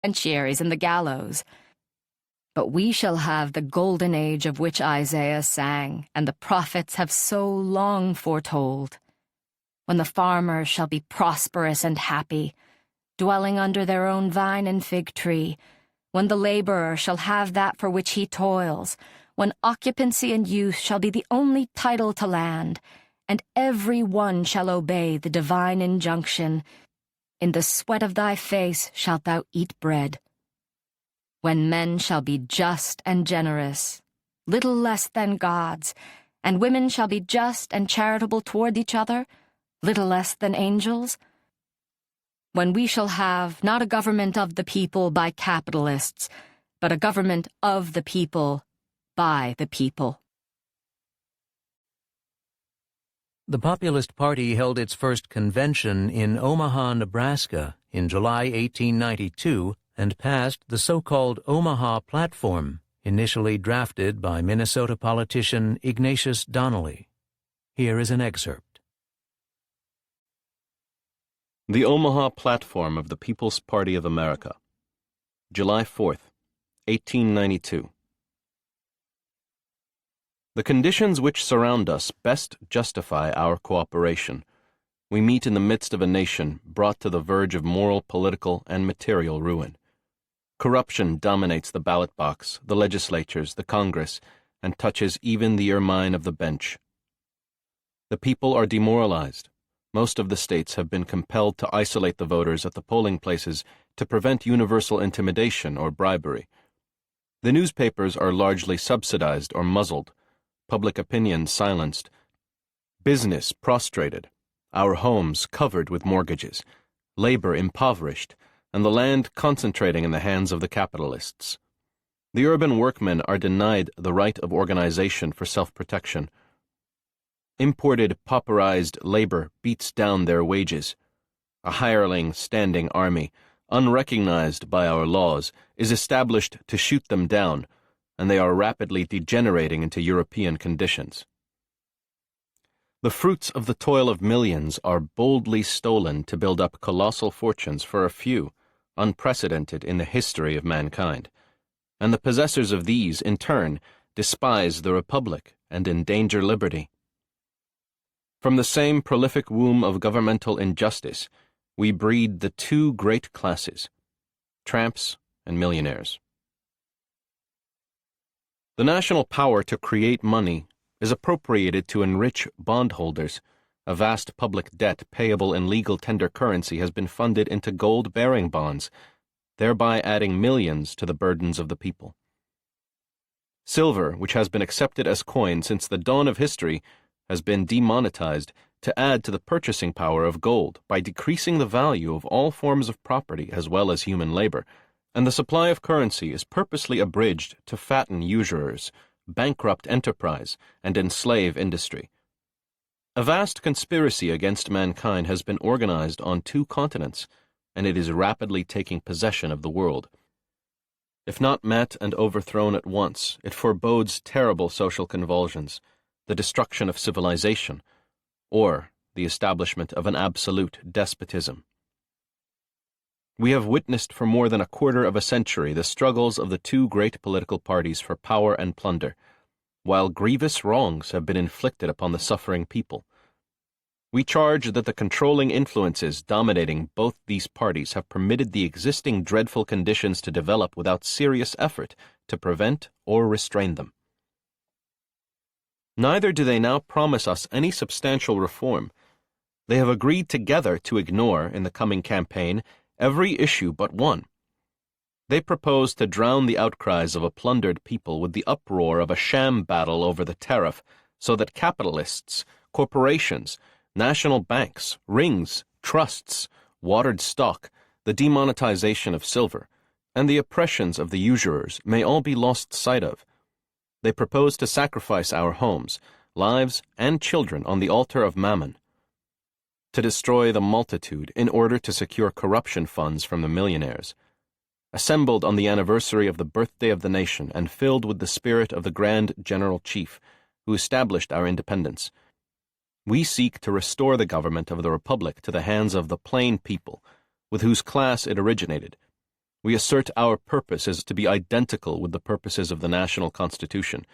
penitentiaries and the gallows. But we shall have the golden age of which Isaiah sang, and the prophets have so long foretold, when the farmers shall be prosperous and happy, dwelling under their own vine and fig tree, when the laborer shall have that for which he toils, when occupancy and use shall be the only title to land, and every one shall obey the divine injunction, in the sweat of thy face shalt thou eat bread. When men shall be just and generous, little less than gods, and women shall be just and charitable toward each other, little less than angels. When we shall have not a government of the people by capitalists, but a government of the people by the people. The Populist Party held its first convention in Omaha, Nebraska in July 1892 and passed the so-called Omaha Platform, initially drafted by Minnesota politician Ignatius Donnelly. Here is an excerpt. The Omaha Platform of the People's Party of America, July 4th, 1892. The conditions which surround us best justify our cooperation. We meet in the midst of a nation brought to the verge of moral, political, and material ruin. Corruption dominates the ballot box, the legislatures, the Congress, and touches even the ermine of the bench. The people are demoralized. Most of the states have been compelled to isolate the voters at the polling places to prevent universal intimidation or bribery. The newspapers are largely subsidized or muzzled, public opinion silenced, business prostrated, our homes covered with mortgages, labor impoverished, and the land concentrating in the hands of the capitalists. The urban workmen are denied the right of organization for self-protection. Imported, pauperized labor beats down their wages. A hireling standing army, unrecognized by our laws, is established to shoot them down, and they are rapidly degenerating into European conditions. The fruits of the toil of millions are boldly stolen to build up colossal fortunes for a few, unprecedented in the history of mankind, and the possessors of these, in turn, despise the Republic and endanger liberty. From the same prolific womb of governmental injustice, we breed the two great classes, tramps and millionaires. The national power to create money is appropriated to enrich bondholders. A vast public debt payable in legal tender currency has been funded into gold-bearing bonds, thereby adding millions to the burdens of the people. Silver, which has been accepted as coin since the dawn of history, has been demonetized to add to the purchasing power of gold by decreasing the value of all forms of property as well as human labor, and the supply of currency is purposely abridged to fatten usurers, bankrupt enterprise, and enslave industry. A vast conspiracy against mankind has been organized on 2 continents, and it is rapidly taking possession of the world. If not met and overthrown at once, it forebodes terrible social convulsions, the destruction of civilization, or the establishment of an absolute despotism. We have witnessed for more than a quarter of a century the struggles of the 2 great political parties for power and plunder, while grievous wrongs have been inflicted upon the suffering people. We charge that the controlling influences dominating both these parties have permitted the existing dreadful conditions to develop without serious effort to prevent or restrain them. Neither do they now promise us any substantial reform. They have agreed together to ignore, in the coming campaign, every issue but one. They propose to drown the outcries of a plundered people with the uproar of a sham battle over the tariff, so that capitalists, corporations, national banks, rings, trusts, watered stock, the demonetization of silver, and the oppressions of the usurers may all be lost sight of. They propose to sacrifice our homes, lives, and children on the altar of Mammon, to destroy the multitude in order to secure corruption funds from the millionaires. Assembled on the anniversary of the birthday of the nation and filled with the spirit of the grand general chief who established our independence, we seek to restore the government of the Republic to the hands of the plain people, with whose class it originated, We assert our purpose is to be identical with the purposes of the national Constitution,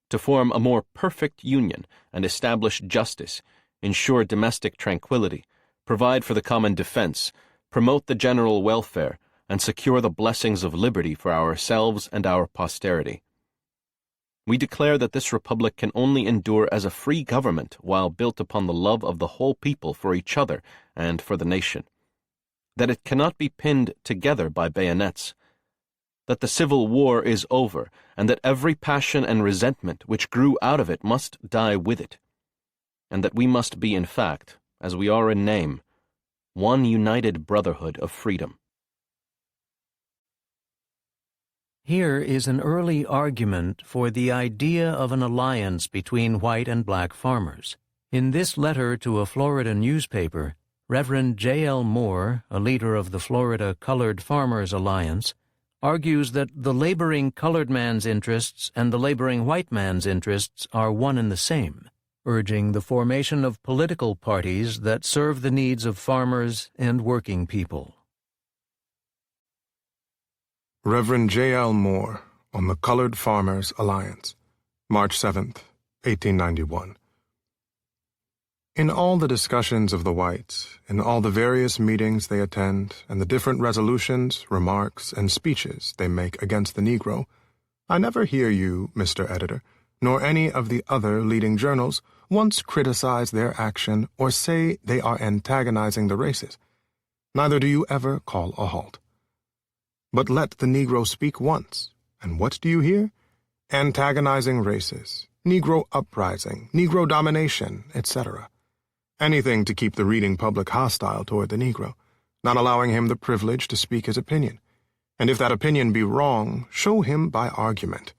to form a more perfect union and establish justice, ensure domestic tranquility, provide for the common defense, promote the general welfare, and secure the blessings of liberty for ourselves and our posterity. We declare that this republic can only endure as a free government while built upon the love of the whole people for each other and for the nation, that it cannot be pinned together by bayonets, that the Civil War is over, and that every passion and resentment which grew out of it must die with it, and that we must be, in fact, as we are in name, one united brotherhood of freedom. Here is an early argument for the idea of an alliance between white and black farmers. In this letter to a Florida newspaper, Reverend J.L. Moore, a leader of the Florida Colored Farmers Alliance, argues that the laboring colored man's interests and the laboring white man's interests are one and the same, urging the formation of political parties that serve the needs of farmers and working people. Reverend J.L. Moore on the Colored Farmers Alliance, March 7th, 1891. In all the discussions of the whites, in all the various meetings they attend, and the different resolutions, remarks, and speeches they make against the Negro, I never hear you, Mr. Editor, nor any of the other leading journals, once criticize their action or say they are antagonizing the races. Neither do you ever call a halt. But let the Negro speak once, and what do you hear? Antagonizing races, Negro uprising, Negro domination, etc. Anything to keep the reading public hostile toward the Negro, not allowing him the privilege to speak his opinion. And if that opinion be wrong, show him by argument,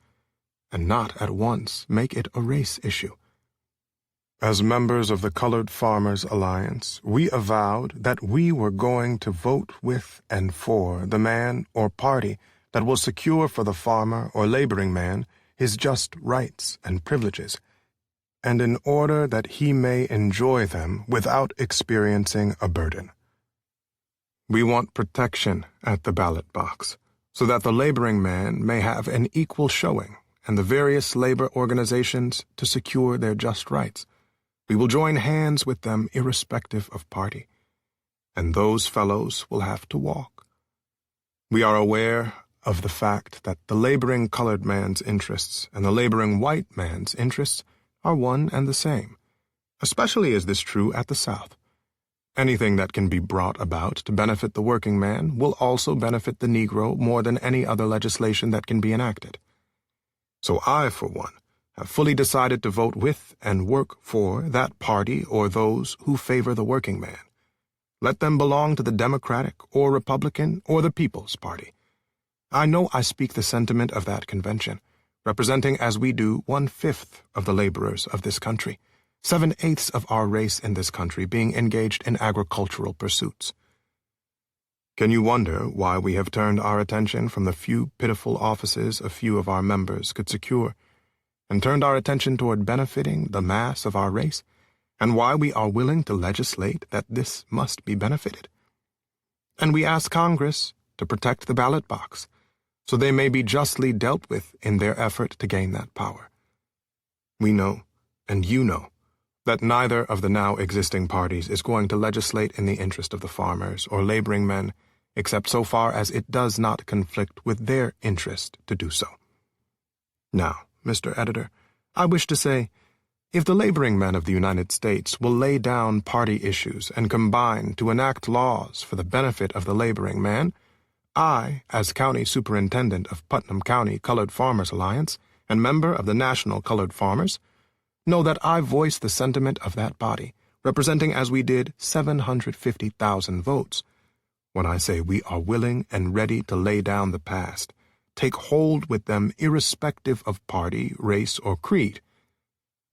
and not at once make it a race issue. As members of the Colored Farmers Alliance, we avowed that we were going to vote with and for the man or party that will secure for the farmer or laboring man his just rights and privileges, and in order that he may enjoy them without experiencing a burden. We want protection at the ballot box, so that the laboring man may have an equal showing and the various labor organizations to secure their just rights. We will join hands with them irrespective of party, and those fellows will have to walk. We are aware of the fact that the laboring colored man's interests and the laboring white man's interests are one and the same. Especially is this true at the South. Anything that can be brought about to benefit the working man will also benefit the Negro more than any other legislation that can be enacted. So I, for one, have fully decided to vote with and work for that party or those who favor the working man. Let them belong to the Democratic or Republican or the People's Party. I know I speak the sentiment of that convention, representing as we do 1/5 of the laborers of this country, 7/8 of our race in this country being engaged in agricultural pursuits. Can you wonder why we have turned our attention from the few pitiful offices a few of our members could secure, and turned our attention toward benefiting the mass of our race, and why we are willing to legislate that this must be benefited? And we ask Congress to protect the ballot box, so they may be justly dealt with in their effort to gain that power. We know, and you know, that neither of the now existing parties is going to legislate in the interest of the farmers or laboring men, except so far as it does not conflict with their interest to do so. Now, Mr. Editor, I wish to say, if the laboring men of the United States will lay down party issues and combine to enact laws for the benefit of the laboring man, I, as County Superintendent of Putnam County Colored Farmers Alliance and member of the National Colored Farmers, know that I voice the sentiment of that body, representing as we did 750,000 votes, when I say we are willing and ready to lay down the past, take hold with them irrespective of party, race, or creed,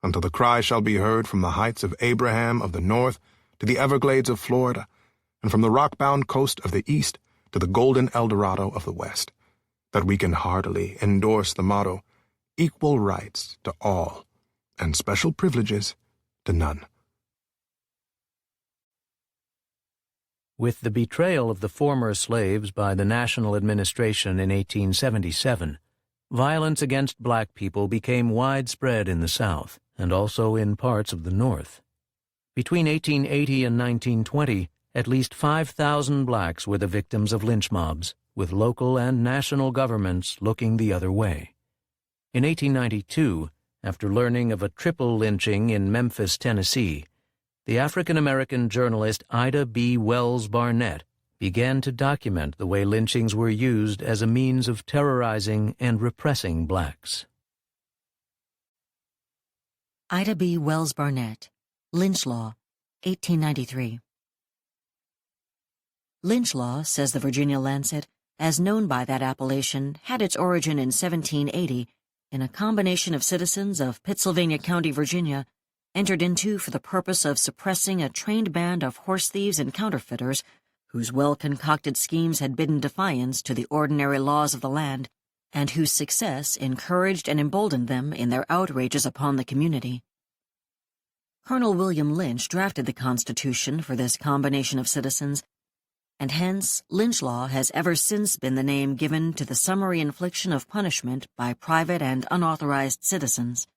until the cry shall be heard from the heights of Abraham of the north to the Everglades of Florida, and from the rock-bound coast of the east to the golden El Dorado of the west, that we can heartily endorse the motto, equal rights to all, and special privileges to none. With the betrayal of the former slaves by the National Administration in 1877, violence against black people became widespread in the South and also in parts of the North. Between 1880 and 1920, at least 5,000 blacks were the victims of lynch mobs, with local and national governments looking the other way. In 1892, after learning of a triple lynching in Memphis, Tennessee, the African-American journalist Ida B. Wells Barnett began to document the way lynchings were used as a means of terrorizing and repressing blacks. Ida B. Wells Barnett, Lynch Law, 1893. Lynch law, says the Virginia Lancet, as known by that appellation, had its origin in 1780 in a combination of citizens of Pittsylvania County, Virginia, entered into for the purpose of suppressing a trained band of horse thieves and counterfeiters whose well-concocted schemes had bidden defiance to the ordinary laws of the land, and whose success encouraged and emboldened them in their outrages upon the community. Colonel William Lynch drafted the Constitution for this combination of citizens, and hence lynch law has ever since been the name given to the summary infliction of punishment by private and unauthorized citizens.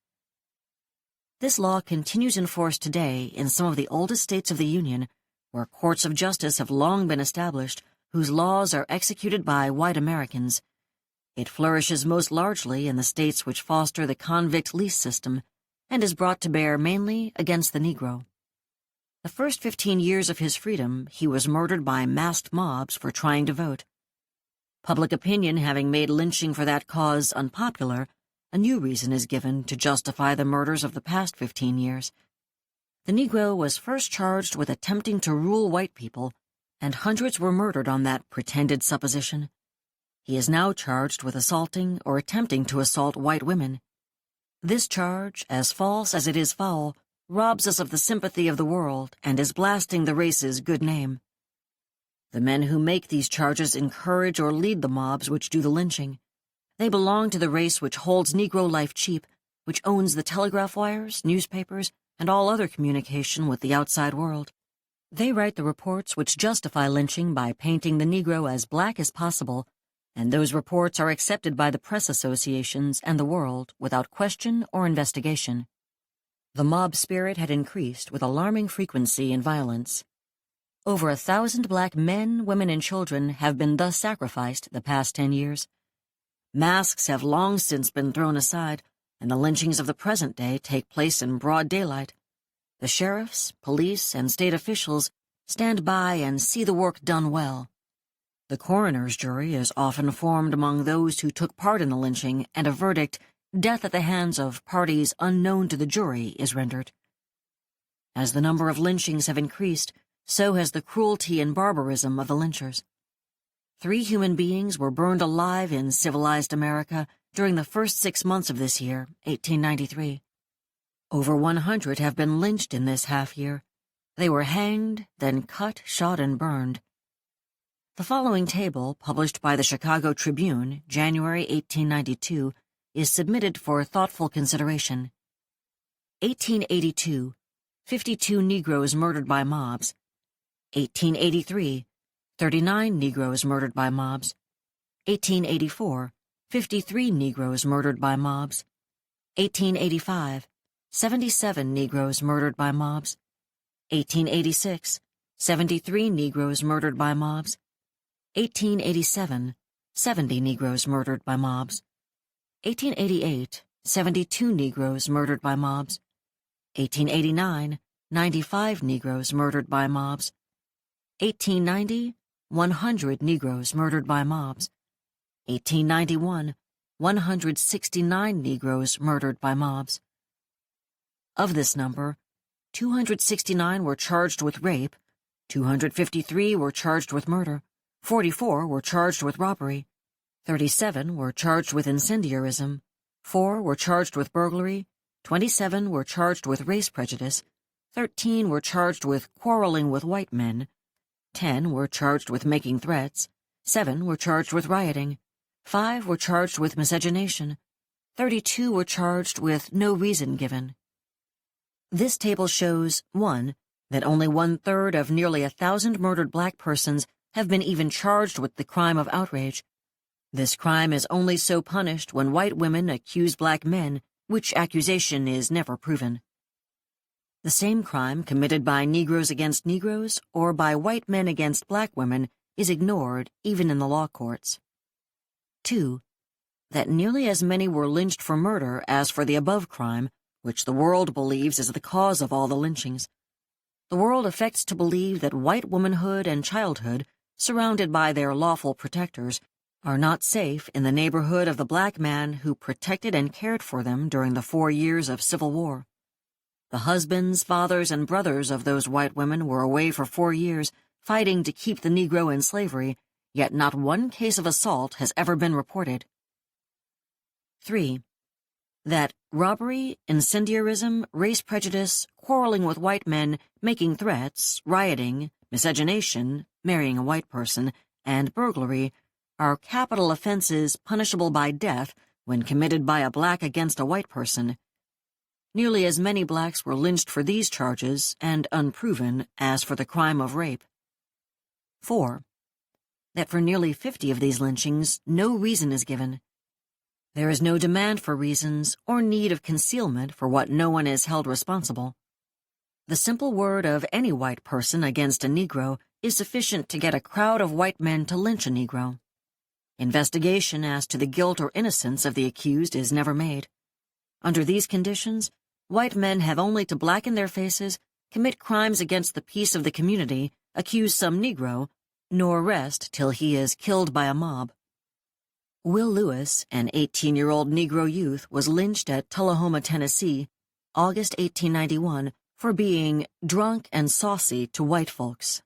This law continues in force today in some of the oldest states of the Union, where courts of justice have long been established, whose laws are executed by white Americans. It flourishes most largely in the states which foster the convict lease system, and is brought to bear mainly against the Negro. The first 15 years of his freedom, he was murdered by masked mobs for trying to vote. Public opinion having made lynching for that cause unpopular, a new reason is given to justify the murders of the past 15 years. The Negro was first charged with attempting to rule white people, and hundreds were murdered on that pretended supposition. He is now charged with assaulting or attempting to assault white women. This charge, as false as it is foul, robs us of the sympathy of the world and is blasting the race's good name. The men who make these charges encourage or lead the mobs which do the lynching. They belong to the race which holds Negro life cheap, which owns the telegraph wires, newspapers, and all other communication with the outside world. They write the reports which justify lynching by painting the Negro as black as possible, and those reports are accepted by the press associations and the world without question or investigation. The mob spirit had increased with alarming frequency and violence. Over 1,000 black men, women, and children have been thus sacrificed the past 10 years. Masks have long since been thrown aside, and the lynchings of the present day take place in broad daylight. The sheriffs, police, and state officials stand by and see the work done well. The coroner's jury is often formed among those who took part in the lynching, and a verdict, death at the hands of parties unknown to the jury, is rendered. As the number of lynchings have increased, so has the cruelty and barbarism of the lynchers. 3 human beings were burned alive in civilized America during the first 6 months of this year, 1893. Over 100 have been lynched in this half-year. They were hanged, then cut, shot, and burned. The following table, published by the Chicago Tribune, January 1892, is submitted for thoughtful consideration. 1882, 52 Negroes murdered by mobs. 1883, 39 Negroes murdered by mobs. 1884, 53 Negroes murdered by mobs. 1885, 77 Negroes murdered by mobs. 1886, 73 Negroes murdered by mobs. 1887, 70 Negroes murdered by mobs. 1888, 72 Negroes murdered by mobs. 1889, 95 Negroes murdered by mobs. 1890, 100 Negroes murdered by mobs. 1891, 169 Negroes murdered by mobs. Of this number, 269 were charged with rape, 253 were charged with murder, 44 were charged with robbery, 37 were charged with incendiarism, 4 were charged with burglary, 27 were charged with race prejudice, 13 were charged with quarreling with white men, 10 were charged with making threats, 7 were charged with rioting, 5 were charged with miscegenation, 32 were charged with no reason given. This table shows 1. that only 1/3 of nearly 1,000 murdered black persons have been even charged with the crime of outrage. This crime is only so punished when white women accuse black men, which accusation is never proven. The same crime committed by Negroes against Negroes or by white men against black women is ignored even in the law courts. 2. That nearly as many were lynched for murder as for the above crime, which the world believes is the cause of all the lynchings. The world affects to believe that white womanhood and childhood, surrounded by their lawful protectors, are not safe in the neighborhood of the black man who protected and cared for them during the 4 years of Civil War. The husbands, fathers, and brothers of those white women were away for 4 years, fighting to keep the Negro in slavery, yet not one case of assault has ever been reported. 3. That robbery, incendiarism, race prejudice, quarreling with white men, making threats, rioting, miscegenation, marrying a white person, and burglary are capital offenses punishable by death when committed by a black against a white person. Nearly as many blacks were lynched for these charges, and unproven, as for the crime of rape. 4. That for nearly 50 of these lynchings, no reason is given. There is no demand for reasons or need of concealment for what no one is held responsible. The simple word of any white person against a Negro is sufficient to get a crowd of white men to lynch a Negro. Investigation as to the guilt or innocence of the accused is never made. Under these conditions, white men have only to blacken their faces, commit crimes against the peace of the community, accuse some Negro, nor rest till he is killed by a mob. Will Lewis, an 18-year-old Negro youth, was lynched at Tullahoma, Tennessee, August 1891, for being drunk and saucy to white folks.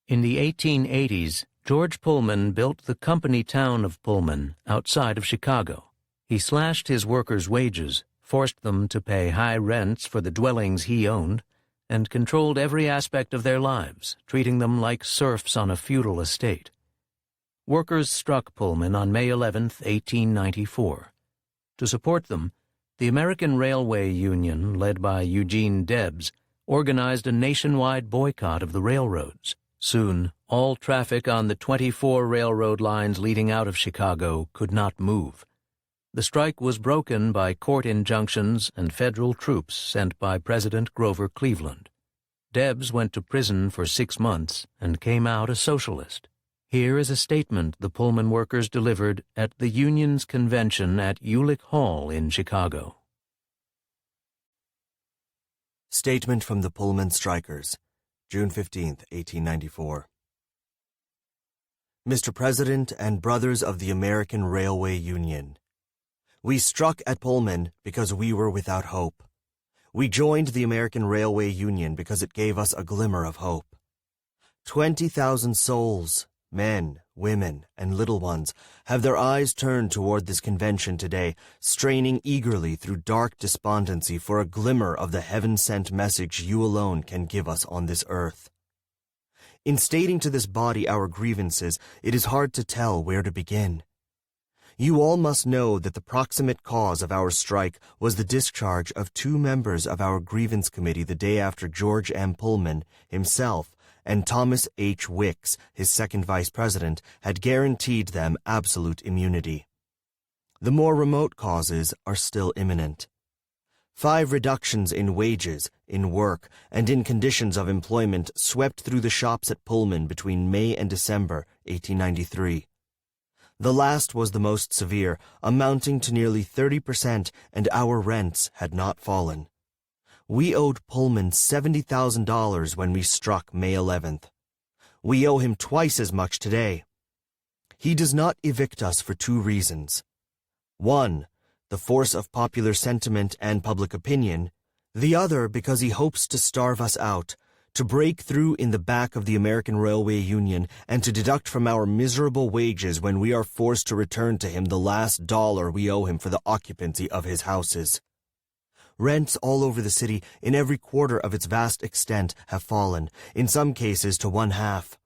In the 1880s, George Pullman built the company town of Pullman outside of Chicago. He slashed his workers' wages, forced them to pay high rents for the dwellings he owned, and controlled every aspect of their lives, treating them like serfs on a feudal estate. Workers struck Pullman on May 11, 1894. To support them, the American Railway Union, led by Eugene Debs, organized a nationwide boycott of the railroads. Soon, all traffic on the 24 railroad lines leading out of Chicago could not move. The strike was broken by court injunctions and federal troops sent by President Grover Cleveland. Debs went to prison for 6 months and came out a socialist. Here is a statement the Pullman workers delivered at the Union's convention at Ulick Hall in Chicago. Statement from the Pullman Strikers, June 15, 1894. Mr. President and brothers of the American Railway Union, we struck at Pullman because we were without hope. We joined the American Railway Union because it gave us a glimmer of hope. 20,000 souls, men, women, and little ones, have their eyes turned toward this convention today, straining eagerly through dark despondency for a glimmer of the heaven-sent message you alone can give us on this earth. In stating to this body our grievances, it is hard to tell where to begin. You all must know that the proximate cause of our strike was the discharge of 2 members of our grievance committee the day after George M. Pullman, himself, and Thomas H. Wicks, his second vice president, had guaranteed them absolute immunity. The more remote causes are still imminent. 5 reductions in wages, in work, and in conditions of employment swept through the shops at Pullman between May and December 1893. The last was the most severe, amounting to nearly 30%, and our rents had not fallen. We owed Pullman $70,000 when we struck May 11th. We owe him twice as much today. He does not evict us for 2 reasons. 1, the force of popular sentiment and public opinion. The other because he hopes to starve us out, to break through in the back of the American Railway Union, and to deduct from our miserable wages when we are forced to return to him the last dollar we owe him for the occupancy of his houses. Rents all over the city, in every quarter of its vast extent, have fallen, in some cases to 1/2.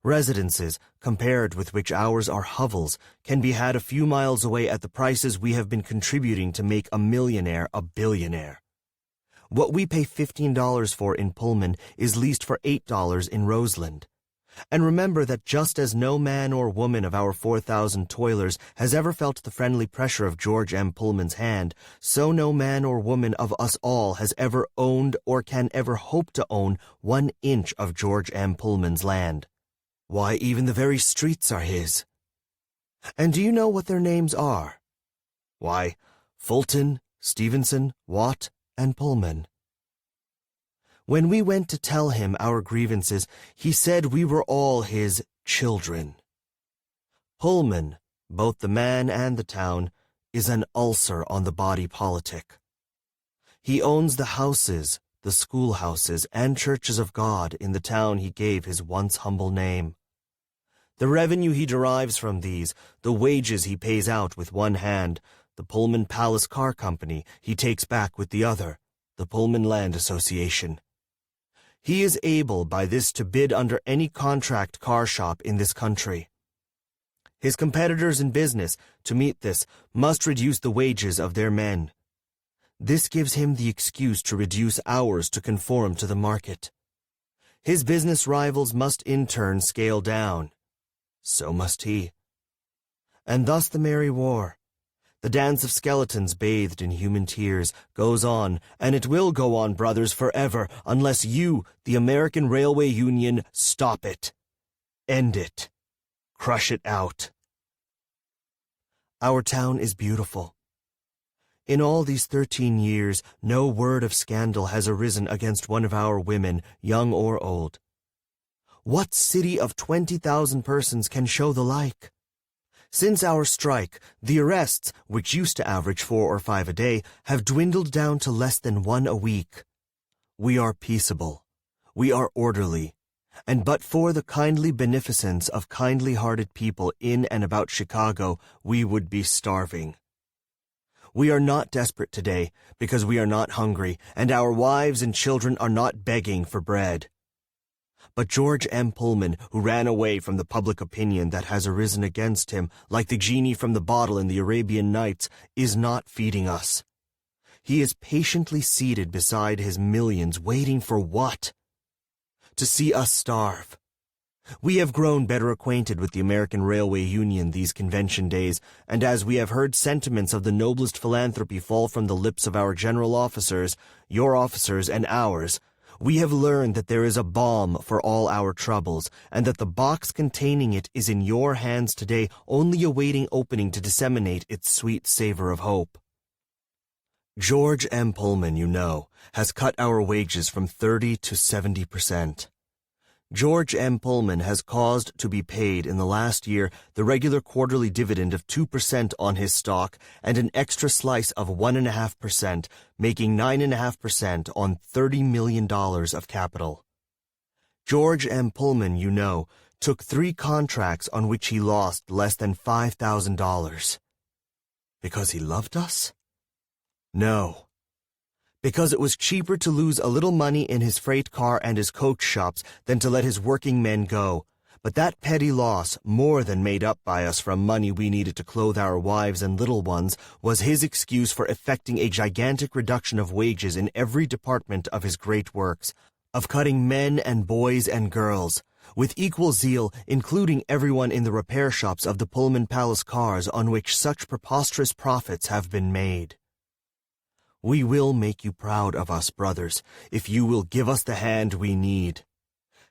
Residences, compared with which ours are hovels, can be had a few miles away at the prices we have been contributing to make a millionaire a billionaire. What we pay $15 for in Pullman is leased for $8 in Roseland. And remember that just as no man or woman of our 4,000 toilers has ever felt the friendly pressure of George M. Pullman's hand, so no man or woman of us all has ever owned or can ever hope to own 1 inch of George M. Pullman's land. Why, even the very streets are his. And do you know what their names are? Why, Fulton, Stevenson, Watt, and Pullman. When we went to tell him our grievances, he said we were all his children. Pullman, both the man and the town, is an ulcer on the body politic. He owns the houses, the schoolhouses, and churches of God in the town he gave his once humble name. The revenue he derives from these, the wages he pays out with one hand, the Pullman Palace Car Company he takes back with the other, the Pullman Land Association. He is able by this to bid under any contract car shop in this country. His competitors in business, to meet this, must reduce the wages of their men. This gives him the excuse to reduce ours to conform to the market. His business rivals must in turn scale down. So must he. And thus the merry war, the dance of skeletons bathed in human tears, goes on, and it will go on, brothers, forever, unless you, the American Railway Union, stop it. End it. Crush it out. Our town is beautiful. In all these 13 years, no word of scandal has arisen against one of our women, young or old. What city of 20,000 persons can show the like? Since our strike, the arrests, which used to average 4 or 5 a day, have dwindled down to less than 1 a week. We are peaceable. We are orderly. And but for the kindly beneficence of kindly-hearted people in and about Chicago, we would be starving. We are not desperate today because we are not hungry, and our wives and children are not begging for bread. But George M. Pullman, who ran away from the public opinion that has arisen against him, like the genie from the bottle in the Arabian Nights, is not feeding us. He is patiently seated beside his millions, waiting for what? To see us starve. We have grown better acquainted with the American Railway Union these convention days, and as we have heard sentiments of the noblest philanthropy fall from the lips of our general officers, your officers and ours, we have learned that there is a balm for all our troubles, and that the box containing it is in your hands today, only awaiting opening to disseminate its sweet savor of hope. George M. Pullman, you know, has cut our wages from 30 to 70%. George M. Pullman has caused to be paid in the last year the regular quarterly dividend of 2% on his stock and an extra slice of 1.5%, making 9.5% on $30 million of capital. George M. Pullman, you know, took 3 contracts on which he lost less than $5,000. Because he loved us? No. Because it was cheaper to lose a little money in his freight car and his coach shops than to let his working men go. But that petty loss, more than made up by us from money we needed to clothe our wives and little ones, was his excuse for effecting a gigantic reduction of wages in every department of his great works, of cutting men and boys and girls, with equal zeal, including everyone in the repair shops of the Pullman Palace cars on which such preposterous profits have been made. We will make you proud of us, brothers, if you will give us the hand we need.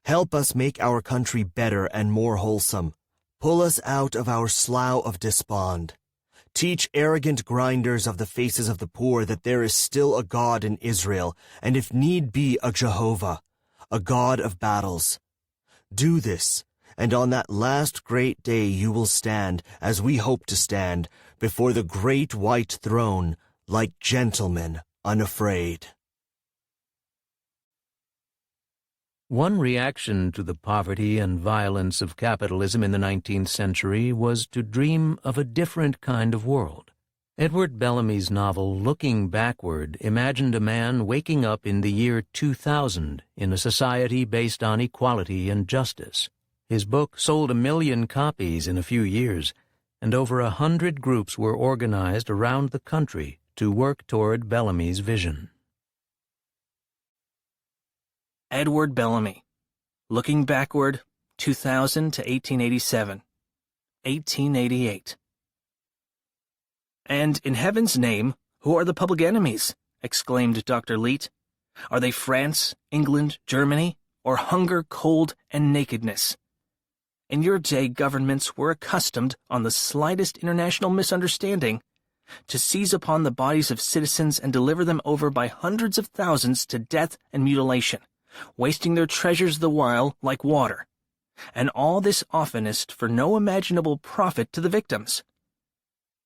Help us make our country better and more wholesome. Pull us out of our slough of despond. Teach arrogant grinders of the faces of the poor that there is still a God in Israel, and if need be a Jehovah, a God of battles. Do this, and on that last great day you will stand, as we hope to stand, before the great white throne, like gentlemen unafraid. One reaction to the poverty and violence of capitalism in the 19th century was to dream of a different kind of world. Edward Bellamy's novel Looking Backward imagined a man waking up in the year 2000 in a society based on equality and justice. His book sold 1 million copies in a few years, and over 100 groups were organized around the country to work toward Bellamy's vision. Edward Bellamy. Looking backward, 2000 to 1887. 1888. And in heaven's name, who are the public enemies? Exclaimed Dr. Leete. Are they France, England, Germany, or hunger, cold, and nakedness? In your day, governments were accustomed, on the slightest international misunderstanding, to seize upon the bodies of citizens and deliver them over by hundreds of thousands to death and mutilation, wasting their treasures the while like water, and all this oftenest for no imaginable profit to the victims.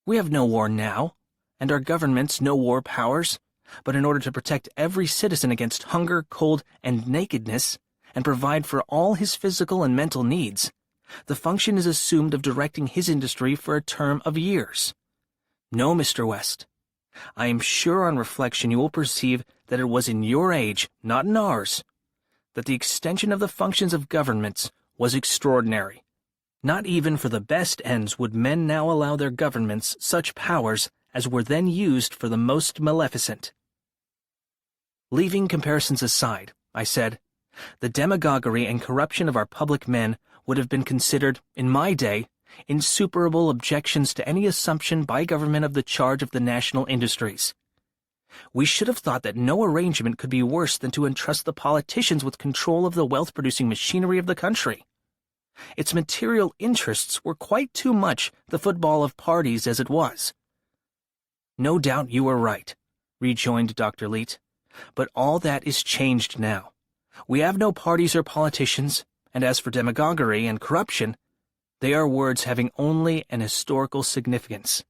We have no war now, and our governments no war powers, but in order to protect every citizen against hunger, cold, and nakedness, and provide for all his physical and mental needs, the function is assumed of directing his industry for a term of years. No, Mr. West. I am sure on reflection you will perceive that it was in your age, not in ours, that the extension of the functions of governments was extraordinary. Not even for the best ends would men now allow their governments such powers as were then used for the most maleficent. Leaving comparisons aside, I said, the demagoguery and corruption of our public men would have been considered, in my day, insuperable objections to any assumption by government of the charge of the national industries. We should have thought that no arrangement could be worse than to entrust the politicians with control of the wealth-producing machinery of the country. Its material interests were quite too much the football of parties as it was. No doubt you are right, rejoined Dr. Leete, but all that is changed now. We have no parties or politicians, and as for demagoguery and corruption, they are words having only an historical significance.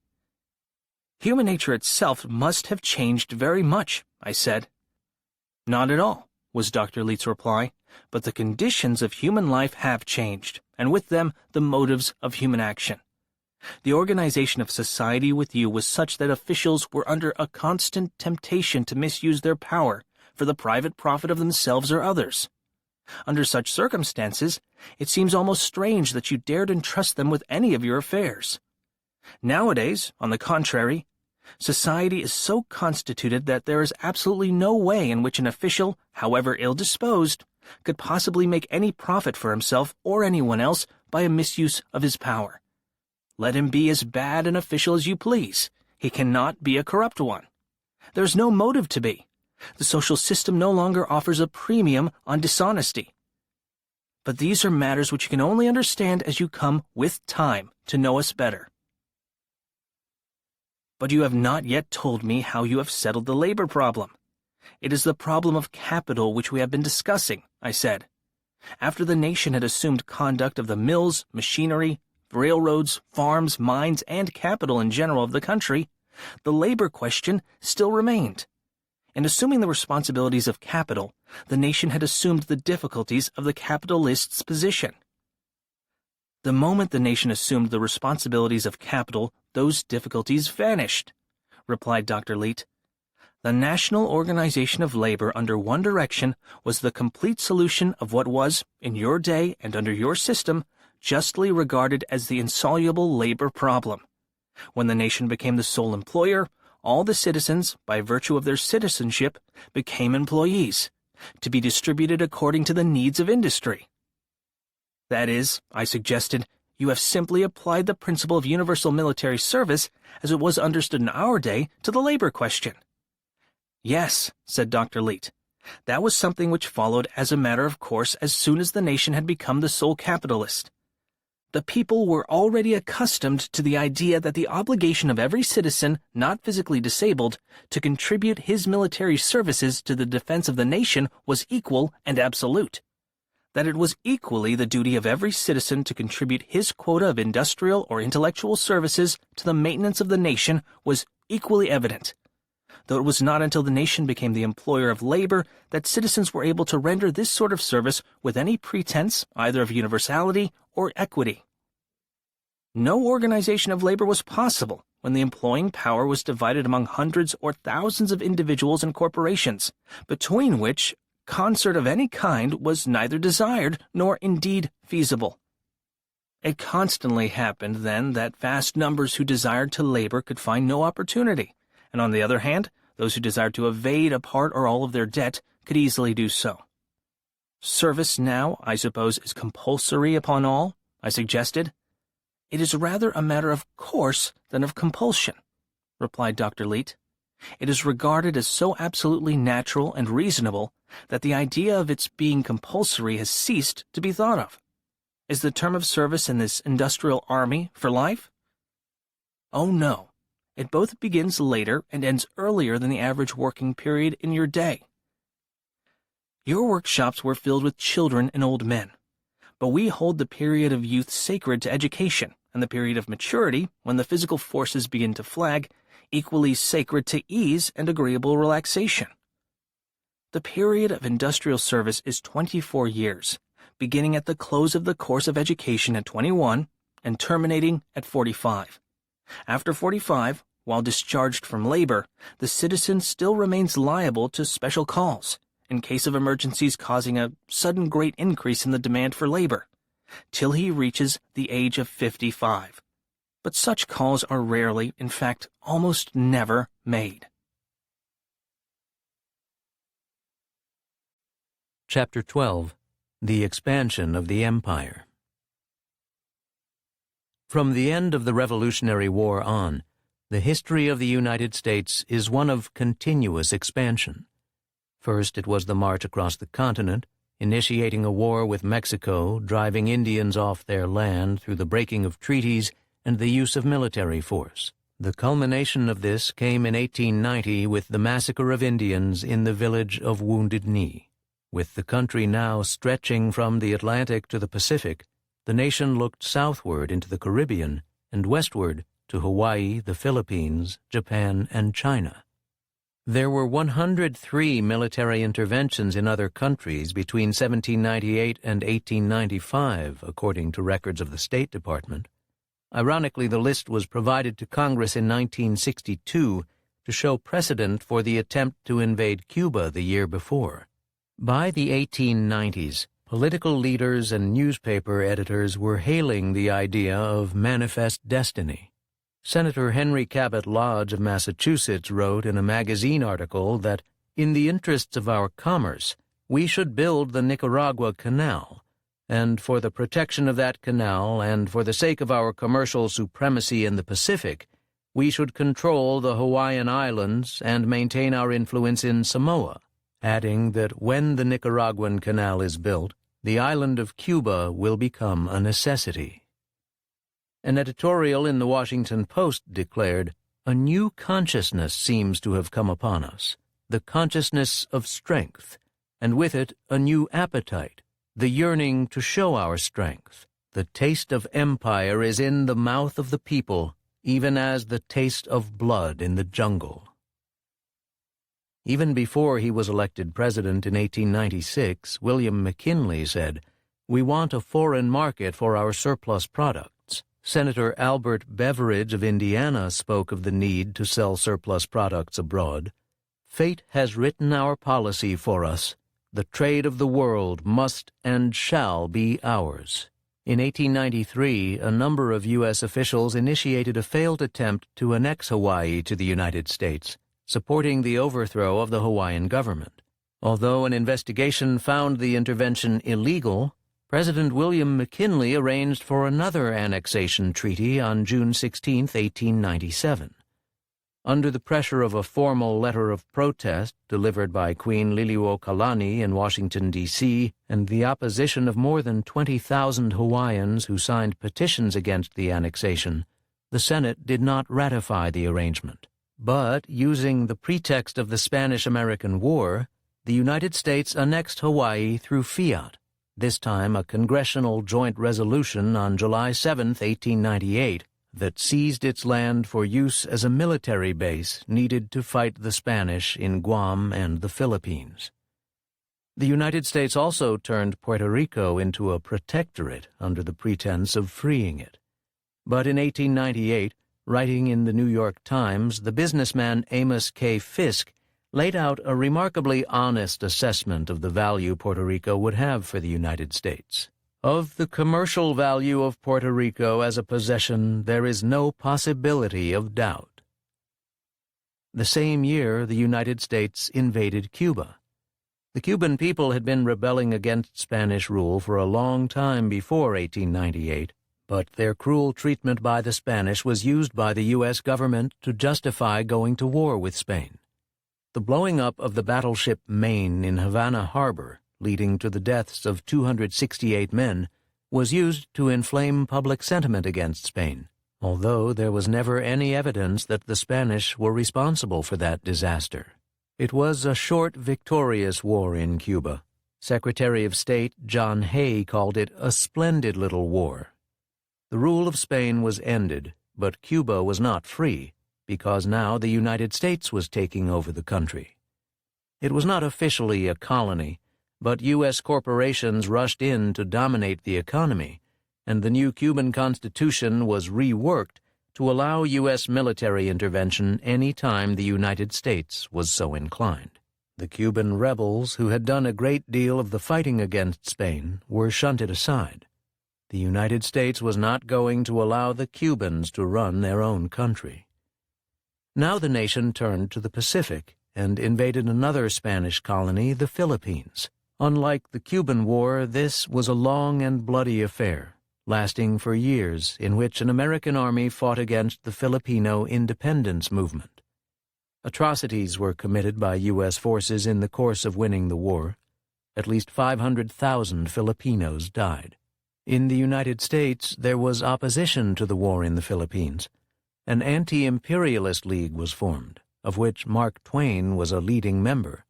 Human nature itself must have changed very much, I said. Not at all, was Dr. Leete's reply, but the conditions of human life have changed, and with them the motives of human action. The organization of society with you was such that officials were under a constant temptation to misuse their power for the private profit of themselves or others. Under such circumstances, it seems almost strange that you dared entrust them with any of your affairs. Nowadays, on the contrary, society is so constituted that there is absolutely no way in which an official, however ill-disposed, could possibly make any profit for himself or anyone else by a misuse of his power. Let him be as bad an official as you please, he cannot be a corrupt one. There is no motive to be. The social system no longer offers a premium on dishonesty. But these are matters which you can only understand as you come, with time, to know us better. But you have not yet told me how you have settled the labor problem. It is the problem of capital which we have been discussing, I said. After the nation had assumed conduct of the mills, machinery, railroads, farms, mines, and capital in general of the country, the labor question still remained. In assuming the responsibilities of capital, the nation had assumed the difficulties of the capitalist's position. The moment the nation assumed the responsibilities of capital, those difficulties vanished, replied Dr. Leete. The national organization of labor under one direction was the complete solution of what was, in your day and under your system, justly regarded as the insoluble labor problem. When the nation became the sole employer, all the citizens, by virtue of their citizenship, became employees, to be distributed according to the needs of industry. That is, I suggested, you have simply applied the principle of universal military service, as it was understood in our day, to the labor question. Yes, said Dr. Leete, that was something which followed as a matter of course as soon as the nation had become the sole capitalist. The people were already accustomed to the idea that the obligation of every citizen not physically disabled to contribute his military services to the defense of the nation was equal and absolute, that it was equally the duty of every citizen to contribute his quota of industrial or intellectual services to the maintenance of the nation was equally evident, though it was not until the nation became the employer of labor that citizens were able to render this sort of service with any pretense either of universality or equity. No organization of labor was possible when the employing power was divided among hundreds or thousands of individuals and corporations, between which concert of any kind was neither desired nor indeed feasible. It constantly happened, then, that vast numbers who desired to labor could find no opportunity, and on the other hand, those who desired to evade a part or all of their debt could easily do so. Service now, I suppose, is compulsory upon all, I suggested. It is rather a matter of course than of compulsion, replied Dr. Leete. It is regarded as so absolutely natural and reasonable that the idea of its being compulsory has ceased to be thought of. Is the term of service in this industrial army for life? Oh no, it both begins later and ends earlier than the average working period in your day. Your workshops were filled with children and old men, but we hold the period of youth sacred to education, and the period of maturity, when the physical forces begin to flag, equally sacred to ease and agreeable relaxation. The period of industrial service is 24 years, beginning at the close of the course of education at 21 and terminating at 45. After 45, while discharged from labor, the citizen still remains liable to special calls, in case of emergencies causing a sudden great increase in the demand for labor, till he reaches the age of 55. But such calls are rarely, in fact, almost never made. Chapter 12. The Expansion of the Empire. From the end of the Revolutionary War on, the history of the United States is one of continuous expansion. First, it was the march across the continent, initiating a war with Mexico, driving Indians off their land through the breaking of treaties and the use of military force. The culmination of this came in 1890 with the massacre of Indians in the village of Wounded Knee. With the country now stretching from the Atlantic to the Pacific, the nation looked southward into the Caribbean and westward to Hawaii, the Philippines, Japan, and China. There were 103 military interventions in other countries between 1798 and 1895, according to records of the State Department. Ironically, the list was provided to Congress in 1962 to show precedent for the attempt to invade Cuba the year before. By the 1890s, political leaders and newspaper editors were hailing the idea of manifest destiny. Senator Henry Cabot Lodge of Massachusetts wrote in a magazine article that, in the interests of our commerce, we should build the Nicaragua Canal, and for the protection of that canal and for the sake of our commercial supremacy in the Pacific, we should control the Hawaiian Islands and maintain our influence in Samoa, adding that when the Nicaraguan Canal is built, the island of Cuba will become a necessity. An editorial in the Washington Post declared, "A new consciousness seems to have come upon us, the consciousness of strength, and with it a new appetite, the yearning to show our strength. The taste of empire is in the mouth of the people, even as the taste of blood in the jungle." Even before he was elected president in 1896, William McKinley said, "We want a foreign market for our surplus products." Senator Albert Beveridge of Indiana spoke of the need to sell surplus products abroad. "Fate has written our policy for us. The trade of the world must and shall be ours." In 1893, a number of U.S. officials initiated a failed attempt to annex Hawaii to the United States, supporting the overthrow of the Hawaiian government. Although an investigation found the intervention illegal, President William McKinley arranged for another annexation treaty on June 16, 1897. Under the pressure of a formal letter of protest delivered by Queen Liliuokalani in Washington, D.C., and the opposition of more than 20,000 Hawaiians who signed petitions against the annexation, the Senate did not ratify the arrangement. But, using the pretext of the Spanish-American War, the United States annexed Hawaii through fiat, this time a congressional joint resolution on July 7, 1898, that seized its land for use as a military base needed to fight the Spanish in Guam and the Philippines. The United States also turned Puerto Rico into a protectorate under the pretense of freeing it. But in 1898, writing in the New York Times, the businessman Amos K. Fisk laid out a remarkably honest assessment of the value Puerto Rico would have for the United States. "Of the commercial value of Puerto Rico as a possession, there is no possibility of doubt." The same year, the United States invaded Cuba. The Cuban people had been rebelling against Spanish rule for a long time before 1898, but their cruel treatment by the Spanish was used by the U.S. government to justify going to war with Spain. The blowing up of the battleship Maine in Havana Harbor, leading to the deaths of 268 men, was used to inflame public sentiment against Spain, although there was never any evidence that the Spanish were responsible for that disaster. It was a short, victorious war in Cuba. Secretary of State John Hay called it a splendid little war. The rule of Spain was ended, but Cuba was not free, because now the United States was taking over the country. It was not officially a colony, but U.S. corporations rushed in to dominate the economy, and the new Cuban Constitution was reworked to allow U.S. military intervention any time the United States was so inclined. The Cuban rebels, who had done a great deal of the fighting against Spain, were shunted aside. The United States was not going to allow the Cubans to run their own country. Now the nation turned to the Pacific and invaded another Spanish colony, the Philippines. Unlike the Cuban War, this was a long and bloody affair, lasting for years, in which an American army fought against the Filipino independence movement. Atrocities were committed by U.S. forces in the course of winning the war. At least 500,000 Filipinos died. In the United States, there was opposition to the war in the Philippines. An anti-imperialist league was formed, of which Mark Twain was a leading member.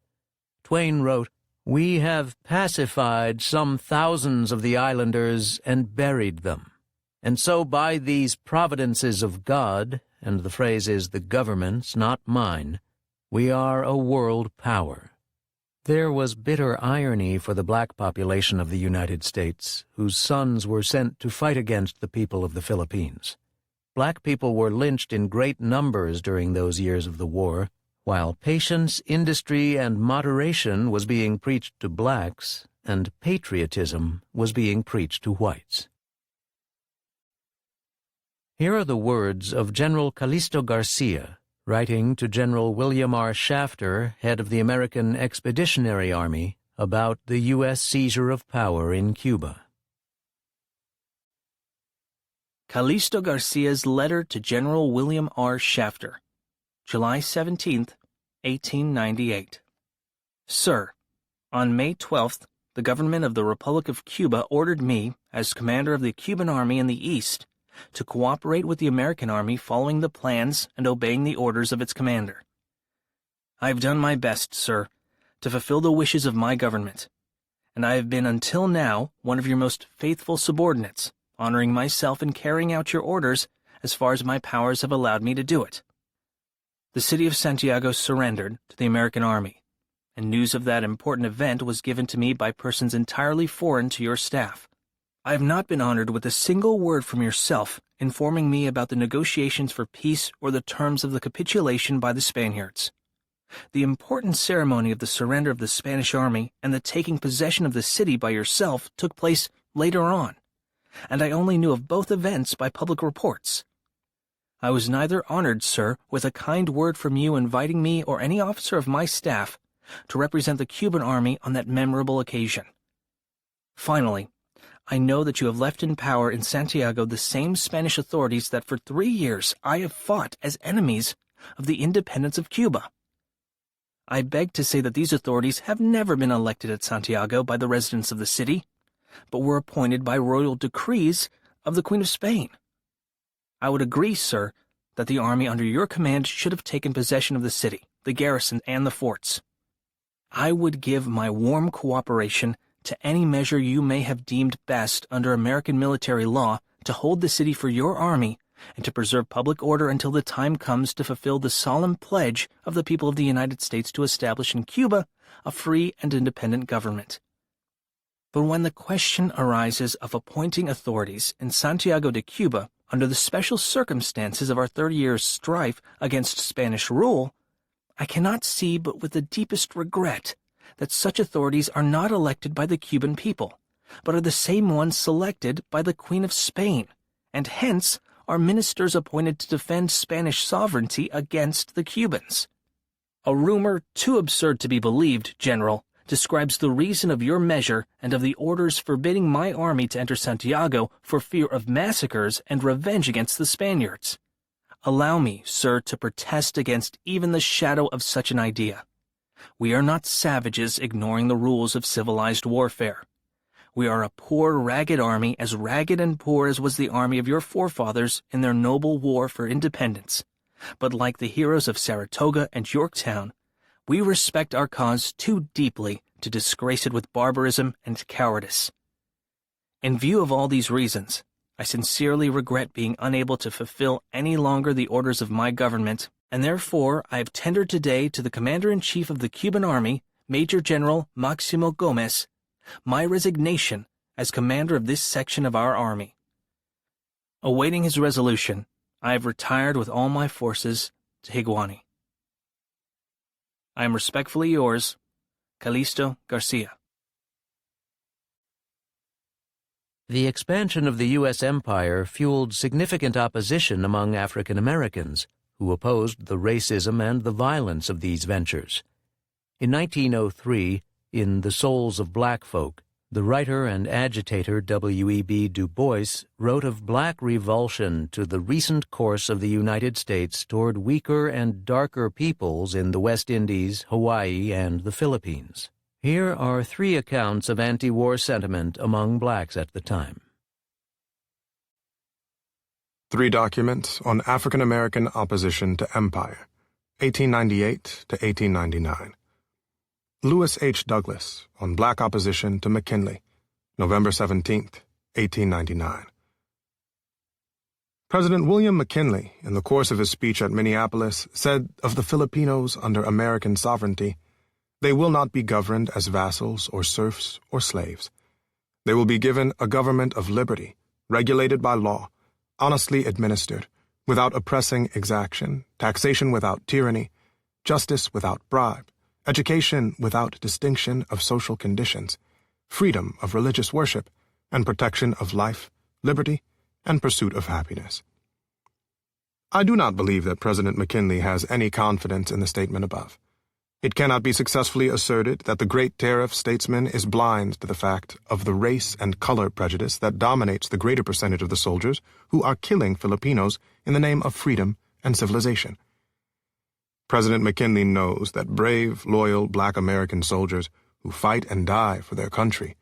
Twain wrote, "We have pacified some thousands of the islanders and buried them. And so by these providences of God, and the phrase is the government's, not mine, we are a world power." There was bitter irony for the black population of the United States, whose sons were sent to fight against the people of the Philippines. Black people were lynched in great numbers during those years of the war, while patience, industry, and moderation was being preached to blacks, and patriotism was being preached to whites. Here are the words of General Calixto Garcia, writing to General William R. Shafter, head of the American Expeditionary Army, about the U.S. seizure of power in Cuba. Calixto Garcia's letter to General William R. Shafter, July 17, 1898. Sir, on May 12th, the government of the Republic of Cuba ordered me, as commander of the Cuban Army in the East, to cooperate with the American Army following the plans and obeying the orders of its commander. I have done my best, sir, to fulfill the wishes of my government, and I have been until now one of your most faithful subordinates, honoring myself in carrying out your orders as far as my powers have allowed me to do it. The city of Santiago surrendered to the American Army, and news of that important event was given to me by persons entirely foreign to your staff. I have not been honored with a single word from yourself informing me about the negotiations for peace or the terms of the capitulation by the Spaniards. The important ceremony of the surrender of the Spanish army and the taking possession of the city by yourself took place later on, and I only knew of both events by public reports. I was neither honored, sir, with a kind word from you inviting me or any officer of my staff to represent the Cuban army on that memorable occasion. Finally, I know that you have left in power in Santiago the same Spanish authorities that for 3 years I have fought as enemies of the independence of Cuba. I beg to say that these authorities have never been elected at Santiago by the residents of the city, but were appointed by royal decrees of the Queen of Spain. I would agree, sir, that the army under your command should have taken possession of the city, the garrison, and the forts. I would give my warm cooperation to any measure you may have deemed best under American military law to hold the city for your army and to preserve public order until the time comes to fulfill the solemn pledge of the people of the United States to establish in Cuba a free and independent government. But when the question arises of appointing authorities in Santiago de Cuba under the special circumstances of our 30 years' strife against Spanish rule, I cannot see but with the deepest regret that such authorities are not elected by the Cuban people, but are the same ones selected by the Queen of Spain, and hence are ministers appointed to defend Spanish sovereignty against the Cubans. A rumor too absurd to be believed, General, describes the reason of your measure and of the orders forbidding my army to enter Santiago for fear of massacres and revenge against the Spaniards. Allow me, sir, to protest against even the shadow of such an idea. We are not savages ignoring the rules of civilized warfare. We are a poor, ragged army, as ragged and poor as was the army of your forefathers in their noble war for independence. But like the heroes of Saratoga and Yorktown, we respect our cause too deeply to disgrace it with barbarism and cowardice. In view of all these reasons, I sincerely regret being unable to fulfill any longer the orders of my government, and therefore I have tendered today to the Commander-in-Chief of the Cuban Army, Major General Maximo Gomez, my resignation as commander of this section of our army. Awaiting his resolution, I have retired with all my forces to Higuani. I am respectfully yours, Calixto Garcia. The expansion of the U.S. empire fueled significant opposition among African Americans, who opposed the racism and the violence of these ventures. In 1903, in The Souls of Black Folk, the writer and agitator W.E.B. Du Bois wrote of black revulsion to the recent course of the United States toward weaker and darker peoples in the West Indies, Hawaii, and the Philippines. Here are 3 accounts of anti-war sentiment among blacks at the time. 3 documents on African American opposition to empire, 1898 to 1899. Lewis H. Douglas on black opposition to McKinley, November 17, 1899. President William McKinley, in the course of his speech at Minneapolis, said of the Filipinos under American sovereignty, "They will not be governed as vassals or serfs or slaves. They will be given a government of liberty, regulated by law, honestly administered, without oppressing exaction, taxation without tyranny, justice without bribe, education without distinction of social conditions, freedom of religious worship, and protection of life, liberty, and pursuit of happiness." I do not believe that President McKinley has any confidence in the statement above. It cannot be successfully asserted that the great tariff statesman is blind to the fact of the race and color prejudice that dominates the greater percentage of the soldiers who are killing Filipinos in the name of freedom and civilization. President McKinley knows that brave, loyal black American soldiers who fight and die for their country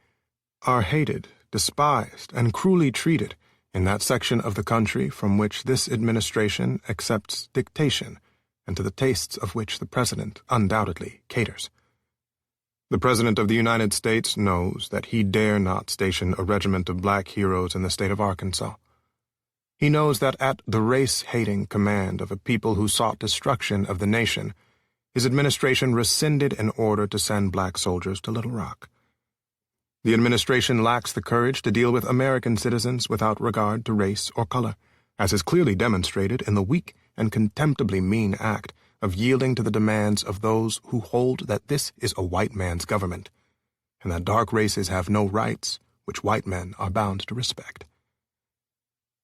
are hated, despised, and cruelly treated in that section of the country from which this administration accepts dictation and to the tastes of which the President undoubtedly caters. The President of the United States knows that he dare not station a regiment of black heroes in the state of Arkansas. He knows that at the race-hating command of a people who sought destruction of the nation, his administration rescinded an order to send black soldiers to Little Rock. The administration lacks the courage to deal with American citizens without regard to race or color, as is clearly demonstrated in the weak and contemptibly mean act of yielding to the demands of those who hold that this is a white man's government, and that dark races have no rights which white men are bound to respect.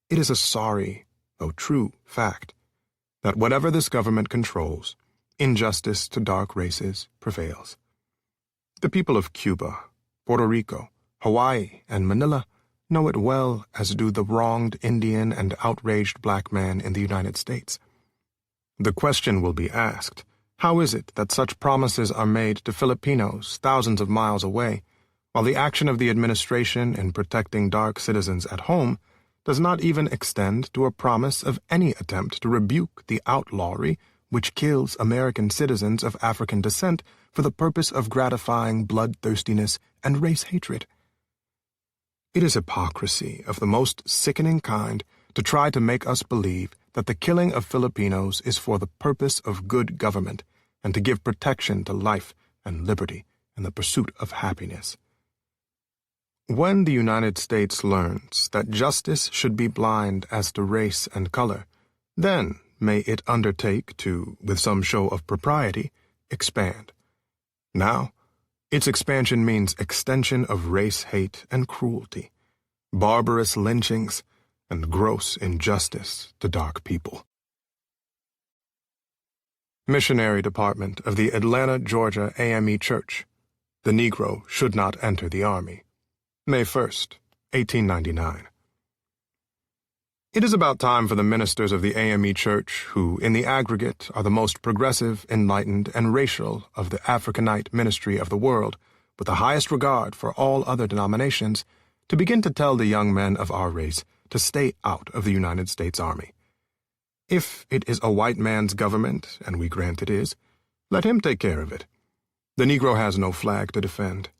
It is a sorry, though true, fact that whatever this government controls, injustice to dark races prevails. The people of Cuba, Puerto Rico, Hawaii, and Manila know it well, as do the wronged Indian and outraged black man in the United States. The question will be asked, how is it that such promises are made to Filipinos thousands of miles away, while the action of the administration in protecting dark citizens at home does not even extend to a promise of any attempt to rebuke the outlawry which kills American citizens of African descent for the purpose of gratifying bloodthirstiness and race hatred? It is hypocrisy of the most sickening kind to try to make us believe that the killing of Filipinos is for the purpose of good government and to give protection to life and liberty and the pursuit of happiness. When the United States learns that justice should be blind as to race and color, then may it undertake to, with some show of propriety, expand. Now, its expansion means extension of race hate and cruelty, barbarous lynchings, and gross injustice to dark people. Missionary Department of the Atlanta, Georgia AME Church, the Negro should not enter the Army. May 1st, 1899. It is about time for the ministers of the AME Church, who, in the aggregate, are the most progressive, enlightened, and racial of the Africanite ministry of the world, with the highest regard for all other denominations, to begin to tell the young men of our race to stay out of the United States Army. If it is a white man's government, and we grant it is, let him take care of it. The Negro has no flag to defend.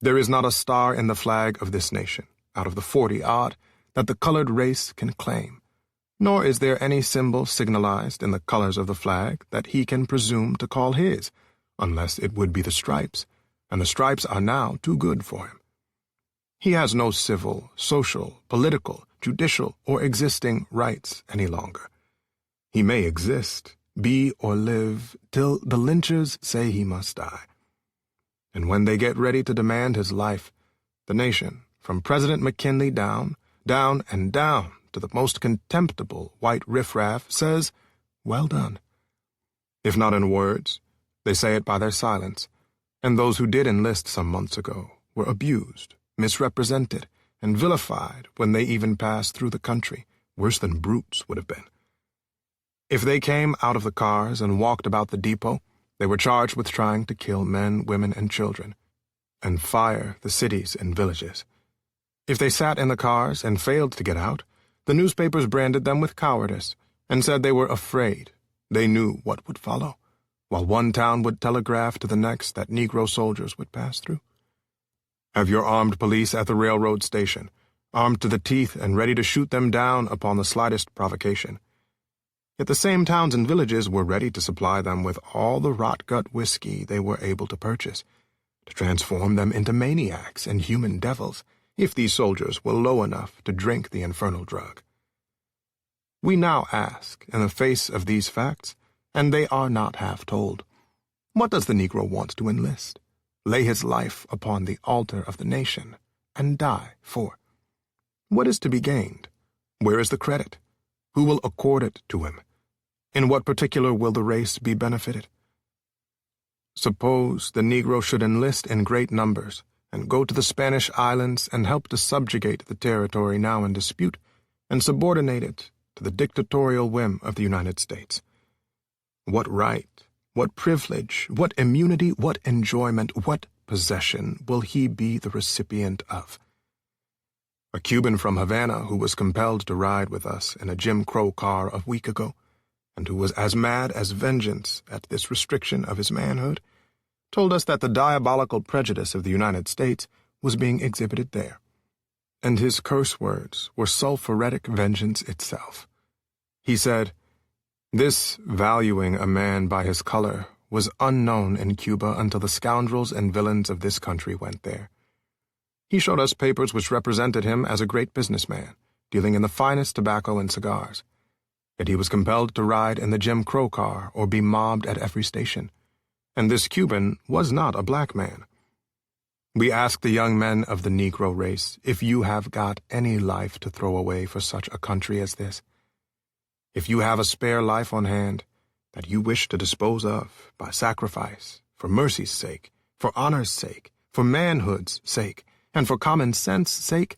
There is not a star in the flag of this nation, out of the 40-odd, that the colored race can claim, nor is there any symbol signalized in the colors of the flag that he can presume to call his, unless it would be the stripes, and the stripes are now too good for him. He has no civil, social, political, judicial, or existing rights any longer. He may exist, be or live, till the lynchers say he must die. And when they get ready to demand his life, the nation, from President McKinley down and down to the most contemptible white riffraff, says, well done. If not in words, they say it by their silence, and those who did enlist some months ago were abused, misrepresented, and vilified when they even passed through the country, worse than brutes would have been. If they came out of the cars and walked about the depot, they were charged with trying to kill men, women, and children, and fire the cities and villages. If they sat in the cars and failed to get out, the newspapers branded them with cowardice and said they were afraid. They knew what would follow, while one town would telegraph to the next that Negro soldiers would pass through. Have your armed police at the railroad station, armed to the teeth and ready to shoot them down upon the slightest provocation. Yet the same towns and villages were ready to supply them with all the rot-gut whiskey they were able to purchase, to transform them into maniacs and human devils, if these soldiers were low enough to drink the infernal drug. We now ask, in the face of these facts, and they are not half told, what does the Negro want to enlist, lay his life upon the altar of the nation, and die for? What is to be gained? Where is the credit? Who will accord it to him? In what particular will the race be benefited? Suppose the Negro should enlist in great numbers, and go to the Spanish islands and help to subjugate the territory now in dispute, and subordinate it to the dictatorial whim of the United States. What right, what privilege, what immunity, what enjoyment, what possession will he be the recipient of? A Cuban from Havana who was compelled to ride with us in a Jim Crow car a week ago, and who was as mad as vengeance at this restriction of his manhood, told us that the diabolical prejudice of the United States was being exhibited there, and his curse words were sulphuretic vengeance itself. He said, "This valuing a man by his color was unknown in Cuba until the scoundrels and villains of this country went there." He showed us papers which represented him as a great businessman, dealing in the finest tobacco and cigars. Yet he was compelled to ride in the Jim Crow car or be mobbed at every station. And this Cuban was not a black man. We ask the young men of the Negro race if you have got any life to throw away for such a country as this. If you have a spare life on hand that you wish to dispose of by sacrifice, for mercy's sake, for honor's sake, for manhood's sake, and for common sense's sake,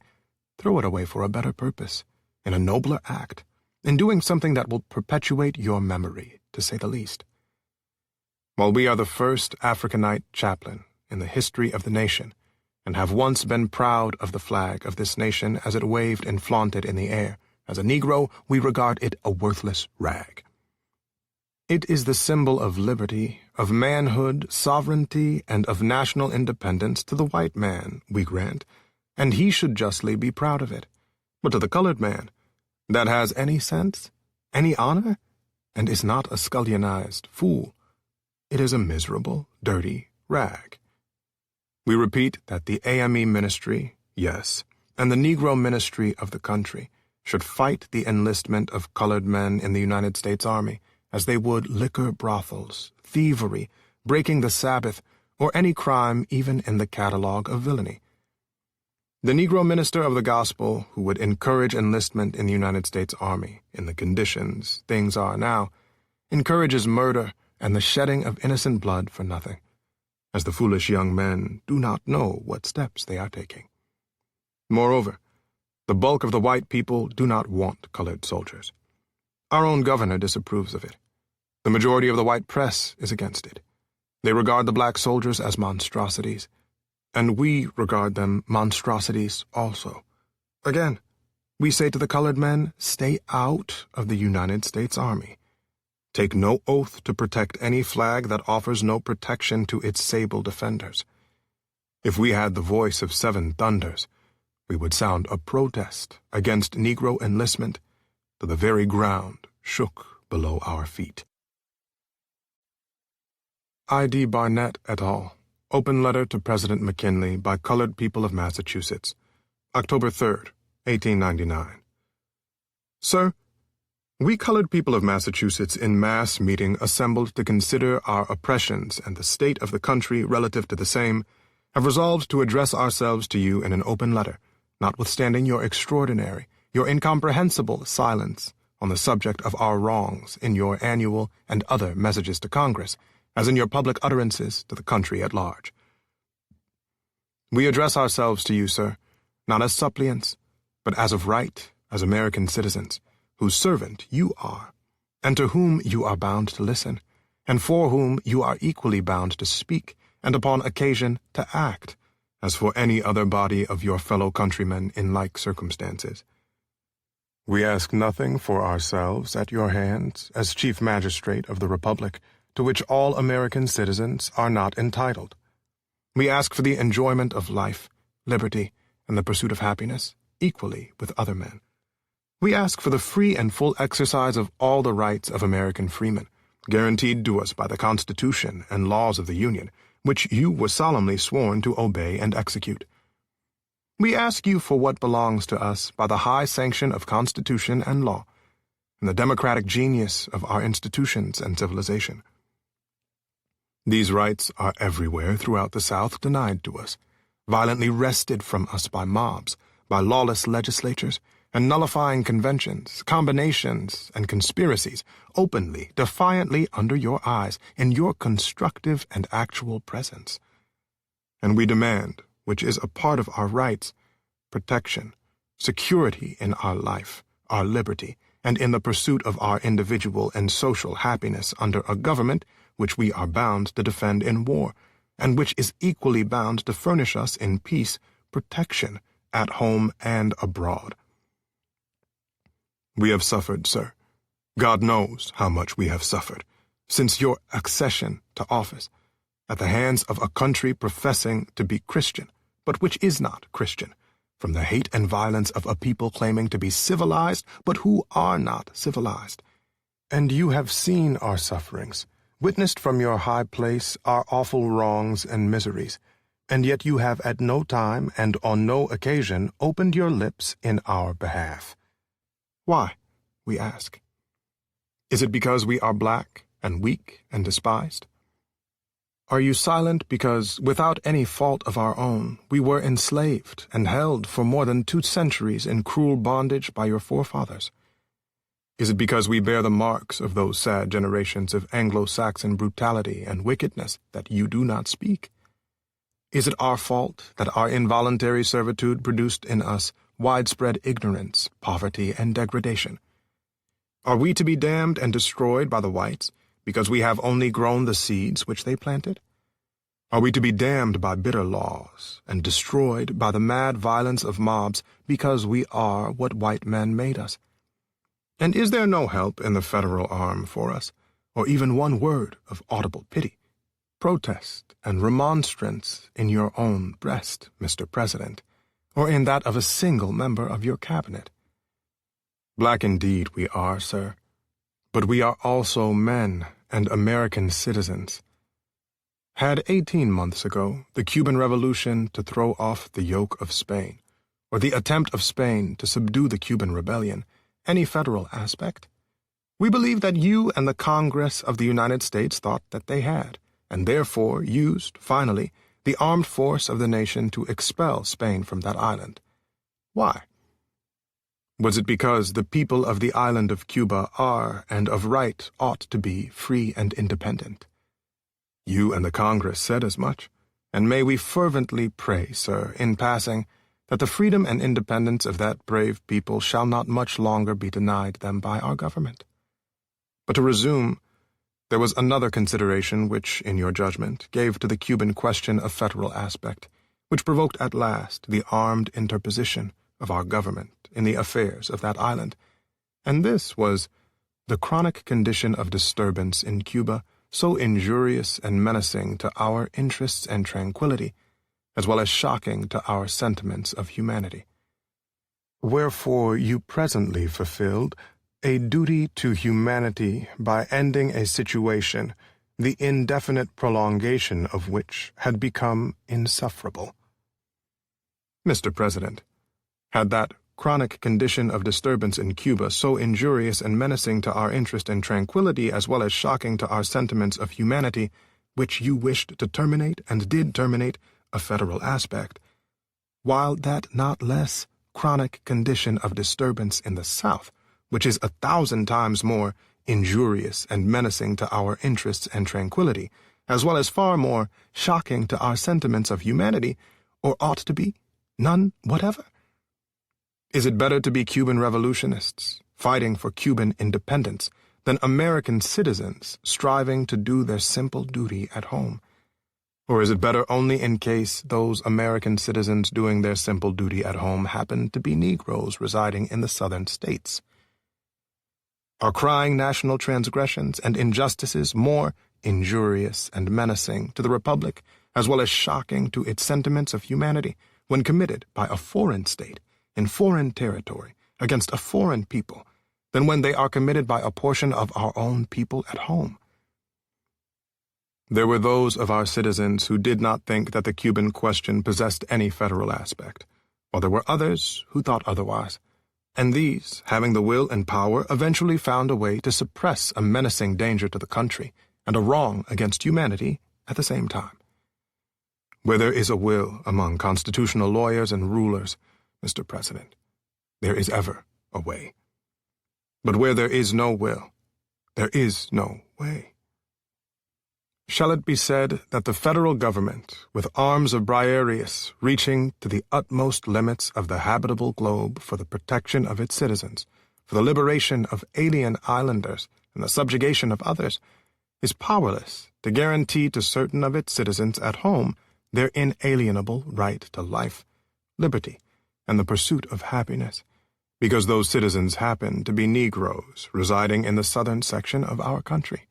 throw it away for a better purpose, in a nobler act, in doing something that will perpetuate your memory, to say the least. While we are the first Africanite chaplain in the history of the nation, and have once been proud of the flag of this nation as it waved and flaunted in the air, as a Negro we regard it a worthless rag. It is the symbol of liberty, of manhood, sovereignty, and of national independence to the white man, we grant, and he should justly be proud of it. But to the colored man, that has any sense, any honor, and is not a scullionized fool, it is a miserable, dirty rag. We repeat that the AME ministry, yes, and the Negro ministry of the country should fight the enlistment of colored men in the United States Army as they would liquor brothels, thievery, breaking the Sabbath, or any crime even in the catalog of villainy. The Negro minister of the gospel who would encourage enlistment in the United States Army in the conditions things are now encourages murder and the shedding of innocent blood for nothing. as the foolish young men do not know what steps they are taking. Moreover, the bulk of the white people do not want colored soldiers. Our own governor disapproves of it. The majority of the white press is against it. They regard the black soldiers as monstrosities, and we regard them monstrosities also. Again, we say to the colored men, stay out of the United States Army. Take no oath to protect any flag that offers no protection to its sable defenders. If we had the voice of seven thunders, we would sound a protest against Negro enlistment till the very ground shook below our feet. I.D. Barnett et al. Open letter to President McKinley by colored people of Massachusetts, October 3rd, 1899. Sir, we colored people of Massachusetts in mass meeting assembled to consider our oppressions and the state of the country relative to the same, have resolved to address ourselves to you in an open letter, notwithstanding your extraordinary, your incomprehensible silence on the subject of our wrongs in your annual and other messages to Congress, as in your public utterances to the country at large. We address ourselves to you, sir, not as suppliants, but as of right, as American citizens, whose servant you are, and to whom you are bound to listen, and for whom you are equally bound to speak, and upon occasion to act, as for any other body of your fellow countrymen in like circumstances. We ask nothing for ourselves at your hands as Chief Magistrate of the Republic, to which all American citizens are not entitled. We ask for the enjoyment of life, liberty, and the pursuit of happiness, equally with other men. We ask for the free and full exercise of all the rights of American freemen, guaranteed to us by the Constitution and laws of the Union, which you were solemnly sworn to obey and execute. We ask you for what belongs to us by the high sanction of Constitution and law, and the democratic genius of our institutions and civilization. These rights are everywhere throughout the South denied to us, violently wrested from us by mobs, by lawless legislatures, and nullifying conventions, combinations, and conspiracies, openly, defiantly under your eyes, in your constructive and actual presence. And we demand, which is a part of our rights, protection, security in our life, our liberty, and in the pursuit of our individual and social happiness under a government which we are bound to defend in war, and which is equally bound to furnish us in peace protection at home and abroad. We have suffered, sir. God knows how much we have suffered, since your accession to office, at the hands of a country professing to be Christian, but which is not Christian, from the hate and violence of a people claiming to be civilized, but who are not civilized. And you have seen our sufferings, witnessed from your high place our awful wrongs and miseries, and yet you have at no time and on no occasion opened your lips in our behalf. Why, we ask? Is it because we are black and weak and despised? Are you silent because, without any fault of our own, we were enslaved and held for more than 2 centuries in cruel bondage by your forefathers? Is it because we bear the marks of those sad generations of Anglo-Saxon brutality and wickedness that you do not speak? Is it our fault that our involuntary servitude produced in us widespread ignorance, poverty, and degradation? Are we to be damned and destroyed by the whites because we have only grown the seeds which they planted? Are we to be damned by bitter laws and destroyed by the mad violence of mobs because we are what white men made us? And is there no help in the federal arm for us, or even one word of audible pity, protest, and remonstrance in your own breast, Mr. President, or in that of a single member of your cabinet? Black indeed we are, sir, but we are also men and American citizens. Had 18 months ago the Cuban Revolution to throw off the yoke of Spain, or the attempt of Spain to subdue the Cuban Rebellion, any federal aspect? We believe that you and the Congress of the United States thought that they had, and therefore used, finally, the armed force of the nation to expel Spain from that island. Why? Was it because the people of the island of Cuba are, and of right ought to be, free and independent? You and the Congress said as much, and may we fervently pray, sir, in passing, that the freedom and independence of that brave people shall not much longer be denied them by our government. But to resume, there was another consideration which, in your judgment, gave to the Cuban question a federal aspect, which provoked at last the armed interposition of our government in the affairs of that island, and this was the chronic condition of disturbance in Cuba, so injurious and menacing to our interests and tranquility, as well as shocking to our sentiments of humanity. Wherefore you presently fulfilled a duty to humanity by ending a situation, the indefinite prolongation of which had become insufferable. Mr. President, had that chronic condition of disturbance in Cuba, so injurious and menacing to our interest and tranquility, as well as shocking to our sentiments of humanity, which you wished to terminate and did terminate, a federal aspect, while that not less chronic condition of disturbance in the South, which is 1,000 times more injurious and menacing to our interests and tranquility, as well as far more shocking to our sentiments of humanity, or ought to be none whatever? Is it better to be Cuban revolutionists, fighting for Cuban independence, than American citizens striving to do their simple duty at home? Or is it better only in case those American citizens doing their simple duty at home happen to be Negroes residing in the southern states? Are crying national transgressions and injustices more injurious and menacing to the Republic, as well as shocking to its sentiments of humanity, when committed by a foreign state, in foreign territory, against a foreign people, than when they are committed by a portion of our own people at home? There were those of our citizens who did not think that the Cuban question possessed any federal aspect, while there were others who thought otherwise, and these, having the will and power, eventually found a way to suppress a menacing danger to the country and a wrong against humanity at the same time. Where there is a will among constitutional lawyers and rulers, Mr. President, there is ever a way. But where there is no will, there is no way. Shall it be said that the federal government, with arms of Briareus reaching to the utmost limits of the habitable globe for the protection of its citizens, for the liberation of alien islanders and the subjugation of others, is powerless to guarantee to certain of its citizens at home their inalienable right to life, liberty, and the pursuit of happiness, because those citizens happen to be Negroes residing in the southern section of our country?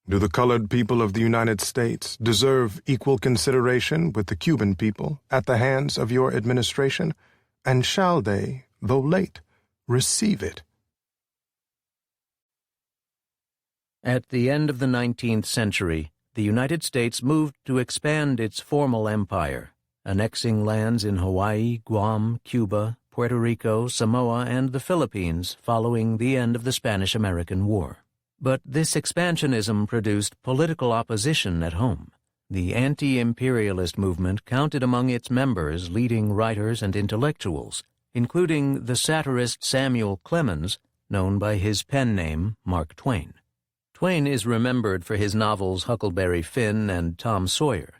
Do the colored people of the United States deserve equal consideration with the Cuban people at the hands of your administration, and shall they, though late, receive it? At the end of the 19th century, the United States moved to expand its formal empire, annexing lands in Hawaii, Guam, Cuba, Puerto Rico, Samoa, and the Philippines following the end of the Spanish-American War. But this expansionism produced political opposition at home. The anti-imperialist movement counted among its members leading writers and intellectuals, including the satirist Samuel Clemens, known by his pen name Mark Twain. Twain is remembered for his novels Huckleberry Finn and Tom Sawyer.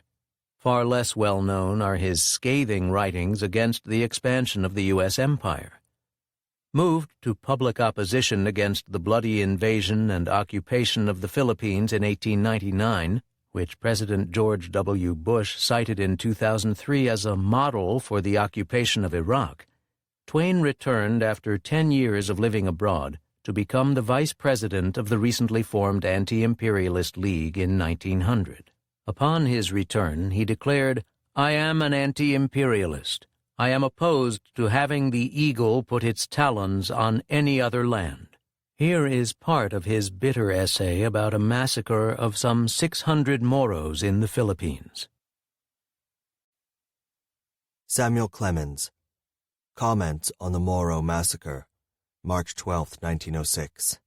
Far less well-known are his scathing writings against the expansion of the U.S. empire. Moved to public opposition against the bloody invasion and occupation of the Philippines in 1899, which President George W. Bush cited in 2003 as a model for the occupation of Iraq, Twain returned after 10 years of living abroad to become the vice president of the recently formed Anti-Imperialist League in 1900. Upon his return, he declared, "I am an anti-imperialist. I am opposed to having the eagle put its talons on any other land." Here is part of his bitter essay about a massacre of some 600 Moros in the Philippines. Samuel Clemens. Comments on the Moro Massacre, March 12, 1906.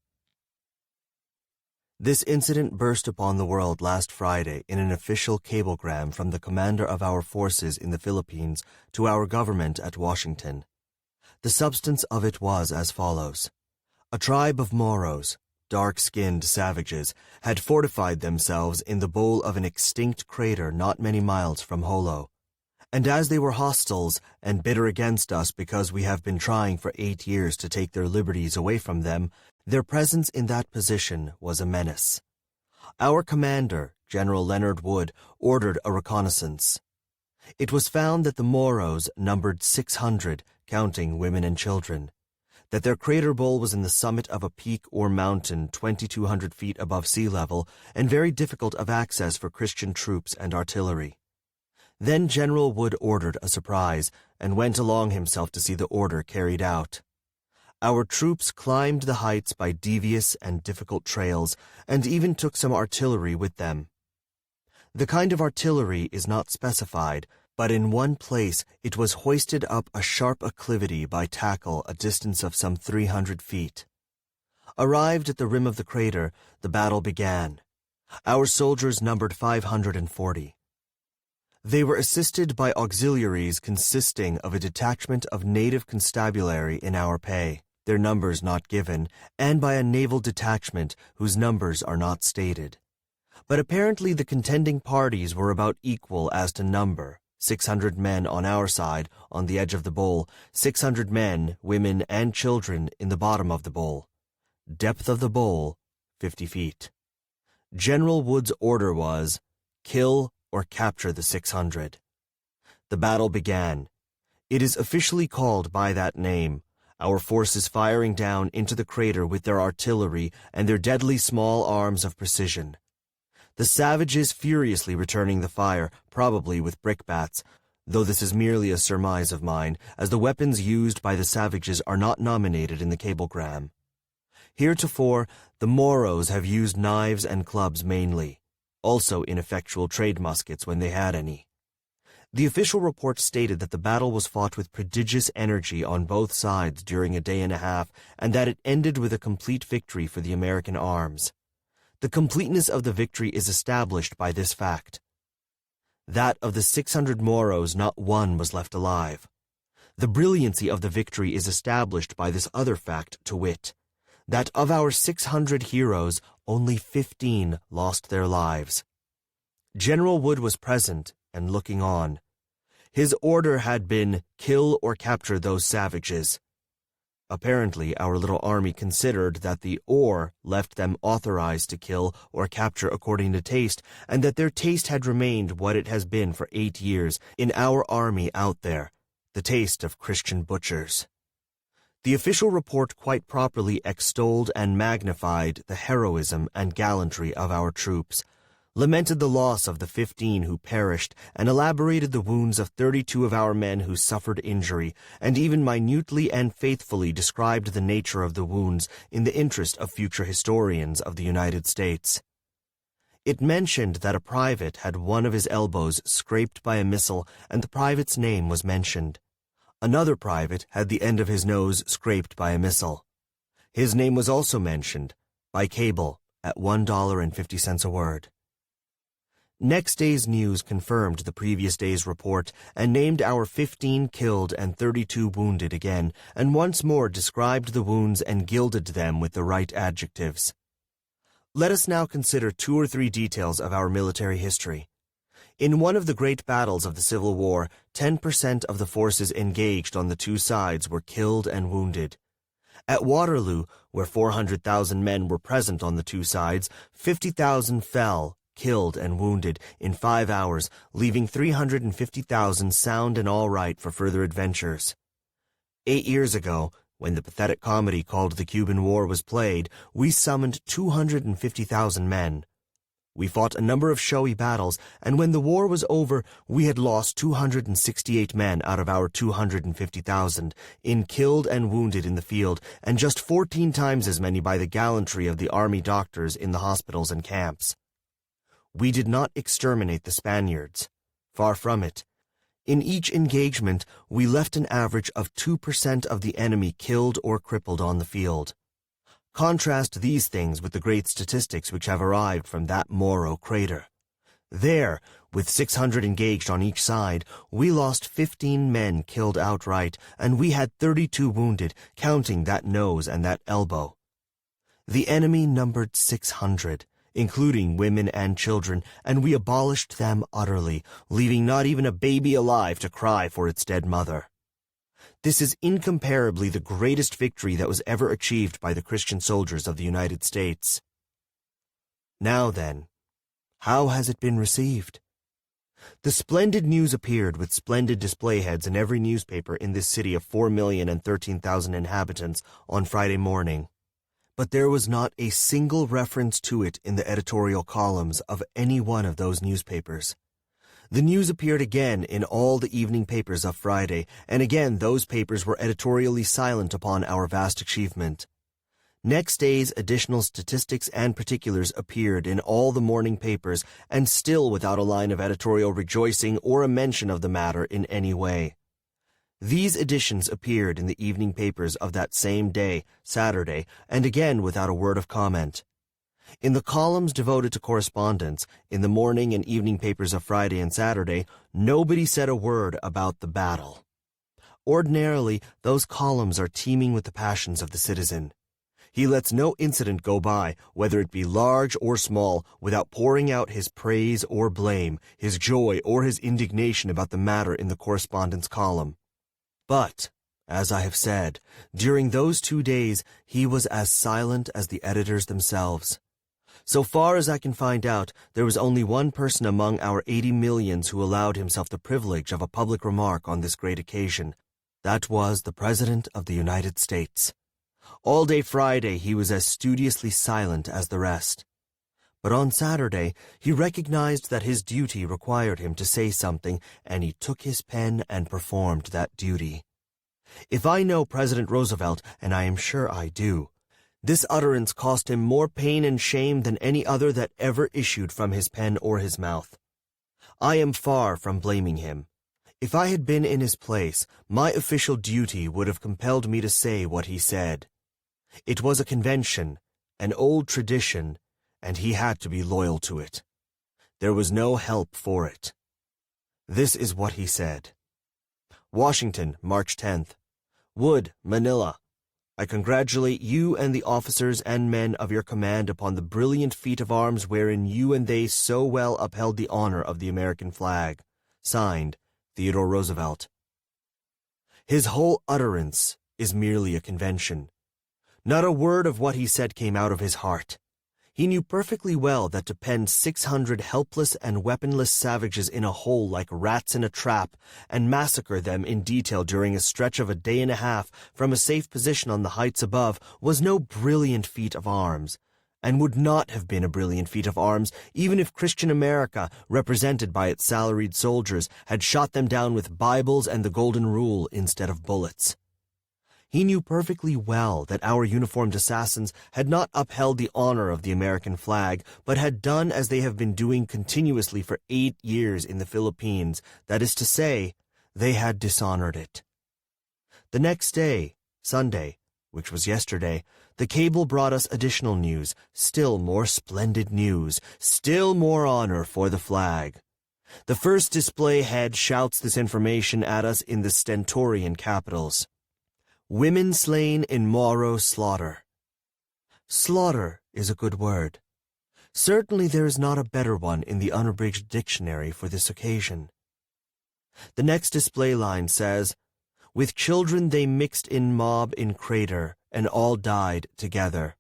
This incident burst upon the world last Friday in an official cablegram from the commander of our forces in the Philippines to our government at Washington. The substance of it was as follows. A tribe of Moros, dark-skinned savages had fortified themselves in the bowl of an extinct crater not many miles from Holo. And as they were hostiles and bitter against us because we have been trying for 8 years to take their liberties away from them, their presence in that position was a menace. Our commander, General Leonard Wood, ordered a reconnaissance. It was found that the Moros numbered 600, counting women and children, that their crater bowl was in the summit of a peak or mountain 2,200 feet above sea level and very difficult of access for Christian troops and artillery. Then General Wood ordered a surprise and went along himself to see the order carried out. Our troops climbed the heights by devious and difficult trails and even took some artillery with them. The kind of artillery is not specified, but in one place it was hoisted up a sharp acclivity by tackle a distance of some 300 feet. Arrived at the rim of the crater, the battle began. Our soldiers numbered 540. They were assisted by auxiliaries consisting of a detachment of native constabulary in our pay, their numbers not given, and by a naval detachment whose numbers are not stated. But apparently the contending parties were about equal as to number, 600 men on our side, on the edge of the bowl, 600 men, women, and children in the bottom of the bowl. Depth of the bowl, 50 feet. General Wood's order was, kill or capture the 600. The battle began. It is officially called by that name, our forces firing down into the crater with their artillery and their deadly small arms of precision. The savages furiously returning the fire, probably with brickbats, though this is merely a surmise of mine, as the weapons used by the savages are not nominated in the cablegram. Heretofore, the Moros have used knives and clubs mainly, also ineffectual trade muskets when they had any. The official report stated that the battle was fought with prodigious energy on both sides during a day and a half, and that it ended with a complete victory for the American arms. The completeness of the victory is established by this fact. That of the 600 Moros, not one was left alive. The brilliancy of the victory is established by this other fact, to wit, that of our 600 heroes, only 15 lost their lives. General Wood was present and looking on. His order had been, kill or capture those savages. Apparently, our little army considered that the "or" left them authorized to kill or capture according to taste, and that their taste had remained what it has been for 8 years in our army out there, the taste of Christian butchers. The official report quite properly extolled and magnified the heroism and gallantry of our troops, lamented the loss of the 15 who perished, and elaborated the wounds of 32 of our men who suffered injury, and even minutely and faithfully described the nature of the wounds in the interest of future historians of the United States. It mentioned that a private had one of his elbows scraped by a missile, and the private's name was mentioned. Another private had the end of his nose scraped by a missile. His name was also mentioned, by cable, at $1.50 a word. Next day's news confirmed the previous day's report and named our 15 killed and 32 wounded again, and once more described the wounds and gilded them with the right adjectives. Let us now consider 2 or 3 details of our military history. In one of the great battles of the Civil War, 10% of the forces engaged on the two sides were killed and wounded. At Waterloo, where 400,000 men were present on the two sides, 50,000 fell, killed and wounded, in 5 hours, leaving 350,000 sound and all right for further adventures. 8 years ago, when the pathetic comedy called the Cuban War was played, we summoned 250,000 men. We fought a number of showy battles, and when the war was over, we had lost 268 men out of our 250,000, in killed and wounded in the field, and just 14 times as many by the gallantry of the army doctors in the hospitals and camps. We did not exterminate the Spaniards. Far from it. In each engagement, we left an average of 2% of the enemy killed or crippled on the field. Contrast these things with the great statistics which have arrived from that Moro crater. There, with 600 engaged on each side, we lost 15 men killed outright, and we had 32 wounded, counting that nose and that elbow. The enemy numbered 600, including women and children, and we abolished them utterly, leaving not even a baby alive to cry for its dead mother. This is incomparably the greatest victory that was ever achieved by the Christian soldiers of the United States. Now then, how has it been received? The splendid news appeared with splendid display heads in every newspaper in this city of 4,013,000 inhabitants on Friday morning. But there was not a single reference to it in the editorial columns of any one of those newspapers. The news appeared again in all the evening papers of Friday, and again those papers were editorially silent upon our vast achievement. Next day's additional statistics and particulars appeared in all the morning papers, and still without a line of editorial rejoicing or a mention of the matter in any way. These editions appeared in the evening papers of that same day, Saturday, and again without a word of comment. In the columns devoted to correspondence, in the morning and evening papers of Friday and Saturday, nobody said a word about the battle. Ordinarily, those columns are teeming with the passions of the citizen. He lets no incident go by, whether it be large or small, without pouring out his praise or blame, his joy or his indignation about the matter in the correspondence column. But, as I have said, during those 2 days he was as silent as the editors themselves. So far as I can find out, there was only one person among our 80 millions who allowed himself the privilege of a public remark on this great occasion. That was the President of the United States. All day Friday he was as studiously silent as the rest. But on Saturday he recognized that his duty required him to say something, and he took his pen and performed that duty. If I know President Roosevelt, and I am sure I do, this utterance cost him more pain and shame than any other that ever issued from his pen or his mouth. I am far from blaming him. If I had been in his place, my official duty would have compelled me to say what he said. It was a convention, an old tradition, and he had to be loyal to it. There was no help for it. This is what he said. Washington, March 10th. Wood, Manila. I congratulate you and the officers and men of your command upon the brilliant feat of arms wherein you and they so well upheld the honor of the American flag. Signed, Theodore Roosevelt. His whole utterance is merely a convention. Not a word of what he said came out of his heart. He knew perfectly well that to pen 600 helpless and weaponless savages in a hole like rats in a trap and massacre them in detail during a stretch of a day and a half from a safe position on the heights above was no brilliant feat of arms, and would not have been a brilliant feat of arms even if Christian America, represented by its salaried soldiers, had shot them down with Bibles and the Golden Rule instead of bullets. He knew perfectly well that our uniformed assassins had not upheld the honor of the American flag, but had done as they have been doing continuously for 8 years in the Philippines, that is to say, they had dishonored it. The next day, Sunday, which was yesterday, the cable brought us additional news, still more splendid news, still more honor for the flag. The first display head shouts this information at us in the stentorian capitals. Women slain in Moro slaughter. Slaughter is a good word. Certainly there is not a better one in the unabridged dictionary for this occasion. The next display line says, with children they mixed in mob in crater, and all died together.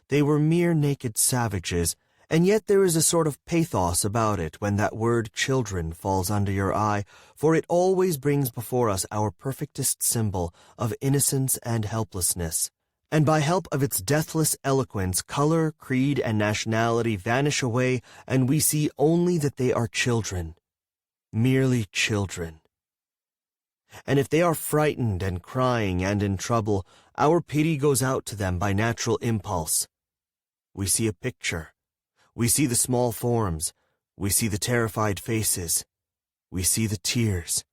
They were mere naked savages, and yet there is a sort of pathos about it when that word children falls under your eye, for it always brings before us our perfectest symbol of innocence and helplessness. And by help of its deathless eloquence, color, creed, and nationality vanish away, and we see only that they are children, merely children. And if they are frightened and crying and in trouble, our pity goes out to them by natural impulse. We see a picture. We see the small forms. We see the terrified faces. We see the tears.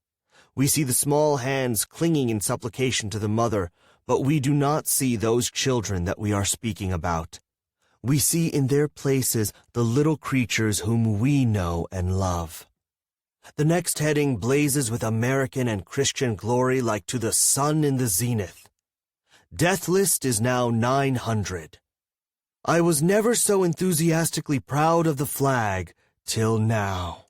We see the small hands clinging in supplication to the mother, but we do not see those children that we are speaking about. We see in their places the little creatures whom we know and love. The next heading blazes with American and Christian glory like to the sun in the zenith. Death list is now 900. I was never so enthusiastically proud of the flag till now.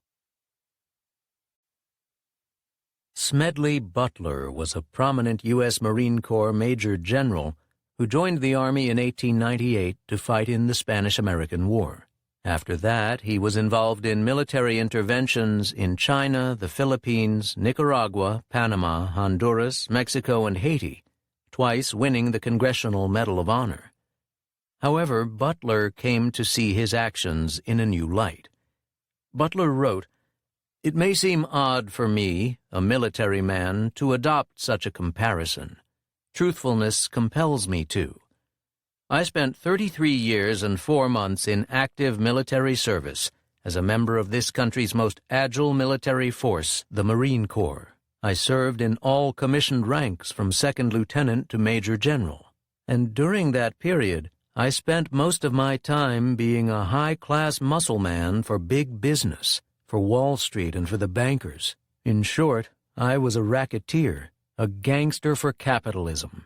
Smedley Butler was a prominent U.S. Marine Corps Major General who joined the Army in 1898 to fight in the Spanish-American War. After that, he was involved in military interventions in China, the Philippines, Nicaragua, Panama, Honduras, Mexico, and Haiti, twice winning the Congressional Medal of Honor. However, Butler came to see his actions in a new light. Butler wrote, "It may seem odd for me, a military man, to adopt such a comparison. Truthfulness compels me to. I spent 33 years and 4 months in active military service as a member of this country's most agile military force, the Marine Corps. I served in all commissioned ranks from second lieutenant to major general. And during that period, I spent most of my time being a high-class muscle man for big business, for Wall Street and for the bankers. In short, I was a racketeer, a gangster for capitalism.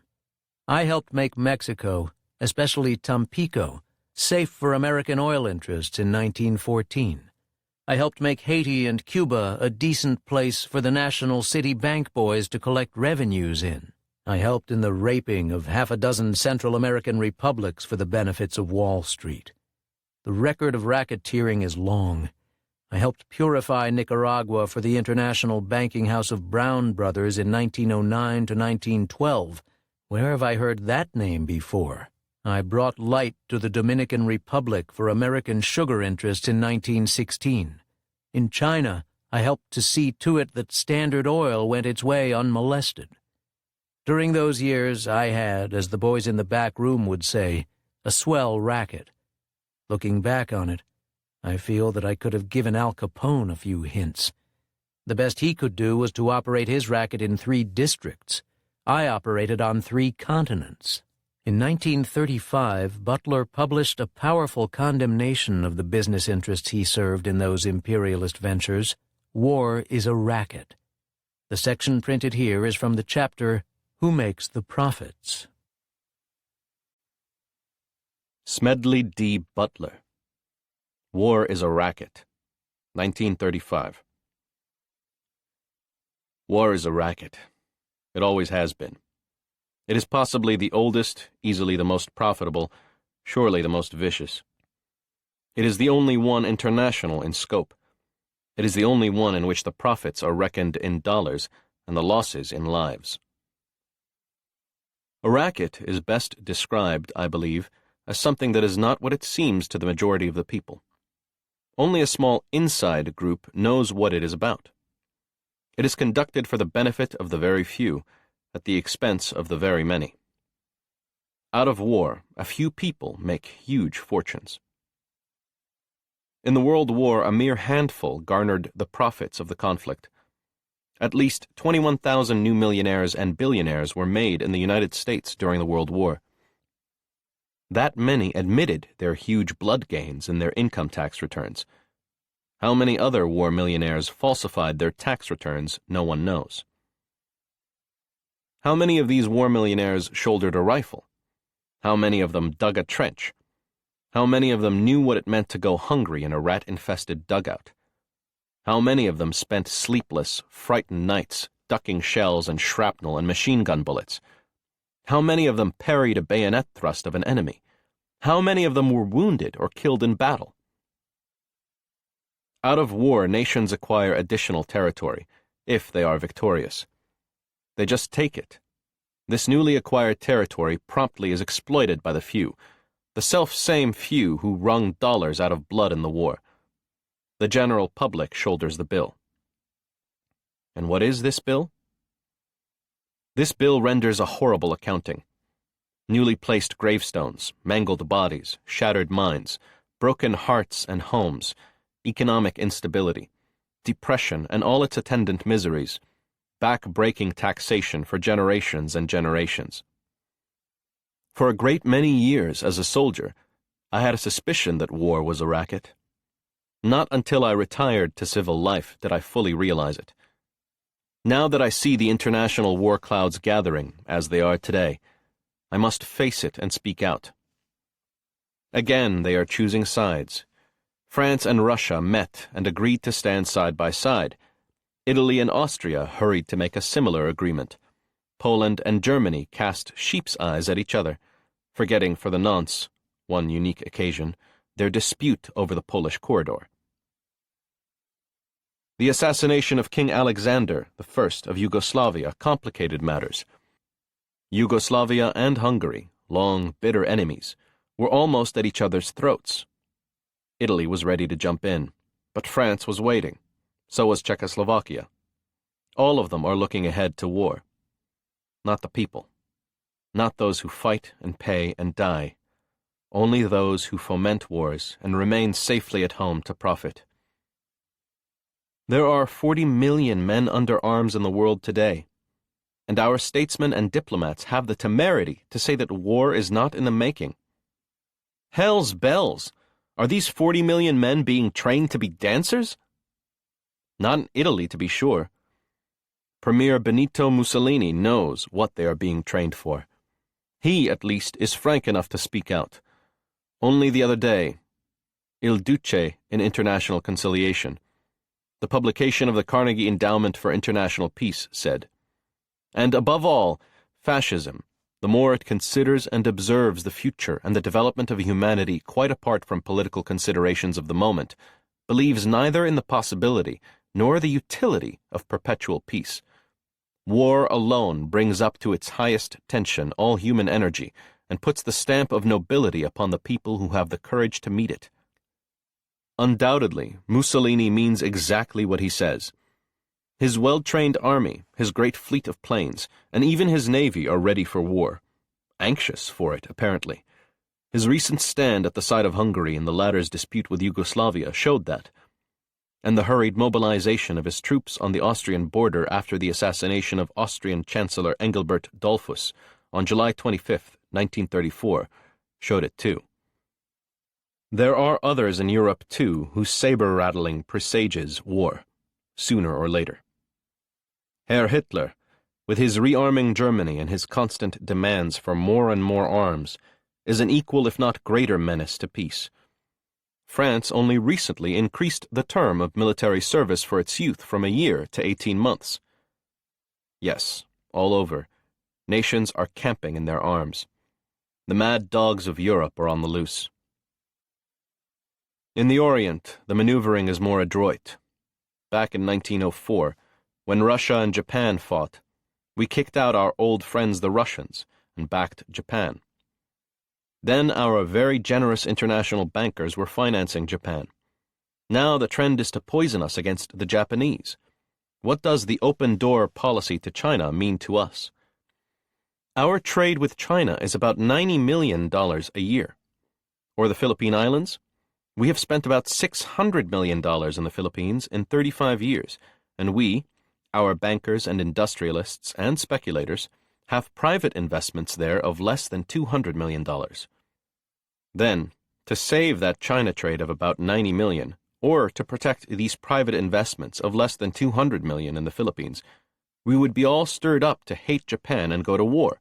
I helped make Mexico, especially Tampico, safe for American oil interests in 1914. I helped make Haiti and Cuba a decent place for the national city bank boys to collect revenues in. I helped in the raping of half a dozen Central American republics for the benefits of Wall Street. The record of racketeering is long. I helped purify Nicaragua for the international banking house of Brown Brothers in 1909 to 1912. Where have I heard that name before? I brought light to the Dominican Republic for American sugar interests in 1916. In China, I helped to see to it that Standard Oil went its way unmolested. During those years, I had, as the boys in the back room would say, a swell racket. Looking back on it, I feel that I could have given Al Capone a few hints. The best he could do was to operate his racket in 3 districts. I operated on 3 continents. In 1935, Butler published a powerful condemnation of the business interests he served in those imperialist ventures. War is a Racket. The section printed here is from the chapter, Who Makes the Profits? Smedley D. Butler. War is a Racket. 1935. War is a racket. It always has been. It is possibly the oldest, easily the most profitable, surely the most vicious. It is the only one international in scope. It is the only one in which the profits are reckoned in dollars and the losses in lives. A racket is best described, I believe, as something that is not what it seems to the majority of the people. Only a small inside group knows what it is about. It is conducted for the benefit of the very few, at the expense of the very many. Out of war, a few people make huge fortunes. In the World War, a mere handful garnered the profits of the conflict. At least 21,000 new millionaires and billionaires were made in the United States during the World War. That many admitted their huge blood gains in their income tax returns. How many other war millionaires falsified their tax returns, no one knows. How many of these war millionaires shouldered a rifle? How many of them dug a trench? How many of them knew what it meant to go hungry in a rat-infested dugout? How many of them spent sleepless, frightened nights, ducking shells and shrapnel and machine gun bullets? How many of them parried a bayonet thrust of an enemy? How many of them were wounded or killed in battle? Out of war, nations acquire additional territory, if they are victorious. They just take it. This newly acquired territory promptly is exploited by the few, the self-same few who wrung dollars out of blood in the war. The general public shoulders the bill. And what is this bill? This bill renders a horrible accounting. Newly placed gravestones, mangled bodies, shattered minds, broken hearts and homes, economic instability, depression and all its attendant miseries, back-breaking taxation for generations and generations. For a great many years as a soldier, I had a suspicion that war was a racket. Not until I retired to civil life did I fully realize it. Now that I see the international war clouds gathering, as they are today, I must face it and speak out. Again, they are choosing sides. France and Russia met and agreed to stand side by side. Italy and Austria hurried to make a similar agreement. Poland and Germany cast sheep's eyes at each other, forgetting for the nonce, one unique occasion, their dispute over the Polish corridor. The assassination of King Alexander I of Yugoslavia complicated matters. Yugoslavia and Hungary, long bitter enemies, were almost at each other's throats. Italy was ready to jump in, but France was waiting. So was Czechoslovakia. All of them are looking ahead to war. Not the people. Not those who fight and pay and die. Only those who foment wars and remain safely at home to profit. There are 40 million men under arms in the world today, and our statesmen and diplomats have the temerity to say that war is not in the making. Hell's bells! Are these 40 million men being trained to be dancers? Not in Italy, to be sure. Premier Benito Mussolini knows what they are being trained for. He, at least, is frank enough to speak out. Only the other day, Il Duce in International Conciliation, the publication of the Carnegie Endowment for International Peace, said, and above all, fascism, the more it considers and observes the future and the development of humanity quite apart from political considerations of the moment, believes neither in the possibility nor the utility of perpetual peace. War alone brings up to its highest tension all human energy and puts the stamp of nobility upon the people who have the courage to meet it. Undoubtedly, Mussolini means exactly what he says. His well-trained army, his great fleet of planes, and even his navy are ready for war. Anxious for it, apparently. His recent stand at the side of Hungary in the latter's dispute with Yugoslavia showed that. And the hurried mobilization of his troops on the Austrian border after the assassination of Austrian Chancellor Engelbert Dollfuss on July 25, 1934, showed it too. There are others in Europe, too, whose saber-rattling presages war, sooner or later. Herr Hitler, with his rearming Germany and his constant demands for more and more arms, is an equal if not greater menace to peace. France only recently increased the term of military service for its youth from a year to 18 months. Yes, all over, nations are camping in their arms. The mad dogs of Europe are on the loose. In the Orient, the maneuvering is more adroit. Back in 1904, when Russia and Japan fought, we kicked out our old friends the Russians and backed Japan. Then our very generous international bankers were financing Japan. Now the trend is to poison us against the Japanese. What does the open-door policy to China mean to us? Our trade with China is about $90 million a year. Or the Philippine Islands? We have spent about $600 million in the Philippines in 35 years, and we, our bankers and industrialists and speculators, have private investments there of less than $200 million. Then, to save that China trade of about $90 million, or to protect these private investments of less than $200 million in the Philippines, we would be all stirred up to hate Japan and go to war,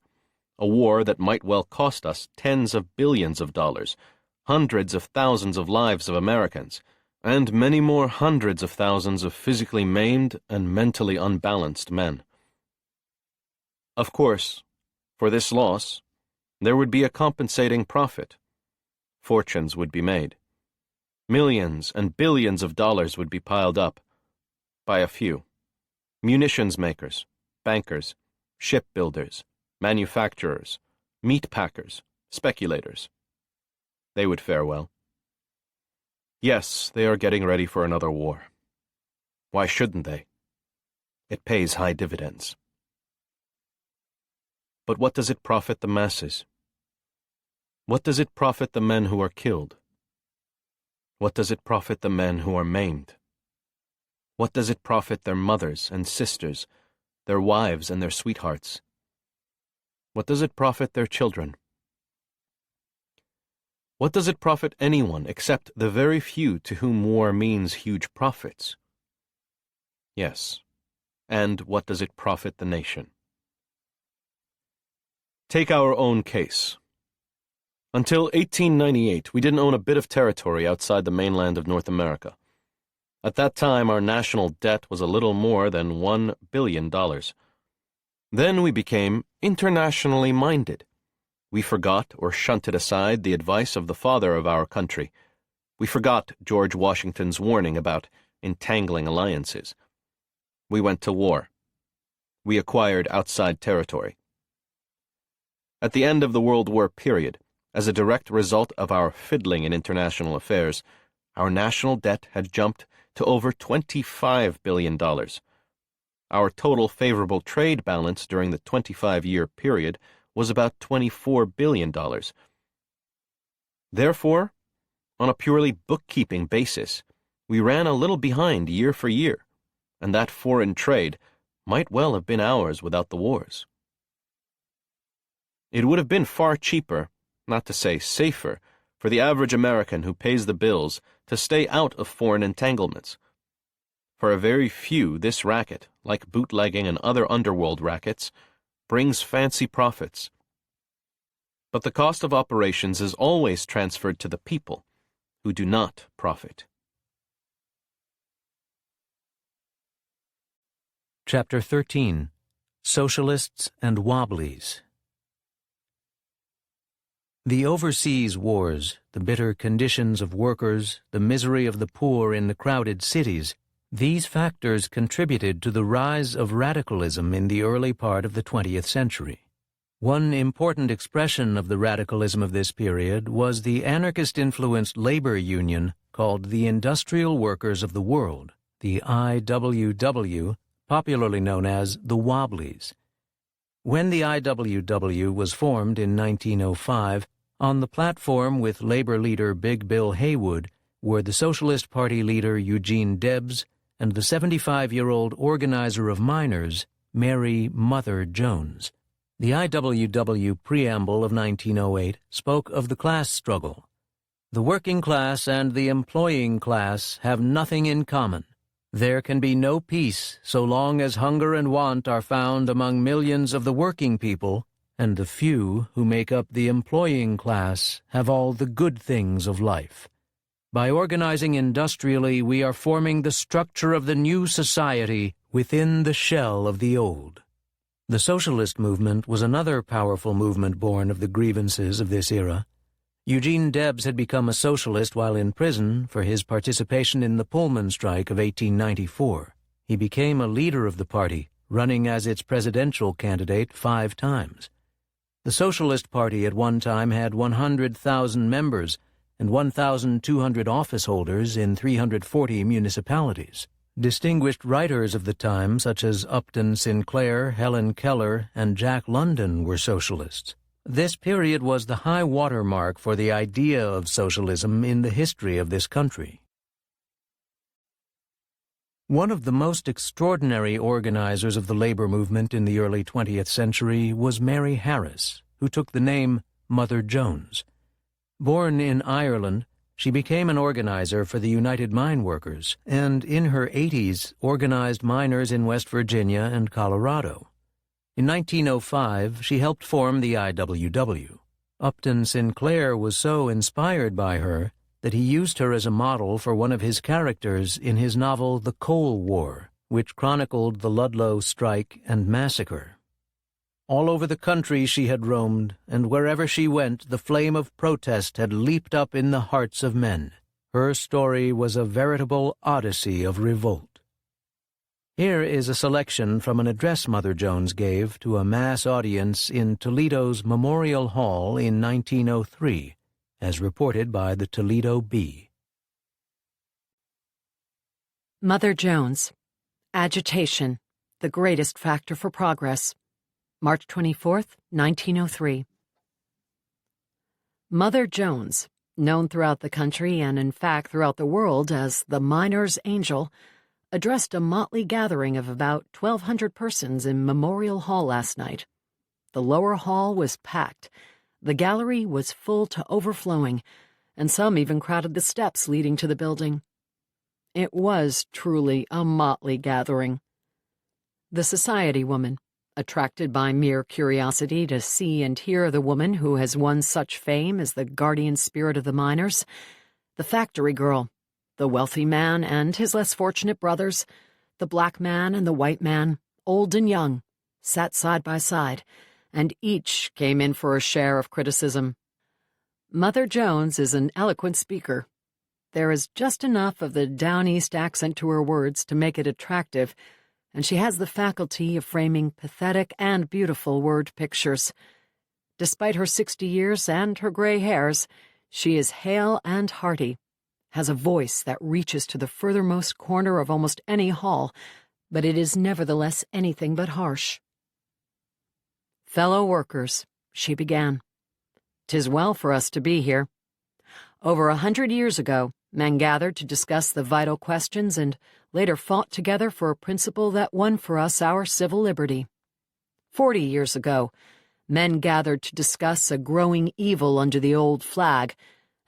a war that might well cost us tens of billions of dollars, hundreds of thousands of lives of Americans, and many more hundreds of thousands of physically maimed and mentally unbalanced men. Of course, for this loss, there would be a compensating profit. Fortunes would be made. Millions and billions of dollars would be piled up by a few. Munitions makers, bankers, shipbuilders, manufacturers, meat packers, speculators. They would fare well. Yes, they are getting ready for another war. Why shouldn't they? It pays high dividends. But what does it profit the masses? What does it profit the men who are killed? What does it profit the men who are maimed? What does it profit their mothers and sisters, their wives and their sweethearts? What does it profit their children? What does it profit anyone except the very few to whom war means huge profits? Yes, and what does it profit the nation? Take our own case. Until 1898, we didn't own a bit of territory outside the mainland of North America. At that time, our national debt was a little more than $1 billion. Then we became internationally minded. We forgot or shunted aside the advice of the father of our country. We forgot George Washington's warning about entangling alliances. We went to war. We acquired outside territory. At the end of the World War period, as a direct result of our fiddling in international affairs, our national debt had jumped to over $25 billion. Our total favorable trade balance during the 25-year period was about $24 billion. Therefore, on a purely bookkeeping basis, we ran a little behind year for year, and that foreign trade might well have been ours without the wars. It would have been far cheaper, not to say safer, for the average American who pays the bills to stay out of foreign entanglements. For a very few, this racket, like bootlegging and other underworld rackets, brings fancy profits. But the cost of operations is always transferred to the people, who do not profit. Chapter 13. Socialists and Wobblies. The overseas wars, the bitter conditions of workers, the misery of the poor in the crowded cities, these factors contributed to the rise of radicalism in the early part of the 20th century. One important expression of the radicalism of this period was the anarchist-influenced labor union called the Industrial Workers of the World, the IWW, popularly known as the Wobblies. When the IWW was formed in 1905, on the platform with labor leader Big Bill Haywood were the Socialist Party leader Eugene Debs and the 75-year-old organizer of miners, Mary Mother Jones. The IWW preamble of 1908 spoke of the class struggle. The working class and the employing class have nothing in common. There can be no peace so long as hunger and want are found among millions of the working people, and the few who make up the employing class have all the good things of life. By organizing industrially, we are forming the structure of the new society within the shell of the old. The socialist movement was another powerful movement born of the grievances of this era. Eugene Debs had become a socialist while in prison for his participation in the Pullman strike of 1894. He became a leader of the party, running as its presidential candidate 5 times. The Socialist Party at one time had 100,000 members and 1,200 office holders in 340 municipalities. Distinguished writers of the time, such as Upton Sinclair, Helen Keller, and Jack London, were socialists. This period was the high water mark for the idea of socialism in the history of this country. One of the most extraordinary organizers of the labor movement in the early 20th century was Mary Harris, who took the name Mother Jones. Born in Ireland, she became an organizer for the United Mine Workers, and in her 80s organized miners in West Virginia and Colorado. In 1905, she helped form the IWW. Upton Sinclair was so inspired by her that he used her as a model for one of his characters in his novel The Coal War, which chronicled the Ludlow strike and massacre. All over the country she had roamed, and wherever she went the flame of protest had leaped up in the hearts of men. Her story was a veritable odyssey of revolt. Here is a selection from an address Mother Jones gave to a mass audience in Toledo's Memorial Hall in 1903, as reported by the Toledo Bee. Mother Jones. Agitation, the greatest factor for progress. March 24, 1903. Mother Jones, known throughout the country and in fact throughout the world as the Miner's Angel, addressed a motley gathering of about 1,200 persons in Memorial Hall last night. The lower hall was packed. The gallery was full to overflowing, and some even crowded the steps leading to the building. It was truly a motley gathering. The society woman, attracted by mere curiosity to see and hear the woman who has won such fame as the guardian spirit of the miners, the factory girl, the wealthy man and his less fortunate brothers, the black man and the white man, old and young, sat side by side, and each came in for a share of criticism. Mother Jones is an eloquent speaker. There is just enough of the down east accent to her words to make it attractive, and she has the faculty of framing pathetic and beautiful word pictures. Despite her 60 years and her gray hairs, she is hale and hearty, has a voice that reaches to the furthermost corner of almost any hall, but it is nevertheless anything but harsh. "Fellow workers," she began, "'tis well for us to be here. Over 100 years ago, men gathered to discuss the vital questions and later fought together for a principle that won for us our civil liberty. 40 years ago, men gathered to discuss a growing evil under the old flag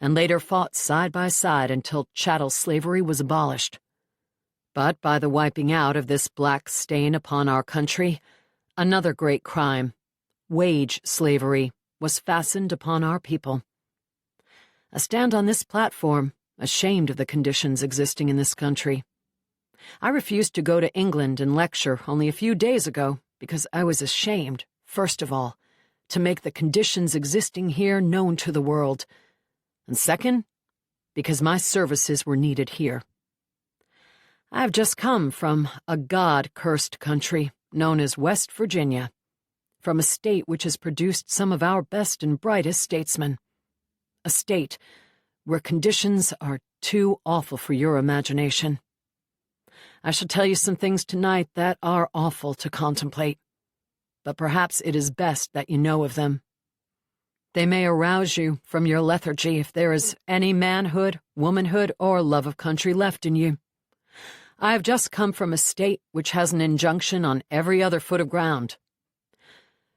and later fought side by side until chattel slavery was abolished. But by the wiping out of this black stain upon our country, another great crime, wage slavery, was fastened upon our people. I stand on this platform, ashamed of the conditions existing in this country. I refused to go to England and lecture only a few days ago because I was ashamed, first of all, to make the conditions existing here known to the world, and second, because my services were needed here. I have just come from a God-cursed country known as West Virginia, from a state which has produced some of our best and brightest statesmen, a state where conditions are too awful for your imagination. I shall tell you some things tonight that are awful to contemplate, but perhaps it is best that you know of them. They may arouse you from your lethargy if there is any manhood, womanhood, or love of country left in you. I have just come from a state which has an injunction on every other foot of ground.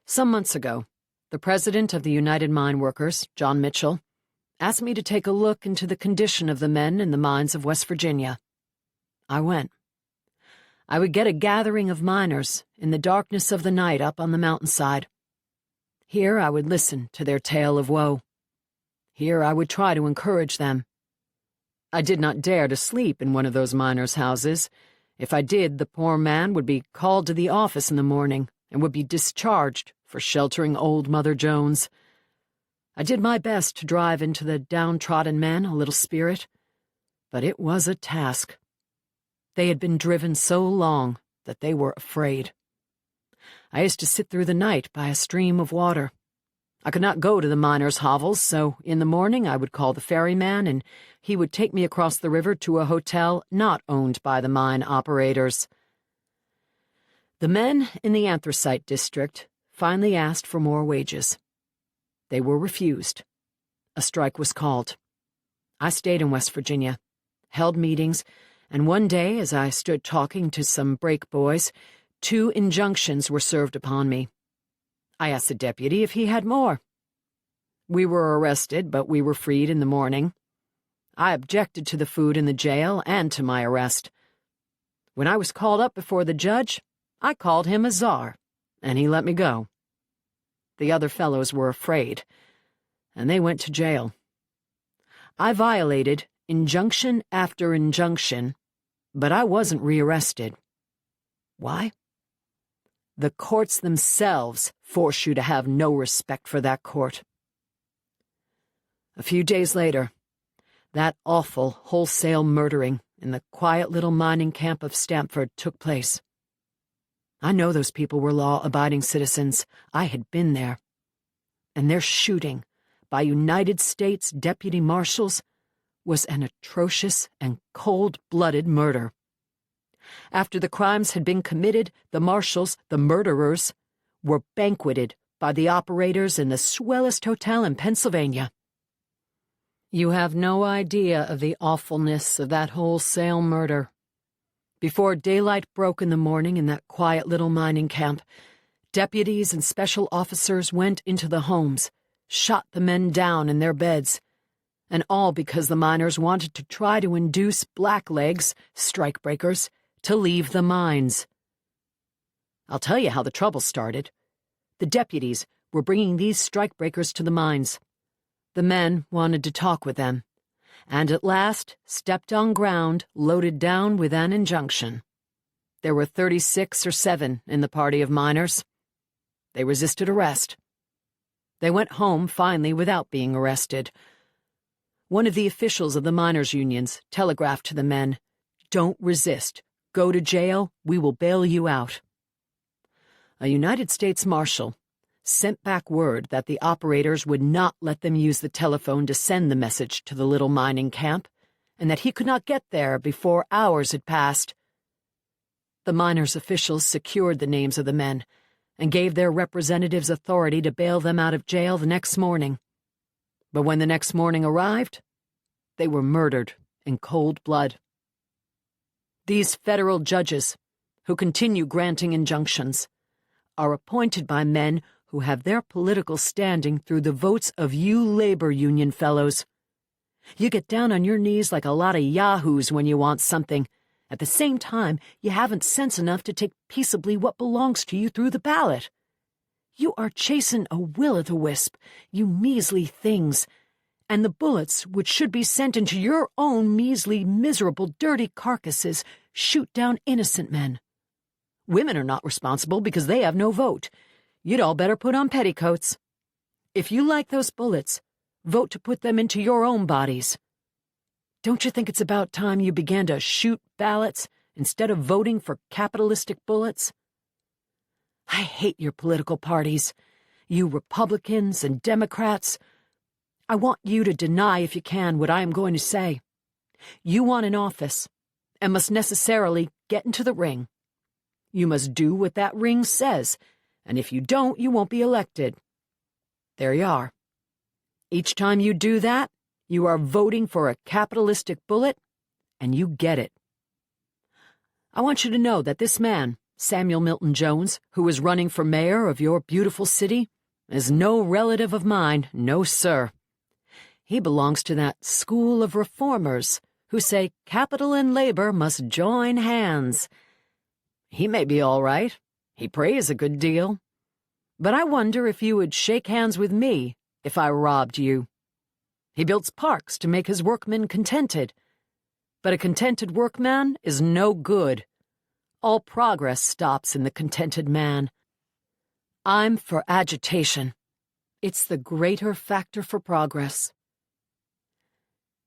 Some months ago, the president of the United Mine Workers, John Mitchell, asked me to take a look into the condition of the men in the mines of West Virginia. I went. I would get a gathering of miners in the darkness of the night up on the mountainside. Here I would listen to their tale of woe. Here I would try to encourage them. I did not dare to sleep in one of those miners' houses. If I did, the poor man would be called to the office in the morning and would be discharged for sheltering old Mother Jones. I did my best to drive into the downtrodden men a little spirit, but it was a task. They had been driven so long that they were afraid. I used to sit through the night by a stream of water. I could not go to the miners' hovels, so in the morning I would call the ferryman, and he would take me across the river to a hotel not owned by the mine operators. The men in the anthracite district finally asked for more wages. They were refused. A strike was called. I stayed in West Virginia, held meetings, and one day, as I stood talking to some break boys, 2 injunctions were served upon me. I asked the deputy if he had more. We were arrested, but we were freed in the morning. I objected to the food in the jail and to my arrest. When I was called up before the judge, I called him a czar, and he let me go. The other fellows were afraid, and they went to jail. I violated injunction after injunction, but I wasn't rearrested. Why? The courts themselves force you to have no respect for that court. A few days later, that awful wholesale murdering in the quiet little mining camp of Stamford took place. I know those people were law-abiding citizens. I had been there. And their shooting by United States deputy marshals was an atrocious and cold-blooded murder. After the crimes had been committed, the marshals, the murderers, were banqueted by the operators in the swellest hotel in Pennsylvania. You have no idea of the awfulness of that wholesale murder. Before daylight broke in the morning in that quiet little mining camp, deputies and special officers went into the homes, shot the men down in their beds, and all because the miners wanted to try to induce blacklegs, strikebreakers, to leave the mines. I'll tell you how the trouble started. The deputies were bringing these strikebreakers to the mines. The men wanted to talk with them, and at last stepped on ground loaded down with an injunction. There were 36 or 7 in the party of miners. They resisted arrest. They went home finally without being arrested. One of the officials of the miners' unions telegraphed to the men, "Don't resist. Go to jail. We will bail you out." A United States Marshal sent back word that the operators would not let them use the telephone to send the message to the little mining camp, and that he could not get there before hours had passed. The miners' officials secured the names of the men and gave their representatives authority to bail them out of jail the next morning. But when the next morning arrived, they were murdered in cold blood. These federal judges, who continue granting injunctions, are appointed by men who have their political standing through the votes of you labor union fellows. You get down on your knees like a lot of yahoos when you want something. At the same time, you haven't sense enough to take peaceably what belongs to you through the ballot. You are chasing a will-o'-the-wisp, you measly things, and the bullets which should be sent into your own measly, miserable, dirty carcasses shoot down innocent men. Women are not responsible because they have no vote. You'd all better put on petticoats. If you like those bullets, vote to put them into your own bodies. Don't you think it's about time you began to shoot ballots instead of voting for capitalistic bullets? I hate your political parties, you Republicans and Democrats. I want you to deny, if you can, what I am going to say. You want an office and must necessarily get into the ring. You must do what that ring says, and if you don't, you won't be elected. There you are. Each time you do that, you are voting for a capitalistic bullet, and you get it. I want you to know that this man, Samuel Milton Jones, who is running for mayor of your beautiful city, is no relative of mine, no sir. He belongs to that school of reformers who say capital and labor must join hands. He may be all right. He prays a good deal. But I wonder if you would shake hands with me if I robbed you. He builds parks to make his workmen contented. But a contented workman is no good. All progress stops in the contented man. I'm for agitation. It's the greater factor for progress.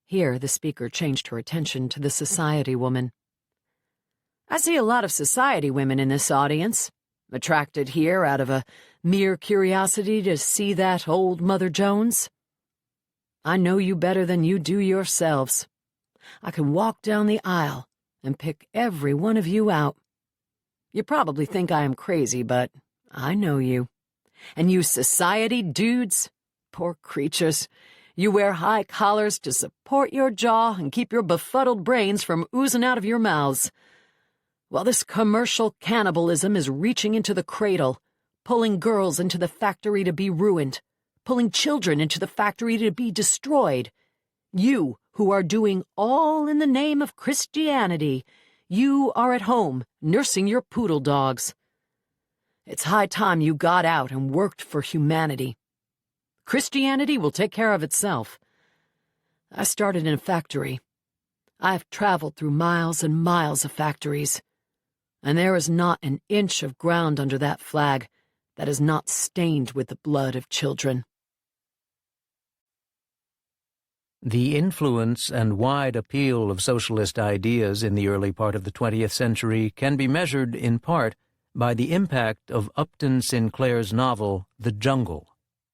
Here the speaker changed her attention to the society woman. I see a lot of society women in this audience, attracted here out of a mere curiosity to see that old Mother Jones. I know you better than you do yourselves. I can walk down the aisle and pick every one of you out. You probably think I am crazy, but I know you. And you society dudes, poor creatures, you wear high collars to support your jaw and keep your befuddled brains from oozing out of your mouths. While this commercial cannibalism is reaching into the cradle, pulling girls into the factory to be ruined, pulling children into the factory to be destroyed, you, who are doing all in the name of Christianity, you are at home nursing your poodle dogs. It's high time you got out and worked for humanity. Christianity will take care of itself. I started in a factory. I've traveled through miles and miles of factories, and there is not an inch of ground under that flag that is not stained with the blood of children. The influence and wide appeal of socialist ideas in the early part of the 20th century can be measured, in part, by the impact of Upton Sinclair's novel The Jungle.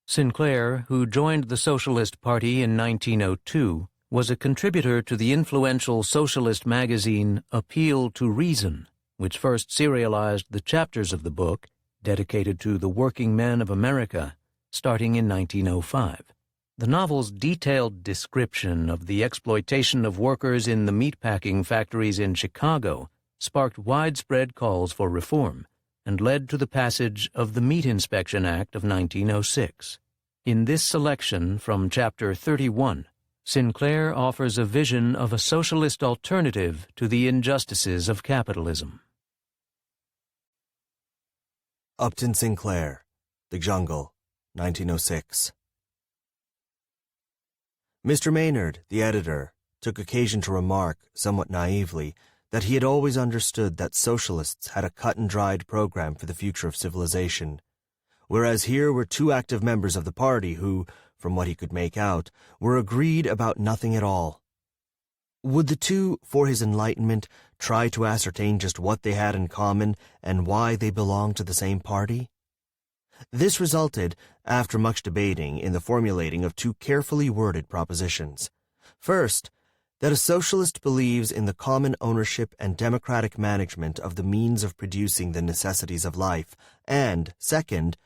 Sinclair, who joined the Socialist Party in 1902, was a contributor to the influential socialist magazine Appeal to Reason, which first serialized the chapters of the book, dedicated to the working men of America, starting in 1905. The novel's detailed description of the exploitation of workers in the meatpacking factories in Chicago sparked widespread calls for reform and led to the passage of the Meat Inspection Act of 1906. In this selection from Chapter 31, Sinclair offers a vision of a socialist alternative to the injustices of capitalism. Upton Sinclair, The Jungle, 1906. Mr. Maynard, the editor, took occasion to remark, somewhat naively, that he had always understood that socialists had a cut-and-dried program for the future of civilization, whereas here were two active members of the party who, from what he could make out, were agreed about nothing at all. Would the two, for his enlightenment, try to ascertain just what they had in common and why they belonged to the same party? This resulted, after much debating, in the formulating of two carefully worded propositions. First, that a socialist believes in the common ownership and democratic management of the means of producing the necessities of life, and, second,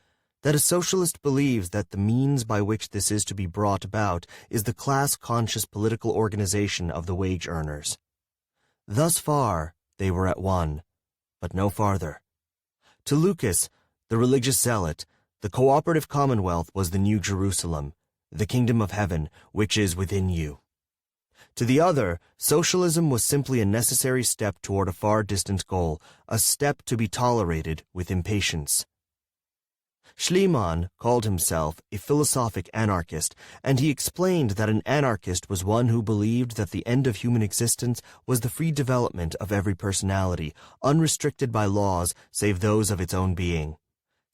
that a socialist believes that the means by which this is to be brought about is the class-conscious political organization of the wage earners. Thus far, they were at one, but no farther. To Lucas, the religious zealot, the cooperative commonwealth was the New Jerusalem, the kingdom of heaven, which is within you. To the other, socialism was simply a necessary step toward a far distant goal, a step to be tolerated with impatience. Schliemann called himself a philosophic anarchist, and he explained that an anarchist was one who believed that the end of human existence was the free development of every personality, unrestricted by laws save those of its own being.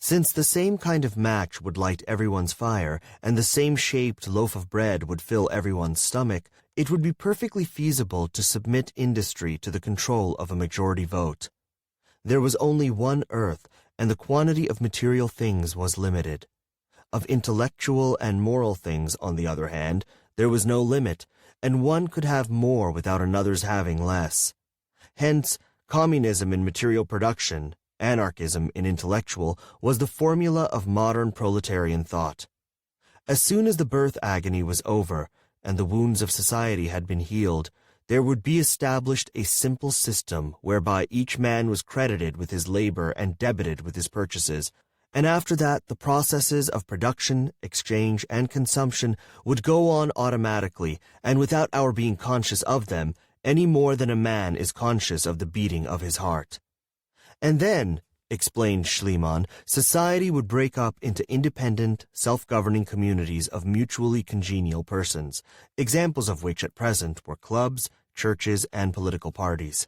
Since the same kind of match would light everyone's fire, and the same shaped loaf of bread would fill everyone's stomach, it would be perfectly feasible to submit industry to the control of a majority vote. There was only one earth, and the quantity of material things was limited. Of intellectual and moral things, on the other hand, there was no limit, and one could have more without another's having less. Hence, communism in material production, anarchism in intellectual, was the formula of modern proletarian thought. As soon as the birth agony was over, and the wounds of society had been healed, there would be established a simple system whereby each man was credited with his labor and debited with his purchases, and after that the processes of production, exchange, and consumption would go on automatically and without our being conscious of them, any more than a man is conscious of the beating of his heart. And then, explained Schliemann, society would break up into independent, self-governing communities of mutually congenial persons, examples of which at present were clubs, churches, and political parties.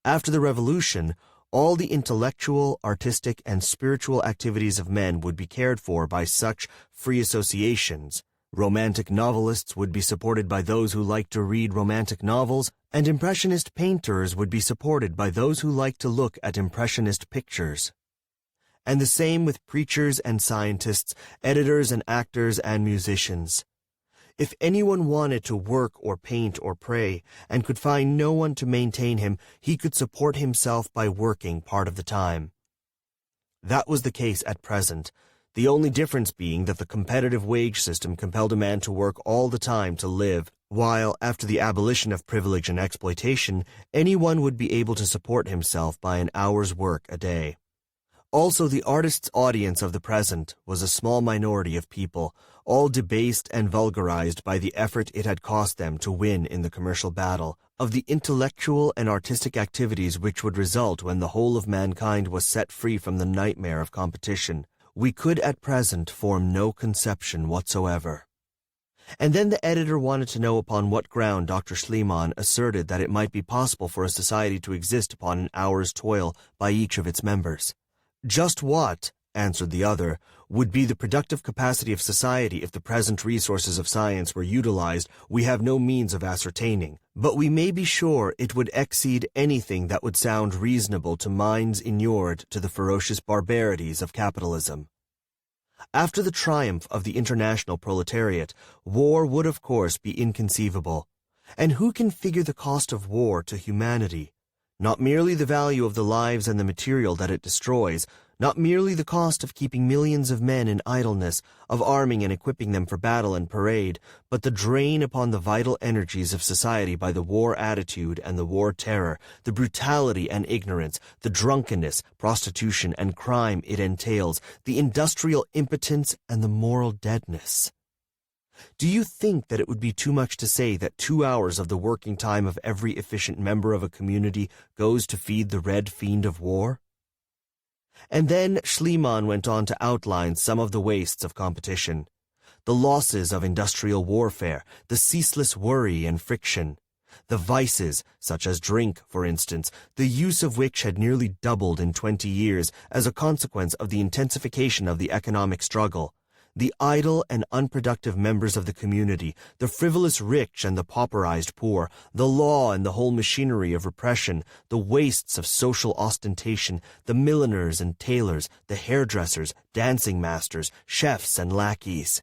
After the Revolution, all the intellectual, artistic, and spiritual activities of men would be cared for by such free associations. Romantic novelists would be supported by those who liked to read romantic novels, and Impressionist painters would be supported by those who liked to look at Impressionist pictures. And the same with preachers and scientists, editors and actors and musicians. If anyone wanted to work or paint or pray, and could find no one to maintain him, he could support himself by working part of the time. That was the case at present, the only difference being that the competitive wage system compelled a man to work all the time to live, while, after the abolition of privilege and exploitation, anyone would be able to support himself by an hour's work a day. Also, the artist's audience of the present was a small minority of people, all debased and vulgarized by the effort it had cost them to win in the commercial battle, of the intellectual and artistic activities which would result when the whole of mankind was set free from the nightmare of competition. We could at present form no conception whatsoever. And then the editor wanted to know upon what ground Dr. Schliemann asserted that it might be possible for a society to exist upon an hour's toil by each of its members. Just what, answered the other, would be the productive capacity of society if the present resources of science were utilized, we have no means of ascertaining, but we may be sure it would exceed anything that would sound reasonable to minds inured to the ferocious barbarities of capitalism. After the triumph of the international proletariat, war would of course be inconceivable. And who can figure the cost of war to humanity? Not merely the value of the lives and the material that it destroys, not merely the cost of keeping millions of men in idleness, of arming and equipping them for battle and parade, but the drain upon the vital energies of society by the war attitude and the war terror, the brutality and ignorance, the drunkenness, prostitution, and crime it entails, the industrial impotence and the moral deadness. Do you think that it would be too much to say that 2 hours of the working time of every efficient member of a community goes to feed the red fiend of war? And then Schliemann went on to outline some of the wastes of competition. The losses of industrial warfare, the ceaseless worry and friction, the vices, such as drink, for instance, the use of which had nearly doubled in 20 years as a consequence of the intensification of the economic struggle, the idle and unproductive members of the community, the frivolous rich and the pauperized poor, the law and the whole machinery of repression, the wastes of social ostentation, the milliners and tailors, the hairdressers, dancing masters, chefs and lackeys.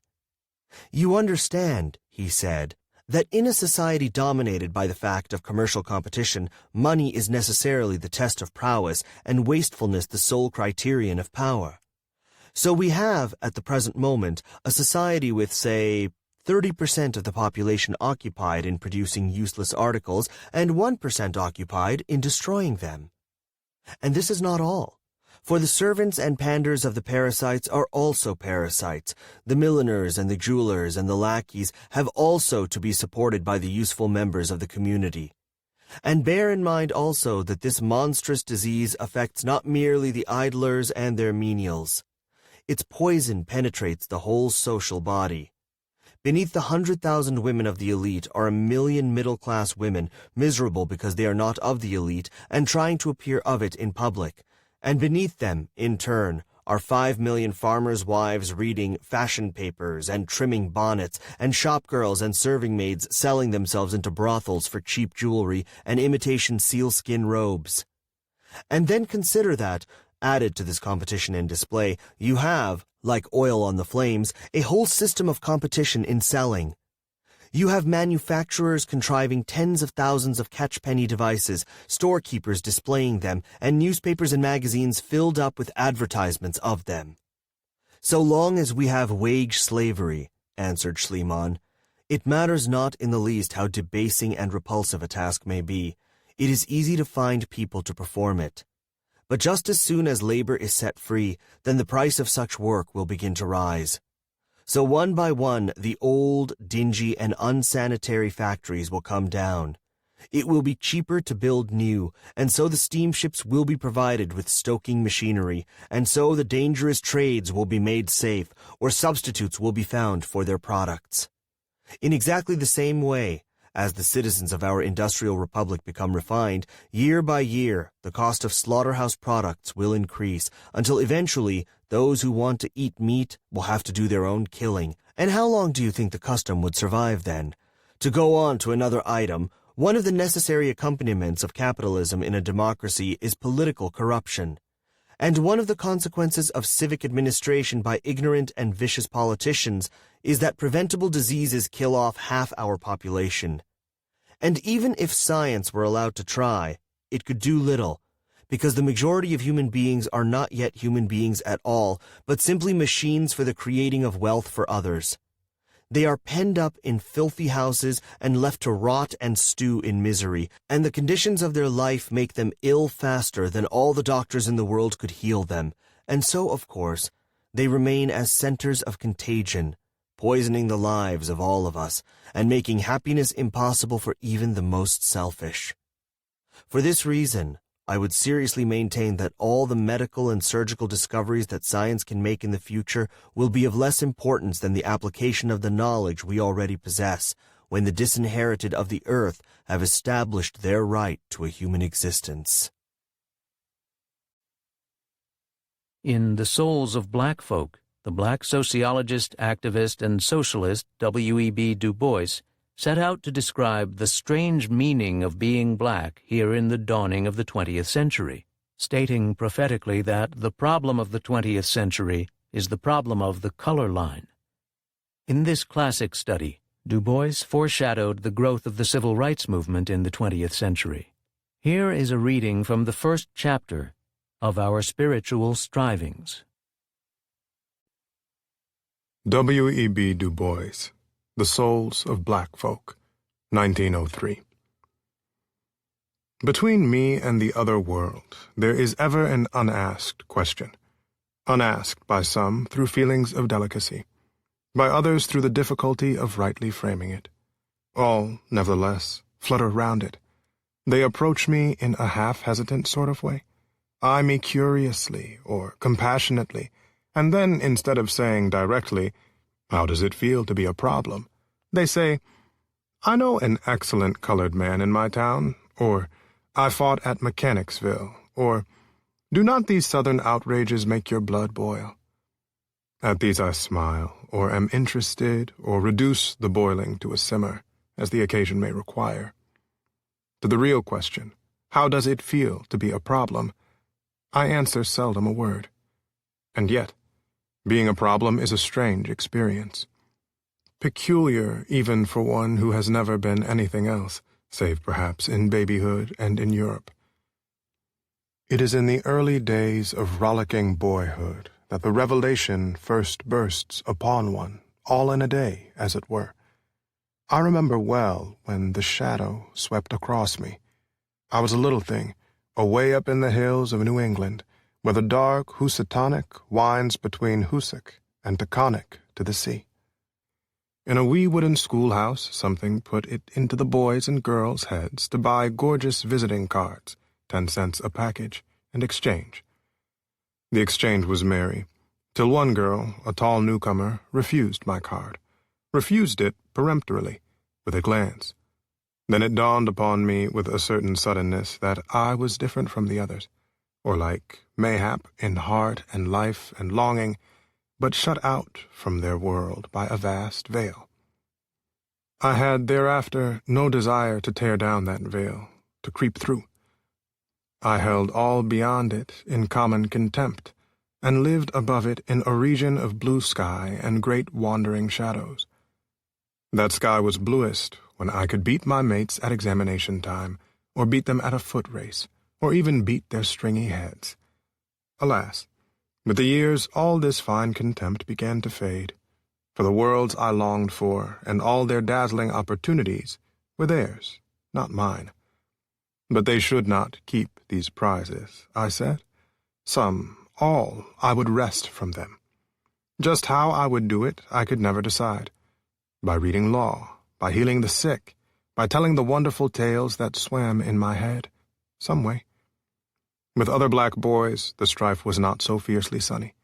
You understand, he said, that in a society dominated by the fact of commercial competition, money is necessarily the test of prowess and wastefulness the sole criterion of power. So we have, at the present moment, a society with, say, 30% of the population occupied in producing useless articles and 1% occupied in destroying them. And this is not all. For the servants and panders of the parasites are also parasites. The milliners and the jewelers and the lackeys have also to be supported by the useful members of the community. And bear in mind also that this monstrous disease affects not merely the idlers and their menials. Its poison penetrates the whole social body. Beneath the 100,000 women of the elite are 1 million middle-class women, miserable because they are not of the elite and trying to appear of it in public. And beneath them, in turn, are 5 million farmers' wives reading fashion papers and trimming bonnets, and shopgirls and serving maids selling themselves into brothels for cheap jewelry and imitation sealskin robes. And then consider that, added to this competition and display, you have, like oil on the flames, a whole system of competition in selling. You have manufacturers contriving tens of thousands of catchpenny devices, storekeepers displaying them, and newspapers and magazines filled up with advertisements of them. So long as we have wage slavery, answered Schliemann, it matters not in the least how debasing and repulsive a task may be. It is easy to find people to perform it. But just as soon as labor is set free, then the price of such work will begin to rise. So one by one, the old, dingy, and unsanitary factories will come down. It will be cheaper to build new, and so the steamships will be provided with stoking machinery, and so the dangerous trades will be made safe, or substitutes will be found for their products. In exactly the same way, as the citizens of our industrial republic become refined, year by year, the cost of slaughterhouse products will increase, until eventually those who want to eat meat will have to do their own killing. And how long do you think the custom would survive then? To go on to another item, one of the necessary accompaniments of capitalism in a democracy is political corruption. And one of the consequences of civic administration by ignorant and vicious politicians is that preventable diseases kill off half our population. And even if science were allowed to try, it could do little, because the majority of human beings are not yet human beings at all, but simply machines for the creating of wealth for others. They are penned up in filthy houses and left to rot and stew in misery, and the conditions of their life make them ill faster than all the doctors in the world could heal them, and so, of course, they remain as centers of contagion, poisoning the lives of all of us, and making happiness impossible for even the most selfish. For this reason, I would seriously maintain that all the medical and surgical discoveries that science can make in the future will be of less importance than the application of the knowledge we already possess, when the disinherited of the earth have established their right to a human existence. In The Souls of Black Folk, the black sociologist, activist, and socialist W.E.B. Du Bois set out to describe the strange meaning of being black here in the dawning of the 20th century, stating prophetically that the problem of the 20th century is the problem of the color line. In this classic study, Du Bois foreshadowed the growth of the civil rights movement in the 20th century. Here is a reading from the first chapter of Our Spiritual Strivings. W.E.B. Du Bois, The Souls of Black Folk, 1903. Between me and the other world, there is ever an unasked question. Unasked by some through feelings of delicacy, by others through the difficulty of rightly framing it. All, nevertheless, flutter round it. They approach me in a half-hesitant sort of way, eye me curiously or compassionately, and then instead of saying directly, "How does it feel to be a problem?" they say, "I know an excellent colored man in my town," or "I fought at Mechanicsville," or "Do not these Southern outrages make your blood boil?" At these I smile, or am interested, or reduce the boiling to a simmer, as the occasion may require. To the real question, how does it feel to be a problem, I answer seldom a word. And yet, being a problem is a strange experience. Peculiar even for one who has never been anything else, save perhaps in babyhood and in Europe. It is in the early days of rollicking boyhood that the revelation first bursts upon one, all in a day, as it were. I remember well when the shadow swept across me. I was a little thing, away up in the hills of New England, where the dark Housatonic winds between Hoosic and Taconic to the sea. In a wee wooden schoolhouse, something put it into the boys' and girls' heads to buy gorgeous visiting cards, 10 cents a package, and exchange. The exchange was merry, till one girl, a tall newcomer, refused my card. Refused it peremptorily, with a glance. Then it dawned upon me with a certain suddenness that I was different from the others, or like, mayhap, in heart and life and longing, but shut out from their world by a vast veil. I had thereafter no desire to tear down that veil, to creep through. I held all beyond it in common contempt, and lived above it in a region of blue sky and great wandering shadows. That sky was bluest when I could beat my mates at examination time, or beat them at a foot race, or even beat their stringy heads. Alas, with the years all this fine contempt began to fade, for the worlds I longed for and all their dazzling opportunities were theirs, not mine. But they should not keep these prizes, I said. Some, all, I would wrest from them. Just how I would do it I could never decide. By reading law, by healing the sick, by telling the wonderful tales that swam in my head, some way. With other black boys, the strife was not so fiercely sunny.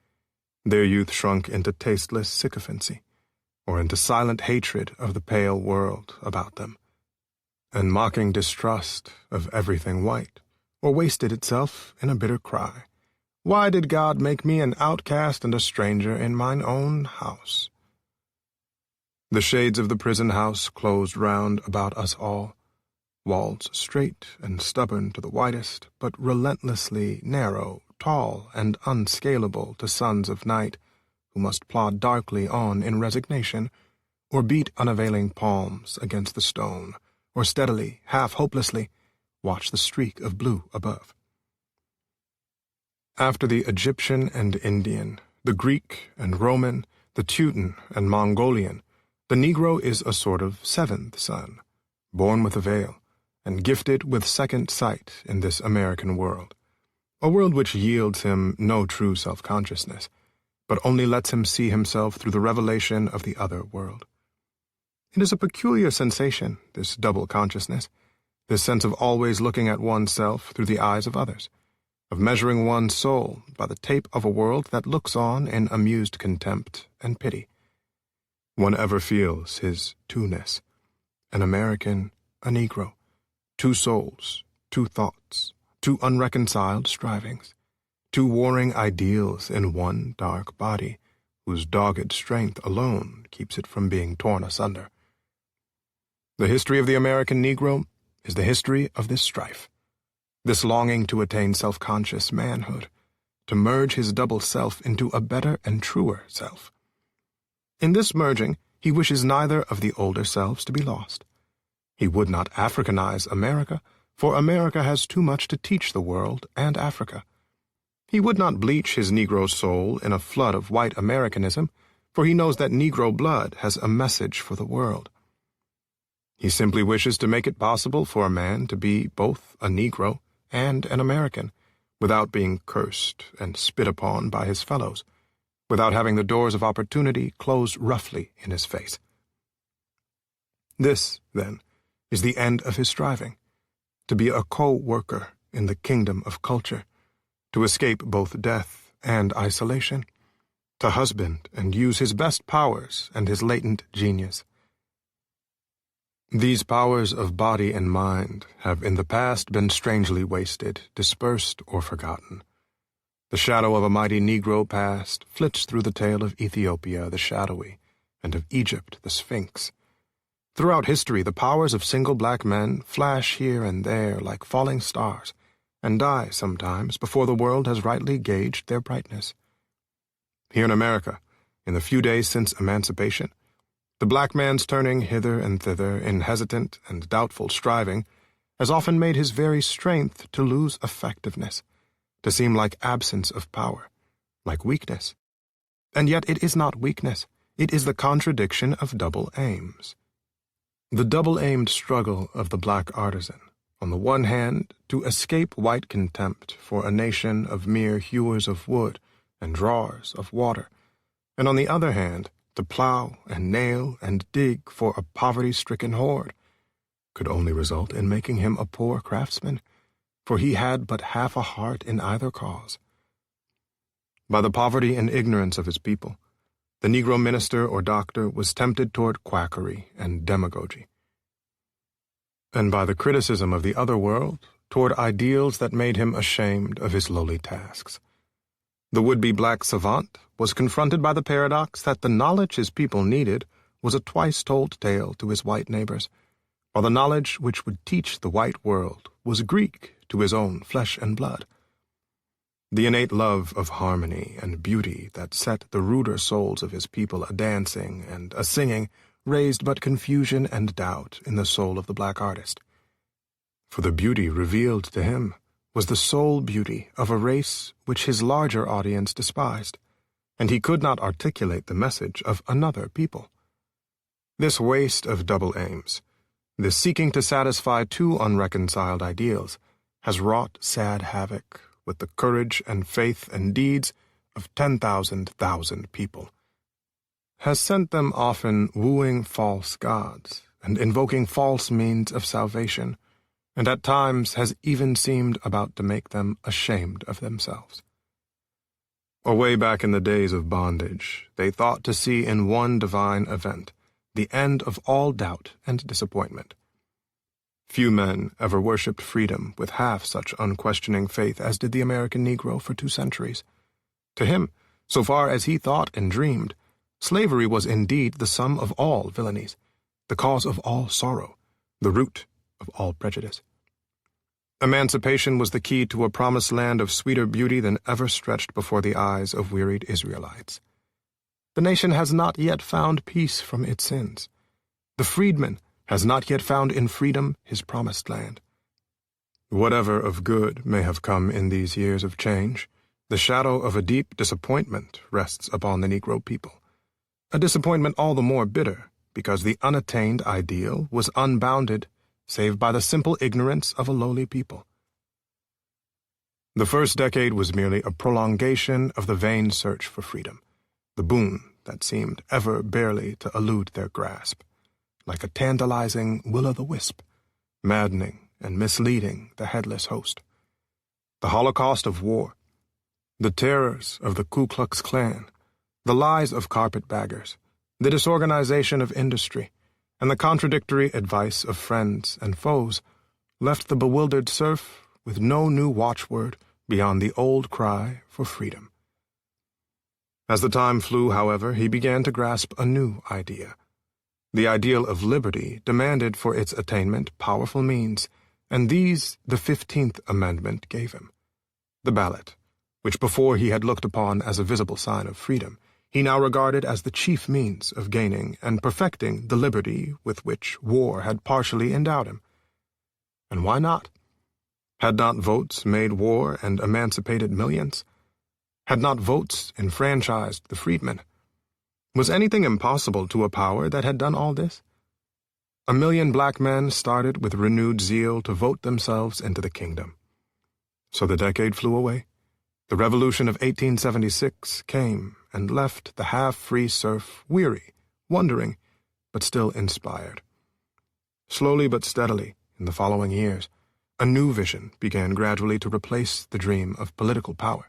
Their youth shrunk into tasteless sycophancy, or into silent hatred of the pale world about them, and mocking distrust of everything white, or wasted itself in a bitter cry. Why did God make me an outcast and a stranger in mine own house? The shades of the prison house closed round about us all, walls straight and stubborn to the widest, but relentlessly narrow, tall, and unscalable to sons of night, who must plod darkly on in resignation, or beat unavailing palms against the stone, or steadily, half hopelessly, watch the streak of blue above. After the Egyptian and Indian, the Greek and Roman, the Teuton and Mongolian, the Negro is a sort of seventh son, born with a veil, and gifted with second sight in this American world, a world which yields him no true self-consciousness, but only lets him see himself through the revelation of the other world. It is a peculiar sensation, this double consciousness, this sense of always looking at oneself through the eyes of others, of measuring one's soul by the tape of a world that looks on in amused contempt and pity. One ever feels his two-ness, an American, a Negro, two souls, two thoughts, two unreconciled strivings, two warring ideals in one dark body, whose dogged strength alone keeps it from being torn asunder. The history of the American Negro is the history of this strife, this longing to attain self-conscious manhood, to merge his double self into a better and truer self. In this merging, he wishes neither of the older selves to be lost. He would not Africanize America, for America has too much to teach the world and Africa. He would not bleach his Negro soul in a flood of white Americanism, for he knows that Negro blood has a message for the world. He simply wishes to make it possible for a man to be both a Negro and an American, without being cursed and spit upon by his fellows, without having the doors of opportunity closed roughly in his face. This, then, is the end of his striving, to be a co-worker in the kingdom of culture, to escape both death and isolation, to husband and use his best powers and his latent genius. These powers of body and mind have in the past been strangely wasted, dispersed, or forgotten. The shadow of a mighty Negro past flits through the tale of Ethiopia the shadowy, and of Egypt the Sphinx. Throughout history, the powers of single black men flash here and there like falling stars, and die sometimes before the world has rightly gauged their brightness. Here in America, in the few days since emancipation, the black man's turning hither and thither in hesitant and doubtful striving has often made his very strength to lose effectiveness, to seem like absence of power, like weakness. And yet it is not weakness, it is the contradiction of double aims. The double-aimed struggle of the black artisan, on the one hand, to escape white contempt for a nation of mere hewers of wood and drawers of water, and on the other hand, to plow and nail and dig for a poverty-stricken horde, could only result in making him a poor craftsman, for he had but half a heart in either cause. By the poverty and ignorance of his people, the Negro minister or doctor was tempted toward quackery and demagogy, and by the criticism of the other world toward ideals that made him ashamed of his lowly tasks. The would-be black savant was confronted by the paradox that the knowledge his people needed was a twice-told tale to his white neighbors, while the knowledge which would teach the white world was Greek to his own flesh and blood. The innate love of harmony and beauty that set the ruder souls of his people a-dancing and a-singing raised but confusion and doubt in the soul of the black artist. For the beauty revealed to him was the sole beauty of a race which his larger audience despised, and he could not articulate the message of another people. This waste of double aims, this seeking to satisfy two unreconciled ideals, has wrought sad havoc with the courage and faith and deeds of 10,000 people, has sent them often wooing false gods and invoking false means of salvation, and at times has even seemed about to make them ashamed of themselves. Away back in the days of bondage, they thought to see in one divine event the end of all doubt and disappointment. Few men ever worshipped freedom with half such unquestioning faith as did the American Negro for 2 centuries. To him, so far as he thought and dreamed, slavery was indeed the sum of all villainies, the cause of all sorrow, the root of all prejudice. Emancipation was the key to a promised land of sweeter beauty than ever stretched before the eyes of wearied Israelites. The nation has not yet found peace from its sins. The freedman has not yet found in freedom his promised land. Whatever of good may have come in these years of change, the shadow of a deep disappointment rests upon the Negro people, a disappointment all the more bitter because the unattained ideal was unbounded save by the simple ignorance of a lowly people. The first decade was merely a prolongation of the vain search for freedom, the boon that seemed ever barely to elude their grasp, like a tantalizing will-o'-the-wisp, maddening and misleading the headless host. The Holocaust of war, the terrors of the Ku Klux Klan, the lies of carpetbaggers, the disorganization of industry, and the contradictory advice of friends and foes left the bewildered serf with no new watchword beyond the old cry for freedom. As the time flew, however, he began to grasp a new idea. The ideal of liberty demanded for its attainment powerful means, and these the 15th Amendment gave him. The ballot, which before he had looked upon as a visible sign of freedom, he now regarded as the chief means of gaining and perfecting the liberty with which war had partially endowed him. And why not? Had not votes made war and emancipated millions? Had not votes enfranchised the freedmen? Was anything impossible to a power that had done all this? 1 million black men started with renewed zeal to vote themselves into the kingdom. So the decade flew away. The Revolution of 1876 came and left the half-free serf weary, wondering, but still inspired. Slowly but steadily, in the following years, A new vision began gradually to replace the dream of political power.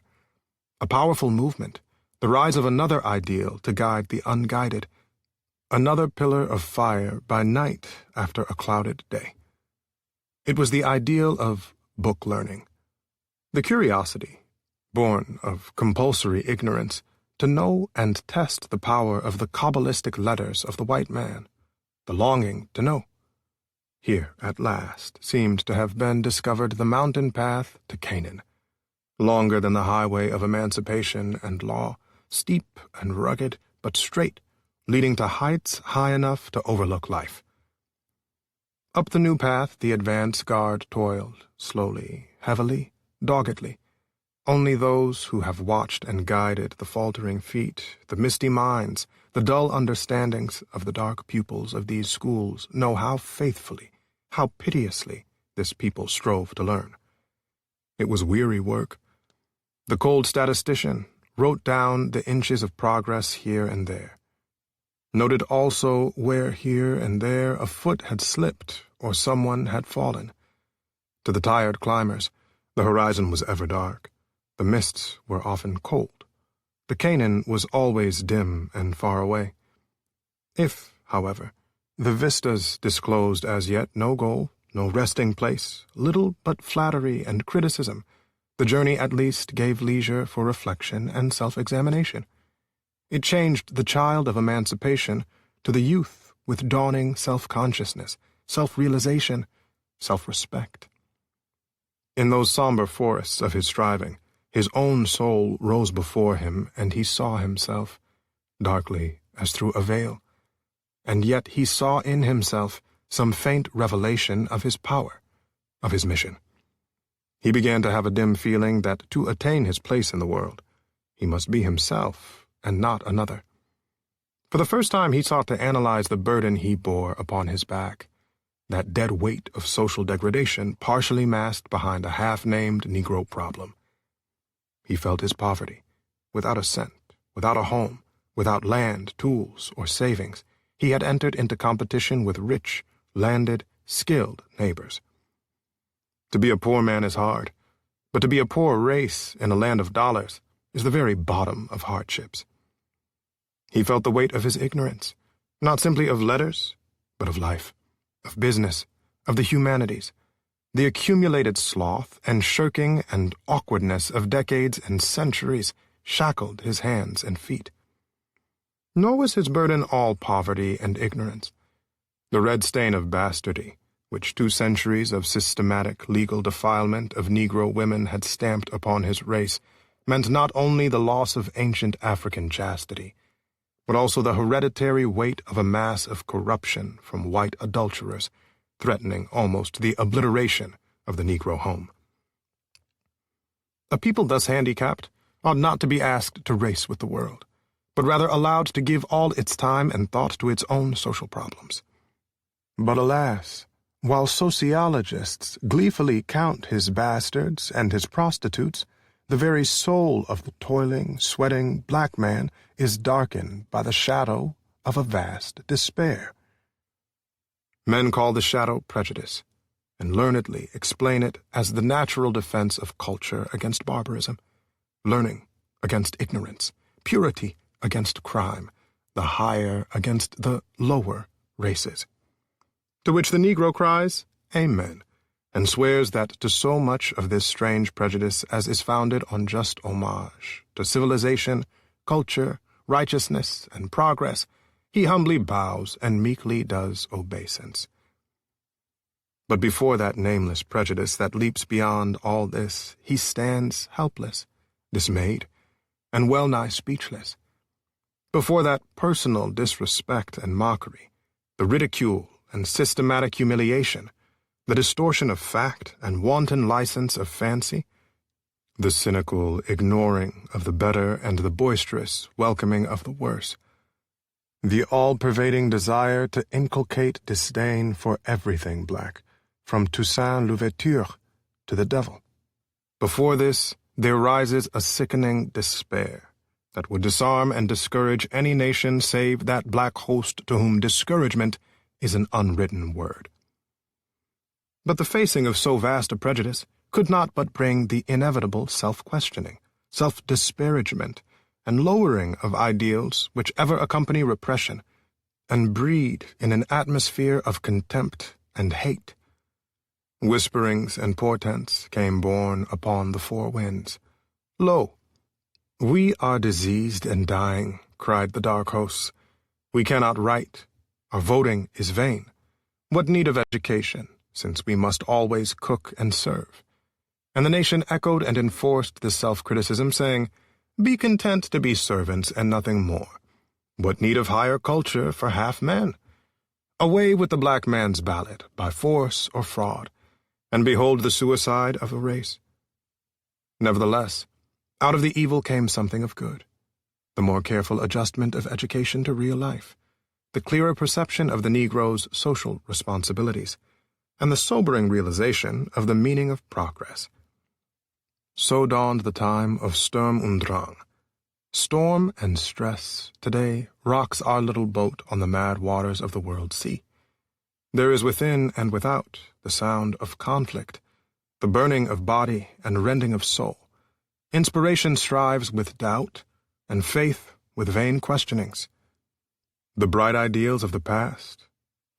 A powerful movement, the rise of another ideal to guide the unguided, another pillar of fire by night after a clouded day. It was the ideal of book learning, the curiosity, born of compulsory ignorance, to know and test the power of the Kabbalistic letters of the white man, the longing to know. Here, at last, seemed to have been discovered the mountain path to Canaan, longer than the highway of emancipation and law, steep and rugged, but straight, leading to heights high enough to overlook life. Up the new path the advance guard toiled, slowly, heavily, doggedly. Only those who have watched and guided the faltering feet, the misty minds, the dull understandings of the dark pupils of these schools know how faithfully, how piteously this people strove to learn. It was weary work. The cold statistician wrote down the inches of progress here and there, noted also where here and there a foot had slipped or someone had fallen. To the tired climbers, the horizon was ever dark. The mists were often cold. The Canaan was always dim and far away. If, however, the vistas disclosed as yet no goal, no resting place, little but flattery and criticism, the journey at least gave leisure for reflection and self-examination. It changed the child of emancipation to the youth with dawning self-consciousness, self-realization, self-respect. In those somber forests of his striving, his own soul rose before him, and he saw himself, darkly as through a veil. And yet he saw in himself some faint revelation of his power, of his mission. He began to have a dim feeling that to attain his place in the world, he must be himself and not another. For the first time he sought to analyze the burden he bore upon his back, that dead weight of social degradation partially masked behind a half-named Negro problem. He felt his poverty. Without a cent, without a home, without land, tools, or savings, he had entered into competition with rich, landed, skilled neighbors. To be a poor man is hard, but to be a poor race in a land of dollars is the very bottom of hardships. He felt the weight of his ignorance, not simply of letters, but of life, of business, of the humanities, the accumulated sloth and shirking and awkwardness of decades and centuries shackled his hands and feet. Nor was his burden all poverty and ignorance. The red stain of bastardy, which 2 centuries of systematic legal defilement of Negro women had stamped upon his race, meant not only the loss of ancient African chastity, but also the hereditary weight of a mass of corruption from white adulterers, threatening almost the obliteration of the Negro home. A people thus handicapped ought not to be asked to race with the world, but rather allowed to give all its time and thought to its own social problems. But alas, while sociologists gleefully count his bastards and his prostitutes, the very soul of the toiling, sweating black man is darkened by the shadow of a vast despair. Men call the shadow prejudice, and learnedly explain it as the natural defense of culture against barbarism, learning against ignorance, purity against crime, the higher against the lower races. To which the Negro cries, Amen, and swears that to so much of this strange prejudice as is founded on just homage to civilization, culture, righteousness, and progress, he humbly bows and meekly does obeisance. But before that nameless prejudice that leaps beyond all this, he stands helpless, dismayed, and well-nigh speechless. Before that personal disrespect and mockery, the ridicule and systematic humiliation, the distortion of fact and wanton license of fancy, the cynical ignoring of the better and the boisterous welcoming of the worse, the all-pervading desire to inculcate disdain for everything black, from Toussaint Louverture to the devil. Before this, there rises a sickening despair that would disarm and discourage any nation save that black host to whom discouragement is an unwritten word. But the facing of so vast a prejudice could not but bring the inevitable self-questioning, self-disparagement, and lowering of ideals which ever accompany repression, and breed in an atmosphere of contempt and hate. Whisperings and portents came borne upon the four winds. Lo, we are diseased and dying, cried the dark hosts. We cannot write. Our voting is vain. What need of education, since we must always cook and serve? And the nation echoed and enforced this self-criticism, saying, Be content to be servants and nothing more. What need of higher culture for half men? Away with the black man's ballot, by force or fraud, and behold the suicide of a race. Nevertheless, out of the evil came something of good. The more careful adjustment of education to real life, the clearer perception of the Negro's social responsibilities, and the sobering realization of the meaning of progress. So dawned the time of Sturm und Drang. Storm and stress today rocks our little boat on the mad waters of the world sea. There is within and without the sound of conflict, the burning of body and rending of soul. Inspiration strives with doubt, and faith with vain questionings. The bright ideals of the past,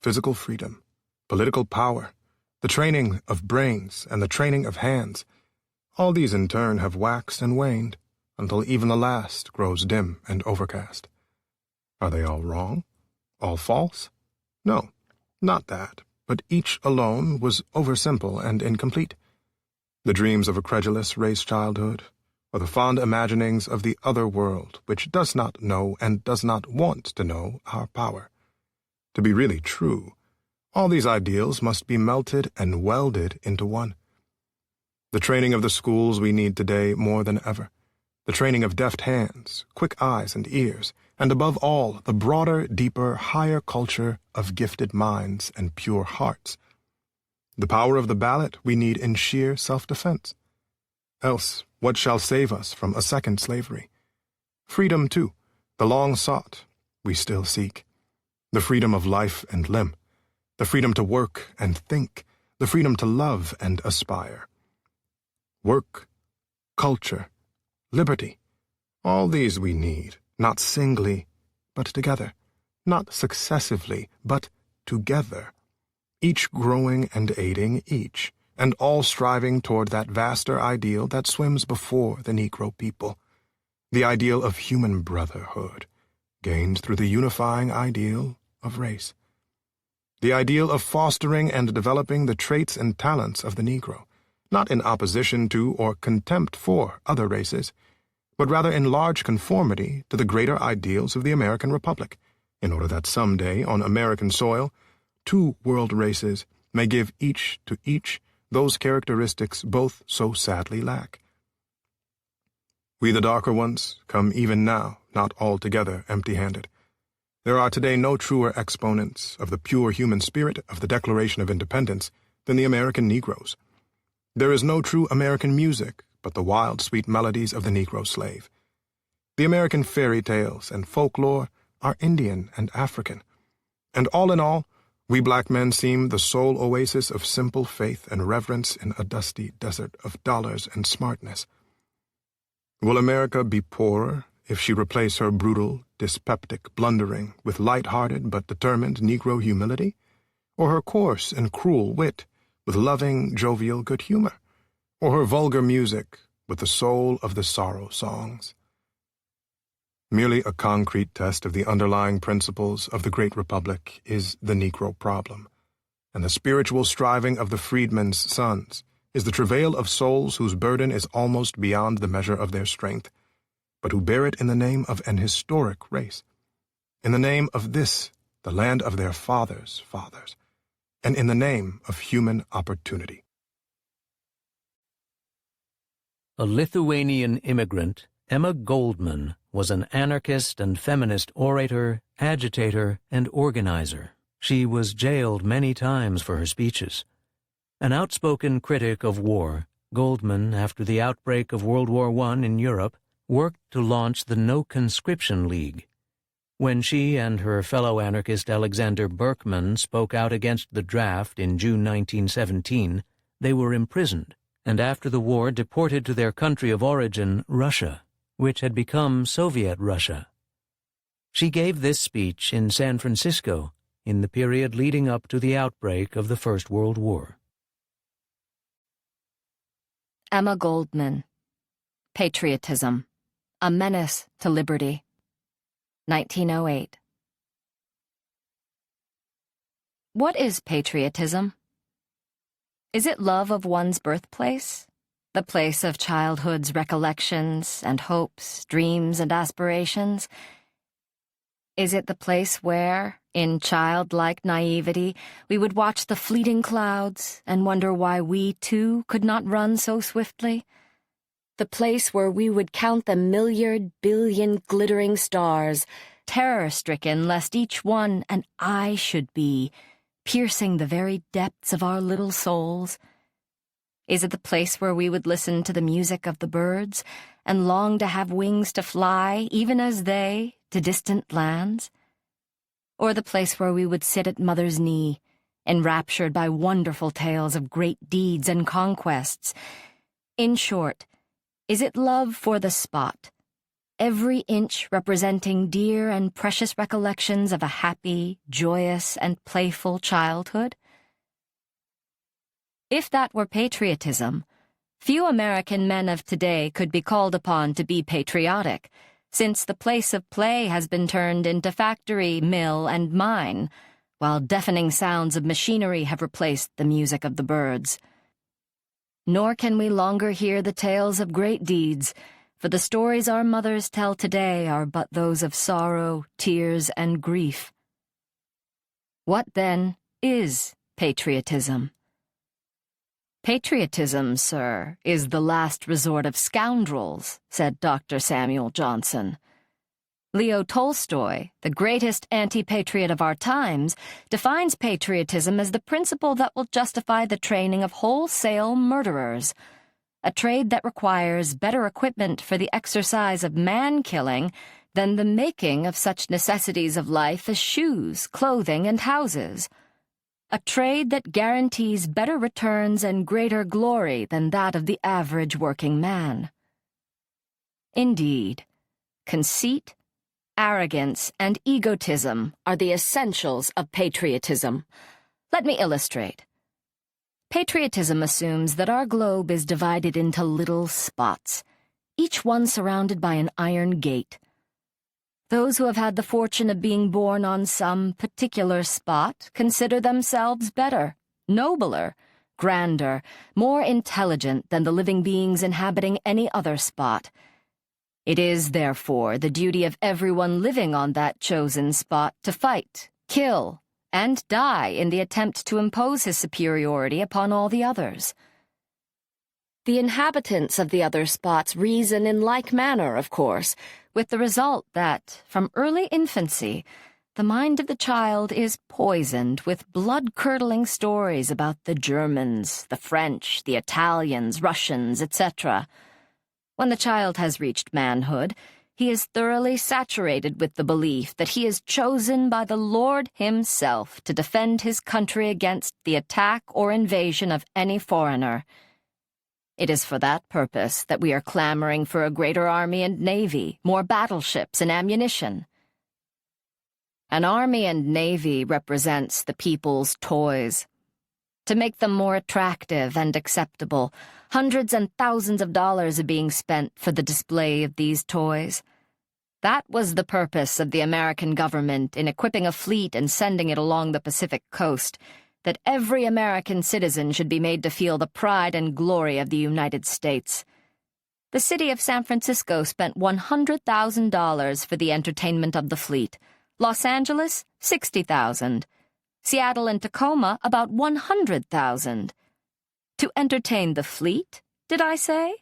physical freedom, political power, the training of brains and the training of hands, all these in turn have waxed and waned, until even the last grows dim and overcast. Are they all wrong? All false? No, not that, but each alone was oversimple and incomplete. The dreams of a credulous race childhood, or the fond imaginings of the other world which does not know and does not want to know our power. To be really true, all these ideals must be melted and welded into one. The training of the schools we need today more than ever, the training of deft hands, quick eyes and ears, and above all, the broader, deeper, higher culture of gifted minds and pure hearts. The power of the ballot we need in sheer self-defense. Else, what shall save us from a second slavery? Freedom, too, the long sought, we still seek. The freedom of life and limb, the freedom to work and think, the freedom to love and aspire. Work, culture, liberty, all these we need, not singly, but together, not successively, but together, each growing and aiding each, and all striving toward that vaster ideal that swims before the Negro people, the ideal of human brotherhood, gained through the unifying ideal of race, the ideal of fostering and developing the traits and talents of the Negro, not in opposition to or contempt for other races, but rather in large conformity to the greater ideals of the American Republic, in order that someday on American soil, two world races may give each to each those characteristics both so sadly lack. We the darker ones come even now not altogether empty-handed. There are today no truer exponents of the pure human spirit of the Declaration of Independence than the American Negroes. There is no true American music but the wild, sweet melodies of the Negro slave. The American fairy tales and folklore are Indian and African. And all in all, we black men seem the sole oasis of simple faith and reverence in a dusty desert of dollars and smartness. Will America be poorer if she replace her brutal, dyspeptic blundering with light-hearted but determined Negro humility, or her coarse and cruel wit with loving, jovial good humor, or her vulgar music with the soul of the sorrow songs? Merely a concrete test of the underlying principles of the great republic is the Negro problem, and the spiritual striving of the freedmen's sons is the travail of souls whose burden is almost beyond the measure of their strength, but who bear it in the name of an historic race, in the name of this, the land of their fathers' fathers, and in the name of human opportunity. A Lithuanian immigrant, Emma Goldman, was an anarchist and feminist orator, agitator, and organizer. She was jailed many times for her speeches. An outspoken critic of war, Goldman, after the outbreak of World War I in Europe, worked to launch the No Conscription League. When she and her fellow anarchist Alexander Berkman spoke out against the draft in June 1917, they were imprisoned, and after the war deported to their country of origin, Russia, which had become Soviet Russia. She gave this speech in San Francisco in the period leading up to the outbreak of the First World War. Emma Goldman, Patriotism, A Menace to Liberty, 1908. What is patriotism? Is it love of one's birthplace, the place of childhood's recollections and hopes, dreams and aspirations? Is it the place where, in childlike naivety, we would watch the fleeting clouds and wonder why we, too, could not run so swiftly? The place where we would count the milliard billion glittering stars, terror-stricken lest each one an eye should be, piercing the very depths of our little souls? Is it the place where we would listen to the music of the birds and long to have wings to fly, even as they, to distant lands? Or the place where we would sit at mother's knee, enraptured by wonderful tales of great deeds and conquests? In short, is it love for the spot, every inch representing dear and precious recollections of a happy, joyous, and playful childhood? If that were patriotism, few American men of today could be called upon to be patriotic, since the place of play has been turned into factory, mill, and mine, while deafening sounds of machinery have replaced the music of the birds. Nor can we longer hear the tales of great deeds, for the stories our mothers tell today are but those of sorrow, tears, and grief. What, then, is patriotism? Patriotism, sir, is the last resort of scoundrels, said Dr. Samuel Johnson. Leo Tolstoy, the greatest anti-patriot of our times, defines patriotism as the principle that will justify the training of wholesale murderers, a trade that requires better equipment for the exercise of man-killing than the making of such necessities of life as shoes, clothing, and houses, a trade that guarantees better returns and greater glory than that of the average working man. Indeed, conceit, arrogance, and egotism are the essentials of patriotism. Let me illustrate. Patriotism assumes that our globe is divided into little spots, each one surrounded by an iron gate. Those who have had the fortune of being born on some particular spot consider themselves better, nobler, grander, more intelligent than the living beings inhabiting any other spot. It is, therefore, the duty of everyone living on that chosen spot to fight, kill, and die in the attempt to impose his superiority upon all the others. The inhabitants of the other spots reason in like manner, of course, with the result that, from early infancy, the mind of the child is poisoned with blood-curdling stories about the Germans, the French, the Italians, Russians, etc. When the child has reached manhood, he is thoroughly saturated with the belief that he is chosen by the Lord himself to defend his country against the attack or invasion of any foreigner. It is for that purpose that we are clamoring for a greater army and navy, more battleships and ammunition. An army and navy represents the people's toys. To make them more attractive and acceptable, hundreds and thousands of dollars are being spent for the display of these toys. That was the purpose of the American government in equipping a fleet and sending it along the Pacific coast, that every American citizen should be made to feel the pride and glory of the United States. The city of San Francisco spent $100,000 for the entertainment of the fleet. Los Angeles, $60,000. Seattle and Tacoma, about $100,000. To entertain the fleet, did I say?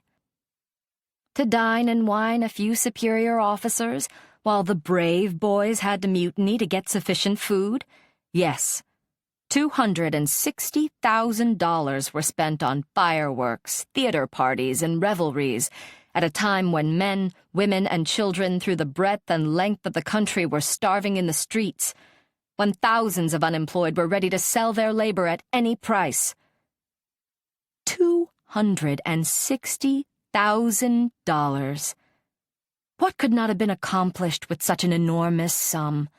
To dine and wine a few superior officers, while the brave boys had to mutiny to get sufficient food? Yes. $260,000 were spent on fireworks, theater parties, and revelries, at a time when men, women, and children through the breadth and length of the country were starving in the streets, when thousands of unemployed were ready to sell their labor at any price. $260,000. What could not have been accomplished with such an enormous sum?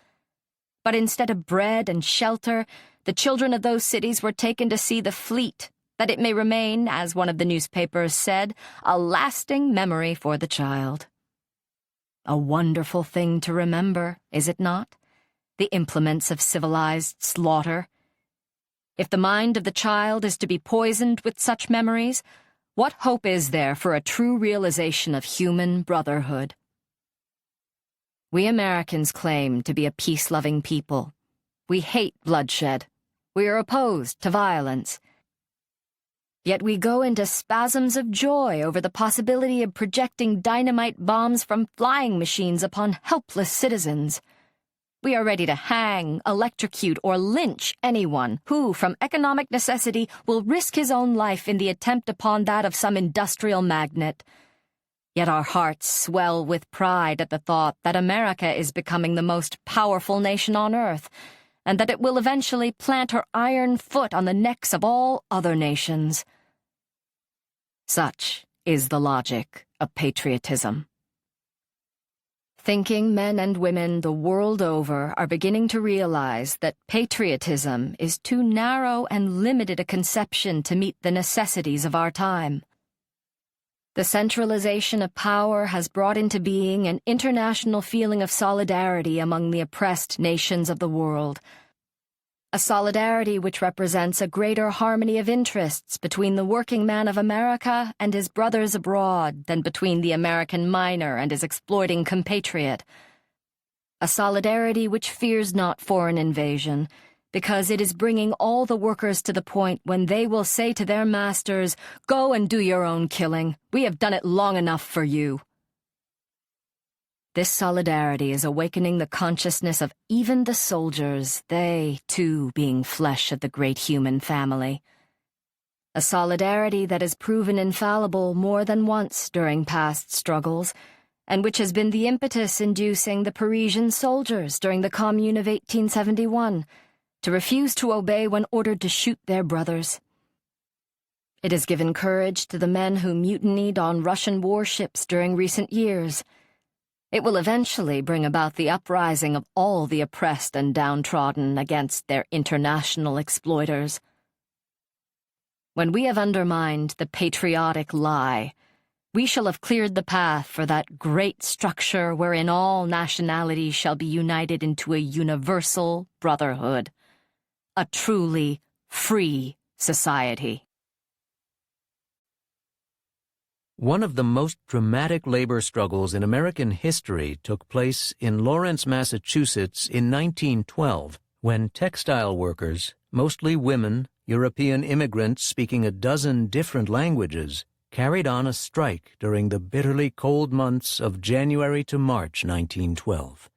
But instead of bread and shelter, the children of those cities were taken to see the fleet, that it may remain, as one of the newspapers said, a lasting memory for the child. A wonderful thing to remember, is it not? The implements of civilized slaughter. If the mind of the child is to be poisoned with such memories, what hope is there for a true realization of human brotherhood? We Americans claim to be a peace-loving people. We hate bloodshed. We are opposed to violence. Yet we go into spasms of joy over the possibility of projecting dynamite bombs from flying machines upon helpless citizens. We are ready to hang, electrocute, or lynch anyone who, from economic necessity, will risk his own life in the attempt upon that of some industrial magnate. Yet our hearts swell with pride at the thought that America is becoming the most powerful nation on earth, and that it will eventually plant her iron foot on the necks of all other nations. Such is the logic of patriotism. Thinking men and women the world over are beginning to realize that patriotism is too narrow and limited a conception to meet the necessities of our time. The centralization of power has brought into being an international feeling of solidarity among the oppressed nations of the world, a solidarity which represents a greater harmony of interests between the working man of America and his brothers abroad than between the American miner and his exploiting compatriot, a solidarity which fears not foreign invasion, because it is bringing all the workers to the point when they will say to their masters, "Go and do your own killing. We have done it long enough for you." This solidarity is awakening the consciousness of even the soldiers, they, too, being flesh of the great human family. A solidarity that has proven infallible more than once during past struggles, and which has been the impetus inducing the Parisian soldiers during the Commune of 1871, to refuse to obey when ordered to shoot their brothers. It has given courage to the men who mutinied on Russian warships during recent years. It will eventually bring about the uprising of all the oppressed and downtrodden against their international exploiters. When we have undermined the patriotic lie, we shall have cleared the path for that great structure wherein all nationalities shall be united into a universal brotherhood. A truly free society. One of the most dramatic labor struggles in American history took place in Lawrence, Massachusetts in 1912, when textile workers, mostly women, European immigrants speaking a dozen different languages, carried on a strike during the bitterly cold months of January to March 1912.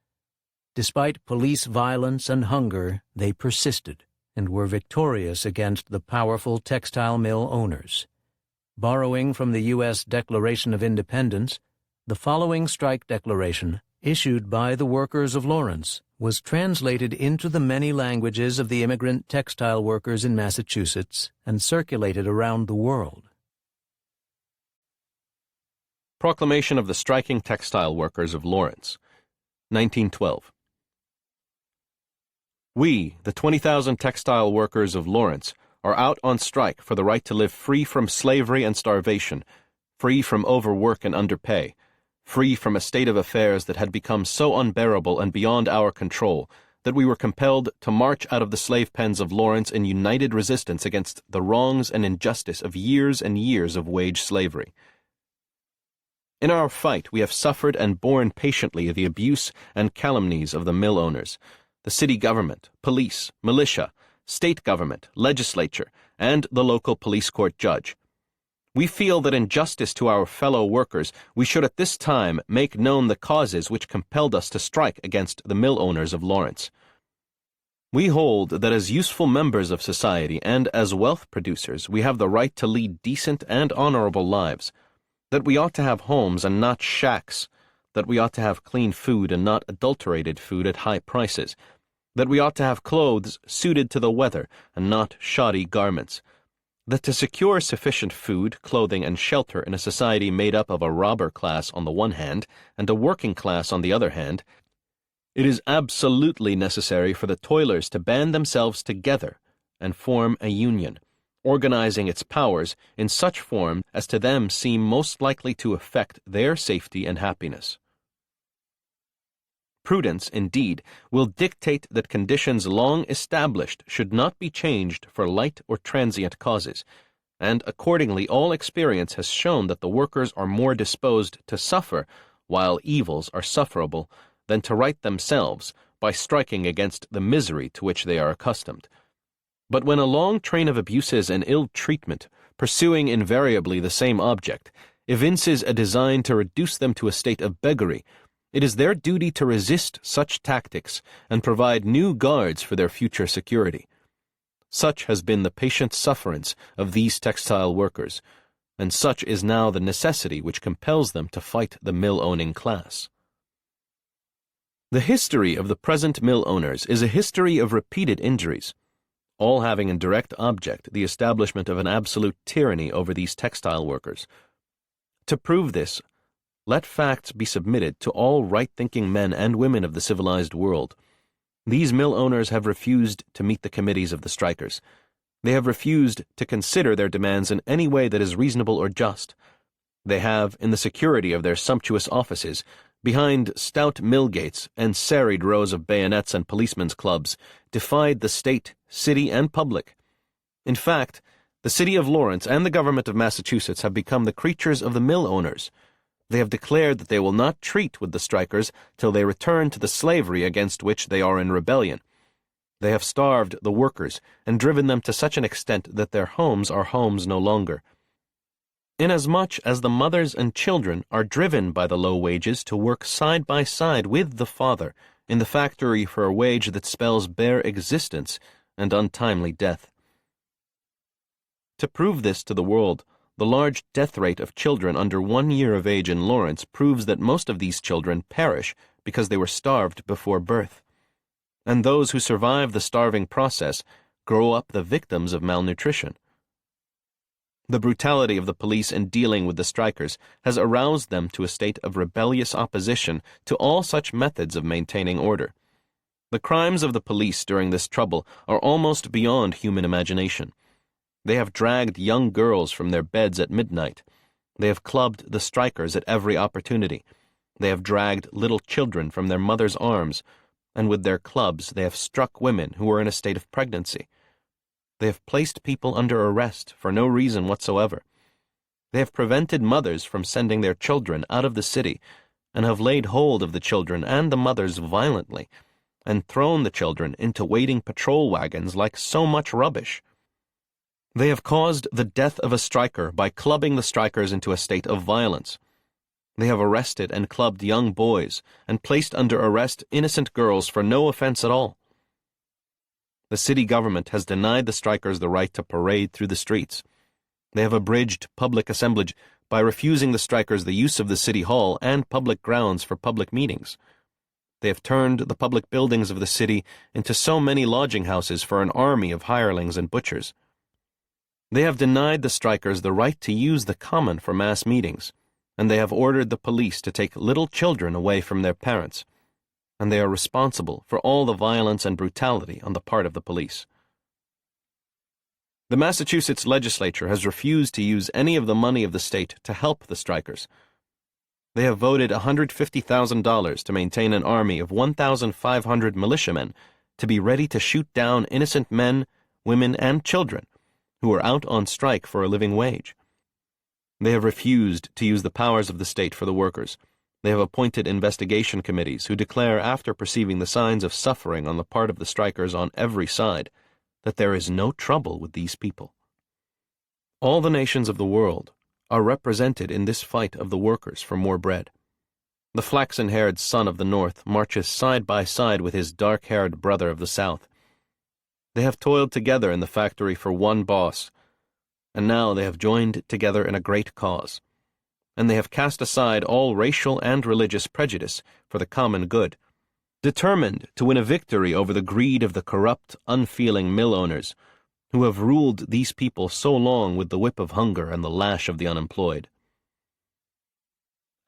Despite police violence and hunger, they persisted and were victorious against the powerful textile mill owners. Borrowing from the U.S. Declaration of Independence, the following strike declaration, issued by the workers of Lawrence, was translated into the many languages of the immigrant textile workers in Massachusetts and circulated around the world. Proclamation of the Striking Textile Workers of Lawrence, 1912. We, the 20,000 textile workers of Lawrence, are out on strike for the right to live free from slavery and starvation, free from overwork and underpay, free from a state of affairs that had become so unbearable and beyond our control that we were compelled to march out of the slave pens of Lawrence in united resistance against the wrongs and injustice of years and years of wage slavery. In our fight, we have suffered and borne patiently the abuse and calumnies of the mill owners, the city government, police, militia, state government, legislature, and the local police court judge. We feel that in justice to our fellow workers, we should at this time make known the causes which compelled us to strike against the mill owners of Lawrence. We hold that as useful members of society and as wealth producers, we have the right to lead decent and honorable lives. that we ought to have homes and not shacks, that we ought to have clean food and not adulterated food at high prices, that we ought to have clothes suited to the weather and not shoddy garments, that to secure sufficient food, clothing, and shelter in a society made up of a robber class on the one hand and a working class on the other hand, it is absolutely necessary for the toilers to band themselves together and form a union, organizing its powers in such form as to them seem most likely to affect their safety and happiness. Prudence, indeed, will dictate that conditions long established should not be changed for light or transient causes, and accordingly all experience has shown that the workers are more disposed to suffer, while evils are sufferable, than to right themselves by striking against the misery to which they are accustomed. But when a long train of abuses and ill treatment, pursuing invariably the same object, evinces a design to reduce them to a state of beggary, it is their duty to resist such tactics and provide new guards for their future security. Such has been the patient sufferance of these textile workers, and such is now the necessity which compels them to fight the mill-owning class. The history of the present mill owners is a history of repeated injuries, all having in direct object the establishment of an absolute tyranny over these textile workers. To prove this, let facts be submitted to all right-thinking men and women of the civilized world. These mill owners have refused to meet the committees of the strikers. They have refused to consider their demands in any way that is reasonable or just. They have, in the security of their sumptuous offices, behind stout mill gates and serried rows of bayonets and policemen's clubs, defied the state, city, and public. In fact, the city of Lawrence and the government of Massachusetts have become the creatures of the mill owners. They have declared that they will not treat with the strikers till they return to the slavery against which they are in rebellion. They have starved the workers and driven them to such an extent that their homes are homes no longer. Inasmuch as the mothers and children are driven by the low wages to work side by side with the father in the factory for a wage that spells bare existence and untimely death. To prove this to the world, the large death rate of children under 1 year of age in Lawrence proves that most of these children perish because they were starved before birth, and those who survive the starving process grow up the victims of malnutrition. The brutality of the police in dealing with the strikers has aroused them to a state of rebellious opposition to all such methods of maintaining order. The crimes of the police during this trouble are almost beyond human imagination. They have dragged young girls from their beds at midnight. They have clubbed the strikers at every opportunity. They have dragged little children from their mothers' arms, and with their clubs they have struck women who were in a state of pregnancy. They have placed people under arrest for no reason whatsoever. They have prevented mothers from sending their children out of the city, and have laid hold of the children and the mothers violently, and thrown the children into waiting patrol wagons like so much rubbish. They have caused the death of a striker by clubbing the strikers into a state of violence. They have arrested and clubbed young boys and placed under arrest innocent girls for no offense at all. The city government has denied the strikers the right to parade through the streets. They have abridged public assemblage by refusing the strikers the use of the city hall and public grounds for public meetings. They have turned the public buildings of the city into so many lodging houses for an army of hirelings and butchers. They have denied the strikers the right to use the common for mass meetings, and they have ordered the police to take little children away from their parents, and they are responsible for all the violence and brutality on the part of the police. The Massachusetts legislature has refused to use any of the money of the state to help the strikers. They have voted $150,000 to maintain an army of 1,500 militiamen to be ready to shoot down innocent men, women, and children who are out on strike for a living wage. They have refused to use the powers of the state for the workers. They have appointed investigation committees who declare, after perceiving the signs of suffering on the part of the strikers on every side, that there is no trouble with these people. All the nations of the world are represented in this fight of the workers for more bread. The flaxen-haired son of the North marches side by side with his dark-haired brother of the South. They have toiled together in the factory for one boss, and now they have joined together in a great cause. and they have cast aside all racial and religious prejudice for the common good, determined to win a victory over the greed of the corrupt, unfeeling mill owners, who have ruled these people so long with the whip of hunger and the lash of the unemployed.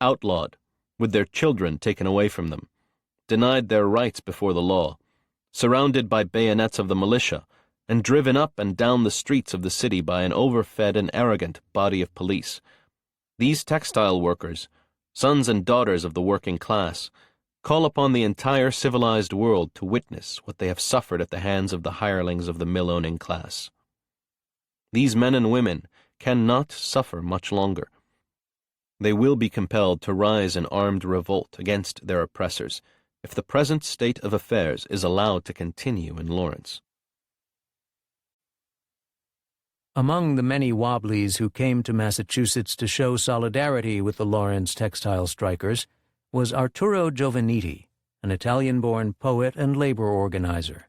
Outlawed, with their children taken away from them, denied their rights before the law, surrounded by bayonets of the militia, and driven up and down the streets of the city by an overfed and arrogant body of police. These textile workers, sons and daughters of the working class, call upon the entire civilized world to witness what they have suffered at the hands of the hirelings of the mill-owning class. These men and women cannot suffer much longer. They will be compelled to rise in armed revolt against their oppressors if the present state of affairs is allowed to continue in Lawrence. Among the many Wobblies who came to Massachusetts to show solidarity with the Lawrence textile strikers was Arturo Giovannitti, an Italian-born poet and labor organizer.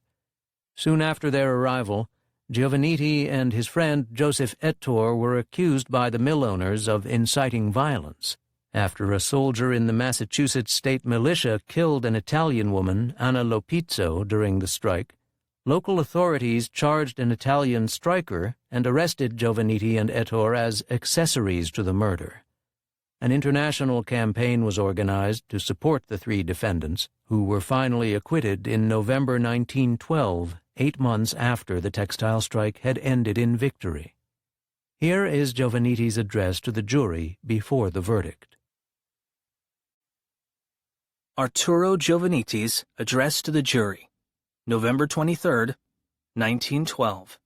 Soon after their arrival, Giovannitti and his friend Joseph Ettore were accused by the mill owners of inciting violence after a soldier in the Massachusetts state militia killed an Italian woman, Anna Lopizzo, during the strike. Local authorities charged an Italian striker and arrested Giovannitti and Ettore as accessories to the murder. An international campaign was organized to support the three defendants, who were finally acquitted in November 1912, 8 months after the textile strike had ended in victory. Here is Giovannitti's address to the jury before the verdict. Arturo Giovannitti's address to the jury, November 23, 1912.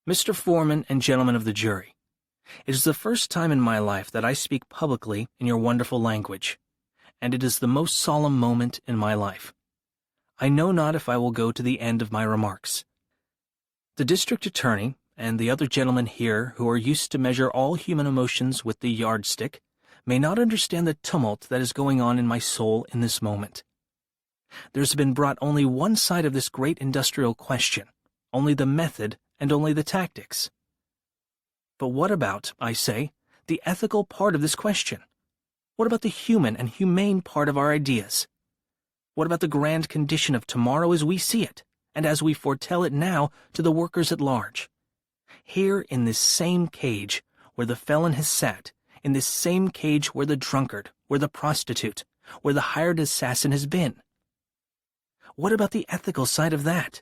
Mr. Foreman and gentlemen of the jury, it is the first time in my life that I speak publicly in your wonderful language, and it is the most solemn moment in my life. I know not if I will go to the end of my remarks. The district attorney and the other gentlemen here who are used to measure all human emotions with the yardstick may not understand the tumult that is going on in my soul in this moment. There has been brought only one side of this great industrial question, only the method and only the tactics. But what about, I say, the ethical part of this question? What about the human and humane part of our ideas? What about the grand condition of tomorrow as we see it, and as we foretell it now to the workers at large? Here in this same cage where the felon has sat, in this same cage where the drunkard, where the prostitute, where the hired assassin has been. What about the ethical side of that?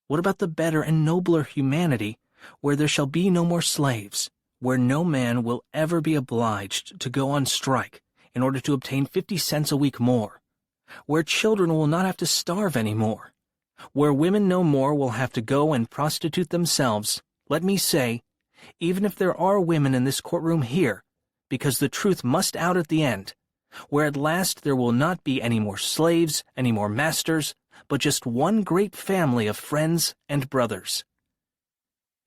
What about the better and nobler humanity where there shall be no more slaves, where no man will ever be obliged to go on strike in order to obtain 50 cents a week more, where children will not have to starve any more, where women no more will have to go and prostitute themselves, let me say, even if there are women in this courtroom here, because the truth must out at the end, where at last there will not be any more slaves, any more masters, but just one great family of friends and brothers.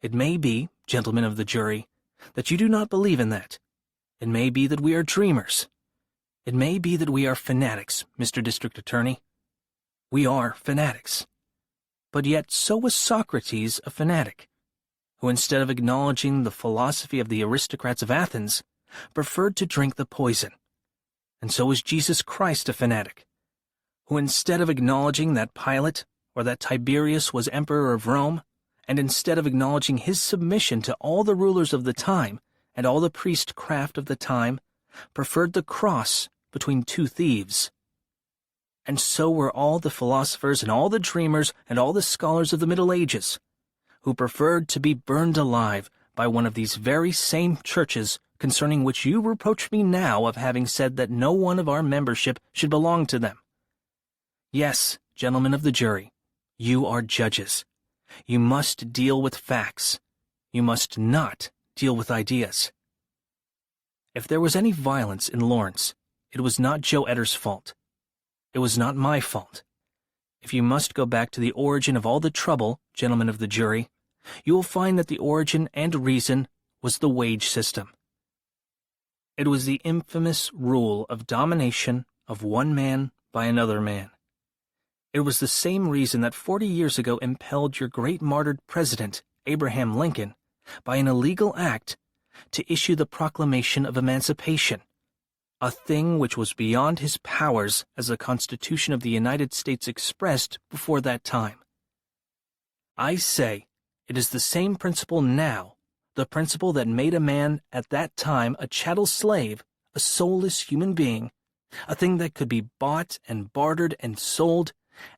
It may be, gentlemen of the jury, that you do not believe in that. It may be that we are dreamers. It may be that we are fanatics, Mr. District Attorney. We are fanatics. But yet so was Socrates a fanatic, who instead of acknowledging the philosophy of the aristocrats of Athens, preferred to drink the poison. And so was Jesus Christ a fanatic, who instead of acknowledging that Pilate or that Tiberius was emperor of Rome, and instead of acknowledging his submission to all the rulers of the time and all the priestcraft of the time, preferred the cross between two thieves. And so were all the philosophers and all the dreamers and all the scholars of the Middle Ages, who preferred to be burned alive by one of these very same churches concerning which you reproach me now of having said that no one of our membership should belong to them. Yes, gentlemen of the jury, you are judges. You must deal with facts. You must not deal with ideas. If there was any violence in Lawrence, it was not Joe Etter's fault. It was not my fault. If you must go back to the origin of all the trouble, gentlemen of the jury, you will find that the origin and reason was the wage system. It was the infamous rule of domination of one man by another man. It was the same reason that 40 years ago impelled your great martyred president, Abraham Lincoln, by an illegal act, to issue the Proclamation of Emancipation, a thing which was beyond his powers as the Constitution of the United States expressed before that time. I say it is the same principle now, the principle that made a man at that time a chattel slave, a soulless human being, a thing that could be bought and bartered and sold,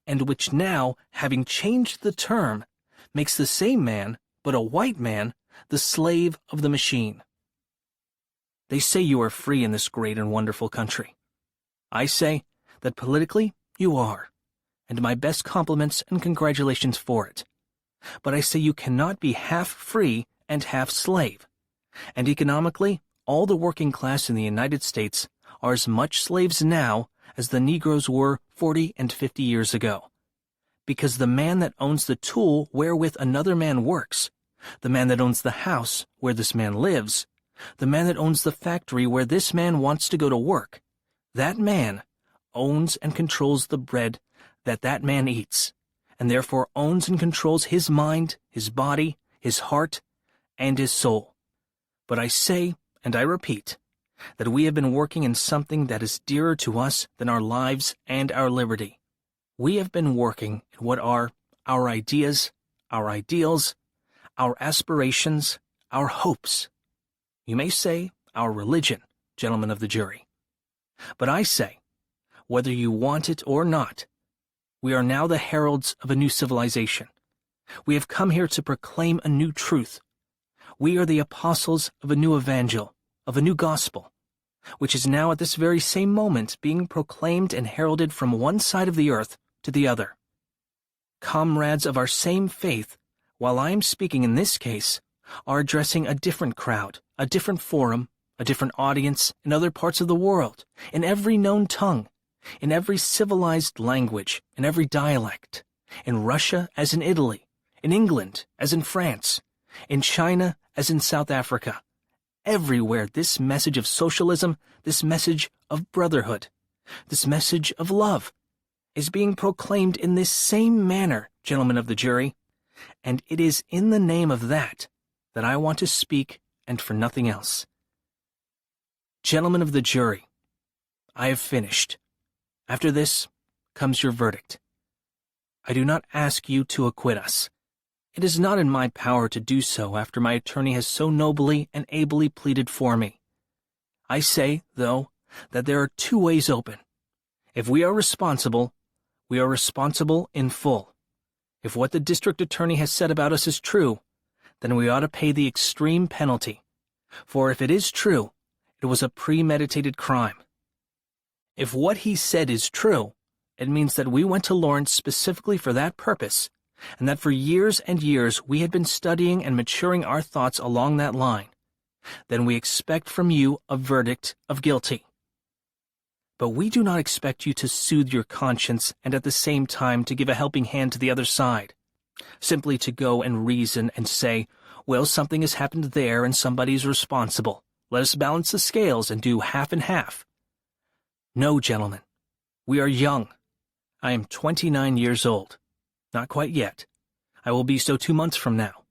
and which now, having changed the term, makes the same man, but a white man, the slave of the machine. They say you are free in this great and wonderful country. I say that politically you are, and my best compliments and congratulations for it. But I say you cannot be half free and half slave, and economically all the working class in the United States are as much slaves now as the Negroes were 40 and 50 years ago. Because the man that owns the tool wherewith another man works, the man that owns the house where this man lives, the man that owns the factory where this man wants to go to work, that man owns and controls the bread that that man eats, and therefore owns and controls his mind, his body, his heart, and his soul. But I say, and I repeat, that we have been working in something that is dearer to us than our lives and our liberty. We have been working in what are our ideas, our ideals, our aspirations, our hopes. You may say our religion, gentlemen of the jury. But I say, whether you want it or not, we are now the heralds of a new civilization. We have come here to proclaim a new truth. We are the apostles of a new evangel, of a new gospel, which is now at this very same moment being proclaimed and heralded from one side of the earth to the other. Comrades of our same faith, while I am speaking in this case, are addressing a different crowd, a different forum, a different audience in other parts of the world, in every known tongue, in every civilized language, in every dialect, in Russia as in Italy, in England as in France, in China as in South Africa. Everywhere this message of socialism, this message of brotherhood, this message of love is being proclaimed in this same manner, gentlemen of the jury, and it is in the name of that I want to speak and for nothing else. Gentlemen of the jury, I have finished. After this comes your verdict. I do not ask you to acquit us. It is not in my power to do so after my attorney has so nobly and ably pleaded for me. I say, though, that there are two ways open. If we are responsible, we are responsible in full. If what the district attorney has said about us is true, then we ought to pay the extreme penalty. For if it is true, it was a premeditated crime. If what he said is true, it means that we went to Lawrence specifically for that purpose, and that for years and years we had been studying and maturing our thoughts along that line. Then we expect from you a verdict of guilty. But we do not expect you to soothe your conscience and at the same time to give a helping hand to the other side. Simply to go and reason and say, well, something has happened there and somebody is responsible. Let us balance the scales and do half and half. No, gentlemen, we are young. I am 29 years old. Not quite yet. I will be so 2 months from now.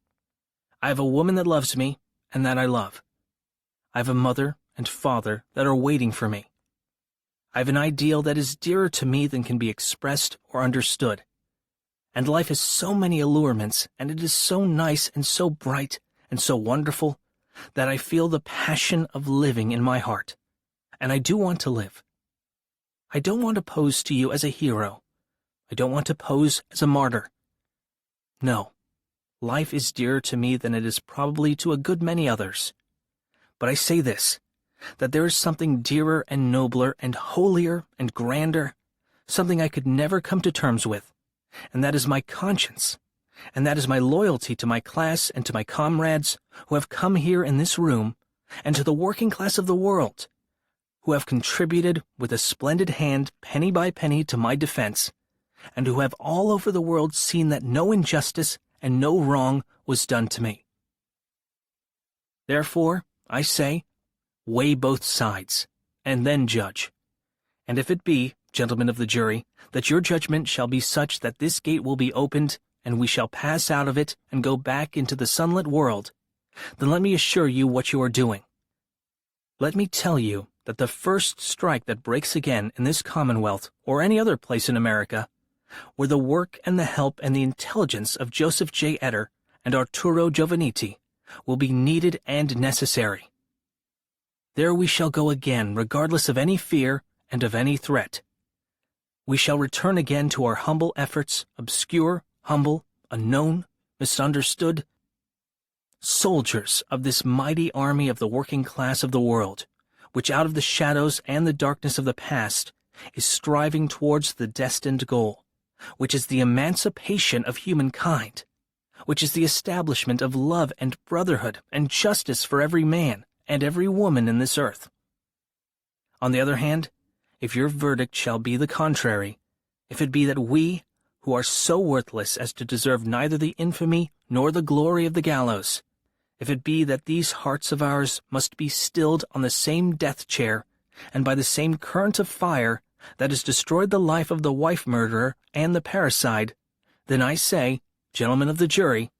I have a woman that loves me and that I love. I have a mother and father that are waiting for me. I have an ideal that is dearer to me than can be expressed or understood. And life has so many allurements, and it is so nice and so bright and so wonderful that I feel the passion of living in my heart. And I do want to live. I don't want to pose to you as a hero. I don't want to pose as a martyr. No, life is dearer to me than it is probably to a good many others. But I say this, that there is something dearer and nobler and holier and grander, something I could never come to terms with, and that is my conscience, and that is my loyalty to my class and to my comrades who have come here in this room, and to the working class of the world, who have contributed with a splendid hand penny by penny to my defense, and who have all over the world seen that no injustice and no wrong was done to me. Therefore, I say, weigh both sides, and then judge. And if it be, gentlemen of the jury, that your judgment shall be such that this gate will be opened, and we shall pass out of it and go back into the sunlit world, then let me assure you what you are doing. Let me tell you that the first strike that breaks again in this Commonwealth or any other place in America, where the work and the help and the intelligence of Joseph J. Etter and Arturo Giovannitti will be needed and necessary. There we shall go again, regardless of any fear and of any threat. We shall return again to our humble efforts, obscure, humble, unknown, misunderstood, soldiers of this mighty army of the working class of the world, which out of the shadows and the darkness of the past is striving towards the destined goal, which is the emancipation of humankind, which is the establishment of love and brotherhood and justice for every man and every woman in this earth. On the other hand, if your verdict shall be the contrary, if it be that we, who are so worthless as to deserve neither the infamy nor the glory of the gallows, if it be that these hearts of ours must be stilled on the same death chair and by the same current of fire that has destroyed the life of the wife-murderer and the parricide, then I say, gentlemen of the jury,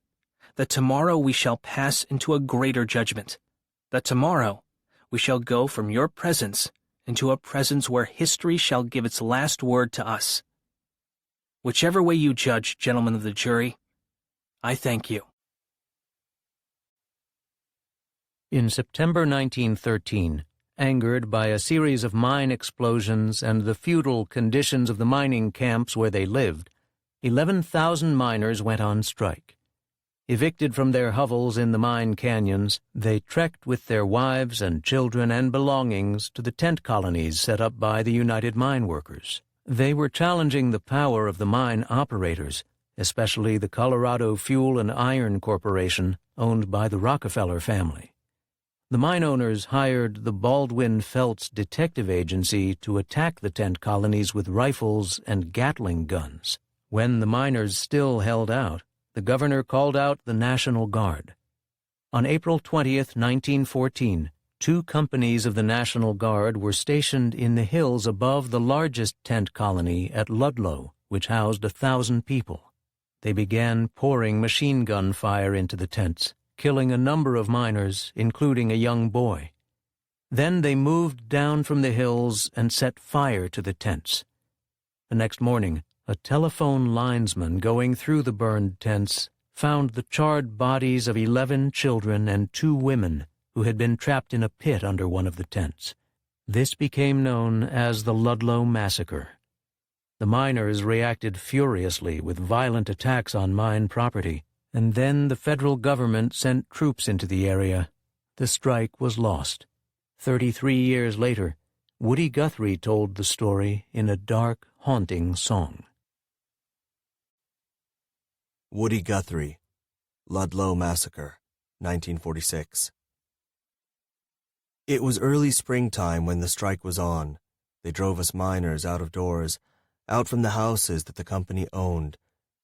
that tomorrow we shall pass into a greater judgment, that tomorrow we shall go from your presence into a presence where history shall give its last word to us. Whichever way you judge, gentlemen of the jury, I thank you. In September 1913, angered by a series of mine explosions and the futile conditions of the mining camps where they lived, 11,000 miners went on strike. Evicted from their hovels in the mine canyons, they trekked with their wives and children and belongings to the tent colonies set up by the United Mine Workers. They were challenging the power of the mine operators, especially the Colorado Fuel and Iron Corporation, owned by the Rockefeller family. The mine owners hired the Baldwin Felts Detective Agency to attack the tent colonies with rifles and Gatling guns. When the miners still held out, the governor called out the National Guard. On April 20th, 1914, 2 companies of the National Guard were stationed in the hills above the largest tent colony at Ludlow, which housed 1,000 people. They began pouring machine gun fire into the tents, killing a number of miners, including a young boy. Then they moved down from the hills and set fire to the tents. The next morning, a telephone linesman going through the burned tents found the charred bodies of 11 children and 2 women who had been trapped in a pit under one of the tents. This became known as the Ludlow Massacre. The miners reacted furiously with violent attacks on mine property, and then the federal government sent troops into the area. The strike was lost. 33 years later, Woody Guthrie told the story in a dark, haunting song. Woody Guthrie, Ludlow Massacre, 1946. It was early springtime when the strike was on. They drove us miners out of doors, out from the houses that the company owned.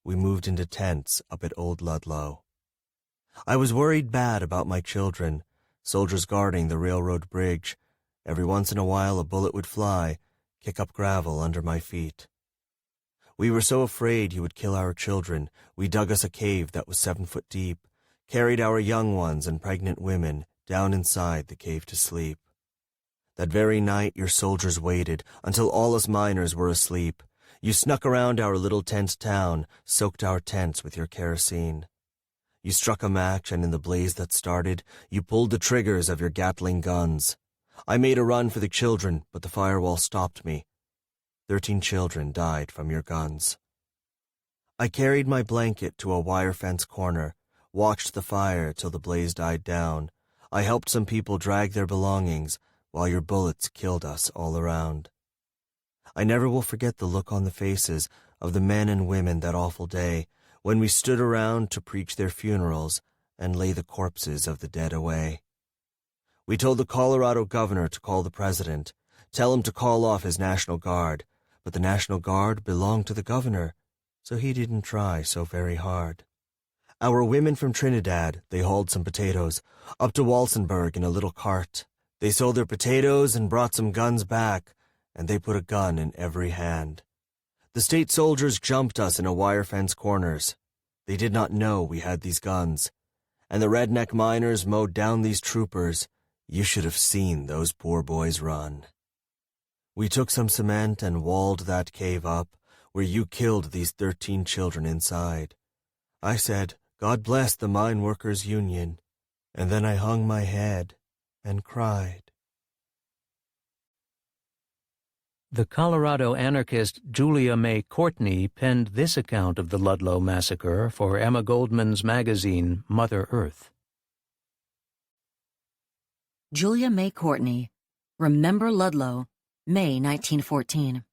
We moved into tents up at Old Ludlow. I was worried bad about my children, soldiers guarding the railroad bridge. Every once in a while a bullet would fly, kick up gravel under my feet. We were so afraid he would kill our children, we dug us a cave that was 7 foot deep, carried our young ones and pregnant women down inside the cave to sleep. That very night your soldiers waited until all us miners were asleep. You snuck around our little tent town, soaked our tents with your kerosene. You struck a match, and in the blaze that started, you pulled the triggers of your Gatling guns. I made a run for the children, but the firewall stopped me. 13 children died from your guns. I carried my blanket to a wire fence corner, watched the fire till the blaze died down. I helped some people drag their belongings, while your bullets killed us all around. I never will forget the look on the faces of the men and women that awful day when we stood around to preach their funerals and lay the corpses of the dead away. We told the Colorado governor to call the president, tell him to call off his National Guard, but the National Guard belonged to the governor, so he didn't try so very hard. Our women from Trinidad, they hauled some potatoes up to Walsenburg in a little cart. They sold their potatoes and brought some guns back, and they put a gun in every hand. The state soldiers jumped us in a wire fence corners. They did not know we had these guns. and the redneck miners mowed down these troopers, you should have seen those poor boys run. We took some cement and walled that cave up where you killed these 13 children inside. I said, God bless the Mine Workers Union, and then I hung my head and cried. The Colorado anarchist Julia May Courtney penned this account of the Ludlow massacre for Emma Goldman's magazine, Mother Earth. Julia May Courtney, Remember Ludlow, May 1914.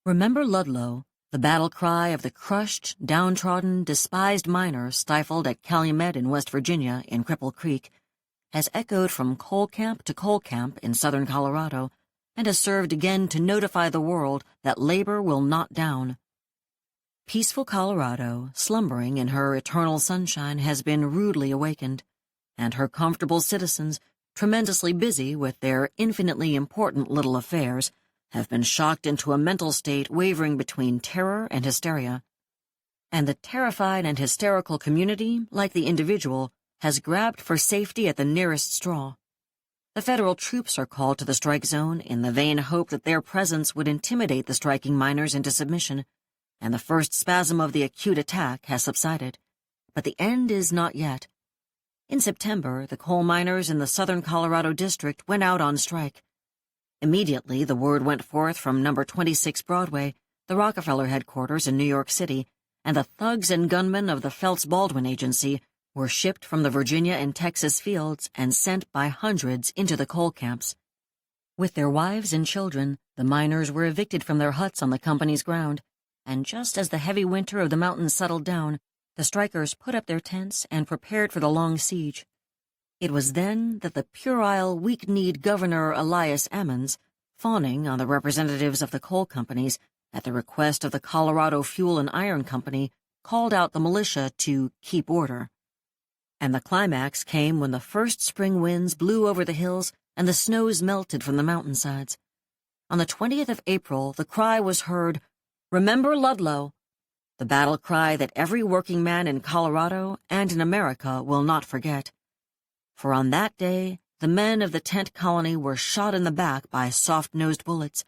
Remember Ludlow, the battle cry of the crushed, downtrodden, despised miners stifled at Calumet in West Virginia in Cripple Creek, has echoed from coal camp to coal camp in southern Colorado, and has served again to notify the world that labor will not down. Peaceful Colorado, slumbering in her eternal sunshine, has been rudely awakened, and her comfortable citizens, tremendously busy with their infinitely important little affairs, have been shocked into a mental state wavering between terror and hysteria. And the terrified and hysterical community, like the individual, has grabbed for safety at the nearest straw. The federal troops are called to the strike zone in the vain hope that their presence would intimidate the striking miners into submission, and the first spasm of the acute attack has subsided. But the end is not yet. In September, the coal miners in the southern Colorado district went out on strike. Immediately, the word went forth from number 26 Broadway, the Rockefeller headquarters in New York City, and the thugs and gunmen of the Phelps-Baldwin Agency were shipped from the Virginia and Texas fields and sent by hundreds into the coal camps. With their wives and children, the miners were evicted from their huts on the company's ground, and just as the heavy winter of the mountains settled down, the strikers put up their tents and prepared for the long siege. It was then that the puerile, weak-kneed Governor Elias Ammons, fawning on the representatives of the coal companies at the request of the Colorado Fuel and Iron Company, called out the militia to keep order. And the climax came when the first spring winds blew over the hills and the snows melted from the mountainsides. On the 20th of April, the cry was heard, "Remember Ludlow," the battle cry that every working man in Colorado and in America will not forget. For on that day, the men of the tent colony were shot in the back by soft-nosed bullets,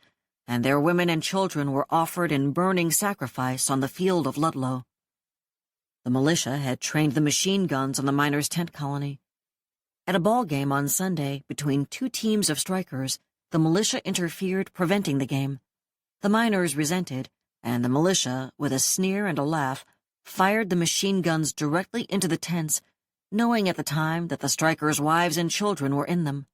and their women and children were offered in burning sacrifice on the field of Ludlow. The militia had trained the machine guns on the miners' tent colony. At a ball game on Sunday between two teams of strikers, the militia interfered, preventing the game. The miners resented, and the militia, with a sneer and a laugh, fired the machine guns directly into the tents, knowing at the time that the strikers' wives and children were in them.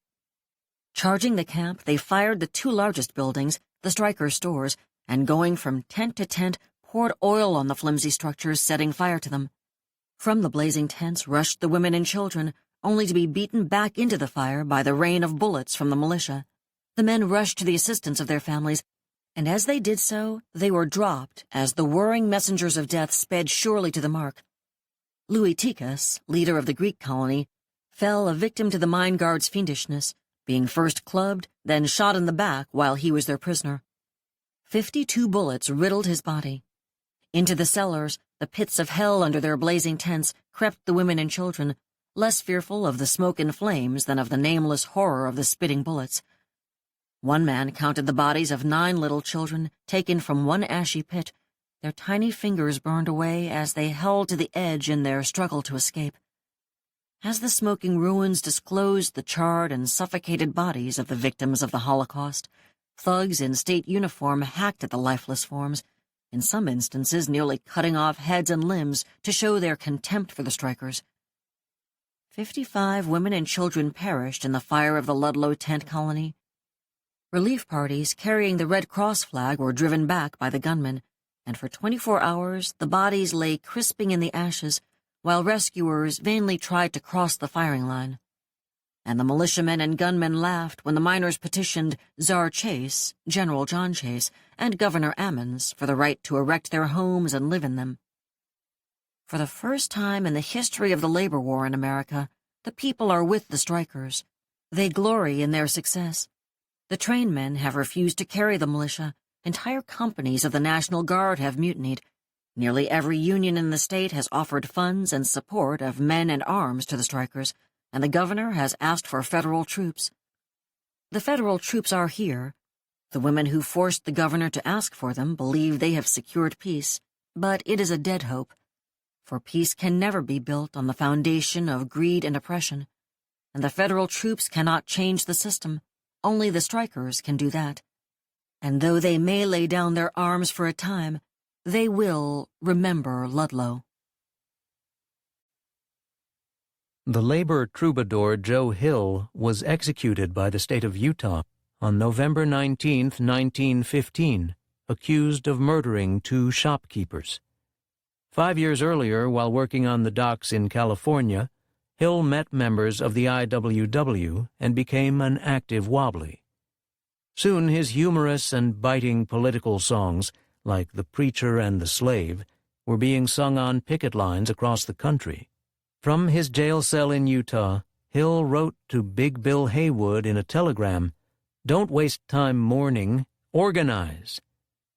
Charging the camp, they fired the two largest buildings, the strikers' stores, and going from tent to tent, poured oil on the flimsy structures, setting fire to them. From the blazing tents rushed the women and children, only to be beaten back into the fire by the rain of bullets from the militia. The men rushed to the assistance of their families, and as they did so, they were dropped as the whirring messengers of death sped surely to the mark. Louis Tikas, leader of the Greek colony, fell a victim to the mine guards' fiendishness, being first clubbed, then shot in the back while he was their prisoner. 52 bullets riddled his body. Into the cellars, the pits of hell under their blazing tents, crept the women and children, less fearful of the smoke and flames than of the nameless horror of the spitting bullets. One man counted the bodies of 9 little children taken from one ashy pit, their tiny fingers burned away as they held to the edge in their struggle to escape. As the smoking ruins disclosed the charred and suffocated bodies of the victims of the Holocaust, thugs in state uniform hacked at the lifeless forms, in some instances nearly cutting off heads and limbs to show their contempt for the strikers. 55 women and children perished in the fire of the Ludlow tent colony. Relief parties carrying the Red Cross flag were driven back by the gunmen, and for 24 hours the bodies lay crisping in the ashes while rescuers vainly tried to cross the firing line. And the militiamen and gunmen laughed when the miners petitioned Czar Chase, General John Chase, and Governor Ammons for the right to erect their homes and live in them. For the first time in the history of the labor war in America, the people are with the strikers. They glory in their success. The trainmen have refused to carry the militia. Entire companies of the National Guard have mutinied, Nearly every union in the state has offered funds and support of men and arms to the strikers, and the governor has asked for federal troops. The federal troops are here. The women who forced the governor to ask for them believe they have secured peace, but it is a dead hope, for peace can never be built on the foundation of greed and oppression, and the federal troops cannot change the system. Only the strikers can do that. And though they may lay down their arms for a time, they will remember Ludlow. The labor troubadour Joe Hill was executed by the state of Utah on November 19, 1915, accused of murdering 2 shopkeepers. 5 years earlier, while working on the docks in California, Hill met members of the IWW and became an active Wobbly. Soon his humorous and biting political songs, like The Preacher and the Slave, were being sung on picket lines across the country. From his jail cell in Utah, Hill wrote to Big Bill Haywood in a telegram, "Don't waste time mourning, organize,"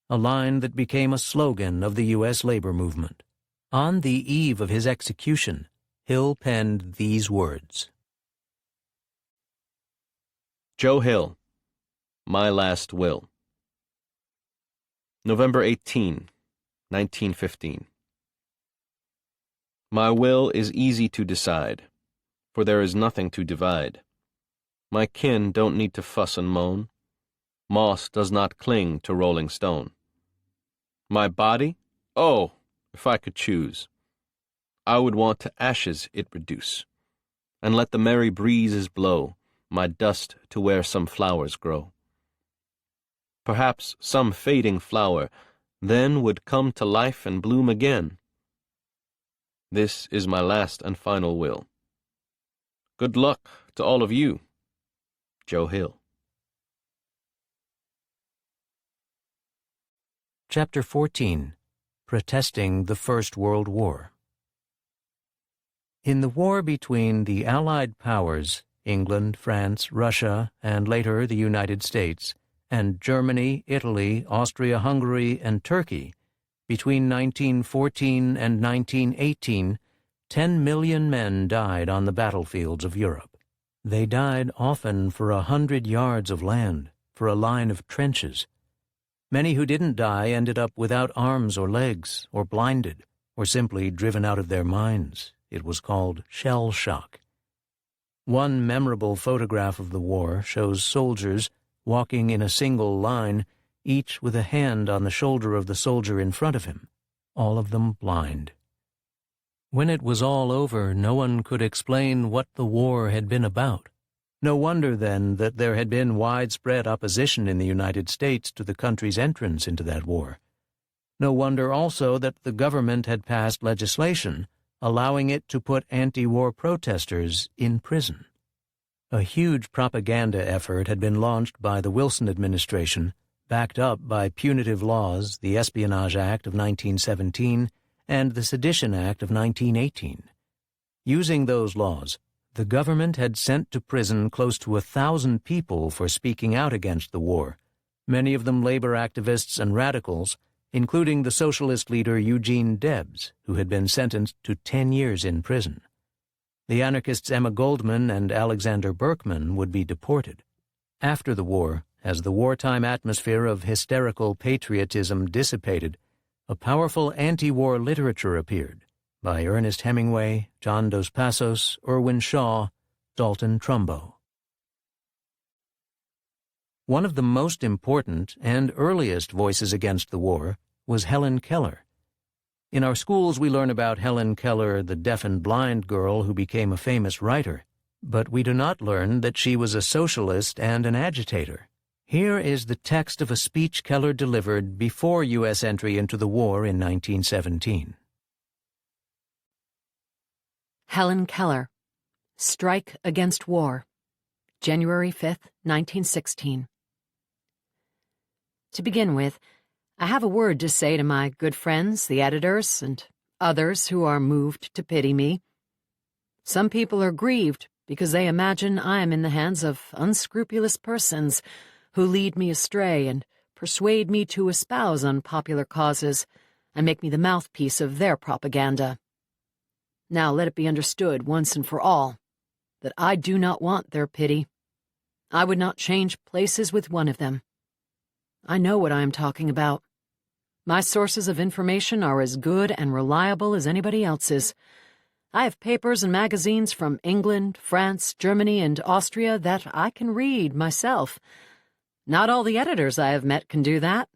a line that became a slogan of the U.S. labor movement. On the eve of his execution, Hill penned these words. Joe Hill, My Last Will. November 18, 1915. My will is easy to decide, for there is nothing to divide. My kin don't need to fuss and moan. Moss does not cling to rolling stone. My body? Oh, if I could choose, I would want to ashes it reduce, and let the merry breezes blow my dust to where some flowers grow. Perhaps some fading flower then would come to life and bloom again. This is my last and final will. Good luck to all of you. Joe Hill. Chapter 14. Protesting the First World War. In the war between the Allied powers, England, France, Russia, and later the United States, and Germany, Italy, Austria-Hungary, and Turkey, between 1914 and 1918, 10 million men died on the battlefields of Europe. They died often for 100 yards of land, for a line of trenches. Many who didn't die ended up without arms or legs, or blinded, or simply driven out of their minds. It was called shell shock. One memorable photograph of the war shows soldiers walking in a single line, each with a hand on the shoulder of the soldier in front of him, all of them blind. When it was all over, no one could explain what the war had been about. No wonder, then, that there had been widespread opposition in the United States to the country's entrance into that war. No wonder also that the government had passed legislation allowing it to put anti-war protesters in prison. A huge propaganda effort had been launched by the Wilson administration, backed up by punitive laws, the Espionage Act of 1917 and the Sedition Act of 1918. Using those laws, the government had sent to prison close to 1,000 people for speaking out against the war, many of them labor activists and radicals, including the socialist leader Eugene Debs, who had been sentenced to 10 years in prison. The anarchists Emma Goldman and Alexander Berkman would be deported. After the war, as the wartime atmosphere of hysterical patriotism dissipated, a powerful anti-war literature appeared by Ernest Hemingway, John Dos Passos, Irwin Shaw, Dalton Trumbo. One of the most important and earliest voices against the war was Helen Keller. In our schools we learn about Helen Keller, the deaf and blind girl who became a famous writer, but we do not learn that she was a socialist and an agitator. Here is the text of a speech Keller delivered before U.S. entry into the war in 1917. Helen Keller, Strike Against War, January 5th, 1916. To begin with, I have a word to say to my good friends, the editors, and others who are moved to pity me. Some people are grieved because they imagine I am in the hands of unscrupulous persons who lead me astray and persuade me to espouse unpopular causes and make me the mouthpiece of their propaganda. Now let it be understood once and for all that I do not want their pity. I would not change places with one of them. I know what I am talking about. My sources of information are as good and reliable as anybody else's. I have papers and magazines from England, France, Germany, and Austria that I can read myself. Not all the editors I have met can do that.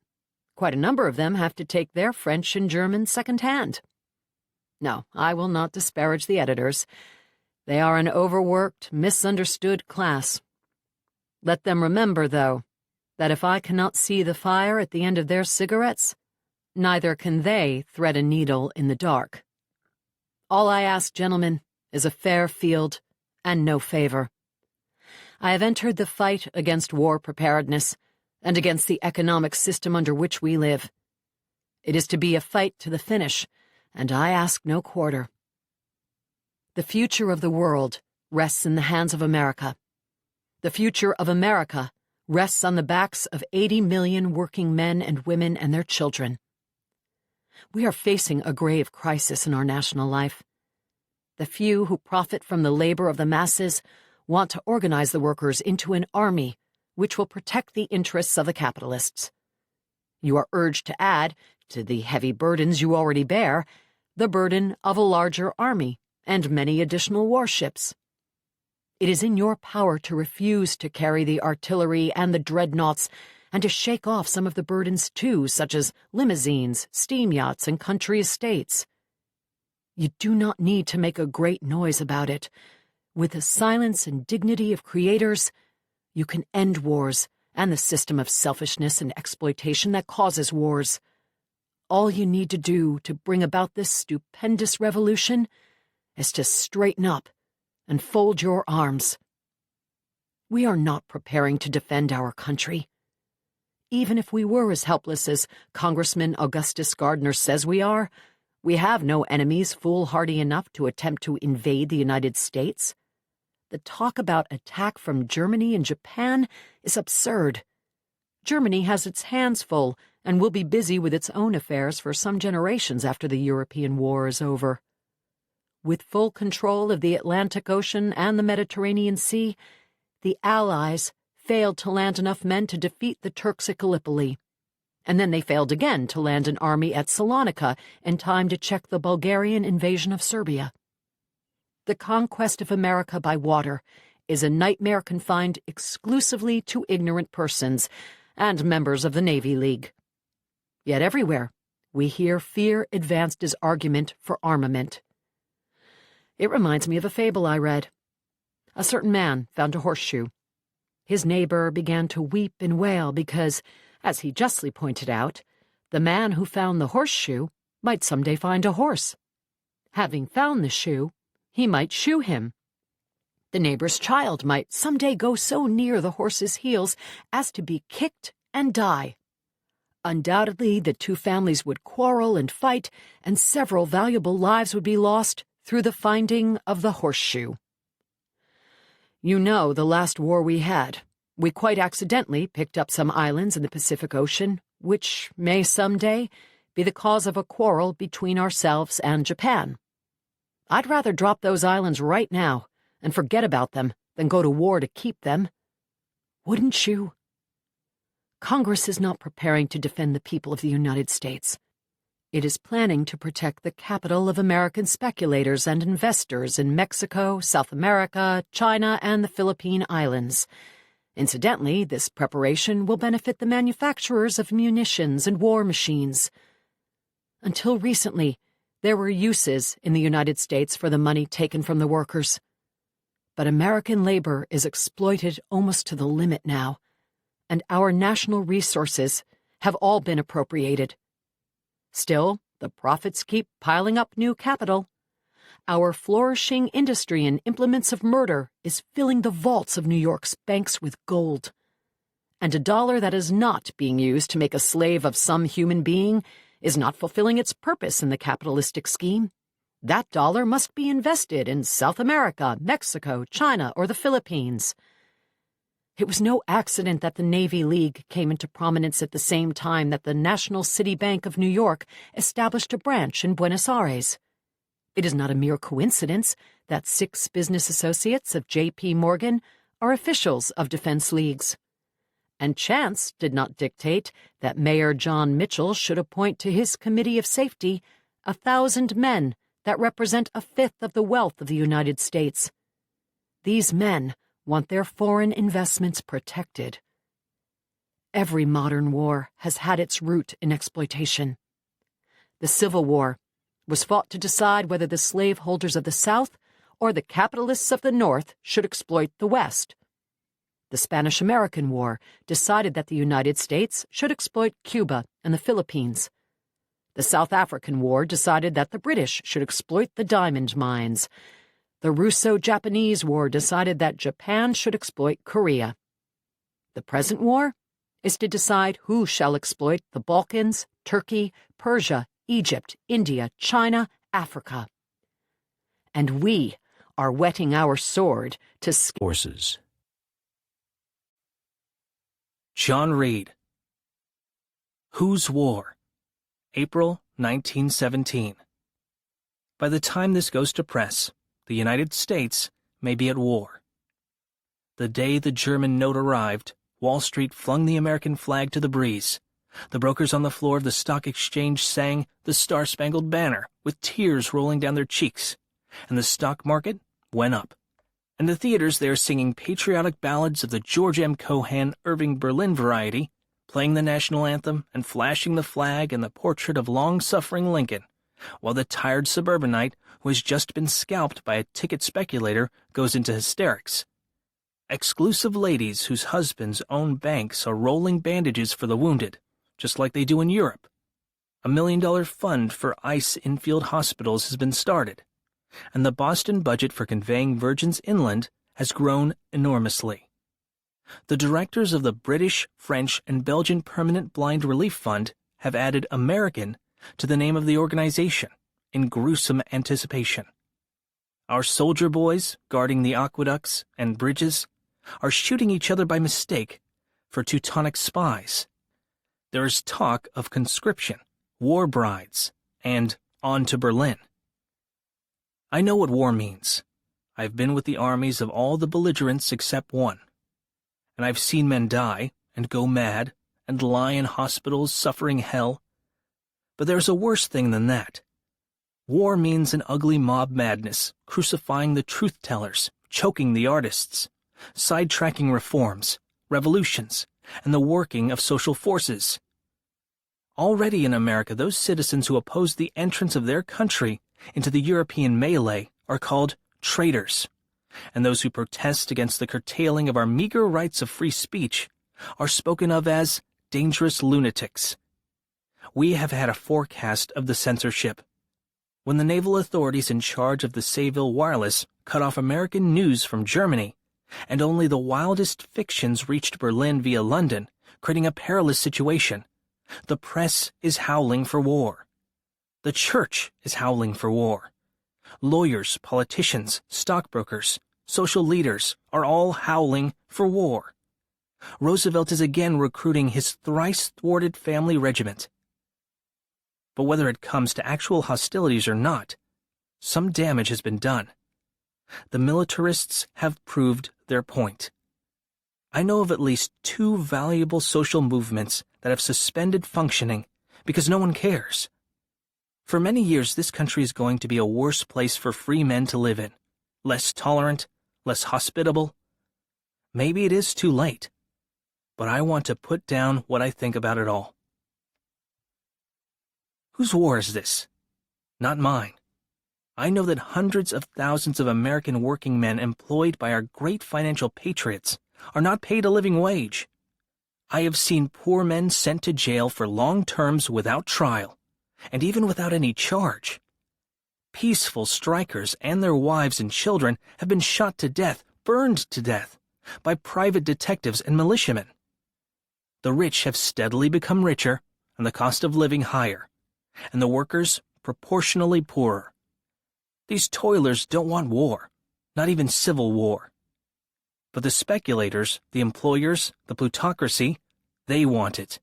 Quite a number of them have to take their French and German second-hand. No, I will not disparage the editors. They are an overworked, misunderstood class. Let them remember, though, that if I cannot see the fire at the end of their cigarettes, neither can they thread a needle in the dark. All I ask, gentlemen, is a fair field and no favor. I have entered the fight against war preparedness and against the economic system under which we live. It is to be a fight to the finish, and I ask no quarter. The future of the world rests in the hands of America. The future of America rests on the backs of 80 million working men and women and their children. We are facing a grave crisis in our national life. The few who profit from the labor of the masses want to organize the workers into an army which will protect the interests of the capitalists. You are urged to add, to the heavy burdens you already bear, the burden of a larger army and many additional warships. It is in your power to refuse to carry the artillery and the dreadnoughts and to shake off some of the burdens too, such as limousines, steam yachts, and country estates. You do not need to make a great noise about it. With the silence and dignity of creators, you can end wars and the system of selfishness and exploitation that causes wars. All you need to do to bring about this stupendous revolution is to straighten up and fold your arms. We are not preparing to defend our country. Even if we were as helpless as Congressman Augustus Gardner says we are, we have no enemies foolhardy enough to attempt to invade the United States. The talk about attack from Germany and Japan is absurd. Germany has its hands full and will be busy with its own affairs for some generations after the European war is over. With full control of the Atlantic Ocean and the Mediterranean Sea, the Allies failed to land enough men to defeat the Turks at Gallipoli, and then they failed again to land an army at Salonika in time to check the Bulgarian invasion of Serbia. The conquest of America by water is a nightmare confined exclusively to ignorant persons and members of the Navy League. Yet everywhere we hear fear advanced as argument for armament. It reminds me of a fable I read. A certain man found a horseshoe. His neighbor began to weep and wail because, as he justly pointed out, the man who found the horseshoe might someday find a horse. Having found the shoe, he might shoe him. The neighbor's child might someday go so near the horse's heels as to be kicked and die. Undoubtedly, the two families would quarrel and fight, and several valuable lives would be lost through the finding of the horseshoe. You know, the last war we had, we quite accidentally picked up some islands in the Pacific Ocean, which may someday be the cause of a quarrel between ourselves and Japan. I'd rather drop those islands right now and forget about them than go to war to keep them. Wouldn't you? Congress is not preparing to defend the people of the United States. It is planning to protect the capital of American speculators and investors in Mexico, South America, China, and the Philippine Islands. Incidentally, this preparation will benefit the manufacturers of munitions and war machines. Until recently, there were uses in the United States for the money taken from the workers. But American labor is exploited almost to the limit now, and our national resources have all been appropriated. Still, the profits keep piling up new capital. Our flourishing industry in implements of murder is filling the vaults of New York's banks with gold. And a dollar that is not being used to make a slave of some human being is not fulfilling its purpose in the capitalistic scheme. That dollar must be invested in South America, Mexico, China, or the Philippines. It was no accident that the Navy League came into prominence at the same time that the National City Bank of New York established a branch in Buenos Aires. It is not a mere coincidence that 6 business associates of J.P. Morgan are officials of defense leagues. And chance did not dictate that Mayor John Mitchell should appoint to his Committee of Safety 1,000 men that represent 1/5 of the wealth of the United States. These men want their foreign investments protected. Every modern war has had its root in exploitation. The Civil War was fought to decide whether the slaveholders of the South or the capitalists of the North should exploit the West. The Spanish-American War decided that the United States should exploit Cuba and the Philippines. The South African War decided that the British should exploit the diamond mines. The Russo-Japanese War decided that Japan should exploit Korea. The present war is to decide who shall exploit the Balkans, Turkey, Persia, Egypt, India, China, Africa. And we are whetting our sword to Forces. John Reed. Whose War? April 1917. By the time this goes to press, the United States may be at war. The day the German note arrived, Wall Street flung the American flag to the breeze. The brokers on the floor of the stock exchange sang the Star-Spangled Banner with tears rolling down their cheeks, and the stock market went up. And the theaters there singing patriotic ballads of the George M. Cohan Irving Berlin variety, playing the national anthem and flashing the flag and the portrait of long-suffering Lincoln, while the tired suburbanite who has just been scalped by a ticket speculator goes into hysterics. Exclusive ladies whose husbands own banks are rolling bandages for the wounded, just like they do in Europe. A $1 million fund for ICE infield hospitals has been started, and the Boston budget for conveying virgins inland has grown enormously. The directors of the British, French, and Belgian Permanent Blind Relief Fund have added American to the name of the organization in gruesome anticipation. Our soldier boys, guarding the aqueducts and bridges, are shooting each other by mistake for Teutonic spies. There is talk of conscription, war brides, and on to Berlin. I know what war means. I've been with the armies of all the belligerents except one. And I've seen men die and go mad and lie in hospitals suffering hell. But there's a worse thing than that. War means an ugly mob madness, crucifying the truth-tellers, choking the artists, sidetracking reforms, revolutions, and the working of social forces. Already in America, those citizens who oppose the entrance of their country into the European melee are called traitors, and those who protest against the curtailing of our meager rights of free speech are spoken of as dangerous lunatics. We have had a forecast of the censorship. When the naval authorities in charge of the Sayville Wireless cut off American news from Germany, and only the wildest fictions reached Berlin via London, creating a perilous situation, the press is howling for war. The church is howling for war. Lawyers, politicians, stockbrokers, social leaders are all howling for war. Roosevelt is again recruiting his thrice-thwarted family regiment. But whether it comes to actual hostilities or not, some damage has been done. The militarists have proved their point. I know of at least 2 valuable social movements that have suspended functioning because no one cares. For many years, this country is going to be a worse place for free men to live in, less tolerant, less hospitable. Maybe it is too late, but I want to put down what I think about it all. Whose war is this? Not mine. I know that hundreds of thousands of American working men employed by our great financial patriots are not paid a living wage. I have seen poor men sent to jail for long terms without trial, and even without any charge. Peaceful strikers and their wives and children have been shot to death, burned to death, by private detectives and militiamen. The rich have steadily become richer, and the cost of living higher, and the workers proportionally poorer. These toilers don't want war, not even civil war. But the speculators, the employers, the plutocracy, they want it,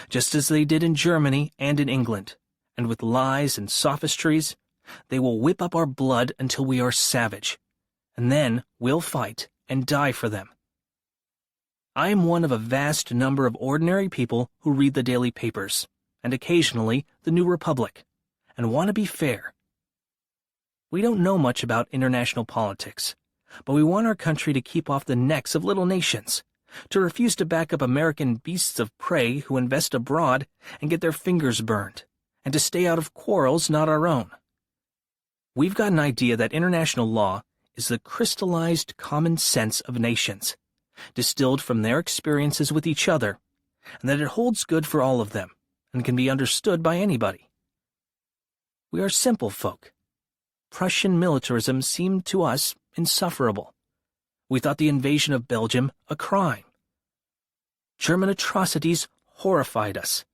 just as they did in Germany and in England, and with lies and sophistries, they will whip up our blood until we are savage, and then we'll fight and die for them. I am one of a vast number of ordinary people who read the daily papers, and occasionally the New Republic, and want to be fair. We don't know much about international politics, but we want our country to keep off the necks of little nations, to refuse to back up American beasts of prey who invest abroad and get their fingers burned, and to stay out of quarrels not our own. We've got an idea that international law is the crystallized common sense of nations, distilled from their experiences with each other, and that it holds good for all of them, and can be understood by anybody. We are simple folk. Prussian militarism seemed to us insufferable. We thought the invasion of Belgium a crime. German atrocities horrified us,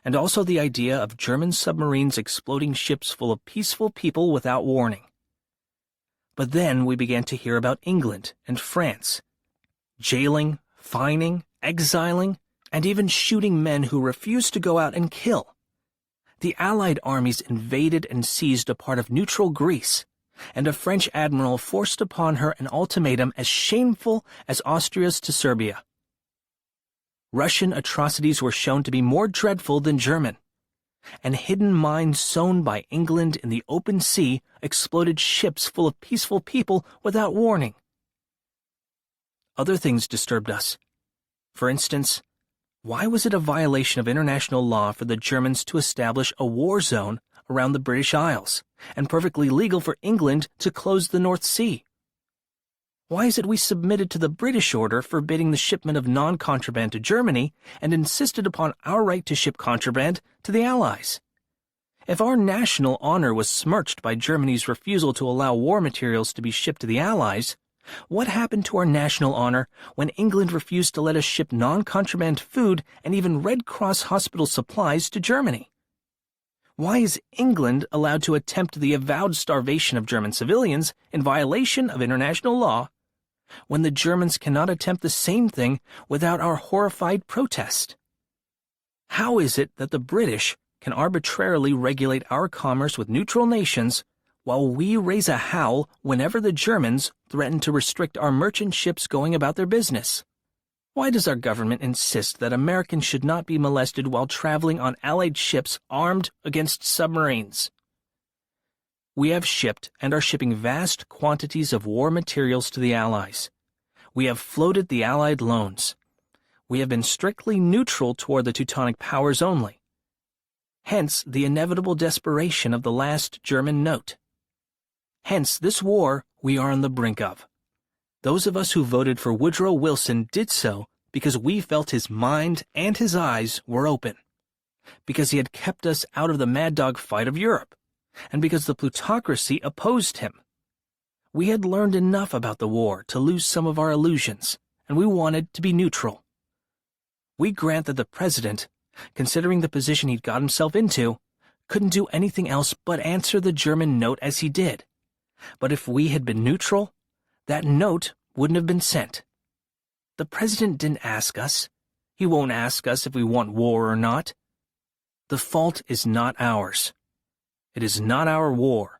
and also the idea of German submarines exploding ships full of peaceful people without warning. But then we began to hear about England and France, jailing, fining, exiling, and even shooting men who refused to go out and kill. The Allied armies invaded and seized a part of neutral Greece, and a French admiral forced upon her an ultimatum as shameful as Austria's to Serbia. Russian atrocities were shown to be more dreadful than German, and hidden mines sown by England in the open sea exploded ships full of peaceful people without warning. Other things disturbed us. For instance, why was it a violation of international law for the Germans to establish a war zone around the British Isles, and perfectly legal for England to close the North Sea? Why is it we submitted to the British order forbidding the shipment of non-contraband to Germany and insisted upon our right to ship contraband to the Allies? If our national honor was smirched by Germany's refusal to allow war materials to be shipped to the Allies, what happened to our national honor when England refused to let us ship non-contraband food and even Red Cross hospital supplies to Germany? Why is England allowed to attempt the avowed starvation of German civilians in violation of international law, when the Germans cannot attempt the same thing without our horrified protest? How is it that the British can arbitrarily regulate our commerce with neutral nations while we raise a howl whenever the Germans threaten to restrict our merchant ships going about their business? Why does our government insist that Americans should not be molested while traveling on Allied ships armed against submarines? We have shipped and are shipping vast quantities of war materials to the Allies. We have floated the Allied loans. We have been strictly neutral toward the Teutonic powers only. Hence the inevitable desperation of the last German note. Hence this war we are on the brink of. Those of us who voted for Woodrow Wilson did so because we felt his mind and his eyes were open, because he had kept us out of the mad dog fight of Europe, and because the plutocracy opposed him. We had learned enough about the war to lose some of our illusions, and we wanted to be neutral. We grant that the president, considering the position he'd got himself into, couldn't do anything else but answer the German note as he did. But if we had been neutral, that note wouldn't have been sent. The president didn't ask us. He won't ask us if we want war or not. The fault is not ours. It is not our war.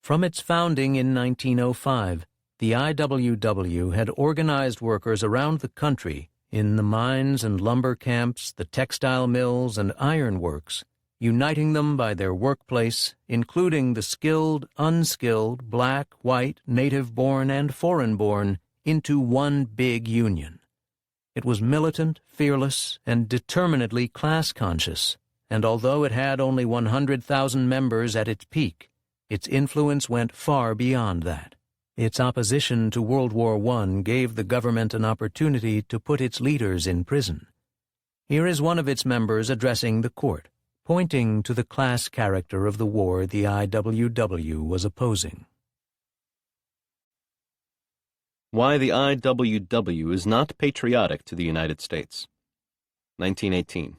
From its founding in 1905, the IWW had organized workers around the country in the mines and lumber camps, the textile mills and iron works, uniting them by their workplace, including the skilled, unskilled, black, white, native-born, and foreign-born, into one big union. It was militant, fearless, and determinedly class-conscious, and although it had only 100,000 members at its peak, its influence went far beyond that. Its opposition to World War I gave the government an opportunity to put its leaders in prison. Here is one of its members addressing the court, pointing to the class character of the war the IWW was opposing. Why the IWW is not patriotic to the United States. 1918.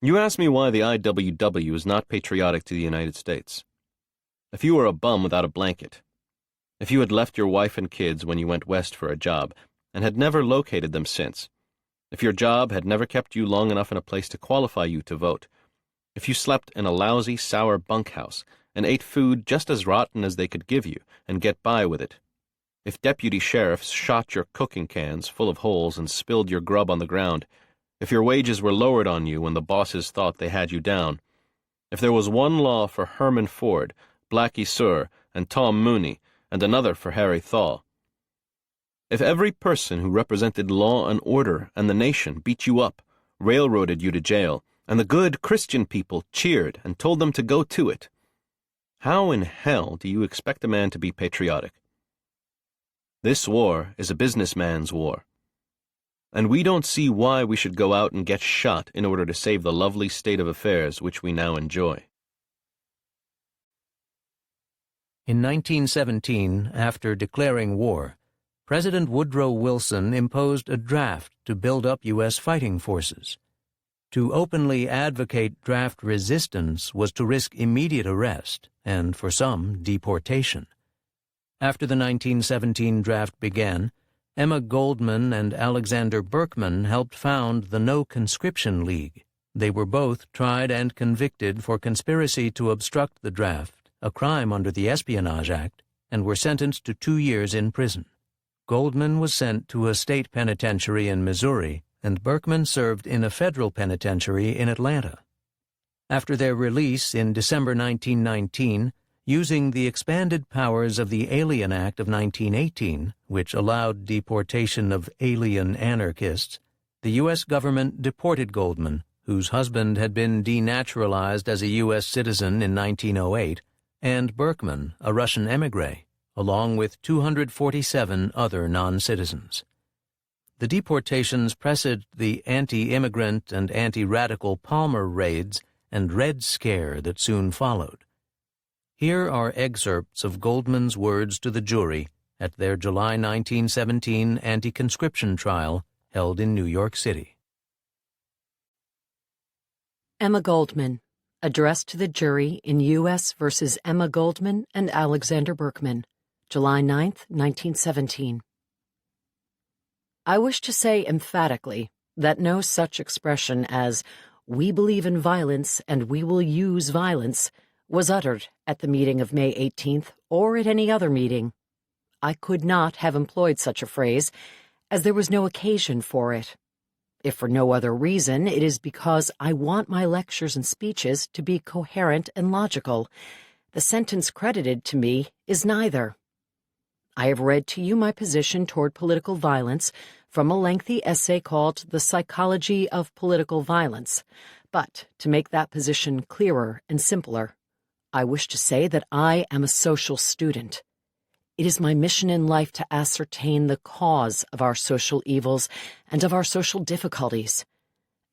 You ask me why the IWW is not patriotic to the United States. if you were a bum without a blanket, if you had left your wife and kids when you went west for a job and had never located them since, if your job had never kept you long enough in a place to qualify you to vote, if you slept in a lousy, sour bunkhouse and ate food just as rotten as they could give you and get by with it, if deputy sheriffs shot your cooking cans full of holes and spilled your grub on the ground, if your wages were lowered on you when the bosses thought they had you down, if there was one law for Herman Ford, Blackie Sur, and Tom Mooney, and another for Harry Thaw, if every person who represented law and order and the nation beat you up, railroaded you to jail, and the good Christian people cheered and told them to go to it, how in hell do you expect a man to be patriotic? This war is a businessman's war, and we don't see why we should go out and get shot in order to save the lovely state of affairs which we now enjoy. In 1917, after declaring war, President Woodrow Wilson imposed a draft to build up U.S. fighting forces. To openly advocate draft resistance was to risk immediate arrest and, for some, deportation. After the 1917 draft began, Emma Goldman and Alexander Berkman helped found the No Conscription League. They were both tried and convicted for conspiracy to obstruct the draft, a crime under the Espionage Act, and were sentenced to 2 years in prison. Goldman was sent to a state penitentiary in Missouri, and Berkman served in a federal penitentiary in Atlanta. After their release in December 1919, using the expanded powers of the Alien Act of 1918, which allowed deportation of alien anarchists, the U.S. government deported Goldman, whose husband had been denaturalized as a U.S. citizen in 1908, and Berkman, a Russian émigré, along with 247 other non-citizens. The deportations preceded the anti-immigrant and anti-radical Palmer raids and Red Scare that soon followed. Here are excerpts of Goldman's words to the jury at their July 1917 anti-conscription trial held in New York City. Emma Goldman, address to the jury in U.S. v. Emma Goldman and Alexander Berkman, July 9, 1917. I wish to say emphatically that no such expression as, "we believe in violence and we will use violence," was uttered at the meeting of May 18th or at any other meeting. I could not have employed such a phrase, as there was no occasion for it. If for no other reason, it is because I want my lectures and speeches to be coherent and logical. The sentence credited to me is neither. I have read to you my position toward political violence from a lengthy essay called The Psychology of Political Violence, but to make that position clearer and simpler, I wish to say that I am a social student. It is my mission in life to ascertain the cause of our social evils and of our social difficulties.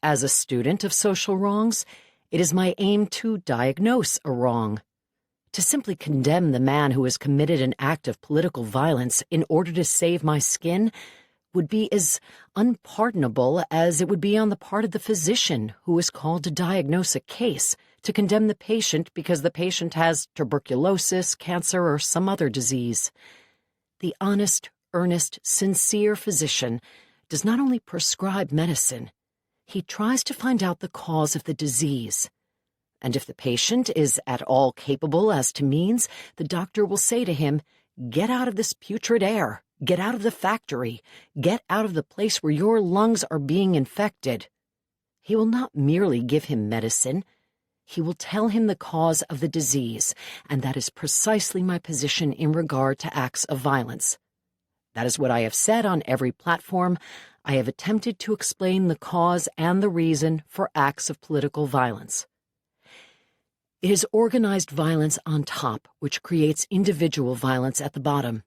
As a student of social wrongs, it is my aim to diagnose a wrong. To simply condemn the man who has committed an act of political violence in order to save my skin would be as unpardonable as it would be on the part of the physician who is called to diagnose a case, to condemn the patient because the patient has tuberculosis, cancer, or some other disease. The honest, earnest, sincere physician does not only prescribe medicine, he tries to find out the cause of the disease. And if the patient is at all capable as to means, the doctor will say to him, "Get out of this putrid air. Get out of the factory. Get out of the place where your lungs are being infected." He will not merely give him medicine. He will tell him the cause of the disease, and that is precisely my position in regard to acts of violence. That is what I have said on every platform. I have attempted to explain the cause and the reason for acts of political violence. It is organized violence on top which creates individual violence at the bottom.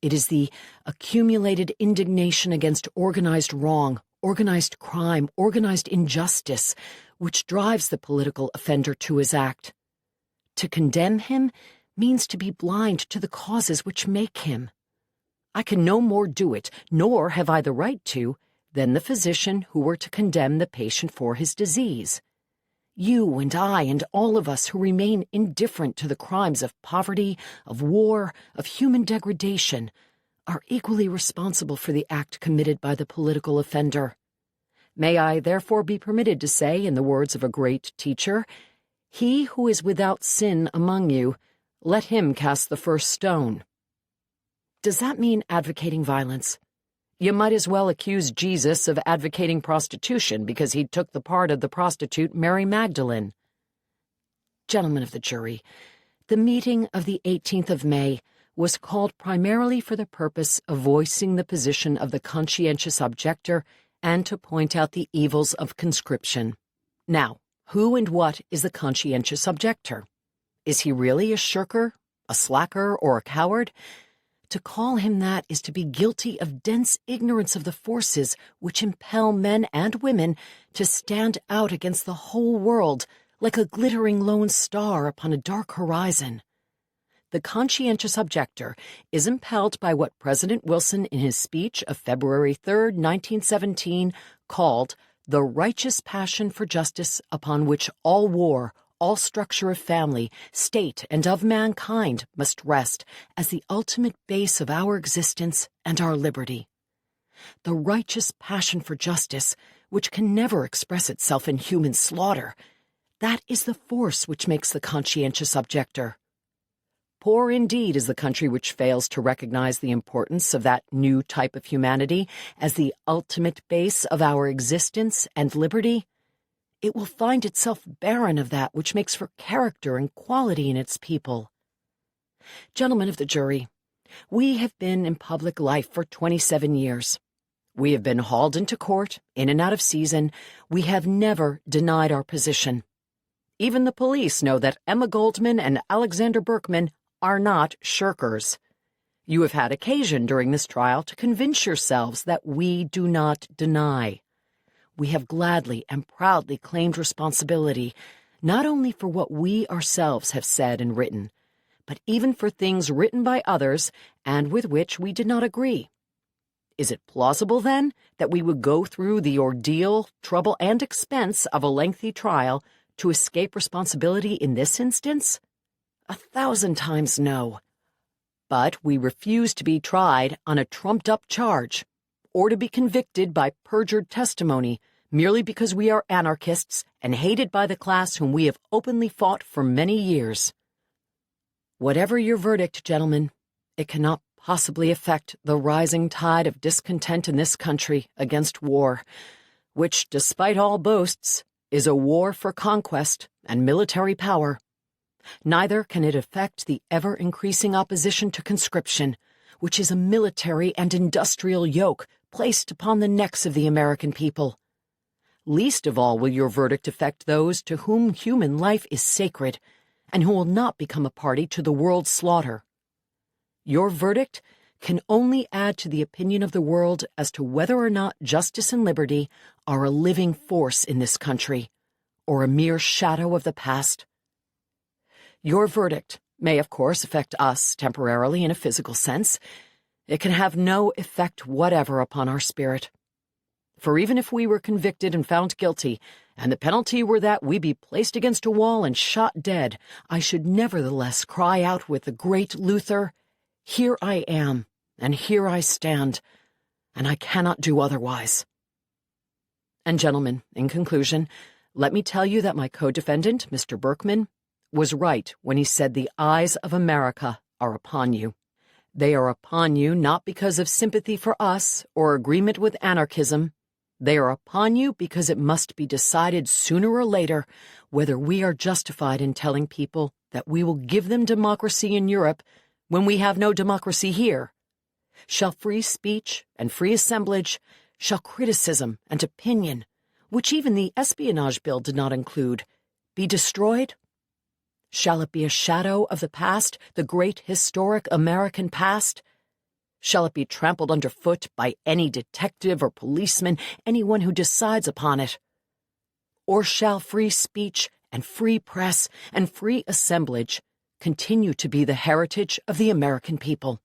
It is the accumulated indignation against organized wrong, organized crime, organized injustice, which drives the political offender to his act. To condemn him means to be blind to the causes which make him. I can no more do it, nor have I the right to, than the physician who were to condemn the patient for his disease. You and I and all of us who remain indifferent to the crimes of poverty, of war, of human degradation, are equally responsible for the act committed by the political offender. May I therefore be permitted to say, in the words of a great teacher, "He who is without sin among you, let him cast the first stone." Does that mean advocating violence? You might as well accuse Jesus of advocating prostitution because he took the part of the prostitute Mary Magdalene. Gentlemen of the jury, the meeting of the 18th of May was called primarily for the purpose of voicing the position of the conscientious objector and to point out the evils of conscription. Now, who and what is the conscientious objector? Is he really a shirker, a slacker, or a coward? To call him that is to be guilty of dense ignorance of the forces which impel men and women to stand out against the whole world like a glittering lone star upon a dark horizon. The conscientious objector is impelled by what President Wilson in his speech of February 3, 1917, called the righteous passion for justice upon which all war, all structure of family, state, and of mankind must rest as the ultimate base of our existence and our liberty. The righteous passion for justice, which can never express itself in human slaughter, that is the force which makes the conscientious objector. Poor indeed is the country which fails to recognize the importance of that new type of humanity as the ultimate base of our existence and liberty. It will find itself barren of that which makes for character and quality in its people. Gentlemen of the jury, we have been in public life for 27 years. We have been hauled into court, in and out of season. We have never denied our position. Even the police know that Emma Goldman and Alexander Berkman are not shirkers. You have had occasion during this trial to convince yourselves that we do not deny. We have gladly and proudly claimed responsibility, not only for what we ourselves have said and written, but even for things written by others and with which we did not agree. Is it plausible, then, that we would go through the ordeal, trouble, and expense of a lengthy trial to escape responsibility in this instance? 1,000 times no. But we refuse to be tried on a trumped-up charge, or to be convicted by perjured testimony merely because we are anarchists and hated by the class whom we have openly fought for many years. Whatever your verdict, gentlemen, it cannot possibly affect the rising tide of discontent in this country against war, which, despite all boasts, is a war for conquest and military power. Neither can it affect the ever-increasing opposition to conscription, which is a military and industrial yoke placed upon the necks of the American people. Least of all will your verdict affect those to whom human life is sacred, and who will not become a party to the world's slaughter. Your verdict can only add to the opinion of the world as to whether or not justice and liberty are a living force in this country, or a mere shadow of the past. Your verdict may, of course, affect us temporarily in a physical sense. It can have no effect whatever upon our spirit. For even if we were convicted and found guilty, and the penalty were that we be placed against a wall and shot dead, I should nevertheless cry out with the great Luther, "Here I am, and here I stand, and I cannot do otherwise." And gentlemen, in conclusion, let me tell you that my co-defendant, Mr. Berkman, was right when he said the eyes of America are upon you. They are upon you not because of sympathy for us or agreement with anarchism. They are upon you because it must be decided sooner or later whether we are justified in telling people that we will give them democracy in Europe when we have no democracy here. Shall free speech and free assemblage, shall criticism and opinion, which even the espionage bill did not include, be destroyed? Shall it be a shadow of the past, the great historic American past? Shall it be trampled underfoot by any detective or policeman, anyone who decides upon it? Or shall free speech and free press and free assemblage continue to be the heritage of the American people?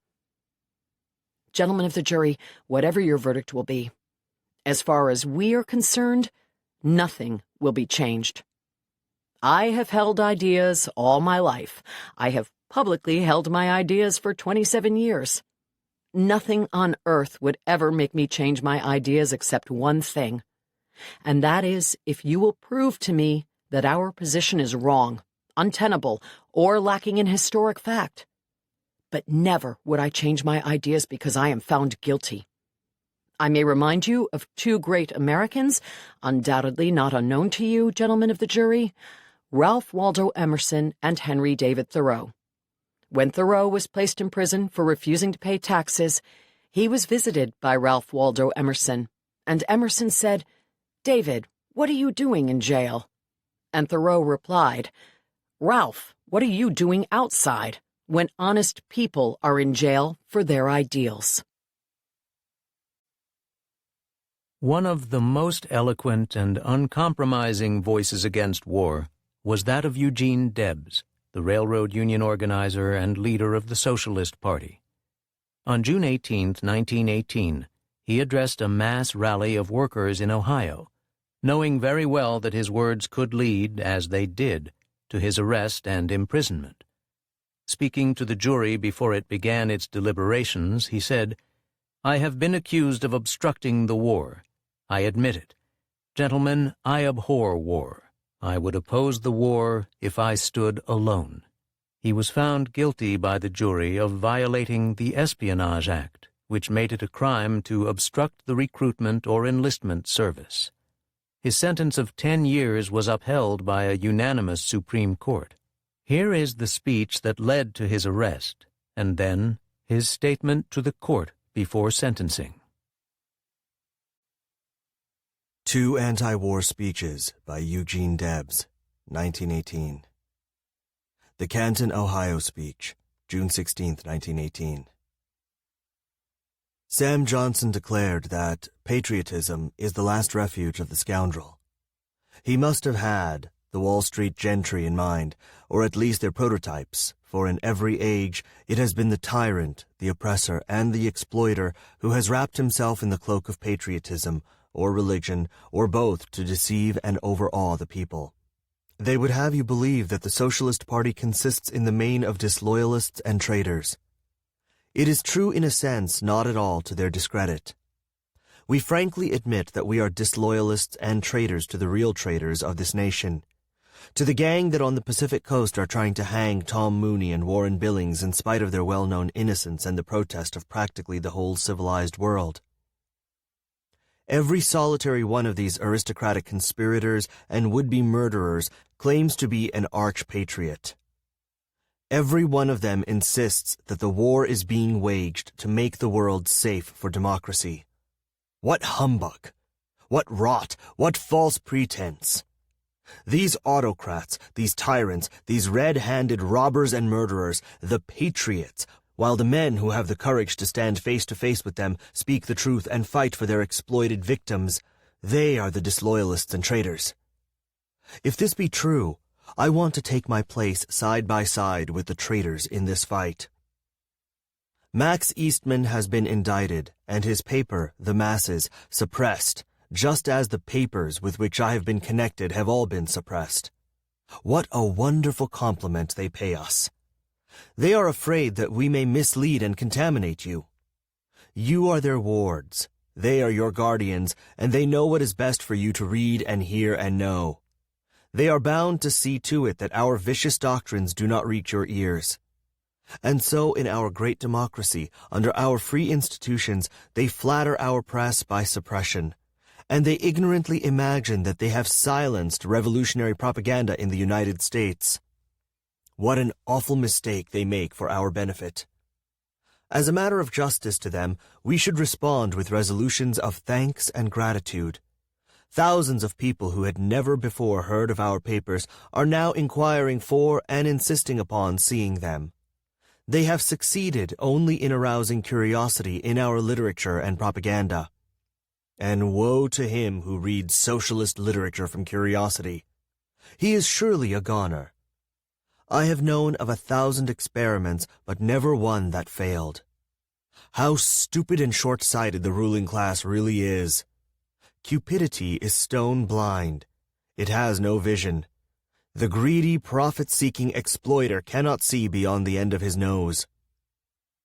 Gentlemen of the jury, whatever your verdict will be, as far as we are concerned, nothing will be changed. I have held ideas all my life. I have publicly held my ideas for 27 years. Nothing on earth would ever make me change my ideas except one thing. And that is if you will prove to me that our position is wrong, untenable, or lacking in historic fact. But never would I change my ideas because I am found guilty. I may remind you of two great Americans, undoubtedly not unknown to you, gentlemen of the jury, Ralph Waldo Emerson and Henry David Thoreau. When Thoreau was placed in prison for refusing to pay taxes, he was visited by Ralph Waldo Emerson, and Emerson said, "David, what are you doing in jail?" And Thoreau replied, "Ralph, what are you doing outside when honest people are in jail for their ideals?" One of the most eloquent and uncompromising voices against war was that of Eugene Debs, the railroad union organizer and leader of the Socialist Party. On June 18, 1918, he addressed a mass rally of workers in Ohio, knowing very well that his words could lead, as they did, to his arrest and imprisonment. Speaking to the jury before it began its deliberations, he said, "I have been accused of obstructing the war. I admit it. Gentlemen, I abhor war. I would oppose the war if I stood alone." He was found guilty by the jury of violating the Espionage Act, which made it a crime to obstruct the recruitment or enlistment service. His sentence of 10 years was upheld by a unanimous Supreme Court. Here is the speech that led to his arrest, and then his statement to the court before sentencing. Two Anti-War Speeches by Eugene Debs, 1918. The Canton, Ohio Speech, June 16, 1918. Sam Johnson declared that patriotism is the last refuge of the scoundrel. He must have had the Wall Street gentry in mind, or at least their prototypes, for in every age it has been the tyrant, the oppressor, and the exploiter who has wrapped himself in the cloak of patriotism, or religion, or both, to deceive and overawe the people. They would have you believe that the Socialist Party consists in the main of disloyalists and traitors. It is true in a sense, not at all to their discredit. We frankly admit that we are disloyalists and traitors to the real traitors of this nation, to the gang that on the Pacific coast are trying to hang Tom Mooney and Warren Billings in spite of their well-known innocence and the protest of practically the whole civilized world. Every solitary one of these aristocratic conspirators and would-be murderers claims to be an arch-patriot. Every one of them insists that the war is being waged to make the world safe for democracy. What humbug! What rot! What false pretense! These autocrats, these tyrants, these red-handed robbers and murderers, the patriots, while the men who have the courage to stand face to face with them, speak the truth, and fight for their exploited victims, they are the disloyalists and traitors. If this be true, I want to take my place side by side with the traitors in this fight. Max Eastman has been indicted, and his paper, The Masses, suppressed, just as the papers with which I have been connected have all been suppressed. What a wonderful compliment they pay us. They are afraid that we may mislead and contaminate you. You are their wards. They are your guardians, and they know what is best for you to read and hear and know. They are bound to see to it that our vicious doctrines do not reach your ears. And so in our great democracy, under our free institutions, they flatter our press by suppression, and they ignorantly imagine that they have silenced revolutionary propaganda in the United States. What an awful mistake they make for our benefit. As a matter of justice to them, we should respond with resolutions of thanks and gratitude. Thousands of people who had never before heard of our papers are now inquiring for and insisting upon seeing them. They have succeeded only in arousing curiosity in our literature and propaganda. And woe to him who reads socialist literature from curiosity. He is surely a goner. I have known of 1,000 experiments, but never one that failed. How stupid and short-sighted the ruling class really is. Cupidity is stone blind. It has no vision. The greedy, profit-seeking exploiter cannot see beyond the end of his nose.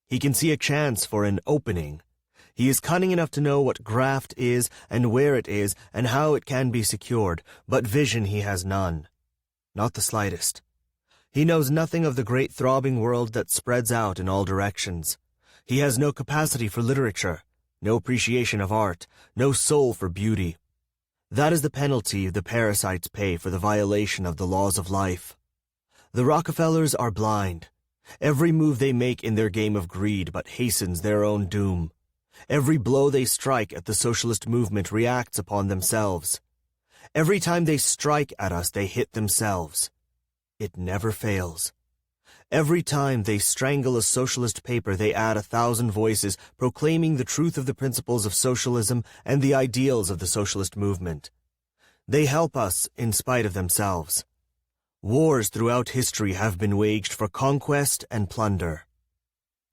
He can see a chance for an opening. He is cunning enough to know what graft is and where it is and how it can be secured, but vision he has none. Not the slightest. He knows nothing of the great throbbing world that spreads out in all directions. He has no capacity for literature, no appreciation of art, no soul for beauty. That is the penalty the parasites pay for the violation of the laws of life. The Rockefellers are blind. Every move they make in their game of greed but hastens their own doom. Every blow they strike at the socialist movement reacts upon themselves. Every time they strike at us, they hit themselves. It never fails. Every time they strangle a socialist paper, they add 1,000 voices proclaiming the truth of the principles of socialism and the ideals of the socialist movement. They help us in spite of themselves. Wars throughout history have been waged for conquest and plunder.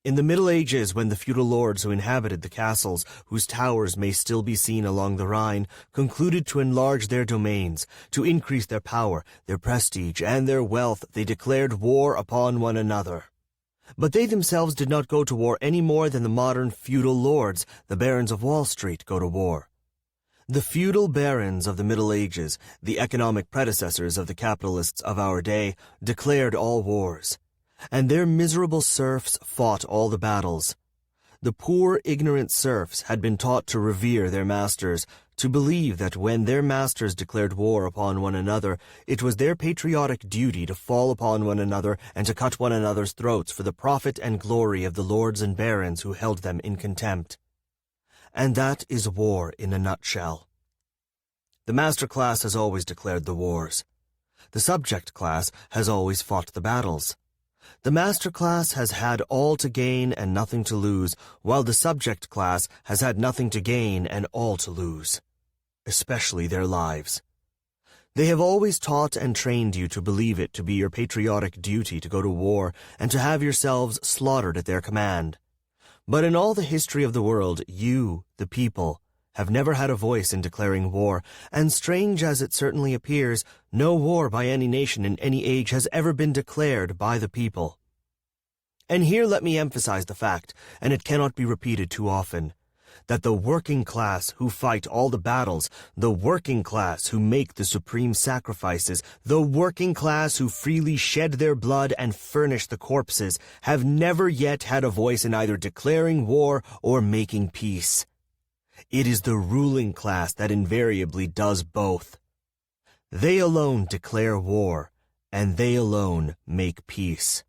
In the Middle Ages, when the feudal lords who inhabited the castles, whose towers may still be seen along the Rhine, concluded to enlarge their domains, to increase their power, their prestige, and their wealth, they declared war upon one another. But they themselves did not go to war any more than the modern feudal lords, the barons of Wall Street, go to war. The feudal barons of the Middle Ages, the economic predecessors of the capitalists of our day, declared all wars. And their miserable serfs fought all the battles. The poor, ignorant serfs had been taught to revere their masters, to believe that when their masters declared war upon one another, it was their patriotic duty to fall upon one another and to cut one another's throats for the profit and glory of the lords and barons who held them in contempt. And that is war in a nutshell. The master class has always declared the wars. The subject class has always fought the battles. The master class has had all to gain and nothing to lose, while the subject class has had nothing to gain and all to lose, especially their lives. They have always taught and trained you to believe it to be your patriotic duty to go to war and to have yourselves slaughtered at their command. But in all the history of the world, you, the people, have never had a voice in declaring war, and strange as it certainly appears, no war by any nation in any age has ever been declared by the people. And here let me emphasize the fact, and it cannot be repeated too often, that the working class who fight all the battles, the working class who make the supreme sacrifices, the working class who freely shed their blood and furnish the corpses, have never yet had a voice in either declaring war or making peace. It is the ruling class that invariably does both. They alone declare war, and they alone make peace.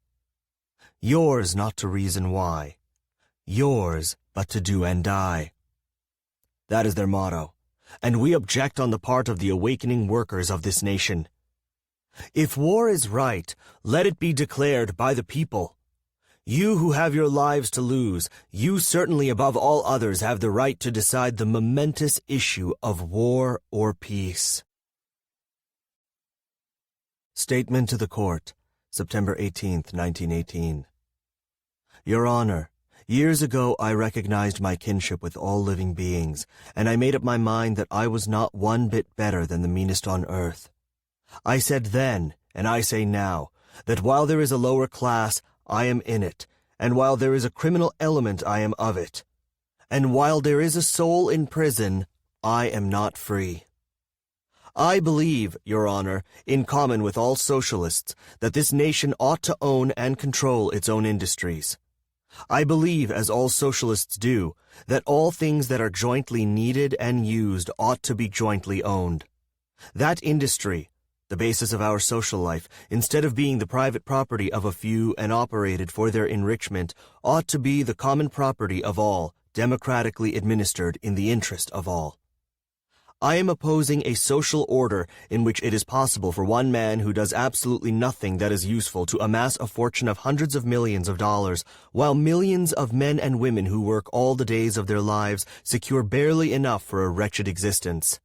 Yours not to reason why. Yours but to do and die. That is their motto, and we object on the part of the awakening workers of this nation. If war is right, let it be declared by the people. You who have your lives to lose, you certainly above all others have the right to decide the momentous issue of war or peace. Statement to the Court, September 18th, 1918. Your Honor, years ago I recognized my kinship with all living beings, and I made up my mind that I was not one bit better than the meanest on earth. I said then, and I say now, that while there is a lower class, I am in it, and while there is a criminal element, I am of it. And while there is a soul in prison, I am not free. I believe, Your Honor, in common with all socialists, that this nation ought to own and control its own industries. I believe, as all socialists do, that all things that are jointly needed and used ought to be jointly owned. That industry, the basis of our social life, instead of being the private property of a few and operated for their enrichment, ought to be the common property of all, democratically administered in the interest of all. I am opposing a social order in which it is possible for one man who does absolutely nothing that is useful to amass a fortune of hundreds of millions of dollars, while millions of men and women who work all the days of their lives secure barely enough for a wretched existence.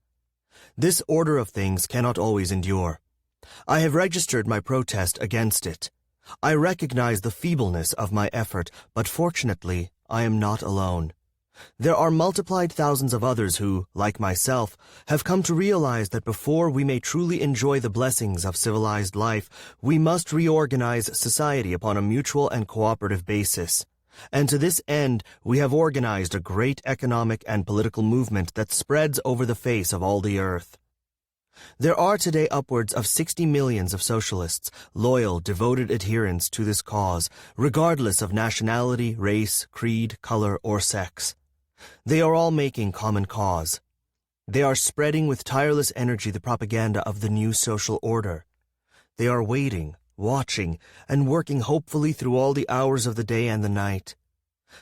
This order of things cannot always endure. I have registered my protest against it. I recognize the feebleness of my effort, but fortunately, I am not alone. There are multiplied thousands of others who, like myself, have come to realize that before we may truly enjoy the blessings of civilized life, we must reorganize society upon a mutual and cooperative basis. And to this end, we have organized a great economic and political movement that spreads over the face of all the earth. There are today upwards of 60 millions of socialists, loyal, devoted adherents to this cause, regardless of nationality, race, creed, color, or sex. They are all making common cause. They are spreading with tireless energy the propaganda of the new social order. They are waiting, watching, and working hopefully through all the hours of the day and the night.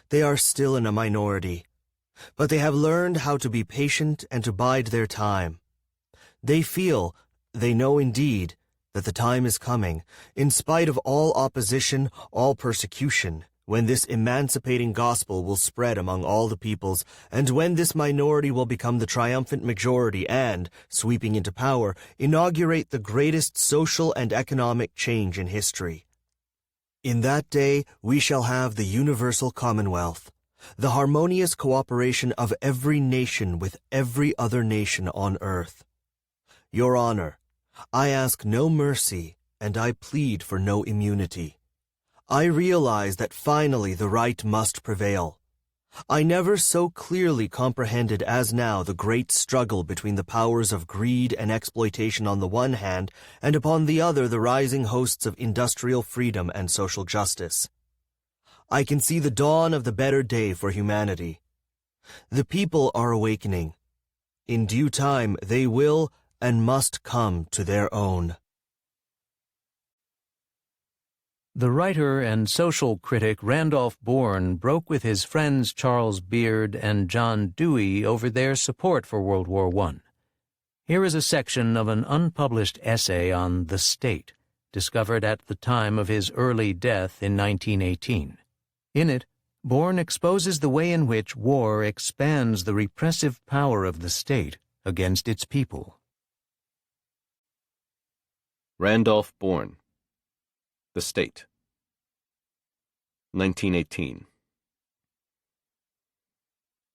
They are still in a minority, but they have learned how to be patient and to bide their time. They feel, they know indeed, that the time is coming, in spite of all opposition, all persecution, when this emancipating gospel will spread among all the peoples, and when this minority will become the triumphant majority and, sweeping into power, inaugurate the greatest social and economic change in history. In that day we shall have the universal commonwealth, the harmonious cooperation of every nation with every other nation on earth. Your Honor, I ask no mercy, and I plead for no immunity. I realize that finally the right must prevail. I never so clearly comprehended as now the great struggle between the powers of greed and exploitation on the one hand, and upon the other the rising hosts of industrial freedom and social justice. I can see the dawn of the better day for humanity. The people are awakening. In due time they will and must come to their own. The writer and social critic Randolph Bourne broke with his friends Charles Beard and John Dewey over their support for World War I. Here is a section of an unpublished essay on the state, discovered at the time of his early death in 1918. In it, Bourne exposes the way in which war expands the repressive power of the state against its people. Randolph Bourne, The State, 1918.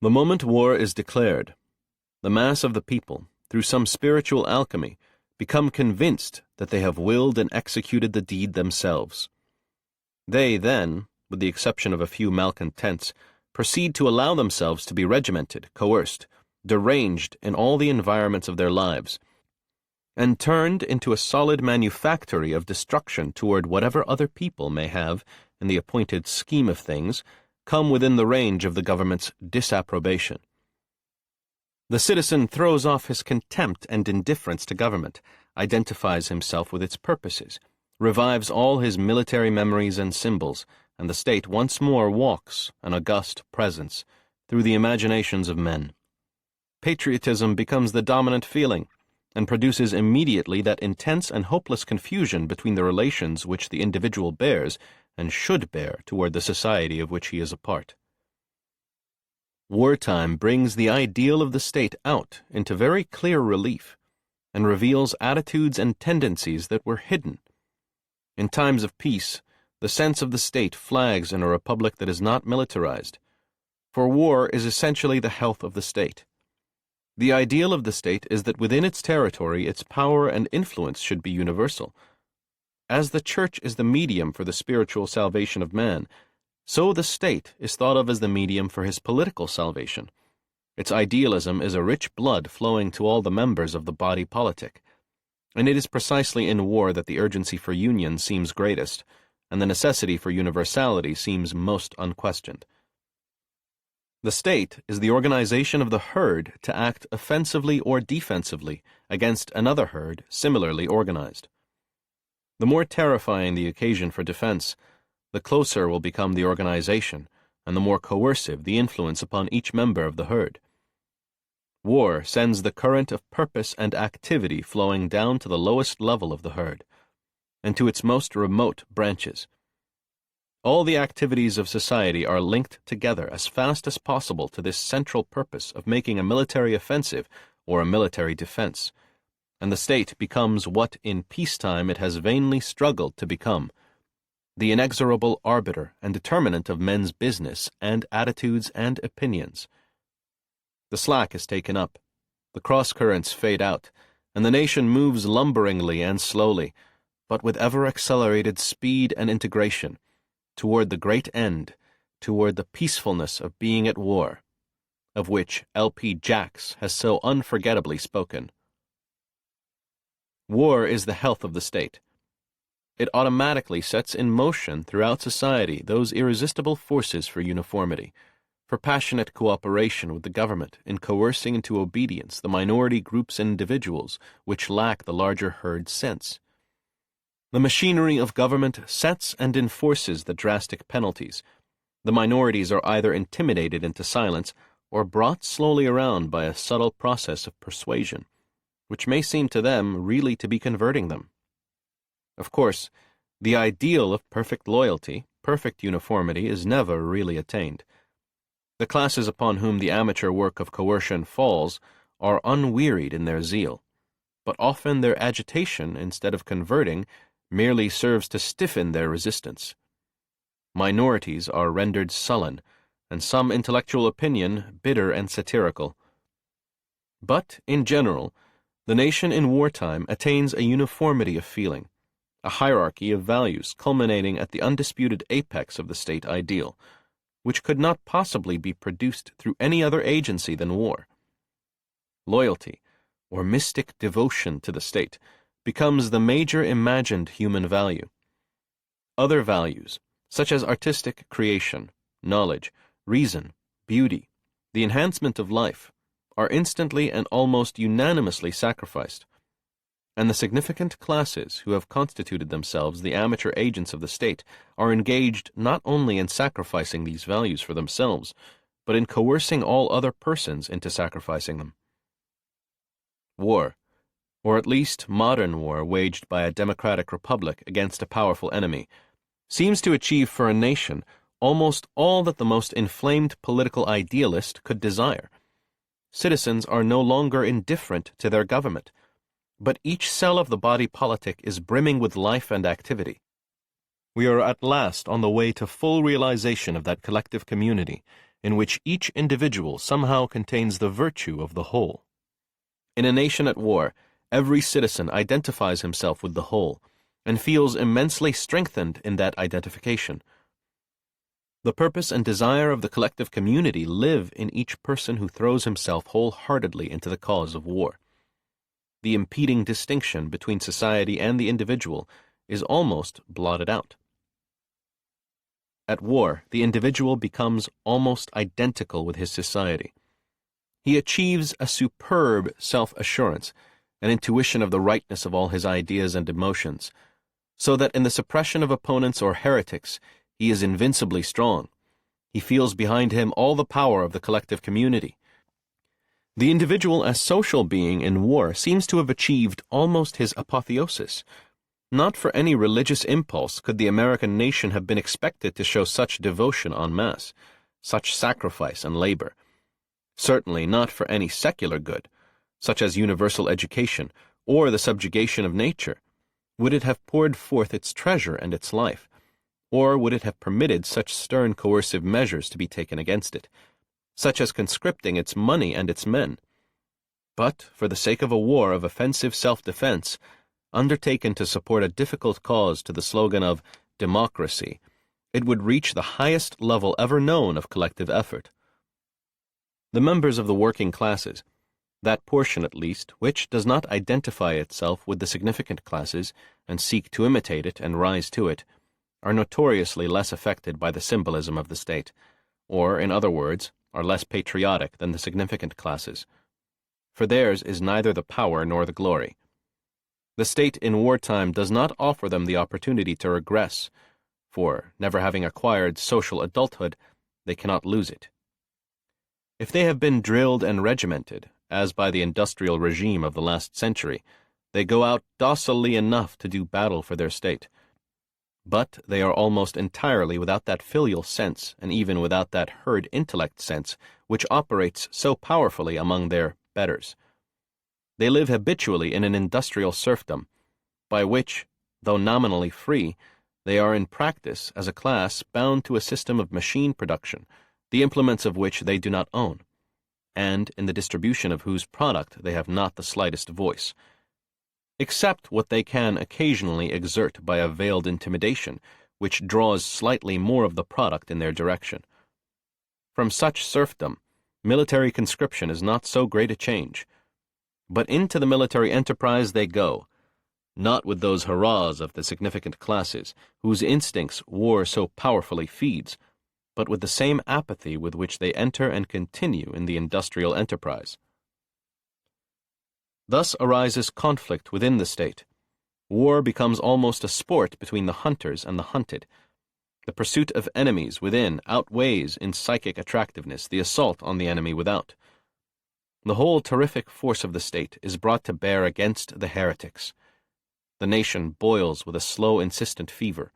The moment war is declared, the mass of the people, through some spiritual alchemy, become convinced that they have willed and executed the deed themselves. They then, with the exception of a few malcontents, proceed to allow themselves to be regimented, coerced, deranged in all the environments of their lives, and turned into a solid manufactory of destruction toward whatever other people may have, in the appointed scheme of things, come within the range of the government's disapprobation. The citizen throws off his contempt and indifference to government, identifies himself with its purposes, revives all his military memories and symbols, and the state once more walks, an august presence, through the imaginations of men. Patriotism becomes the dominant feeling, and produces immediately that intense and hopeless confusion between the relations which the individual bears and should bear toward the society of which he is a part. Wartime brings the ideal of the state out into very clear relief, and reveals attitudes and tendencies that were hidden. In times of peace, the sense of the state flags in a republic that is not militarized, for war is essentially the health of the state. The ideal of the state is that within its territory its power and influence should be universal. As the Church is the medium for the spiritual salvation of man, so the state is thought of as the medium for his political salvation. Its idealism is a rich blood flowing to all the members of the body politic, and it is precisely in war that the urgency for union seems greatest, and the necessity for universality seems most unquestioned. The state is the organization of the herd to act offensively or defensively against another herd similarly organized. The more terrifying the occasion for defense, the closer will become the organization, and the more coercive the influence upon each member of the herd. War sends the current of purpose and activity flowing down to the lowest level of the herd, and to its most remote branches. All the activities of society are linked together as fast as possible to this central purpose of making a military offensive or a military defense, and the state becomes what in peacetime it has vainly struggled to become, the inexorable arbiter and determinant of men's business and attitudes and opinions. The slack is taken up, the cross-currents fade out, and the nation moves lumberingly and slowly, but with ever-accelerated speed and integration, toward the great end, toward the peacefulness of being at war, of which L.P. Jacks has so unforgettably spoken. War is the health of the state. It automatically sets in motion throughout society those irresistible forces for uniformity, for passionate cooperation with the government in coercing into obedience the minority groups and individuals which lack the larger herd sense. The machinery of government sets and enforces the drastic penalties. The minorities are either intimidated into silence or brought slowly around by a subtle process of persuasion, which may seem to them really to be converting them. Of course, the ideal of perfect loyalty, perfect uniformity, is never really attained. The classes upon whom the amateur work of coercion falls are unwearied in their zeal, but often their agitation, instead of converting, merely serves to stiffen their resistance. Minorities are rendered sullen, and some intellectual opinion bitter and satirical. But, in general, the nation in wartime attains a uniformity of feeling, a hierarchy of values culminating at the undisputed apex of the state ideal, which could not possibly be produced through any other agency than war. Loyalty, or mystic devotion to the state, becomes the major imagined human value. Other values, such as artistic creation, knowledge, reason, beauty, the enhancement of life, are instantly and almost unanimously sacrificed, and the significant classes who have constituted themselves the amateur agents of the state are engaged not only in sacrificing these values for themselves, but in coercing all other persons into sacrificing them. War, or at least modern war waged by a democratic republic against a powerful enemy, seems to achieve for a nation almost all that the most inflamed political idealist could desire. Citizens are no longer indifferent to their government, but each cell of the body politic is brimming with life and activity. We are at last on the way to full realization of that collective community in which each individual somehow contains the virtue of the whole. In a nation at war, every citizen identifies himself with the whole, and feels immensely strengthened in that identification. The purpose and desire of the collective community live in each person who throws himself wholeheartedly into the cause of war. The impeding distinction between society and the individual is almost blotted out. At war, the individual becomes almost identical with his society. He achieves a superb self-assurance, an intuition of the rightness of all his ideas and emotions, so that in the suppression of opponents or heretics, he is invincibly strong. He feels behind him all the power of the collective community. The individual as social being in war seems to have achieved almost his apotheosis. Not for any religious impulse could the American nation have been expected to show such devotion en masse, such sacrifice and labor. Certainly not for any secular good, such as universal education or the subjugation of nature, would it have poured forth its treasure and its life, or would it have permitted such stern coercive measures to be taken against it, such as conscripting its money and its men. But, for the sake of a war of offensive self-defense, undertaken to support a difficult cause to the slogan of democracy, it would reach the highest level ever known of collective effort. The members of the working classes, that portion at least which does not identify itself with the significant classes and seek to imitate it and rise to it, are notoriously less affected by the symbolism of the state, or, in other words, are less patriotic than the significant classes, for theirs is neither the power nor the glory. The state in wartime does not offer them the opportunity to regress, for, never having acquired social adulthood, they cannot lose it. If they have been drilled and regimented, as by the industrial regime of the last century, they go out docilely enough to do battle for their state. But they are almost entirely without that filial sense and even without that herd intellect sense which operates so powerfully among their betters. They live habitually in an industrial serfdom, by which, though nominally free, they are in practice, as a class, bound to a system of machine production, the implements of which they do not own, and in the distribution of whose product they have not the slightest voice, except what they can occasionally exert by a veiled intimidation, which draws slightly more of the product in their direction. From such serfdom, military conscription is not so great a change, but into the military enterprise they go, not with those hurrahs of the significant classes, whose instincts war so powerfully feeds, but with the same apathy with which they enter and continue in the industrial enterprise. Thus arises conflict within the state. War becomes almost a sport between the hunters and the hunted. The pursuit of enemies within outweighs in psychic attractiveness the assault on the enemy without. The whole terrific force of the state is brought to bear against the heretics. The nation boils with a slow, insistent fever.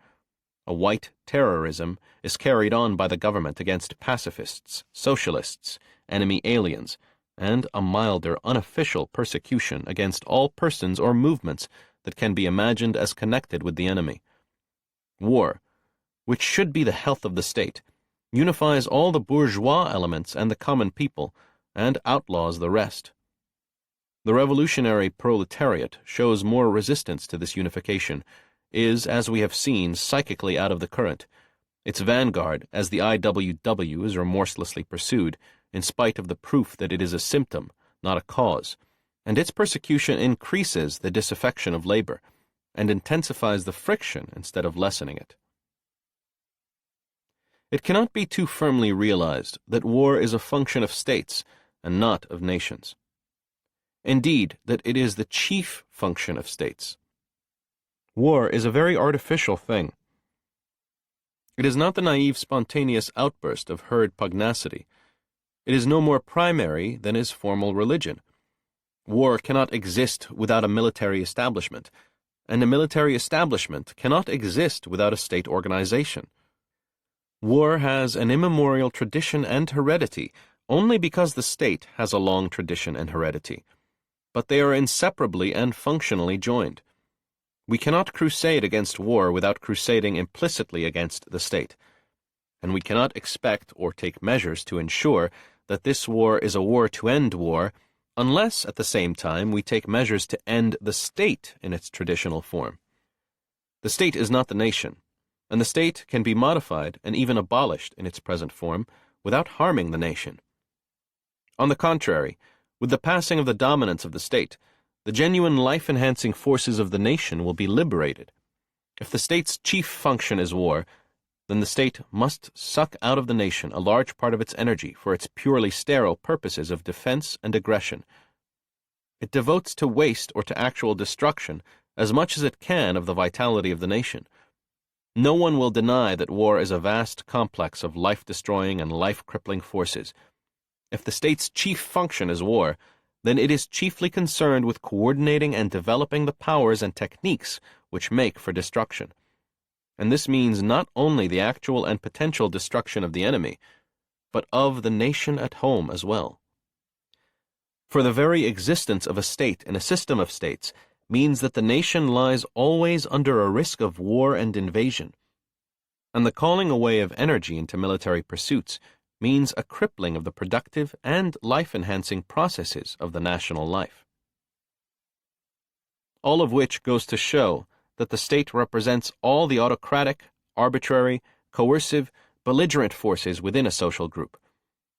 A white terrorism is carried on by the government against pacifists, socialists, enemy aliens, and a milder, unofficial persecution against all persons or movements that can be imagined as connected with the enemy. War, which should be the health of the state, unifies all the bourgeois elements and the common people, and outlaws the rest. The revolutionary proletariat shows more resistance to this unification, is, as we have seen, psychically out of the current. Its vanguard, as the IWW, is remorselessly pursued, in spite of the proof that it is a symptom, not a cause, and its persecution increases the disaffection of labor, and intensifies the friction instead of lessening it. It cannot be too firmly realized that war is a function of states and not of nations. Indeed, that it is the chief function of states. War is a very artificial thing. It is not the naive, spontaneous outburst of herd pugnacity. It is no more primary than is formal religion. War cannot exist without a military establishment, and a military establishment cannot exist without a state organization. War has an immemorial tradition and heredity only because the state has a long tradition and heredity, but they are inseparably and functionally joined. We cannot crusade against war without crusading implicitly against the state, and we cannot expect or take measures to ensure that this war is a war to end war unless at the same time we take measures to end the state in its traditional form. The state is not the nation, and the state can be modified and even abolished in its present form without harming the nation. On the contrary, with the passing of the dominance of the state, the genuine life-enhancing forces of the nation will be liberated. If the state's chief function is war, then the state must suck out of the nation a large part of its energy for its purely sterile purposes of defense and aggression. It devotes to waste or to actual destruction as much as it can of the vitality of the nation. No one will deny that war is a vast complex of life-destroying and life-crippling forces. If the state's chief function is war, then it is chiefly concerned with coordinating and developing the powers and techniques which make for destruction. And this means not only the actual and potential destruction of the enemy, but of the nation at home as well. For the very existence of a state and a system of states means that the nation lies always under a risk of war and invasion, and the calling away of energy into military pursuits means a crippling of the productive and life-enhancing processes of the national life. All of which goes to show that the state represents all the autocratic, arbitrary, coercive, belligerent forces within a social group.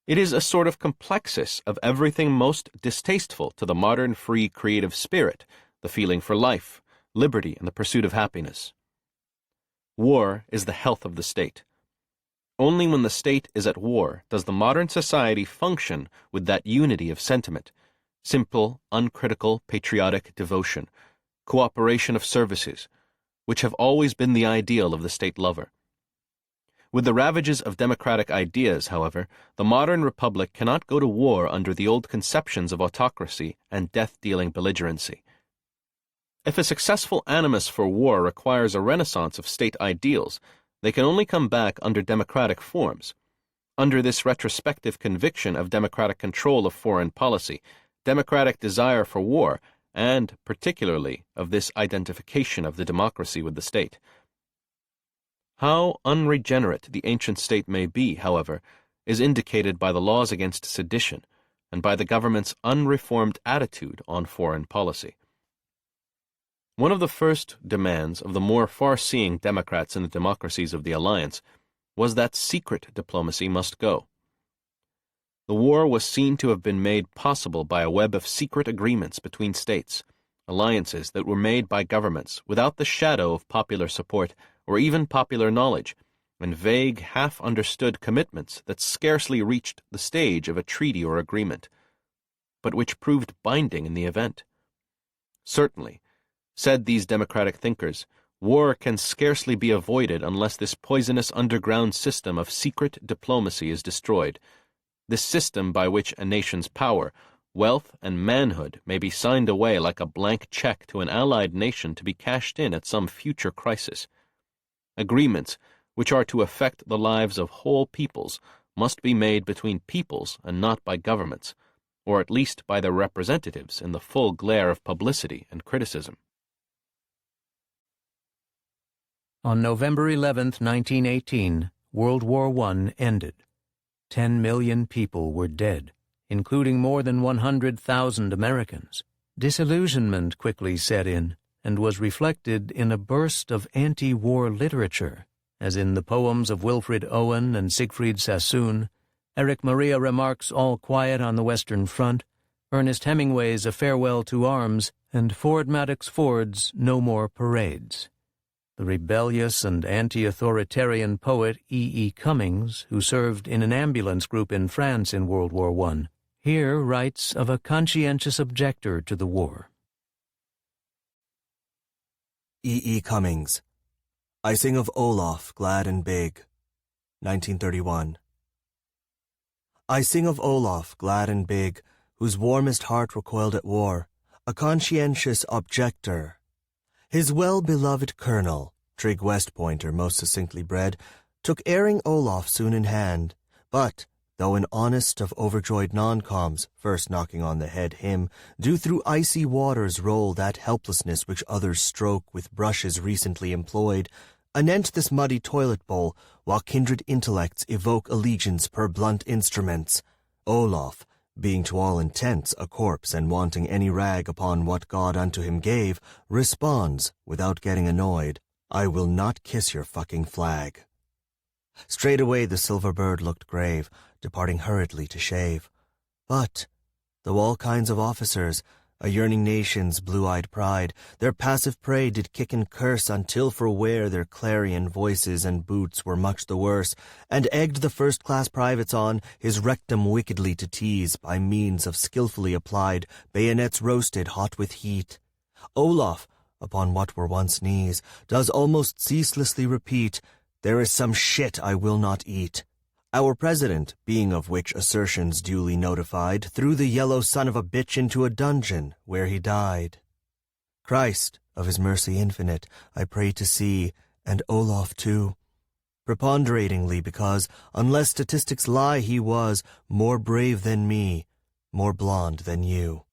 It is a sort of complexus of everything most distasteful to the modern free creative spirit, the feeling for life, liberty, and the pursuit of happiness. War is the health of the state. Only when the state is at war does the modern society function with that unity of sentiment, simple, uncritical, patriotic devotion, cooperation of services, which have always been the ideal of the state lover. With the ravages of democratic ideas, however, the modern republic cannot go to war under the old conceptions of autocracy and death-dealing belligerency. If a successful animus for war requires a renaissance of state ideals, they can only come back under democratic forms. Under this retrospective conviction of democratic control of foreign policy, democratic desire for war, and particularly of this identification of the democracy with the state. How unregenerate the ancient state may be, however, is indicated by the laws against sedition and by the government's unreformed attitude on foreign policy. One of the first demands of the more far-seeing Democrats in the democracies of the Alliance was that secret diplomacy must go. The war was seen to have been made possible by a web of secret agreements between states, alliances that were made by governments without the shadow of popular support or even popular knowledge, and vague, half-understood commitments that scarcely reached the stage of a treaty or agreement, but which proved binding in the event. Certainly, said these democratic thinkers, war can scarcely be avoided unless this poisonous underground system of secret diplomacy is destroyed, this system by which a nation's power, wealth, and manhood may be signed away like a blank check to an allied nation to be cashed in at some future crisis. Agreements which are to affect the lives of whole peoples must be made between peoples and not by governments, or at least by their representatives in the full glare of publicity and criticism. On November 11, 1918, World War I ended. 10 million people were dead, including more than 100,000 Americans. Disillusionment quickly set in and was reflected in a burst of anti-war literature, as in the poems of Wilfred Owen and Siegfried Sassoon, Erich Maria Remarque's All Quiet on the Western Front, Ernest Hemingway's A Farewell to Arms, and Ford Madox Ford's No More Parades. The rebellious and anti-authoritarian poet E. Cummings, who served in an ambulance group in France in World War I, here writes of a conscientious objector to the war. E. Cummings. I sing of Olaf, glad and big. 1931. I sing of Olaf, glad and big, whose warmest heart recoiled at war, a conscientious objector. His well-beloved colonel, Trig Westpointer most succinctly bred, took erring Olaf soon in hand, but, though an honest of overjoyed non-coms, first knocking on the head him, do through icy waters roll that helplessness which others stroke with brushes recently employed, anent this muddy toilet bowl, while kindred intellects evoke allegiance per blunt instruments, Olaf, being to all intents a corpse and wanting any rag upon what God unto him gave, responds, without getting annoyed, I will not kiss your fucking flag. Straightway the silver bird looked grave, departing hurriedly to shave. But, though all kinds of officers, a yearning nation's blue-eyed pride, their passive prey did kick and curse until for wear their clarion voices and boots were much the worse, and egged the first-class privates on, his rectum wickedly to tease, by means of skilfully applied bayonets roasted hot with heat. Olaf, upon what were once knees, does almost ceaselessly repeat, there is some shit I will not eat. Our president, being of which assertions duly notified, threw the yellow son of a bitch into a dungeon, where he died. Christ, of his mercy infinite, I pray to see, and Olaf too, preponderatingly because, unless statistics lie, he was more brave than me, more blonde than you.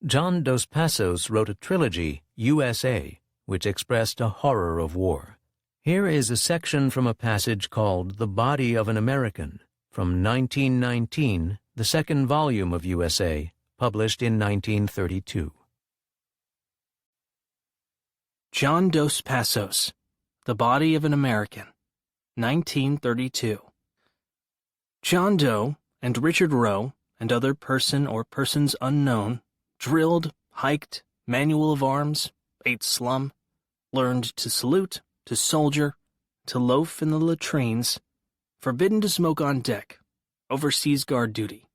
John Dos Passos wrote a trilogy, USA, which expressed a horror of war. Here is a section from a passage called The Body of an American, from 1919, the second volume of USA, published in 1932. John Dos Passos, The Body of an American, 1932. John Doe and Richard Roe and other person or persons unknown drilled, hiked, manual of arms, ate slum, learned to salute, to soldier, to loaf in the latrines, forbidden to smoke on deck, overseas guard duty,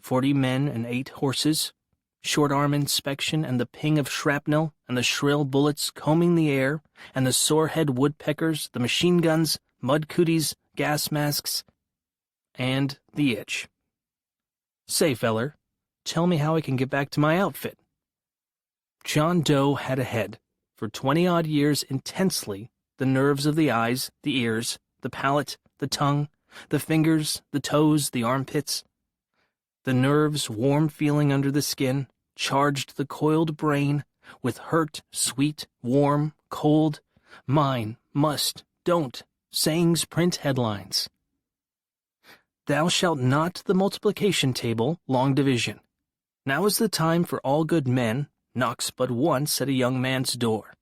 40 men and 8 horses, short-arm inspection and the ping of shrapnel and the shrill bullets combing the air and the sorehead woodpeckers, the machine guns, mud cooties, gas masks, and the itch. Say, feller, tell me how I can get back to my outfit. John Doe had a head, for 20-odd years intensely, the nerves of the eyes, the ears, the palate, the tongue, the fingers, the toes, the armpits. The nerves, warm feeling under the skin, charged the coiled brain with hurt, sweet, warm, cold, mine, must, don't, sayings print headlines. Thou shalt not the multiplication table, long division. Now is the time for all good men, knocks but once at a young man's door.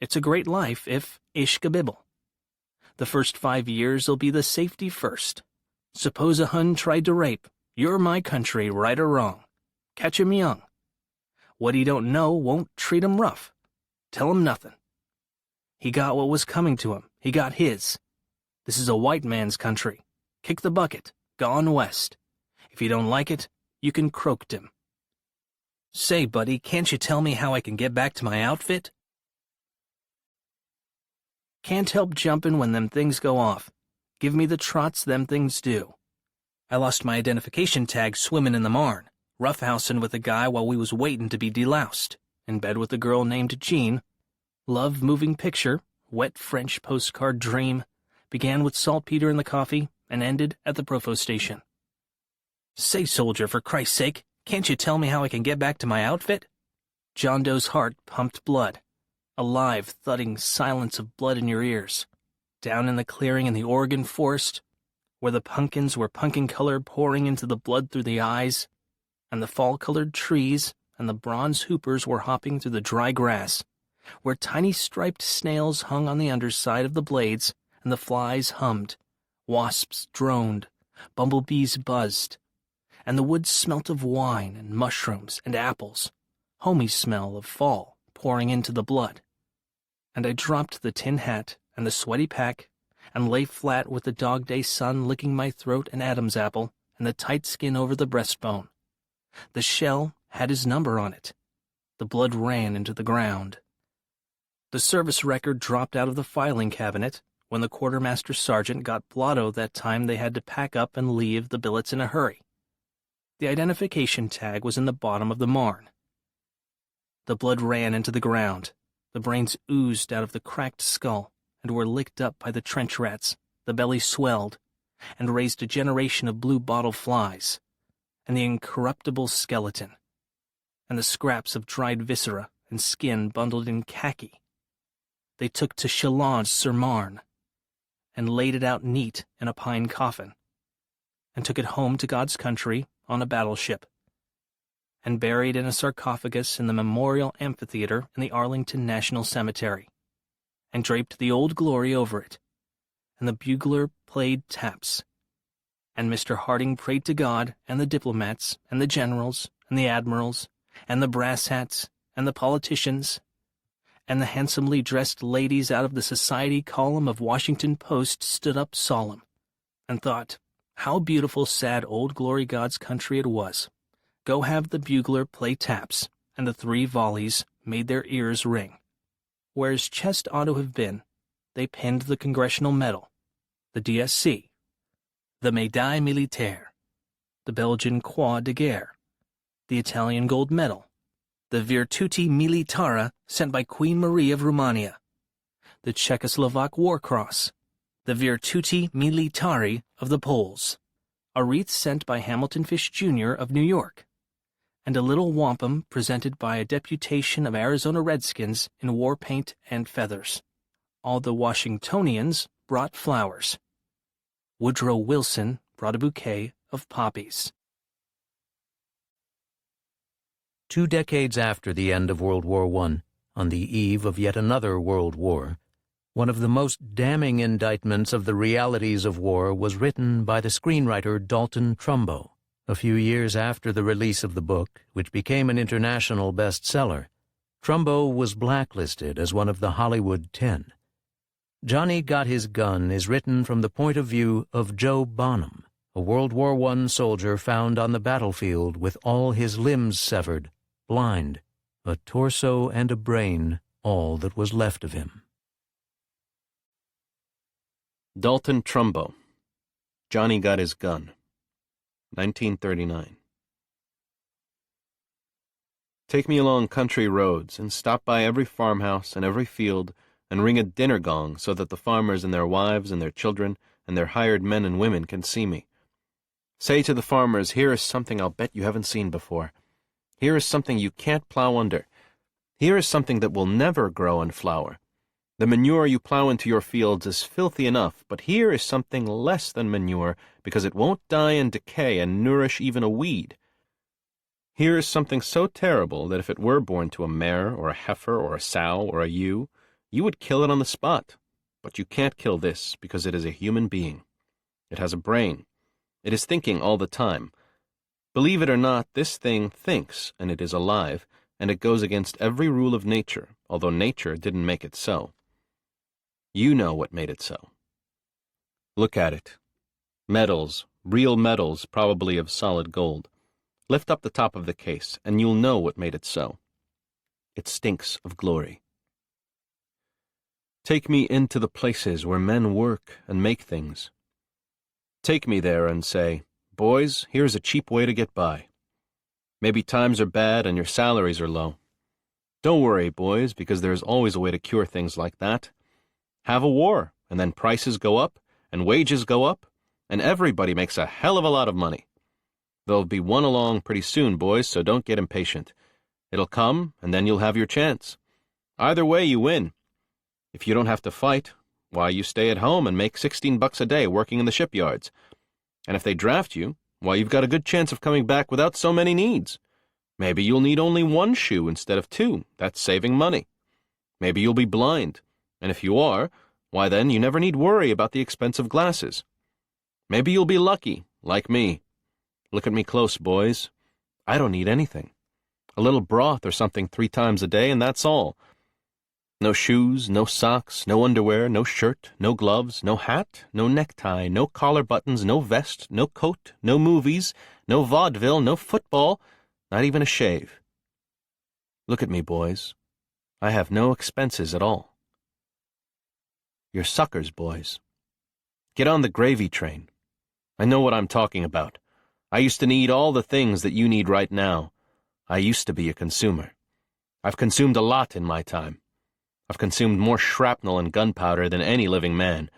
It's a great life if ishkabibble. The first 5 years'll be the safety first. Suppose a Hun tried to rape, you're my country, right or wrong. Catch him young. What he don't know won't treat him rough. Tell him nothing. He got what was coming to him. He got his. This is a white man's country. Kick the bucket. Gone west. If you don't like it, you can croaked him. Say, buddy, can't you tell me how I can get back to my outfit? Can't help jumping when them things go off. Give me the trots them things do. I lost my identification tag swimming in the Marne, roughhousing with a guy while we was waiting to be deloused, in bed with a girl named Jean. Love moving picture, wet French postcard dream, began with saltpeter in the coffee and ended at the Profo station. Say, soldier, for Christ's sake, can't you tell me how I can get back to my outfit? John Doe's heart pumped blood. A live, thudding silence of blood in your ears. Down in the clearing in the Oregon forest, where the pumpkins were pumpkin color pouring into the blood through the eyes, and the fall-colored trees and the bronze hoopers were hopping through the dry grass, where tiny striped snails hung on the underside of the blades, and the flies hummed, wasps droned, bumblebees buzzed, and the woods smelt of wine and mushrooms and apples, homey smell of fall pouring into the blood. And I dropped the tin hat and the sweaty pack, and lay flat with the dog-day sun licking my throat and Adam's apple and the tight skin over the breastbone. The shell had his number on it. The blood ran into the ground. The service record dropped out of the filing cabinet when the quartermaster sergeant got blotto that time they had to pack up and leave the billets in a hurry. The identification tag was in the bottom of the Marne. The blood ran into the ground. The brains oozed out of the cracked skull and were licked up by the trench rats. The belly swelled and raised a generation of blue bottle flies, and the incorruptible skeleton, and the scraps of dried viscera and skin bundled in khaki. They took to Chalons-sur-Marne and laid it out neat in a pine coffin, and took it home to God's country on a battleship, and buried in a sarcophagus in the Memorial Amphitheater in the Arlington National Cemetery, and draped the Old Glory over it, and the bugler played taps, and Mr. Harding prayed to God and the diplomats and the generals and the admirals and the brass hats and the politicians and the handsomely dressed ladies out of the society column of Washington Post stood up solemn, and thought, how beautiful, sad Old Glory God's country it was. Go have the bugler play taps, and the 3 volleys made their ears ring. Where his chest ought to have been, they pinned the Congressional Medal, the DSC, the Médaille Militaire, the Belgian Croix de Guerre, the Italian Gold Medal, the Virtuti Militara sent by Queen Marie of Romania, the Czechoslovak War Cross, the Virtuti Militari of the Poles, a wreath sent by Hamilton Fish Jr. of New York, and a little wampum presented by a deputation of Arizona Redskins in war paint and feathers. All the Washingtonians brought flowers. Woodrow Wilson brought a bouquet of poppies. 2 decades after the end of World War I, on the eve of yet another World War, one of the most damning indictments of the realities of war was written by the screenwriter Dalton Trumbo. A few years after the release of the book, which became an international bestseller, Trumbo was blacklisted as one of the Hollywood 10. Johnny Got His Gun is written from the point of view of Joe Bonham, a World War I soldier found on the battlefield with all his limbs severed, blind, a torso and a brain, all that was left of him. Dalton Trumbo, Johnny Got His Gun, 1939. Take me along country roads and stop by every farmhouse and every field and ring a dinner gong so that the farmers and their wives and their children and their hired men and women can see me. Say to the farmers, here is something I'll bet you haven't seen before. Here is something you can't plow under. Here is something that will never grow and flower. The manure you plow into your fields is filthy enough, but here is something less than manure because it won't die and decay and nourish even a weed. Here is something so terrible that if it were born to a mare or a heifer or a sow or a ewe, you would kill it on the spot. But you can't kill this because it is a human being. It has a brain. It is thinking all the time. Believe it or not, this thing thinks, and it is alive, and it goes against every rule of nature, although nature didn't make it so. You know what made it so. Look at it. Metals, real metals, probably of solid gold. Lift up the top of the case, and you'll know what made it so. It stinks of glory. Take me into the places where men work and make things. Take me there and say, boys, here's a cheap way to get by. Maybe times are bad and your salaries are low. Don't worry, boys, because there's always a way to cure things like that. Have a war, and then prices go up, and wages go up, and everybody makes a hell of a lot of money. There'll be one along pretty soon, boys, so don't get impatient. It'll come, and then you'll have your chance. Either way, you win. If you don't have to fight, why, you stay at home and make $16 a day working in the shipyards. And if they draft you, why, you've got a good chance of coming back without so many needs. Maybe you'll need only one shoe instead of two. That's saving money. Maybe you'll be blind. And if you are, why then you never need worry about the expense of glasses. Maybe you'll be lucky, like me. Look at me close, boys. I don't need anything. A little broth or something 3 times a day, and that's all. No shoes, no socks, no underwear, no shirt, no gloves, no hat, no necktie, no collar buttons, no vest, no coat, no movies, no vaudeville, no football, not even a shave. Look at me, boys. I have no expenses at all. You're suckers, boys. Get on the gravy train. I know what I'm talking about. I used to need all the things that you need right now. I used to be a consumer. I've consumed a lot in my time. I've consumed more shrapnel and gunpowder than any living man.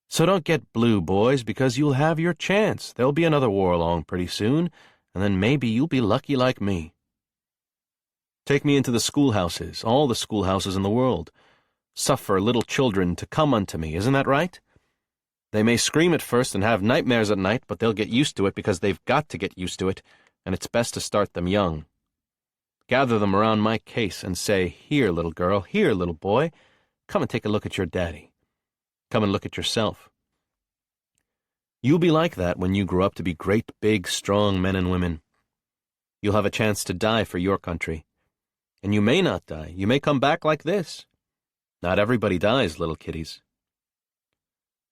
So don't get blue, boys, because you'll have your chance. There'll be another war along pretty soon, and then maybe you'll be lucky like me. Take me into the schoolhouses, all the schoolhouses in the world. Suffer little children to come unto me, isn't that right? They may scream at first and have nightmares at night, but they'll get used to it because they've got to get used to it, and it's best to start them young. Gather them around my case and say, here, little girl, here, little boy, come and take a look at your daddy. Come and look at yourself. You'll be like that when you grow up to be great, big, strong men and women. You'll have a chance to die for your country. And you may not die. You may come back like this. Not everybody dies, little kiddies.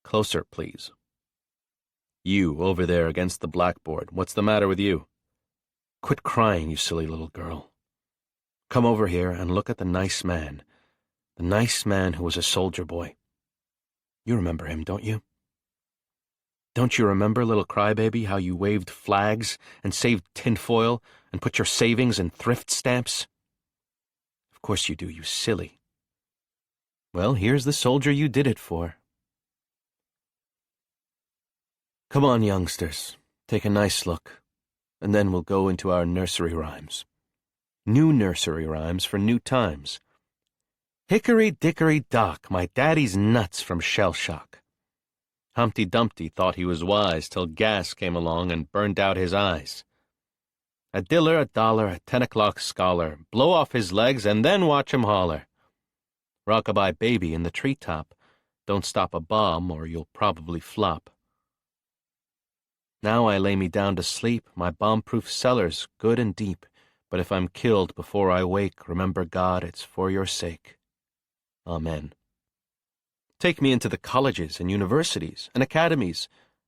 Closer, please. You, over there against the blackboard, what's the matter with you? Quit crying, you silly little girl. Come over here and look at the nice man who was a soldier boy. You remember him, don't you? Don't you remember, little crybaby, how you waved flags and saved tinfoil and put your savings in thrift stamps? Of course you do, you silly. Well, here's the soldier you did it for. Come on, youngsters, take a nice look, and then we'll go into our nursery rhymes. New nursery rhymes for new times. Hickory-dickory-dock, my daddy's nuts from shell shock. Humpty Dumpty thought he was wise till gas came along and burned out his eyes. A diller, a dollar, a 10 o'clock scholar, blow off his legs and then watch him holler. Rockabye baby in the treetop, don't stop a bomb or you'll probably flop. Now I lay me down to sleep, my bomb-proof cellar's good and deep, but if I'm killed before I wake, remember, God, it's for your sake. Amen. Take me into the colleges and universities and academies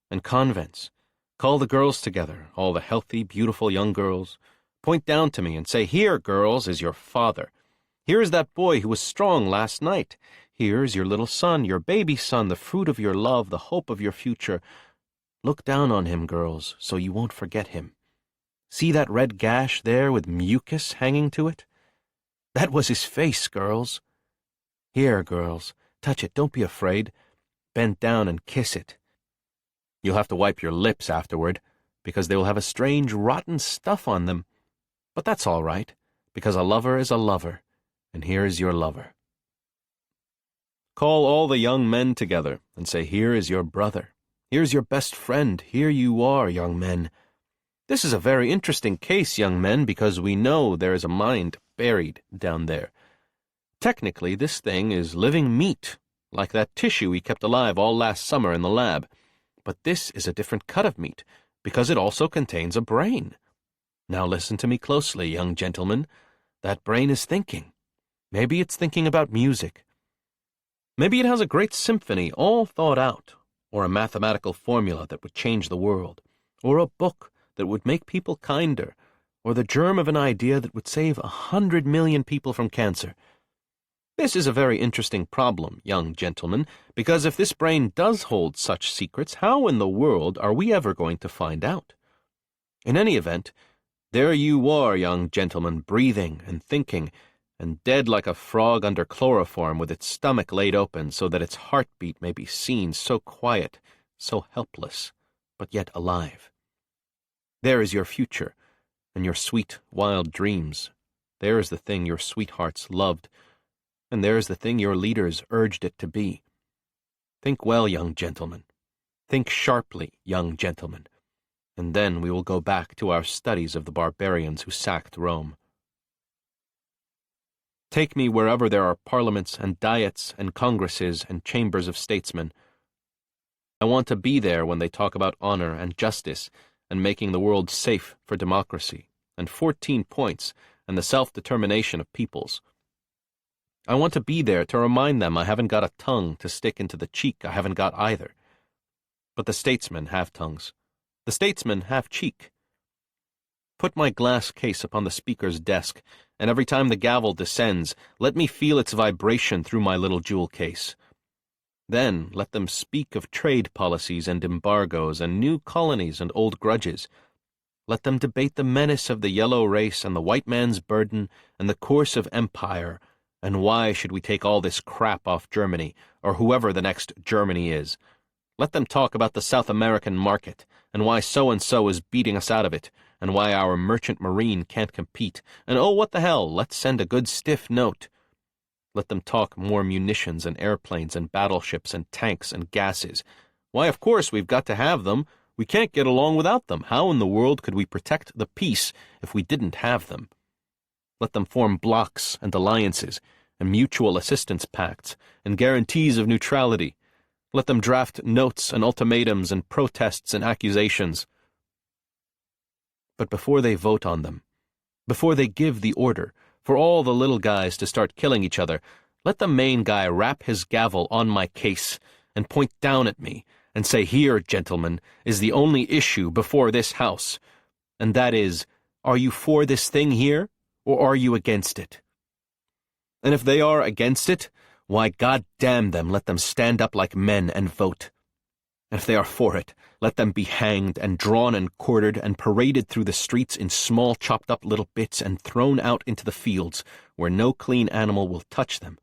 and convents. Call the girls together, all the healthy, beautiful young girls. Point down to me and say, here, girls, is your father. Here is that boy who was strong last night. Here is your little son, your baby son, the fruit of your love, the hope of your future. Look down on him, girls, so you won't forget him. See that red gash there with mucus hanging to it? That was his face, girls. Here, girls, touch it, don't be afraid. Bend down and kiss it. You'll have to wipe your lips afterward, because they will have a strange, rotten stuff on them. But that's all right, because a lover is a lover, and here is your lover. Call all the young men together and say, here is your brother. Here's your best friend. Here you are, young men. This is a very interesting case, young men, because we know there is a mind buried down there. Technically, this thing is living meat, like that tissue we kept alive all last summer in the lab. But this is a different cut of meat, because it also contains a brain. Now listen to me closely, young gentlemen. That brain is thinking. Maybe it's thinking about music. Maybe it has a great symphony all thought out, or a mathematical formula that would change the world, or a book that would make people kinder, or the germ of an idea that would save 100 million people from cancer. This is a very interesting problem, young gentlemen, because if this brain does hold such secrets, how in the world are we ever going to find out? In any event, there you are, young gentlemen, breathing and thinking, and dead like a frog under chloroform with its stomach laid open so that its heartbeat may be seen, so quiet, so helpless, but yet alive. There is your future, and your sweet, wild dreams. There is the thing your sweethearts loved, and there is the thing your leaders urged it to be. Think well, young gentlemen. Think sharply, young gentlemen. And then we will go back to our studies of the barbarians who sacked Rome. Take me wherever there are parliaments and diets and congresses and chambers of statesmen. I want to be there when they talk about honor and justice and making the world safe for democracy and 14 points and the self-determination of peoples. I want to be there to remind them I haven't got a tongue to stick into the cheek I haven't got either. But the statesmen have tongues. The statesmen have cheek. Put my glass case upon the speaker's desk, and every time the gavel descends, let me feel its vibration through my little jewel case. Then let them speak of trade policies and embargoes and new colonies and old grudges. Let them debate the menace of the yellow race and the white man's burden and the course of empire, and why should we take all this crap off Germany, or whoever the next Germany is. Let them talk about the South American market, and why so-and-so is beating us out of it, and why our merchant marine can't compete, and oh, what the hell, let's send a good stiff note. Let them talk more munitions and airplanes and battleships and tanks and gases. Why, of course, we've got to have them. We can't get along without them. How in the world could we protect the peace if we didn't have them? Let them form blocs and alliances and mutual assistance pacts and guarantees of neutrality. Let them draft notes and ultimatums and protests and accusations. But before they vote on them, before they give the order for all the little guys to start killing each other, let the main guy rap his gavel on my case and point down at me and say, here, gentlemen, is the only issue before this house, and that is, are you for this thing here, or are you against it? And if they are against it, why, God damn them, let them stand up like men and vote. And if they are for it, let them be hanged and drawn and quartered and paraded through the streets in small chopped-up little bits and thrown out into the fields where no clean animal will touch them,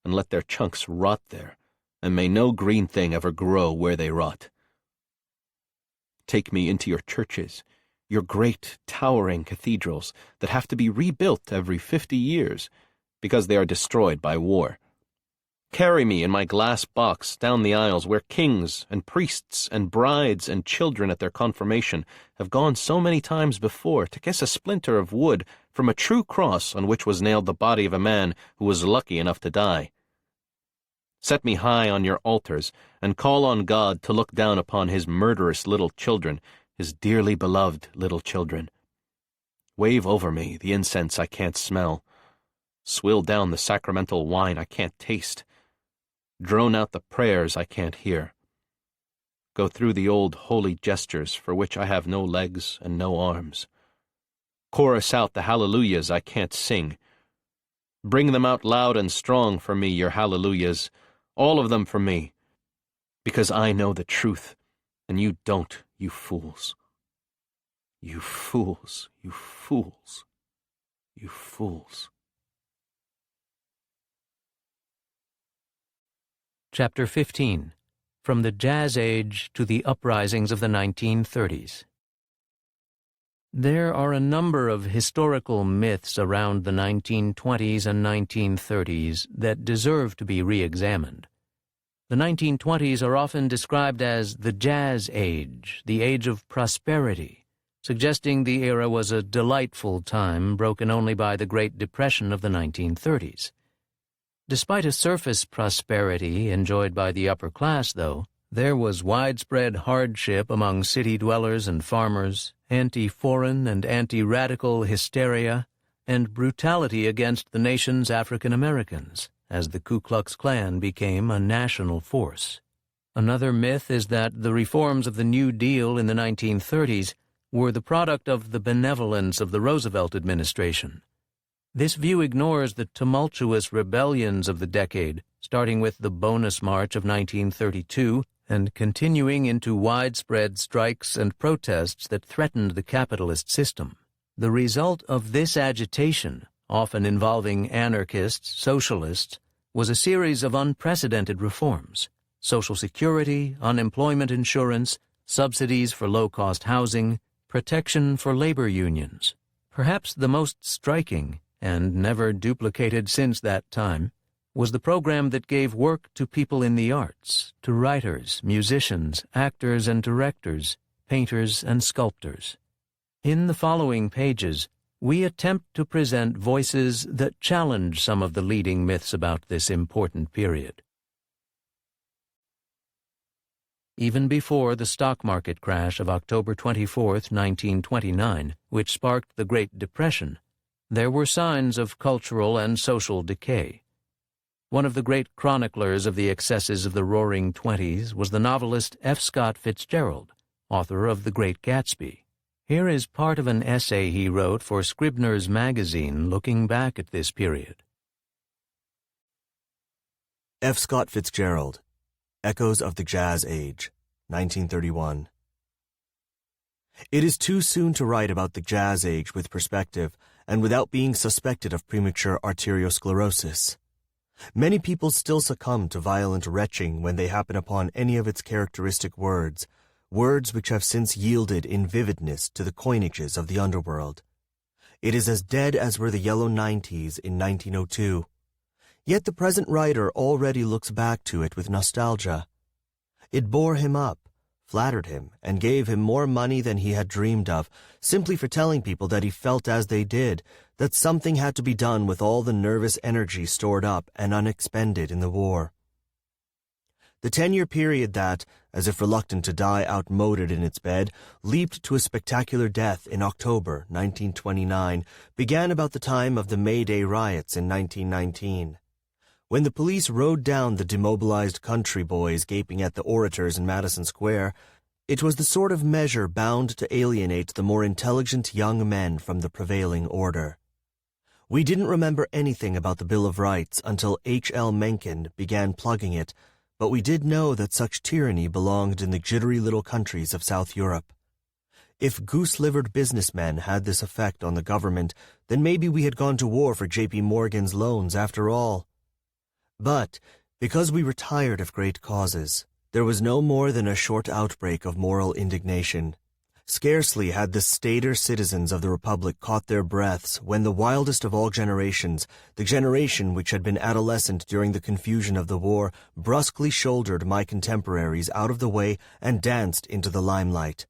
and let their chunks rot there, and may no green thing ever grow where they rot. Take me into your churches, your great, towering cathedrals that have to be rebuilt every 50 years because they are destroyed by war. Carry me in my glass box down the aisles where kings and priests and brides and children at their confirmation have gone so many times before to kiss a splinter of wood from a true cross on which was nailed the body of a man who was lucky enough to die. Set me high on your altars and call on God to look down upon his murderous little children, his dearly beloved little children. Wave over me the incense I can't smell. Swill down the sacramental wine I can't taste. Drone out the prayers I can't hear. Go through the old holy gestures for which I have no legs and no arms. Chorus out the hallelujahs I can't sing. Bring them out loud and strong for me, your hallelujahs, all of them for me, because I know the truth, and you don't, you fools. You fools, you fools, you fools. Chapter 15. From the Jazz Age to the Uprisings of the 1930s. There are a number of historical myths around the 1920s and 1930s that deserve to be re-examined. The 1920s are often described as the Jazz Age, the age of prosperity, suggesting the era was a delightful time broken only by the Great Depression of the 1930s. Despite a surface prosperity enjoyed by the upper class, though, there was widespread hardship among city dwellers and farmers, anti-foreign and anti-radical hysteria, and brutality against the nation's African Americans, as the Ku Klux Klan became a national force. Another myth is that the reforms of the New Deal in the 1930s were the product of the benevolence of the Roosevelt administration. This view ignores the tumultuous rebellions of the decade, starting with the Bonus March of 1932 and continuing into widespread strikes and protests that threatened the capitalist system. The result of this agitation, often involving anarchists, socialists, was a series of unprecedented reforms: Social Security, unemployment insurance, subsidies for low-cost housing, protection for labor unions. Perhaps the most striking, and never duplicated since that time, was the program that gave work to people in the arts, to writers, musicians, actors and directors, painters and sculptors. In the following pages, we attempt to present voices that challenge some of the leading myths about this important period. Even before the stock market crash of October 24, 1929, which sparked the Great Depression, there were signs of cultural and social decay. One of the great chroniclers of the excesses of the Roaring Twenties was the novelist F. Scott Fitzgerald, author of The Great Gatsby. Here is part of an essay he wrote for Scribner's Magazine looking back at this period. F. Scott Fitzgerald, Echoes of the Jazz Age, 1931. It is too soon to write about the Jazz Age with perspective and without being suspected of premature arteriosclerosis. Many people still succumb to violent retching when they happen upon any of its characteristic words, words which have since yielded in vividness to the coinages of the underworld. It is as dead as were the yellow 90s in 1902. Yet the present writer already looks back to it with nostalgia. It bore him up, flattered him, and gave him more money than he had dreamed of, simply for telling people that he felt as they did, that something had to be done with all the nervous energy stored up and unexpended in the war. The 10-year period that, as if reluctant to die outmoded in its bed, leaped to a spectacular death in October 1929, began about the time of the May Day riots in 1919. When the police rode down the demobilized country boys gaping at the orators in Madison Square, it was the sort of measure bound to alienate the more intelligent young men from the prevailing order. We didn't remember anything about the Bill of Rights until H.L. Mencken began plugging it, but we did know that such tyranny belonged in the jittery little countries of South Europe. If goose-livered businessmen had this effect on the government, then maybe we had gone to war for J.P. Morgan's loans after all. But, because we were tired of great causes, there was no more than a short outbreak of moral indignation. Scarcely had the stater citizens of the Republic caught their breaths when the wildest of all generations, the generation which had been adolescent during the confusion of the war, brusquely shouldered my contemporaries out of the way and danced into the limelight.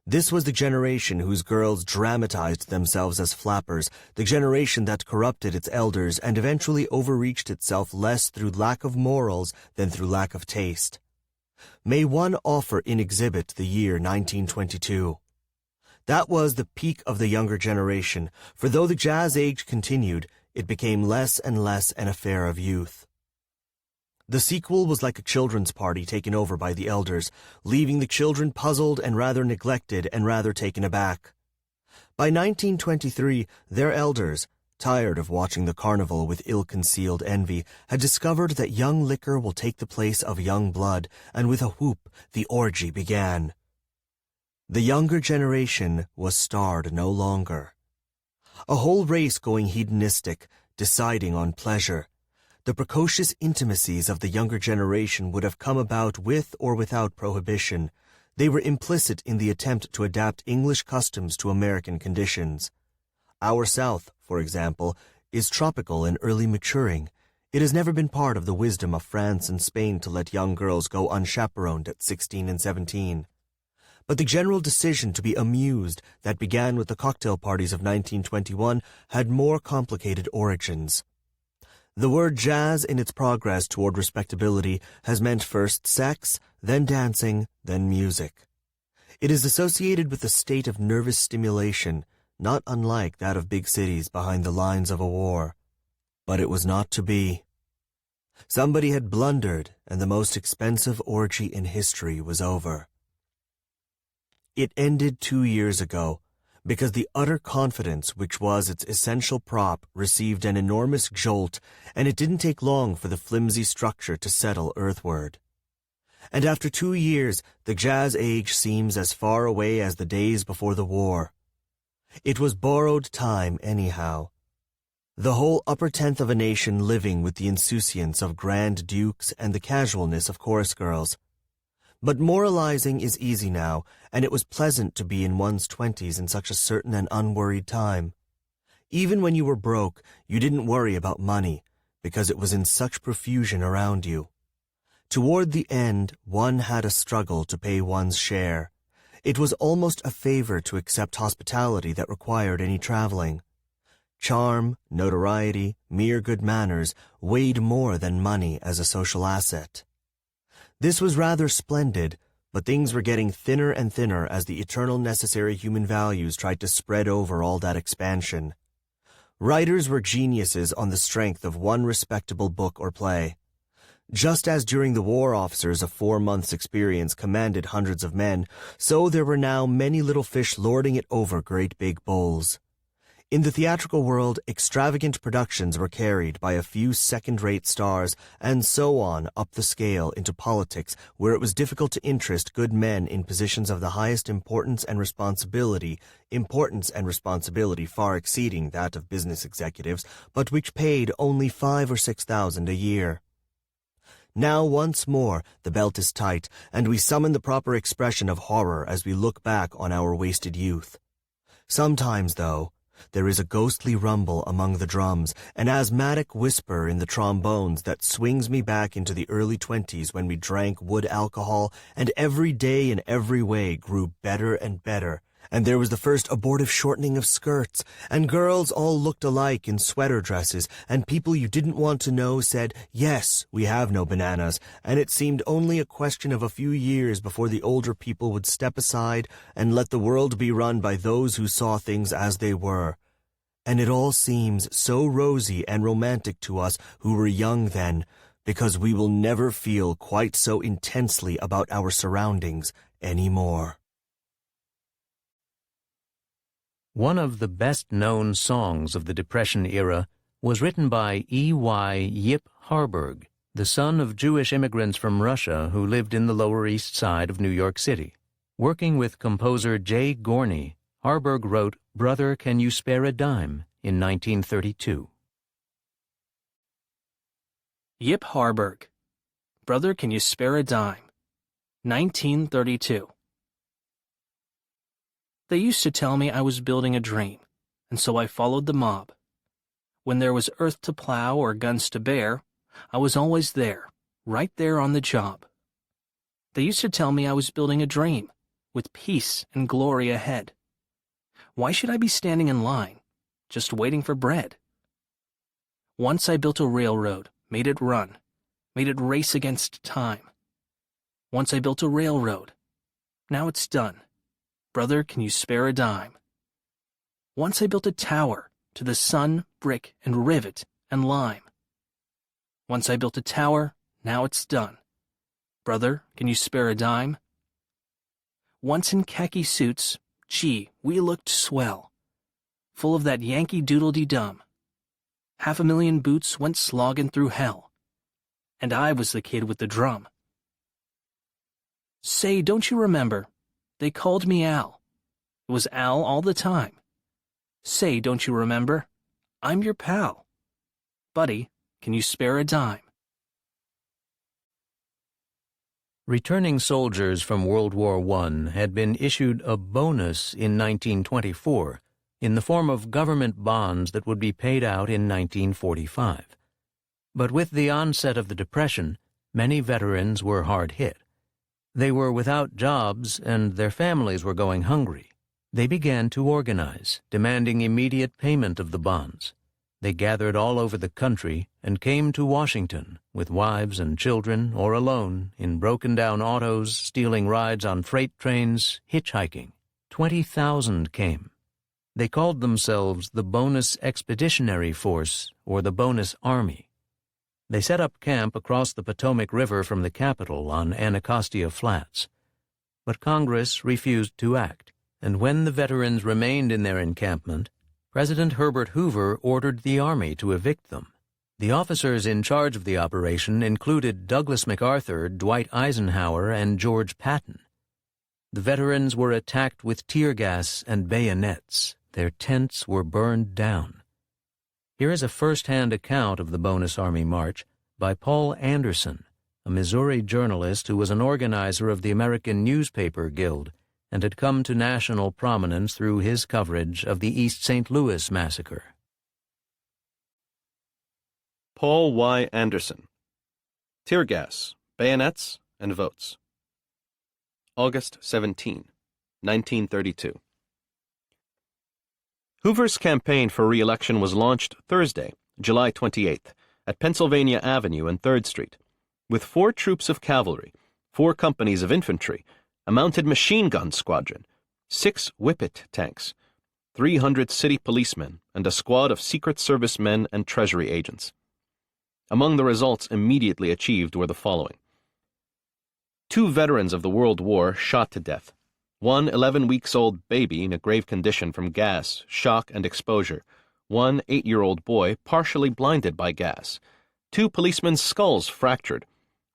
This was the generation whose girls dramatized themselves as flappers, the generation that corrupted its elders and eventually overreached itself less through lack of morals than through lack of taste. May one offer in exhibit the year 1922. That was the peak of the younger generation, for though the Jazz Age continued, it became less and less an affair of youth. The sequel was like a children's party taken over by the elders, leaving the children puzzled and rather neglected and rather taken aback. By 1923, their elders, tired of watching the carnival with ill-concealed envy, had discovered that young liquor will take the place of young blood, and with a whoop the orgy began. The younger generation was starred no longer. A whole race going hedonistic, deciding on pleasure. The precocious intimacies of the younger generation would have come about with or without prohibition. They were implicit in the attempt to adapt English customs to American conditions. Our South, for example, is tropical and early maturing. It has never been part of the wisdom of France and Spain to let young girls go unchaperoned at 16 and 17. But the general decision to be amused that began with the cocktail parties of 1921 had more complicated origins. The word jazz in its progress toward respectability has meant first sex, then dancing, then music. It is associated with a state of nervous stimulation, not unlike that of big cities behind the lines of a war. But it was not to be. Somebody had blundered, and the most expensive orgy in history was over. It ended 2 years ago, because the utter confidence which was its essential prop received an enormous jolt, and it didn't take long for the flimsy structure to settle earthward. And after 2 years, the jazz age seems as far away as the days before the war. It was borrowed time anyhow. The whole upper tenth of a nation living with the insouciance of grand dukes and the casualness of chorus girls. But moralizing is easy now, and it was pleasant to be in one's 20s in such a certain and unworried time. Even when you were broke, you didn't worry about money, because it was in such profusion around you. Toward the end, one had a struggle to pay one's share. It was almost a favor to accept hospitality that required any traveling. Charm, notoriety, mere good manners weighed more than money as a social asset. This was rather splendid, but things were getting thinner and thinner as the eternal necessary human values tried to spread over all that expansion. Writers were geniuses on the strength of one respectable book or play. Just as during the war officers of 4 months' experience commanded hundreds of men, so there were now many little fish lording it over great big bowls. In the theatrical world, extravagant productions were carried by a few second-rate stars, and so on up the scale into politics, where it was difficult to interest good men in positions of the highest importance and responsibility far exceeding that of business executives, but which paid only $5,000 or $6,000 a year. Now once more the belt is tight, and we summon the proper expression of horror as we look back on our wasted youth. Sometimes, though, there is a ghostly rumble among the drums, an asthmatic whisper in the trombones that swings me back into the early 20s when we drank wood alcohol, and every day in every way grew better and better, and there was the first abortive shortening of skirts, and girls all looked alike in sweater dresses, and people you didn't want to know said, "Yes, we have no bananas," and it seemed only a question of a few years before the older people would step aside and let the world be run by those who saw things as they were. And it all seems so rosy and romantic to us who were young then, because we will never feel quite so intensely about our surroundings anymore. One of the best-known songs of the Depression era was written by E.Y. Yip Harburg, the son of Jewish immigrants from Russia who lived in the Lower East Side of New York City. Working with composer Jay Gorney, Harburg wrote "Brother, Can You Spare a Dime" in 1932. Yip Harburg, Brother, Can You Spare a Dime, 1932. They used to tell me I was building a dream, and so I followed the mob. When there was earth to plow or guns to bear, I was always there, right there on the job. They used to tell me I was building a dream, with peace and glory ahead. Why should I be standing in line, just waiting for bread? Once I built a railroad, made it run, made it race against time. Once I built a railroad. Now it's done. Brother, can you spare a dime? Once I built a tower to the sun, brick, and rivet and lime. Once I built a tower, now it's done. Brother, can you spare a dime? Once in khaki suits, gee, we looked swell, full of that Yankee doodle-dee-dum. 500,000 boots went slogging through hell, and I was the kid with the drum. Say, don't you remember? They called me Al. It was Al all the time. Say, don't you remember? I'm your pal. Buddy, can you spare a dime? Returning soldiers from World War I had been issued a bonus in 1924 in the form of government bonds that would be paid out in 1945. But with the onset of the Depression, many veterans were hard hit. They were without jobs and their families were going hungry. They began to organize, demanding immediate payment of the bonds. They gathered all over the country and came to Washington with wives and children or alone in broken-down autos, stealing rides on freight trains, hitchhiking. 20,000 came. They called themselves the Bonus Expeditionary Force or the Bonus Army. They set up camp across the Potomac River from the Capitol on Anacostia Flats. But Congress refused to act, and when the veterans remained in their encampment, President Herbert Hoover ordered the Army to evict them. The officers in charge of the operation included Douglas MacArthur, Dwight Eisenhower, and George Patton. The veterans were attacked with tear gas and bayonets. Their tents were burned down. Here is a first-hand account of the Bonus Army March by Paul Anderson, a Missouri journalist who was an organizer of the American Newspaper Guild and had come to national prominence through his coverage of the East St. Louis massacre. Paul Y. Anderson. Tear Gas, Bayonets, and Votes. August 17, 1932. Hoover's campaign for re-election was launched Thursday, July 28th, at Pennsylvania Avenue and 3rd Street, with 4 troops of cavalry, 4 companies of infantry, a mounted machine gun squadron, 6 Whippet tanks, 300 city policemen, and a squad of Secret Service men and Treasury agents. Among the results immediately achieved were the following. 2 veterans of the World War shot to death. 1 11-weeks-old baby in a grave condition from gas, shock, and exposure. 1 8-year-old boy partially blinded by gas. 2 policemen's skulls fractured.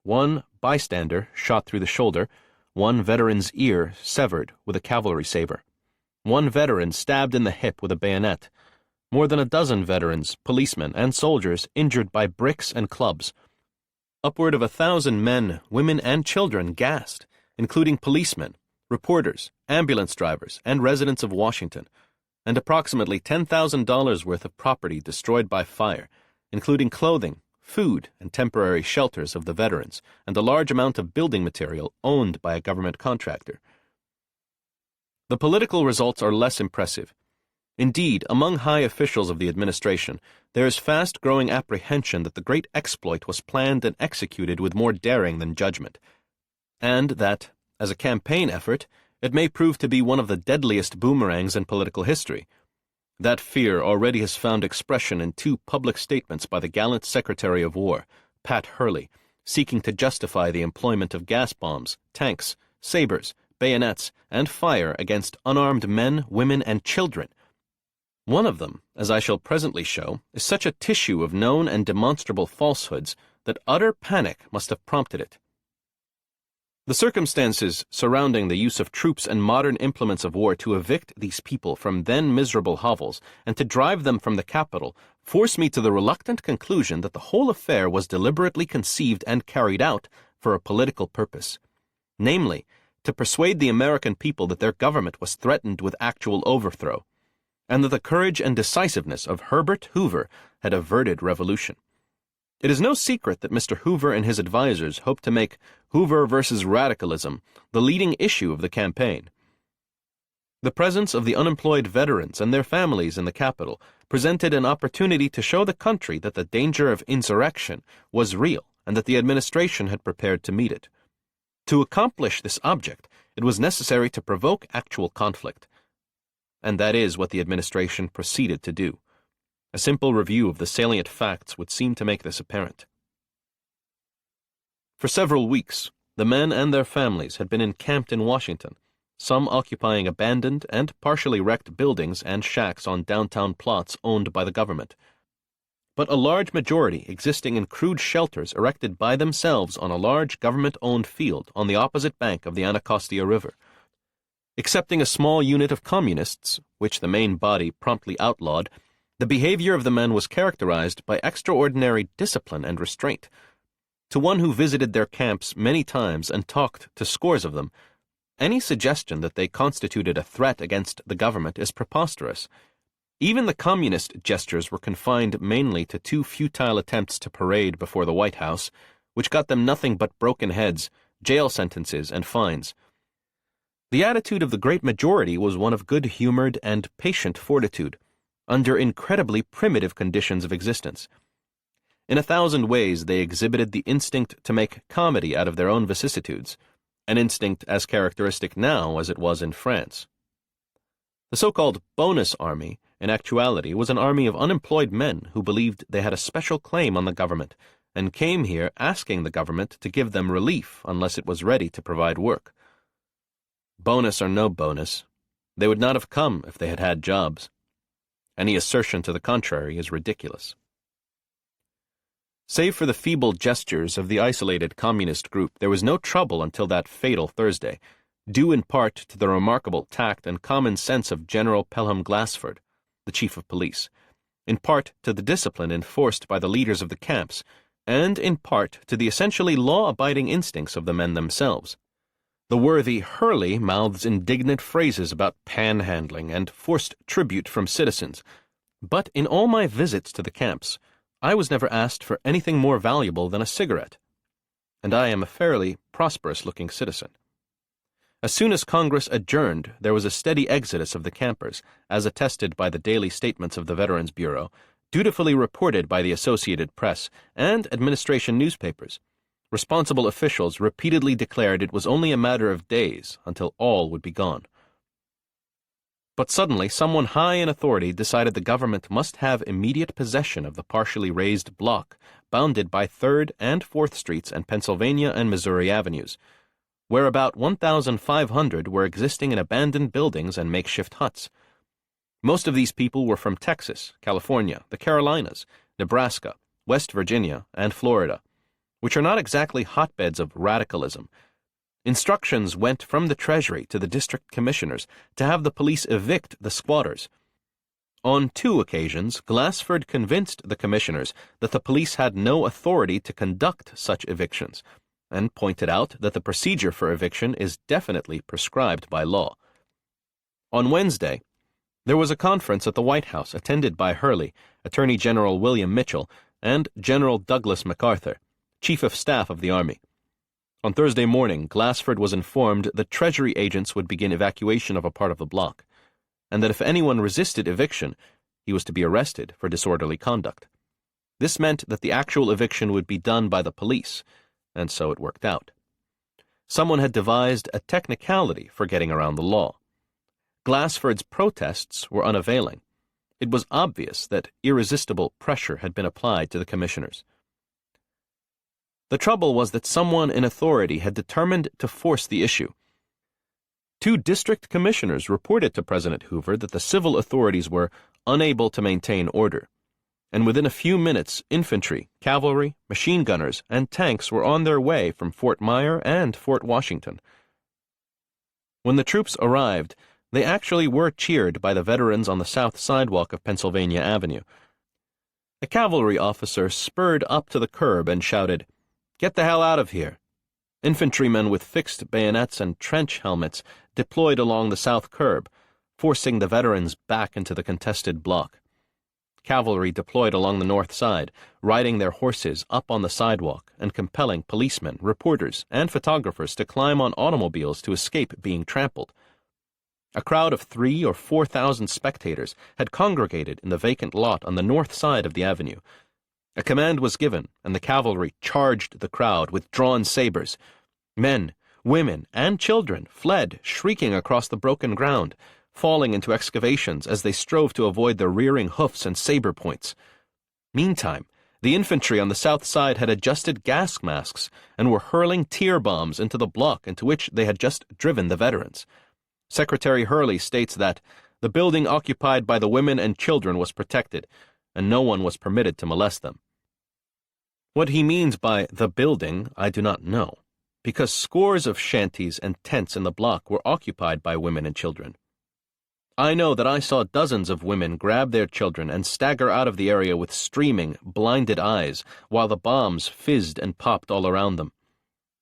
1 bystander shot through the shoulder. 1 veteran's ear severed with a cavalry saber. 1 veteran stabbed in the hip with a bayonet. More than a dozen veterans, policemen, and soldiers injured by bricks and clubs. Upward of 1,000 men, women, and children gassed, including policemen, reporters, ambulance drivers, and residents of Washington, and approximately $10,000 worth of property destroyed by fire, including clothing, food, and temporary shelters of the veterans, and a large amount of building material owned by a government contractor. The political results are less impressive. Indeed, among high officials of the administration, there is fast-growing apprehension that the great exploit was planned and executed with more daring than judgment, and that, as a campaign effort, it may prove to be one of the deadliest boomerangs in political history. That fear already has found expression in 2 public statements by the gallant Secretary of War, Pat Hurley, seeking to justify the employment of gas bombs, tanks, sabers, bayonets, and fire against unarmed men, women, and children. One of them, as I shall presently show, is such a tissue of known and demonstrable falsehoods that utter panic must have prompted it. The circumstances surrounding the use of troops and modern implements of war to evict these people from then miserable hovels and to drive them from the capital force me to the reluctant conclusion that the whole affair was deliberately conceived and carried out for a political purpose, namely, to persuade the American people that their government was threatened with actual overthrow, and that the courage and decisiveness of Herbert Hoover had averted revolution. It is no secret that Mr. Hoover and his advisers hoped to make Hoover versus radicalism the leading issue of the campaign. The presence of the unemployed veterans and their families in the capital presented an opportunity to show the country that the danger of insurrection was real and that the administration had prepared to meet it. To accomplish this object, it was necessary to provoke actual conflict, and that is what the administration proceeded to do. A simple review of the salient facts would seem to make this apparent. For several weeks, the men and their families had been encamped in Washington, some occupying abandoned and partially wrecked buildings and shacks on downtown plots owned by the government, but a large majority existing in crude shelters erected by themselves on a large government-owned field on the opposite bank of the Anacostia River. Excepting a small unit of communists, which the main body promptly outlawed, the behavior of the men was characterized by extraordinary discipline and restraint. To one who visited their camps many times and talked to scores of them, any suggestion that they constituted a threat against the government is preposterous. Even the communist gestures were confined mainly to 2 futile attempts to parade before the White House, which got them nothing but broken heads, jail sentences, and fines. The attitude of the great majority was one of good-humored and patient fortitude, under incredibly primitive conditions of existence. In 1,000 ways they exhibited the instinct to make comedy out of their own vicissitudes, an instinct as characteristic now as it was in France. The so-called bonus army, in actuality, was an army of unemployed men who believed they had a special claim on the government, and came here asking the government to give them relief unless it was ready to provide work. Bonus or no bonus, they would not have come if they had had jobs. Any assertion to the contrary is ridiculous. Save for the feeble gestures of the isolated communist group, there was no trouble until that fatal Thursday, due in part to the remarkable tact and common sense of General Pelham Glassford, the chief of police, in part to the discipline enforced by the leaders of the camps, and in part to the essentially law-abiding instincts of the men themselves. The worthy Hurley mouths indignant phrases about panhandling and forced tribute from citizens, but in all my visits to the camps, I was never asked for anything more valuable than a cigarette, and I am a fairly prosperous-looking citizen. As soon as Congress adjourned, there was a steady exodus of the campers, as attested by the daily statements of the Veterans Bureau, dutifully reported by the Associated Press and administration newspapers. Responsible officials repeatedly declared it was only a matter of days until all would be gone. But suddenly, someone high in authority decided the government must have immediate possession of the partially raised block, bounded by 3rd and 4th Streets and Pennsylvania and Missouri Avenues, where about 1,500 were existing in abandoned buildings and makeshift huts. Most of these people were from Texas, California, the Carolinas, Nebraska, West Virginia, and Florida, which are not exactly hotbeds of radicalism. Instructions went from the Treasury to the district commissioners to have the police evict the squatters. On 2 occasions, Glassford convinced the commissioners that the police had no authority to conduct such evictions, and pointed out that the procedure for eviction is definitely prescribed by law. On Wednesday, there was a conference at the White House attended by Hurley, Attorney General William Mitchell, and General Douglas MacArthur, Chief of Staff of the Army. On Thursday morning, Glassford was informed that Treasury agents would begin evacuation of a part of the block, and that if anyone resisted eviction, he was to be arrested for disorderly conduct. This meant that the actual eviction would be done by the police, and so it worked out. Someone had devised a technicality for getting around the law. Glassford's protests were unavailing. It was obvious that irresistible pressure had been applied to the commissioners. The trouble was that someone in authority had determined to force the issue. 2 district commissioners reported to President Hoover that the civil authorities were unable to maintain order, and within a few minutes infantry, cavalry, machine gunners, and tanks were on their way from Fort Myer and Fort Washington. When the troops arrived, they actually were cheered by the veterans on the south sidewalk of Pennsylvania Avenue. A cavalry officer spurred up to the curb and shouted, "Get the hell out of here!" Infantrymen with fixed bayonets and trench helmets deployed along the south curb, forcing the veterans back into the contested block. Cavalry deployed along the north side, riding their horses up on the sidewalk and compelling policemen, reporters, and photographers to climb on automobiles to escape being trampled. A crowd of 3,000 or 4,000 spectators had congregated in the vacant lot on the north side of the avenue. A command was given, and the cavalry charged the crowd with drawn sabers. Men, women, and children fled, shrieking across the broken ground, falling into excavations as they strove to avoid the rearing hoofs and saber points. Meantime, the infantry on the south side had adjusted gas masks and were hurling tear bombs into the block into which they had just driven the veterans. Secretary Hurley states that the building occupied by the women and children was protected, and no one was permitted to molest them. What he means by the building I do not know, because scores of shanties and tents in the block were occupied by women and children. I know that I saw dozens of women grab their children and stagger out of the area with streaming, blinded eyes, while the bombs fizzed and popped all around them.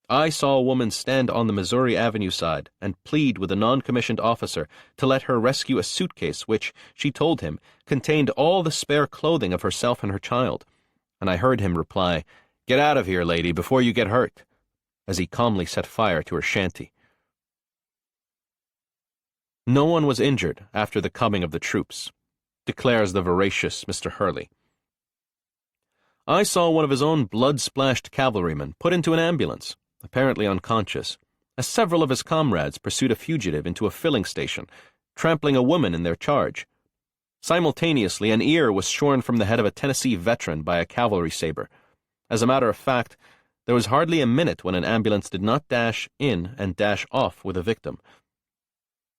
I saw a woman stand on the Missouri Avenue side and plead with a non-commissioned officer to let her rescue a suitcase which, she told him, contained all the spare clothing of herself and her child, and I heard him reply, "Get out of here, lady, before you get hurt," as he calmly set fire to her shanty. No one was injured after the coming of the troops, declares the voracious Mr. Hurley. I saw one of his own blood-splashed cavalrymen put into an ambulance, apparently unconscious, as several of his comrades pursued a fugitive into a filling station, trampling a woman in their charge. Simultaneously, an ear was shorn from the head of a Tennessee veteran by a cavalry saber. As a matter of fact, there was hardly a minute when an ambulance did not dash in and dash off with a victim.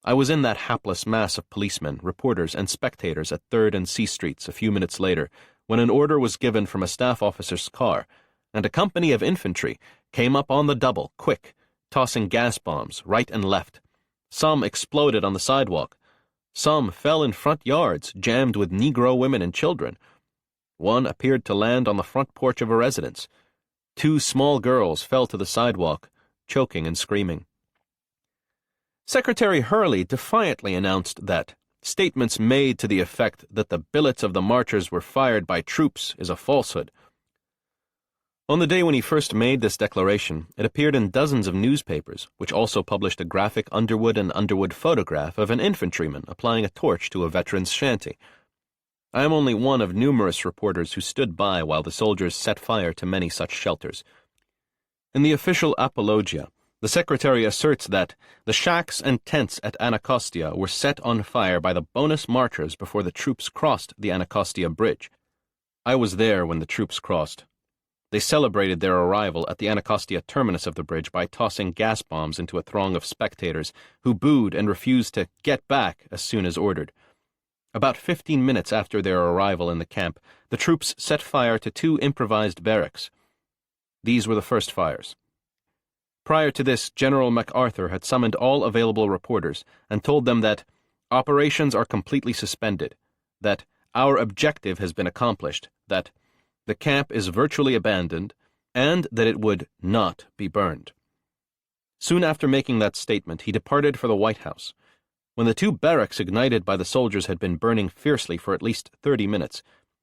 I was in that hapless mass of policemen, reporters, and spectators at 3rd and C Streets a few minutes later, when an order was given from a staff officer's car, and a company of infantry came up on the double, quick, tossing gas bombs right and left. Some exploded on the sidewalk. Some fell in front yards, jammed with Negro women and children. One appeared to land on the front porch of a residence. 2 small girls fell to the sidewalk, choking and screaming. Secretary Hurley defiantly announced that statements made to the effect that the billets of the marchers were fired by troops is a falsehood. On the day when he first made this declaration, it appeared in dozens of newspapers, which also published a graphic Underwood and Underwood photograph of an infantryman applying a torch to a veteran's shanty. I am only one of numerous reporters who stood by while the soldiers set fire to many such shelters. In the official apologia, the Secretary asserts that the shacks and tents at Anacostia were set on fire by the bonus marchers before the troops crossed the Anacostia Bridge. I was there when the troops crossed. They celebrated their arrival at the Anacostia terminus of the bridge by tossing gas bombs into a throng of spectators who booed and refused to get back as soon as ordered. About 15 minutes after their arrival in the camp, the troops set fire to 2 improvised barracks. These were the first fires. Prior to this, General MacArthur had summoned all available reporters and told them that operations are completely suspended, that our objective has been accomplished, that the camp is virtually abandoned, and that it would not be burned. Soon after making that statement, he departed for the White House. When the 2 barracks ignited by the soldiers had been burning fiercely for at least 30 minutes,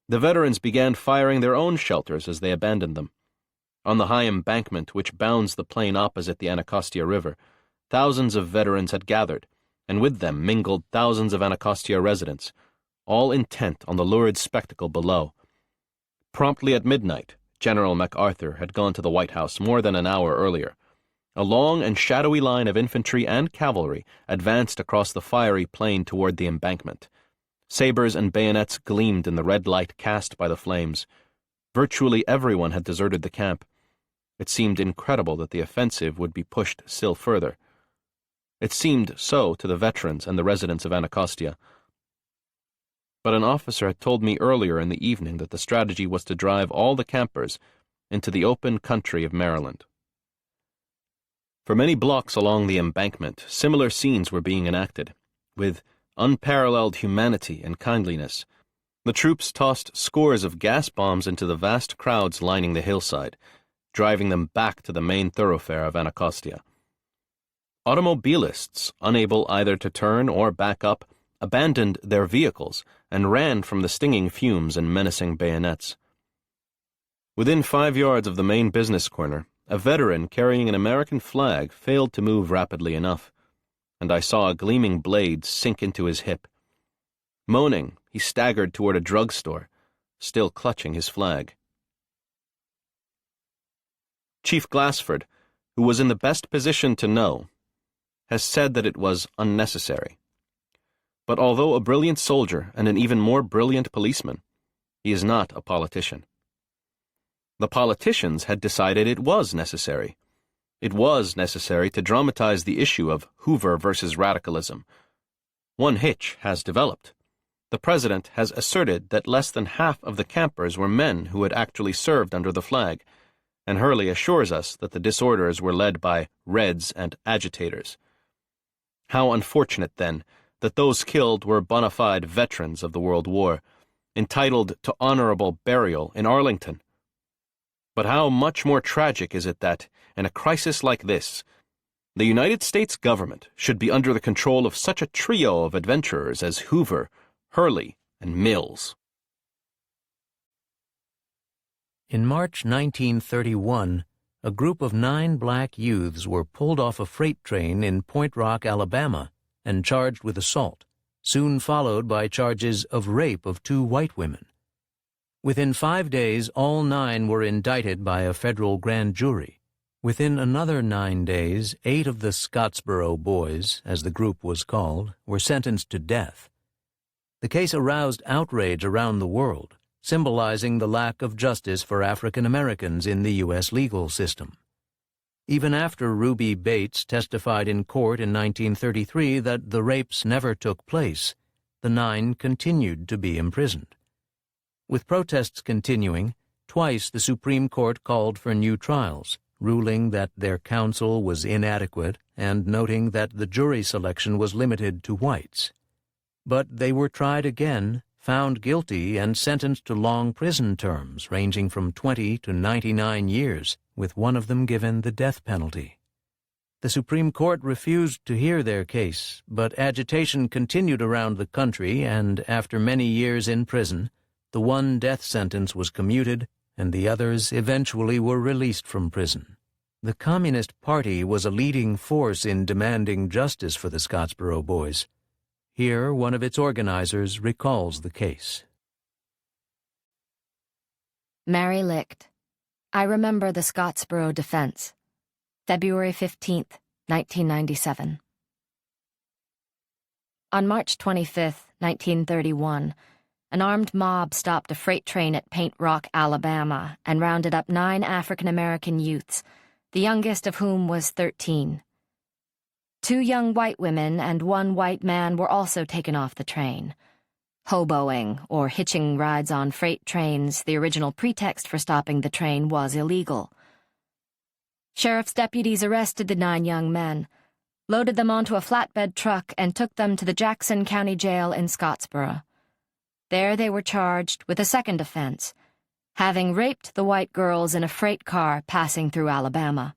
the veterans began firing their own shelters as they abandoned them. On the high embankment which bounds the plain opposite the Anacostia River, thousands of veterans had gathered, and with them mingled thousands of Anacostia residents, all intent on the lurid spectacle below. Promptly at midnight, General MacArthur had gone to the White House more than an hour earlier. A long and shadowy line of infantry and cavalry advanced across the fiery plain toward the embankment. Sabers and bayonets gleamed in the red light cast by the flames. Virtually everyone had deserted the camp. It seemed incredible that the offensive would be pushed still further. It seemed so to the veterans and the residents of Anacostia. But an officer had told me earlier in the evening that the strategy was to drive all the campers into the open country of Maryland. For many blocks along the embankment, similar scenes were being enacted. With unparalleled humanity and kindliness, the troops tossed scores of gas bombs into the vast crowds lining the hillside, driving them back to the main thoroughfare of Anacostia. Automobilists, unable either to turn or back up, abandoned their vehicles and ran from the stinging fumes and menacing bayonets. Within 5 yards of the main business corner, a veteran carrying an American flag failed to move rapidly enough, and I saw a gleaming blade sink into his hip. Moaning, he staggered toward a drugstore, still clutching his flag. Chief Glassford, who was in the best position to know, has said that it was unnecessary. But although a brilliant soldier and an even more brilliant policeman, he is not a politician. The politicians had decided it was necessary. It was necessary to dramatize the issue of Hoover versus radicalism. One hitch has developed. The president has asserted that less than half of the campers were men who had actually served under the flag, and Hurley assures us that the disorders were led by Reds and agitators. How unfortunate, then, that those killed were bona fide veterans of the World War, entitled to honorable burial in Arlington. But how much more tragic is it that, in a crisis like this, the United States government should be under the control of such a trio of adventurers as Hoover, Hurley, and Mills. In March 1931, a group of 9 black youths were pulled off a freight train in Point Rock, Alabama, and charged with assault, soon followed by charges of rape of 2 white women. Within 5 days, all 9 were indicted by a federal grand jury. Within another 9 days, 8 of the Scottsboro Boys, as the group was called, were sentenced to death. The case aroused outrage around the world, symbolizing the lack of justice for African Americans in the U.S. legal system. Even after Ruby Bates testified in court in 1933 that the rapes never took place, the 9 continued to be imprisoned. With protests continuing, twice the Supreme Court called for new trials, ruling that their counsel was inadequate and noting that the jury selection was limited to whites. But they were tried again, found guilty, and sentenced to long prison terms ranging from 20 to 99 years, with one of them given the death penalty. The Supreme Court refused to hear their case, but agitation continued around the country, and after many years in prison, the one death sentence was commuted, and the others eventually were released from prison. The Communist Party was a leading force in demanding justice for the Scottsboro Boys. Here, one of its organizers recalls the case. Mary Licht. I remember the Scottsboro defense. February 15th, 1997. On March 25th, 1931, an armed mob stopped a freight train at Paint Rock, Alabama, and rounded up 9 African-American youths, the youngest of whom was 13. 2 young white women and 1 white man were also taken off the train. Hoboing, or hitching rides on freight trains, the original pretext for stopping the train, was illegal. Sheriff's deputies arrested the 9 young men, loaded them onto a flatbed truck, and took them to the Jackson County Jail in Scottsboro. There they were charged with a second offense, having raped the white girls in a freight car passing through Alabama.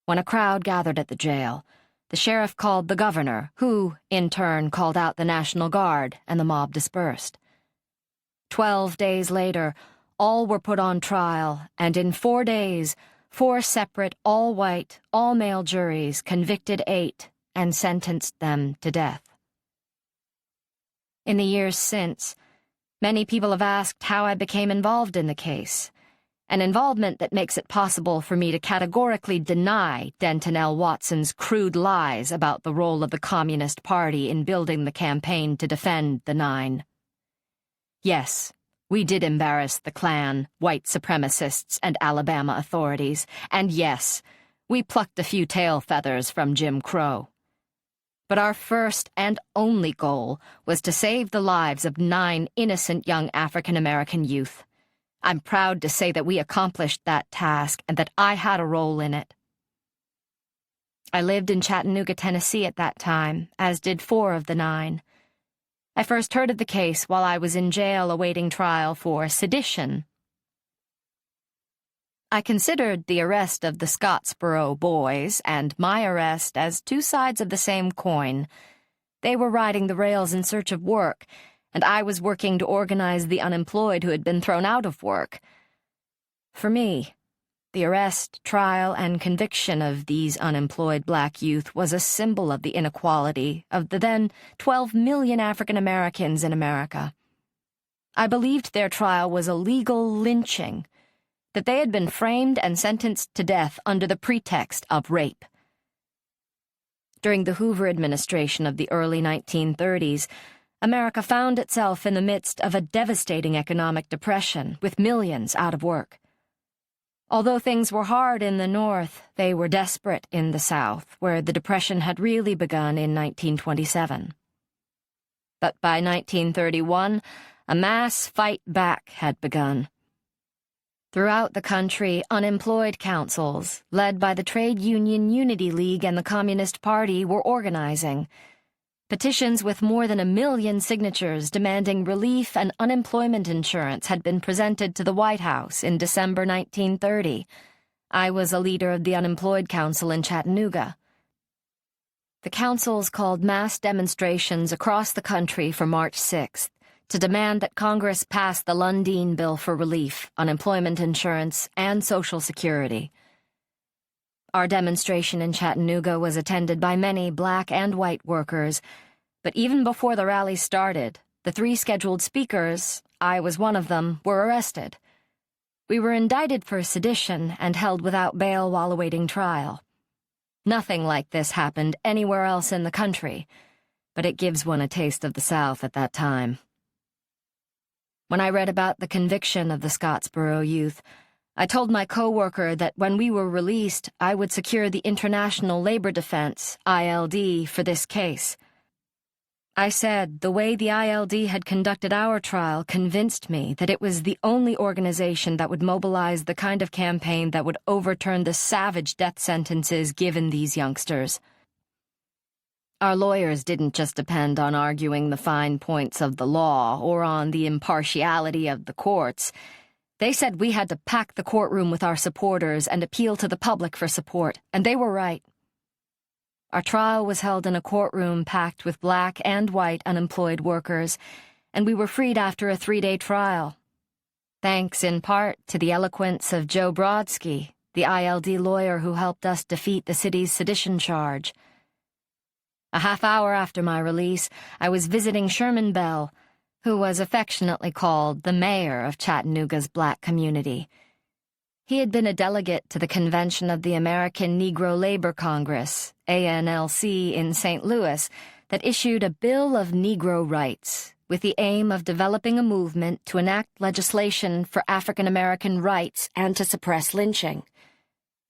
When a crowd gathered at the jail, the sheriff called the governor, who, in turn, called out the National Guard, and the mob dispersed. 12 days later, all were put on trial, and in 4 days, 4 separate, all-white, all-male juries convicted 8 and sentenced them to death. In the years since, many people have asked how I became involved in the case, an involvement that makes it possible for me to categorically deny Denton L. Watson's crude lies about the role of the Communist Party in building the campaign to defend the 9. Yes, we did embarrass the Klan, white supremacists, and Alabama authorities, and yes, we plucked a few tail feathers from Jim Crow. But our first and only goal was to save the lives of 9 innocent young African-American youth. I'm proud to say that we accomplished that task and that I had a role in it. I lived in Chattanooga, Tennessee at that time, as did 4 of the 9. I first heard of the case while I was in jail awaiting trial for sedition. I considered the arrest of the Scottsboro Boys and my arrest as 2 sides of the same coin. They were riding the rails in search of work, and I was working to organize the unemployed who had been thrown out of work. For me, the arrest, trial, and conviction of these unemployed black youth was a symbol of the inequality of the then 12 million African Americans in America. I believed their trial was a legal lynching, that they had been framed and sentenced to death under the pretext of rape. During the Hoover administration of the early 1930s, America found itself in the midst of a devastating economic depression, with millions out of work. Although things were hard in the North, they were desperate in the South, where the Depression had really begun in 1927. But by 1931, a mass fight back had begun. Throughout the country, unemployed councils, led by the Trade Union Unity League and the Communist Party, were organizing. Petitions with more than 1 million signatures demanding relief and unemployment insurance had been presented to the White House in December 1930. I was a leader of the Unemployed Council in Chattanooga. The councils called mass demonstrations across the country for March 6th to demand that Congress pass the Lundin Bill for relief, unemployment insurance, and Social Security. Our demonstration in Chattanooga was attended by many black and white workers, but even before the rally started, the 3 scheduled speakers, I was one of them, were arrested. We were indicted for sedition and held without bail while awaiting trial. Nothing like this happened anywhere else in the country, but it gives one a taste of the South at that time. When I read about the conviction of the Scottsboro youth, I told my co-worker that when we were released, I would secure the International Labor Defense, ILD, for this case. I said the way the ILD had conducted our trial convinced me that it was the only organization that would mobilize the kind of campaign that would overturn the savage death sentences given these youngsters. Our lawyers didn't just depend on arguing the fine points of the law or on the impartiality of the courts. They said we had to pack the courtroom with our supporters and appeal to the public for support, and they were right. Our trial was held in a courtroom packed with black and white unemployed workers, and we were freed after a 3-day trial. Thanks in part to the eloquence of Joe Brodsky, the ILD lawyer who helped us defeat the city's sedition charge. A half hour after my release, I was visiting Sherman Bell, who was affectionately called the mayor of Chattanooga's black community. He had been a delegate to the convention of the American Negro Labor Congress, ANLC, in St. Louis, that issued a Bill of Negro Rights with the aim of developing a movement to enact legislation for African American rights and to suppress lynching.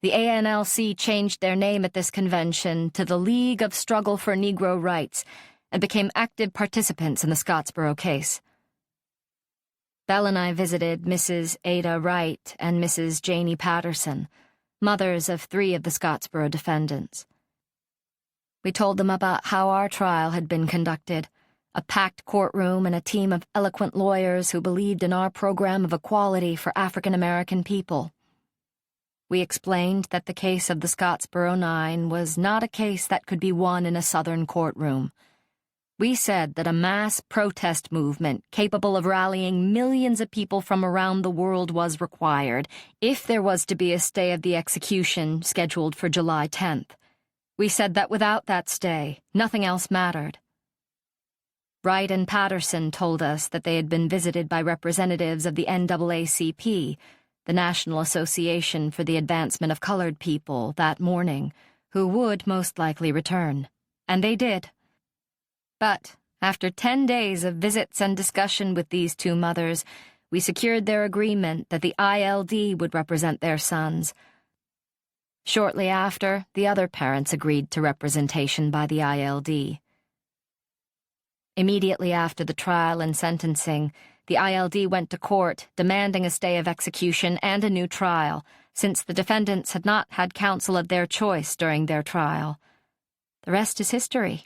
The ANLC changed their name at this convention to the League of Struggle for Negro Rights and became active participants in the Scottsboro case. Bell and I visited Mrs. Ada Wright and Mrs. Janie Patterson, mothers of 3 of the Scottsboro defendants. We told them about how our trial had been conducted, a packed courtroom and a team of eloquent lawyers who believed in our program of equality for African American people. We explained that the case of the Scottsboro 9 was not a case that could be won in a Southern courtroom. We said that a mass protest movement capable of rallying millions of people from around the world was required if there was to be a stay of the execution scheduled for July 10th. We said that without that stay, nothing else mattered. Wright and Patterson told us that they had been visited by representatives of the NAACP, the National Association for the Advancement of Colored People, that morning, who would most likely return. And they did. But after 10 days of visits and discussion with these 2 mothers, we secured their agreement that the ILD would represent their sons. Shortly after, the other parents agreed to representation by the ILD. Immediately after the trial and sentencing, the ILD went to court demanding a stay of execution and a new trial, since the defendants had not had counsel of their choice during their trial. The rest is history.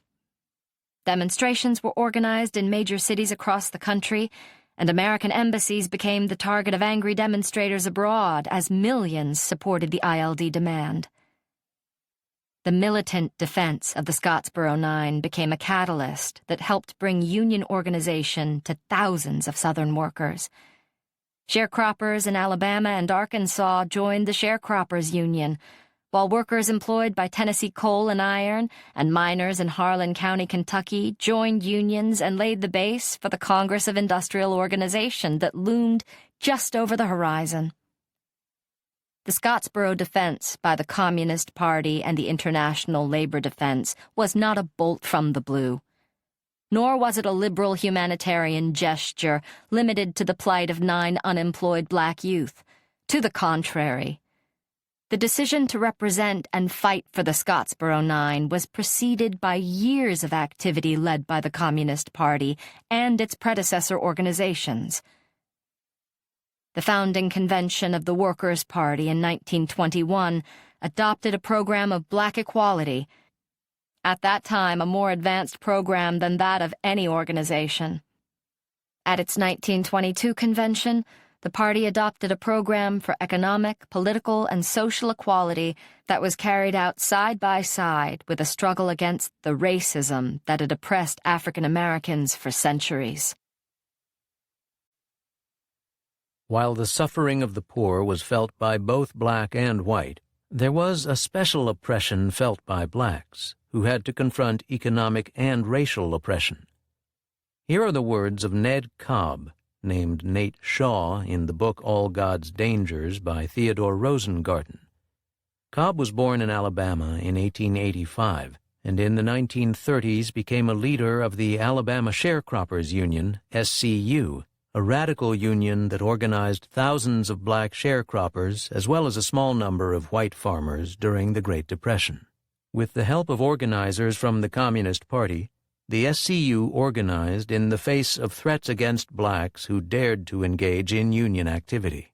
Demonstrations were organized in major cities across the country, and American embassies became the target of angry demonstrators abroad as millions supported the ILD demand. The militant defense of the Scottsboro 9 became a catalyst that helped bring union organization to thousands of Southern workers. Sharecroppers in Alabama and Arkansas joined the Sharecroppers Union, while workers employed by Tennessee Coal and Iron and miners in Harlan County, Kentucky, joined unions and laid the base for the Congress of Industrial Organization that loomed just over the horizon. The Scottsboro defense by the Communist Party and the International Labor Defense was not a bolt from the blue. Nor was it a liberal humanitarian gesture limited to the plight of 9 unemployed black youth. To the contrary, the decision to represent and fight for the Scottsboro 9 was preceded by years of activity led by the Communist Party and its predecessor organizations. The founding convention of the Workers' Party in 1921 adopted a program of black equality, at that time a more advanced program than that of any organization. At its 1922 convention, the party adopted a program for economic, political, and social equality that was carried out side by side with a struggle against the racism that had oppressed African Americans for centuries. While the suffering of the poor was felt by both black and white, there was a special oppression felt by blacks, who had to confront economic and racial oppression. Here are the words of Ned Cobb, named Nate Shaw in the book All God's Dangers by Theodore Rosengarten. Cobb was born in Alabama in 1885, and in the 1930s became a leader of the Alabama Sharecroppers Union, SCU, a radical union that organized thousands of black sharecroppers as well as a small number of white farmers during the Great Depression. With the help of organizers from the Communist Party, the SCU organized in the face of threats against blacks who dared to engage in union activity.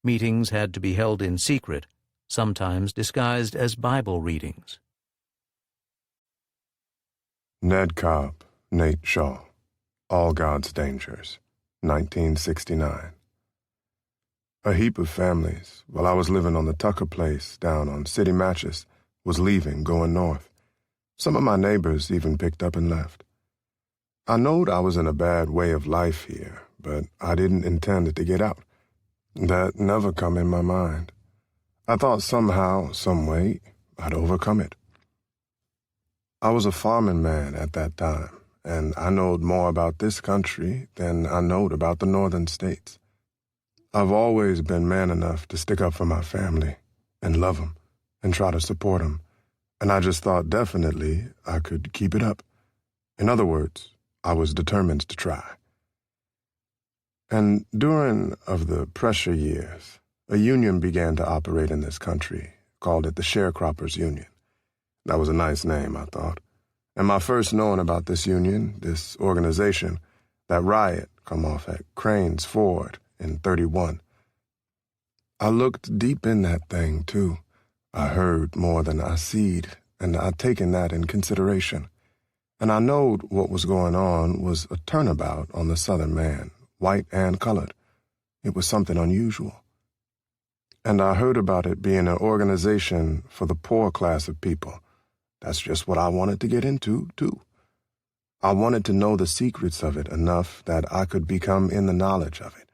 Meetings had to be held in secret, sometimes disguised as Bible readings. Ned Cobb, Nate Shaw, All God's Dangers, 1969. A heap of families, while I was living on the Tucker place down on City Matches, was leaving, going north. Some of my neighbors even picked up and left. I knowed I was in a bad way of life here, but I didn't intend to get out. That never come in my mind. I thought somehow, some way, I'd overcome it. I was a farming man at that time, and I knowed more about this country than I knowed about the northern states. I've always been man enough to stick up for my family and love 'em and try to support 'em, and I just thought definitely I could keep it up. In other words, I was determined to try. And during of the pressure years, a union began to operate in this country, called it the Sharecroppers Union. That was a nice name, I thought. And my first knowing about this union, this organization, that riot come off at Cranes Ford in 31. I looked deep in that thing, too. I heard more than I seed, and I'd taken that in consideration. And I knowed what was going on was a turnabout on the Southern man, white and colored. It was something unusual. And I heard about it being an organization for the poor class of people. That's just what I wanted to get into, too. I wanted to know the secrets of it enough that I could become in the knowledge of it.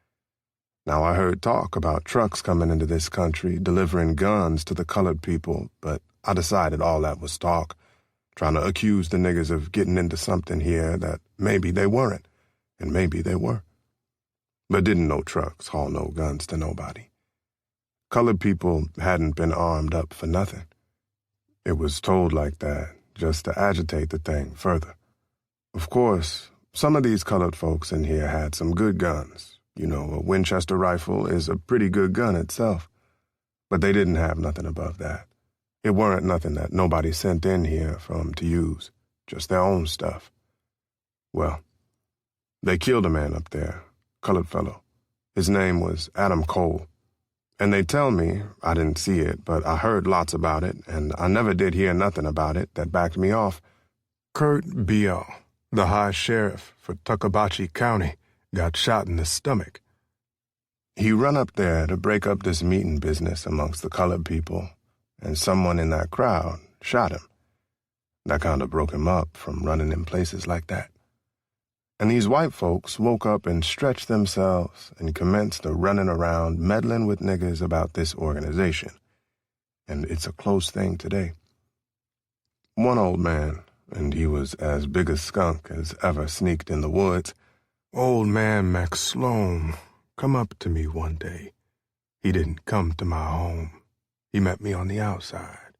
Now, I heard talk about trucks coming into this country, delivering guns to the colored people, but I decided all that was talk, trying to accuse the niggas of getting into something here that maybe they weren't, and maybe they were. But didn't no trucks haul no guns to nobody. Colored people hadn't been armed up for nothing. It was told like that, just to agitate the thing further. Of course, some of these colored folks in here had some good guns. You know, a Winchester rifle is a pretty good gun itself. But they didn't have nothing above that. It weren't nothing that nobody sent in here for 'em to use, just their own stuff. Well, they killed a man up there, colored fellow. His name was Adam Cole. And they tell me, I didn't see it, but I heard lots about it, and I never did hear nothing about it that backed me off. Kurt Beall, the high sheriff for Tuckabatchee County, got shot in the stomach. He run up there to break up this meeting business amongst the colored people, and someone in that crowd shot him. That kind of broke him up from running in places like that. And these white folks woke up and stretched themselves and commenced a running around meddling with niggas about this organization. And it's a close thing today. One old man, and he was as big a skunk as ever sneaked in the woods, old man Max Sloan, come up to me one day. He didn't come to my home. He met me on the outside.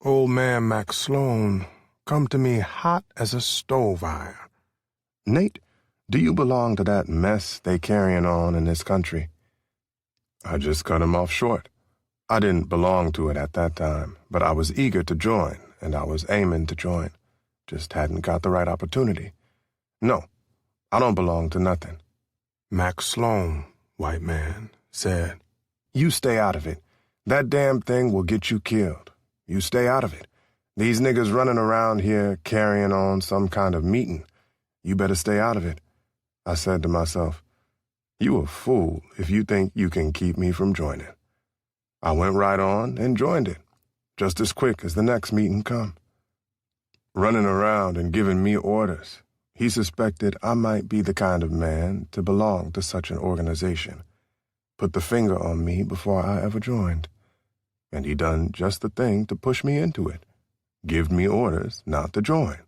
Old man Max Sloan come to me hot as a stove iron. Nate, do you belong to that mess they carrying on in this country? I just cut him off short. I didn't belong to it at that time, but I was eager to join, and I was aiming to join. Just hadn't got the right opportunity. No, I don't belong to nothing. Max Sloan, white man, said, "You stay out of it. That damn thing will get you killed. You stay out of it. These niggas running around here carrying on some kind of meeting. You better stay out of it. I said to myself, you a fool if you think you can keep me from joining. I went right on and joined it, just as quick as the next meeting come. Running around and giving me orders, he suspected I might be the kind of man to belong to such an organization. Put the finger on me before I ever joined. And he done just the thing to push me into it. Give me orders not to join.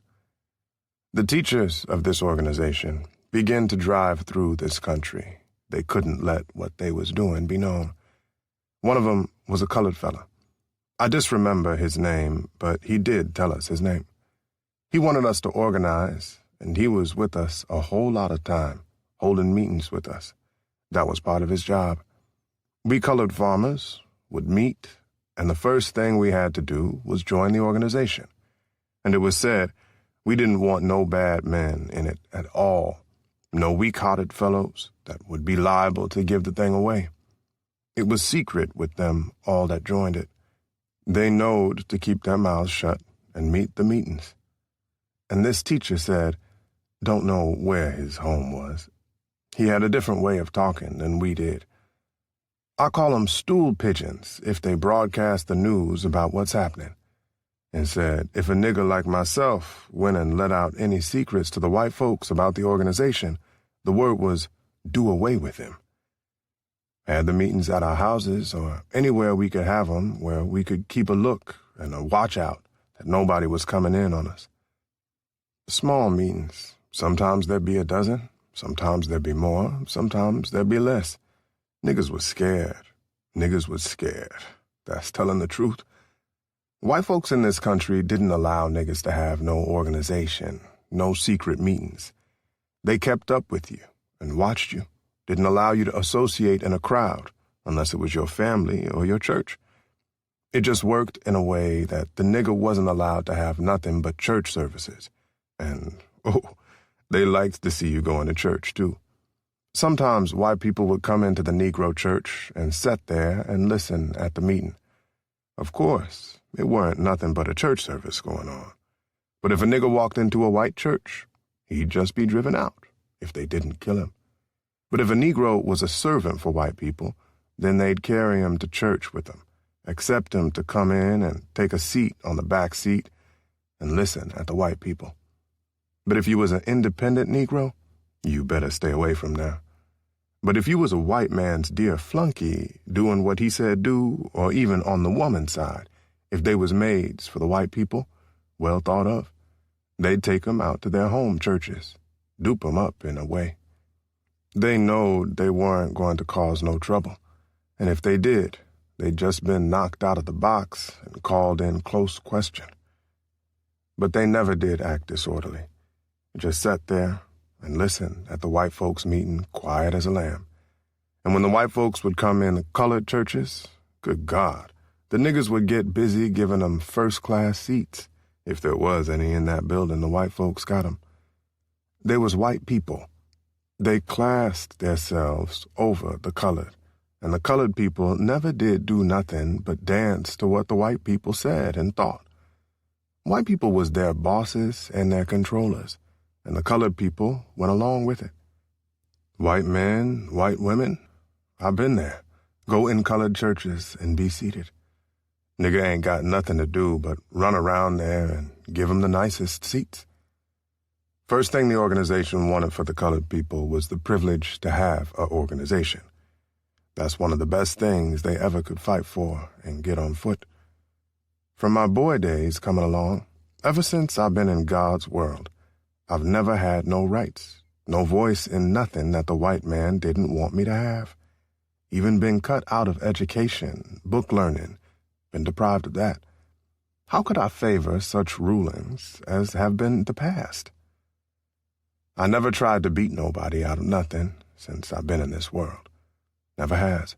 The teachers of this organization began to drive through this country. They couldn't let what they was doing be known. One of them was a colored fella. I disremember his name, but he did tell us his name. He wanted us to organize, and he was with us a whole lot of time, holding meetings with us. That was part of his job. We colored farmers would meet, and the first thing we had to do was join the organization. And it was said we didn't want no bad men in it at all, no weak-hearted fellows that would be liable to give the thing away. It was secret with them all that joined it. They knowed to keep their mouths shut and meet the meetings. And this teacher said, don't know where his home was. He had a different way of talking than we did. I call them stool pigeons if they broadcast the news about what's happening. And said if a nigger like myself went and let out any secrets to the white folks about the organization, the word was do away with him. Had the meetings at our houses or anywhere we could have them where we could keep a look and a watch out that nobody was coming in on us. Small meetings. Sometimes there'd be a dozen, sometimes there'd be more, sometimes there'd be less. Niggas was scared. Niggas was scared. That's telling the truth. White folks in this country didn't allow niggas to have no organization, no secret meetings. They kept up with you and watched you, didn't allow you to associate in a crowd unless it was your family or your church. It just worked in a way that the nigger wasn't allowed to have nothing but church services. And, they liked to see you going to church, too. Sometimes white people would come into the Negro church and sit there and listen at the meeting. Of course, it weren't nothing but a church service going on. But if a nigger walked into a white church, he'd just be driven out if they didn't kill him. But if a Negro was a servant for white people, then they'd carry him to church with them, accept him to come in and take a seat on the back seat and listen at the white people. But if you was an independent Negro, you better stay away from there. But if you was a white man's dear flunky, doing what he said do, or even on the woman's side, if they was maids for the white people, well thought of, they'd take 'em out to their home churches, dupe 'em up in a way. They knowed they weren't going to cause no trouble, and if they did, they'd just been knocked out of the box and called in close question. But they never did act disorderly. Just sat there and listened at the white folks' meeting quiet as a lamb. And when the white folks would come in the colored churches, good God, the niggas would get busy giving them first-class seats. If there was any in that building, the white folks got 'em. They was white people. They classed theirselves over the colored, and the colored people never did do nothing but dance to what the white people said and thought. White people was their bosses and their controllers, and the colored people went along with it. White men, white women, I've been there. Go in colored churches and be seated. Nigga ain't got nothing to do but run around there and give 'em the nicest seats. First thing the organization wanted for the colored people was the privilege to have a organization. That's one of the best things they ever could fight for and get on foot. From my boy days coming along, ever since I've been in God's world, I've never had no rights, no voice in nothing that the white man didn't want me to have. Even been cut out of education, book learning, been deprived of that. How could I favor such rulings as have been the past? I never tried to beat nobody out of nothing since I've been in this world. Never has.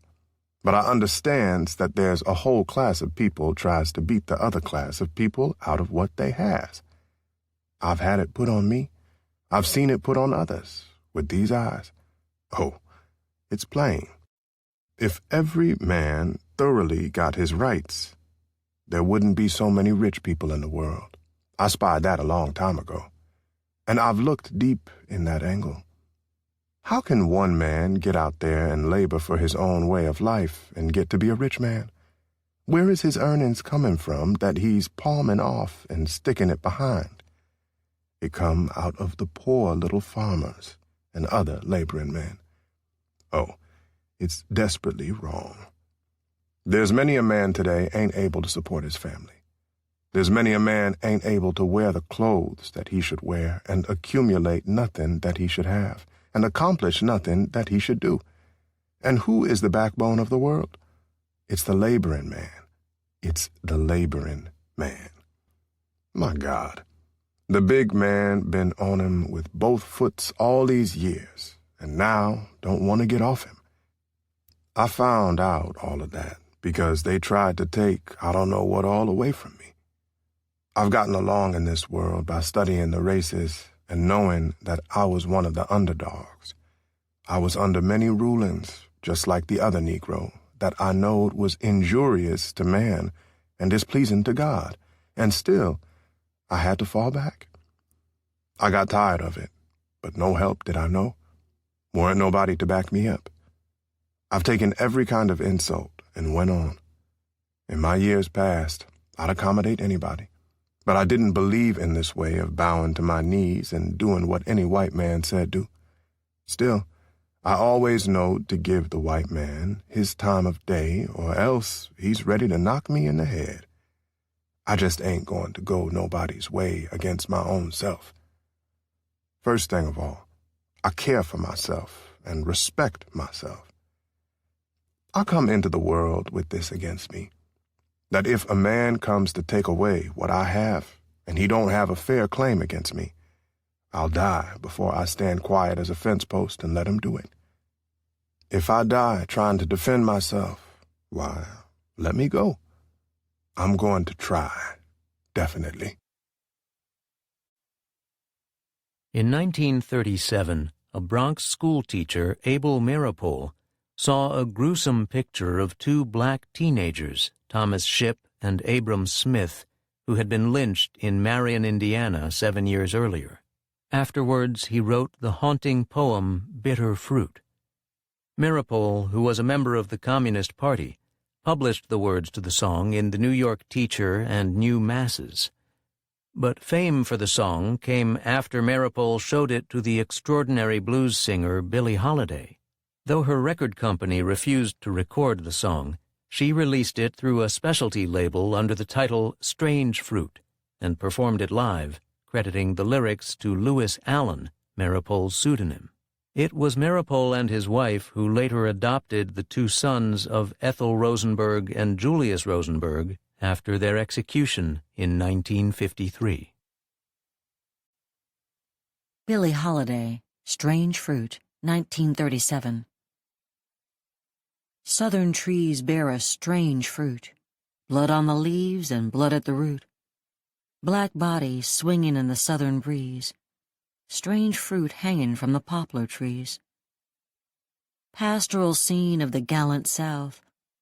But I understands that there's a whole class of people tries to beat the other class of people out of what they has. I've had it put on me. I've seen it put on others with these eyes. Oh, it's plain. If every man thoroughly got his rights, there wouldn't be so many rich people in the world. I spied that a long time ago. And I've looked deep in that angle. How can one man get out there and labor for his own way of life and get to be a rich man? Where is his earnings coming from that he's palming off and sticking it behind? It come out of the poor little farmers and other laboring men. Oh, it's desperately wrong. There's many a man today ain't able to support his family. There's many a man ain't able to wear the clothes that he should wear and accumulate nothing that he should have and accomplish nothing that he should do. And who is the backbone of the world? It's the laboring man. It's the laboring man. My God, the big man been on him with both foots all these years and now don't want to get off him. I found out all of that because they tried to take I don't know what all away from me. I've gotten along in this world by studying the races and knowing that I was one of the underdogs. I was under many rulings, just like the other Negro, that I knowed was injurious to man and displeasing to God, and still I had to fall back. I got tired of it, but no help did I know. Weren't nobody to back me up. I've taken every kind of insult and went on. In my years past, I'd accommodate anybody. But I didn't believe in this way of bowing to my knees and doing what any white man said do. Still, I always knowed to give the white man his time of day, or else he's ready to knock me in the head. I just ain't going to go nobody's way against my own self. First thing of all, I care for myself and respect myself. I come into the world with this against me, that if a man comes to take away what I have, and he don't have a fair claim against me, I'll die before I stand quiet as a fence post and let him do it. If I die trying to defend myself, why, let me go. I'm going to try, definitely. In 1937, a Bronx schoolteacher, Abel Meeropol, saw a gruesome picture of two black teenagers, Thomas Shipp and Abram Smith, who had been lynched in Marion, Indiana 7 years earlier. Afterwards, he wrote the haunting poem Bitter Fruit. Meeropol, who was a member of the Communist Party, published the words to the song in the New York Teacher and New Masses. But fame for the song came after Meeropol showed it to the extraordinary blues singer Billie Holiday. Though her record company refused to record the song, she released it through a specialty label under the title Strange Fruit and performed it live, crediting the lyrics to Lewis Allen, Meeropol's pseudonym. It was Meeropol and his wife who later adopted the two sons of Ethel Rosenberg and Julius Rosenberg after their execution in 1953. Billie Holiday, Strange Fruit, 1937. Southern trees bear a strange fruit, blood on the leaves and blood at the root. Black bodies swinging in the southern breeze, strange fruit hanging from the poplar trees. Pastoral scene of the gallant South,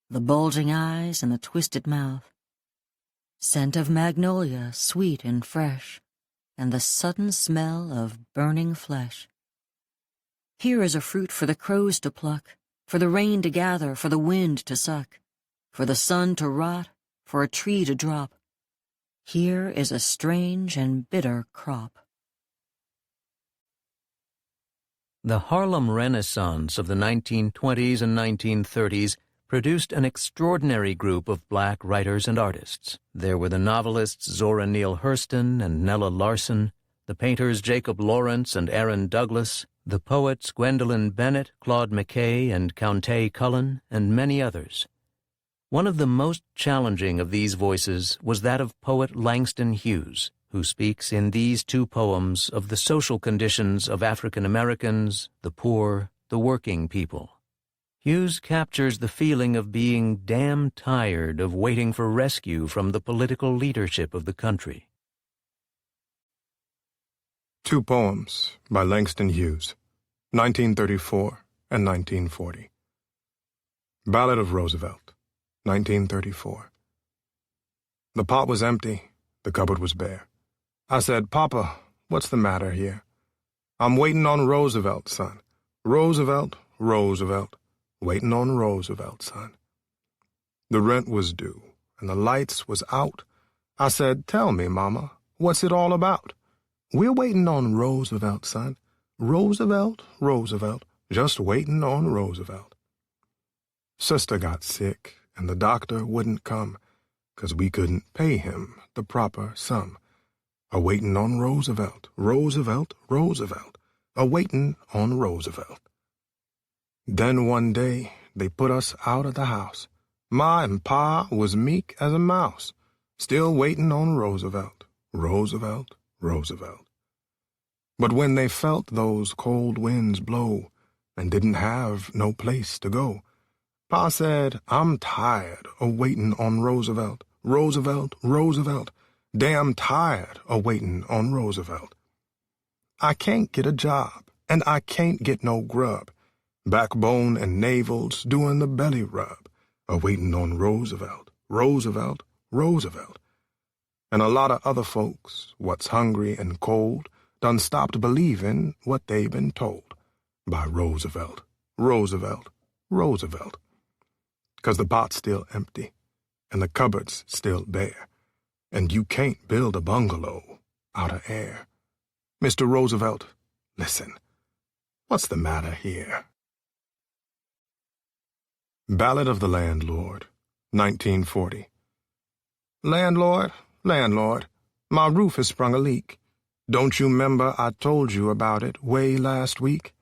the bulging eyes and the twisted mouth. Scent of magnolia, sweet and fresh, and the sudden smell of burning flesh. Here is a fruit for the crows to pluck, for the rain to gather, for the wind to suck, for the sun to rot, for a tree to drop. Here is a strange and bitter crop. The Harlem Renaissance of the 1920s and 1930s produced an extraordinary group of black writers and artists. There were the novelists Zora Neale Hurston and Nella Larson, the painters Jacob Lawrence and Aaron Douglas, the poets Gwendolyn Bennett, Claude McKay, and Countee Cullen, and many others. One of the most challenging of these voices was that of poet Langston Hughes, who speaks in these two poems of the social conditions of African Americans, the poor, the working people. Hughes captures the feeling of being damn tired of waiting for rescue from the political leadership of the country. Two poems by Langston Hughes, 1934 and 1940. Ballad of Roosevelt, 1934. The pot was empty. The cupboard was bare. I said, Papa, what's the matter here? I'm waiting on Roosevelt, son. Roosevelt, Roosevelt. Waiting on Roosevelt, son. The rent was due, and the lights was out. I said, tell me, Mama, what's it all about? We're waiting on Roosevelt, son. Roosevelt, Roosevelt. Just waiting on Roosevelt. Sister got sick, and the doctor wouldn't come, 'cause we couldn't pay him the proper sum. A-waiting on Roosevelt, Roosevelt, Roosevelt. A-waiting on Roosevelt. Then one day, they put us out of the house. Ma and Pa was meek as a mouse, still waiting on Roosevelt, Roosevelt, Roosevelt. But when they felt those cold winds blow and didn't have no place to go, Pa said, I'm tired of waiting on Roosevelt, Roosevelt, Roosevelt. Damn tired of waiting on Roosevelt. I can't get a job, and I can't get no grub. Backbone and navel's doing the belly rub, a-waiting on Roosevelt, Roosevelt, Roosevelt. And a lot of other folks, what's hungry and cold, done stopped believing what they been told by Roosevelt, Roosevelt, Roosevelt. 'Cause the pot's still empty, and the cupboard's still bare, and you can't build a bungalow out of air. Mr. Roosevelt, listen, what's the matter here? Ballad of the Landlord, 1940. Landlord, landlord, my roof has sprung a leak. Don't you 'member I told you about it way last week?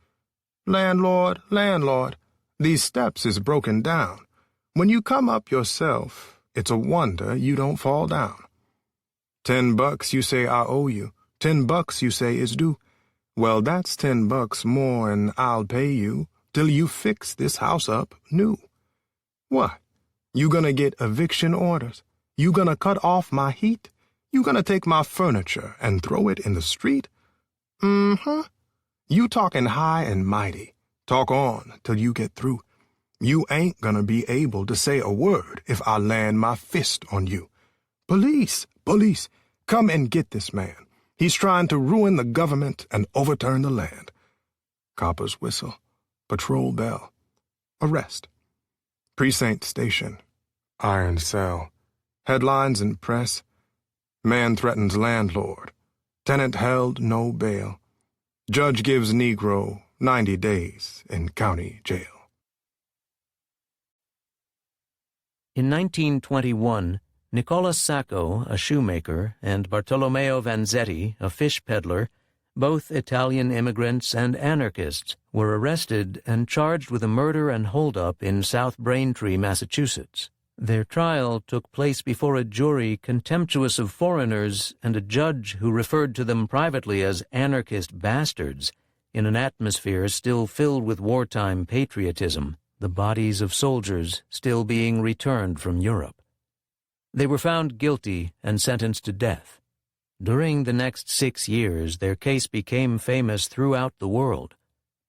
Landlord, landlord, these steps is broken down. When you come up yourself, it's a wonder you don't fall down. $10 you say I owe you, $10 you say is due. Well, that's $10 more'n I'll pay you till you fix this house up new. What? You gonna get eviction orders? You gonna cut off my heat? You gonna take my furniture and throw it in the street? Mm-hmm. You talking high and mighty. Talk on till you get through. You ain't gonna be able to say a word if I land my fist on you. Police, police, come and get this man. He's trying to ruin the government and overturn the land. Copper's whistle, patrol bell, arrest. Precinct station, iron cell, headlines in press. Man threatens landlord, tenant held no bail. Judge gives Negro 90 days in county jail. In 1921, Nicola Sacco, a shoemaker, and Bartolomeo Vanzetti, a fish peddler, both Italian immigrants and anarchists, were arrested and charged with a murder and holdup in South Braintree, Massachusetts. Their trial took place before a jury contemptuous of foreigners and a judge who referred to them privately as anarchist bastards, in an atmosphere still filled with wartime patriotism, the bodies of soldiers still being returned from Europe. They were found guilty and sentenced to death. During the next 6 years, their case became famous throughout the world,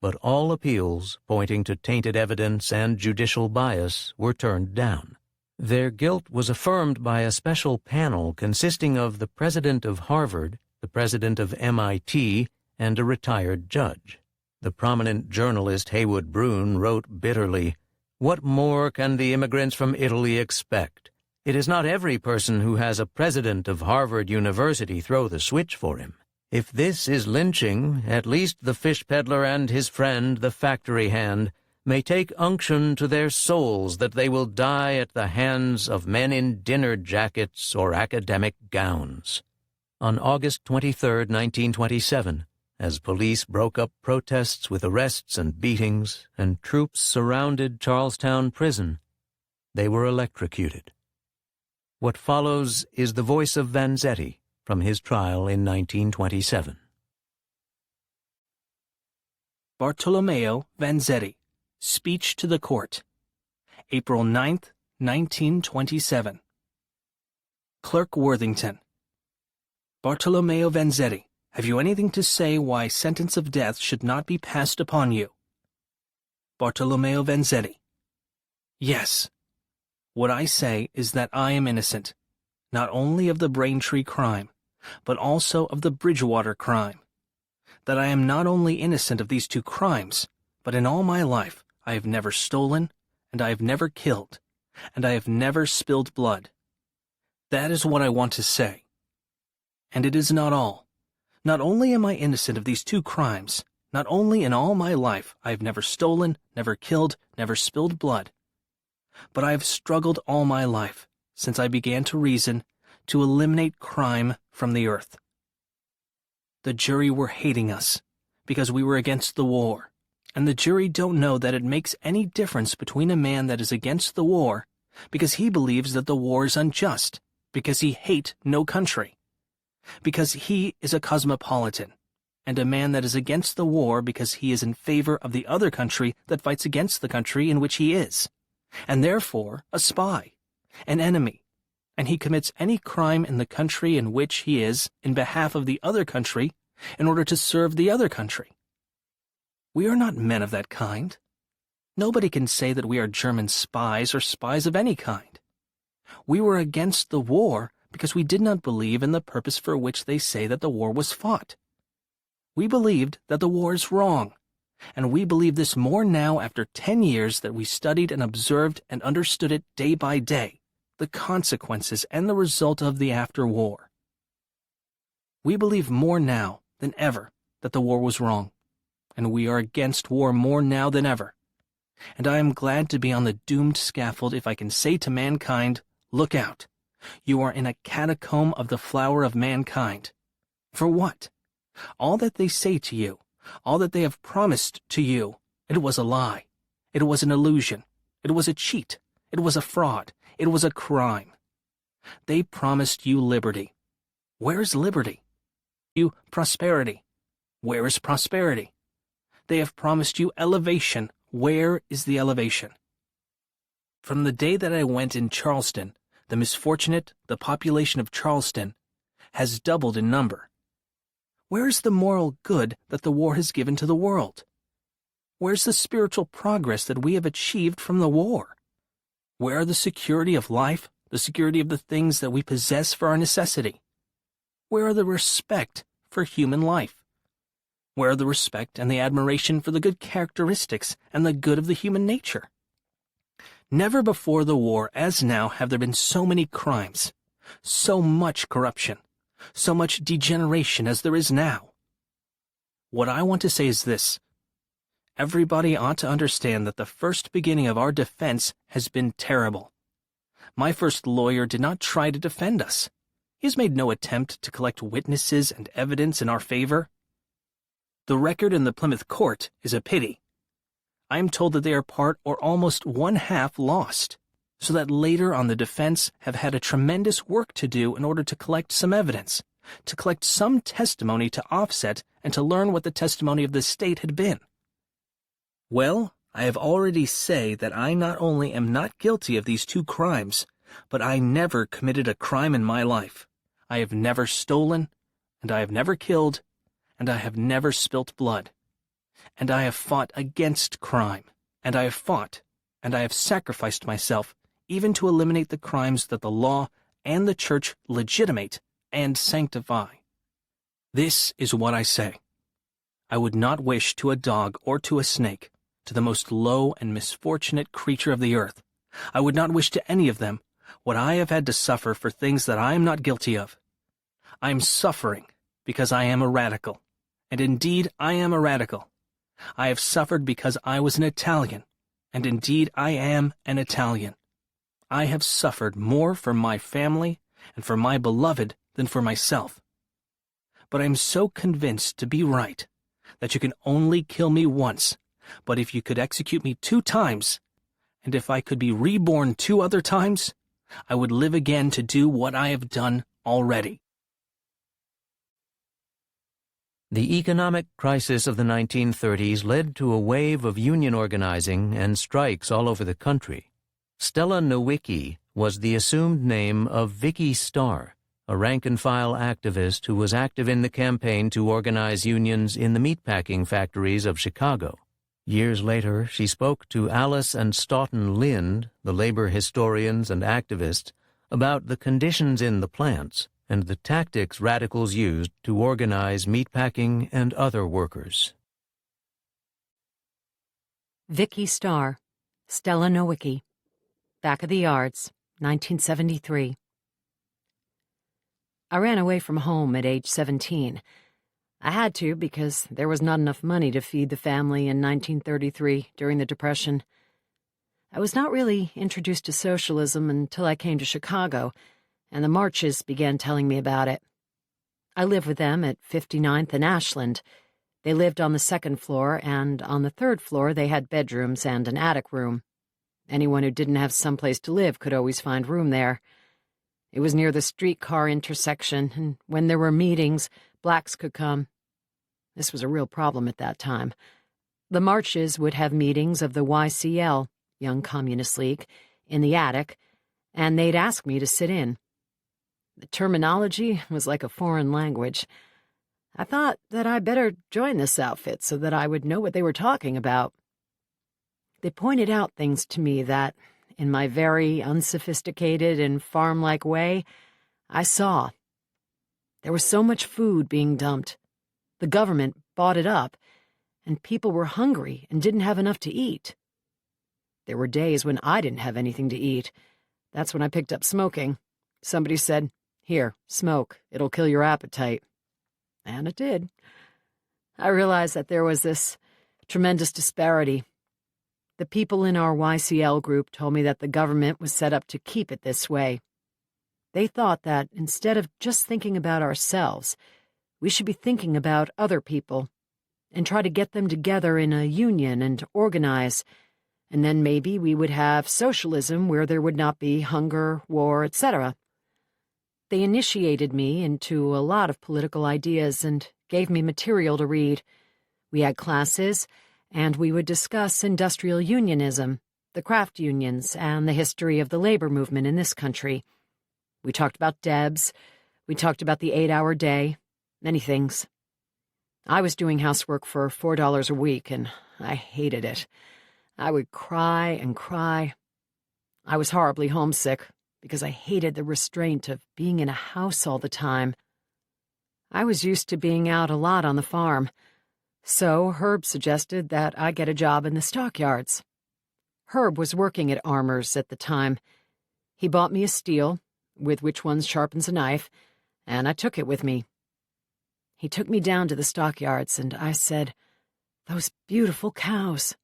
but all appeals pointing to tainted evidence and judicial bias were turned down. Their guilt was affirmed by a special panel consisting of the president of Harvard, the president of MIT, and a retired judge. The prominent journalist Haywood Broun wrote bitterly, "What more can the immigrants from Italy expect? It is not every person who has a president of Harvard University throw the switch for him. If this is lynching, at least the fish peddler and his friend, the factory hand, may take unction to their souls that they will die at the hands of men in dinner jackets or academic gowns." On August 23, 1927, as police broke up protests with arrests and beatings, and troops surrounded Charlestown Prison, they were electrocuted. What follows is the voice of Vanzetti from his trial in 1927. Bartolomeo Vanzetti, Speech to the Court, April 9th, 1927. Clerk Worthington. Bartolomeo Vanzetti, have you anything to say why sentence of death should not be passed upon you? Bartolomeo Vanzetti. Yes. What I say is that I am innocent. not only of the Braintree crime, but also of the Bridgewater crime. That I am not only innocent of these two crimes, but in all my life I have never stolen, and I have never killed, and I have never spilled blood. That is what I want to say. And it is not all. Not only am I innocent of these two crimes, not only in all my life I have never stolen, never killed, never spilled blood, but I have struggled all my life, since I began to reason, to eliminate crime from the earth. The jury were hating us because we were against the war, and the jury don't know that it makes any difference between a man that is against the war because he believes that the war is unjust, because he hate no country, because he is a cosmopolitan, and a man that is against the war because he is in favor of the other country that fights against the country in which he is, and therefore a spy, an enemy, and he commits any crime in the country in which he is in behalf of the other country in order to serve the other country. We are not men of that kind. Nobody can say that we are German spies or spies of any kind. We were against the war because we did not believe in the purpose for which they say that the war was fought. We believed that the war is wrong, and we believe this more now after 10 years that we studied and observed and understood it day by day, the consequences and the result of the after-war. We believe more now than ever that the war was wrong, and we are against war more now than ever. And I am glad to be on the doomed scaffold if I can say to mankind, look out, you are in a catacomb of the flower of mankind. For what? All that they say to you, all that they have promised to you, it was a lie, it was an illusion, it was a cheat, it was a fraud, it was a crime. They promised you liberty. Where is liberty? You prosperity. Where is prosperity? They have promised you elevation. Where is the elevation? From the day that I went in Charleston, the population of Charleston, has doubled in number. Where is the moral good that the war has given to the world? Where's the spiritual progress that we have achieved from the war? Where are the security of life, the security of the things that we possess for our necessity? Where are the respect for human life? Where are the respect and the admiration for the good characteristics and the good of the human nature? Never before the war, as now, have there been so many crimes, so much corruption, so much degeneration as there is now. What I want to say is this. Everybody ought to understand that the first beginning of our defense has been terrible. My first lawyer did not try to defend us. He has made no attempt to collect witnesses and evidence in our favor. The record in the Plymouth court is a pity. I am told that they are part or almost one-half lost, so that later on the defense have had a tremendous work to do in order to collect some evidence, to collect some testimony to offset and to learn what the testimony of the state had been. Well, I have already said that I not only am not guilty of these two crimes, but I never committed a crime in my life. I have never stolen, and I have never killed, and I have never spilt blood. And I have fought against crime, and I have fought, and I have sacrificed myself, even to eliminate the crimes that the law and the church legitimate and sanctify. This is what I say. I would not wish to a dog or to a snake, to the most low and misfortunate creature of the earth, I would not wish to any of them what I have had to suffer for things that I am not guilty of. I am suffering because I am a radical, and indeed I am a radical. I have suffered because I was an Italian, and indeed I am an Italian. I have suffered more for my family and for my beloved than for myself. But I am so convinced to be right that you can only kill me once, but if you could execute me 2 times, and if I could be reborn 2 other times, I would live again to do what I have done already. The economic crisis of the 1930s led to a wave of union organizing and strikes all over the country. Stella Nowicki was the assumed name of Vicky Starr, a rank-and-file activist who was active in the campaign to organize unions in the meatpacking factories of Chicago. Years later, she spoke to Alice and Stoughton Lind, the labor historians and activists, about the conditions in the plants and the tactics radicals used to organize meatpacking and other workers. Vicky Starr, Stella Nowicki, Back of the Yards, 1973. I ran away from home at age 17. I had to because there was not enough money to feed the family in 1933 during the Depression. I was not really introduced to socialism until I came to Chicago, and the Marches began telling me about it. I lived with them at 59th and Ashland. They lived on the second floor, and on the third floor they had bedrooms and an attic room. Anyone who didn't have someplace to live could always find room there. It was near the streetcar intersection, and when there were meetings, blacks could come. This was a real problem at that time. The Marches would have meetings of the YCL, Young Communist League, in the attic, and they'd ask me to sit in. The terminology was like a foreign language. I thought that I better join this outfit so that I would know what they were talking about. They pointed out things to me that, in my very unsophisticated and farm-like way, I saw. There was so much food being dumped. The government bought it up, and people were hungry and didn't have enough to eat. There were days when I didn't have anything to eat. That's when I picked up smoking. Somebody said, "Here, smoke. It'll kill your appetite." And it did. I realized that there was this tremendous disparity. The people in our YCL group told me that the government was set up to keep it this way. They thought that instead of just thinking about ourselves, we should be thinking about other people and try to get them together in a union and organize, and then maybe we would have socialism where there would not be hunger, war, etc. They initiated me into a lot of political ideas and gave me material to read. We had classes, and we would discuss industrial unionism, the craft unions, and the history of the labor movement in this country. We talked about Debs. We talked about the 8-hour day. Many things. I was doing housework for $4 a week, and I hated it. I would cry and cry. I was horribly homesick because I hated the restraint of being in a house all the time. I was used to being out a lot on the farm, so Herb suggested that I get a job in the stockyards. Herb was working at Armour's at the time. He bought me a steel, with which one sharpens a knife, and I took it with me. He took me down to the stockyards, and I said, "Those beautiful cows.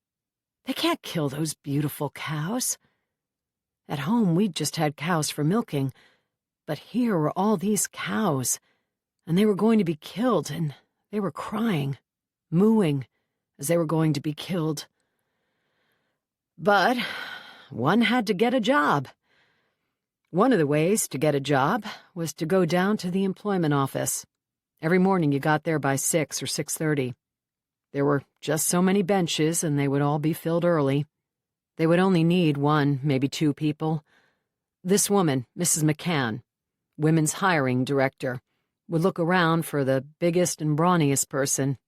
They can't kill those beautiful cows." At home, we'd just had cows for milking, but here were all these cows, and they were going to be killed, and they were crying, mooing, as they were going to be killed. But one had to get a job. One of the ways to get a job was to go down to the employment office. Every morning you got there by 6 or 6:30. There were just so many benches, and they would all be filled early. They would only need 1, maybe 2 people. This woman, Mrs. McCann, women's hiring director, would look around for the biggest and brawniest person.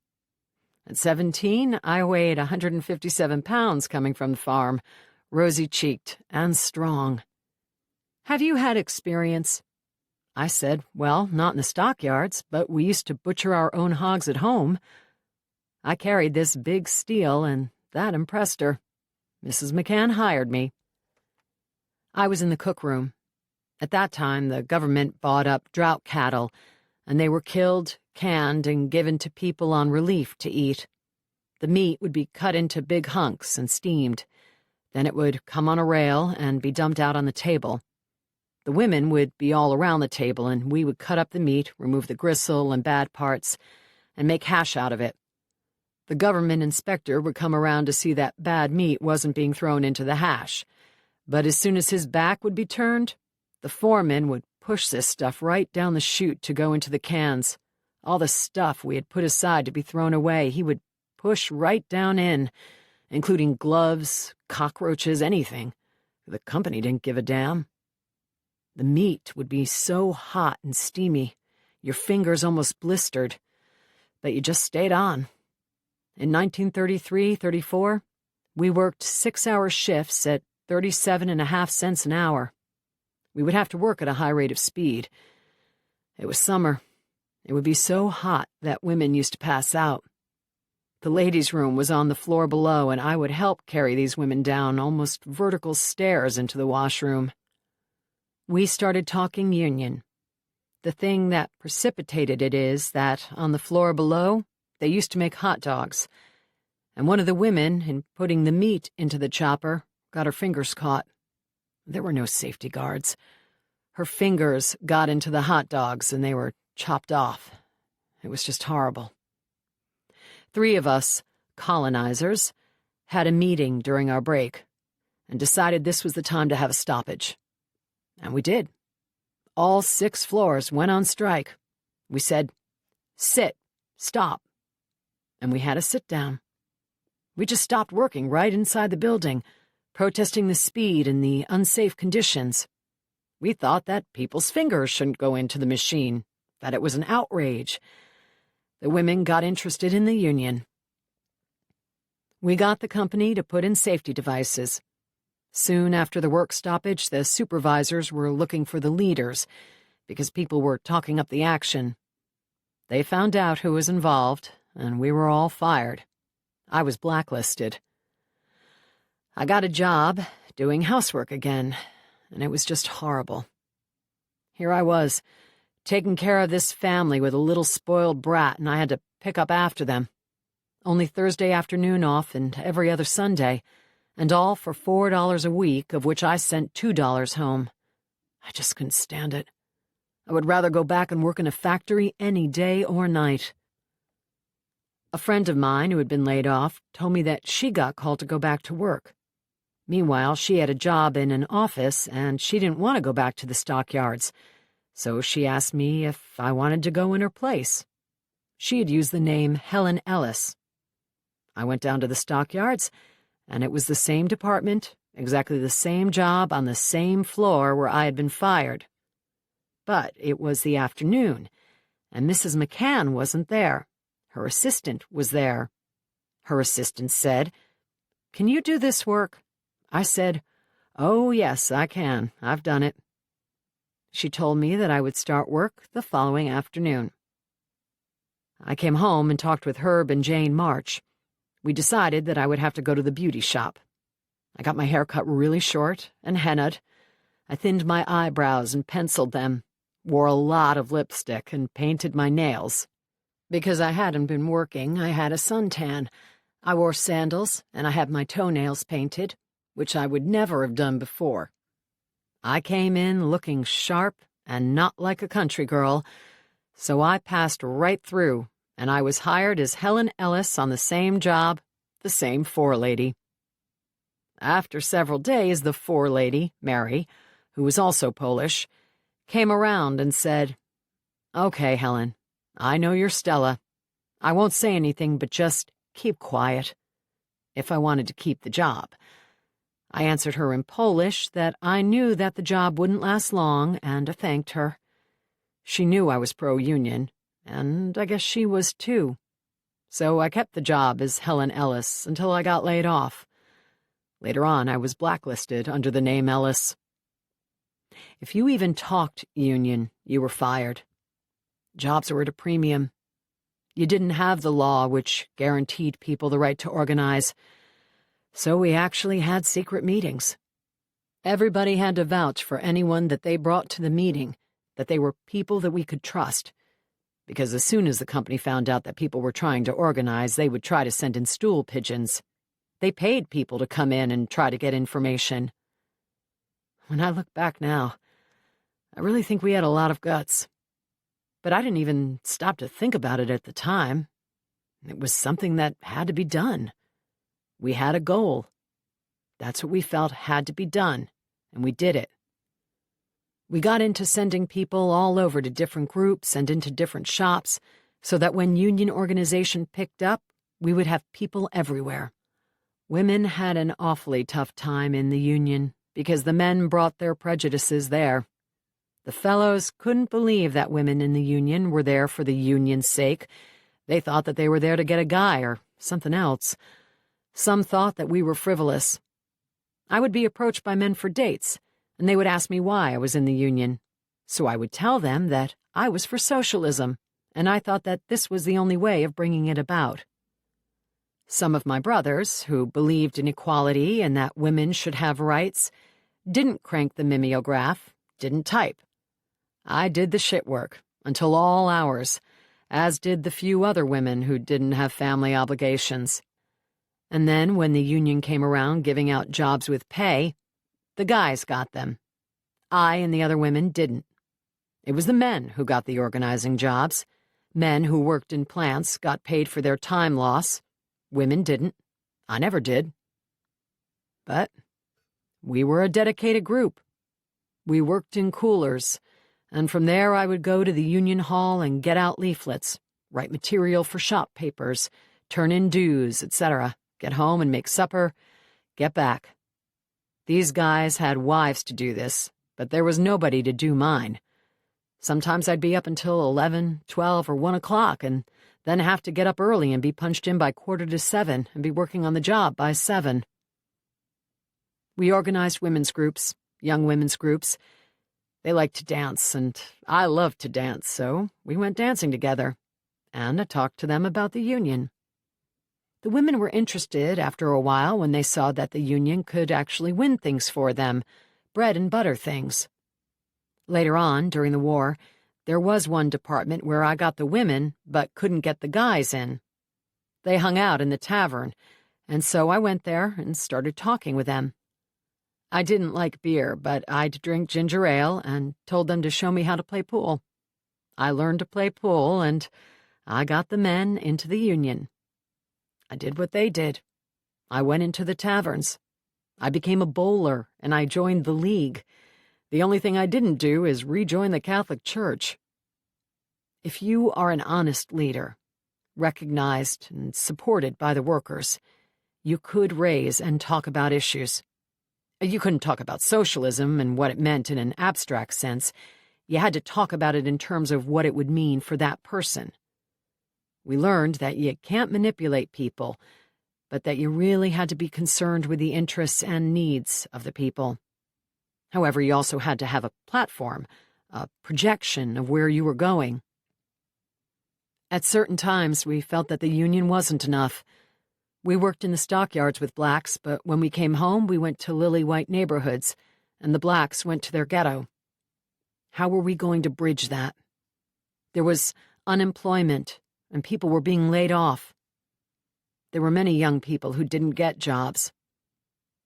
At 17, I weighed 157 pounds coming from the farm, rosy-cheeked and strong. "Have you had experience?" I said, "Well, not in the stockyards, but we used to butcher our own hogs at home." I carried this big steel, and that impressed her. Mrs. McCann hired me. I was in the cookroom. At that time, the government bought up drought cattle, and they were killed, canned, and given to people on relief to eat. The meat would be cut into big hunks and steamed. Then it would come on a rail and be dumped out on the table. The women would be all around the table, and we would cut up the meat, remove the gristle and bad parts, and make hash out of it. The government inspector would come around to see that bad meat wasn't being thrown into the hash. But as soon as his back would be turned, the foreman would push this stuff right down the chute to go into the cans. All the stuff we had put aside to be thrown away, he would push right down in, including gloves, cockroaches, anything. The company didn't give a damn. The meat would be so hot and steamy, your fingers almost blistered, but you just stayed on. In We would have to work at a high rate of speed. It was summer. It would be so hot that women used to pass out. The ladies' room was on the floor below, and I would help carry these women down almost vertical stairs into the washroom. We started talking union. The thing that precipitated it is that on the floor below, they used to make hot dogs, and one of the women, in putting the meat into the chopper, got her fingers caught. There were no safety guards. Her fingers got into the hot dogs, and they were chopped off. It was just horrible. 3 of us, colonizers, had a meeting during our break and decided this was the time to have a stoppage. And we did. All 6 floors went on strike. We said, sit, stop. And we had a sit down. We just stopped working right inside the building, protesting the speed and the unsafe conditions. We thought that people's fingers shouldn't go into the machine, that it was an outrage. The women got interested in the union. We got the company to put in safety devices. Soon after the work stoppage, the supervisors were looking for the leaders because people were talking up the action. They found out who was involved, and we were all fired. I was blacklisted. I got a job doing housework again, and it was just horrible. Here I was, taking care of this family with a little spoiled brat, and I had to pick up after them. Only Thursday afternoon off and every other Sunday, and all for $4 a week, of which I sent $2 home. I just couldn't stand it. I would rather go back and work in a factory any day or night. A friend of mine who had been laid off told me that she got called to go back to work. Meanwhile, she had a job in an office, and she didn't want to go back to the stockyards, so she asked me if I wanted to go in her place. She had used the name Helen Ellis. I went down to the stockyards, and it was the same department, exactly the same job on the same floor where I had been fired. But it was the afternoon, and Mrs. McCann wasn't there. Her assistant was there. Her assistant said, "Can you do this work?" I said, "Oh, yes, I can. I've done it." She told me that I would start work the following afternoon. I came home and talked with Herb and Jane March. We decided that I would have to go to the beauty shop. I got my hair cut really short and hennaed. I thinned my eyebrows and penciled them, wore a lot of lipstick, and painted my nails. Because I hadn't been working, I had a suntan. I wore sandals, and I had my toenails painted, which I would never have done before. I came in looking sharp and not like a country girl, so I passed right through, and I was hired as Helen Ellis on the same job, the same forelady. After several days, the forelady, Mary, who was also Polish, came around and said, "Okay, Helen, I know you're Stella. I won't say anything, but just keep quiet," if I wanted to keep the job. I answered her in Polish that I knew that the job wouldn't last long, and I thanked her. She knew I was pro-union, and I guess she was too. So I kept the job as Helen Ellis until I got laid off. Later on, I was blacklisted under the name Ellis. If you even talked union, you were fired. Jobs were at a premium. You didn't have the law which guaranteed people the right to organize. So we actually had secret meetings. Everybody had to vouch for anyone that they brought to the meeting, that they were people that we could trust. Because as soon as the company found out that people were trying to organize, they would try to send in stool pigeons. They paid people to come in and try to get information. When I look back now, I really think we had a lot of guts. But I didn't even stop to think about it at the time. It was something that had to be done. We had a goal. That's what we felt had to be done, and we did it. We got into sending people all over to different groups and into different shops, so that when union organization picked up, we would have people everywhere. Women had an awfully tough time in the union because the men brought their prejudices there. The fellows couldn't believe that women in the union were there for the union's sake. They thought that they were there to get a guy or something else. Some thought that we were frivolous. I would be approached by men for dates, and they would ask me why I was in the union. So I would tell them that I was for socialism, and I thought that this was the only way of bringing it about. Some of my brothers, who believed in equality and that women should have rights, didn't crank the mimeograph, didn't type. I did the shit work, until all hours, as did the few other women who didn't have family obligations. And then, when the union came around giving out jobs with pay, the guys got them. I and the other women didn't. It was the men who got the organizing jobs. Men who worked in plants got paid for their time loss. Women didn't. I never did. But we were a dedicated group. We worked in coolers, and from there I would go to the union hall and get out leaflets, write material for shop papers, turn in dues, etc., get home and make supper, get back. These guys had wives to do this, but there was nobody to do mine. Sometimes I'd be up until 11, 12, or 1 o'clock, and then have to get up early and be punched in by 6:45 and be working on the job by 7. We organized women's groups, young women's groups. They liked to dance, and I loved to dance, so we went dancing together. And I talked to them about the union. The women were interested after a while when they saw that the union could actually win things for them, bread and butter things. Later on, during the war, there was one department where I got the women but couldn't get the guys in. They hung out in the tavern, and so I went there and started talking with them. I didn't like beer, but I'd drink ginger ale and told them to show me how to play pool. I learned to play pool, and I got the men into the union. I did what they did. I went into the taverns. I became a bowler, and I joined the League. The only thing I didn't do is rejoin the Catholic Church. If you are an honest leader, recognized and supported by the workers, you could raise and talk about issues. You couldn't talk about socialism and what it meant in an abstract sense. You had to talk about it in terms of what it would mean for that person. We learned that you can't manipulate people, but that you really had to be concerned with the interests and needs of the people. However, you also had to have a platform, a projection of where you were going. At certain times, we felt that the union wasn't enough. We worked in the stockyards with blacks, but when we came home, we went to lily-white neighborhoods, and the blacks went to their ghetto. How were we going to bridge that? There was unemployment, and people were being laid off. There were many young people who didn't get jobs.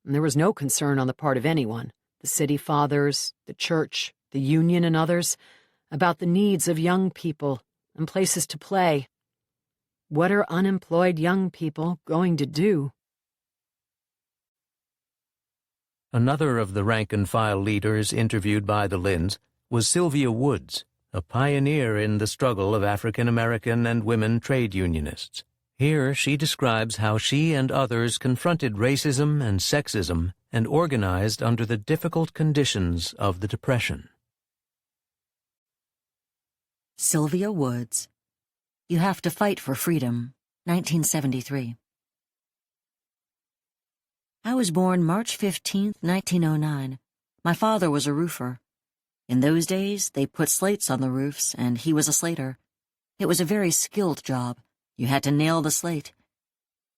And there was no concern on the part of anyone, the city fathers, the church, the union, and others, about the needs of young people and places to play. What are unemployed young people going to do? Another of the rank-and-file leaders interviewed by the Linds was Sylvia Woods, a pioneer in the struggle of African American and women trade unionists. Here she describes how she and others confronted racism and sexism and organized under the difficult conditions of the Depression. Sylvia Woods. You Have to Fight for Freedom, 1973. I was born March 15, 1909. My father was a roofer. In those days, they put slates on the roofs, and he was a slater. It was a very skilled job. You had to nail the slate.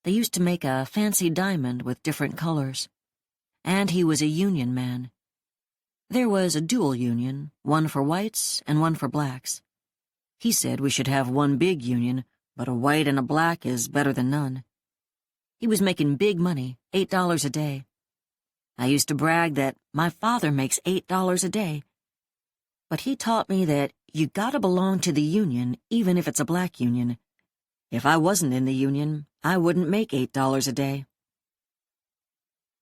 They used to make a fancy diamond with different colors. And he was a union man. There was a dual union, one for whites and one for blacks. He said we should have one big union, but a white and a black is better than none. He was making big money, $8 a day. I used to brag that my father makes $8 a day. But he taught me that you gotta belong to the union even if it's a black union. If I wasn't in the union, I wouldn't make $8 a day.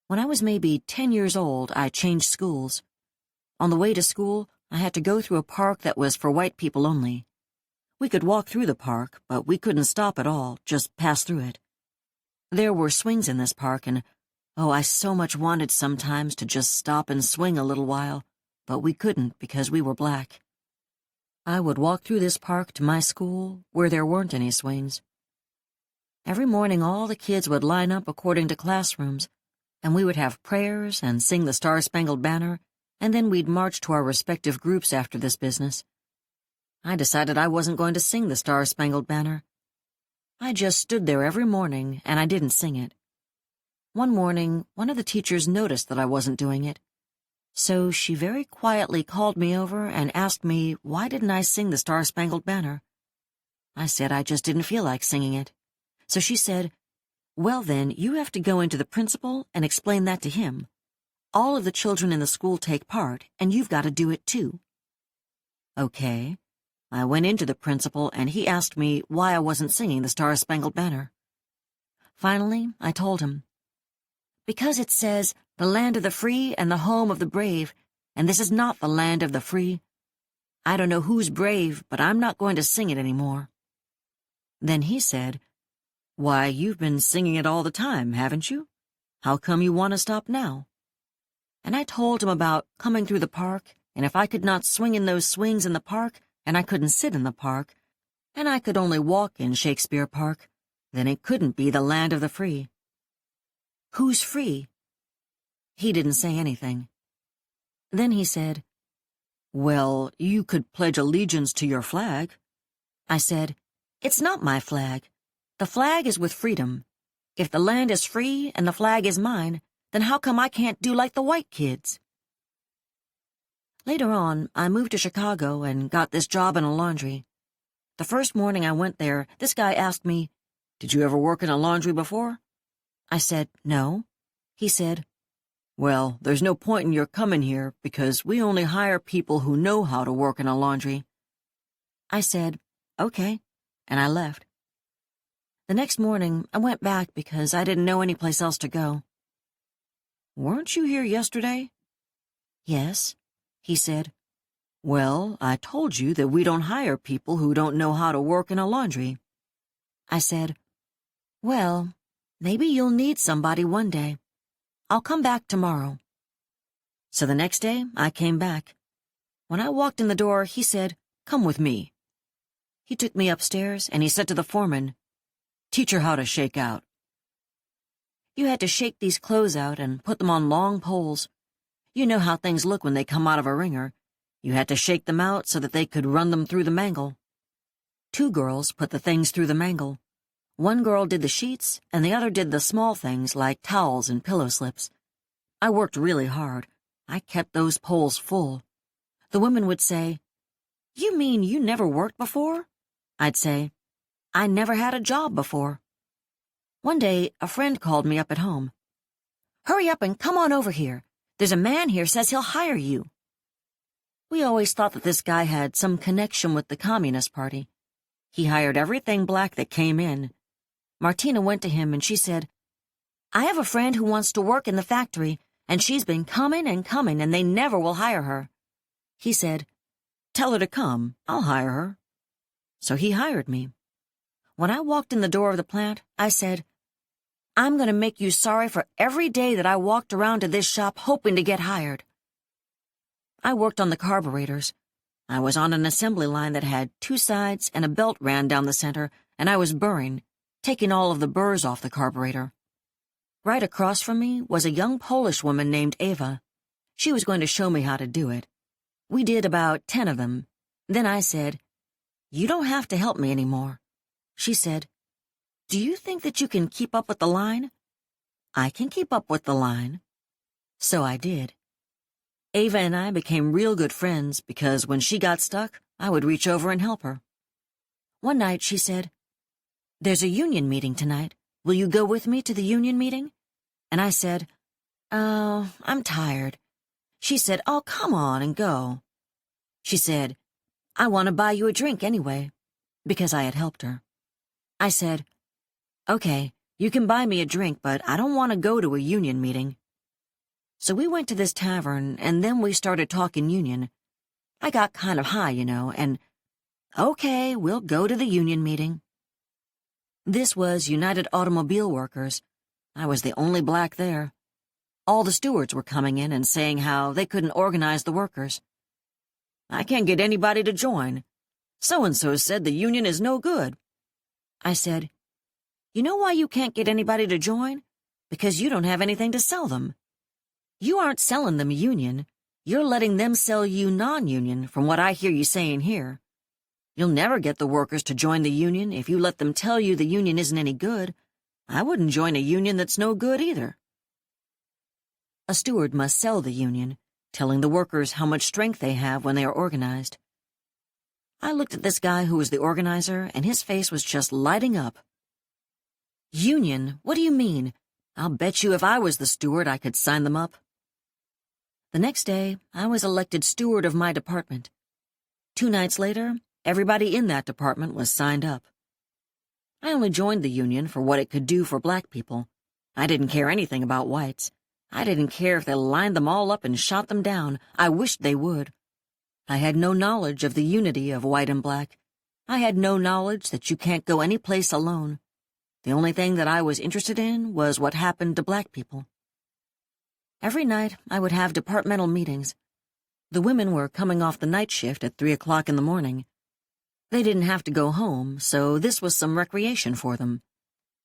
When I was maybe 10 years old, I changed schools. On the way to school, I had to go through a park that was for white people only. We could walk through the park, but we couldn't stop at all, just pass through it. There were swings in this park, and I so much wanted sometimes to just stop and swing a little while, but we couldn't because we were black. I would walk through this park to my school, where there weren't any swings. Every morning all the kids would line up according to classrooms, and we would have prayers and sing the Star-Spangled Banner and then we'd march to our respective groups after this business. I decided I wasn't going to sing the Star-Spangled Banner. I just stood there every morning, and I didn't sing it. One morning, one of the teachers noticed that I wasn't doing it. So she very quietly called me over and asked me why didn't I sing the Star-Spangled Banner. I said I just didn't feel like singing it. So she said, "Well then, you have to go into the principal and explain that to him. All of the children in the school take part, and you've got to do it too." Okay. I went into the principal, and he asked me why I wasn't singing the Star-Spangled Banner. Finally, I told him, "Because it says, 'The land of the free and the home of the brave,' and this is not the land of the free. I don't know who's brave, but I'm not going to sing it anymore." Then he said, "Why, you've been singing it all the time, haven't you? How come you want to stop now?" And I told him about coming through the park, and if I could not swing in those swings in the park, and I couldn't sit in the park, and I could only walk in Shakespeare Park, then it couldn't be the land of the free. Who's free? He didn't say anything. Then he said, "Well, you could pledge allegiance to your flag." I said, "It's not my flag. The flag is with freedom. If the land is free and the flag is mine, then how come I can't do like the white kids?" Later on, I moved to Chicago and got this job in a laundry. The first morning I went there, this guy asked me, "Did you ever work in a laundry before?" I said, "No." He said, "Well, there's no point in your coming here because we only hire people who know how to work in a laundry." I said, "Okay," and I left. The next morning, I went back because I didn't know any place else to go. "Weren't you here yesterday?" "Yes," he said. "Well, I told you that we don't hire people who don't know how to work in a laundry." I said, "Well, maybe you'll need somebody one day. I'll come back tomorrow." So the next day, I came back. When I walked in the door, he said, "Come with me." He took me upstairs, and he said to the foreman, "Teach her how to shake out." You had to shake these clothes out and put them on long poles. You know how things look when they come out of a wringer. You had to shake them out so that they could run them through the mangle. 2 girls put the things through the mangle. One girl did the sheets, and the other did the small things like towels and pillow slips. I worked really hard. I kept those poles full. The women would say, "You mean you never worked before?" I'd say, "I never had a job before." One day, a friend called me up at home. "Hurry up and come on over here. There's a man here says he'll hire you." We always thought that this guy had some connection with the Communist Party. He hired everything black that came in. Martina went to him and she said, "I have a friend who wants to work in the factory, and she's been coming and they never will hire her." He said, "Tell her to come. I'll hire her." So he hired me. When I walked in the door of the plant, I said, "I'm going to make you sorry for every day that I walked around to this shop hoping to get hired." I worked on the carburetors. I was on an assembly line that had 2 sides and a belt ran down the center, and I was burring, taking all of the burrs off the carburetor. Right across from me was a young Polish woman named Ava. She was going to show me how to do it. We did about 10 of them. Then I said, "You don't have to help me anymore." She said, "Do you think that you can keep up with the line?" "I can keep up with the line." So I did. Ava and I became real good friends because when she got stuck, I would reach over and help her. One night she said, "There's a union meeting tonight. Will you go with me to the union meeting?" And I said, "Oh, I'm tired." She said, "Oh, come on and go." She said, "I want to buy you a drink anyway," because I had helped her. I said, "Okay, you can buy me a drink, but I don't want to go to a union meeting." So we went to this tavern, and then we started talking union. I got kind of high, and, "Okay, we'll go to the union meeting." This was United Automobile Workers. I was the only black there. All the stewards were coming in and saying how they couldn't organize the workers. "I can't get anybody to join. So-and-so said the union is no good." I said, "You know why you can't get anybody to join? Because you don't have anything to sell them. You aren't selling them a union. You're letting them sell you non-union, from what I hear you saying here. You'll never get the workers to join the union if you let them tell you the union isn't any good. I wouldn't join a union that's no good either. A steward must sell the union, telling the workers how much strength they have when they are organized. I looked at this guy who was the organizer, and his face was just lighting up. Union? What do you mean? I'll bet you if I was the steward, I could sign them up. The next day, I was elected steward of my department. 2 nights later, everybody in that department was signed up. I only joined the union for what it could do for black people. I didn't care anything about whites. I didn't care if they lined them all up and shot them down. I wished they would. I had no knowledge of the unity of white and black. I had no knowledge that you can't go any place alone. The only thing that I was interested in was what happened to black people. Every night, I would have departmental meetings. The women were coming off the night shift at 3 o'clock in the morning. They didn't have to go home, so this was some recreation for them.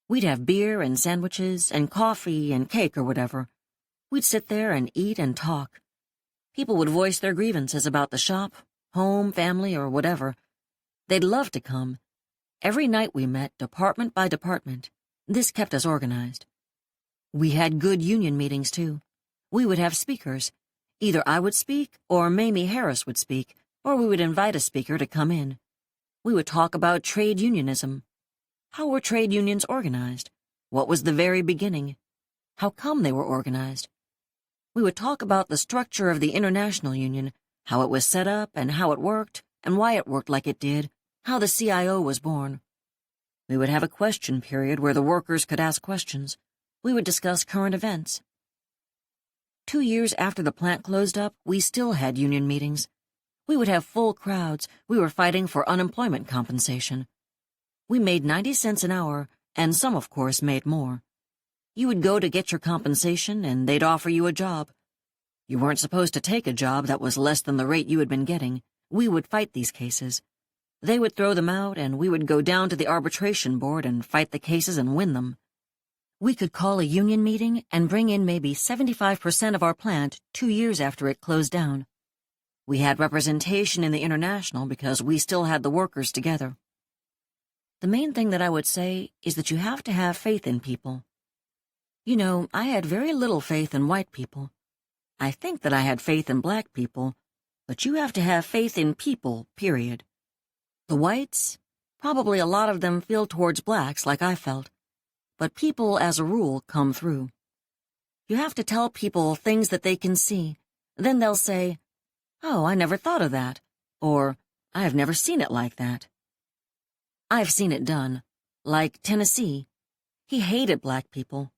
We'd have beer and sandwiches and coffee and cake or whatever. We'd sit there and eat and talk. People would voice their grievances about the shop, home, family, or whatever. They'd love to come. Every night we met, department by department. This kept us organized. We had good union meetings, too. We would have speakers. Either I would speak, or Mamie Harris would speak, or we would invite a speaker to come in. We would talk about trade unionism. How were trade unions organized? What was the very beginning? How come they were organized? We would talk about the structure of the International Union, how it was set up and how it worked, and why it worked like it did, how the CIO was born. We would have a question period where the workers could ask questions. We would discuss current events. 2 years after the plant closed up, we still had union meetings. We would have full crowds. We were fighting for unemployment compensation. We made 90 cents an hour, and some, of course, made more. You would go to get your compensation, and they'd offer you a job. You weren't supposed to take a job that was less than the rate you had been getting. We would fight these cases. They would throw them out, and we would go down to the arbitration board and fight the cases and win them. We could call a union meeting and bring in maybe 75% of our plant 2 years after it closed down. We had representation in the International because we still had the workers together. The main thing that I would say is that you have to have faith in people. You know, I had very little faith in white people. I think that I had faith in black people, but you have to have faith in people, period. The whites, probably a lot of them feel towards blacks like I felt. But people, as a rule, come through. You have to tell people things that they can see. Then they'll say, "Oh, I never thought of that," or "I have never seen it like that." I've seen it done. Like Tennessee. He hated black people.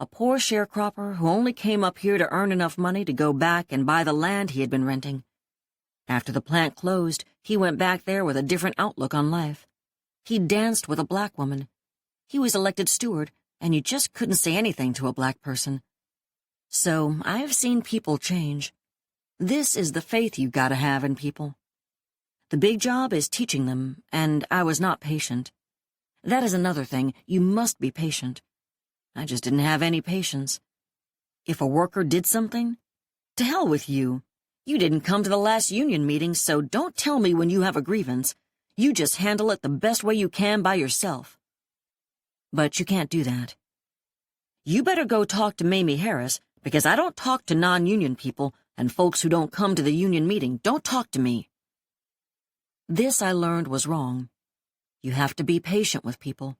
A poor sharecropper who only came up here to earn enough money to go back and buy the land he had been renting. After the plant closed, he went back there with a different outlook on life. He danced with a black woman. He was elected steward, and you just couldn't say anything to a black person. So, I've seen people change. This is the faith you gotta have in people. The big job is teaching them, and I was not patient. That is another thing, you must be patient. I just didn't have any patience. If a worker did something, to hell with you. You didn't come to the last union meeting, so don't tell me when you have a grievance. You just handle it the best way you can by yourself. But you can't do that. You better go talk to Mamie Harris, because I don't talk to non-union people, and folks who don't come to the union meeting don't talk to me. This I learned was wrong. You have to be patient with people.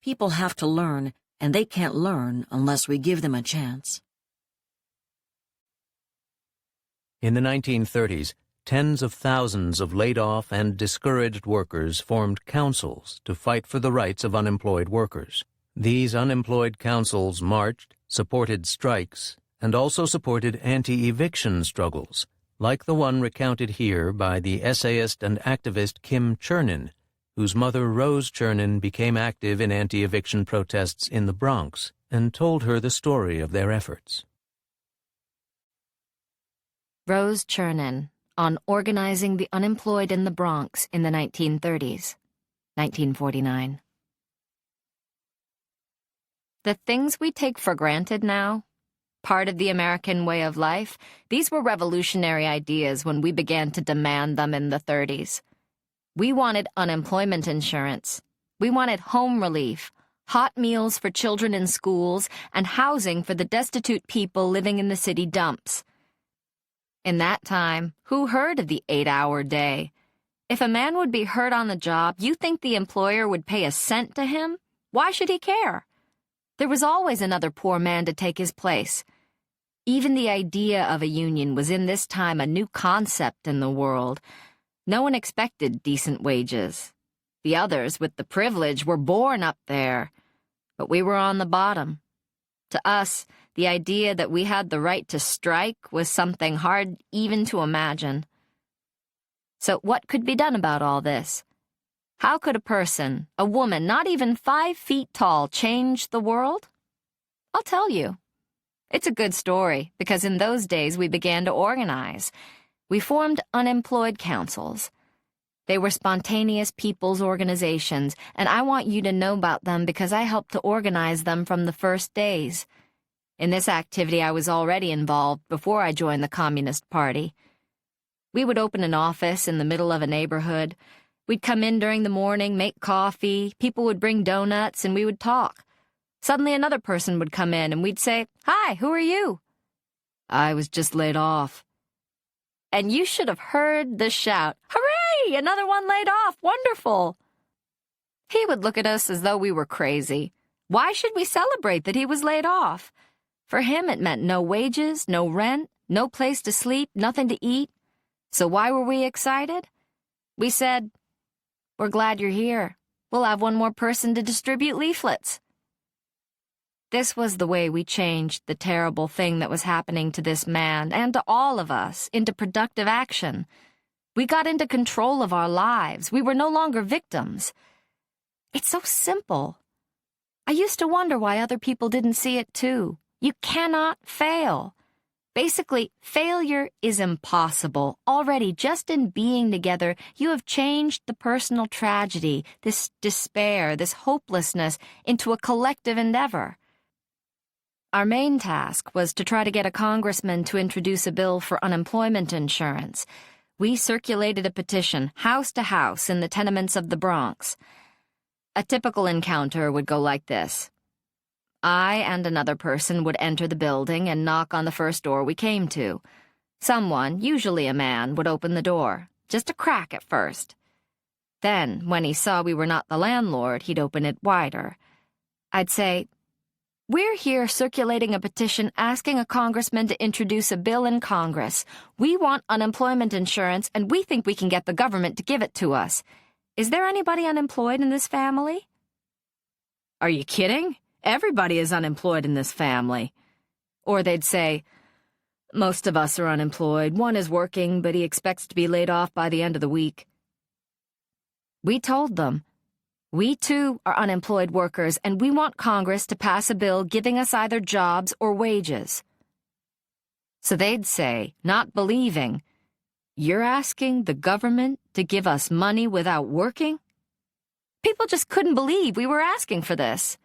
People have to learn, and they can't learn unless we give them a chance. In the 1930s, tens of thousands of laid-off and discouraged workers formed councils to fight for the rights of unemployed workers. These unemployed councils marched, supported strikes, and also supported anti-eviction struggles, like the one recounted here by the essayist and activist Kim Chernin, whose mother Rose Chernin became active in anti-eviction protests in the Bronx and told her the story of their efforts. Rose Chernin, on organizing the unemployed in the Bronx in the 1930s, 1949. The things we take for granted now, part of the American way of life, these were revolutionary ideas when we began to demand them in the 30s. We wanted unemployment insurance. We wanted home relief, hot meals for children in schools, and housing for the destitute people living in the city dumps. In that time, who heard of the 8-hour day? If a man would be hurt on the job, you think the employer would pay a cent to him? Why should he care? There was always another poor man to take his place. Even the idea of a union was in this time a new concept in the world. No one expected decent wages. The others with the privilege were born up there. But we were on the bottom. To us, the idea that we had the right to strike was something hard even to imagine. So what could be done about all this? How could a person, a woman not even 5 feet tall, change the world? I'll tell you. It's a good story, because in those days we began to organize. We formed unemployed councils. They were spontaneous people's organizations, and I want you to know about them because I helped to organize them from the first days. In this activity, I was already involved before I joined the Communist Party. We would open an office in the middle of a neighborhood. We'd come in during the morning, make coffee, people would bring donuts, and we would talk. Suddenly another person would come in, and we'd say, "Hi, who are you?" "I was just laid off." And you should have heard the shout, "Hooray! Another one laid off! Wonderful!" He would look at us as though we were crazy. Why should we celebrate that he was laid off? For him, it meant no wages, no rent, no place to sleep, nothing to eat. So why were we excited? We said, "We're glad you're here. We'll have one more person to distribute leaflets." This was the way we changed the terrible thing that was happening to this man and to all of us into productive action. We got into control of our lives. We were no longer victims. It's so simple. I used to wonder why other people didn't see it too. You cannot fail. Basically, failure is impossible. Already, just in being together, you have changed the personal tragedy, this despair, this hopelessness, into a collective endeavor. Our main task was to try to get a congressman to introduce a bill for unemployment insurance. We circulated a petition, house to house, in the tenements of the Bronx. A typical encounter would go like this. I and another person would enter the building and knock on the first door we came to. Someone, usually a man, would open the door, just a crack at first. Then, when he saw we were not the landlord, he'd open it wider. I'd say, "We're here circulating a petition asking a congressman to introduce a bill in Congress. We want unemployment insurance, and we think we can get the government to give it to us. Is there anybody unemployed in this family?" "Are you kidding? Everybody is unemployed in this family." Or they'd say, "Most of us are unemployed. One is working, but he expects to be laid off by the end of the week." We told them, "We too are unemployed workers, and we want Congress to pass a bill giving us either jobs or wages." So they'd say, not believing, "You're asking the government to give us money without working?" People just couldn't believe we were asking for this.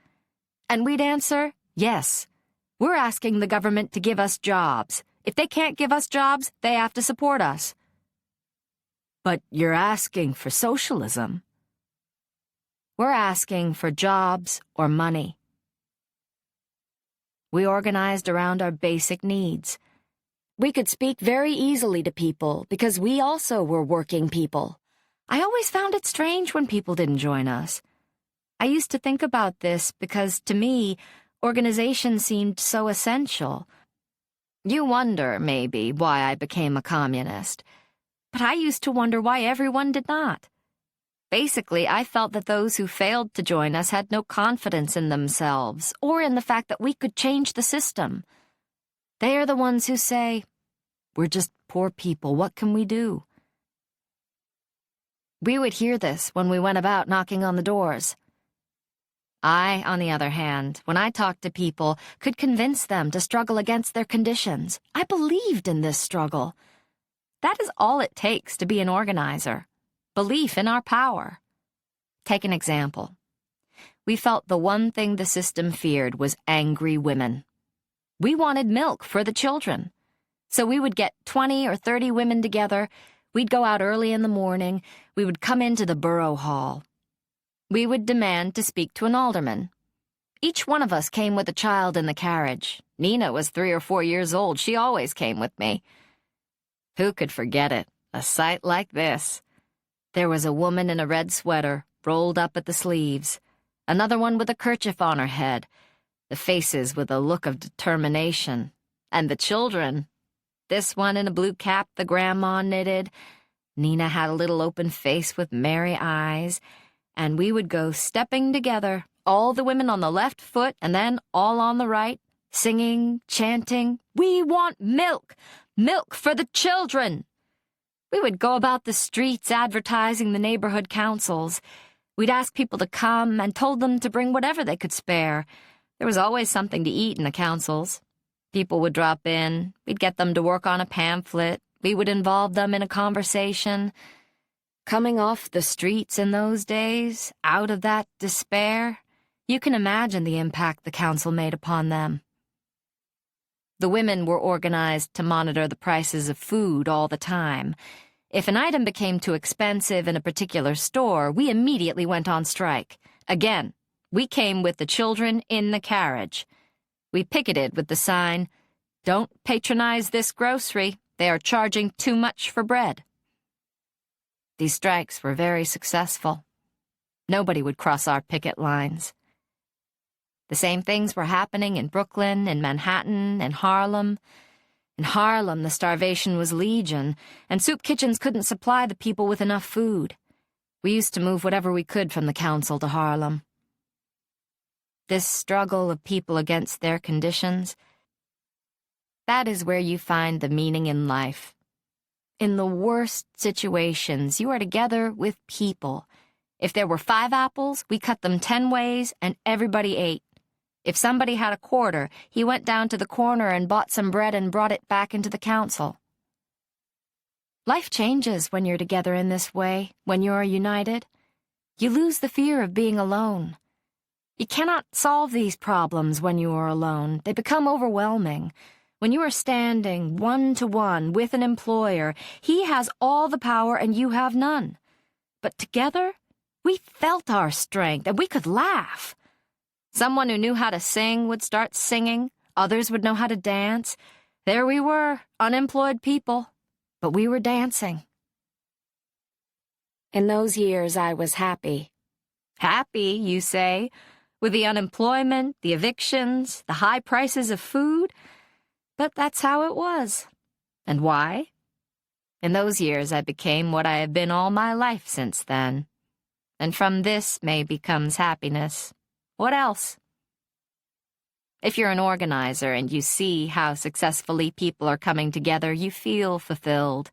And we'd answer, "Yes, we're asking the government to give us jobs. If they can't give us jobs, they have to support us." "But you're asking for socialism." "We're asking for jobs or money." We organized around our basic needs. We could speak very easily to people because we also were working people. I always found it strange when people didn't join us. I used to think about this because, to me, organization seemed so essential. You wonder, maybe, why I became a communist. But I used to wonder why everyone did not. Basically, I felt that those who failed to join us had no confidence in themselves or in the fact that we could change the system. They are the ones who say, "We're just poor people, what can we do?" We would hear this when we went about knocking on the doors. I, on the other hand, when I talked to people, could convince them to struggle against their conditions. I believed in this struggle. That is all it takes to be an organizer. Belief in our power. Take an example. We felt the one thing the system feared was angry women. We wanted milk for the children. So we would get 20 or 30 women together. We'd go out early in the morning. We would come into the borough hall. We would demand to speak to an alderman. Each one of us came with a child in the carriage. Nina was 3 or 4 years old. She always came with me. Who could forget it? A sight like this. There was a woman in a red sweater, rolled up at the sleeves. Another one with a kerchief on her head. The faces with a look of determination. And the children. This one in a blue cap the grandma knitted. Nina had a little open face with merry eyes. And we would go stepping together, all the women on the left foot and then all on the right, singing, chanting, "We want milk! Milk for the children!" We would go about the streets advertising the neighborhood councils. We'd ask people to come and told them to bring whatever they could spare. There was always something to eat in the councils. People would drop in. We'd get them to work on a pamphlet. We would involve them in a conversation. Coming off the streets in those days, out of that despair, you can imagine the impact the council made upon them. The women were organized to monitor the prices of food all the time. If an item became too expensive in a particular store, we immediately went on strike. Again, we came with the children in the carriage. We picketed with the sign, "Don't patronize this grocery. They are charging too much for bread." These strikes were very successful. Nobody would cross our picket lines. The same things were happening in Brooklyn, in Manhattan, in Harlem. In Harlem, the starvation was legion, and soup kitchens couldn't supply the people with enough food. We used to move whatever we could from the council to Harlem. This struggle of people against their conditions, that is where you find the meaning in life. In the worst situations, you are together with people. If there were 5 apples, we cut them 10 ways and everybody ate. If somebody had a quarter, he went down to the corner and bought some bread and brought it back into the council. Life changes when you're together in this way, when you're united. You lose the fear of being alone. You cannot solve these problems when you are alone. They become overwhelming. When you are standing one-to-one with an employer, he has all the power and you have none. But together, we felt our strength and we could laugh. Someone who knew how to sing would start singing. Others would know how to dance. There we were, unemployed people, but we were dancing. In those years, I was happy. Happy, you say, with the unemployment, the evictions, the high prices of food? But that's how it was. And why? In those years, I became what I have been all my life since then. And from this maybe comes happiness. What else? If you're an organizer and you see how successfully people are coming together, you feel fulfilled.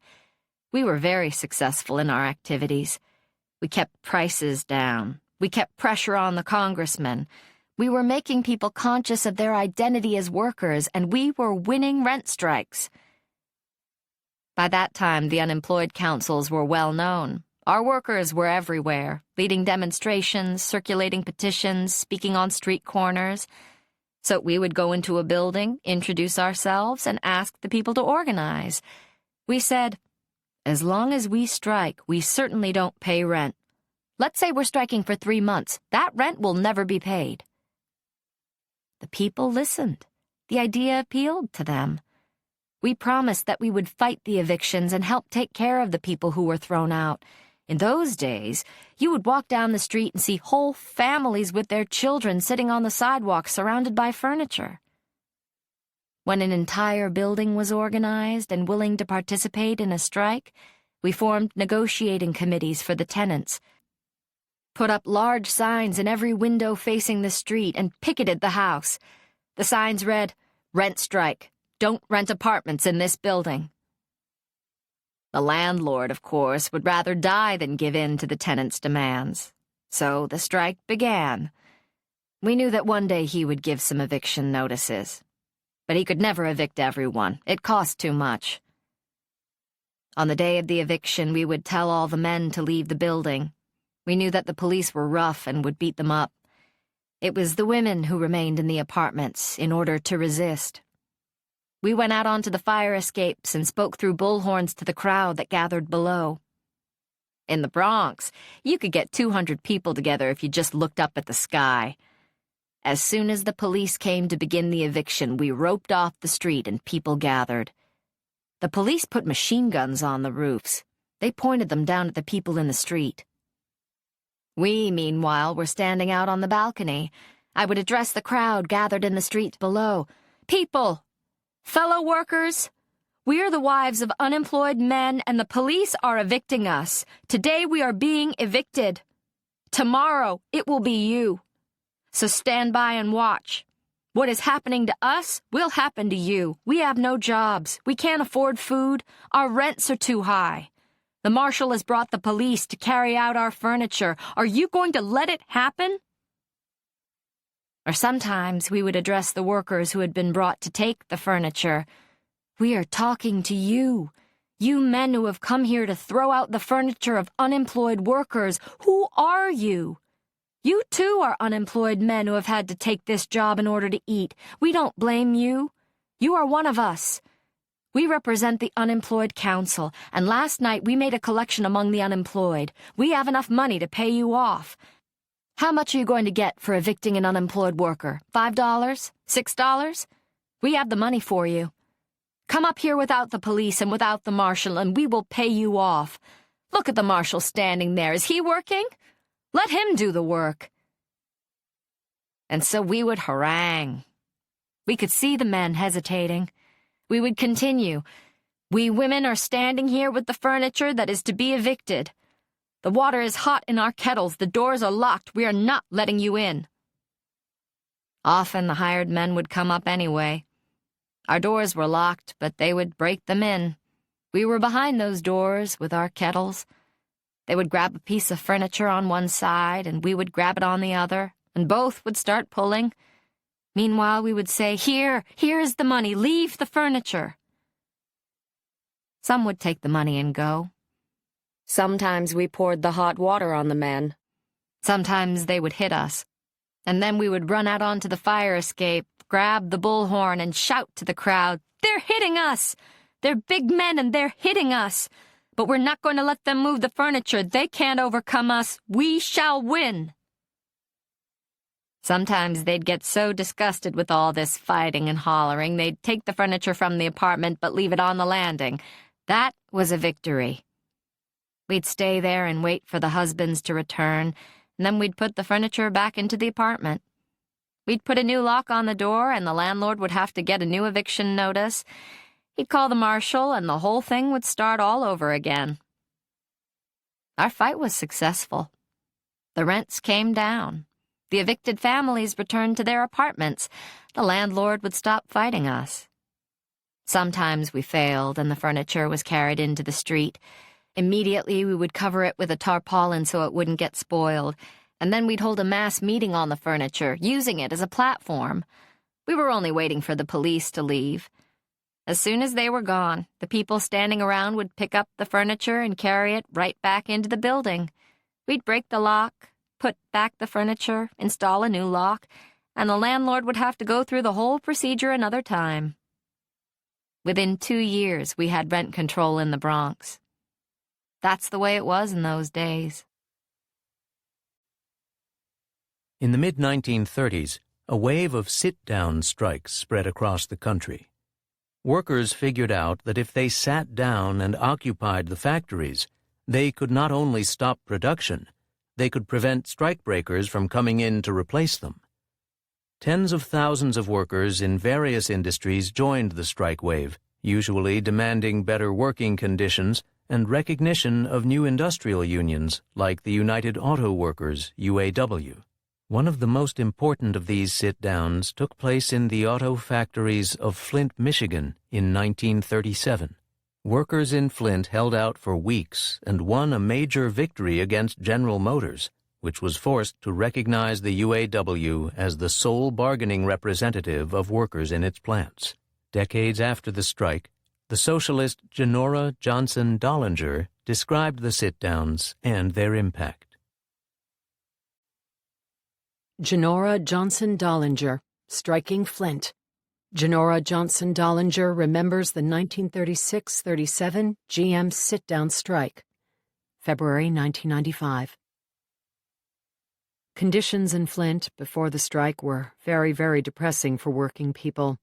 We were very successful in our activities. We kept prices down. We kept pressure on the congressmen. We were making people conscious of their identity as workers, and we were winning rent strikes. By that time, the unemployed councils were well known. Our workers were everywhere, leading demonstrations, circulating petitions, speaking on street corners. So we would go into a building, introduce ourselves, and ask the people to organize. We said, as long as we strike, we certainly don't pay rent. Let's say we're striking for 3 months. That rent will never be paid. The people listened. The idea appealed to them. We promised that we would fight the evictions and help take care of the people who were thrown out. In those days, you would walk down the street and see whole families with their children sitting on the sidewalk surrounded by furniture. When an entire building was organized and willing to participate in a strike, we formed negotiating committees for the tenants, put up large signs in every window facing the street, and picketed the house. The signs read, "Rent strike. Don't rent apartments in this building." The landlord, of course, would rather die than give in to the tenants' demands. So the strike began. We knew that one day he would give some eviction notices. But he could never evict everyone. It cost too much. On the day of the eviction, we would tell all the men to leave the building. We knew that the police were rough and would beat them up. It was the women who remained in the apartments in order to resist. We went out onto the fire escapes and spoke through bullhorns to the crowd that gathered below. In the Bronx, you could get 200 people together if you just looked up at the sky. As soon as the police came to begin the eviction, we roped off the street and people gathered. The police put machine guns on the roofs. They pointed them down at the people in the street. We, meanwhile, were standing out on the balcony. I would address the crowd gathered in the street below. People! Fellow workers! We're the wives of unemployed men, and the police are evicting us. Today we are being evicted. Tomorrow it will be you. So stand by and watch. What is happening to us will happen to you. We have no jobs. We can't afford food. Our rents are too high. The marshal has brought the police to carry out our furniture. Are you going to let it happen? Or sometimes we would address the workers who had been brought to take the furniture. We are talking to you. You men who have come here to throw out the furniture of unemployed workers. Who are you? You too are unemployed men who have had to take this job in order to eat. We don't blame you. You are one of us. We represent the Unemployed Council, and last night we made a collection among the unemployed. We have enough money to pay you off. How much are you going to get for evicting an unemployed worker? $5? $6? We have the money for you. Come up here without the police and without the marshal, and we will pay you off. Look at the marshal standing there. Is he working? Let him do the work. And so we would harangue. We could see the men hesitating. We would continue. We women are standing here with the furniture that is to be evicted. The water is hot in our kettles. The doors are locked. We are not letting you in. Often the hired men would come up anyway. Our doors were locked, but they would break them in. We were behind those doors with our kettles. They would grab a piece of furniture on one side, and we would grab it on the other, and both would start pulling. Meanwhile, we would say, Here's the money, leave the furniture. Some would take the money and go. Sometimes we poured the hot water on the men. Sometimes they would hit us, and then we would run out onto the fire escape, grab the bullhorn, and shout to the crowd, They're hitting us! They're big men and they're hitting us! But we're not going to let them move the furniture. They can't overcome us. We shall win! Sometimes they'd get so disgusted with all this fighting and hollering, they'd take the furniture from the apartment but leave it on the landing. That was a victory. We'd stay there and wait for the husbands to return, and then we'd put the furniture back into the apartment. We'd put a new lock on the door, and the landlord would have to get a new eviction notice. He'd call the marshal, and the whole thing would start all over again. Our fight was successful. The rents came down. The evicted families returned to their apartments. The landlord would stop fighting us. Sometimes we failed, and the furniture was carried into the street. Immediately, we would cover it with a tarpaulin so it wouldn't get spoiled, and then we'd hold a mass meeting on the furniture, using it as a platform. We were only waiting for the police to leave. As soon as they were gone, the people standing around would pick up the furniture and carry it right back into the building. We'd break the lock, put back the furniture, install a new lock, and the landlord would have to go through the whole procedure another time. Within 2 years, we had rent control in the Bronx. That's the way it was in those days. In the mid-1930s, a wave of sit-down strikes spread across the country. Workers figured out that if they sat down and occupied the factories, they could not only stop production, they could prevent strikebreakers from coming in to replace them. Tens of thousands of workers in various industries joined the strike wave, usually demanding better working conditions and recognition of new industrial unions like the United Auto Workers, UAW. One of the most important of these sit-downs took place in the auto factories of Flint, Michigan in 1937. Workers in Flint held out for weeks and won a major victory against General Motors, which was forced to recognize the UAW as the sole bargaining representative of workers in its plants. Decades after the strike, the socialist Genora Johnson Dollinger described the sit-downs and their impact. Genora Johnson Dollinger, striking Flint. Janora Johnson Dollinger remembers the 1936-37 GM sit-down strike, February 1995. Conditions in Flint before the strike were very, very depressing for working people.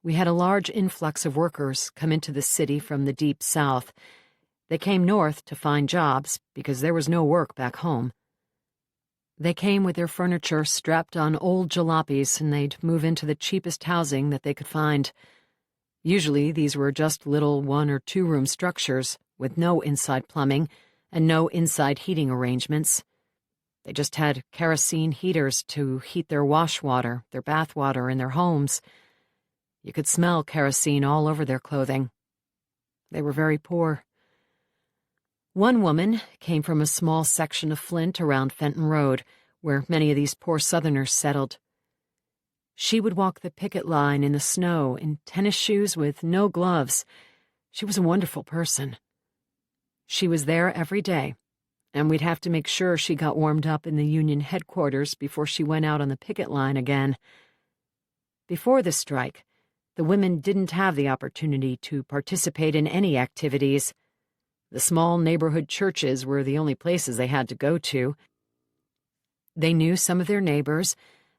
We had a large influx of workers come into the city from the deep south. They came north to find jobs because there was no work back home. They came with their furniture strapped on old jalopies, and they'd move into the cheapest housing that they could find. Usually these were just little 1- or 2-room structures with no inside plumbing and no inside heating arrangements. They just had kerosene heaters to heat their wash water, their bath water in their homes. You could smell kerosene all over their clothing. They were very poor. One woman came from a small section of Flint around Fenton Road, where many of these poor Southerners settled. She would walk the picket line in the snow in tennis shoes with no gloves. She was a wonderful person. She was there every day, and we'd have to make sure she got warmed up in the Union headquarters before she went out on the picket line again. Before the strike, the women didn't have the opportunity to participate in any activities. The small neighborhood churches were the only places they had to go to. They knew some of their neighbors,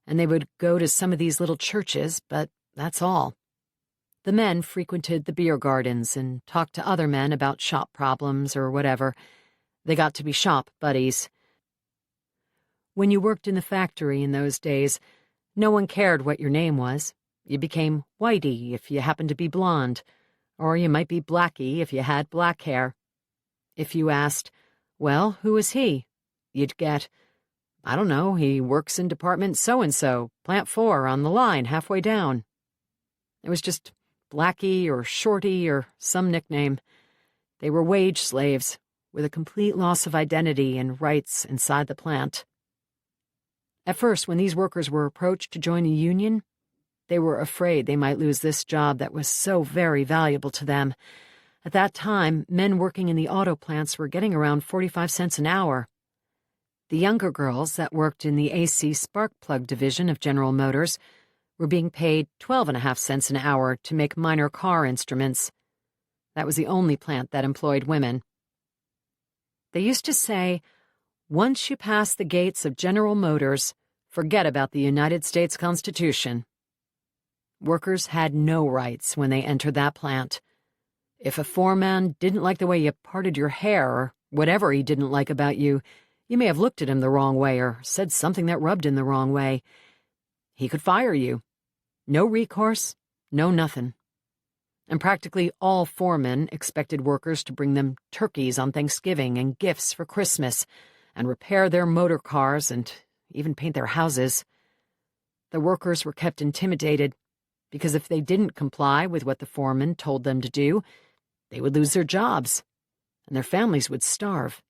and they would go to some of these little churches, but that's all. The men frequented the beer gardens and talked to other men about shop problems or whatever. They got to be shop buddies. When you worked in the factory in those days, no one cared what your name was. You became Whitey if you happened to be blonde, or you might be Blackie if you had black hair. If you asked, "Well, who is he?" you'd get, "I don't know, he works in department so-and-so, plant 4 on the line halfway down." It was just Blackie or Shorty or some nickname. They were wage slaves, with a complete loss of identity and rights inside the plant. At first, when these workers were approached to join a union, they were afraid they might lose this job that was so very valuable to them. At that time, men working in the auto plants were getting around 45 cents an hour. The younger girls that worked in the AC spark plug division of General Motors were being paid 12.5 cents an hour to make minor car instruments. That was the only plant that employed women. They used to say, "Once you pass the gates of General Motors, forget about the United States Constitution." Workers had no rights when they entered that plant. If a foreman didn't like the way you parted your hair or whatever he didn't like about you, you may have looked at him the wrong way or said something that rubbed him the wrong way. He could fire you. No recourse, no nothing. And practically all foremen expected workers to bring them turkeys on Thanksgiving and gifts for Christmas and repair their motor cars and even paint their houses. The workers were kept intimidated because if they didn't comply with what the foreman told them to do, they would lose their jobs, and their families would starve.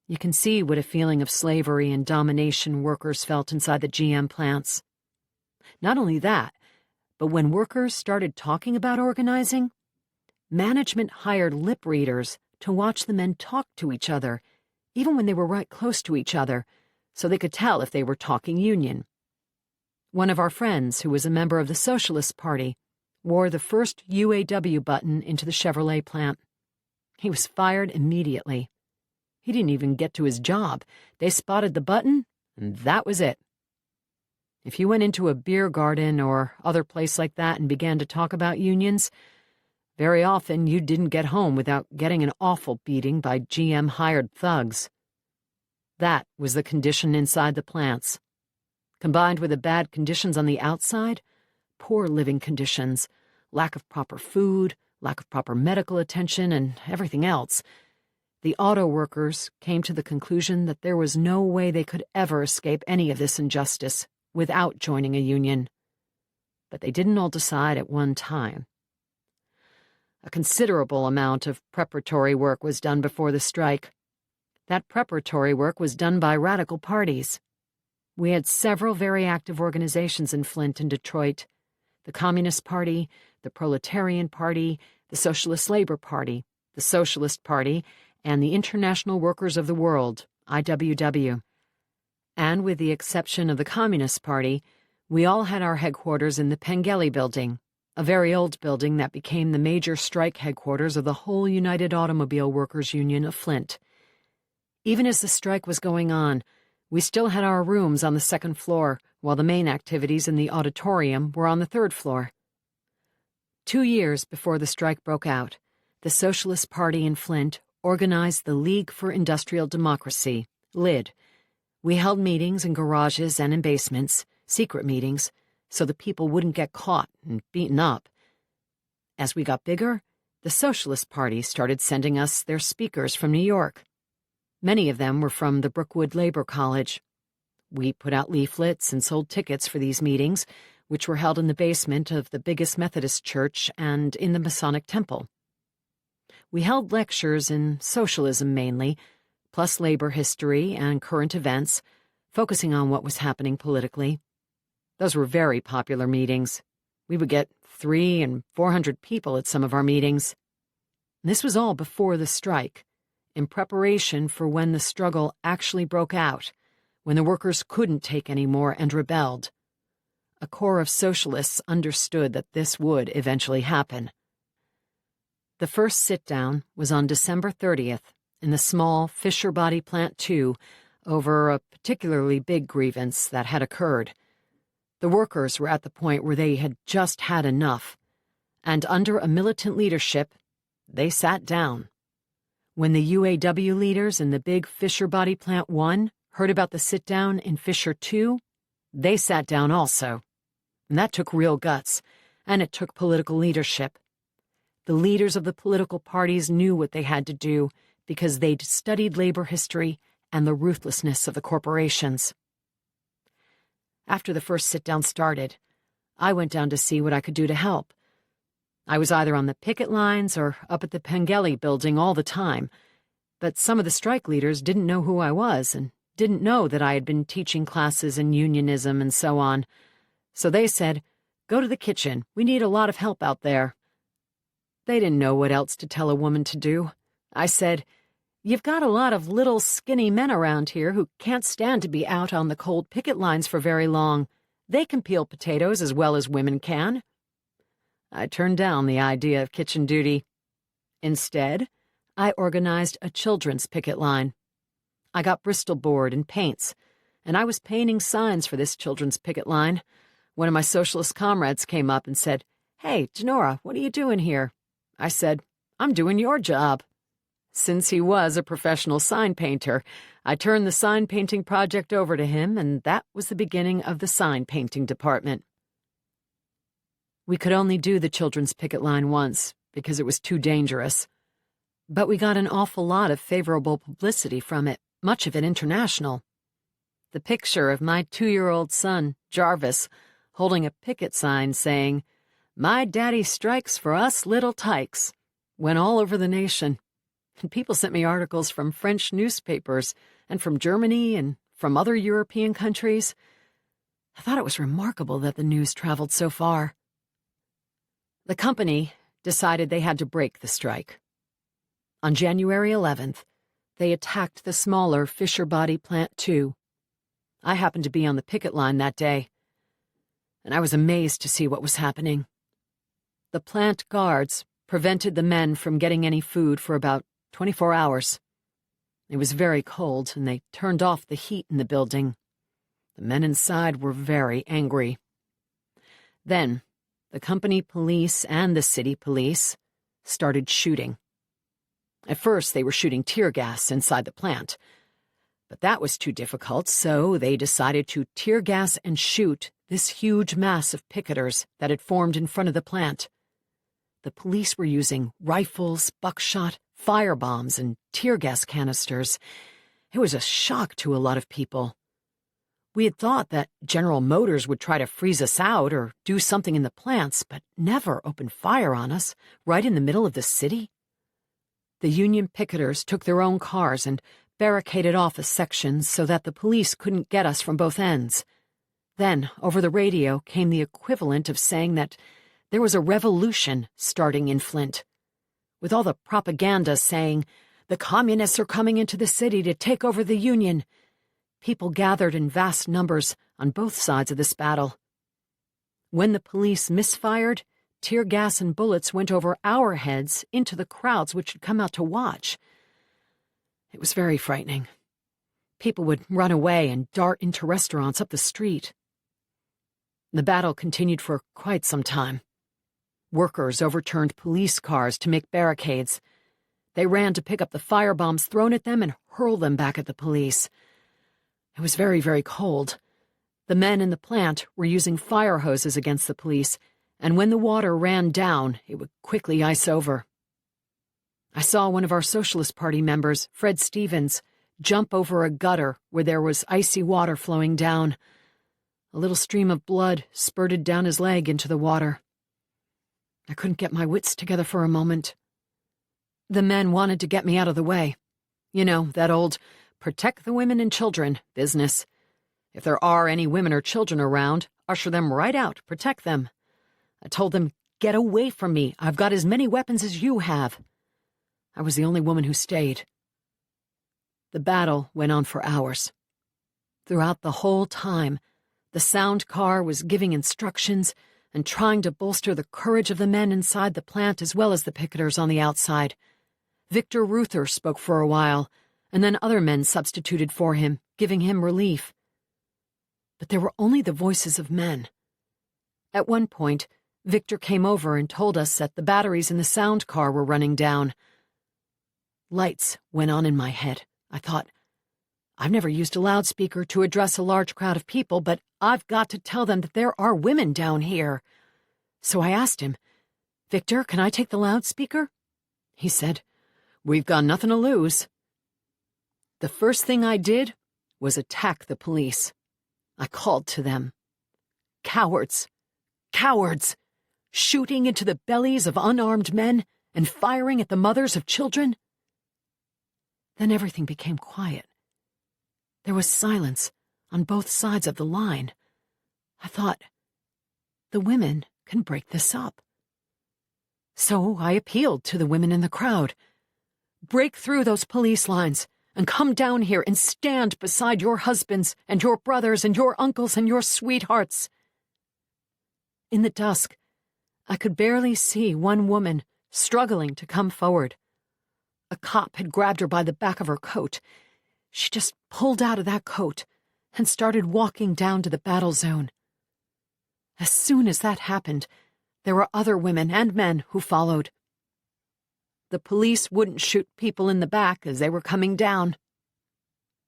You can see what a feeling of slavery and domination workers felt inside the GM plants. Not only that, but when workers started talking about organizing, management hired lip readers to watch the men talk to each other, even when they were right close to each other, so they could tell if they were talking union. One of our friends, who was a member of the Socialist Party, wore the first UAW button into the Chevrolet plant. He was fired immediately. He didn't even get to his job. They spotted the button, and that was it. If you went into a beer garden or other place like that and began to talk about unions, very often you didn't get home without getting an awful beating by GM-hired thugs. That was the condition inside the plants. Combined with the bad conditions on the outside, poor living conditions, lack of proper food, lack of proper medical attention, and everything else, the auto workers came to the conclusion that there was no way they could ever escape any of this injustice without joining a union. But they didn't all decide at one time. A considerable amount of preparatory work was done before the strike. That preparatory work was done by radical parties. We had several very active organizations in Flint and Detroit: the Communist Party, the Proletarian Party, the Socialist Labor Party, the Socialist Party, and the International Workers of the World, IWW. And with the exception of the Communist Party, We all had our headquarters in the Pengelly Building, a very old building that became the major strike headquarters of the whole United Automobile Workers Union of Flint. Even as the strike was going on, we still had our rooms on the second floor, while the main activities in the auditorium were on the third floor. 2 years before the strike broke out, the Socialist Party in Flint organized the League for Industrial Democracy, LID. We held meetings in garages and in basements, secret meetings, so the people wouldn't get caught and beaten up. As we got bigger, the Socialist Party started sending us their speakers from New York. Many of them were from the Brookwood Labor College. We put out leaflets and sold tickets for these meetings, which were held in the basement of the biggest Methodist church and in the Masonic Temple. We held lectures in socialism mainly, plus labor history and current events, focusing on what was happening politically. Those were very popular meetings. We would get 300 and 400 people at some of our meetings. This was all before the strike, in preparation for when the struggle actually broke out, when the workers couldn't take any more and rebelled. A core of socialists understood that this would eventually happen. The first sit-down was on December 30th in the small Fisher Body Plant 2 over a particularly big grievance that had occurred. The workers were at the point where they had just had enough, and under a militant leadership, they sat down. When the UAW leaders in the big Fisher Body Plant 1 heard about the sit-down in Fisher 2, they sat down also. And that took real guts, and it took political leadership. The leaders of the political parties knew what they had to do because they'd studied labor history and the ruthlessness of the corporations. After the first sit-down started, I went down to see what I could do to help. I was either on the picket lines or up at the Pengelly Building all the time, but some of the strike leaders didn't know who I was and didn't know that I had been teaching classes in unionism and so on. So they said, "Go to the kitchen. We need a lot of help out there." They didn't know what else to tell a woman to do. I said, "You've got a lot of little skinny men around here who can't stand to be out on the cold picket lines for very long. They can peel potatoes as well as women can." I turned down the idea of kitchen duty. Instead, I organized a children's picket line. I got Bristol board and paints, and I was painting signs for this children's picket line. One of my socialist comrades came up and said, "Hey, Denora, what are you doing here?" I said, "I'm doing your job." Since he was a professional sign painter, I turned the sign painting project over to him, and that was the beginning of the sign painting department. We could only do the children's picket line once because it was too dangerous. But we got an awful lot of favorable publicity from it, much of it international. The picture of my 2-year-old son, Jarvis, holding a picket sign saying, "My daddy strikes for us little tykes," went all over the nation. And people sent me articles from French newspapers and from Germany and from other European countries. I thought it was remarkable that the news traveled so far. The company decided they had to break the strike. On January 11th, they attacked the smaller Fisher Body Plant 2. I happened to be on the picket line that day, and I was amazed to see what was happening. The plant guards prevented the men from getting any food for about 24 hours. It was very cold, and they turned off the heat in the building. The men inside were very angry. Then, the company police and the city police started shooting. At first, they were shooting tear gas inside the plant. But that was too difficult, so they decided to tear gas and shoot this huge mass of picketers that had formed in front of the plant. The police were using rifles, buckshot, firebombs, and tear gas canisters. It was a shock to a lot of people. We had thought that General Motors would try to freeze us out or do something in the plants, but never open fire on us right in the middle of the city. The Union picketers took their own cars and barricaded off a section so that the police couldn't get us from both ends. Then, over the radio, came the equivalent of saying that there was a revolution starting in Flint, with all the propaganda saying, "The communists are coming into the city to take over the Union." People gathered in vast numbers on both sides of this battle, when the police misfired, tear gas and bullets went over our heads into the crowds which had come out to watch. It was very frightening. People would run away and dart into restaurants up the street. The battle continued for quite some time. Workers overturned police cars to make barricades. They ran to pick up the firebombs thrown at them and hurl them back at the police. It was very, very cold. The men in the plant were using fire hoses against the police, and when the water ran down, it would quickly ice over. I saw one of our Socialist Party members, Fred Stevens, jump over a gutter where there was icy water flowing down. A little stream of blood spurted down his leg into the water. I couldn't get my wits together for a moment. The men wanted to get me out of the way. You know, that old protect the women and children business. If there are any women or children around, usher them right out, protect them. I told them, get away from me. I've got as many weapons as you have. I was the only woman who stayed. The battle went on for hours. Throughout the whole time, the sound car was giving instructions and trying to bolster the courage of the men inside the plant as well as the picketers on the outside. Victor Ruther spoke for a while, and then other men substituted for him, giving him relief. But there were only the voices of men. At one point, Victor came over and told us that the batteries in the sound car were running down. Lights went on in my head. I thought, I've never used a loudspeaker to address a large crowd of people, but I've got to tell them that there are women down here. So I asked him, Victor, can I take the loudspeaker? He said, we've got nothing to lose. The first thing I did was attack the police. I called to them. Cowards! Cowards! Shooting into the bellies of unarmed men and firing at the mothers of children. Then everything became quiet. There was silence on both sides of the line. I thought, the women can break this up. So I appealed to the women in the crowd. Break through those police lines and come down here and stand beside your husbands and your brothers and your uncles and your sweethearts. In the dusk, I could barely see one woman struggling to come forward. A cop had grabbed her by the back of her coat. She just pulled out of that coat and started walking down to the battle zone. As soon as that happened, there were other women and men who followed. The police wouldn't shoot people in the back as they were coming down.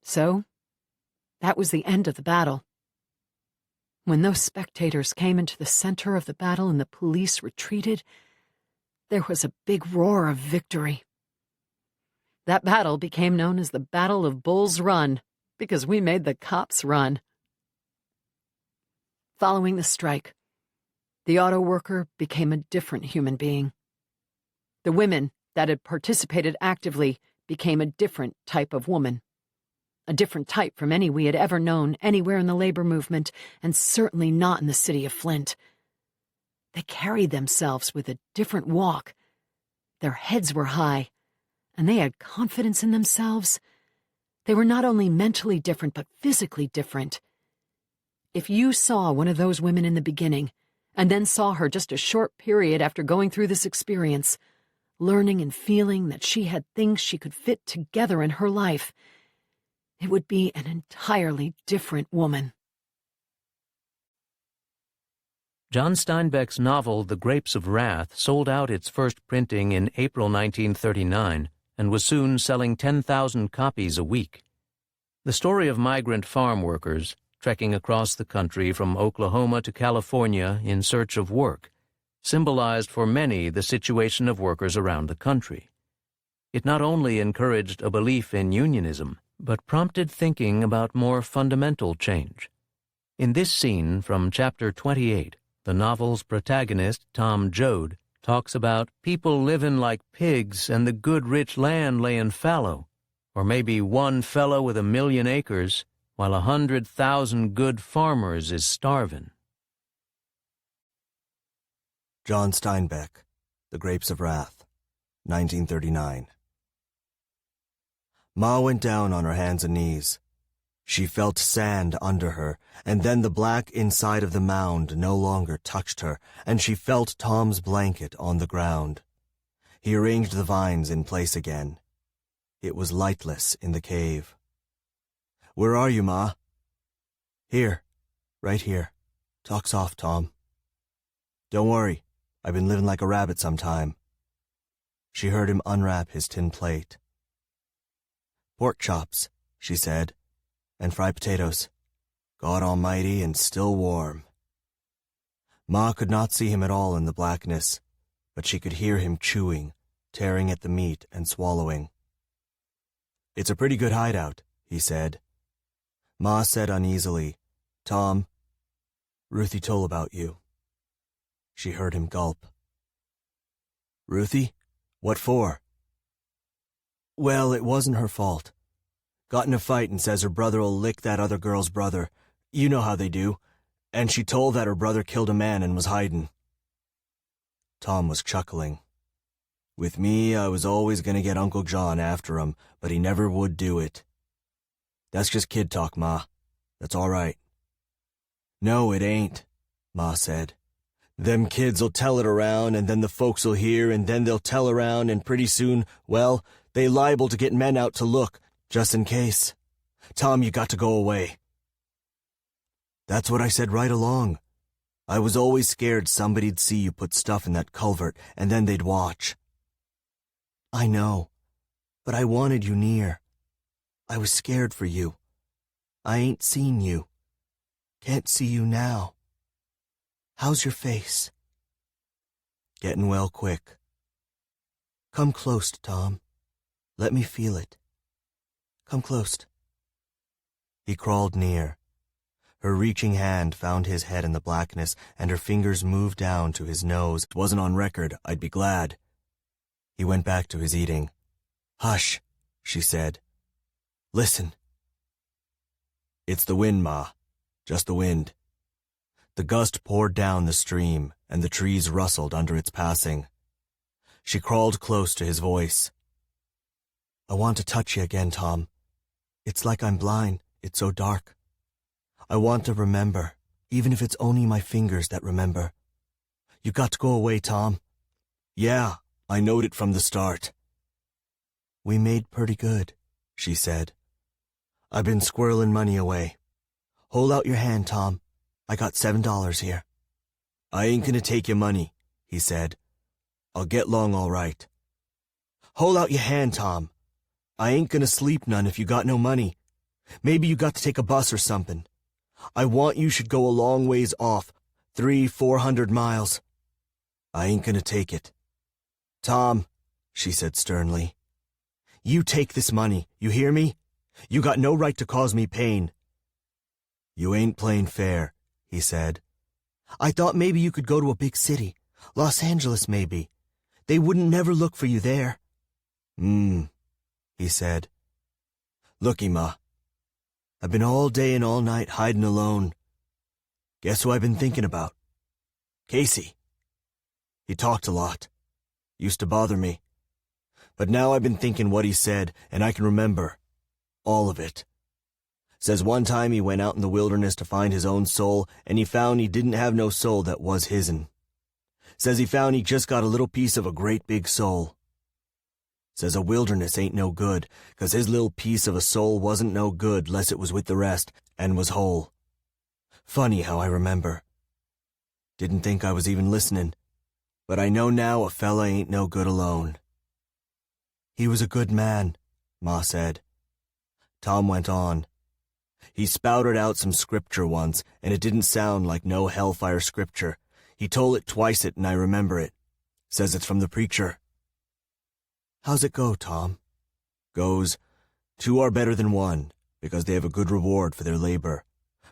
So, that was the end of the battle. When those spectators came into the center of the battle and the police retreated, there was a big roar of victory. That battle became known as the Battle of Bull's Run, because we made the cops run. Following the strike, the auto worker became a different human being. The women that had participated actively became a different type of woman. A different type from any we had ever known anywhere in the labor movement, and certainly not in the city of Flint. They carried themselves with a different walk. Their heads were high, and they had confidence in themselves. They were not only mentally different, but physically different. If you saw one of those women in the beginning, and then saw her just a short period after going through this experience, learning and feeling that she had things she could fit together in her life, it would be an entirely different woman. John Steinbeck's novel The Grapes of Wrath sold out its first printing in April 1939 and was soon selling 10,000 copies a week. The story of migrant farm workers trekking across the country from Oklahoma to California in search of work symbolized for many the situation of workers around the country. It not only encouraged a belief in unionism, but prompted thinking about more fundamental change. In this scene from Chapter 28, the novel's protagonist, Tom Joad, talks about people living like pigs and the good rich land laying fallow, or maybe one fellow with 1 million acres, while 100,000 good farmers is starving. John Steinbeck, The Grapes of Wrath, 1939. Ma went down on her hands and knees. She felt sand under her, and then the black inside of the mound no longer touched her, and she felt Tom's blanket on the ground. He arranged the vines in place again. It was lightless in the cave. "Where are you, Ma?" "Here. Right here. Talk soft, Tom." "Don't worry. I've been living like a rabbit some time." She heard him unwrap his tin plate. "Pork chops," she said, "and fried potatoes. God almighty and still warm." Ma could not see him at all in the blackness, but she could hear him chewing, tearing at the meat and swallowing. "It's a pretty good hideout," he said. Ma said uneasily, "Tom, Ruthie told about you." She heard him gulp. "Ruthie? What for?" "Well, it wasn't her fault. Got in a fight and says her brother'll lick that other girl's brother. You know how they do. And she told that her brother killed a man and was hiding." Tom was chuckling. "With me, I was always going to get Uncle John after him, but he never would do it." "That's just kid talk, Ma. That's all right." "No, it ain't," Ma said. "Them kids'll tell it around, and then the folks'll hear, and then they'll tell around, and pretty soon, well, they liable to get men out to look, just in case. Tom, you got to go away." "That's what I said right along. I was always scared somebody'd see you put stuff in that culvert, and then they'd watch." "I know, but I wanted you near. I was scared for you. I ain't seen you. Can't see you now. How's your face?" "Getting well quick." "Come close, Tom. Let me feel it. Come close." He crawled near. Her reaching hand found his head in the blackness, and her fingers moved down to his nose. "It wasn't on record, I'd be glad." He went back to his eating. "Hush," she said. "Listen." "It's the wind, Ma. Just the wind." The gust poured down the stream, and the trees rustled under its passing. She crawled close to his voice. "I want to touch you again, Tom. It's like I'm blind. It's so dark. I want to remember, even if it's only my fingers that remember. You got to go away, Tom." "Yeah, I knowed it from the start." "We made pretty good," she said. "I've been squirreling money away. Hold out your hand, Tom. I got $7 here." "I ain't gonna take your money," he said. "I'll get long all right." "Hold out your hand, Tom. I ain't gonna sleep none if you got no money. Maybe you got to take a bus or something. I want you should go a long ways off, 300-400 miles. I ain't gonna take it." "Tom," she said sternly, "you take this money, you hear me? You got no right to cause me pain." "You ain't playing fair," he said. "I thought maybe you could go to a big city, Los Angeles maybe. They wouldn't never look for you there." He said. "Looky, Ma. I've been all day and all night hiding alone. Guess who I've been thinking about? Casey. He talked a lot. Used to bother me. But now I've been thinking what he said, and I can remember. All of it. Says one time he went out in the wilderness to find his own soul, and he found he didn't have no soul that was his'n. Says he found he just got a little piece of a great big soul. Says a wilderness ain't no good, 'cause his little piece of a soul wasn't no good 'less it was with the rest, and was whole. Funny how I remember. Didn't think I was even listening, but I know now a fella ain't no good alone." "He was a good man," Ma said. Tom went on. "He spouted out some scripture once, and it didn't sound like no hellfire scripture. He told it twice it, and I remember it. Says it's from the preacher." "How's it go, Tom?" "Goes, 2 are better than 1, because they have a good reward for their labor.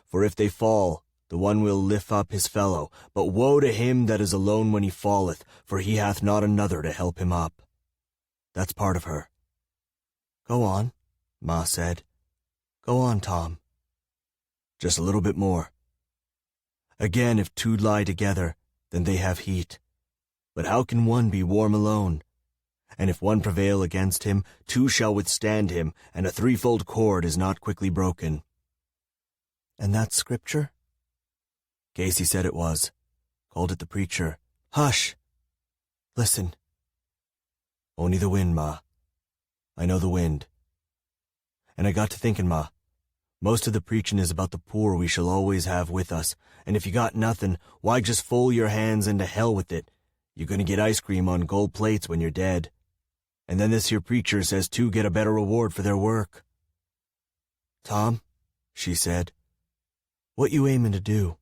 For if they fall, the one will lift up his fellow. But woe to him that is alone when he falleth, for he hath not another to help him up." That's part of her. "Go on," Ma said. "Go on, Tom." "Just a little bit more. Again, if 2 lie together, then they have heat. But how can 1 be warm alone? And if 1 prevail against him, 2 shall withstand him, and a 3-fold cord is not quickly broken. And that's scripture? Casey said it was. Called it the preacher. Hush! Listen. Only the wind, Ma. I know the wind. And I got to thinking, Ma, most of the preachin' is about the poor we shall always have with us, and if you got nothing, why just fold your hands into hell with it? You're gonna get ice cream on gold plates when you're dead. And then this here preacher says two get a better reward for their work. Tom, she said, what you aimin' to do?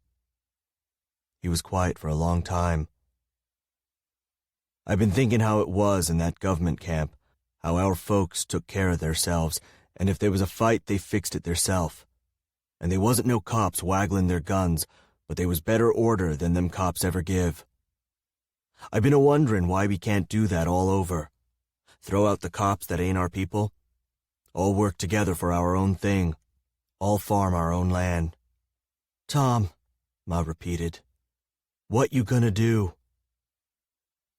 He was quiet for a long time. I've been thinking how it was in that government camp, how our folks took care of theirselves, and if there was a fight, they fixed it theirself. And they wasn't no cops waggling their guns, but they was better order than them cops ever give. I've been a-wondering why we can't do that all over. Throw out the cops that ain't our people. All work together for our own thing. All farm our own land. Tom, Ma repeated, what you gonna do?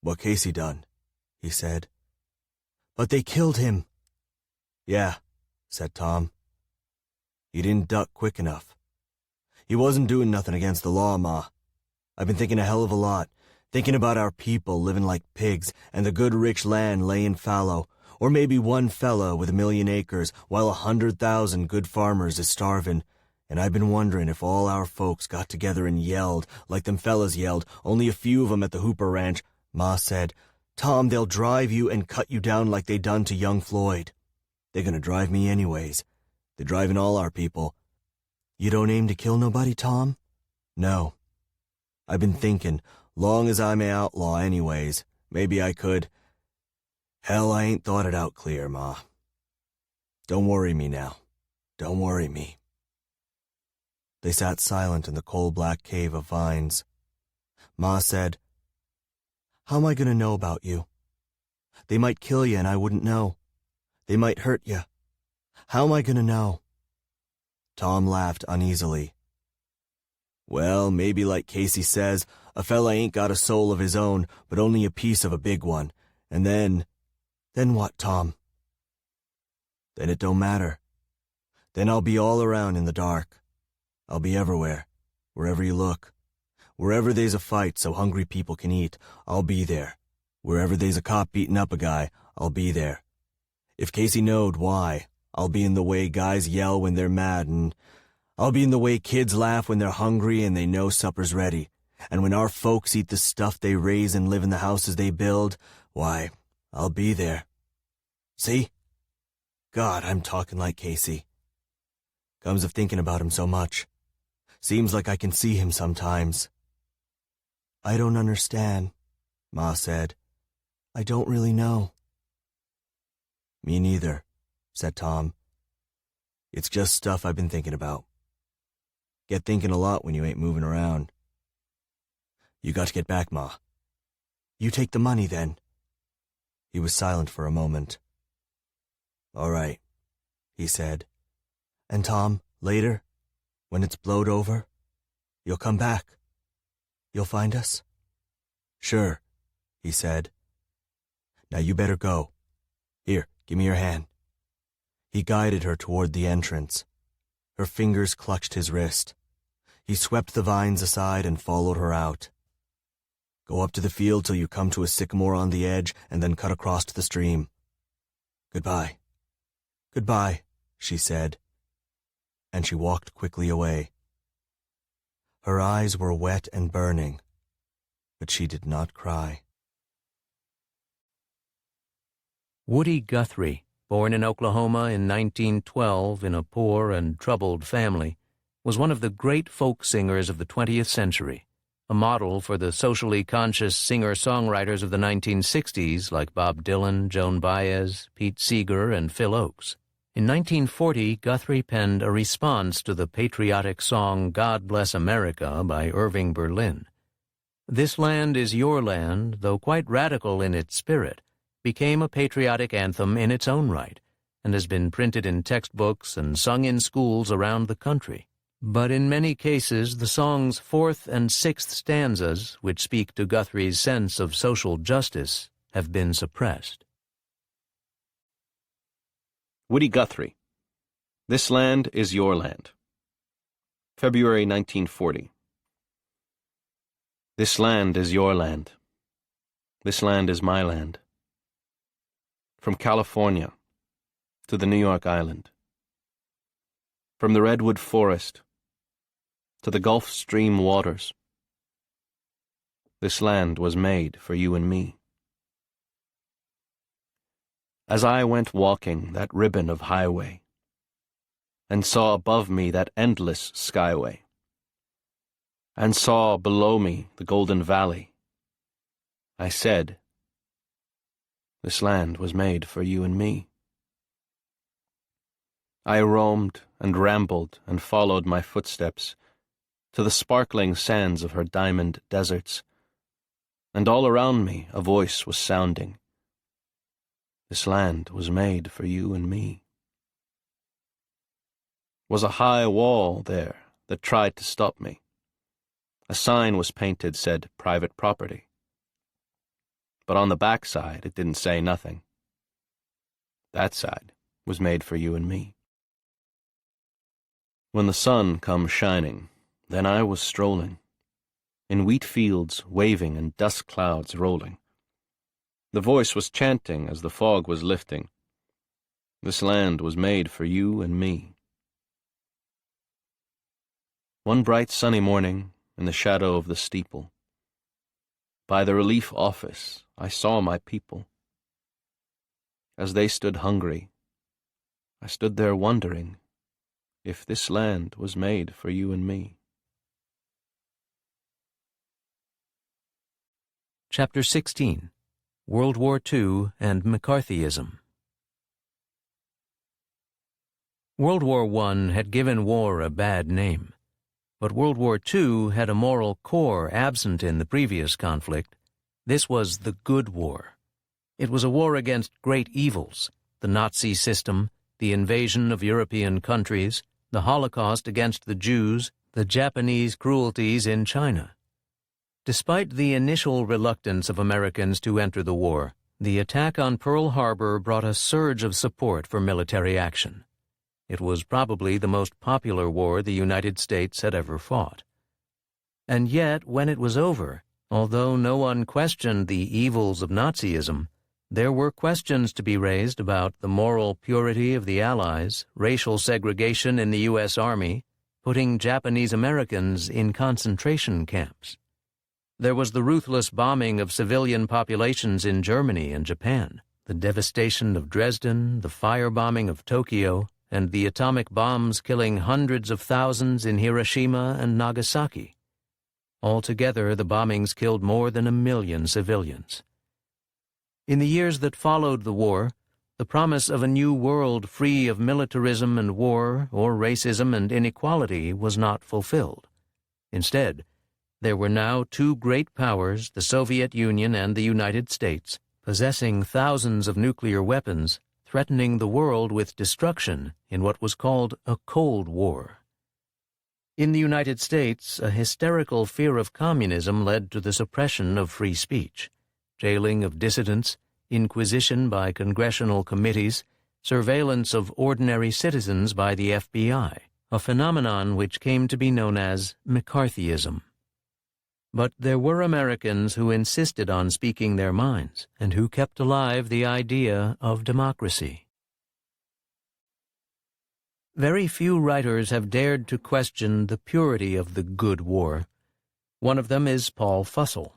What Casey done, he said. But they killed him. Yeah, said Tom. He didn't duck quick enough. He wasn't doing nothing against the law, Ma. I've been thinking a hell of a lot, thinking about our people living like pigs and the good rich land laying fallow, or maybe one fella with 1,000,000 acres while 100,000 good farmers is starving. And I've been wondering if all our folks got together and yelled like them fellas yelled, only a few of 'em at the Hooper Ranch. Ma said, Tom, they'll drive you and cut you down like they done to young Floyd. They're gonna drive me anyways. They're driving all our people. You don't aim to kill nobody, Tom? No. I've been thinking, long as I'm an outlaw anyways, maybe I could. Hell, I ain't thought it out clear, Ma. Don't worry me now. Don't worry me. They sat silent in the coal-black cave of vines. Ma said, how am I going to know about you? They might kill you and I wouldn't know. They might hurt you. How am I going to know? Tom laughed uneasily. Well, maybe like Casey says, a fella ain't got a soul of his own, but only a piece of a big one. And then what, Tom? Then it don't matter. Then I'll be all around in the dark. I'll be everywhere, wherever you look. Wherever there's a fight so hungry people can eat, I'll be there. Wherever there's a cop beating up a guy, I'll be there. If Casey knowed why, I'll be in the way guys yell when they're mad, and I'll be in the way kids laugh when they're hungry and they know supper's ready. And when our folks eat the stuff they raise and live in the houses they build, why, I'll be there. See? God, I'm talking like Casey. Comes of thinking about him so much. Seems like I can see him sometimes. I don't understand, Ma said. I don't really know. Me neither, said Tom. It's just stuff I've been thinking about. Get thinking a lot when you ain't moving around. You got to get back, Ma. You take the money, then. He was silent for a moment. All right, he said. And Tom, later, when it's blowed over, you'll come back. You'll find us? Sure, he said. Now you better go. Here, give me your hand. He guided her toward the entrance. Her fingers clutched his wrist. He swept the vines aside and followed her out. Go up to the field till you come to a sycamore on the edge and then cut across to the stream. Goodbye. Goodbye, she said. And she walked quickly away. Her eyes were wet and burning, but she did not cry. Woody Guthrie, born in Oklahoma in 1912 in a poor and troubled family, was one of the great folk singers of the 20th century, a model for the socially conscious singer-songwriters of the 1960s like Bob Dylan, Joan Baez, Pete Seeger, and Phil Ochs. In 1940, Guthrie penned a response to the patriotic song God Bless America by Irving Berlin. This Land is Your Land, though quite radical in its spirit, became a patriotic anthem in its own right, and has been printed in textbooks and sung in schools around the country. But in many cases, the song's fourth and sixth stanzas, which speak to Guthrie's sense of social justice, have been suppressed. Woody Guthrie. This land is your land. February 1940. This land is your land. This land is my land. From California to the New York Island. From the redwood forest to the Gulf Stream waters. This land was made for you and me. As I went walking that ribbon of highway, and saw above me that endless skyway, and saw below me the golden valley, I said, this land was made for you and me. I roamed and rambled and followed my footsteps to the sparkling sands of her diamond deserts, and all around me a voice was sounding, this land was made for you and me. Was a high wall there that tried to stop me. A sign was painted, said private property. But on the back side it didn't say nothing. That side was made for you and me. When the sun come shining, then I was strolling, in wheat fields waving and dust clouds rolling. The voice was chanting as the fog was lifting, this land was made for you and me. One bright sunny morning, in the shadow of the steeple, by the relief office I saw my people. As they stood hungry, I stood there wondering if this land was made for you and me. Chapter 16. World War II and McCarthyism. World War I had given war a bad name. But World War II had a moral core absent in the previous conflict. This was the Good War. It was a war against great evils, the Nazi system, the invasion of European countries, the Holocaust against the Jews, the Japanese cruelties in China. Despite the initial reluctance of Americans to enter the war, the attack on Pearl Harbor brought a surge of support for military action. It was probably the most popular war the United States had ever fought. And yet, when it was over, although no one questioned the evils of Nazism, there were questions to be raised about the moral purity of the Allies, racial segregation in the U.S. Army, putting Japanese Americans in concentration camps. There was the ruthless bombing of civilian populations in Germany and Japan, the devastation of Dresden, the firebombing of Tokyo, and the atomic bombs killing hundreds of thousands in Hiroshima and Nagasaki. Altogether, the bombings killed more than 1 million civilians. In the years that followed the war, the promise of a new world free of militarism and war or racism and inequality was not fulfilled. Instead, there were now two great powers, the Soviet Union and the United States, possessing thousands of nuclear weapons, threatening the world with destruction in what was called a Cold War. In the United States, a hysterical fear of communism led to the suppression of free speech, jailing of dissidents, inquisition by congressional committees, surveillance of ordinary citizens by the FBI, a phenomenon which came to be known as McCarthyism. But there were Americans who insisted on speaking their minds and who kept alive the idea of democracy. Very few writers have dared to question the purity of the Good War. One of them is Paul Fussell.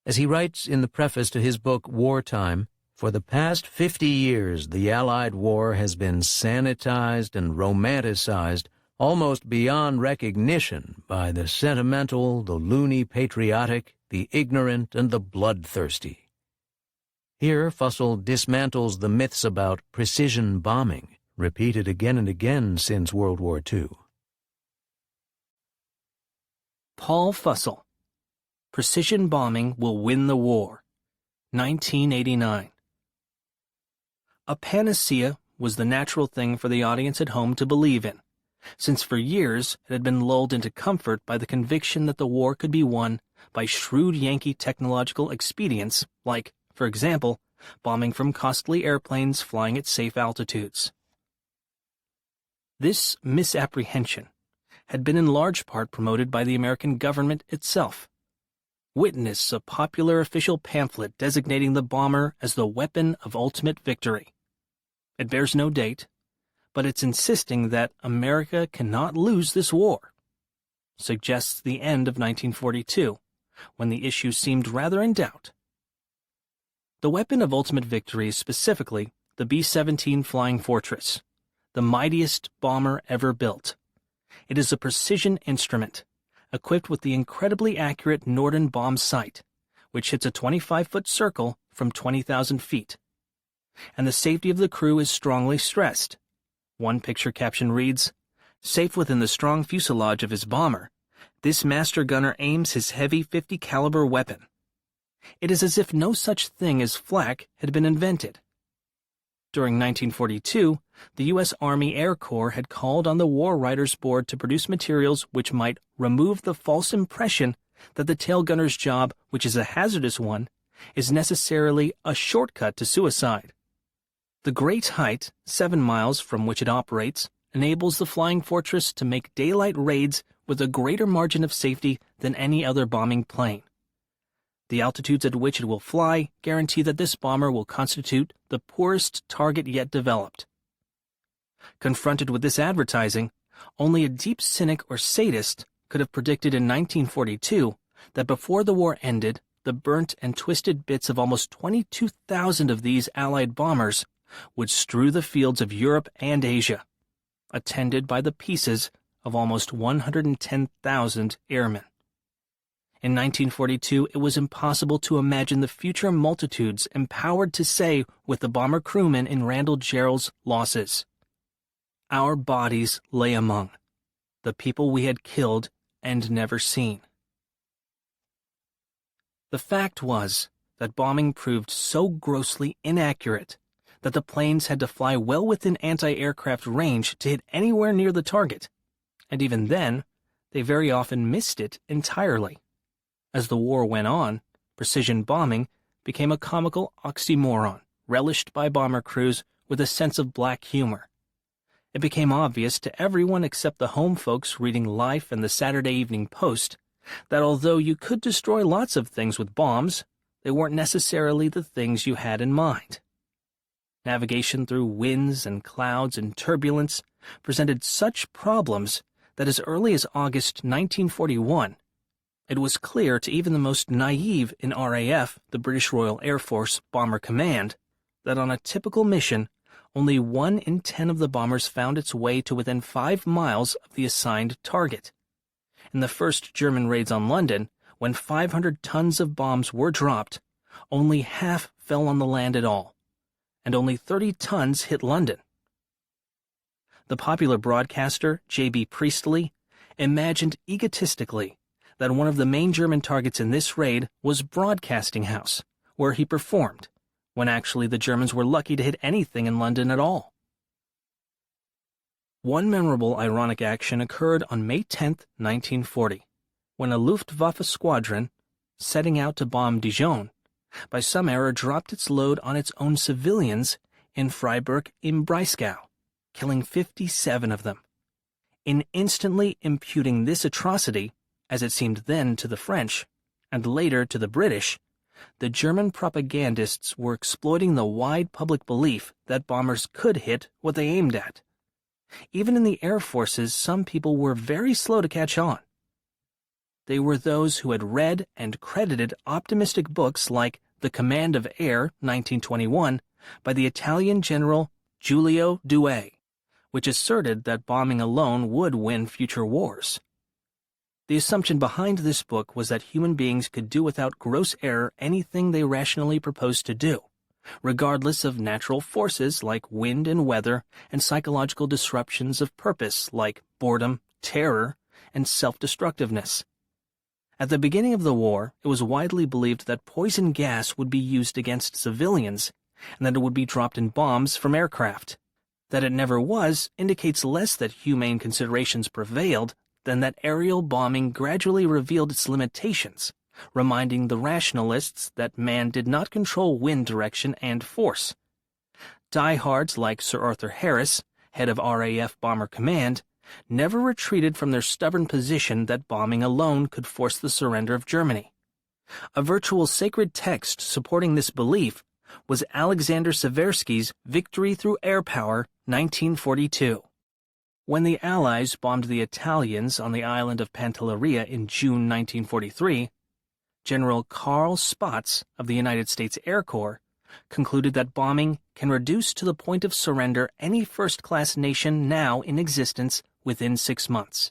As he writes in the preface to his book Wartime, for the past 50 years the Allied war has been sanitized and romanticized almost beyond recognition by the sentimental, the loony patriotic, the ignorant, and the bloodthirsty. Here Fussell dismantles the myths about precision bombing, repeated again and again since World War II. Paul Fussell. Precision Bombing Will Win the War. 1989. A panacea was the natural thing for the audience at home to believe in, since for years it had been lulled into comfort by the conviction that the war could be won by shrewd Yankee technological expedients like, for example, bombing from costly airplanes flying at safe altitudes. This misapprehension had been in large part promoted by the American government itself. Witness a popular official pamphlet designating the bomber as the weapon of ultimate victory. It bears no date, but it's insisting that America cannot lose this war. Suggests the end of 1942, when the issue seemed rather in doubt. The weapon of ultimate victory is specifically the B-17 Flying Fortress, the mightiest bomber ever built. It is a precision instrument, equipped with the incredibly accurate Norden bomb sight, which hits a 25-foot circle from 20,000 feet. And the safety of the crew is strongly stressed. One picture caption reads, "Safe within the strong fuselage of his bomber, this master gunner aims his heavy 50 caliber weapon." It is as if no such thing as flak had been invented. During 1942, the U.S. Army Air Corps had called on the War Writers Board to produce materials which might remove the false impression that the tail gunner's job, which is a hazardous one, is necessarily a shortcut to suicide. The great height, 7 miles from which it operates, enables the Flying Fortress to make daylight raids with a greater margin of safety than any other bombing plane. The altitudes at which it will fly guarantee that this bomber will constitute the poorest target yet developed. Confronted with this advertising, only a deep cynic or sadist could have predicted in 1942 that before the war ended, the burnt and twisted bits of almost 22,000 of these Allied bombers would strew the fields of Europe and Asia, attended by the pieces of almost 110,000 airmen. In 1942, it was impossible to imagine the future multitudes empowered to say with the bomber crewmen in Randall Jarrell's losses, "Our bodies lay among the people we had killed and never seen." The fact was that bombing proved so grossly inaccurate that the planes had to fly well within anti-aircraft range to hit anywhere near the target, and even then, they very often missed it entirely. As the war went on, precision bombing became a comical oxymoron, relished by bomber crews with a sense of black humor. It became obvious to everyone except the home folks reading Life and the Saturday Evening Post that although you could destroy lots of things with bombs, they weren't necessarily the things you had in mind. Navigation through winds and clouds and turbulence presented such problems that as early as August 1941, it was clear to even the most naive in RAF, the British Royal Air Force Bomber Command, that on a typical mission, only 1 in 10 of the bombers found its way to within 5 miles of the assigned target. In the first German raids on London, when 500 tons of bombs were dropped, only half fell on the land at all, and only 30 tons hit London. The popular broadcaster, J.B. Priestley, imagined egotistically that one of the main German targets in this raid was Broadcasting House, where he performed, when actually the Germans were lucky to hit anything in London at all. One memorable ironic action occurred on May 10, 1940, when a Luftwaffe squadron, setting out to bomb Dijon, by some error dropped its load on its own civilians in Freiburg im Breisgau, killing 57 of them. In instantly imputing this atrocity, as it seemed then to the French, and later to the British, the German propagandists were exploiting the wide public belief that bombers could hit what they aimed at. Even in the air forces, some people were very slow to catch on. They were those who had read and credited optimistic books like The Command of Air, 1921, by the Italian general Giulio Douay, which asserted that bombing alone would win future wars. The assumption behind this book was that human beings could do without gross error anything they rationally proposed to do, regardless of natural forces like wind and weather and psychological disruptions of purpose like boredom, terror, and self-destructiveness. At the beginning of the war, it was widely believed that poison gas would be used against civilians and that it would be dropped in bombs from aircraft. That it never was indicates less that humane considerations prevailed than that aerial bombing gradually revealed its limitations, reminding the rationalists that man did not control wind direction and force. Diehards like Sir Arthur Harris, head of RAF Bomber Command, never retreated from their stubborn position that bombing alone could force the surrender of Germany. A virtual sacred text supporting this belief was Alexander Seversky's Victory Through Air Power, 1942. When the Allies bombed the Italians on the island of Pantelleria in June 1943, General Carl Spaatz of the United States Air Corps concluded that bombing can reduce to the point of surrender any first-class nation now in existence within 6 months.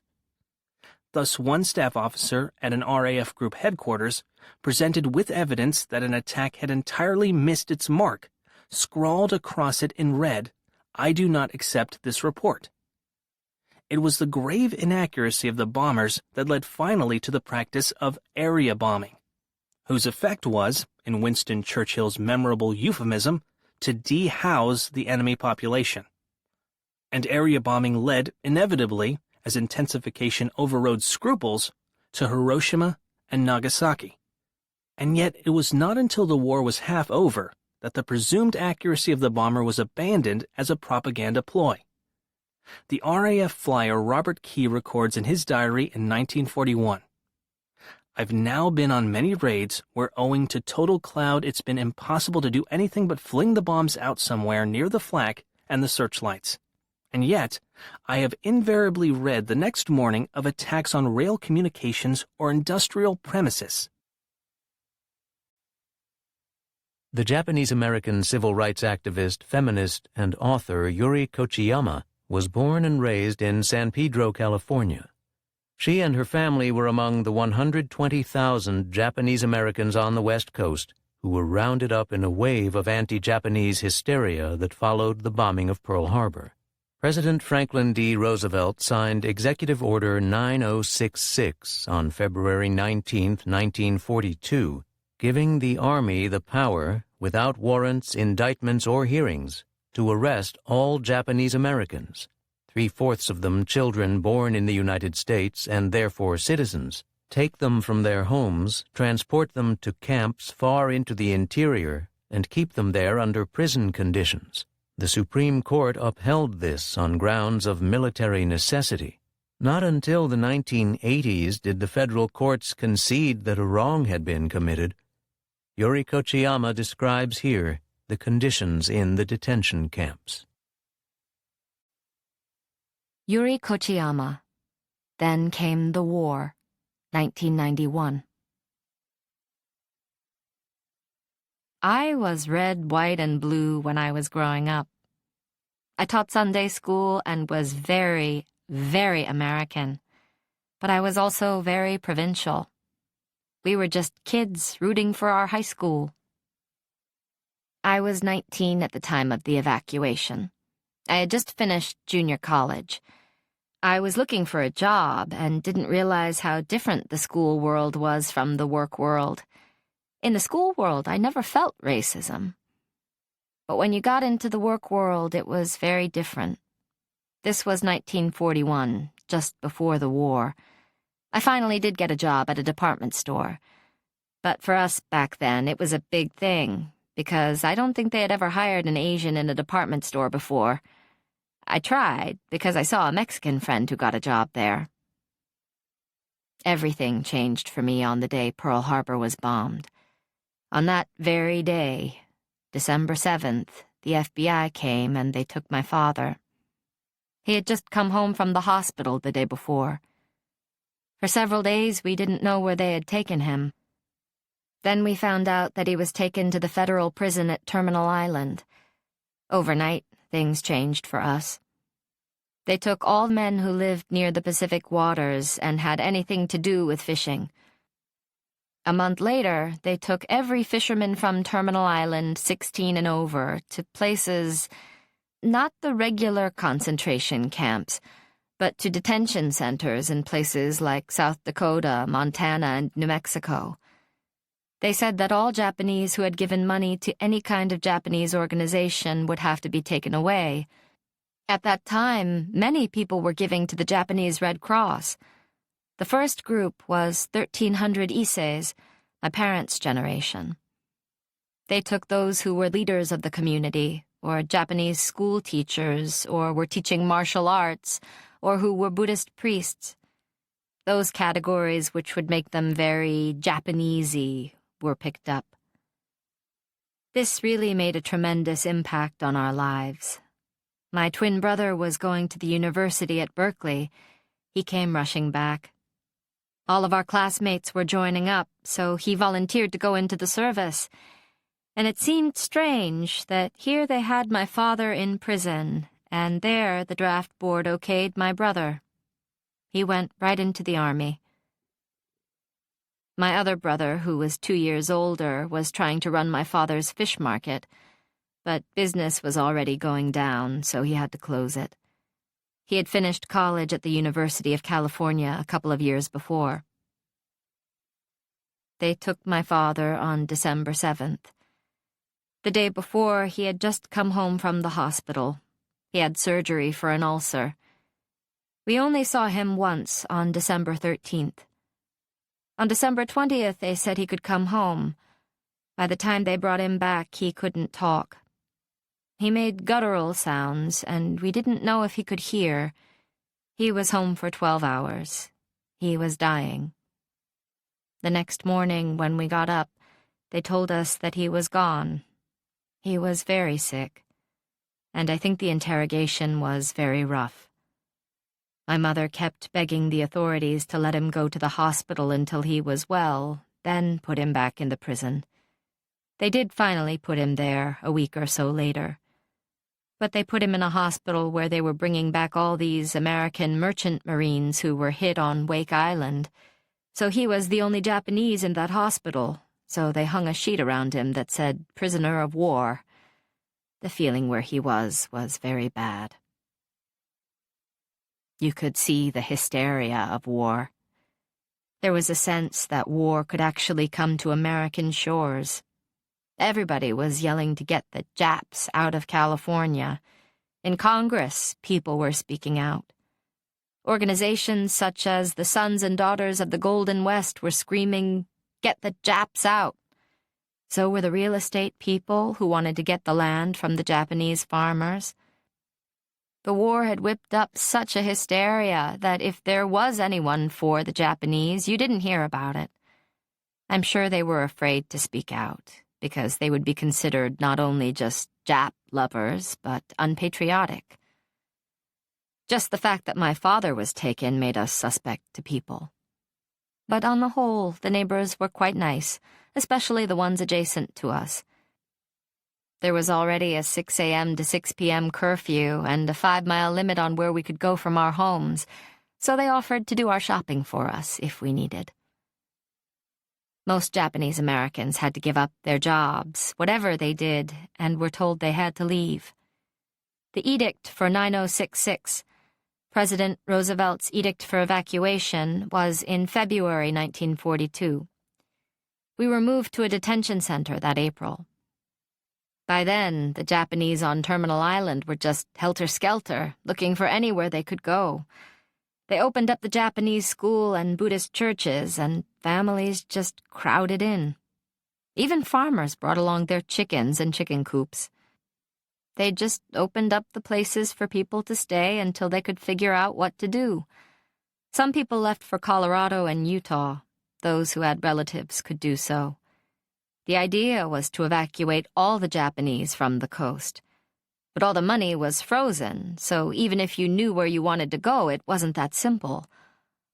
Thus, one staff officer at an RAF group headquarters presented with evidence that an attack had entirely missed its mark, scrawled across it in red, "I do not accept this report." It was the grave inaccuracy of the bombers that led finally to the practice of area bombing, whose effect was, in Winston Churchill's memorable euphemism, to de-house the enemy population. And area bombing led, inevitably, as intensification overrode scruples, to Hiroshima and Nagasaki. And yet it was not until the war was half over that the presumed accuracy of the bomber was abandoned as a propaganda ploy. The RAF flyer Robert Key records in his diary in 1941, "I've now been on many raids where owing to total cloud it's been impossible to do anything but fling the bombs out somewhere near the flak and the searchlights. And yet, I have invariably read the next morning of attacks on rail communications or industrial premises." The Japanese-American civil rights activist, feminist, and author Yuri Kochiyama was born and raised in San Pedro, California. She and her family were among the 120,000 Japanese Americans on the West Coast who were rounded up in a wave of anti-Japanese hysteria that followed the bombing of Pearl Harbor. President Franklin D. Roosevelt signed Executive Order 9066 on February 19, 1942, giving the Army the power, without warrants, indictments, or hearings, to arrest all Japanese Americans, 3/4 of them children born in the United States and therefore citizens, take them from their homes, transport them to camps far into the interior, and keep them there under prison conditions. The Supreme Court upheld this on grounds of military necessity. Not until the 1980s did the federal courts concede that a wrong had been committed. Yuri Kochiyama describes here the conditions in the detention camps. Yuri Kochiyama. Then came the war, 1991. I was red, white, and blue when I was growing up. I taught Sunday school and was very, very American, but I was also very provincial. We were just kids rooting for our high school. I was 19 at the time of the evacuation. I had just finished junior college. I was looking for a job and didn't realize how different the school world was from the work world. In the school world, I never felt racism. But when you got into the work world, it was very different. This was 1941, just before the war. I finally did get a job at a department store. But for us back then, it was a big thing, because I don't think they had ever hired an Asian in a department store before. I tried, because I saw a Mexican friend who got a job there. Everything changed for me on the day Pearl Harbor was bombed. On that very day, December 7th, the FBI came and they took my father. He had just come home from the hospital the day before. For several days, we didn't know where they had taken him. Then we found out that he was taken to the federal prison at Terminal Island. Overnight, things changed for us. They took all men who lived near the Pacific waters and had anything to do with fishing. A month later, they took every fisherman from Terminal Island, 16 and over, to places, not the regular concentration camps, but to detention centers in places like South Dakota, Montana, and New Mexico. They said that all Japanese who had given money to any kind of Japanese organization would have to be taken away. At that time, many people were giving to the Japanese Red Cross. The first group was 1,300 Issei's, my parents' generation. They took those who were leaders of the community, or Japanese school teachers, or were teaching martial arts, or who were Buddhist priests. Those categories which would make them very Japanesey were picked up. This really made a tremendous impact on our lives. My twin brother was going to the university at Berkeley. He came rushing back. All of our classmates were joining up, so he volunteered to go into the service. And it seemed strange that here they had my father in prison, and there the draft board okayed my brother. He went right into the army. My other brother, who was 2 years older, was trying to run my father's fish market, but business was already going down, so he had to close it. He had finished college at the University of California a couple of years before. They took my father on December 7th. The day before, he had just come home from the hospital. He had surgery for an ulcer. We only saw him once on December 13th. On December 20th, they said he could come home. By the time they brought him back, he couldn't talk. He made guttural sounds, and we didn't know if he could hear. He was home for 12 hours. He was dying. The next morning, when we got up, they told us that he was gone. He was very sick, and I think the interrogation was very rough. My mother kept begging the authorities to let him go to the hospital until he was well, then put him back in the prison. They did finally put him there a week or so later. But they put him in a hospital where they were bringing back all these American merchant marines who were hit on Wake Island. So he was the only Japanese in that hospital, so they hung a sheet around him that said prisoner of war. The feeling where he was very bad. You could see the hysteria of war. There was a sense that war could actually come to American shores. Everybody was yelling to get the Japs out of California. In Congress, people were speaking out. Organizations such as the Sons and Daughters of the Golden West were screaming, "Get the Japs out!" So were the real estate people who wanted to get the land from the Japanese farmers. The war had whipped up such a hysteria that if there was anyone for the Japanese, you didn't hear about it. I'm sure they were afraid to speak out, because they would be considered not only just Jap lovers, but unpatriotic. Just the fact that my father was taken made us suspect to people. But on the whole, the neighbors were quite nice, especially the ones adjacent to us. There was already a 6 a.m. to 6 p.m. curfew and a 5-mile limit on where we could go from our homes, so they offered to do our shopping for us if we needed. Most Japanese Americans had to give up their jobs, whatever they did, and were told they had to leave. The edict for 9066, President Roosevelt's edict for evacuation, was in February 1942. We were moved to a detention center that April. By then, the Japanese on Terminal Island were just helter-skelter, looking for anywhere they could go. They opened up the Japanese school and Buddhist churches, and families just crowded in. Even farmers brought along their chickens and chicken coops. They just opened up the places for people to stay until they could figure out what to do. Some people left for Colorado and Utah. Those who had relatives could do so. The idea was to evacuate all the Japanese from the coast. But all the money was frozen, so even if you knew where you wanted to go, it wasn't that simple.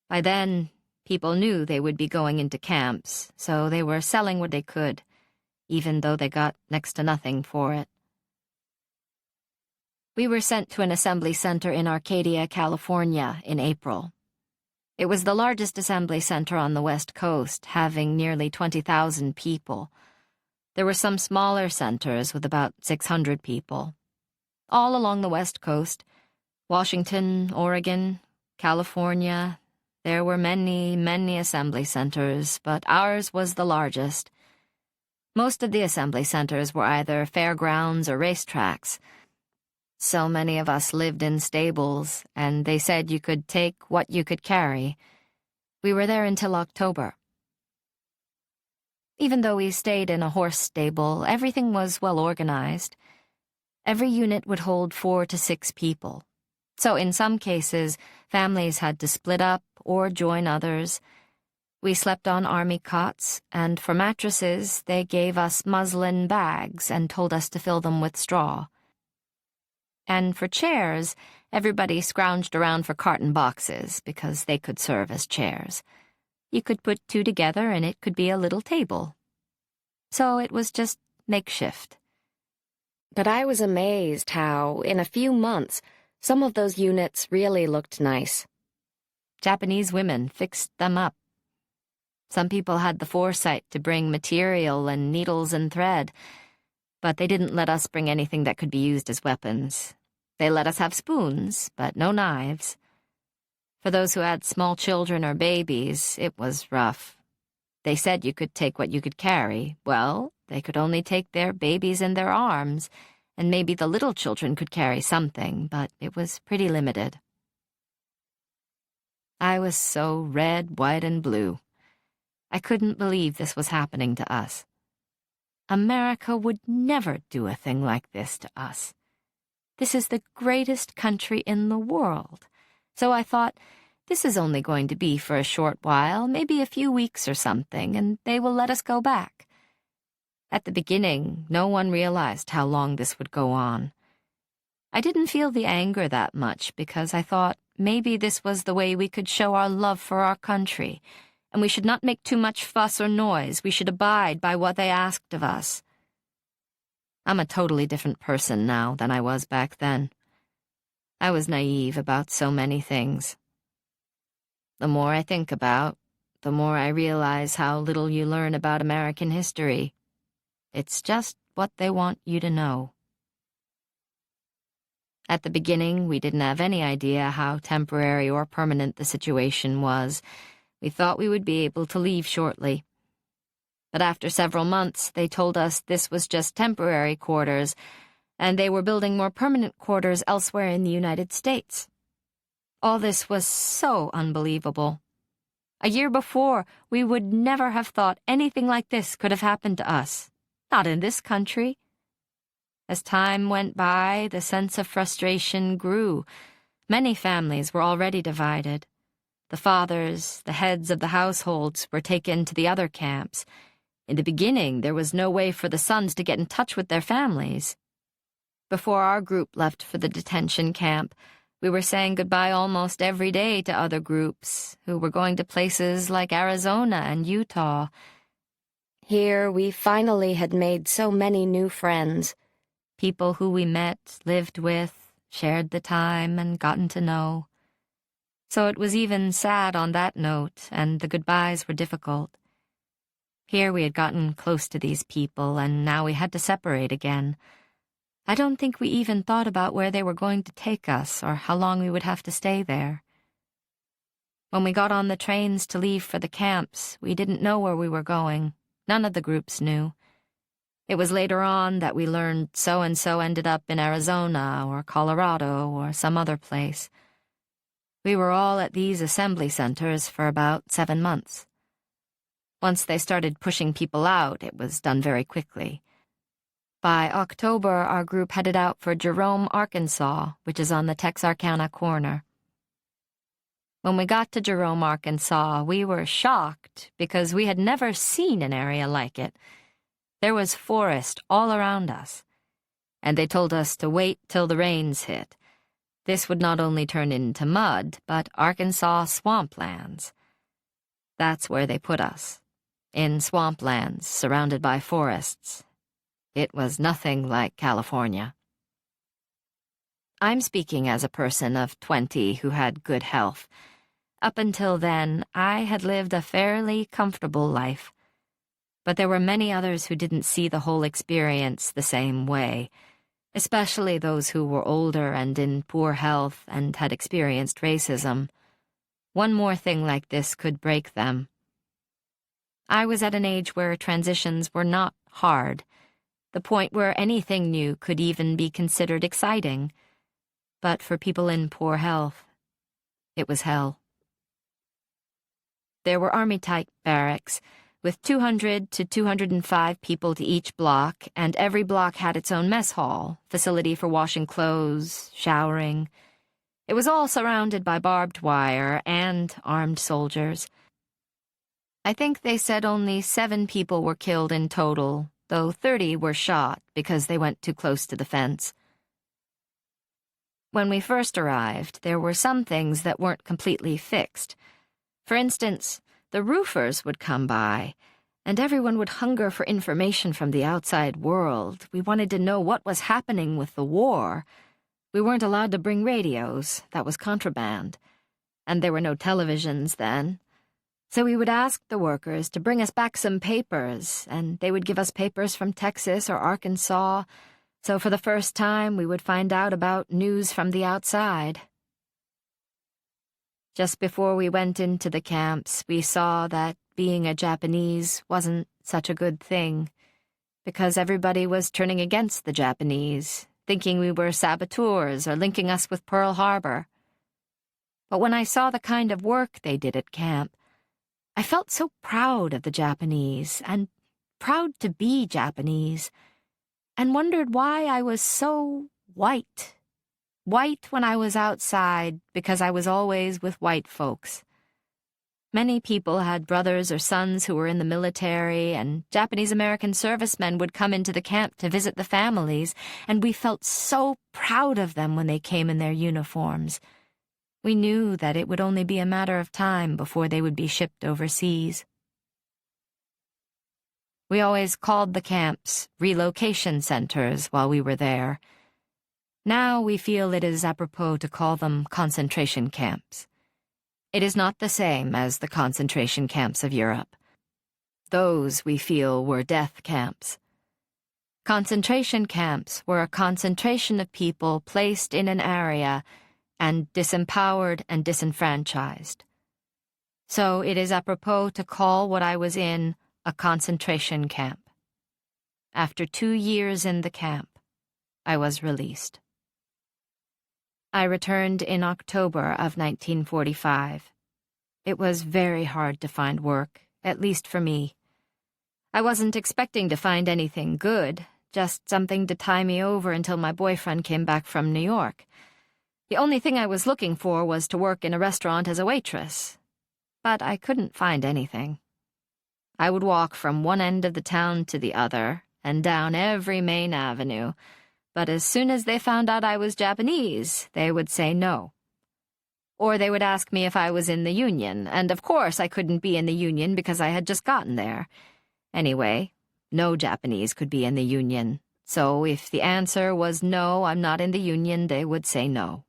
By then, people knew they would be going into camps, so they were selling what they could, even though they got next to nothing for it. We were sent to an assembly center in Arcadia, California, in April. It was the largest assembly center on the West Coast, having nearly 20,000 people. There were some smaller centers with about 600 people. All along the West Coast, Washington, Oregon, California, there were many, many assembly centers, but ours was the largest. Most of the assembly centers were either fairgrounds or racetracks. So many of us lived in stables, and they said you could take what you could carry. We were there until October. Even though we stayed in a horse stable, everything was well organized. Every unit would hold 4 to 6 people. So in some cases, families had to split up or join others. We slept on army cots, and for mattresses, they gave us muslin bags and told us to fill them with straw. And for chairs, everybody scrounged around for carton boxes because they could serve as chairs. You could put two together and it could be a little table. So it was just makeshift. But I was amazed how, in a few months, some of those units really looked nice. Japanese women fixed them up. Some people had the foresight to bring material and needles and thread, but they didn't let us bring anything that could be used as weapons. They let us have spoons, but no knives. For those who had small children or babies, it was rough. They said you could take what you could carry. Well, they could only take their babies in their arms, and maybe the little children could carry something, but it was pretty limited. I was so red, white, and blue. I couldn't believe this was happening to us. America would never do a thing like this to us. This is the greatest country in the world. So I thought, this is only going to be for a short while, maybe a few weeks or something, and they will let us go back. At the beginning, no one realized how long this would go on. I didn't feel the anger that much because I thought maybe this was the way we could show our love for our country, and we should not make too much fuss or noise. We should abide by what they asked of us. I'm a totally different person now than I was back then. I was naive about so many things. The more I think about, the more I realize how little you learn about American history. It's just what they want you to know. At the beginning, we didn't have any idea how temporary or permanent the situation was. We thought we would be able to leave shortly. But after several months, they told us this was just temporary quarters, and they were building more permanent quarters elsewhere in the United States. All this was so unbelievable. A year before, we would never have thought anything like this could have happened to us. Not in this country. As time went by, the sense of frustration grew. Many families were already divided. The fathers, the heads of the households, were taken to the other camps. In the beginning, there was no way for the sons to get in touch with their families. Before our group left for the detention camp, we were saying goodbye almost every day to other groups who were going to places like Arizona and Utah. Here, we finally had made so many new friends, people who we met, lived with, shared the time, and gotten to know. So it was even sad on that note, and the goodbyes were difficult. Here we had gotten close to these people, and now we had to separate again. I don't think we even thought about where they were going to take us or how long we would have to stay there. When we got on the trains to leave for the camps, we didn't know where we were going. None of the groups knew. It was later on that we learned so-and-so ended up in Arizona or Colorado or some other place. We were all at these assembly centers for about 7 months. Once they started pushing people out, it was done very quickly. By October, our group headed out for Jerome, Arkansas, which is on the Texarkana corner. When we got to Jerome, Arkansas, we were shocked because we had never seen an area like it. There was forest all around us, and they told us to wait till the rains hit. This would not only turn into mud, but Arkansas swamplands. That's where they put us, in swamplands surrounded by forests. It was nothing like California. I'm speaking as a person of 20 who had good health. Up until then, I had lived a fairly comfortable life. But there were many others who didn't see the whole experience the same way, especially those who were older and in poor health and had experienced racism. One more thing like this could break them. I was at an age where transitions were not hard, the point where anything new could even be considered exciting. But for people in poor health, it was hell. There were army-type barracks, with 200 to 205 people to each block, and every block had its own mess hall, facility for washing clothes, showering. It was all surrounded by barbed wire and armed soldiers. I think they said only 7 people were killed in total, though 30 were shot because they went too close to the fence. When we first arrived, there were some things that weren't completely fixed. For instance, the roofers would come by, and everyone would hunger for information from the outside world. We wanted to know what was happening with the war. We weren't allowed to bring radios. That was contraband. And there were no televisions then. So we would ask the workers to bring us back some papers, and they would give us papers from Texas or Arkansas. So for the first time, we would find out about news from the outside. Just before we went into the camps, we saw that being a Japanese wasn't such a good thing, because everybody was turning against the Japanese, thinking we were saboteurs or linking us with Pearl Harbor. But when I saw the kind of work they did at camp, I felt so proud of the Japanese, and proud to be Japanese, and wondered why I was so white. White when I was outside, because I was always with white folks. Many people had brothers or sons who were in the military, and Japanese-American servicemen would come into the camp to visit the families, and we felt so proud of them when they came in their uniforms. We knew that it would only be a matter of time before they would be shipped overseas. We always called the camps relocation centers while we were there. Now we feel it is apropos to call them concentration camps. It is not the same as the concentration camps of Europe. Those, we feel, were death camps. Concentration camps were a concentration of people placed in an area and disempowered and disenfranchised. So it is apropos to call what I was in a concentration camp. After 2 years in the camp, I was released. I returned in October of 1945. It was very hard to find work, at least for me. I wasn't expecting to find anything good, just something to tie me over until my boyfriend came back from New York. The only thing I was looking for was to work in a restaurant as a waitress. But I couldn't find anything. I would walk from one end of the town to the other, and down every main avenue, but as soon as they found out I was Japanese, they would say no. Or they would ask me if I was in the Union, and of course I couldn't be in the Union because I had just gotten there. Anyway, no Japanese could be in the Union, so if the answer was no, I'm not in the Union, they would say no.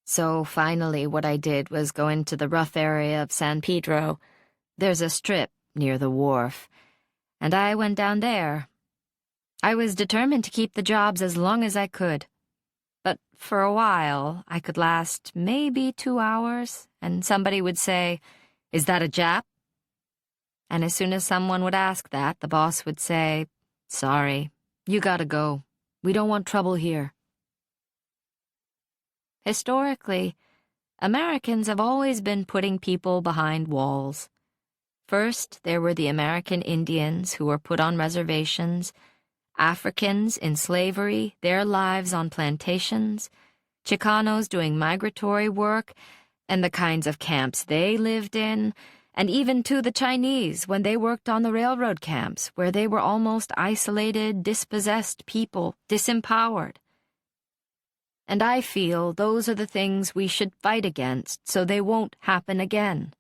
So finally what I did was go into the rough area of San Pedro. There's a strip near the wharf, and I went down there. I was determined to keep the jobs as long as I could. But for a while, I could last maybe 2 hours, and somebody would say, "Is that a Jap?" And as soon as someone would ask that, the boss would say, "Sorry, you gotta go. We don't want trouble here." Historically, Americans have always been putting people behind walls. First, there were the American Indians who were put on reservations, Africans in slavery, their lives on plantations, Chicanos doing migratory work, and the kinds of camps they lived in, and even to the Chinese when they worked on the railroad camps, where they were almost isolated, dispossessed people, disempowered. And I feel those are the things we should fight against so they won't happen again.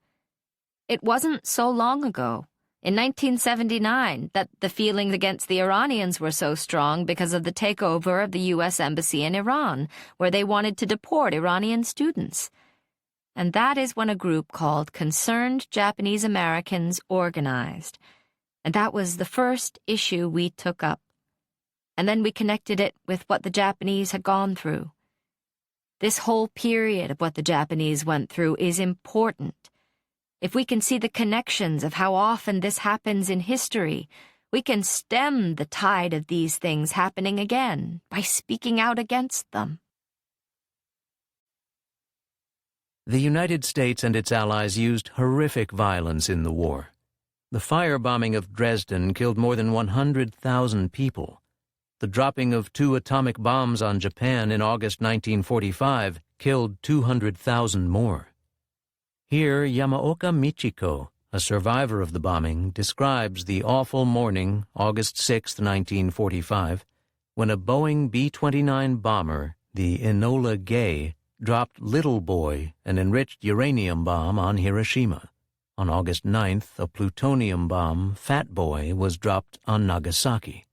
It wasn't so long ago, in 1979, that the feelings against the Iranians were so strong because of the takeover of the U.S. Embassy in Iran, where they wanted to deport Iranian students. And that is when a group called Concerned Japanese Americans organized. And that was the first issue we took up. And then we connected it with what the Japanese had gone through. This whole period of what the Japanese went through is important. If we can see the connections of how often this happens in history, we can stem the tide of these things happening again by speaking out against them. The United States and its allies used horrific violence in the war. The firebombing of Dresden killed more than 100,000 people. the dropping of 2 atomic bombs on Japan in August 1945 killed 200,000 more. Here, Yamaoka Michiko, a survivor of the bombing, describes the awful morning, August 6, 1945, when a Boeing B-29 bomber, the Enola Gay, dropped Little Boy, an enriched uranium bomb, on Hiroshima. On August 9th, a plutonium bomb, Fat Boy, was dropped on Nagasaki.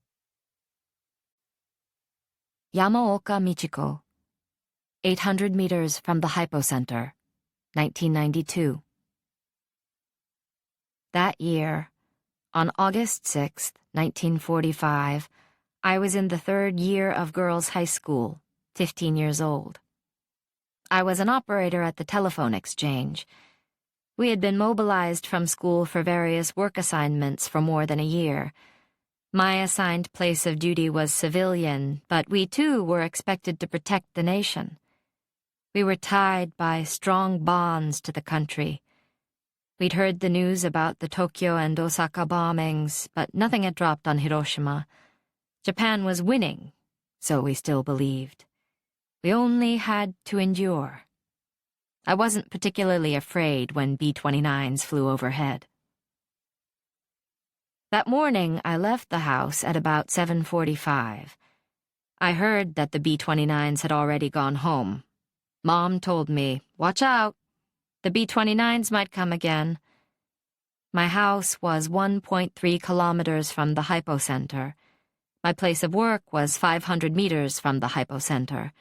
Yamaoka Michiko, 800 meters from the hypocenter, 1992. That year, on August 6, 1945, I was in the 3rd year of girls' high school, 15 years old. I was an operator at the telephone exchange. We had been mobilized from school for various work assignments for more than a year. My assigned place of duty was civilian, but we too were expected to protect the nation. We were tied by strong bonds to the country. We'd heard the news about the Tokyo and Osaka bombings, but nothing had dropped on Hiroshima. Japan was winning, so we still believed. We only had to endure. I wasn't particularly afraid when B-29s flew overhead. That morning, I left the house at about 7:45. I heard that the B-29s had already gone home. Mom told me, "Watch out. The B-29s might come again." My house was 1.3 kilometers from the hypocenter. My place of work was 500 meters from the hypocenter.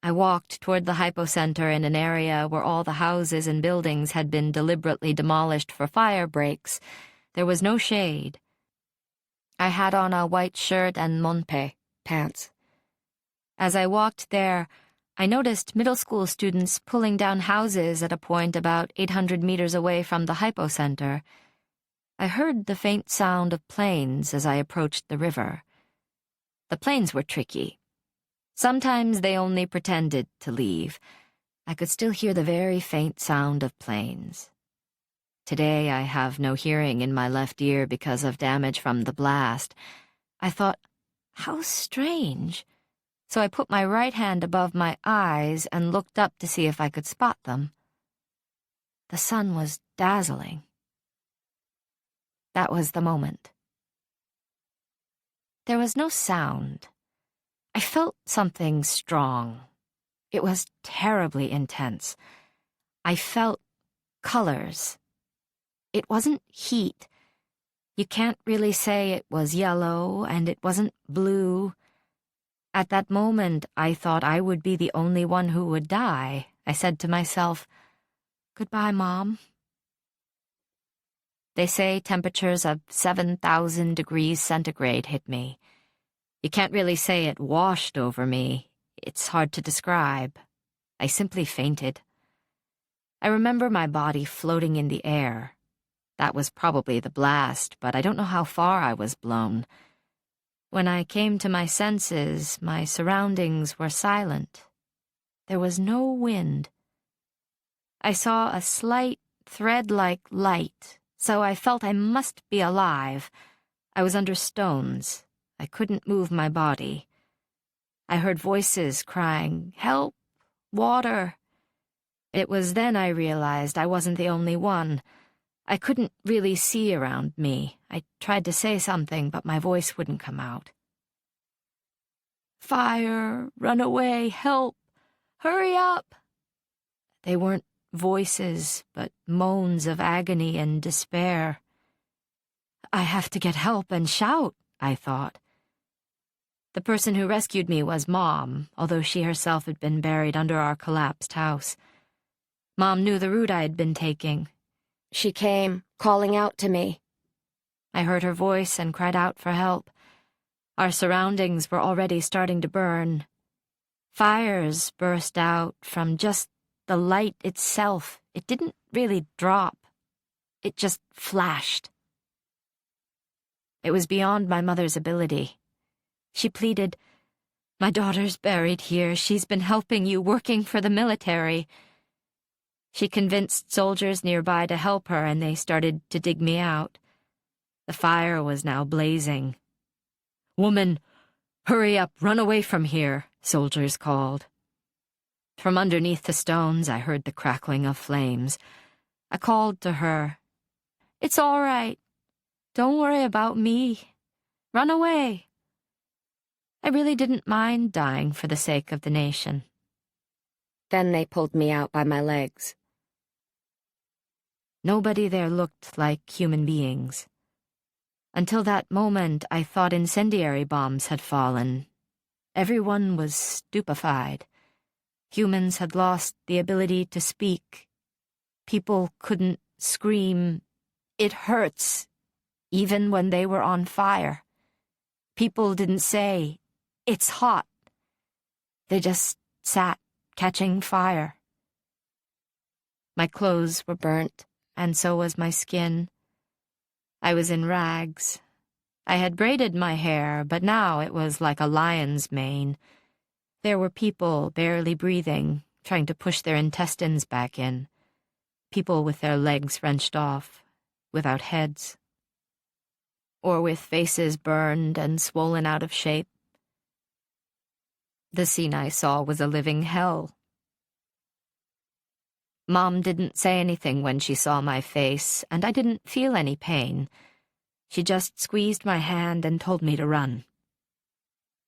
I walked toward the hypocenter in an area where all the houses and buildings had been deliberately demolished for fire breaks. There was no shade. I had on a white shirt and monpe, pants. As I walked there, I noticed middle school students pulling down houses at a point about 800 meters away from the hypocenter. I heard the faint sound of planes as I approached the river. The planes were tricky. Sometimes they only pretended to leave. I could still hear the very faint sound of planes. Today I have no hearing in my left ear because of damage from the blast. I thought, how strange. So I put my right hand above my eyes and looked up to see if I could spot them. The sun was dazzling. That was the moment. There was no sound. I felt something strong. It was terribly intense. I felt colors. It wasn't heat. You can't really say it was yellow, and it wasn't blue. At that moment, I thought I would be the only one who would die. I said to myself, "Goodbye, Mom." They say temperatures of 7,000 degrees centigrade hit me. You can't really say it washed over me. It's hard to describe. I simply fainted. I remember my body floating in the air. That was probably the blast, but I don't know how far I was blown. When I came to my senses, my surroundings were silent. There was no wind. I saw a slight, thread-like light, so I felt I must be alive. I was under stones. I couldn't move my body. I heard voices crying, "Help! Water!" It was then I realized I wasn't the only one. I couldn't really see around me. I tried to say something, but my voice wouldn't come out. "Fire! Run away! Help! Hurry up!" They weren't voices, but moans of agony and despair. I have to get help and shout, I thought. The person who rescued me was Mom, although she herself had been buried under our collapsed house. Mom knew the route I had been taking. She came, calling out to me. I heard her voice and cried out for help. Our surroundings were already starting to burn. Fires burst out from just the light itself. It didn't really drop. It just flashed. It was beyond my mother's ability. She pleaded, "My daughter's buried here. She's been helping you, working for the military." She convinced soldiers nearby to help her, and they started to dig me out. The fire was now blazing. "Woman, "Hurry up, run away from here," soldiers called. From underneath the stones, I heard the crackling of flames. I called to her, "It's all right. Don't worry about me. Run away." I really didn't mind dying for the sake of the nation. Then they pulled me out by my legs. Nobody there looked like human beings. Until that moment, I thought incendiary bombs had fallen. Everyone was stupefied. Humans had lost the ability to speak. People couldn't scream, "It hurts," even when they were on fire. People didn't say, "It's hot." They just sat, catching fire. My clothes were burnt, and so was my skin. I was in rags. I had braided my hair, but now it was like a lion's mane. There were people barely breathing, trying to push their intestines back in. People with their legs wrenched off, without heads. Or with faces burned and swollen out of shape. The scene I saw was a living hell. Mom didn't say anything when she saw my face, and I didn't feel any pain. She just squeezed my hand and told me to run.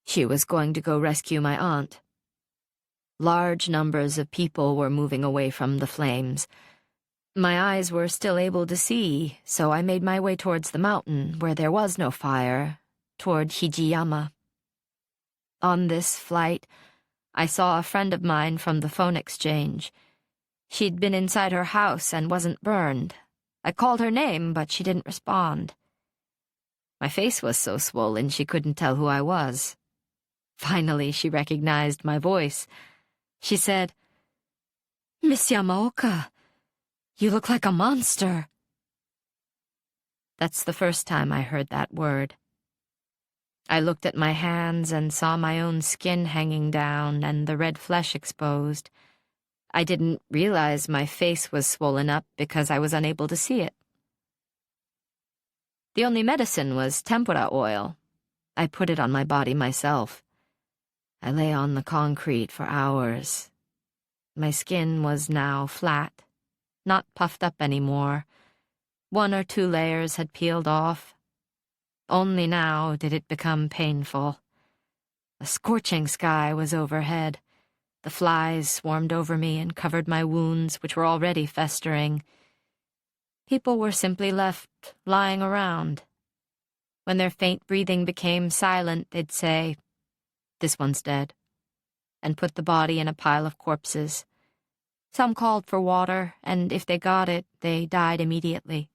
She was going to go rescue my aunt. Large numbers of people were moving away from the flames. My eyes were still able to see, so I made my way towards the mountain, where there was no fire, toward Hijiyama. On this flight, I saw a friend of mine from the phone exchange. She'd been inside her house and wasn't burned. I called her name, but she didn't respond. My face was so swollen she couldn't tell who I was. Finally, she recognized my voice. She said, "Miss Yamaoka, you look like a monster." That's the first time I heard that word. I looked at my hands and saw my own skin hanging down and the red flesh exposed. I didn't realize my face was swollen up because I was unable to see it. The only medicine was tempura oil. I put it on my body myself. I lay on the concrete for hours. My skin was now flat, not puffed up anymore. 1 or 2 layers had peeled off. Only now did it become painful. A scorching sky was overhead. The flies swarmed over me and covered my wounds, which were already festering. People were simply left lying around. When their faint breathing became silent, they'd say, "This one's dead," and put the body in a pile of corpses. Some called for water, and if they got it, they died immediately.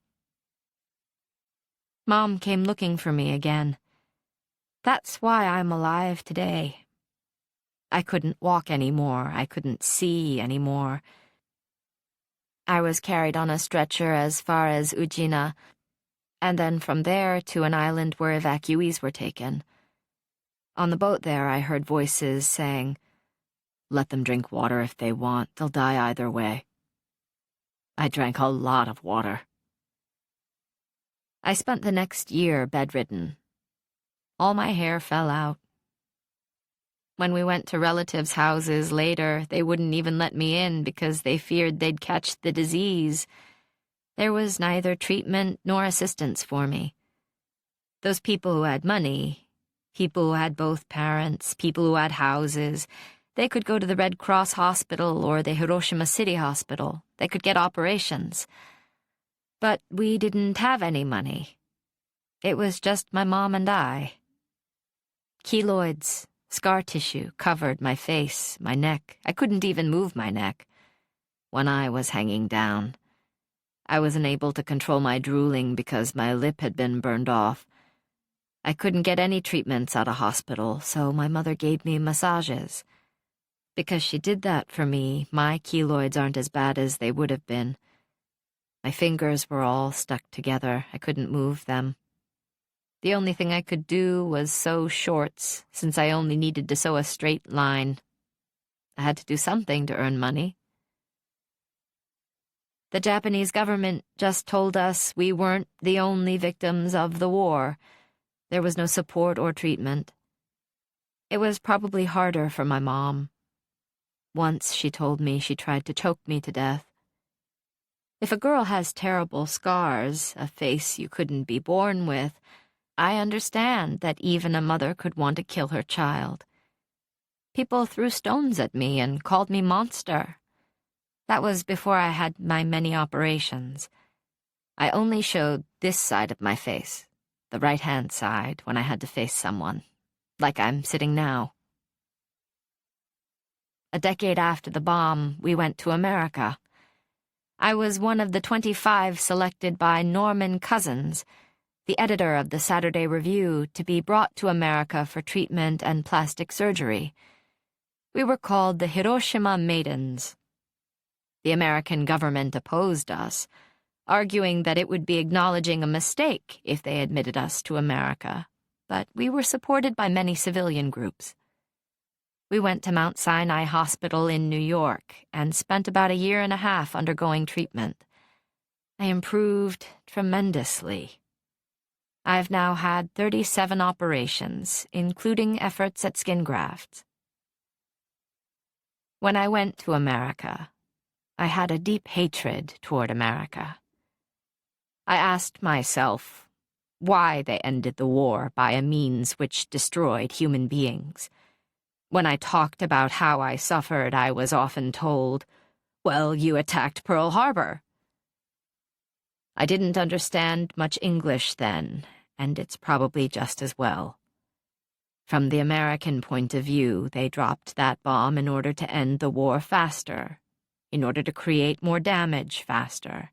Mom came looking for me again. That's why I'm alive today. I couldn't walk anymore. I couldn't see anymore. I was carried on a stretcher as far as Ujina, and then from there to an island where evacuees were taken. On the boat there, I heard voices saying, "Let them drink water if they want. They'll die either way." I drank a lot of water. I spent the next year bedridden. All my hair fell out. When we went to relatives' houses later, they wouldn't even let me in because they feared they'd catch the disease. There was neither treatment nor assistance for me. Those people who had money, people who had both parents, people who had houses, they could go to the Red Cross Hospital or the Hiroshima City Hospital. They could get operations. But we didn't have any money. It was just my mom and I. Keloids, scar tissue covered my face, my neck. I couldn't even move my neck. One eye was hanging down. I wasn't able to control my drooling because my lip had been burned off. I couldn't get any treatments at a hospital, so my mother gave me massages. Because she did that for me, my keloids aren't as bad as they would have been. My fingers were all stuck together. I couldn't move them. The only thing I could do was sew shorts, since I only needed to sew a straight line. I had to do something to earn money. The Japanese government just told us we weren't the only victims of the war. There was no support or treatment. It was probably harder for my mom. Once she told me she tried to choke me to death. If a girl has terrible scars, a face you couldn't be born with, I understand that even a mother could want to kill her child. People threw stones at me and called me monster. That was before I had my many operations. I only showed this side of my face, the right-hand side, when I had to face someone, like I'm sitting now. A decade after the bomb, we went to America. I was one of the 25 selected by Norman Cousins, the editor of the Saturday Review, to be brought to America for treatment and plastic surgery. We were called the Hiroshima Maidens. The American government opposed us, arguing that it would be acknowledging a mistake if they admitted us to America, but we were supported by many civilian groups. We went to Mount Sinai Hospital in New York and spent about a year and a half undergoing treatment. I improved tremendously. I've now had 37 operations, including efforts at skin grafts. When I went to America, I had a deep hatred toward America. I asked myself why they ended the war by a means which destroyed human beings. When I talked about how I suffered, I was often told, "Well, you attacked Pearl Harbor." I didn't understand much English then, and it's probably just as well. From the American point of view, they dropped that bomb in order to end the war faster, in order to create more damage faster.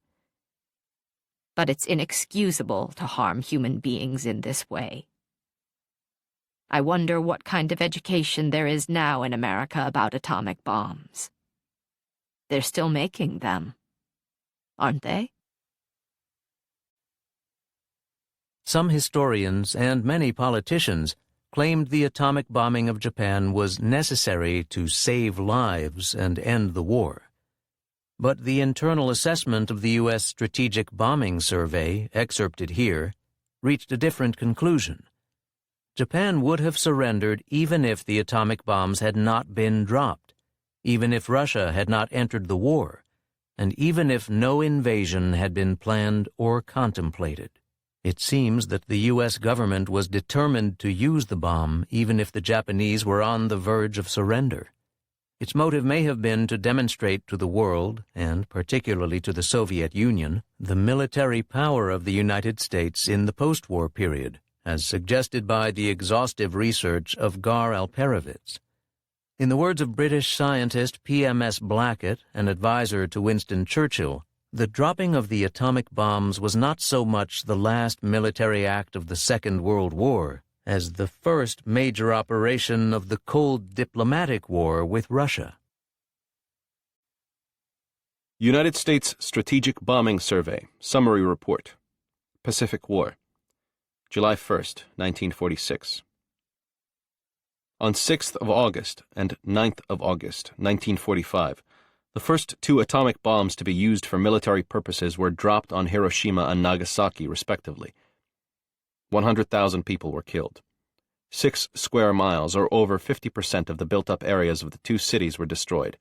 But it's inexcusable to harm human beings in this way. I wonder what kind of education there is now in America about atomic bombs. They're still making them, aren't they? Some historians and many politicians claimed the atomic bombing of Japan was necessary to save lives and end the war. But the internal assessment of the U.S. Strategic Bombing Survey, excerpted here, reached a different conclusion. Japan would have surrendered even if the atomic bombs had not been dropped, even if Russia had not entered the war, and even if no invasion had been planned or contemplated. It seems that the U.S. government was determined to use the bomb even if the Japanese were on the verge of surrender. Its motive may have been to demonstrate to the world, and particularly to the Soviet Union, the military power of the United States in the post-war period, as suggested by the exhaustive research of Gar Alperovitz. In the words of British scientist P.M.S. Blackett, an advisor to Winston Churchill, the dropping of the atomic bombs was not so much the last military act of the Second World War as the first major operation of the cold diplomatic war with Russia. United States Strategic Bombing Survey, Summary Report, Pacific War, July 1st, 1946. On 6th of August and 9th of August, 1945, the first two atomic bombs to be used for military purposes were dropped on Hiroshima and Nagasaki, respectively. 100,000 people were killed. 6 square miles, or over 50% of the built-up areas of the two cities, were destroyed.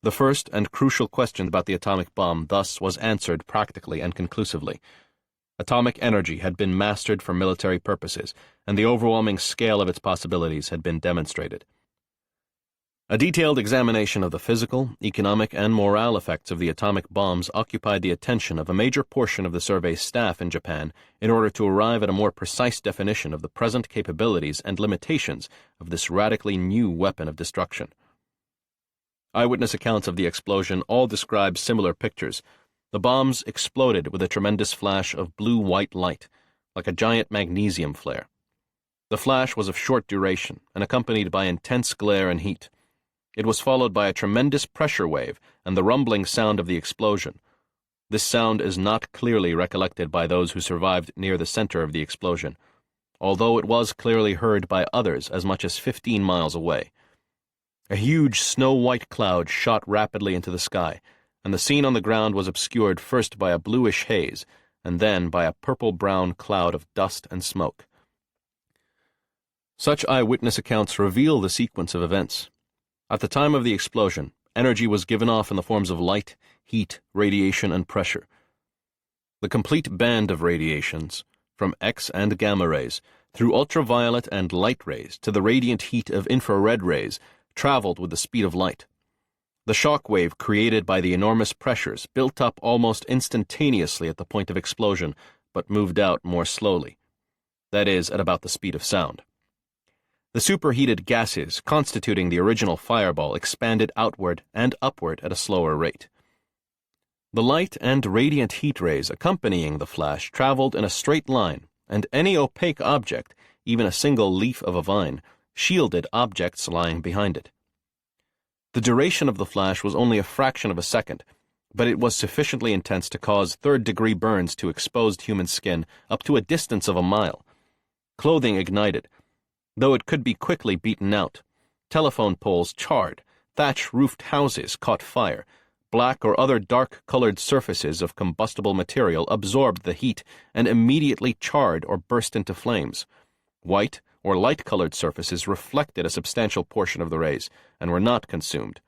The first and crucial question about the atomic bomb thus was answered practically and conclusively. Atomic energy had been mastered for military purposes, and the overwhelming scale of its possibilities had been demonstrated. A detailed examination of the physical, economic, and morale effects of the atomic bombs occupied the attention of a major portion of the survey's staff in Japan in order to arrive at a more precise definition of the present capabilities and limitations of this radically new weapon of destruction. Eyewitness accounts of the explosion all describe similar pictures. The bombs exploded with a tremendous flash of blue-white light, like a giant magnesium flare. The flash was of short duration and accompanied by intense glare and heat. It was followed by a tremendous pressure wave and the rumbling sound of the explosion. This sound is not clearly recollected by those who survived near the center of the explosion, although it was clearly heard by others as much as 15 miles away. A huge snow-white cloud shot rapidly into the sky, and the scene on the ground was obscured first by a bluish haze, and then by a purple-brown cloud of dust and smoke. Such eyewitness accounts reveal the sequence of events. At the time of the explosion, energy was given off in the forms of light, heat, radiation, and pressure. The complete band of radiations, from X and gamma rays, through ultraviolet and light rays to the radiant heat of infrared rays, traveled with the speed of light. The shock wave created by the enormous pressures built up almost instantaneously at the point of explosion, but moved out more slowly. That is, at about the speed of sound. The superheated gases constituting the original fireball expanded outward and upward at a slower rate. The light and radiant heat rays accompanying the flash traveled in a straight line, and any opaque object, even a single leaf of a vine, shielded objects lying behind it. The duration of the flash was only a fraction of a second, but it was sufficiently intense to cause third-degree burns to exposed human skin up to a distance of a mile. Clothing ignited, though it could be quickly beaten out. Telephone poles charred, thatch-roofed houses caught fire. Black or other dark-colored surfaces of combustible material absorbed the heat and immediately charred or burst into flames. White or light-colored surfaces reflected a substantial portion of the rays and were not consumed.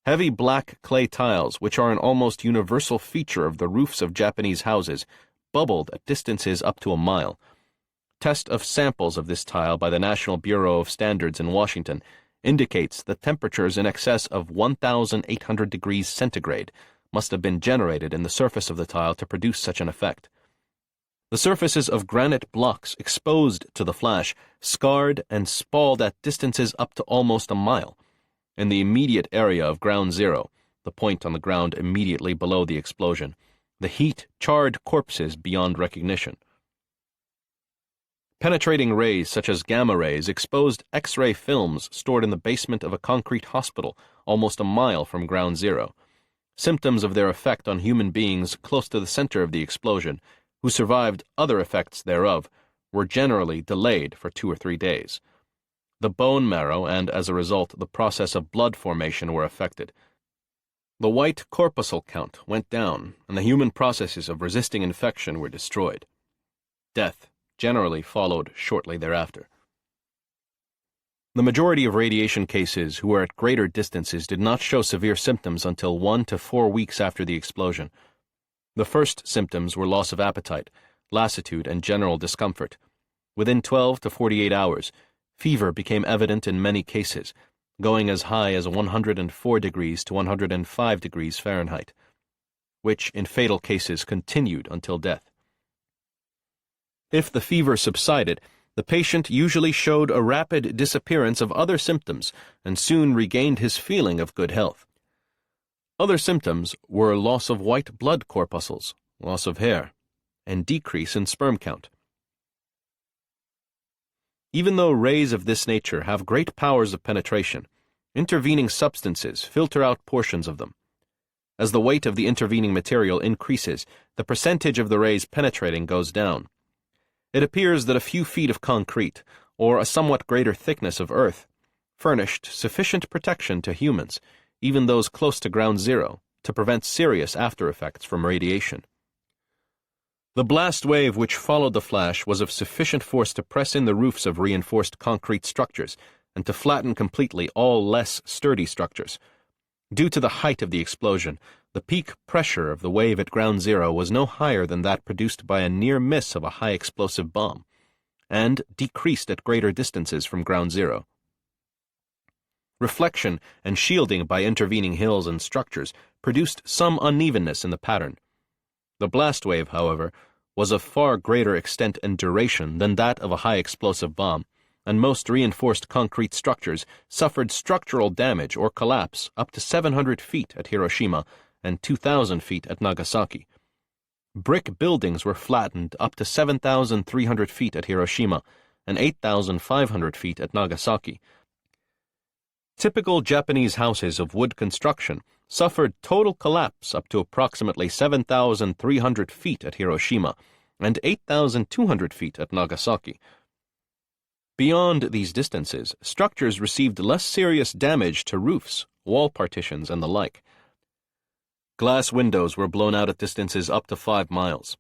Heavy black clay tiles, which are an almost universal feature of the roofs of Japanese houses, bubbled at distances up to a mile. Test of samples of this tile by the National Bureau of Standards in Washington indicates that temperatures in excess of 1,800 degrees centigrade must have been generated in the surface of the tile to produce such an effect. The surfaces of granite blocks exposed to the flash scarred and spalled at distances up to almost a mile. In the immediate area of Ground Zero, the point on the ground immediately below the explosion, the heat charred corpses beyond recognition. Penetrating rays such as gamma rays exposed X-ray films stored in the basement of a concrete hospital almost a mile from Ground Zero. Symptoms of their effect on human beings close to the center of the explosion, who survived other effects thereof, were generally delayed for 2 or 3 days. The bone marrow and, as a result, the process of blood formation were affected. The white corpuscle count went down, and the human processes of resisting infection were destroyed. Death generally followed shortly thereafter. The majority of radiation cases who were at greater distances did not show severe symptoms until 1 to 4 weeks after the explosion. The first symptoms were loss of appetite, lassitude, and general discomfort. Within 12 to 48 hours, fever became evident in many cases, going as high as 104 degrees to 105 degrees Fahrenheit, which in fatal cases continued until death. If the fever subsided, the patient usually showed a rapid disappearance of other symptoms and soon regained his feeling of good health. Other symptoms were loss of white blood corpuscles, loss of hair, and decrease in sperm count. Even though rays of this nature have great powers of penetration, intervening substances filter out portions of them. As the weight of the intervening material increases, the percentage of the rays penetrating goes down. It appears that a few feet of concrete, or a somewhat greater thickness of earth, furnished sufficient protection to humans, even those close to Ground Zero, to prevent serious after-effects from radiation. The blast wave which followed the flash was of sufficient force to press in the roofs of reinforced concrete structures and to flatten completely all less sturdy structures. Due to the height of the explosion, the peak pressure of the wave at Ground Zero was no higher than that produced by a near miss of a high-explosive bomb, and decreased at greater distances from Ground Zero. Reflection and shielding by intervening hills and structures produced some unevenness in the pattern. The blast wave, however, was of far greater extent and duration than that of a high-explosive bomb, and most reinforced concrete structures suffered structural damage or collapse up to 700 feet at Hiroshima and 2,000 feet at Nagasaki. Brick buildings were flattened up to 7,300 feet at Hiroshima and 8,500 feet at Nagasaki. Typical Japanese houses of wood construction suffered total collapse up to approximately 7,300 feet at Hiroshima and 8,200 feet at Nagasaki. Beyond these distances, structures received less serious damage to roofs, wall partitions, and the like. Glass windows were blown out at distances up to 5 miles.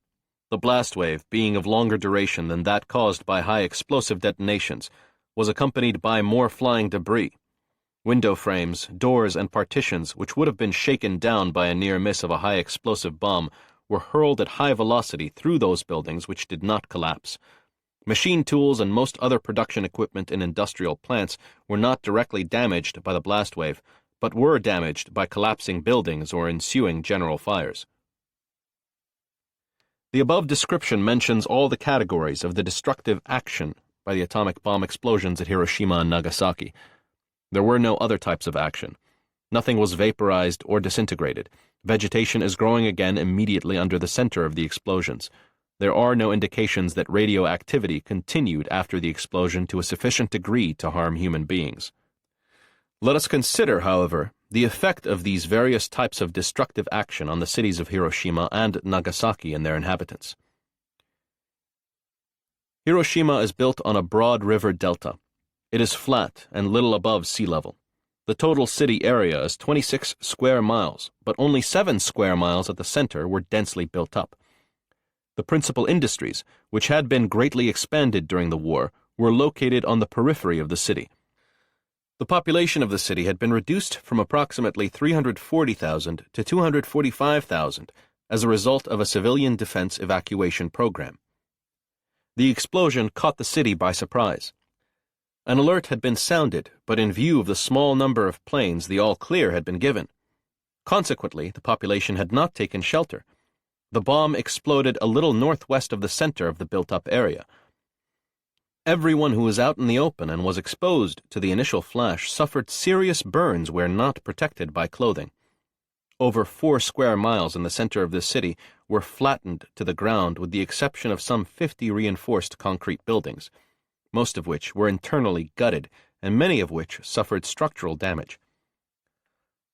The blast wave, being of longer duration than that caused by high explosive detonations, was accompanied by more flying debris. Window frames, doors, and partitions, which would have been shaken down by a near miss of a high explosive bomb, were hurled at high velocity through those buildings which did not collapse. Machine tools and most other production equipment in industrial plants were not directly damaged by the blast wave, but were damaged by collapsing buildings or ensuing general fires. The above description mentions all the categories of the destructive action by the atomic bomb explosions at Hiroshima and Nagasaki. There were no other types of action. Nothing was vaporized or disintegrated. Vegetation is growing again immediately under the center of the explosions. There are no indications that radioactivity continued after the explosion to a sufficient degree to harm human beings. Let us consider, however, the effect of these various types of destructive action on the cities of Hiroshima and Nagasaki and their inhabitants. Hiroshima is built on a broad river delta. It is flat and little above sea level. The total city area is 26 square miles, but only 7 square miles at the center were densely built up. The principal industries, which had been greatly expanded during the war, were located on the periphery of the city. The population of the city had been reduced from approximately 340,000 to 245,000 as a result of a civilian defense evacuation program. The explosion caught the city by surprise. An alert had been sounded, but in view of the small number of planes, the all-clear had been given. Consequently, the population had not taken shelter. The bomb exploded a little northwest of the center of the built-up area. Everyone who was out in the open and was exposed to the initial flash suffered serious burns where not protected by clothing. Over 4 square miles in the center of the city were flattened to the ground with the exception of some 50 reinforced concrete buildings, most of which were internally gutted and many of which suffered structural damage.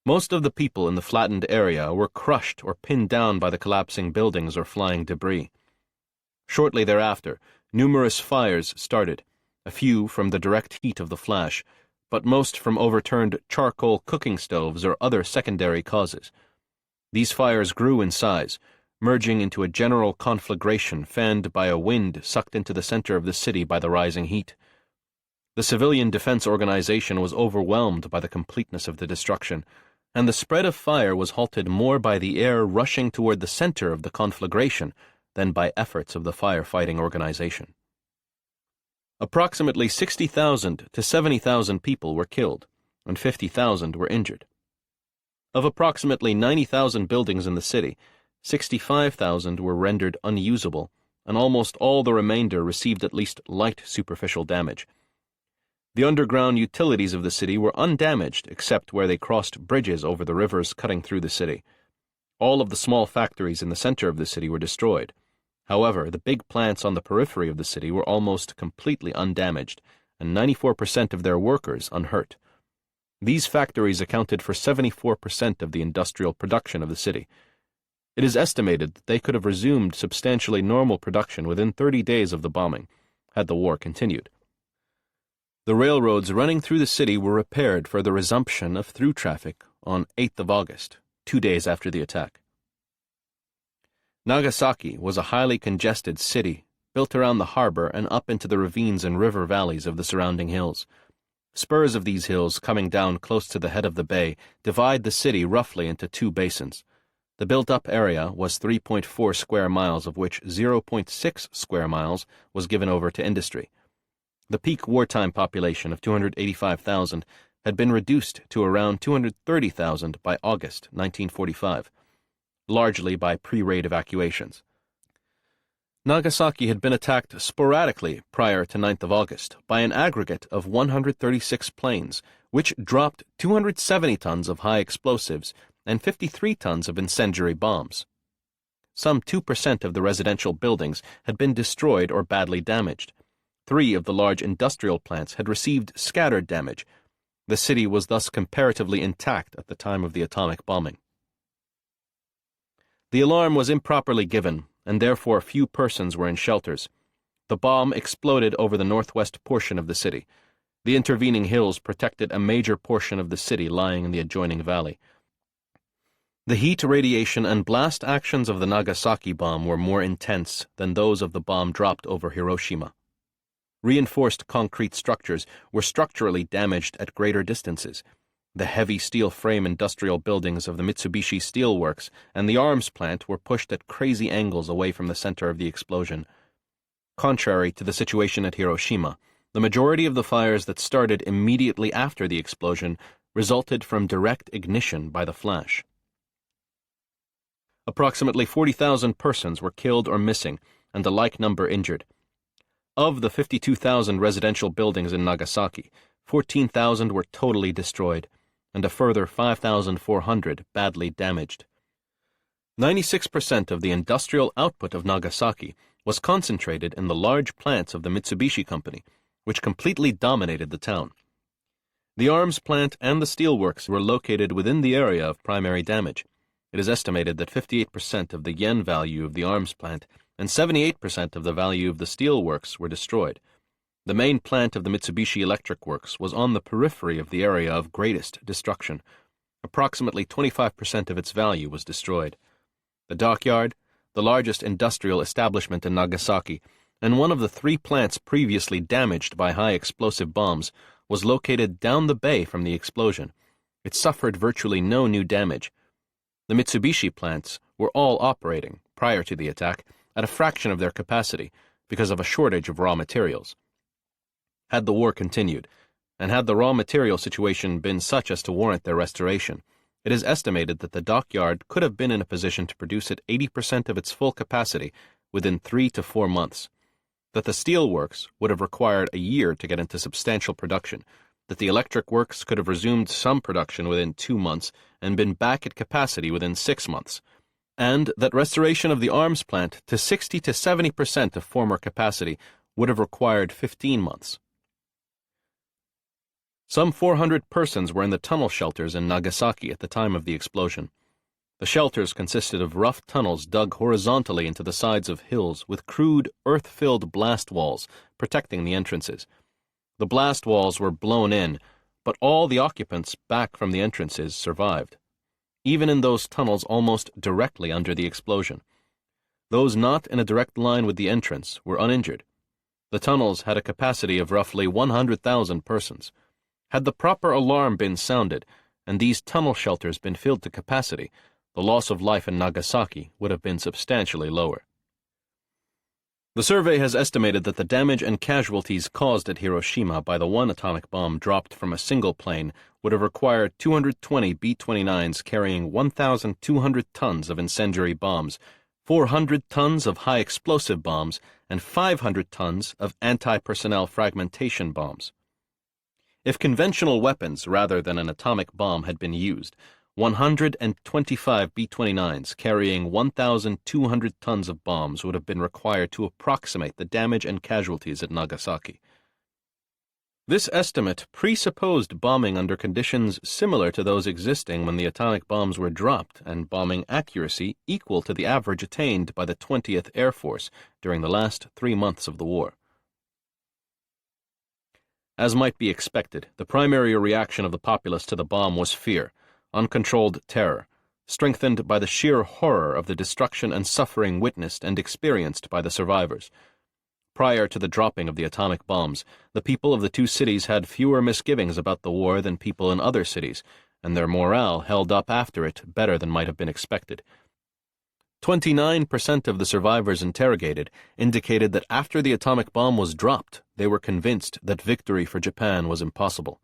Most of the people in the flattened area were crushed or pinned down by the collapsing buildings or flying debris. Shortly thereafter, numerous fires started, a few from the direct heat of the flash, but most from overturned charcoal cooking stoves or other secondary causes. These fires grew in size, merging into a general conflagration fanned by a wind sucked into the center of the city by the rising heat. The civilian defense organization was overwhelmed by the completeness of the destruction, and the spread of fire was halted more by the air rushing toward the center of the conflagration than by efforts of the firefighting organization. Approximately 60,000 to 70,000 people were killed, and 50,000 were injured. Of approximately 90,000 buildings in the city, 65,000 were rendered unusable, and almost all the remainder received at least light superficial damage. The underground utilities of the city were undamaged except where they crossed bridges over the rivers cutting through the city. All of the small factories in the center of the city were destroyed. However, the big plants on the periphery of the city were almost completely undamaged, and 94% of their workers unhurt. These factories accounted for 74% of the industrial production of the city. It is estimated that they could have resumed substantially normal production within 30 days of the bombing, had the war continued. The railroads running through the city were repaired for the resumption of through traffic on 8th of August, 2 days after the attack. Nagasaki was a highly congested city, built around the harbor and up into the ravines and river valleys of the surrounding hills. Spurs of these hills, coming down close to the head of the bay, divide the city roughly into 2 basins. The built-up area was 3.4 square miles, of which 0.6 square miles was given over to industry. The peak wartime population of 285,000 had been reduced to around 230,000 by August 1945, largely by pre-raid evacuations. Nagasaki had been attacked sporadically prior to 9th of August by an aggregate of 136 planes, which dropped 270 tons of high explosives and 53 tons of incendiary bombs. Some 2% of the residential buildings had been destroyed or badly damaged. 3 of the large industrial plants had received scattered damage. The city was thus comparatively intact at the time of the atomic bombing. The alarm was improperly given, and therefore few persons were in shelters. The bomb exploded over the northwest portion of the city. The intervening hills protected a major portion of the city lying in the adjoining valley. The heat, radiation, and blast actions of the Nagasaki bomb were more intense than those of the bomb dropped over Hiroshima. Reinforced concrete structures were structurally damaged at greater distances. The heavy steel frame industrial buildings of the Mitsubishi Steel Works and the arms plant were pushed at crazy angles away from the center of the explosion. Contrary to the situation at Hiroshima, the majority of the fires that started immediately after the explosion resulted from direct ignition by the flash. Approximately 40,000 persons were killed or missing, and a like number injured. Of the 52,000 residential buildings in Nagasaki, 14,000 were totally destroyed, and a further 5,400 badly damaged. 96% of the industrial output of Nagasaki was concentrated in the large plants of the Mitsubishi Company, which completely dominated the town. The arms plant and the steelworks were located within the area of primary damage. It is estimated that 58% of the yen value of the arms plant and 78% of the value of the steelworks were destroyed. The main plant of the Mitsubishi Electric Works was on the periphery of the area of greatest destruction. Approximately 25% of its value was destroyed. The dockyard, the largest industrial establishment in Nagasaki, and one of the 3 plants previously damaged by high explosive bombs, was located down the bay from the explosion. It suffered virtually no new damage. The Mitsubishi plants were all operating, prior to the attack, at a fraction of their capacity because of a shortage of raw materials. Had the war continued, and had the raw material situation been such as to warrant their restoration, it is estimated that the dockyard could have been in a position to produce at 80% of its full capacity within 3 to 4 months, that the steel works would have required a year to get into substantial production, that the electric works could have resumed some production within 2 months and been back at capacity within 6 months, and that restoration of the arms plant to 60 to 70% of former capacity would have required 15 months. Some 400 persons were in the tunnel shelters in Nagasaki at the time of the explosion. The shelters consisted of rough tunnels dug horizontally into the sides of hills with crude, earth-filled blast walls protecting the entrances. The blast walls were blown in, but all the occupants back from the entrances survived, even in those tunnels almost directly under the explosion. Those not in a direct line with the entrance were uninjured. The tunnels had a capacity of roughly 100,000 persons. Had the proper alarm been sounded, and these tunnel shelters been filled to capacity, the loss of life in Nagasaki would have been substantially lower. The survey has estimated that the damage and casualties caused at Hiroshima by the one atomic bomb dropped from a single plane would have required 220 B-29s carrying 1,200 tons of incendiary bombs, 400 tons of high explosive bombs, and 500 tons of anti-personnel fragmentation bombs. If conventional weapons rather than an atomic bomb had been used, 125 B-29s carrying 1,200 tons of bombs would have been required to approximate the damage and casualties at Nagasaki. This estimate presupposed bombing under conditions similar to those existing when the atomic bombs were dropped and bombing accuracy equal to the average attained by the 20th Air Force during the last 3 months of the war. As might be expected, the primary reaction of the populace to the bomb was fear, uncontrolled terror, strengthened by the sheer horror of the destruction and suffering witnessed and experienced by the survivors. Prior to the dropping of the atomic bombs, the people of the 2 cities had fewer misgivings about the war than people in other cities, and their morale held up after it better than might have been expected. 29% of the survivors interrogated indicated that after the atomic bomb was dropped, they were convinced that victory for Japan was impossible.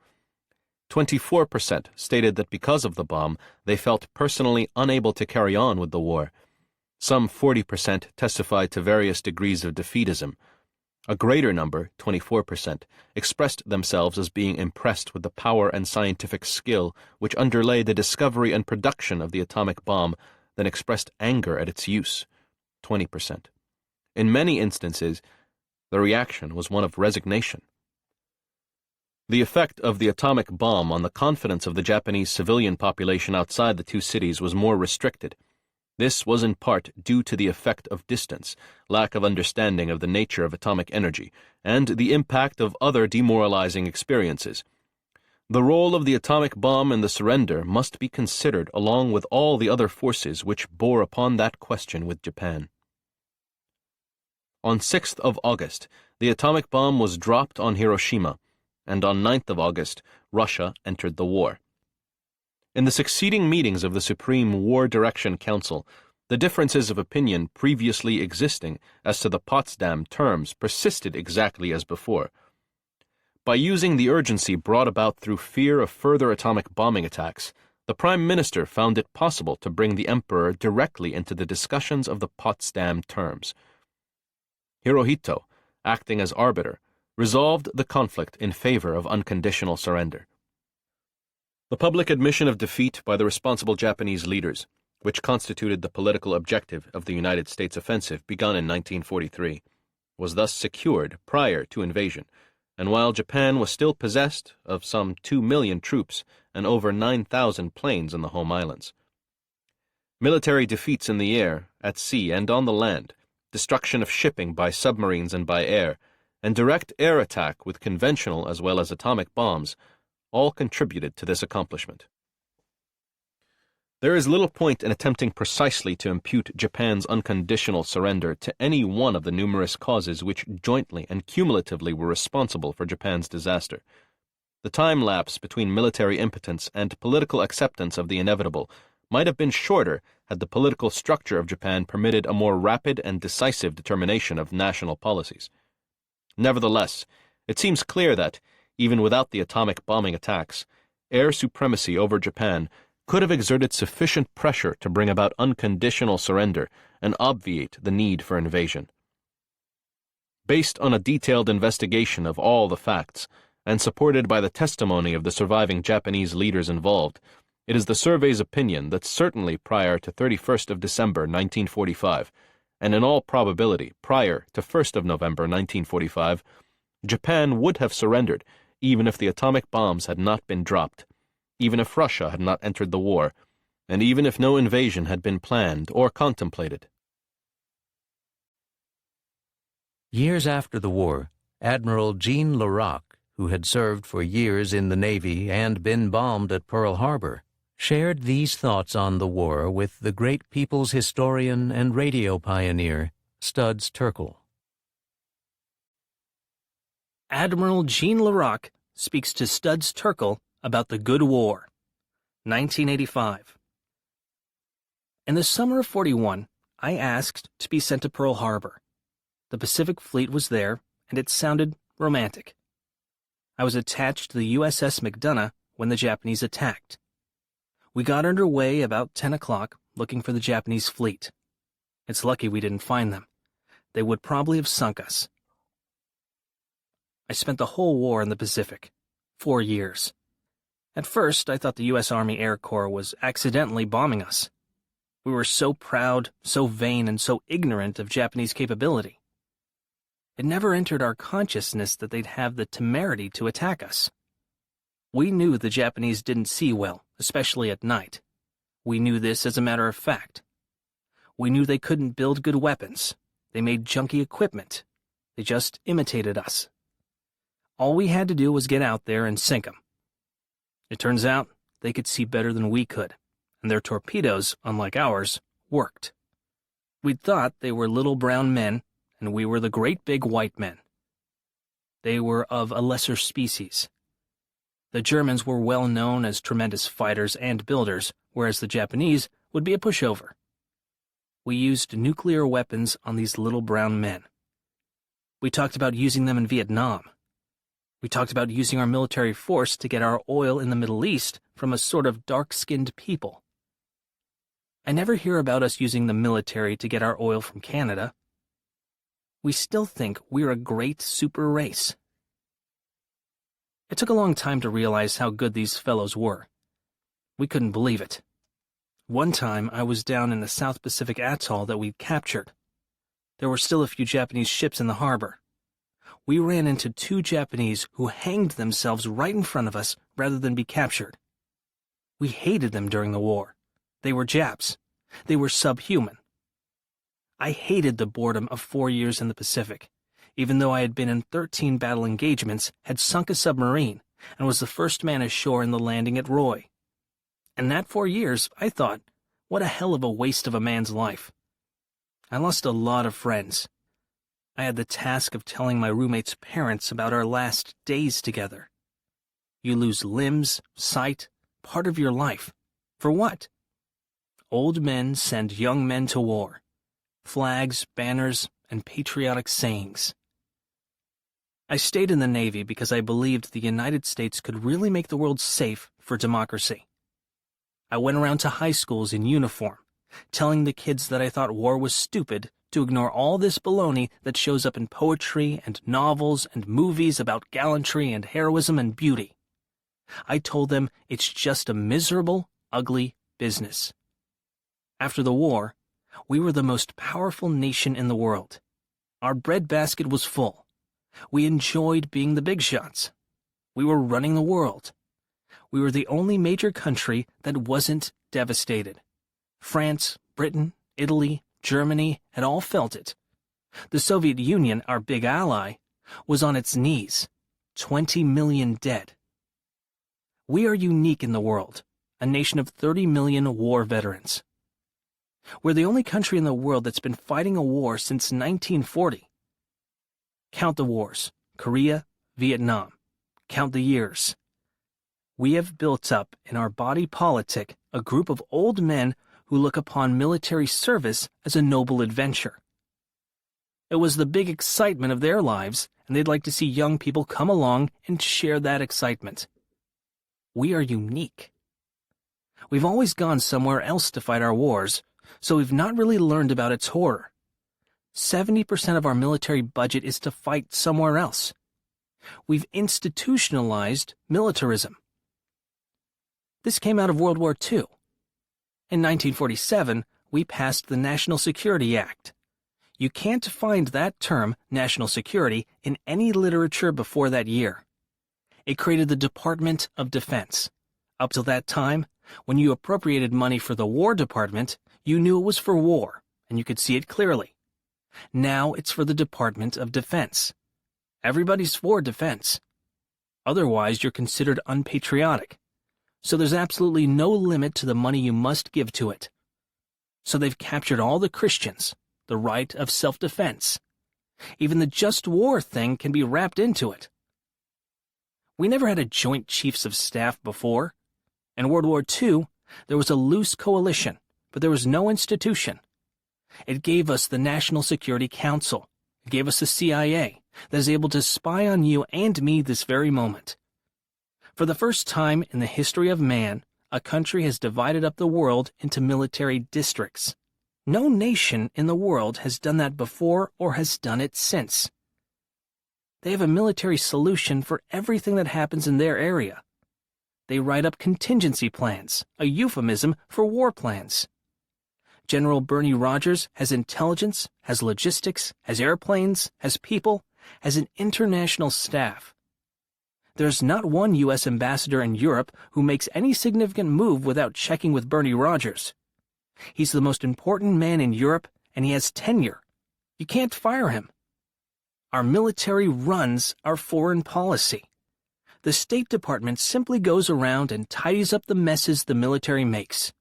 24% stated that because of the bomb, they felt personally unable to carry on with the war. Some 40% testified to various degrees of defeatism. A greater number, 24%, expressed themselves as being impressed with the power and scientific skill which underlay the discovery and production of the atomic bomb, then expressed anger at its use, 20%. In many instances, the reaction was one of resignation. The effect of the atomic bomb on the confidence of the Japanese civilian population outside the 2 cities was more restricted. This was in part due to the effect of distance, lack of understanding of the nature of atomic energy, and the impact of other demoralizing experiences. The role of the atomic bomb in the surrender must be considered along with all the other forces which bore upon that question with Japan. On 6th of August, the atomic bomb was dropped on Hiroshima, and on 9th of August, Russia entered the war. In the succeeding meetings of the Supreme War Direction Council, the differences of opinion previously existing as to the Potsdam terms persisted exactly as before. By using the urgency brought about through fear of further atomic bombing attacks, the Prime Minister found it possible to bring the Emperor directly into the discussions of the Potsdam terms. Hirohito, acting as arbiter, resolved the conflict in favor of unconditional surrender. The public admission of defeat by the responsible Japanese leaders, which constituted the political objective of the United States offensive begun in 1943, was thus secured prior to invasion, and while Japan was still possessed of some 2 million troops and over 9,000 planes in the home islands. Military defeats in the air, at sea, and on the land, destruction of shipping by submarines and by air, and direct air attack with conventional as well as atomic bombs all contributed to this accomplishment. There is little point in attempting precisely to impute Japan's unconditional surrender to any one of the numerous causes which jointly and cumulatively were responsible for Japan's disaster. The time lapse between military impotence and political acceptance of the inevitable might have been shorter had the political structure of Japan permitted a more rapid and decisive determination of national policies. Nevertheless, it seems clear that, even without the atomic bombing attacks, air supremacy over Japan could have exerted sufficient pressure to bring about unconditional surrender and obviate the need for invasion. Based on a detailed investigation of all the facts, and supported by the testimony of the surviving Japanese leaders involved, it is the survey's opinion that certainly prior to 31st of December 1945, and in all probability prior to 1st of November 1945, Japan would have surrendered even if the atomic bombs had not been dropped, even if Russia had not entered the war, and even if no invasion had been planned or contemplated. Years after the war, Admiral Jean Larac, who had served for years in the Navy and been bombed at Pearl Harbor, shared these thoughts on the war with the great people's historian and radio pioneer, Studs Terkel. Admiral Jean Larac speaks to Studs Terkel about the Good War, 1985. In the summer of 41, I asked to be sent to Pearl Harbor. The Pacific Fleet was there, and it sounded romantic. I was attached to the USS McDonough when the Japanese attacked. We got underway about 10 o'clock looking for the Japanese fleet. It's lucky we didn't find them. They would probably have sunk us. I spent the whole war in the Pacific, 4 years. At first, I thought the U.S. Army Air Corps was accidentally bombing us. We were so proud, so vain, and so ignorant of Japanese capability. It never entered our consciousness that they'd have the temerity to attack us. We knew the Japanese didn't see well, especially at night. We knew this as a matter of fact. We knew they couldn't build good weapons. They made junky equipment. They just imitated us. All we had to do was get out there and sink them. It turns out they could see better than we could, and their torpedoes, unlike ours, worked. We'd thought they were little brown men, and we were the great big white men. They were of a lesser species. The Germans were well known as tremendous fighters and builders, whereas the Japanese would be a pushover. We used nuclear weapons on these little brown men. We talked about using them in Vietnam. We talked about using our military force to get our oil in the Middle East from a sort of dark-skinned people. I never hear about us using the military to get our oil from Canada. We still think we're a great super race. It took a long time to realize how good these fellows were. We couldn't believe it. One time I was down in the South Pacific atoll that we'd captured. There were still a few Japanese ships in the harbor. We ran into 2 Japanese who hanged themselves right in front of us rather than be captured. We hated them during the war. They were Japs. They were subhuman. I hated the boredom of 4 years in the Pacific, even though I had been in 13 battle engagements, had sunk a submarine, and was the first man ashore in the landing at Roy. In that 4 years, I thought, what a hell of a waste of a man's life. I lost a lot of friends. I had the task of telling my roommate's parents about our last days together. You lose limbs, sight, part of your life. For what? Old men send young men to war. Flags, banners, and patriotic sayings. I stayed in the Navy because I believed the United States could really make the world safe for democracy. I went around to high schools in uniform, telling the kids that I thought war was stupid to ignore all this baloney that shows up in poetry and novels and movies about gallantry and heroism and beauty. I told them it's just a miserable, ugly business. After the war, we were the most powerful nation in the world. Our breadbasket was full. We enjoyed being the big shots. We were running the world. We were the only major country that wasn't devastated. France, Britain, Italy, Germany had all felt it. The Soviet Union, our big ally, was on its knees, 20 million dead. We are unique in the world, a nation of 30 million war veterans. We're the only country in the world that's been fighting a war since 1940. Count the wars, Korea, Vietnam. Count the years. We have built up in our body politic a group of old men who look upon military service as a noble adventure. It was the big excitement of their lives, and they'd like to see young people come along and share that excitement. We are unique. We've always gone somewhere else to fight our wars, so we've not really learned about its horror. 70% of our military budget is to fight somewhere else. We've institutionalized militarism. This came out of World War II. In 1947, we passed the National Security Act. You can't find that term, national security, in any literature before that year. It created the Department of Defense. Up till that time, when you appropriated money for the War Department, you knew it was for war, and you could see it clearly. Now it's for the Department of Defense. Everybody's for defense. Otherwise, you're considered unpatriotic. So there's absolutely no limit to the money you must give to it. So they've captured all the Christians, the right of self-defense. Even the just war thing can be wrapped into it. We never had a Joint Chiefs of Staff before. In World War II, there was a loose coalition, but there was no institution. It gave us the National Security Council. It gave us the CIA that is able to spy on you and me this very moment. For the first time in the history of man, a country has divided up the world into military districts. No nation in the world has done that before or has done it since. They have a military solution for everything that happens in their area. They write up contingency plans, a euphemism for war plans. General Bernie Rogers has intelligence, has logistics, has airplanes, has people, has an international staff. There's not one U.S. ambassador in Europe who makes any significant move without checking with Bernie Rogers. He's the most important man in Europe, and he has tenure. You can't fire him. Our military runs our foreign policy. The State Department simply goes around and tidies up the messes the military makes.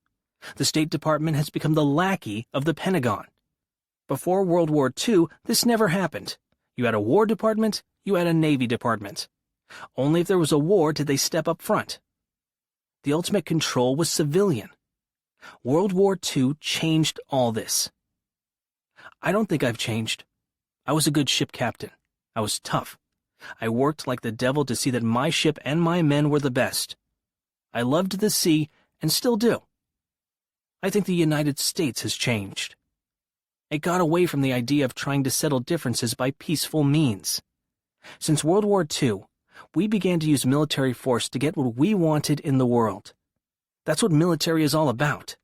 The State Department has become the lackey of the Pentagon. Before World War II, this never happened. You had a War Department, you had a Navy Department. Only if there was a war did they step up front. The ultimate control was civilian. World War II changed all this. I don't think I've changed. I was a good ship captain. I was tough. I worked like the devil to see that my ship and my men were the best. I loved the sea and still do. I think the United States has changed. It got away from the idea of trying to settle differences by peaceful means. Since World War II, we began to use military force to get what we wanted in the world. That's what military is all about.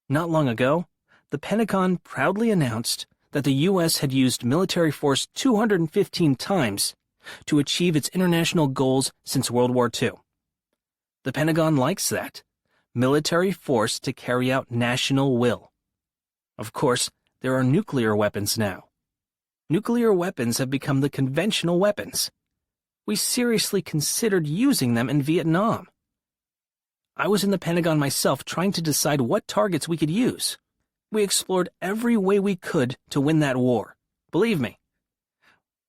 Not long ago, the Pentagon proudly announced that the U.S. had used military force 215 times to achieve its international goals since World War II. The Pentagon likes that. Military force to carry out national will. Of course, there are nuclear weapons now. Nuclear weapons have become the conventional weapons. We seriously considered using them in Vietnam. I was in the Pentagon myself trying to decide what targets we could use. We explored every way we could to win that war. Believe me.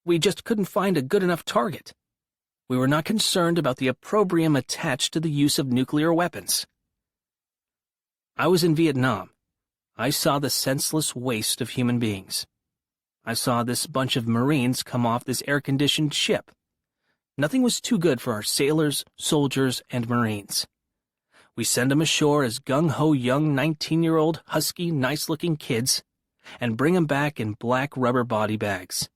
We just couldn't find a good enough target. We were not concerned about the opprobrium attached to the use of nuclear weapons. I was in Vietnam. I saw the senseless waste of human beings. I saw this bunch of Marines come off this air-conditioned ship. Nothing was too good for our sailors, soldiers, and Marines. We send them ashore as gung-ho young 19-year-old husky, nice-looking kids and bring them back in black rubber body bags.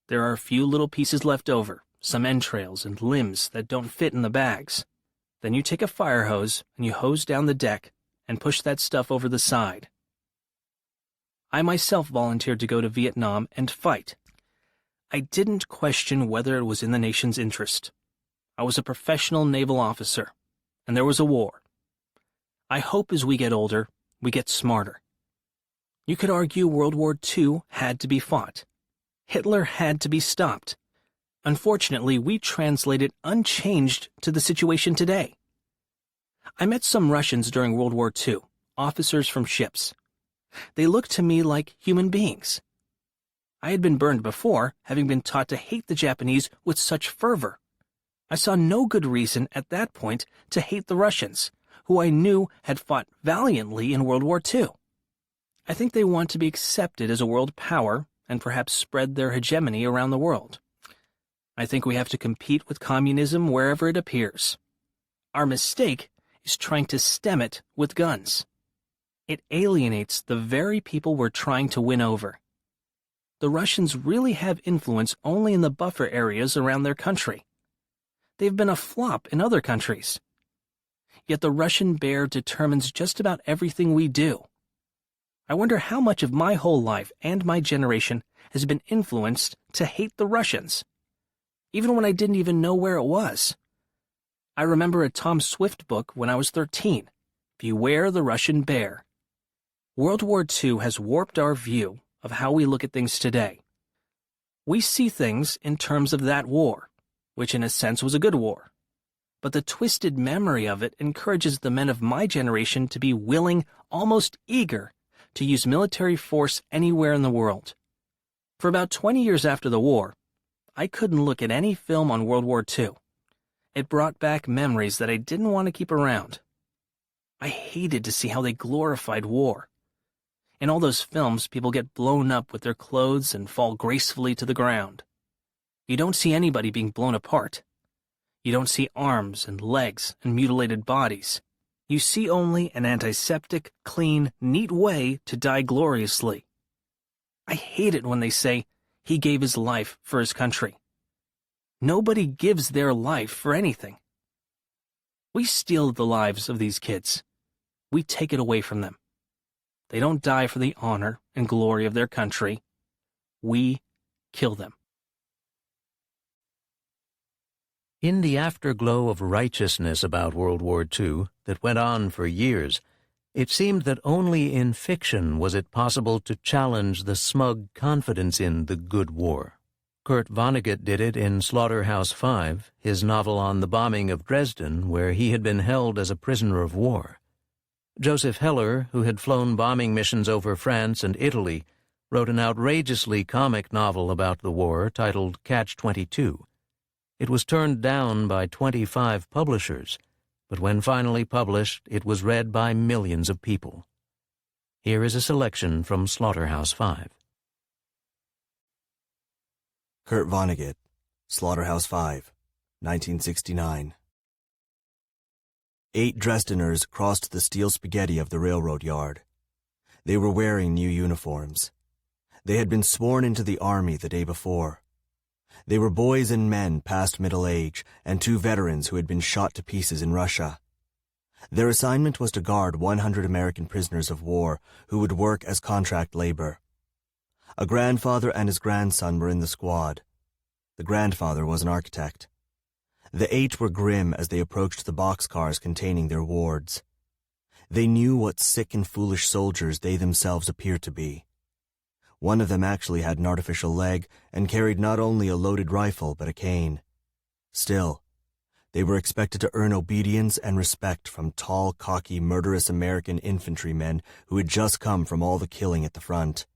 There are a few little pieces left over, some entrails and limbs that don't fit in the bags. Then you take a fire hose and you hose down the deck and push that stuff over the side. I myself volunteered to go to Vietnam and fight. I didn't question whether it was in the nation's interest. I was a professional naval officer, and there was a war. I hope as we get older, we get smarter. You could argue World War II had to be fought. Hitler had to be stopped. Unfortunately, we translate it unchanged to the situation today. I met some Russians during World War II, officers from ships. They looked to me like human beings. I had been burned before, having been taught to hate the Japanese with such fervor. I saw no good reason at that point to hate the Russians, who I knew had fought valiantly in World War II. I think they want to be accepted as a world power and perhaps spread their hegemony around the world. I think we have to compete with communism wherever it appears. Our mistake is trying to stem it with guns. It alienates the very people we're trying to win over. The Russians really have influence only in the buffer areas around their country. They've been a flop in other countries. Yet the Russian bear determines just about everything we do. I wonder how much of my whole life and my generation has been influenced to hate the Russians, even when I didn't even know where it was. I remember a Tom Swift book when I was 13, Beware the Russian Bear. World War II has warped our view of how we look at things today. We see things in terms of that war, which in a sense was a good war. But the twisted memory of it encourages the men of my generation to be willing, almost eager, to use military force anywhere in the world. For about 20 years after the war, I couldn't look at any film on World War II. It brought back memories that I didn't want to keep around. I hated to see how they glorified war. In all those films, people get blown up with their clothes and fall gracefully to the ground. You don't see anybody being blown apart. You don't see arms and legs and mutilated bodies. You see only an antiseptic, clean, neat way to die gloriously. I hate it when they say, he gave his life for his country. Nobody gives their life for anything. We steal the lives of these kids. We take it away from them. They don't die for the honor and glory of their country. We kill them. In the afterglow of righteousness about World War II that went on for years, it seemed that only in fiction was it possible to challenge the smug confidence in the good war. Kurt Vonnegut did it in Slaughterhouse-Five, his novel on the bombing of Dresden, where he had been held as a prisoner of war. Joseph Heller, who had flown bombing missions over France and Italy, wrote an outrageously comic novel about the war titled Catch-22. It was turned down by 25 publishers, but when finally published, it was read by millions of people. Here is a selection from Slaughterhouse-Five. Kurt Vonnegut, Slaughterhouse-Five, 1969. 8 Dresdeners crossed the steel spaghetti of the railroad yard. They were wearing new uniforms. They had been sworn into the army the day before. They were boys and men past middle age, and 2 veterans who had been shot to pieces in Russia. Their assignment was to guard 100 American prisoners of war who would work as contract labor. A grandfather and his grandson were in the squad. The grandfather was an architect. The 8 were grim as they approached the boxcars containing their wards. They knew what sick and foolish soldiers they themselves appeared to be. One of them actually had an artificial leg and carried not only a loaded rifle but a cane. Still, they were expected to earn obedience and respect from tall, cocky, murderous American infantrymen who had just come from all the killing at the front.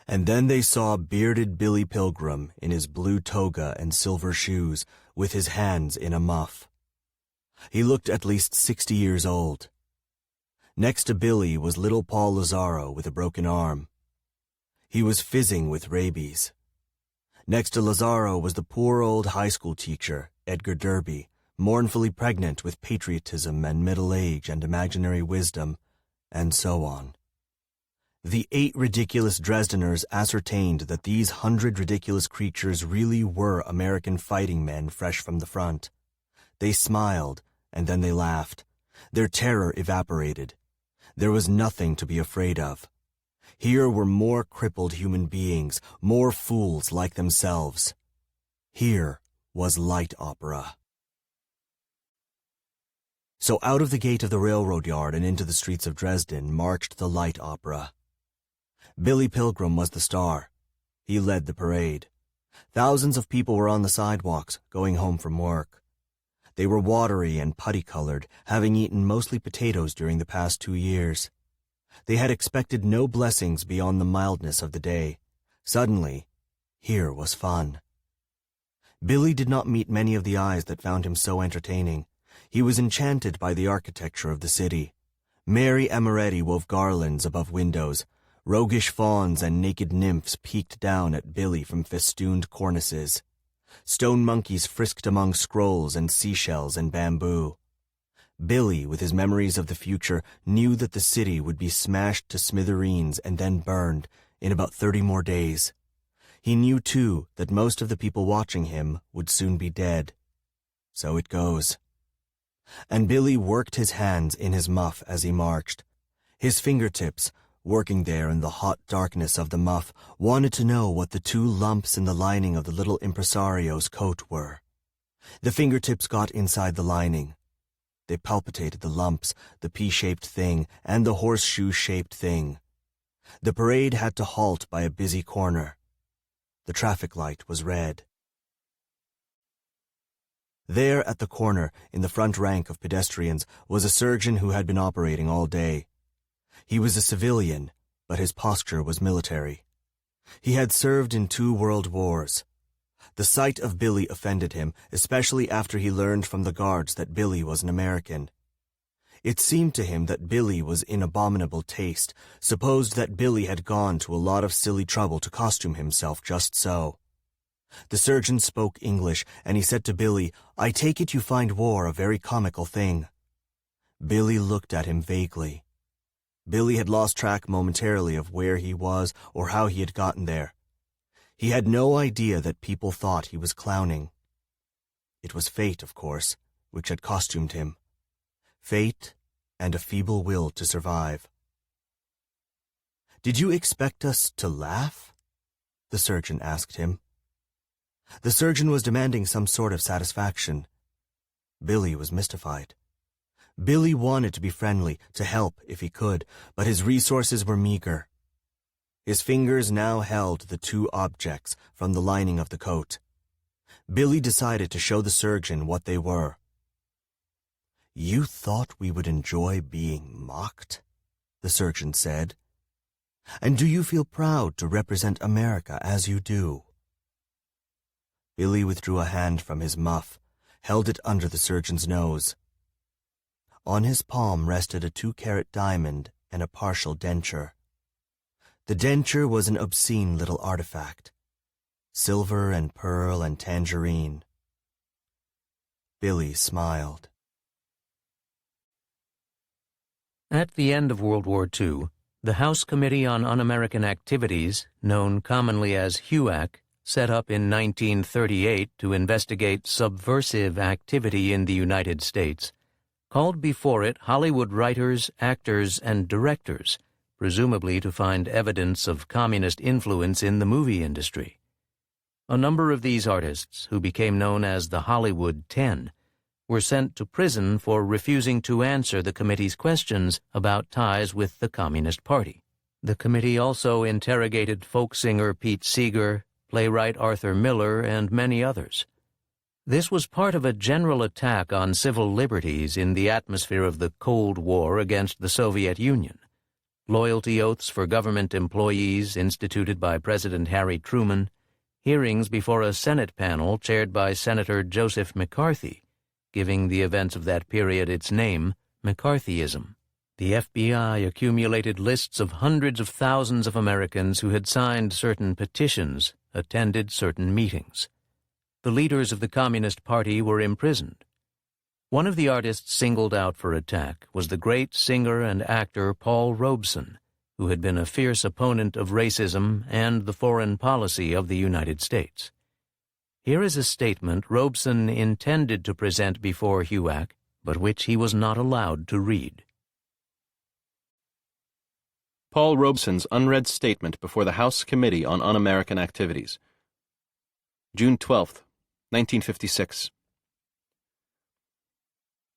And then they saw bearded Billy Pilgrim in his blue toga and silver shoes, with his hands in a muff. He looked at least 60 years old. Next to Billy was little Paul Lazaro with a broken arm. He was fizzing with rabies. Next to Lazaro was the poor old high school teacher, Edgar Derby, mournfully pregnant with patriotism and middle age and imaginary wisdom, and so on. The 8 ridiculous Dresdeners ascertained that these 100 ridiculous creatures really were American fighting men fresh from the front. They smiled, and then they laughed. Their terror evaporated. There was nothing to be afraid of. Here were more crippled human beings, more fools like themselves. Here was light opera. So out of the gate of the railroad yard and into the streets of Dresden marched the light opera. Billy Pilgrim was the star. He led the parade. Thousands of people were on the sidewalks, going home from work. They were watery and putty-colored, having eaten mostly potatoes during the past 2 years. They had expected no blessings beyond the mildness of the day. Suddenly, here was fun. Billy did not meet many of the eyes that found him so entertaining. He was enchanted by the architecture of the city. Merry amaretti wove garlands above windows. Roguish fawns and naked nymphs peeked down at Billy from festooned cornices. Stone monkeys frisked among scrolls and seashells and bamboo. Billy, with his memories of the future, knew that the city would be smashed to smithereens and then burned in about 30 more days. He knew, too, that most of the people watching him would soon be dead. So it goes. And Billy worked his hands in his muff as he marched. His fingertips, working there in the hot darkness of the muff, wanted to know what the 2 lumps in the lining of the little impresario's coat were. The fingertips got inside the lining. They palpitated the lumps, the pea-shaped thing, and the horseshoe-shaped thing. The parade had to halt by a busy corner. The traffic light was red. There at the corner, in the front rank of pedestrians, was a surgeon who had been operating all day. He was a civilian, but his posture was military. He had served in 2 world wars. The sight of Billy offended him, especially after he learned from the guards that Billy was an American. It seemed to him that Billy was in abominable taste, supposed that Billy had gone to a lot of silly trouble to costume himself just so. The surgeon spoke English, and he said to Billy, "I take it you find war a very comical thing." Billy looked at him vaguely. Billy had lost track momentarily of where he was or how he had gotten there. He had no idea that people thought he was clowning. It was fate, of course, which had costumed him. Fate and a feeble will to survive. "Did you expect us to laugh?" the surgeon asked him. The surgeon was demanding some sort of satisfaction. Billy was mystified. Billy wanted to be friendly, to help if he could, but his resources were meager. His fingers now held the 2 objects from the lining of the coat. Billy decided to show the surgeon what they were. "You thought we would enjoy being mocked?" the surgeon said. "And do you feel proud to represent America as you do?" Billy withdrew a hand from his muff, held it under the surgeon's nose. On his palm rested a 2-carat diamond and a partial denture. The denture was an obscene little artifact. Silver and pearl and tangerine. Billy smiled. At the end of World War II, the House Committee on Un-American Activities, known commonly as HUAC, set up in 1938 to investigate subversive activity in the United States, called before it Hollywood writers, actors, and directors, presumably to find evidence of communist influence in the movie industry. A number of these artists, who became known as the Hollywood 10, were sent to prison for refusing to answer the committee's questions about ties with the Communist Party. The committee also interrogated folk singer Pete Seeger, playwright Arthur Miller, and many others. This was part of a general attack on civil liberties in the atmosphere of the Cold War against the Soviet Union. Loyalty oaths for government employees instituted by President Harry Truman, hearings before a Senate panel chaired by Senator Joseph McCarthy, giving the events of that period its name, McCarthyism. The FBI accumulated lists of hundreds of thousands of Americans who had signed certain petitions, attended certain meetings. The leaders of the Communist Party were imprisoned. One of the artists singled out for attack was the great singer and actor Paul Robeson, who had been a fierce opponent of racism and the foreign policy of the United States. Here is a statement Robeson intended to present before HUAC, but which he was not allowed to read. Paul Robeson's unread statement before the House Committee on Un-American Activities. June 12, 1956.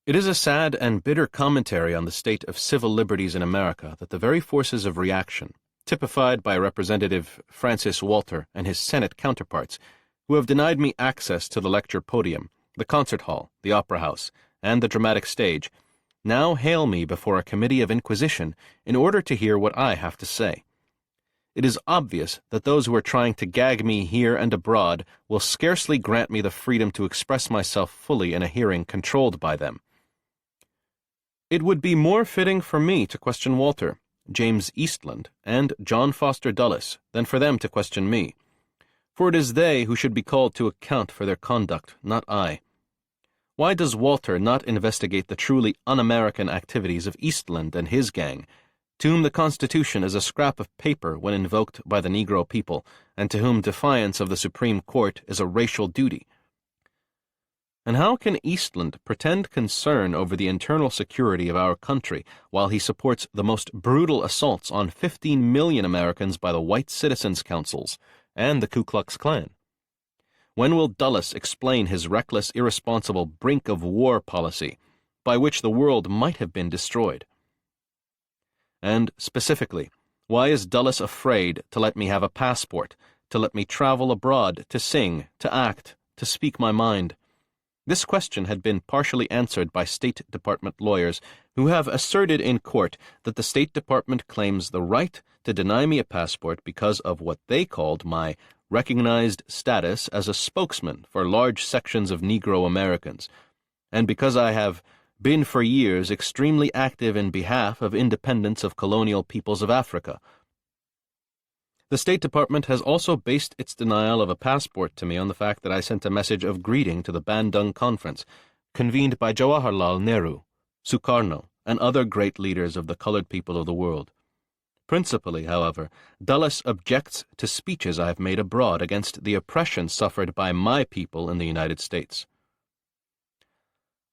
It is a sad and bitter commentary on the state of civil liberties in America that the very forces of reaction, typified by Representative Francis Walter and his Senate counterparts, who have denied me access to the lecture podium, the concert hall, the opera house, and the dramatic stage, now hail me before a committee of inquisition in order to hear what I have to say. It is obvious that those who are trying to gag me here and abroad will scarcely grant me the freedom to express myself fully in a hearing controlled by them. It would be more fitting for me to question Walter, James Eastland, and John Foster Dulles than for them to question me, for it is they who should be called to account for their conduct, not I. Why does Walter not investigate the truly un-American activities of Eastland and his gang, to whom the Constitution is a scrap of paper when invoked by the Negro people, and to whom defiance of the Supreme Court is a racial duty? And how can Eastland pretend concern over the internal security of our country while he supports the most brutal assaults on 15 million Americans by the white citizens' councils and the Ku Klux Klan? When will Dulles explain his reckless, irresponsible brink-of-war policy, by which the world might have been destroyed? And, specifically, why is Dulles afraid to let me have a passport, to let me travel abroad, to sing, to act, to speak my mind? This question had been partially answered by State Department lawyers who have asserted in court that the State Department claims the right to deny me a passport because of what they called my recognized status as a spokesman for large sections of Negro Americans, and because I have been for years extremely active in behalf of independence of colonial peoples of Africa. The State Department has also based its denial of a passport to me on the fact that I sent a message of greeting to the Bandung Conference, convened by Jawaharlal Nehru, Sukarno, and other great leaders of the colored people of the world. Principally, however, Dulles objects to speeches I have made abroad against the oppression suffered by my people in the United States.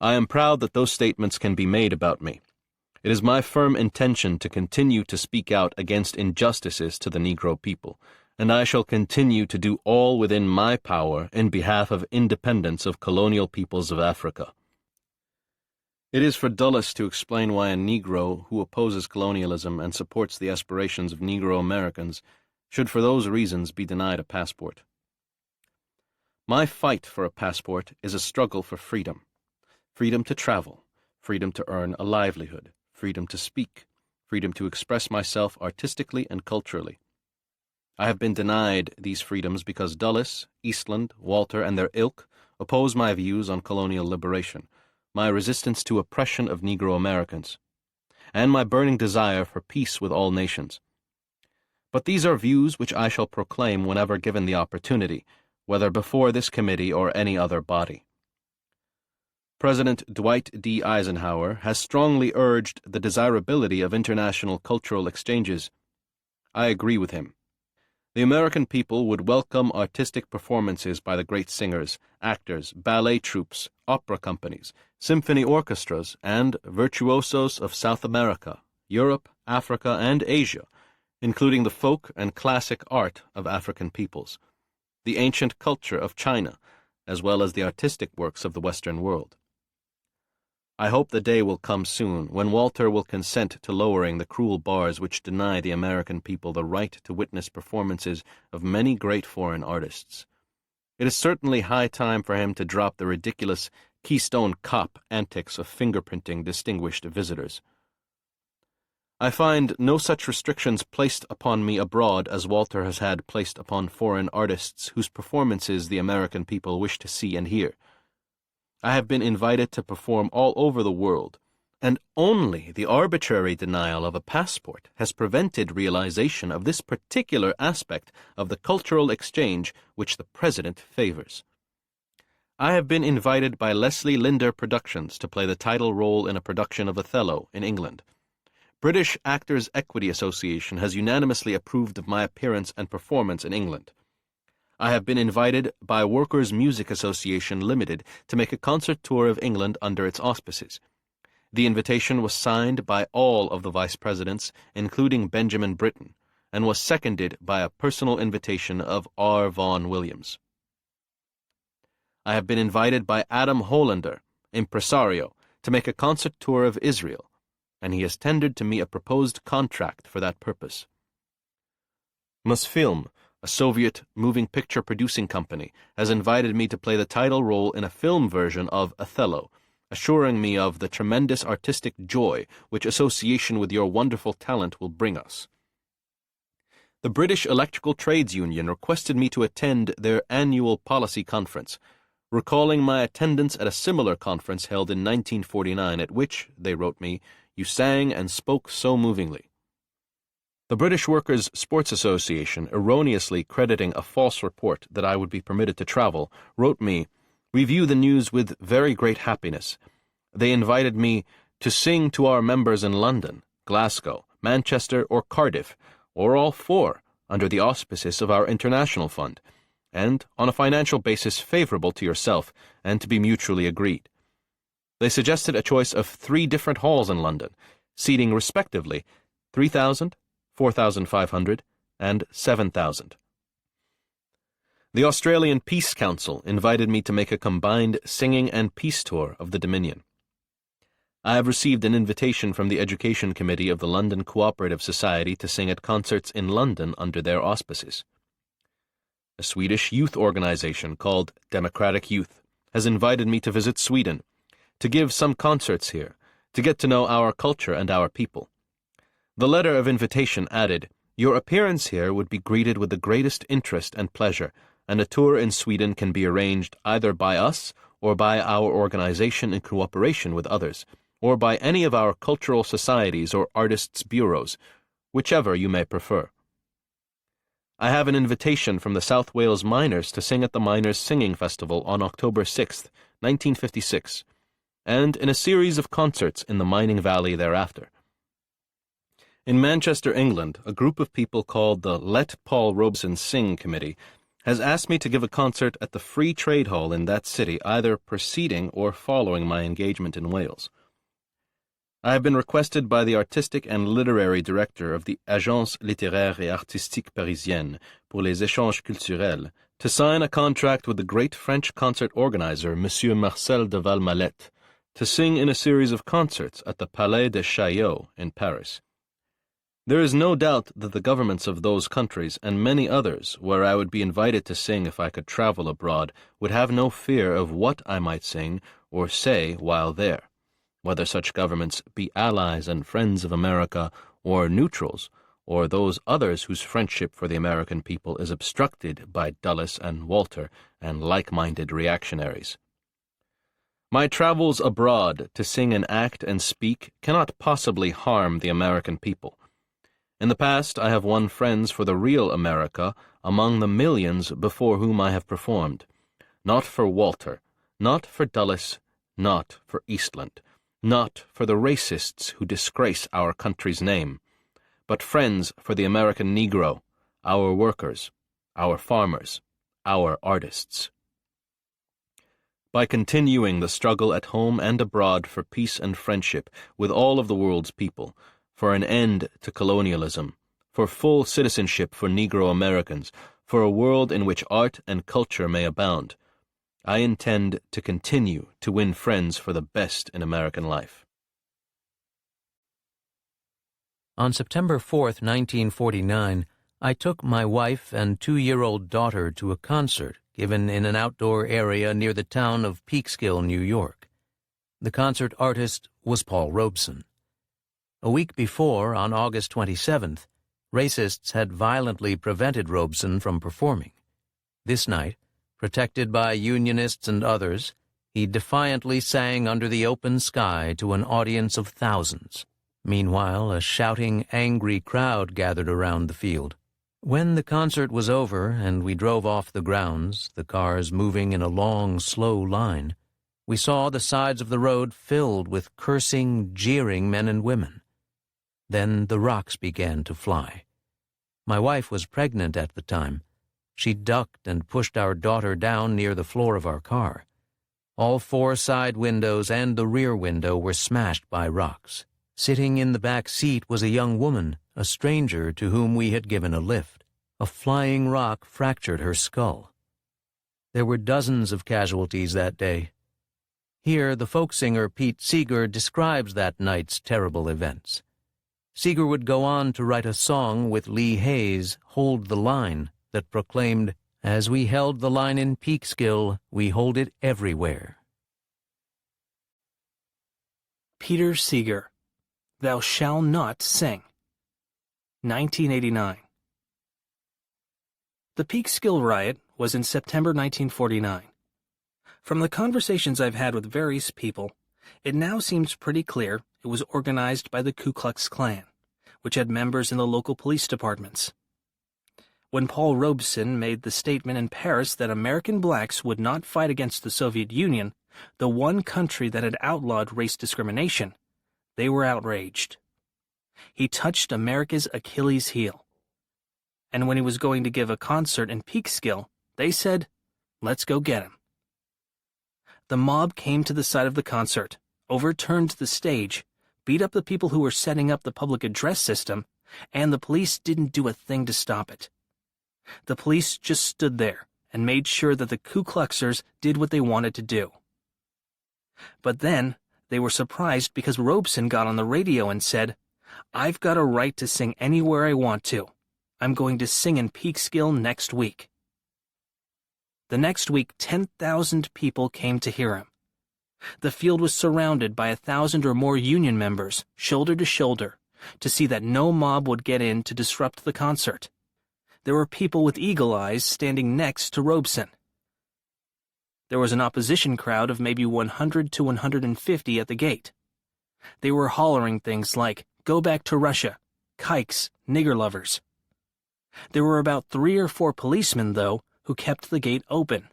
I am proud that those statements can be made about me. It is my firm intention to continue to speak out against injustices to the Negro people, and I shall continue to do all within my power in behalf of independence of colonial peoples of Africa. It is for Dulles to explain why a Negro who opposes colonialism and supports the aspirations of Negro Americans should for those reasons be denied a passport. My fight for a passport is a struggle for freedom. Freedom to travel, freedom to earn a livelihood, freedom to speak, freedom to express myself artistically and culturally. I have been denied these freedoms because Dulles, Eastland, Walter, and their ilk oppose my views on colonial liberation, my resistance to oppression of Negro Americans, and my burning desire for peace with all nations. But these are views which I shall proclaim whenever given the opportunity, whether before this committee or any other body. President Dwight D. Eisenhower has strongly urged the desirability of international cultural exchanges. I agree with him. The American people would welcome artistic performances by the great singers, actors, ballet troupes, opera companies, symphony orchestras, and virtuosos of South America, Europe, Africa, and Asia, including the folk and classic art of African peoples, the ancient culture of China, as well as the artistic works of the Western world. I hope the day will come soon when Walter will consent to lowering the cruel bars which deny the American people the right to witness performances of many great foreign artists. It is certainly high time for him to drop the ridiculous Keystone Cop antics of fingerprinting distinguished visitors. I find no such restrictions placed upon me abroad as Walter has had placed upon foreign artists whose performances the American people wish to see and hear. I have been invited to perform all over the world, and only the arbitrary denial of a passport has prevented realization of this particular aspect of the cultural exchange which the President favors. I have been invited by Leslie Linder Productions to play the title role in a production of Othello in England. British Actors Equity Association has unanimously approved of my appearance and performance in England. I have been invited by Workers' Music Association Limited to make a concert tour of England under its auspices. The invitation was signed by all of the vice presidents, including Benjamin Britten, and was seconded by a personal invitation of R. Vaughan Williams. I have been invited by Adam Hollander, impresario, to make a concert tour of Israel, and he has tendered to me a proposed contract for that purpose. Mosfilm, a Soviet moving picture producing company, has invited me to play the title role in a film version of Othello, assuring me of the tremendous artistic joy which association with your wonderful talent will bring us. The British Electrical Trades Union requested me to attend their annual policy conference, recalling my attendance at a similar conference held in 1949, at which, they wrote me, you sang and spoke so movingly. The British Workers' Sports Association, erroneously crediting a false report that I would be permitted to travel, wrote me, we view the news with very great happiness. They invited me to sing to our members in London, Glasgow, Manchester, or Cardiff, or all four, under the auspices of our international fund, and on a financial basis favorable to yourself and to be mutually agreed. They suggested a choice of 3 different halls in London, seating respectively 3,000, 4,500, and 7,000. The Australian Peace Council invited me to make a combined singing and peace tour of the Dominion. I have received an invitation from the Education Committee of the London Cooperative Society to sing at concerts in London under their auspices. A Swedish youth organization called Democratic Youth has invited me to visit Sweden, to give some concerts here, to get to know our culture and our people. The letter of invitation added, your appearance here would be greeted with the greatest interest and pleasure, and a tour in Sweden can be arranged either by us or by our organization in cooperation with others, or by any of our cultural societies or artists' bureaus, whichever you may prefer. I have an invitation from the South Wales Miners to sing at the Miners Singing Festival on October 6, 1956, and in a series of concerts in the mining valley thereafter. In Manchester, England, a group of people called the Let Paul Robeson Sing Committee has asked me to give a concert at the Free Trade Hall in that city, either preceding or following my engagement in Wales. I have been requested by the artistic and literary director of the Agence littéraire et artistique parisienne pour les échanges culturels to sign a contract with the great French concert organizer Monsieur Marcel de Valmalette to sing in a series of concerts at the Palais de Chaillot in Paris. There is no doubt that the governments of those countries and many others where I would be invited to sing if I could travel abroad would have no fear of what I might sing or say while there, whether such governments be allies and friends of America or neutrals, or those others whose friendship for the American people is obstructed by Dulles and Walter and like-minded reactionaries. My travels abroad to sing and act and speak cannot possibly harm the American people. In the past, I have won friends for the real America among the millions before whom I have performed, not for Walter, not for Dulles, not for Eastland, not for the racists who disgrace our country's name, but friends for the American Negro, our workers, our farmers, our artists. By continuing the struggle at home and abroad for peace and friendship with all of the world's people, for an end to colonialism, for full citizenship for Negro Americans, for a world in which art and culture may abound, I intend to continue to win friends for the best in American life. On September 4, 1949, I took my wife and 2-year-old daughter to a concert given in an outdoor area near the town of Peekskill, New York. The concert artist was Paul Robeson. A week before, on August 27th, racists had violently prevented Robeson from performing. This night, protected by unionists and others, he defiantly sang under the open sky to an audience of thousands. Meanwhile, a shouting, angry crowd gathered around the field. When the concert was over and we drove off the grounds, the cars moving in a long, slow line, we saw the sides of the road filled with cursing, jeering men and women. Then the rocks began to fly. My wife was pregnant at the time. She ducked and pushed our daughter down near the floor of our car. All 4 side windows and the rear window were smashed by rocks. Sitting in the back seat was a young woman, a stranger to whom we had given a lift. A flying rock fractured her skull. There were dozens of casualties that day. Here, the folk singer Pete Seeger describes that night's terrible events. Seeger would go on to write a song with Lee Hayes, Hold the Line, that proclaimed, "As we held the line in Peekskill, we hold it everywhere." Peter Seeger, Thou Shalt Not Sing. 1989. The Peekskill riot was in September 1949. From the conversations I've had with various people, it now seems pretty clear it was organized by the Ku Klux Klan, which had members in the local police departments. When Paul Robeson made the statement in Paris that American blacks would not fight against the Soviet Union, the one country that had outlawed race discrimination, they were outraged. He touched America's Achilles heel. And when he was going to give a concert in Peekskill, they said, "Let's go get him." The mob came to the site of the concert, overturned the stage, beat up the people who were setting up the public address system, and the police didn't do a thing to stop it. The police just stood there and made sure that the Ku Kluxers did what they wanted to do. But then, they were surprised because Robeson got on the radio and said, "I've got a right to sing anywhere I want to. I'm going to sing in Peekskill next week." The next week, 10,000 people came to hear him. The field was surrounded by 1,000 or more union members, shoulder to shoulder, to see that no mob would get in to disrupt the concert. There were people with eagle eyes standing next to Robeson. There was an opposition crowd of maybe 100 to 150 at the gate. They were hollering things like, "Go back to Russia," "Kikes," "Nigger lovers." There were about 3 or 4 policemen, though, who kept the gate open.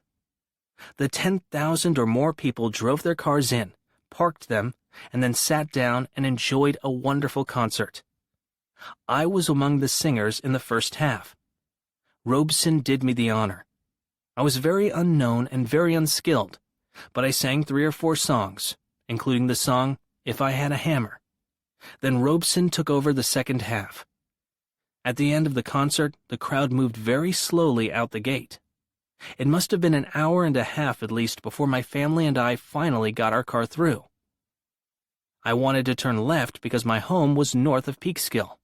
The 10,000 or more people drove their cars in, parked them, and then sat down and enjoyed a wonderful concert. I was among the singers in the first half. Robeson did me the honor. I was very unknown and very unskilled, but I sang 3 or 4 songs, including the song, "If I Had a Hammer." Then Robeson took over the second half. At the end of the concert, the crowd moved very slowly out the gate. It must have been an hour and a half at least before my family and I finally got our car through. I wanted to turn left because my home was north of Peekskill.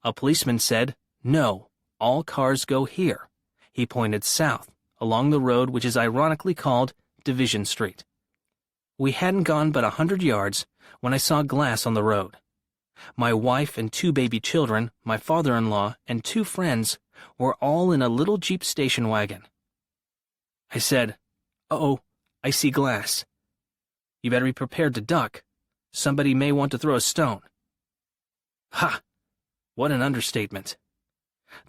A policeman said, "No, all cars go here." He pointed south, along the road which is ironically called Division Street. We hadn't gone but 100 yards when I saw glass on the road. My wife and 2 baby children, my father-in-law, and 2 friends were all in a little Jeep station wagon. I said, "Uh-oh, I see glass. You better be prepared to duck. Somebody may want to throw a stone." Ha! What an understatement.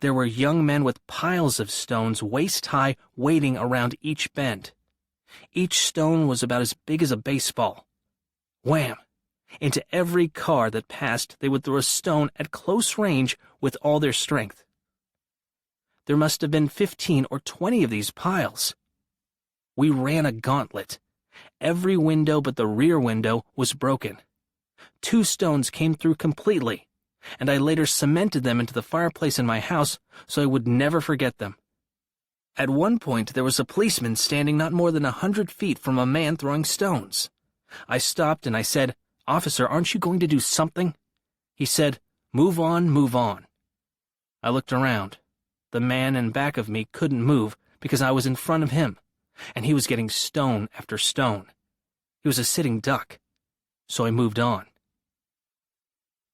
There were young men with piles of stones waist-high waiting around each bend. Each stone was about as big as a baseball. Wham! Into every car that passed they would throw a stone at close range with all their strength. There must have been 15 or 20 of these piles. We ran a gauntlet. Every window but the rear window was broken. 2 stones came through completely, and I later cemented them into the fireplace in my house so I would never forget them. At one point there was a policeman standing not more than 100 feet from a man throwing stones. I stopped and I said, "Officer, aren't you going to do something?" He said, "Move on, move on." I looked around. The man in back of me couldn't move because I was in front of him, and he was getting stone after stone. He was a sitting duck, so I moved on.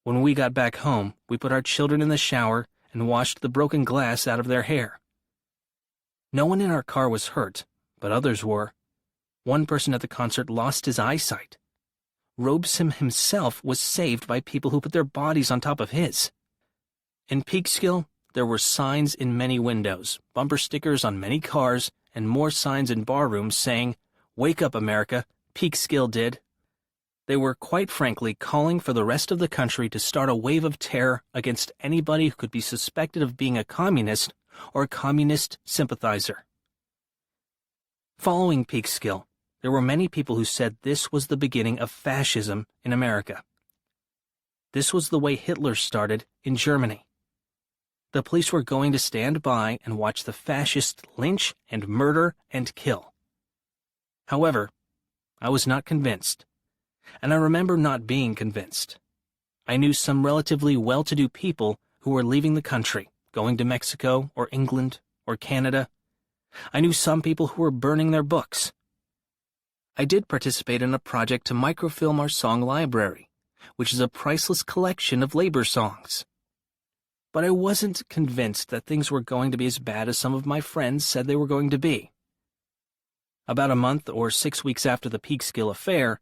When we got back home, we put our children in the shower and washed the broken glass out of their hair. No one in our car was hurt, but others were. One person at the concert lost his eyesight. Robeson himself was saved by people who put their bodies on top of his. In Peekskill, there were signs in many windows, bumper stickers on many cars, and more signs in barrooms saying, "Wake up, America, Peekskill did." They were quite frankly calling for the rest of the country to start a wave of terror against anybody who could be suspected of being a communist or a communist sympathizer. Following Peekskill, there were many people who said this was the beginning of fascism in America. This was the way Hitler started in Germany. The police were going to stand by and watch the fascists lynch and murder and kill. However, I was not convinced, and I remember not being convinced. I knew some relatively well-to-do people who were leaving the country, going to Mexico or England or Canada. I knew some people who were burning their books. I did participate in a project to microfilm our song library, which is a priceless collection of labor songs. But I wasn't convinced that things were going to be as bad as some of my friends said they were going to be. About a month or 6 weeks after the Peekskill affair,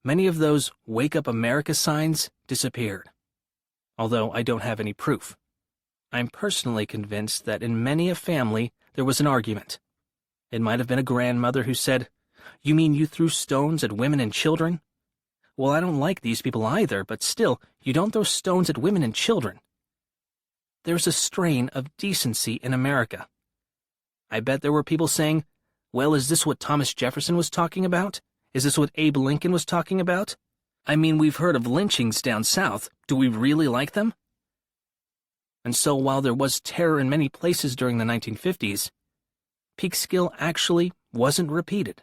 many of those Wake Up America signs disappeared, although I don't have any proof. I'm personally convinced that in many a family there was an argument. It might have been a grandmother who said, "You mean you threw stones at women and children?" Well, I don't like these people either, but still, you don't throw stones at women and children. There's a strain of decency in America. I bet there were people saying, "Well, is this what Thomas Jefferson was talking about? Is this what Abe Lincoln was talking about? I mean, we've heard of lynchings down south. Do we really like them?" And so while there was terror in many places during the 1950s, Peekskill actually wasn't repeated.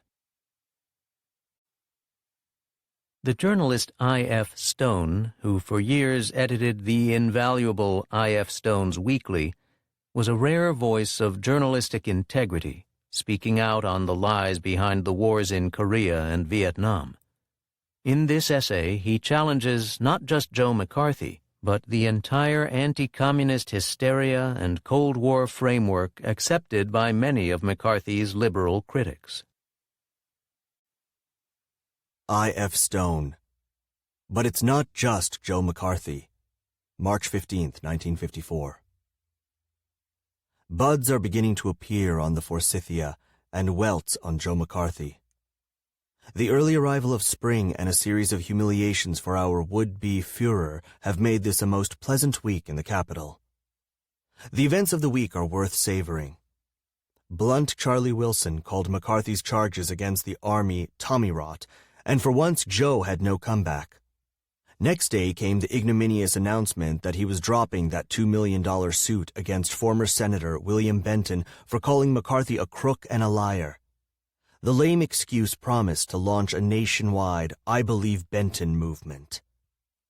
The journalist I.F. Stone, who for years edited the invaluable I.F. Stone's Weekly, was a rare voice of journalistic integrity, speaking out on the lies behind the wars in Korea and Vietnam. In this essay, he challenges not just Joe McCarthy, but the entire anti-communist hysteria and Cold War framework accepted by many of McCarthy's liberal critics. I.F. Stone. But it's not just Joe McCarthy. March 15, 1954. Buds are beginning to appear on the Forsythia and welts on Joe McCarthy. The early arrival of spring and a series of humiliations for our would-be Führer have made this a most pleasant week in the capital. The events of the week are worth savoring. Blunt Charlie Wilson called McCarthy's charges against the Army Tommy rot, and for once Joe had no comeback. Next day came the ignominious announcement that he was dropping that $2 million suit against former Senator William Benton for calling McCarthy a crook and a liar. The lame excuse promised to launch a nationwide I Believe Benton movement.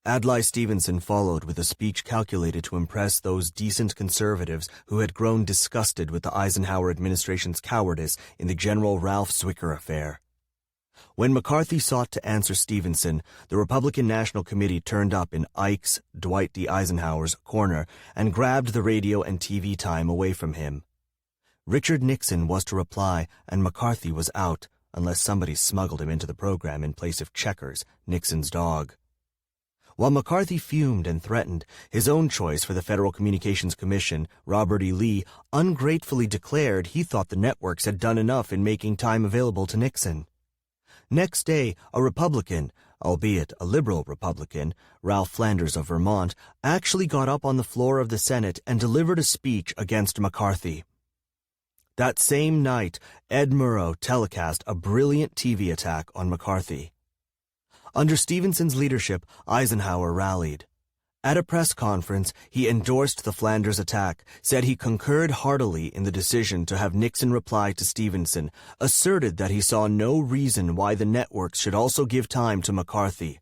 Adlai Stevenson followed with a speech calculated to impress those decent conservatives who had grown disgusted with the Eisenhower administration's cowardice in the General Ralph Zwicker affair. When McCarthy sought to answer Stevenson, the Republican National Committee turned up in Ike's, Dwight D. Eisenhower's, corner and grabbed the radio and TV time away from him. Richard Nixon was to reply, and McCarthy was out, unless somebody smuggled him into the program in place of Checkers, Nixon's dog. While McCarthy fumed and threatened, his own choice for the Federal Communications Commission, Robert E. Lee, ungratefully declared he thought the networks had done enough in making time available to Nixon. Next day, a Republican, albeit a liberal Republican, Ralph Flanders of Vermont, actually got up on the floor of the Senate and delivered a speech against McCarthy. That same night, Ed Murrow telecast a brilliant TV attack on McCarthy. Under Stevenson's leadership, Eisenhower rallied. At a press conference, he endorsed the Flanders attack, said he concurred heartily in the decision to have Nixon reply to Stevenson, asserted that he saw no reason why the networks should also give time to McCarthy.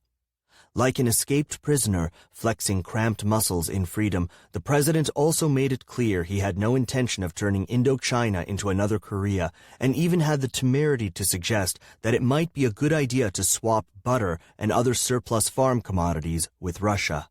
Like an escaped prisoner flexing cramped muscles in freedom, the president also made it clear he had no intention of turning Indochina into another Korea, and even had the temerity to suggest that it might be a good idea to swap butter and other surplus farm commodities with Russia.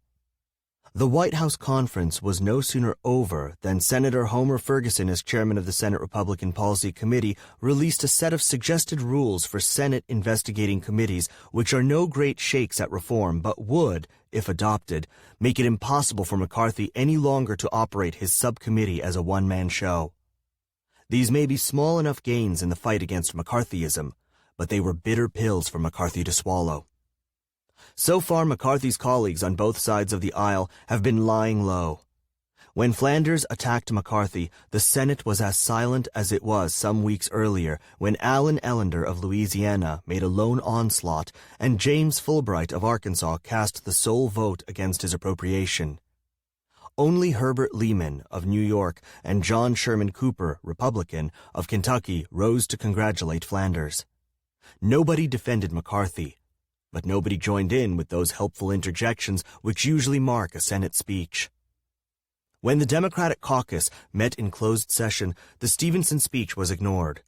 The White House conference was no sooner over than Senator Homer Ferguson, as chairman of the Senate Republican Policy Committee, released a set of suggested rules for Senate investigating committees, which are no great shakes at reform, but would, if adopted, make it impossible for McCarthy any longer to operate his subcommittee as a one-man show. These may be small enough gains in the fight against McCarthyism, but they were bitter pills for McCarthy to swallow. So far, McCarthy's colleagues on both sides of the aisle have been lying low. When Flanders attacked McCarthy, the Senate was as silent as it was some weeks earlier when Allen Ellender of Louisiana made a lone onslaught and James Fulbright of Arkansas cast the sole vote against his appropriation. Only Herbert Lehman of New York and John Sherman Cooper, Republican, of Kentucky rose to congratulate Flanders. Nobody defended McCarthy, but nobody joined in with those helpful interjections which usually mark a Senate speech. When the Democratic caucus met in closed session, the Stevenson speech was ignored.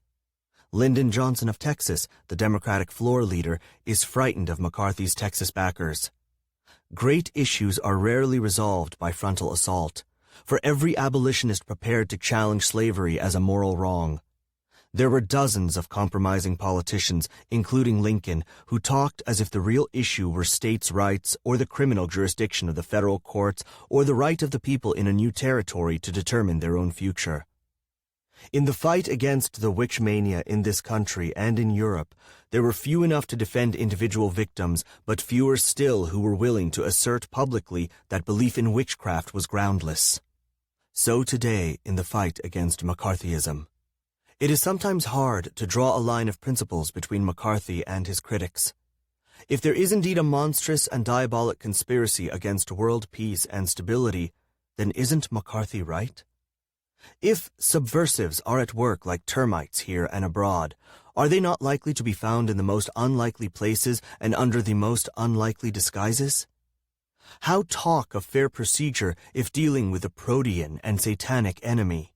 Lyndon Johnson of Texas, the Democratic floor leader, is frightened of McCarthy's Texas backers. Great issues are rarely resolved by frontal assault. For every abolitionist prepared to challenge slavery as a moral wrong, there were dozens of compromising politicians, including Lincoln, who talked as if the real issue were states' rights or the criminal jurisdiction of the federal courts or the right of the people in a new territory to determine their own future. In the fight against the witch mania in this country and in Europe, there were few enough to defend individual victims, but fewer still who were willing to assert publicly that belief in witchcraft was groundless. So today in the fight against McCarthyism. It is sometimes hard to draw a line of principles between McCarthy and his critics. If there is indeed a monstrous and diabolic conspiracy against world peace and stability, then isn't McCarthy right? If subversives are at work like termites here and abroad, are they not likely to be found in the most unlikely places and under the most unlikely disguises? How talk of fair procedure if dealing with a protean and satanic enemy?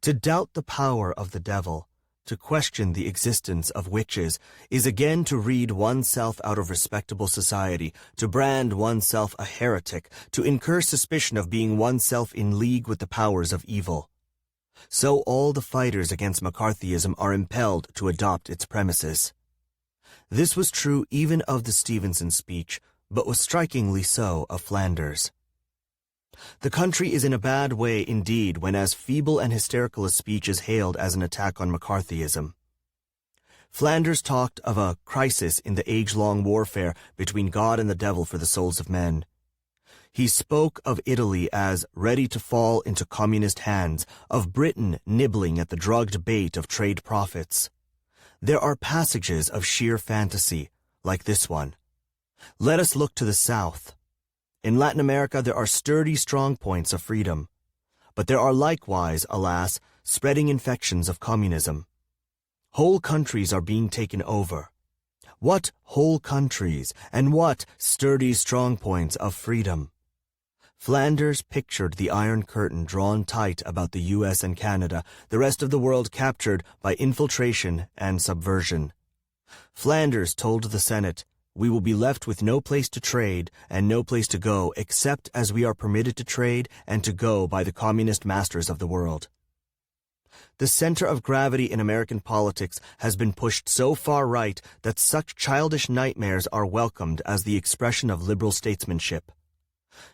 To doubt the power of the devil, to question the existence of witches, is again to read oneself out of respectable society, to brand oneself a heretic, to incur suspicion of being oneself in league with the powers of evil. So all the fighters against McCarthyism are impelled to adopt its premises. This was true even of the Stevenson speech, but was strikingly so of Flanders. The country is in a bad way indeed when as feeble and hysterical a speech is hailed as an attack on McCarthyism. Flanders talked of a crisis in the age-long warfare between God and the devil for the souls of men. He spoke of Italy as ready to fall into communist hands, of Britain nibbling at the drugged bait of trade profits. There are passages of sheer fantasy, like this one. Let us look to the south. In Latin America there are sturdy strong points of freedom, but there are likewise, alas, spreading infections of communism. Whole countries are being taken over. What whole countries, and what sturdy strong points of freedom? Flanders pictured the Iron Curtain drawn tight about the U.S. and Canada, the rest of the world captured by infiltration and subversion. Flanders told the Senate, "We will be left with no place to trade and no place to go except as we are permitted to trade and to go by the communist masters of the world." The center of gravity in American politics has been pushed so far right that such childish nightmares are welcomed as the expression of liberal statesmanship.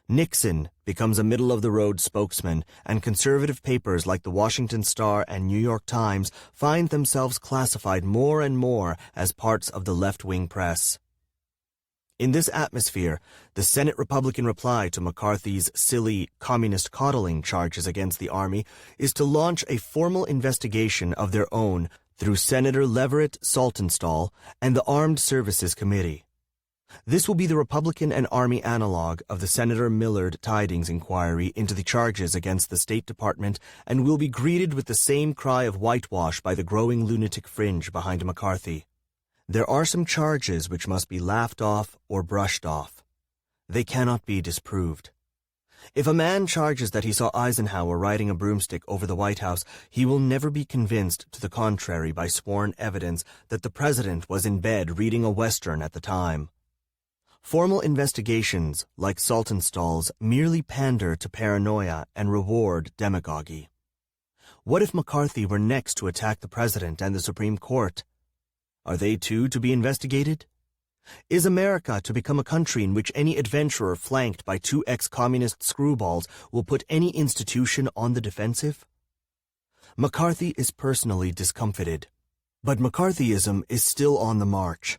Nixon becomes a middle-of-the-road spokesman, and conservative papers like the Washington Star and New York Times find themselves classified more and more as parts of the left-wing press. In this atmosphere, the Senate Republican reply to McCarthy's silly communist coddling charges against the Army is to launch a formal investigation of their own through Senator Leverett Saltonstall and the Armed Services Committee. This will be the Republican and Army analog of the Senator Millard Tidings inquiry into the charges against the State Department and will be greeted with the same cry of whitewash by the growing lunatic fringe behind McCarthy. There are some charges which must be laughed off or brushed off. They cannot be disproved. If a man charges that he saw Eisenhower riding a broomstick over the White House, he will never be convinced to the contrary by sworn evidence that the president was in bed reading a Western at the time. Formal investigations, like Saltonstall's, merely pander to paranoia and reward demagoguery. What if McCarthy were next to attack the president and the Supreme Court? Are they too to be investigated? Is America to become a country in which any adventurer flanked by 2 ex-communist screwballs will put any institution on the defensive? McCarthy is personally discomfited, but McCarthyism is still on the march.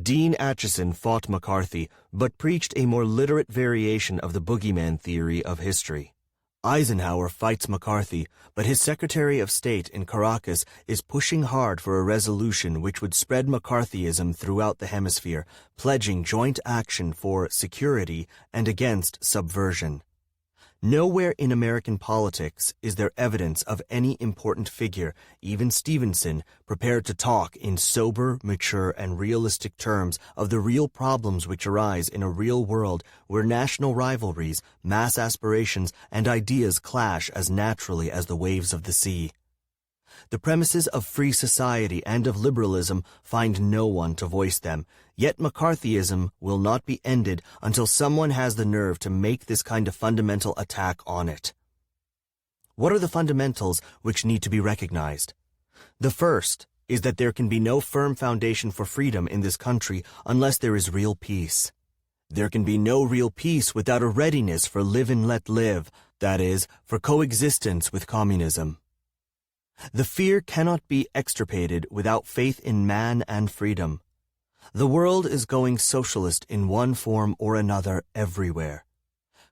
Dean Acheson fought McCarthy, but preached a more literate variation of the boogeyman theory of history. Eisenhower fights McCarthy, but his Secretary of State in Caracas is pushing hard for a resolution which would spread McCarthyism throughout the hemisphere, pledging joint action for security and against subversion. Nowhere in American politics is there evidence of any important figure, even Stevenson, prepared to talk in sober, mature, and realistic terms of the real problems which arise in a real world where national rivalries, mass aspirations, and ideas clash as naturally as the waves of the sea. The premises of free society and of liberalism find no one to voice them, yet McCarthyism will not be ended until someone has the nerve to make this kind of fundamental attack on it. What are the fundamentals which need to be recognized? The first is that there can be no firm foundation for freedom in this country unless there is real peace. There can be no real peace without a readiness for live and let live, that is, for coexistence with communism. The fear cannot be extirpated without faith in man and freedom. The world is going socialist in one form or another everywhere.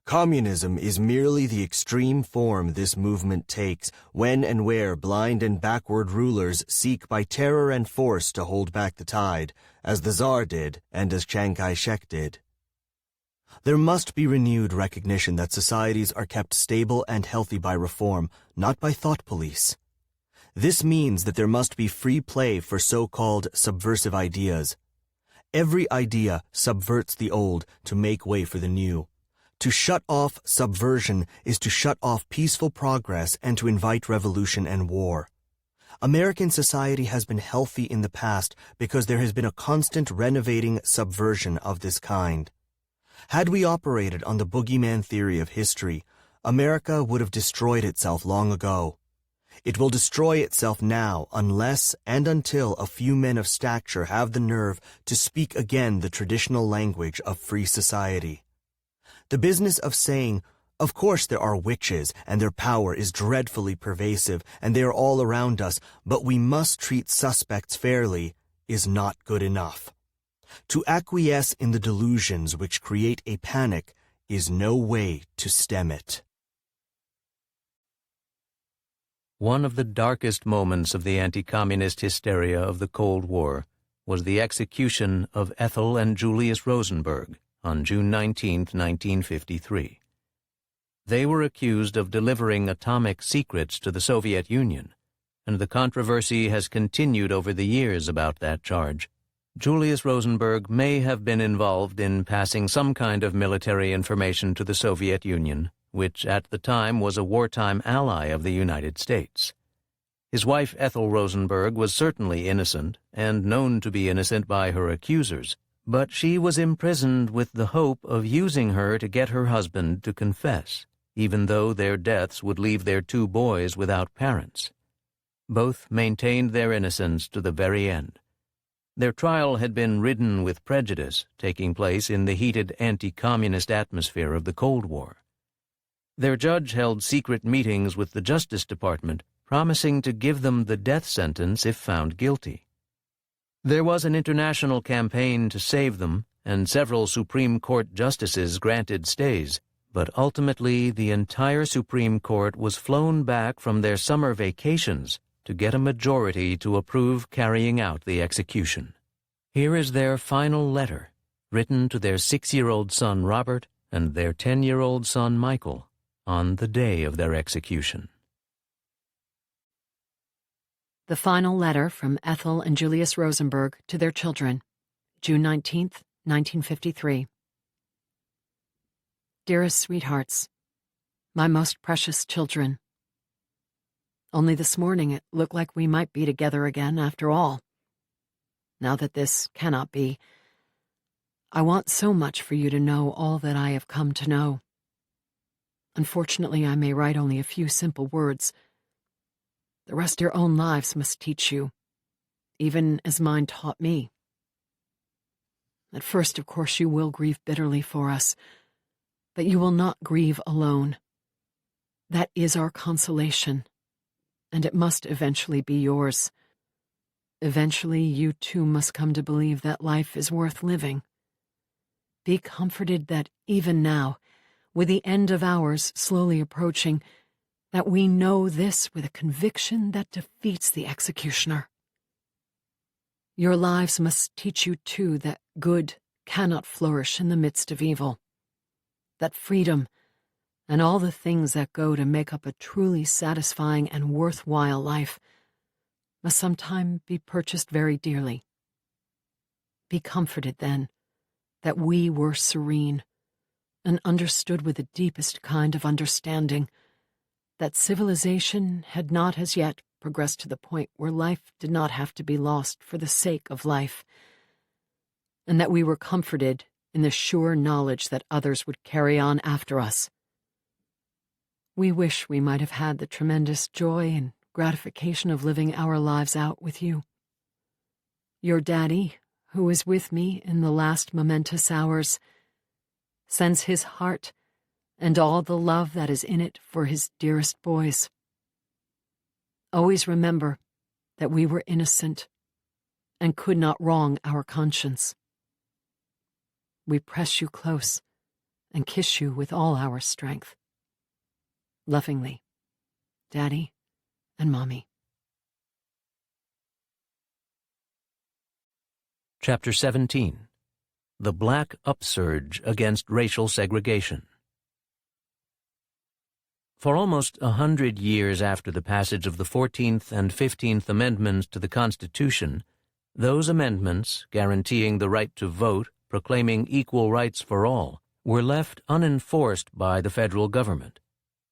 Communism is merely the extreme form this movement takes when and where blind and backward rulers seek by terror and force to hold back the tide, as the Tsar did and as Chiang Kai-shek did. There must be renewed recognition that societies are kept stable and healthy by reform, not by thought police. This means that there must be free play for so-called subversive ideas. Every idea subverts the old to make way for the new. To shut off subversion is to shut off peaceful progress and to invite revolution and war. American society has been healthy in the past because there has been a constant renovating subversion of this kind. Had we operated on the boogeyman theory of history, America would have destroyed itself long ago. It will destroy itself now unless and until a few men of stature have the nerve to speak again the traditional language of free society. The business of saying, "Of course there are witches, and their power is dreadfully pervasive, and they are all around us, but we must treat suspects fairly," is not good enough. To acquiesce in the delusions which create a panic is no way to stem it. One of the darkest moments of the anti-communist hysteria of the Cold War was the execution of Ethel and Julius Rosenberg on June 19, 1953. They were accused of delivering atomic secrets to the Soviet Union, and the controversy has continued over the years about that charge. Julius Rosenberg may have been involved in passing some kind of military information to the Soviet Union, which at the time was a wartime ally of the United States. His wife Ethel Rosenberg was certainly innocent, and known to be innocent by her accusers, but she was imprisoned with the hope of using her to get her husband to confess, even though their deaths would leave their 2 boys without parents. Both maintained their innocence to the very end. Their trial had been ridden with prejudice, taking place in the heated anti-communist atmosphere of the Cold War. Their judge held secret meetings with the Justice Department, promising to give them the death sentence if found guilty. There was an international campaign to save them, and several Supreme Court justices granted stays, but ultimately the entire Supreme Court was flown back from their summer vacations to get a majority to approve carrying out the execution. Here is their final letter, written to their 6-year-old son Robert and their 10-year-old son Michael, on the day of their execution. The final letter from Ethel and Julius Rosenberg to their children, June 19, 1953. Dearest sweethearts, my most precious children. Only this morning it looked like we might be together again after all. Now that this cannot be, I want so much for you to know all that I have come to know. Unfortunately, I may write only a few simple words. The rest your own lives must teach you, even as mine taught me. At first, of course, you will grieve bitterly for us, but you will not grieve alone. That is our consolation, and it must eventually be yours. Eventually, you too must come to believe that life is worth living. Be comforted that even now, with the end of ours slowly approaching, that we know this with a conviction that defeats the executioner. Your lives must teach you, too, that good cannot flourish in the midst of evil, that freedom and all the things that go to make up a truly satisfying and worthwhile life must sometime be purchased very dearly. Be comforted, then, that we were serene and understood with the deepest kind of understanding that civilization had not as yet progressed to the point where life did not have to be lost for the sake of life, and that we were comforted in the sure knowledge that others would carry on after us. We wish we might have had the tremendous joy and gratification of living our lives out with you. Your daddy, who is with me in the last momentous hours, sends his heart and all the love that is in it for his dearest boys. Always remember that we were innocent and could not wrong our conscience. We press you close and kiss you with all our strength. Lovingly, Daddy and Mommy. Chapter 17. The Black Upsurge Against Racial Segregation. For almost 100 years after the passage of the 14th and 15th Amendments to the Constitution, those amendments, guaranteeing the right to vote, proclaiming equal rights for all, were left unenforced by the federal government.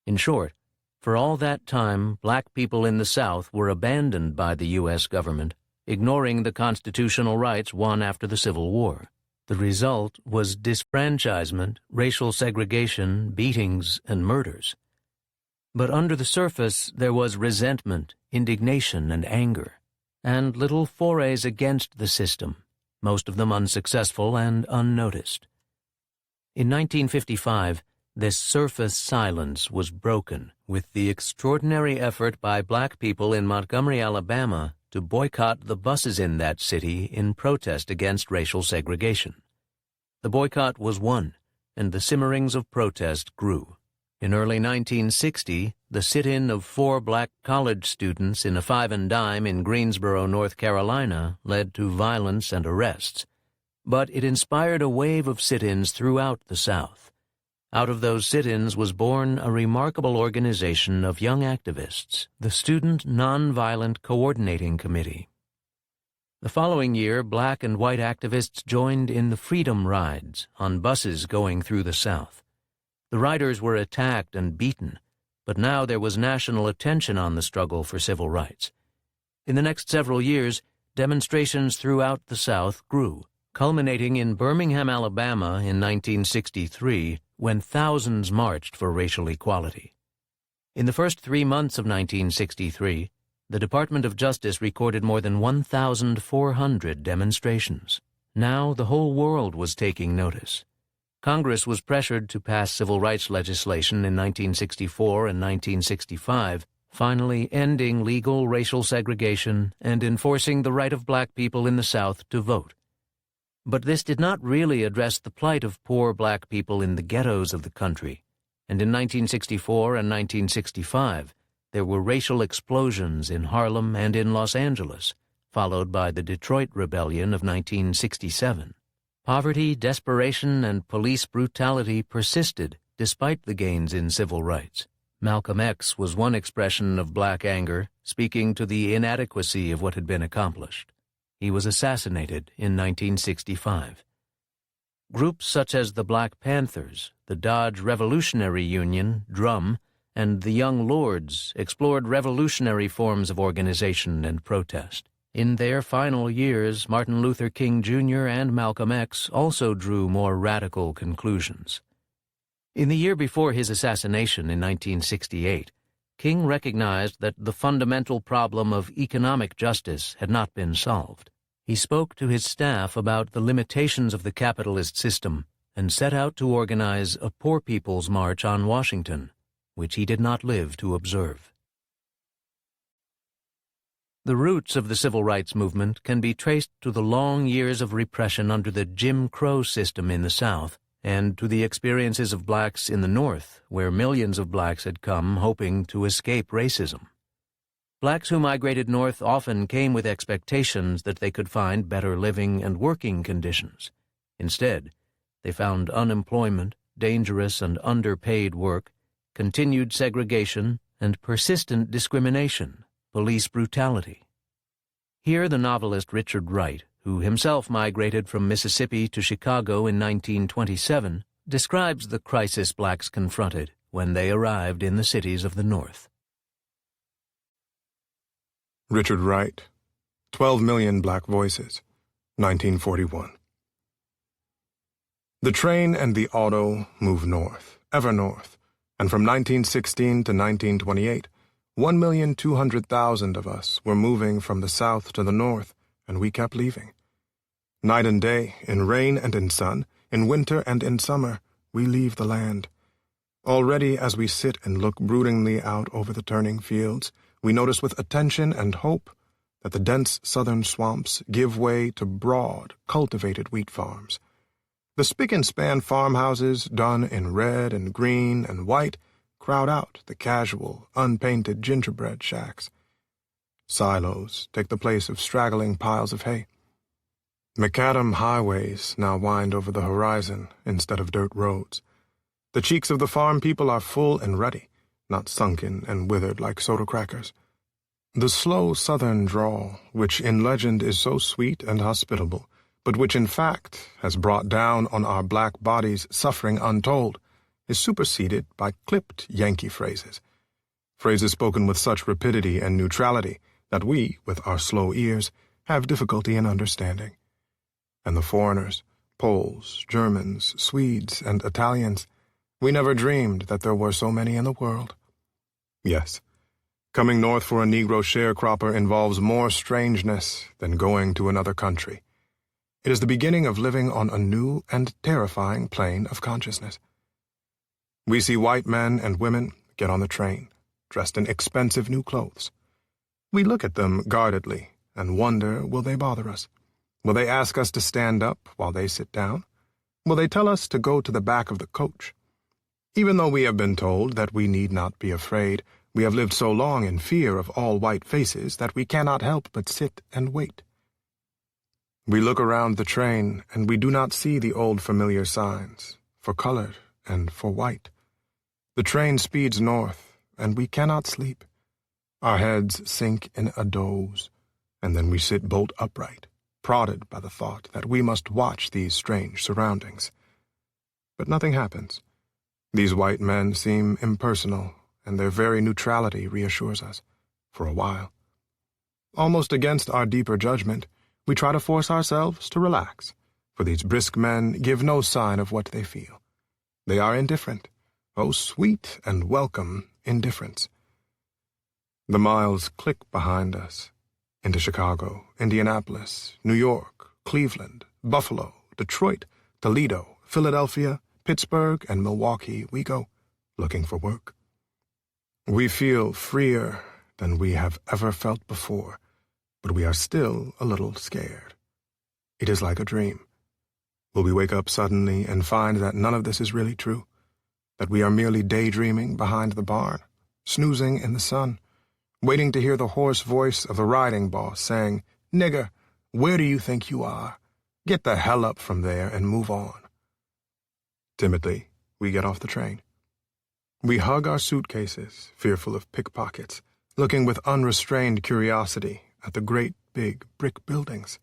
In short, for all that time, black people in the South were abandoned by the U.S. government, ignoring the constitutional rights won after the Civil War. The result was disfranchisement, racial segregation, beatings, and murders. But under the surface there was resentment, indignation, and anger, and little forays against the system, most of them unsuccessful and unnoticed. In 1955, this surface silence was broken with the extraordinary effort by black people in Montgomery, Alabama, to boycott the buses in that city in protest against racial segregation. The boycott was won, and the simmerings of protest grew. In early 1960, the sit-in of 4 black college students in a 5 and dime in Greensboro, North Carolina, led to violence and arrests. But it inspired a wave of sit-ins throughout the South. Out of those sit-ins was born a remarkable organization of young activists, the Student Nonviolent Coordinating Committee. The following year, black and white activists joined in the Freedom Rides on buses going through the South. The riders were attacked and beaten, but now there was national attention on the struggle for civil rights. In the next several years, demonstrations throughout the South grew, culminating in Birmingham, Alabama in 1963, when thousands marched for racial equality. In the first 3 months of 1963, the Department of Justice recorded more than 1,400 demonstrations. Now the whole world was taking notice. Congress was pressured to pass civil rights legislation in 1964 and 1965, finally ending legal racial segregation and enforcing the right of black people in the South to vote. But this did not really address the plight of poor black people in the ghettos of the country, and in 1964 and 1965, there were racial explosions in Harlem and in Los Angeles, followed by the Detroit Rebellion of 1967. Poverty, desperation, and police brutality persisted despite the gains in civil rights. Malcolm X was one expression of black anger, speaking to the inadequacy of what had been accomplished. He was assassinated in 1965. Groups such as the Black Panthers, the Dodge Revolutionary Union, DRUM, and the Young Lords explored revolutionary forms of organization and protest. In their final years, Martin Luther King Jr. and Malcolm X also drew more radical conclusions. In the year before his assassination in 1968, King recognized that the fundamental problem of economic justice had not been solved. He spoke to his staff about the limitations of the capitalist system and set out to organize a Poor People's March on Washington, which he did not live to observe. The roots of the civil rights movement can be traced to the long years of repression under the Jim Crow system in the South and to the experiences of blacks in the North, where millions of blacks had come hoping to escape racism. Blacks who migrated north often came with expectations that they could find better living and working conditions. Instead, they found unemployment, dangerous and underpaid work, continued segregation, and persistent discrimination, police brutality. Here the novelist Richard Wright, who himself migrated from Mississippi to Chicago in 1927, describes the crisis blacks confronted when they arrived in the cities of the North. Richard Wright, 12 Million Black Voices, 1941. The train and the auto move north, ever north, and from 1916 to 1928, 1,200,000 of us were moving from the south to the north, and we kept leaving. Night and day, in rain and in sun, in winter and in summer, we leave the land. Already as we sit and look broodingly out over the turning fields, we notice with attention and hope that the dense southern swamps give way to broad, cultivated wheat farms. The spick-and-span farmhouses, done in red and green and white, crowd out the casual, unpainted gingerbread shacks. Silos take the place of straggling piles of hay. Macadam highways now wind over the horizon instead of dirt roads. The cheeks of the farm people are full and ruddy, not sunken and withered like soda crackers. The slow southern drawl, which in legend is so sweet and hospitable, but which in fact has brought down on our black bodies suffering untold, is superseded by clipped Yankee phrases. Phrases spoken with such rapidity and neutrality that we, with our slow ears, have difficulty in understanding. And the foreigners, Poles, Germans, Swedes, and Italians, we never dreamed that there were so many in the world. Yes, coming north for a Negro sharecropper involves more strangeness than going to another country. It is the beginning of living on a new and terrifying plane of consciousness. We see white men and women get on the train, dressed in expensive new clothes. We look at them guardedly and wonder, will they bother us? Will they ask us to stand up while they sit down? Will they tell us to go to the back of the coach? Even though we have been told that we need not be afraid, we have lived so long in fear of all white faces that we cannot help but sit and wait. We look around the train, and we do not see the old familiar signs, for colored and for white. The train speeds north, and we cannot sleep. Our heads sink in a doze, and then we sit bolt upright, prodded by the thought that we must watch these strange surroundings. But nothing happens. These white men seem impersonal, and their very neutrality reassures us, for a while. Almost against our deeper judgment, we try to force ourselves to relax, for these brisk men give no sign of what they feel. They are indifferent. Oh, sweet and welcome indifference. The miles click behind us. Into Chicago, Indianapolis, New York, Cleveland, Buffalo, Detroit, Toledo, Philadelphia, Pittsburgh, and Milwaukee we go, looking for work. We feel freer than we have ever felt before, but we are still a little scared. It is like a dream. Will we wake up suddenly and find that none of this is really true? That we are merely daydreaming behind the barn, snoozing in the sun, waiting to hear the hoarse voice of the riding boss saying, "Nigger, where do you think you are? Get the hell up from there and move on." Timidly, we get off the train. We hug our suitcases, fearful of pickpockets, looking with unrestrained curiosity at the great big brick buildings.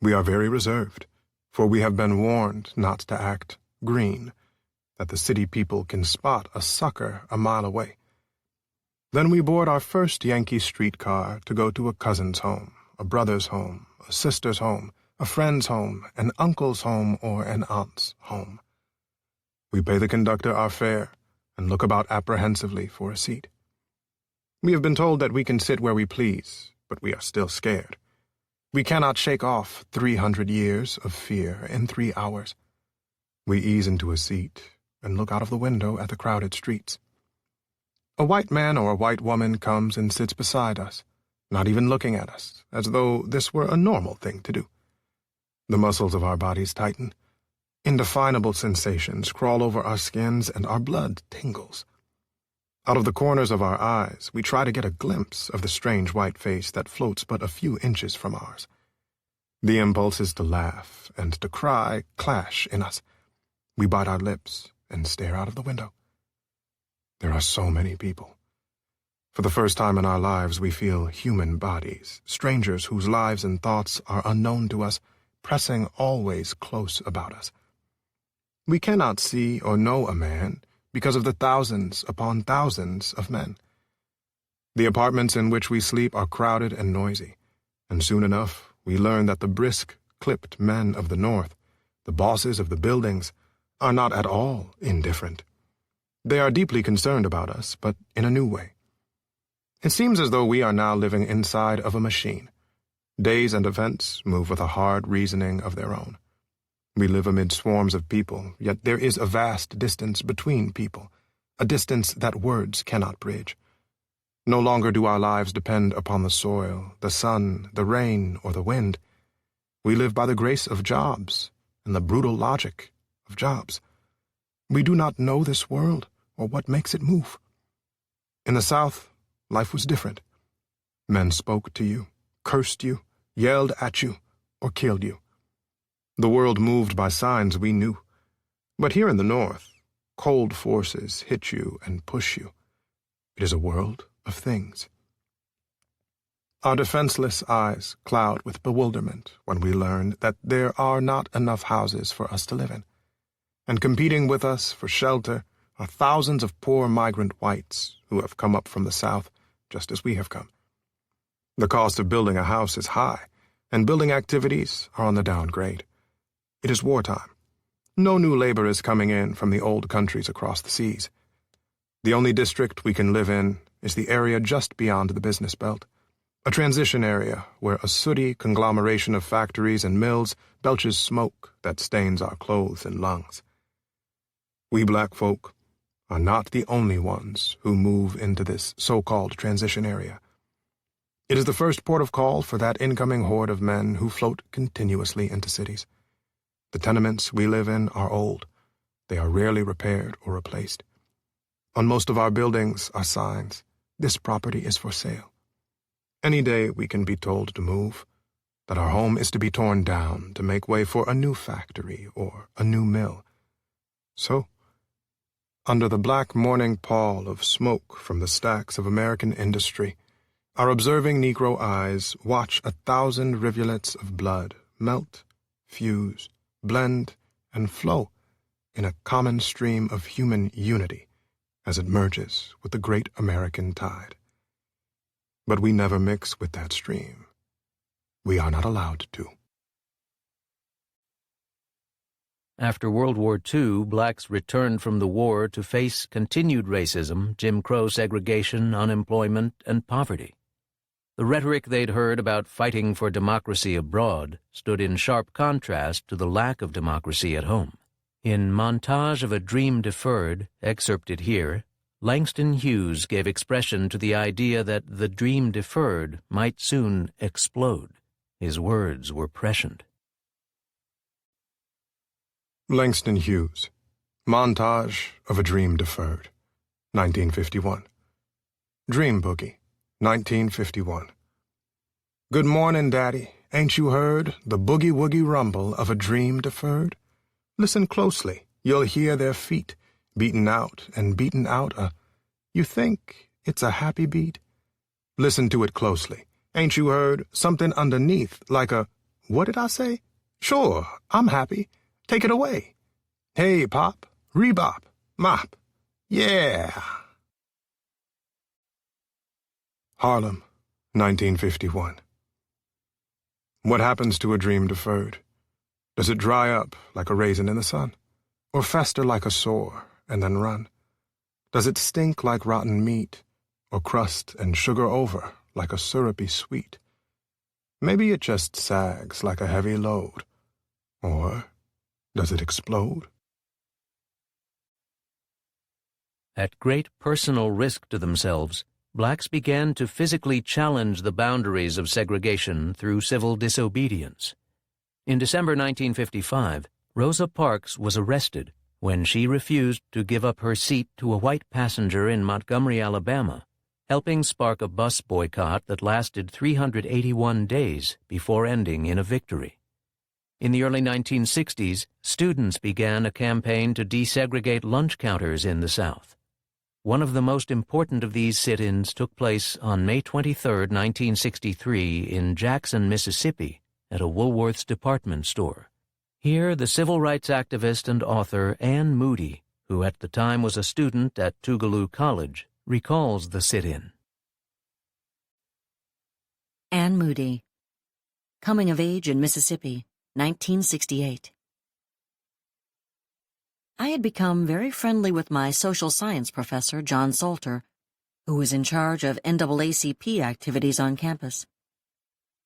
We are very reserved, for we have been warned not to act green, that the city people can spot a sucker a mile away. Then we board our first Yankee streetcar to go to a cousin's home, a brother's home, a sister's home, a friend's home, an uncle's home, or an aunt's home. We pay the conductor our fare and look about apprehensively for a seat. We have been told that we can sit where we please, but we are still scared. We cannot shake off 300 years of fear in 3 hours. We ease into a seat and look out of the window at the crowded streets. A white man or a white woman comes and sits beside us, not even looking at us, as though this were a normal thing to do. The muscles of our bodies tighten. Indefinable sensations crawl over our skins and our blood tingles. Out of the corners of our eyes, we try to get a glimpse of the strange white face that floats but a few inches from ours. The impulses to laugh and to cry clash in us. We bite our lips and stare out of the window. There are so many people. For the first time in our lives, we feel human bodies, strangers whose lives and thoughts are unknown to us, pressing always close about us. We cannot see or know a man because of the thousands upon thousands of men. The apartments in which we sleep are crowded and noisy, and soon enough we learn that the brisk, clipped men of the North, the bosses of the buildings, are not at all indifferent. They are deeply concerned about us, but in a new way. It seems as though we are now living inside of a machine. Days and events move with a hard reasoning of their own. We live amid swarms of people, yet there is a vast distance between people, a distance that words cannot bridge. No longer do our lives depend upon the soil, the sun, the rain, or the wind. We live by the grace of jobs and the brutal logic of jobs. We do not know this world or what makes it move. In the South, life was different. Men spoke to you, cursed you, yelled at you, or killed you. The world moved by signs we knew. But here in the North, cold forces hit you and push you. It is a world of things. Our defenseless eyes cloud with bewilderment when we learn that there are not enough houses for us to live in. And competing with us for shelter are thousands of poor migrant whites who have come up from the South just as we have come. The cost of building a house is high, and building activities are on the downgrade. It is wartime. No new labor is coming in from the old countries across the seas. The only district we can live in is the area just beyond the business belt, a transition area where a sooty conglomeration of factories and mills belches smoke that stains our clothes and lungs. We black folk are not the only ones who move into this so-called transition area. It is the first port of call for that incoming horde of men who float continuously into cities. The tenements we live in are old. They are rarely repaired or replaced. On most of our buildings are signs, "This property is for sale." Any day we can be told to move, that our home is to be torn down to make way for a new factory or a new mill. So, under the black morning pall of smoke from the stacks of American industry, our observing Negro eyes watch 1,000 rivulets of blood melt, fuse, blend, and flow in a common stream of human unity as it merges with the great American tide. But we never mix with that stream. We are not allowed to. After World War II, blacks returned from the war to face continued racism, Jim Crow segregation, unemployment, and poverty. The rhetoric they'd heard about fighting for democracy abroad stood in sharp contrast to the lack of democracy at home. In Montage of a Dream Deferred, excerpted here, Langston Hughes gave expression to the idea that the dream deferred might soon explode. His words were prescient. Langston Hughes, Montage of a Dream Deferred, 1951. Dream Boogie, 1951. Good morning, Daddy. Ain't you heard the boogie-woogie rumble of a dream deferred? Listen closely. You'll hear their feet. beaten out and beaten out. You think it's a happy beat? Listen to it closely. Ain't you heard something underneath, like a, what did I say? Sure, I'm happy. Take it away. Hey, Pop, rebop, mop. Yeah. Harlem, 1951. What happens to a dream deferred? Does it dry up like a raisin in the sun? Or fester like a sore and then run? Does it stink like rotten meat? Or crust and sugar over like a syrupy sweet? Maybe it just sags like a heavy load. Or does it explode? At great personal risk to themselves, blacks began to physically challenge the boundaries of segregation through civil disobedience. In December 1955, Rosa Parks was arrested when she refused to give up her seat to a white passenger in Montgomery, Alabama, helping spark a bus boycott that lasted 381 days before ending in a victory. In the early 1960s, students began a campaign to desegregate lunch counters in the South. One of the most important of these sit-ins took place on May 23, 1963, in Jackson, Mississippi, at a Woolworth's department store. Here, the civil rights activist and author Anne Moody, who at the time was a student at Tougaloo College, recalls the sit-in. Anne Moody. Coming of Age in Mississippi, 1968. I had become very friendly with my social science professor, John Salter, who was in charge of NAACP activities on campus.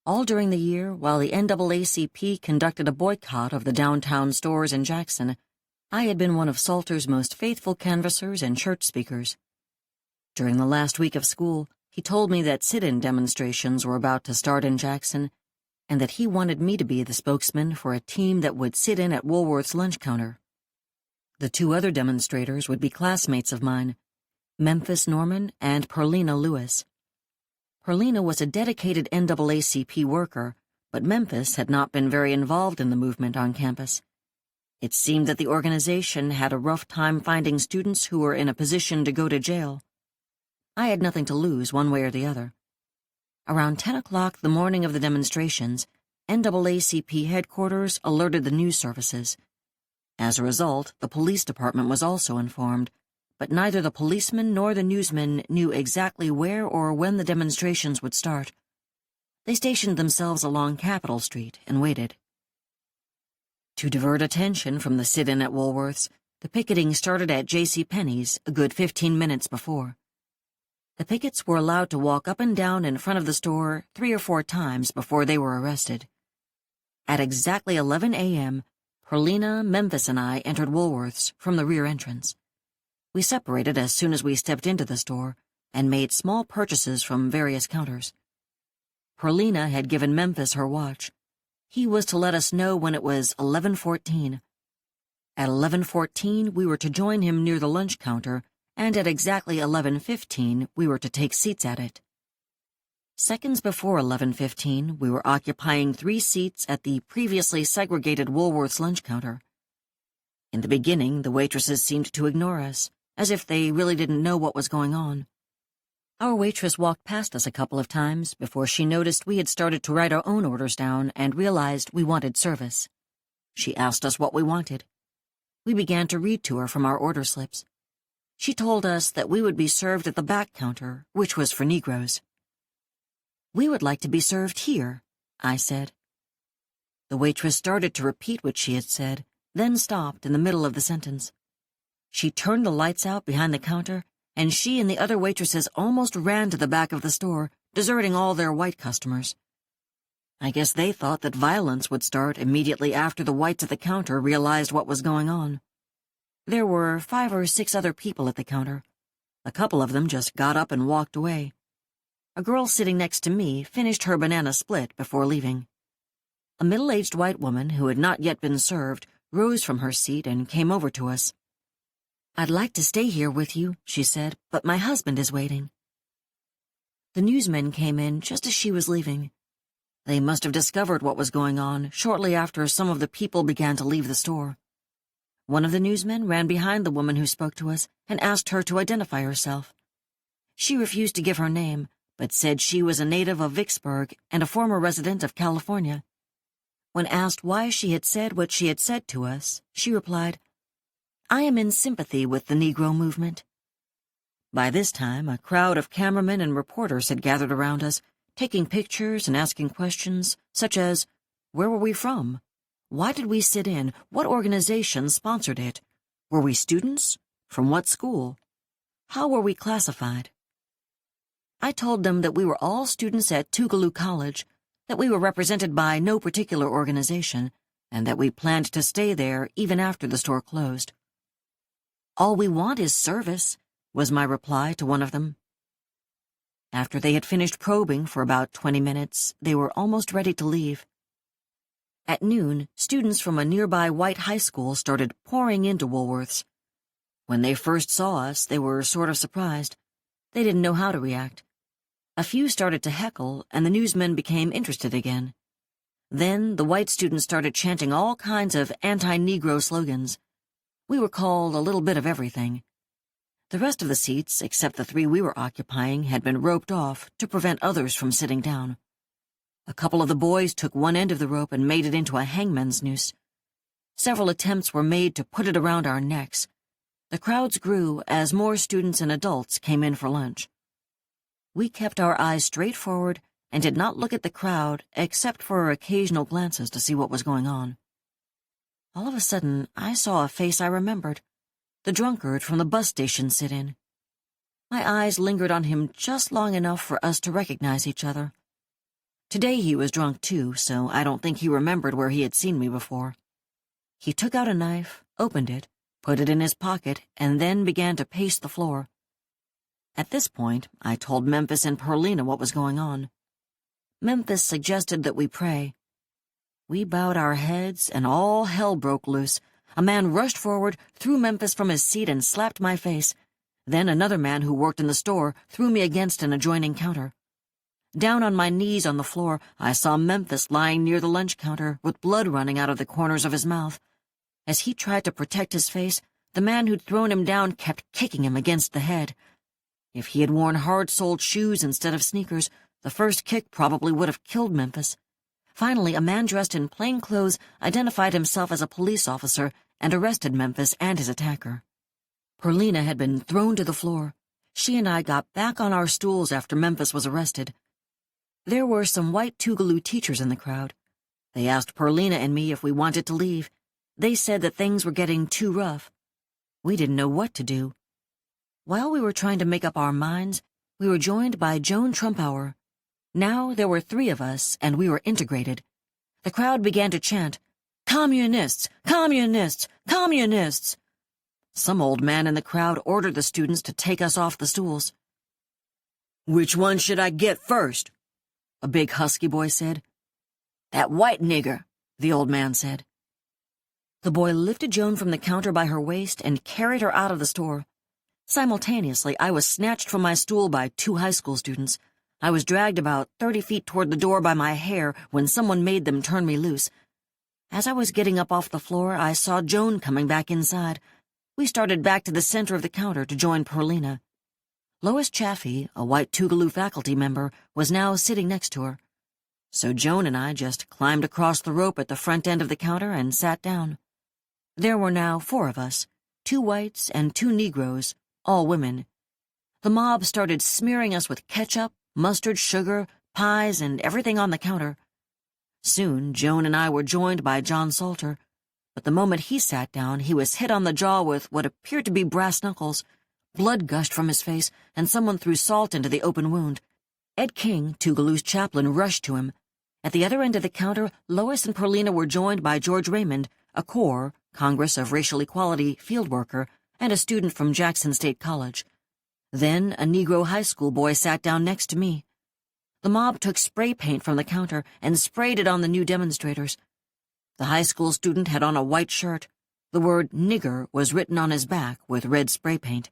All during the year, while the NAACP conducted a boycott of the downtown stores in Jackson, I had been one of Salter's most faithful canvassers and church speakers. During the last week of school, he told me that sit-in demonstrations were about to start in Jackson, and that he wanted me to be the spokesman for a team that would sit in at Woolworth's lunch counter. The two other demonstrators would be classmates of mine, Memphis Norman and Perlina Lewis. Perlina was a dedicated NAACP worker, but Memphis had not been very involved in the movement on campus. It seemed that the organization had a rough time finding students who were in a position to go to jail. I had nothing to lose one way or the other. Around 10 o'clock the morning of the demonstrations, NAACP headquarters alerted the news services. As a result, the police department was also informed, but neither the policemen nor the newsmen knew exactly where or when the demonstrations would start. They stationed themselves along Capitol Street and waited. To divert attention from the sit-in at Woolworth's, the picketing started at JCPenney's a good 15 minutes before. The pickets were allowed to walk up and down in front of the store 3 or 4 times before they were arrested. At exactly 11 a.m., Perlina, Memphis, and I entered Woolworth's from the rear entrance. We separated as soon as we stepped into the store and made small purchases from various counters. Perlina had given Memphis her watch. He was to let us know when it was 11:14. At 11:14, we were to join him near the lunch counter, and at exactly 11:15, we were to take seats at it. Seconds before 11:15, we were occupying 3 seats at the previously segregated Woolworth's lunch counter. In the beginning, the waitresses seemed to ignore us, as if they really didn't know what was going on. Our waitress walked past us a couple of times before she noticed we had started to write our own orders down and realized we wanted service. She asked us what we wanted. We began to read to her from our order slips. She told us that we would be served at the back counter, which was for Negroes. "We would like to be served here," I said. The waitress started to repeat what she had said, then stopped in the middle of the sentence. She turned the lights out behind the counter, and she and the other waitresses almost ran to the back of the store, deserting all their white customers. I guess they thought that violence would start immediately after the whites at the counter realized what was going on. There were 5 or 6 other people at the counter. A couple of them just got up and walked away. A girl sitting next to me finished her banana split before leaving. A middle-aged white woman who had not yet been served rose from her seat and came over to us. "I'd like to stay here with you," she said, "but my husband is waiting." The newsmen came in just as she was leaving. They must have discovered what was going on shortly after some of the people began to leave the store. One of the newsmen ran behind the woman who spoke to us and asked her to identify herself. She refused to give her name, but said she was a native of Vicksburg and a former resident of California. When asked why she had said what she had said to us, she replied, "I am in sympathy with the Negro movement." By this time, a crowd of cameramen and reporters had gathered around us, taking pictures and asking questions, such as, where were we from? Why did we sit in? What organization sponsored it? Were we students? From what school? How were we classified? I told them that we were all students at Tougaloo College, that we were represented by no particular organization, and that we planned to stay there even after the store closed. "All we want is service," was my reply to one of them. After they had finished probing for about 20 minutes, they were almost ready to leave. At noon, students from a nearby white high school started pouring into Woolworth's. When they first saw us, they were sort of surprised. They didn't know how to react. A few started to heckle, and the newsmen became interested again. Then the white students started chanting all kinds of anti-Negro slogans. We were called a little bit of everything. The rest of the seats, except the 3 we were occupying, had been roped off to prevent others from sitting down. A couple of the boys took one end of the rope and made it into a hangman's noose. Several attempts were made to put it around our necks. The crowds grew as more students and adults came in for lunch. We kept our eyes straight forward and did not look at the crowd except for occasional glances to see what was going on. All of a sudden, I saw a face I remembered, the drunkard from the bus station sit-in. My eyes lingered on him just long enough for us to recognize each other. Today he was drunk too, so I don't think he remembered where he had seen me before. He took out a knife, opened it, put it in his pocket, and then began to pace the floor. At this point, I told Memphis and Perlina what was going on. Memphis suggested that we pray. We bowed our heads, and all hell broke loose. A man rushed forward, threw Memphis from his seat, and slapped my face. Then another man who worked in the store threw me against an adjoining counter. Down on my knees on the floor, I saw Memphis lying near the lunch counter with blood running out of the corners of his mouth. As he tried to protect his face, the man who'd thrown him down kept kicking him against the head. If he had worn hard-soled shoes instead of sneakers, the first kick probably would have killed Memphis. Finally, a man dressed in plain clothes identified himself as a police officer and arrested Memphis and his attacker. Perlina had been thrown to the floor. She and I got back on our stools after Memphis was arrested. There were some white Tougaloo teachers in the crowd. They asked Perlina and me if we wanted to leave. They said that things were getting too rough. We didn't know what to do. While we were trying to make up our minds, we were joined by Joan Trumpauer. Now there were 3 of us, and we were integrated. The crowd began to chant, "Communists! Communists! Communists!" Some old man in the crowd ordered the students to take us off the stools. "Which one should I get first?" a big husky boy said. "That white nigger," the old man said. The boy lifted Joan from the counter by her waist and carried her out of the store. Simultaneously, I was snatched from my stool by 2 high school students. I was dragged about 30 feet toward the door by my hair when someone made them turn me loose. As I was getting up off the floor, I saw Joan coming back inside. We started back to the center of the counter to join Perlina. Lois Chaffee, a white Tougaloo faculty member, was now sitting next to her. So Joan and I just climbed across the rope at the front end of the counter and sat down. There were now 4 of us, 2 whites and 2 Negroes, all women. The mob started smearing us with ketchup, mustard, sugar, pies, and everything on the counter. Soon, Joan and I were joined by John Salter, but the moment he sat down, he was hit on the jaw with what appeared to be brass knuckles. Blood gushed from his face, and someone threw salt into the open wound. Ed King, Tougaloo's chaplain, rushed to him. At the other end of the counter, Lois and Perlina were joined by George Raymond, a CORE, Congress of Racial Equality, field worker, and a student from Jackson State College. Then a Negro high school boy sat down next to me. The mob took spray paint from the counter and sprayed it on the new demonstrators. The high school student had on a white shirt. The word nigger was written on his back with red spray paint.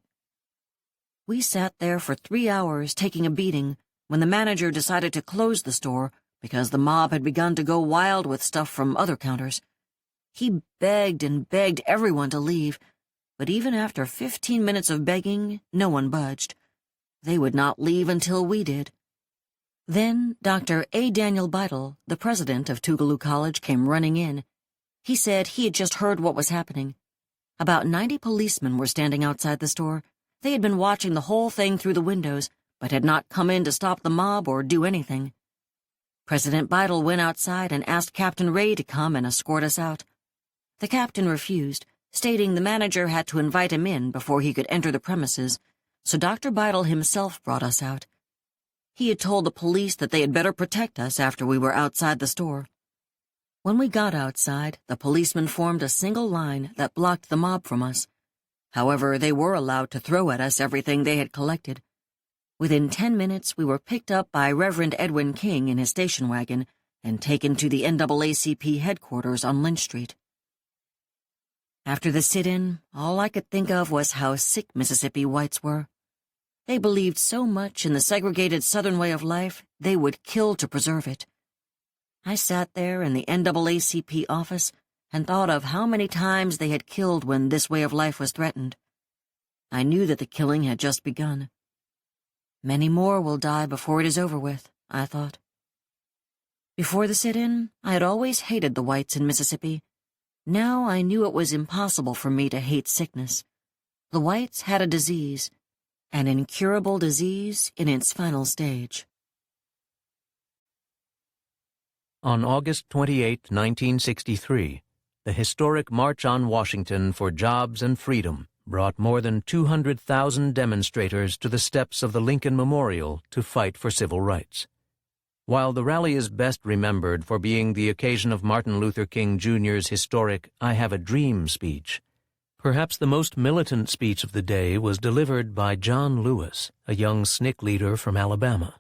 We sat there for 3 hours taking a beating when the manager decided to close the store because the mob had begun to go wild with stuff from other counters. He begged and begged everyone to leave, but even after 15 minutes of begging, no one budged. They would not leave until we did. Then Dr. A. Daniel Beidel, the president of Tougaloo College, came running in. He said he had just heard what was happening. About 90 policemen were standing outside the store. They had been watching the whole thing through the windows, but had not come in to stop the mob or do anything. President Beidel went outside and asked Captain Ray to come and escort us out. The captain refused, stating the manager had to invite him in before he could enter the premises, so Dr. Beidel himself brought us out. He had told the police that they had better protect us after we were outside the store. When we got outside, the policemen formed a single line that blocked the mob from us. However, they were allowed to throw at us everything they had collected. Within 10 minutes, we were picked up by Reverend Edwin King in his station wagon and taken to the NAACP headquarters on Lynch Street. After the sit-in, all I could think of was how sick Mississippi whites were. They believed so much in the segregated Southern way of life, they would kill to preserve it. I sat there in the NAACP office and thought of how many times they had killed when this way of life was threatened. I knew that the killing had just begun. Many more will die before it is over with, I thought. Before the sit-in, I had always hated the whites in Mississippi. Now I knew it was impossible for me to hate sickness. The whites had a disease, an incurable disease in its final stage. On August 28, 1963, the historic March on Washington for Jobs and Freedom brought more than 200,000 demonstrators to the steps of the Lincoln Memorial to fight for civil rights. While the rally is best remembered for being the occasion of Martin Luther King Jr.'s historic I Have a Dream speech, perhaps the most militant speech of the day was delivered by John Lewis, a young SNCC leader from Alabama.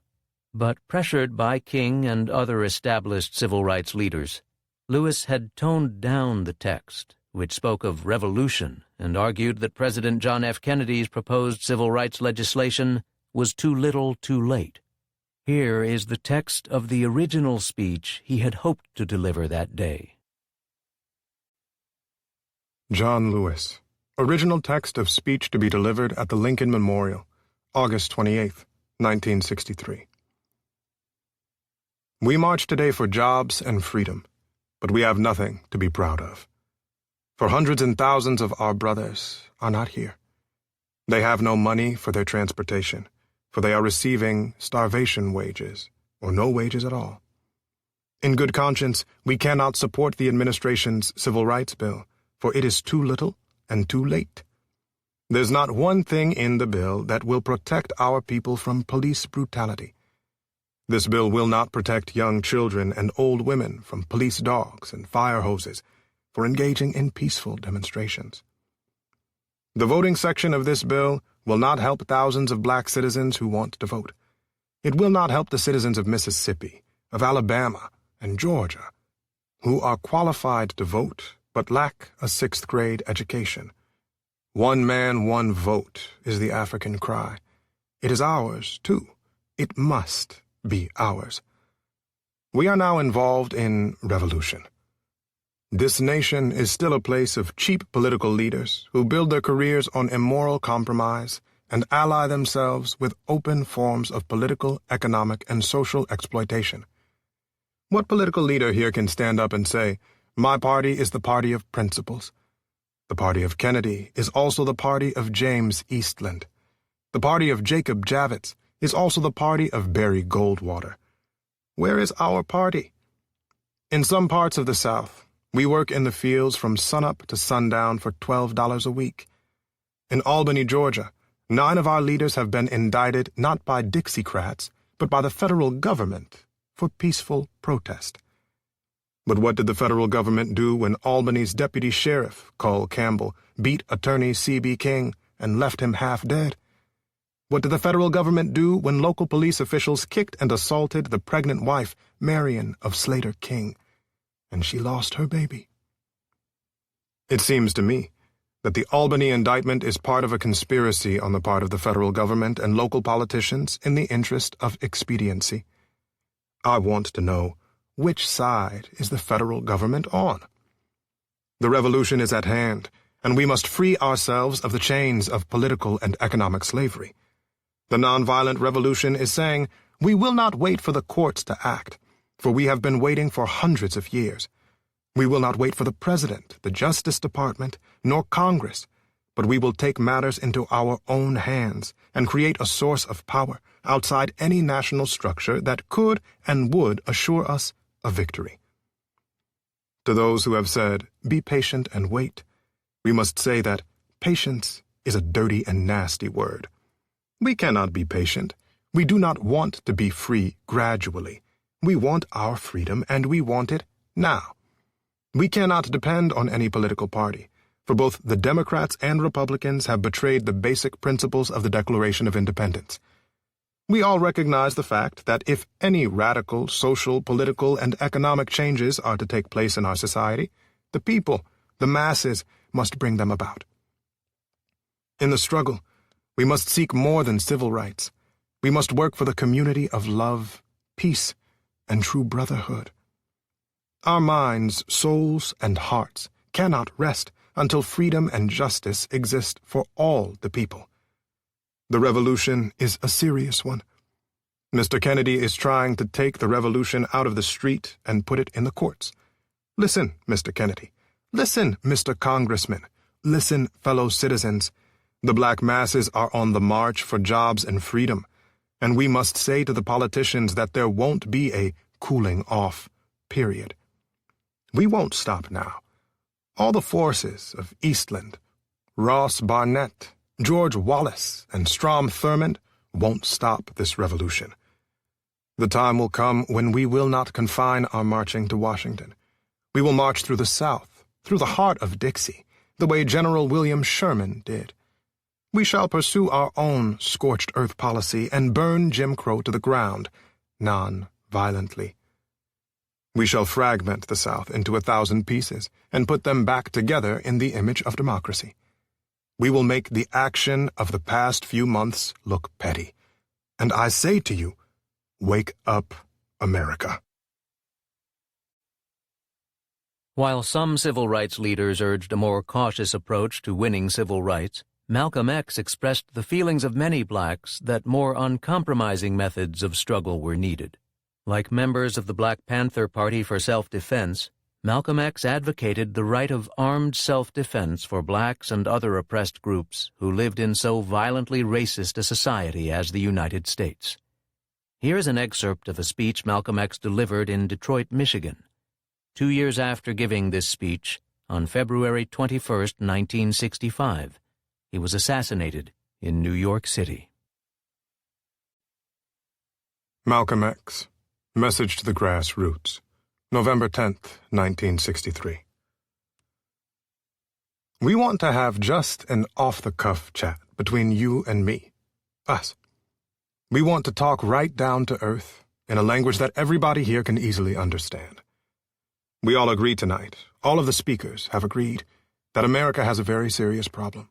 But pressured by King and other established civil rights leaders, Lewis had toned down the text, which spoke of revolution and argued that President John F. Kennedy's proposed civil rights legislation was too little too late. Here is the text of the original speech he had hoped to deliver that day. John Lewis. Original text of speech to be delivered at the Lincoln Memorial, August 28, 1963. We march today for jobs and freedom, but we have nothing to be proud of. For hundreds and thousands of our brothers are not here. They have no money for their transportation, for they are receiving starvation wages, or no wages at all. In good conscience, we cannot support the administration's civil rights bill, for it is too little and too late. There's not one thing in the bill that will protect our people from police brutality. This bill will not protect young children and old women from police dogs and fire hoses for engaging in peaceful demonstrations. The voting section of this bill will not help thousands of black citizens who want to vote. It will not help the citizens of Mississippi, of Alabama, and Georgia, who are qualified to vote but lack a 6th grade education. One man, one vote is the African cry. It is ours, too. It must be ours. We are now involved in revolution. This nation is still a place of cheap political leaders who build their careers on immoral compromise and ally themselves with open forms of political, economic, and social exploitation. What political leader here can stand up and say, "My party is the party of principles"? The party of Kennedy is also the party of James Eastland. The party of Jacob Javits is also the party of Barry Goldwater. Where is our party? In some parts of the South, we work in the fields from sunup to sundown for $12 a week. In Albany, Georgia, 9 of our leaders have been indicted not by Dixiecrats, but by the federal government for peaceful protest. But what did the federal government do when Albany's deputy sheriff, Cole Campbell, beat attorney C.B. King and left him half dead? What did the federal government do when local police officials kicked and assaulted the pregnant wife, Marion of Slater King, and she lost her baby? It seems to me that the Albany indictment is part of a conspiracy on the part of the federal government and local politicians in the interest of expediency. I want to know, which side is the federal government on? The revolution is at hand, and we must free ourselves of the chains of political and economic slavery. The nonviolent revolution is saying, we will not wait for the courts to act, for we have been waiting for hundreds of years. We will not wait for the President, the Justice Department, nor Congress, but we will take matters into our own hands and create a source of power outside any national structure that could and would assure us a victory. To those who have said, be patient and wait, we must say that patience is a dirty and nasty word. We cannot be patient. We do not want to be free gradually. We want our freedom, and we want it now. We cannot depend on any political party, for both the Democrats and Republicans have betrayed the basic principles of the Declaration of Independence. We all recognize the fact that if any radical social, political, and economic changes are to take place in our society, the people, the masses, must bring them about. In the struggle, we must seek more than civil rights. We must work for the community of love, peace, and true brotherhood. Our minds, souls, and hearts cannot rest until freedom and justice exist for all the people. The revolution is a serious one. Mr. Kennedy is trying to take the revolution out of the street and put it in the courts. Listen, Mr. Kennedy. Listen, Mr. Congressman. Listen, fellow citizens. The black masses are on the march for jobs and freedom, and we must say to the politicians that there won't be a cooling off period. We won't stop now. All the forces of Eastland, Ross Barnett, George Wallace, and Strom Thurmond won't stop this revolution. The time will come when we will not confine our marching to Washington. We will march through the South, through the heart of Dixie, the way General William Sherman did. We shall pursue our own scorched earth policy and burn Jim Crow to the ground, non-violently. We shall fragment the South into 1,000 pieces and put them back together in the image of democracy. We will make the action of the past few months look petty. And I say to you, wake up, America. While some civil rights leaders urged a more cautious approach to winning civil rights, Malcolm X expressed the feelings of many blacks that more uncompromising methods of struggle were needed. Like members of the Black Panther Party for Self-Defense, Malcolm X advocated the right of armed self-defense for blacks and other oppressed groups who lived in so violently racist a society as the United States. Here is an excerpt of a speech Malcolm X delivered in Detroit, Michigan. 2 years after giving this speech, on February 21, 1965, he was assassinated in New York City. Malcolm X. Message to the Grassroots, November 10th, 1963. We want to have just an off-the-cuff chat between you and me, us. We want to talk right down to earth in a language that everybody here can easily understand. We all agree tonight, all of the speakers have agreed, that America has a very serious problem.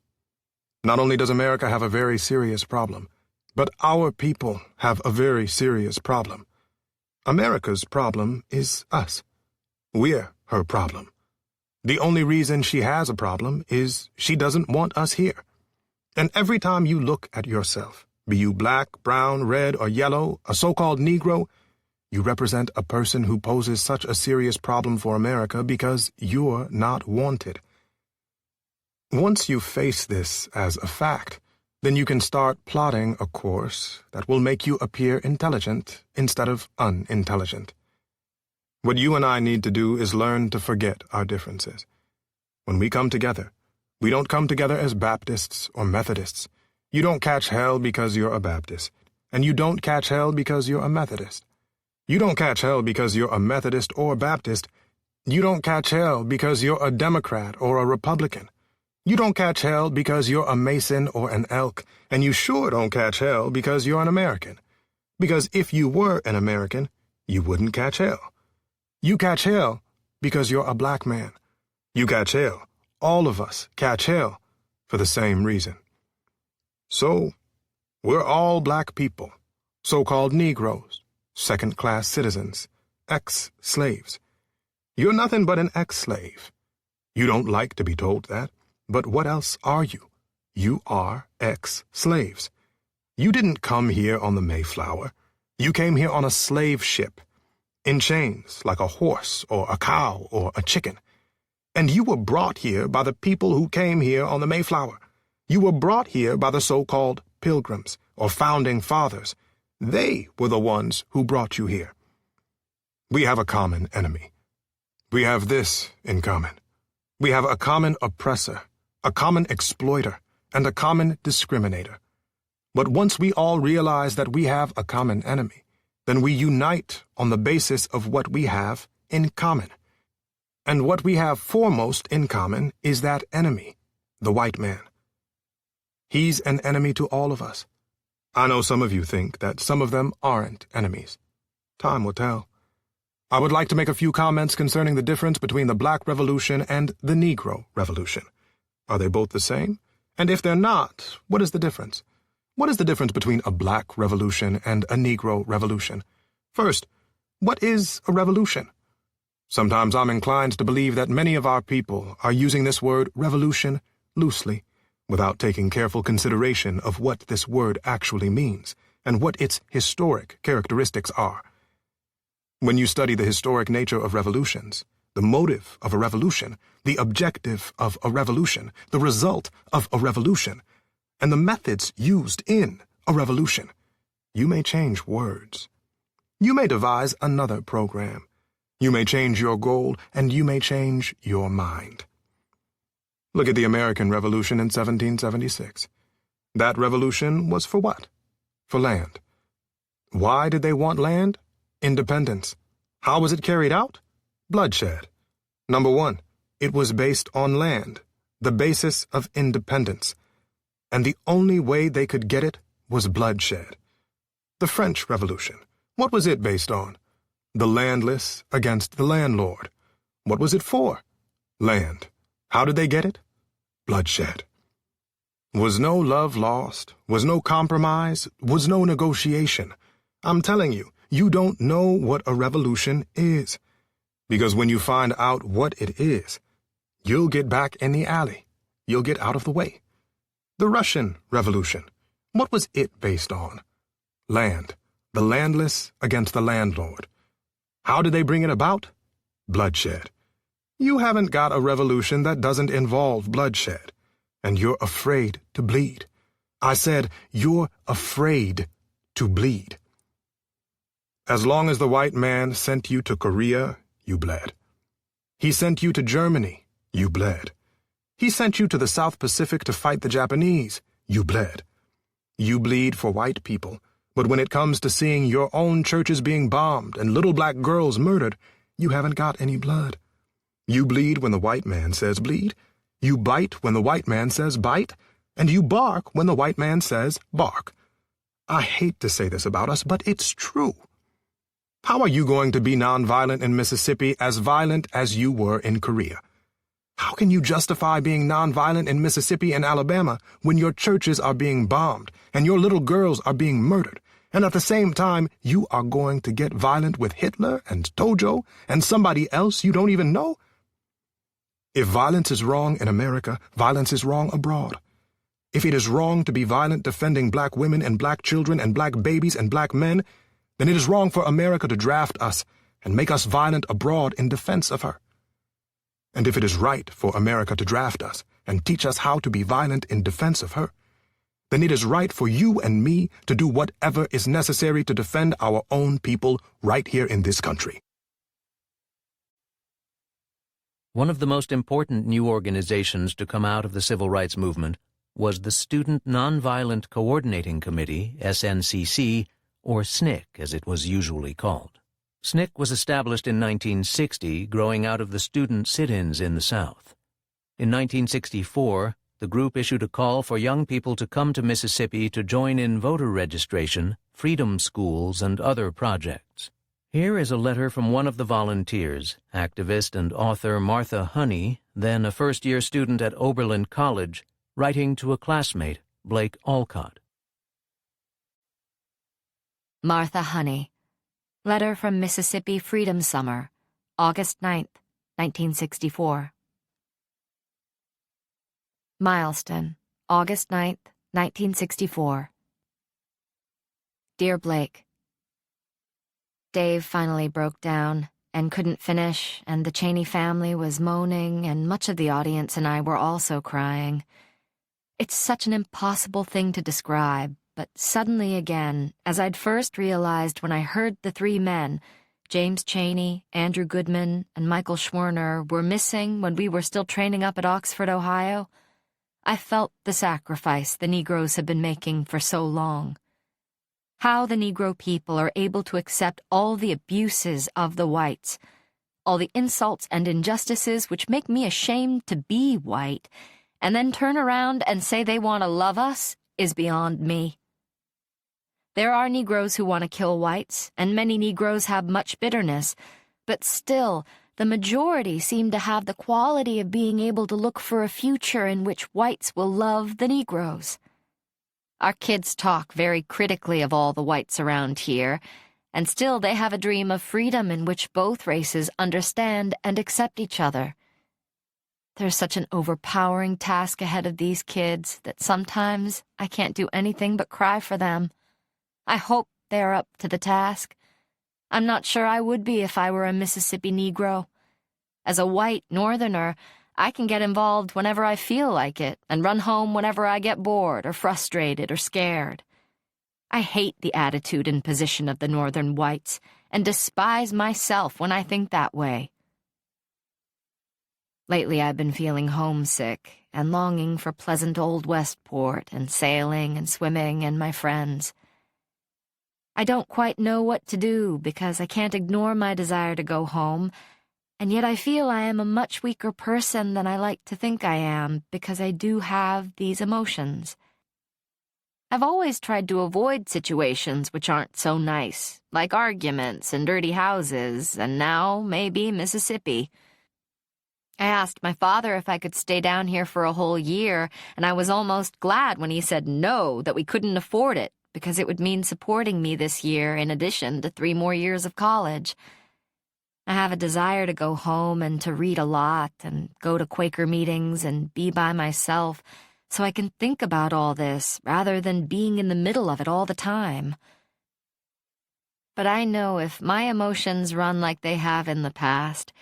Not only does America have a very serious problem, but our people have a very serious problem. America's problem is us. We're her problem. The only reason she has a problem is she doesn't want us here. And every time you look at yourself, be you black, brown, red, or yellow, a so-called Negro, you represent a person who poses such a serious problem for America because you're not wanted. Once you face this as a fact, then you can start plotting a course that will make you appear intelligent instead of unintelligent. What you and I need to do is learn to forget our differences. When we come together, we don't come together as Baptists or Methodists. You don't catch hell because you're a Baptist, and you don't catch hell because you're a Methodist. You don't catch hell because you're a Methodist or Baptist. You don't catch hell because you're a Democrat or a Republican. You don't catch hell because you're a Mason or an Elk, and you sure don't catch hell because you're an American. Because if you were an American, you wouldn't catch hell. You catch hell because you're a black man. You catch hell. All of us catch hell for the same reason. So, we're all black people, so-called Negroes, second-class citizens, ex-slaves. You're nothing but an ex-slave. You don't like to be told that, but what else are you? You are ex-slaves. You didn't come here on the Mayflower. You came here on a slave ship, in chains like a horse or a cow or a chicken. And you were brought here by the people who came here on the Mayflower. You were brought here by the so-called Pilgrims or Founding Fathers. They were the ones who brought you here. We have a common enemy. We have this in common. We have a common oppressor, a common exploiter, and a common discriminator. But once we all realize that we have a common enemy, then we unite on the basis of what we have in common. And what we have foremost in common is that enemy, the white man. He's an enemy to all of us. I know some of you think that some of them aren't enemies. Time will tell. I would like to make a few comments concerning the difference between the Black Revolution and the Negro Revolution. Are they both the same? And if they're not, what is the difference? What is the difference between a Black Revolution and a Negro Revolution? First, what is a revolution? Sometimes I'm inclined to believe that many of our people are using this word revolution loosely, without taking careful consideration of what this word actually means and what its historic characteristics are. When you study the historic nature of revolutions, the motive of a revolution, the objective of a revolution, the result of a revolution, and the methods used in a revolution, you may change words. You may devise another program. You may change your goal, and you may change your mind. Look at the American Revolution in 1776. That revolution was for what? For land. Why did they want land? Independence. How was it carried out? Bloodshed. Number one, it was based on land, the basis of independence. And the only way they could get it was bloodshed. The French Revolution, what was it based on? The landless against the landlord. What was it for? Land. How did they get it? Bloodshed. Was no love lost? Was no compromise? Was no negotiation? I'm telling you, you don't know what a revolution is. Because when you find out what it is, you'll get back in the alley. You'll get out of the way. The Russian Revolution, what was it based on? Land. The landless against the landlord. How did they bring it about? Bloodshed. You haven't got a revolution that doesn't involve bloodshed, and you're afraid to bleed. I said, you're afraid to bleed. As long as the white man sent you to Korea, you bled. He sent you to Germany, you bled. He sent you to the South Pacific to fight the Japanese, you bled. You bleed for white people, but when it comes to seeing your own churches being bombed and little black girls murdered, you haven't got any blood. You bleed when the white man says bleed, you bite when the white man says bite, and you bark when the white man says bark. I hate to say this about us, but it's true. How are you going to be nonviolent in Mississippi as violent as you were in Korea? How can you justify being nonviolent in Mississippi and Alabama when your churches are being bombed and your little girls are being murdered, and at the same time you are going to get violent with Hitler and Tojo and somebody else you don't even know? If violence is wrong in America, violence is wrong abroad. If it is wrong to be violent defending black women and black children and black babies and black men, then it is wrong for America to draft us and make us violent abroad in defense of her. And if it is right for America to draft us and teach us how to be violent in defense of her, then it is right for you and me to do whatever is necessary to defend our own people right here in this country. One of the most important new organizations to come out of the civil rights movement was the Student Nonviolent Coordinating Committee, SNCC, or SNCC as it was usually called. SNCC was established in 1960, growing out of the student sit-ins in the South. In 1964, the group issued a call for young people to come to Mississippi to join in voter registration, freedom schools, and other projects. Here is a letter from one of the volunteers, activist and author Martha Honey, then a first-year student at Oberlin College, writing to a classmate, Blake Alcott. Martha Honey. Letter from Mississippi Freedom Summer, August 9th, 1964. Mileston, August 9th, 1964. Dear Blake, Dave finally broke down and couldn't finish, and the Cheney family was moaning, and much of the audience and I were also crying. It's such an impossible thing to describe, but suddenly again, as I'd first realized when I heard the three men, James Cheney, Andrew Goodman, and Michael Schwerner, were missing when we were still training up at Oxford, Ohio, I felt the sacrifice the Negroes had been making for so long. How the Negro people are able to accept all the abuses of the whites, all the insults and injustices which make me ashamed to be white, and then turn around and say they want to love us, is beyond me. There are Negroes who want to kill whites, and many Negroes have much bitterness, but still, the majority seem to have the quality of being able to look for a future in which whites will love the Negroes. Our kids talk very critically of all the whites around here, and still they have a dream of freedom in which both races understand and accept each other. There's such an overpowering task ahead of these kids that sometimes I can't do anything but cry for them. I hope they're up to the task. I'm not sure I would be if I were a Mississippi Negro. As a white Northerner, I can get involved whenever I feel like it and run home whenever I get bored or frustrated or scared. I hate the attitude and position of the Northern whites and despise myself when I think that way. Lately I've been feeling homesick and longing for pleasant old Westport and sailing and swimming and my friends. I don't quite know what to do because I can't ignore my desire to go home, and yet I feel I am a much weaker person than I like to think I am because I do have these emotions. I've always tried to avoid situations which aren't so nice, like arguments and dirty houses, and now, maybe, Mississippi. I asked my father if I could stay down here for a whole year, and I was almost glad when he said no, that we couldn't afford it, because it would mean supporting me this year in addition to 3 more years of college. I have a desire to go home and to read a lot and go to Quaker meetings and be by myself so I can think about all this rather than being in the middle of it all the time. But I know if my emotions run like they have in the past,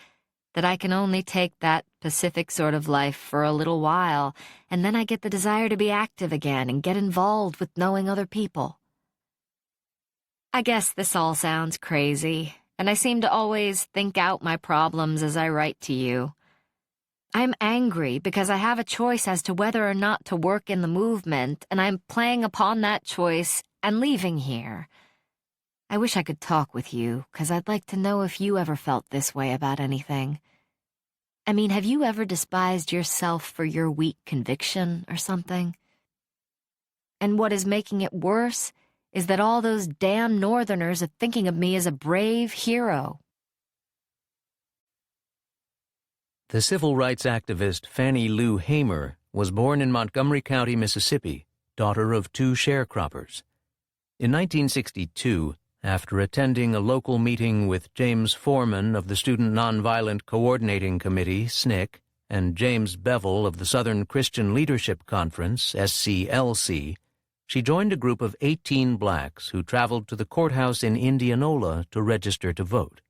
that I can only take that Pacific sort of life for a little while, and then I get the desire to be active again and get involved with knowing other people. I guess this all sounds crazy, and I seem to always think out my problems as I write to you. I'm angry because I have a choice as to whether or not to work in the movement, and I'm playing upon that choice and leaving here. I wish I could talk with you, because I'd like to know if you ever felt this way about anything. I mean, have you ever despised yourself for your weak conviction or something? And what is making it worse is that all those damn Northerners are thinking of me as a brave hero. The civil rights activist Fannie Lou Hamer was born in Montgomery County, Mississippi, daughter of 2 sharecroppers. In 1962, after attending a local meeting with James Foreman of the Student Nonviolent Coordinating Committee, SNCC, and James Bevel of the Southern Christian Leadership Conference, SCLC, she joined a group of 18 blacks who traveled to the courthouse in Indianola to register to vote.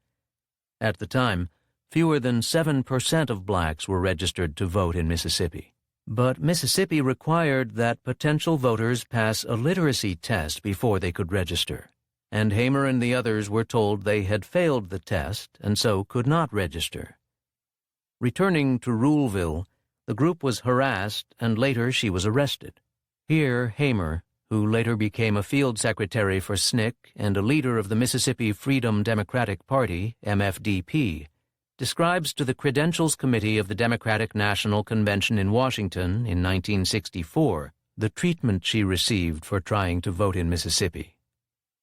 At the time, fewer than 7% of blacks were registered to vote in Mississippi. But Mississippi required that potential voters pass a literacy test before they could register, and Hamer and the others were told they had failed the test and so could not register. Returning to Ruleville, the group was harassed and later she was arrested. Here, Hamer, who later became a field secretary for SNCC and a leader of the Mississippi Freedom Democratic Party, MFDP, describes to the Credentials Committee of the Democratic National Convention in Washington in 1964 the treatment she received for trying to vote in Mississippi.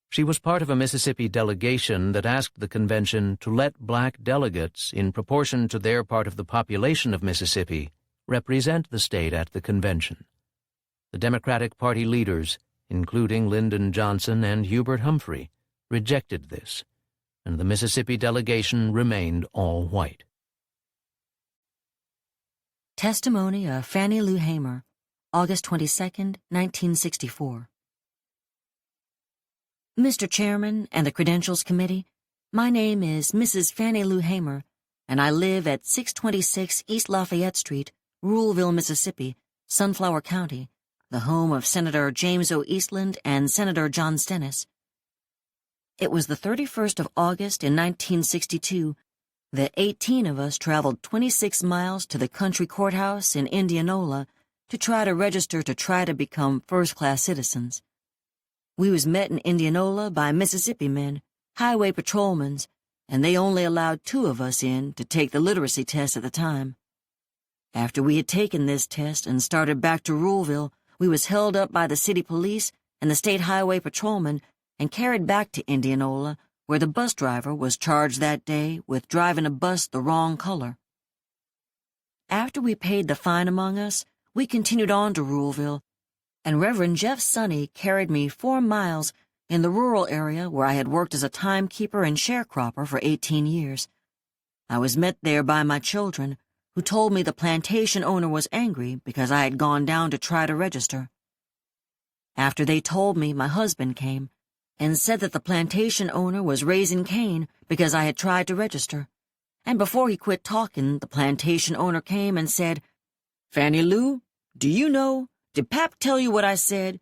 She was part of a Mississippi delegation that asked the convention to let black delegates, in proportion to their part of the population of Mississippi, represent the state at the convention. The Democratic Party leaders, including Lyndon Johnson and Hubert Humphrey, rejected this, and the Mississippi delegation remained all white. Testimony of Fannie Lou Hamer, August 22, 1964. Mr. Chairman and the Credentials Committee, my name is Mrs. Fannie Lou Hamer, and I live at 626 East Lafayette Street, Ruleville, Mississippi, Sunflower County, the home of Senator James O. Eastland and Senator John Stennis. It was the 31st of August in 1962 that 18 of us traveled 26 miles to the country courthouse in Indianola to try to register to become first-class citizens. We was met in Indianola by Mississippi men, highway patrolmen, and they only allowed 2 of us in to take the literacy test at the time. After we had taken this test and started back to Ruleville, we was held up by the city police and the state highway patrolman and carried back to Indianola, where the bus driver was charged that day with driving a bus the wrong color. After we paid the fine among us, we continued on to Ruleville, and Reverend Jeff Sonny carried me 4 miles in the rural area where I had worked as a timekeeper and sharecropper for 18 years. I was met there by my children, who told me the plantation owner was angry because I had gone down to try to register. After they told me, my husband came and said that the plantation owner was raising Cain because I had tried to register. And before he quit talking, the plantation owner came and said, "Fannie Lou, do you know, did Pap tell you what I said?"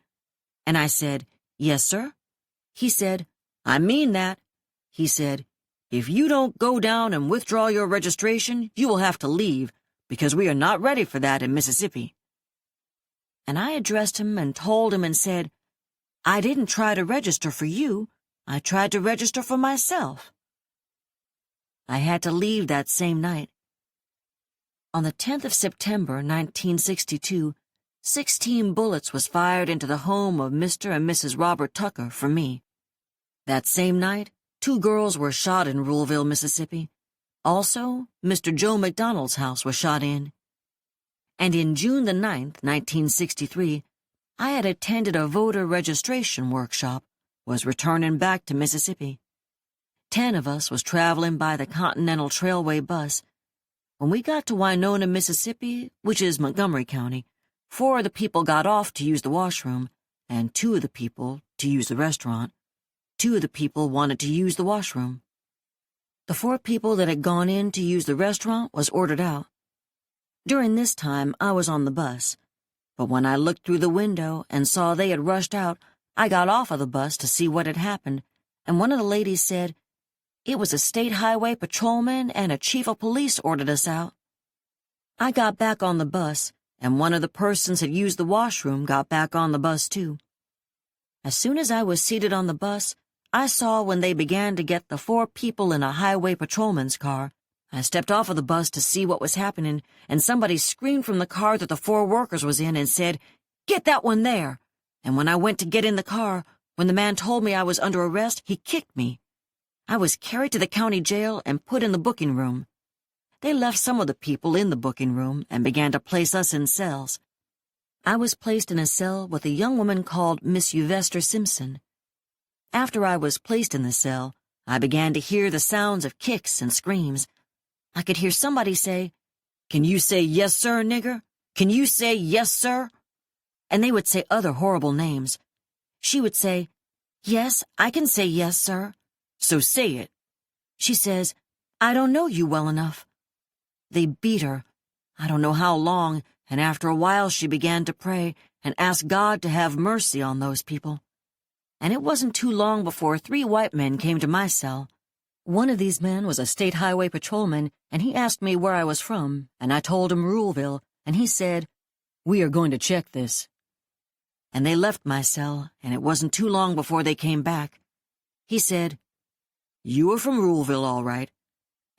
And I said, "Yes, sir." He said, "I mean that." He said, "If you don't go down and withdraw your registration, you will have to leave, because we are not ready for that in Mississippi." And I addressed him and told him and said, "I didn't try to register for you. I tried to register for myself." I had to leave that same night. On the 10th of September, 1962, 16 bullets was fired into the home of Mr. and Mrs. Robert Tucker for me. That same night, 2 girls were shot in Ruleville, Mississippi. Also, Mr. Joe McDonald's house was shot in. And in June the 9th, 1963, I had attended a voter registration workshop, was returning back to Mississippi. 10 of us was traveling by the Continental Trailway bus. When we got to Winona, Mississippi, which is Montgomery County, 4 of the people got off to use the washroom, and 2 of the people to use the restaurant. 2 of the people wanted to use the washroom. The 4 people that had gone in to use the restaurant was ordered out. During this time, I was on the bus. But when I looked through the window and saw they had rushed out, I got off of the bus to see what had happened, and one of the ladies said, "It was a state highway patrolman and a chief of police ordered us out." I got back on the bus, and one of the persons had used the washroom got back on the bus too. As soon as I was seated on the bus, I saw when they began to get the 4 people in a highway patrolman's car. I stepped off of the bus to see what was happening, and somebody screamed from the car that the 4 workers was in and said, "Get that one there." And when I went to get in the car, when the man told me I was under arrest, he kicked me. I was carried to the county jail and put in the booking room. They left some of the people in the booking room and began to place us in cells. I was placed in a cell with a young woman called Miss Uvester Simpson. After I was placed in the cell, I began to hear the sounds of kicks and screams. I could hear somebody say, "Can you say yes, sir, nigger? Can you say yes, sir?" And they would say other horrible names. She would say, "Yes, I can say yes, sir." "So say it." She says, "I don't know you well enough." They beat her. I don't know how long, and after a while she began to pray and ask God to have mercy on those people. And it wasn't too long before 3 white men came to my cell. One of these men was a state highway patrolman, and he asked me where I was from, and I told him Ruleville, and he said, "We are going to check this." And they left my cell, and it wasn't too long before they came back. He said, "You are from Ruleville, all right."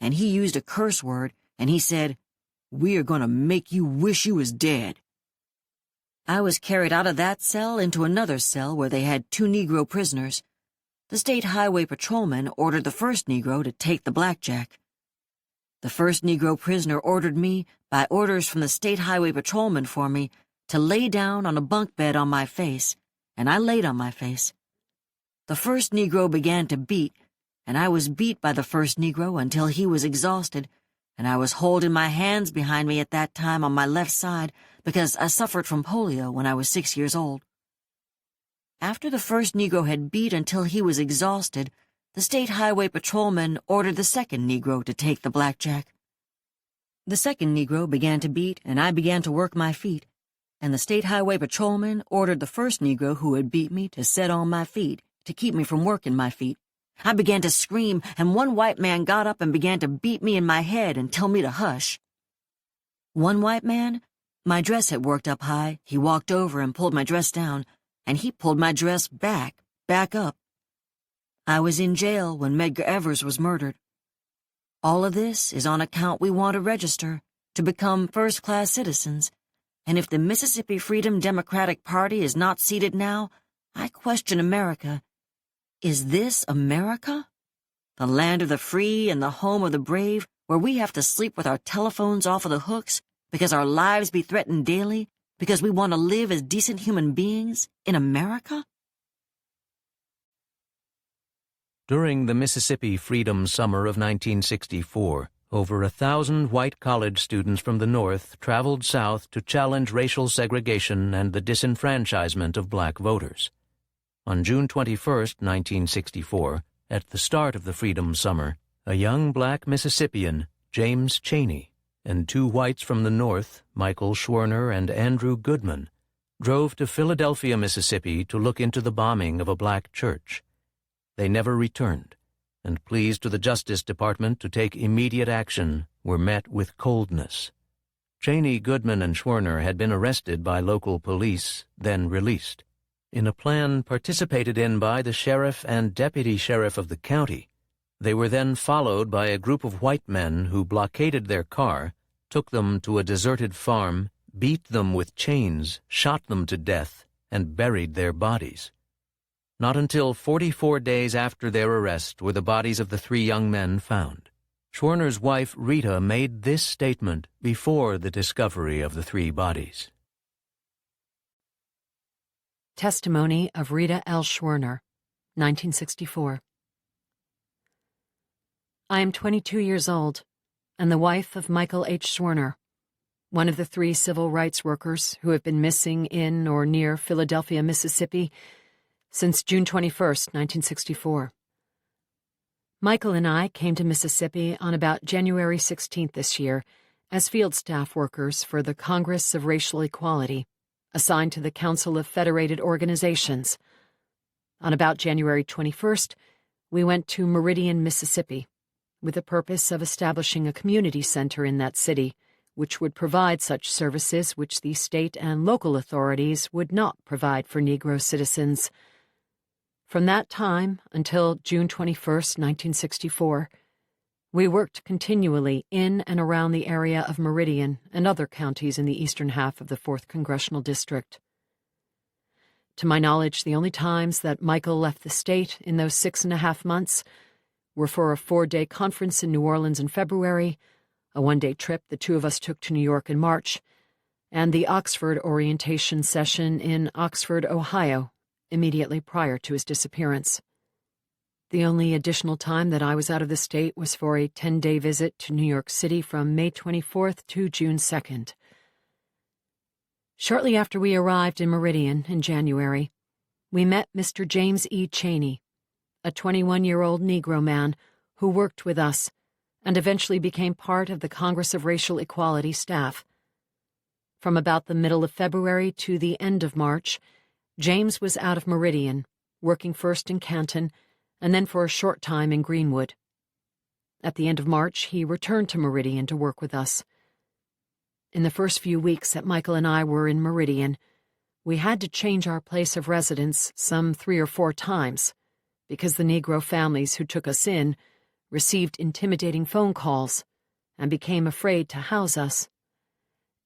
And he used a curse word, and he said, "We are going to make you wish you was dead." I was carried out of that cell into another cell where they had 2 Negro prisoners. The state highway patrolman ordered the first Negro to take the blackjack. The first Negro prisoner ordered me, by orders from the state highway patrolman for me, to lay down on a bunk bed on my face, and I laid on my face. The first Negro began to beat, and I was beat by the first Negro until he was exhausted, and I was holding my hands behind me at that time on my left side because I suffered from polio when I was 6 years old. After the first Negro had beat until he was exhausted, the state highway patrolman ordered the second Negro to take the blackjack. The second Negro began to beat, and I began to work my feet, and the state highway patrolman ordered the first Negro who had beat me to set on my feet to keep me from working my feet. I began to scream, and one white man got up and began to beat me in my head and tell me to hush. One white man, my dress had worked up high, he walked over and pulled my dress down, and he pulled my dress back up. I was in jail when Medgar Evers was murdered. All of this is on account we want to register to become first-class citizens, and if the Mississippi Freedom Democratic Party is not seated now, I question America. Is this America? The land of the free and the home of the brave, where we have to sleep with our telephones off of the hooks because our lives be threatened daily, because we want to live as decent human beings in America? During the Mississippi Freedom Summer of 1964, over 1,000 white college students from the North traveled south to challenge racial segregation and the disenfranchisement of black voters. On June 21, 1964, at the start of the Freedom Summer, a young black Mississippian, James Chaney, and two whites from the North, Michael Schwerner and Andrew Goodman, drove to Philadelphia, Mississippi to look into the bombing of a black church. They never returned, and pleas to the Justice Department to take immediate action were met with coldness. Chaney, Goodman, and Schwerner had been arrested by local police, then released. In a plan participated in by the sheriff and deputy sheriff of the county, they were then followed by a group of white men who blockaded their car, took them to a deserted farm, beat them with chains, shot them to death, and buried their bodies. Not until 44 days after their arrest were the bodies of the three young men found. Schwerner's wife, Rita, made this statement before the discovery of the three bodies. Testimony of Rita L. Schwerner, 1964. I am 22 years old and the wife of Michael H. Schwerner, one of the three civil rights workers who have been missing in or near Philadelphia, Mississippi, since June 21, 1964. Michael and I came to Mississippi on about January 16th this year as field staff workers for the Congress of Racial Equality, assigned to the Council of Federated Organizations. On about January 21st, we went to Meridian, Mississippi, with the purpose of establishing a community center in that city, which would provide such services which the state and local authorities would not provide for Negro citizens. From that time until June 21, 1964, we worked continually in and around the area of Meridian and other counties in the eastern half of the 4th Congressional District. To my knowledge, the only times that Michael left the state in those 6.5 months were for a 4-day conference in New Orleans in February, a 1-day trip the two of us took to New York in March, and the Oxford orientation session in Oxford, Ohio, immediately prior to his disappearance. The only additional time that I was out of the state was for a 10-day visit to New York City from May 24th to June 2nd. Shortly after we arrived in Meridian in January, we met Mr. James E. Chaney, a 21-year-old Negro man who worked with us and eventually became part of the Congress of Racial Equality staff. From about the middle of February to the end of March, James was out of Meridian, working first in Canton and then for a short time in Greenwood. At the end of March, he returned to Meridian to work with us. In the first few weeks that Michael and I were in Meridian, we had to change our place of residence some 3 or 4 times because the Negro families who took us in received intimidating phone calls and became afraid to house us.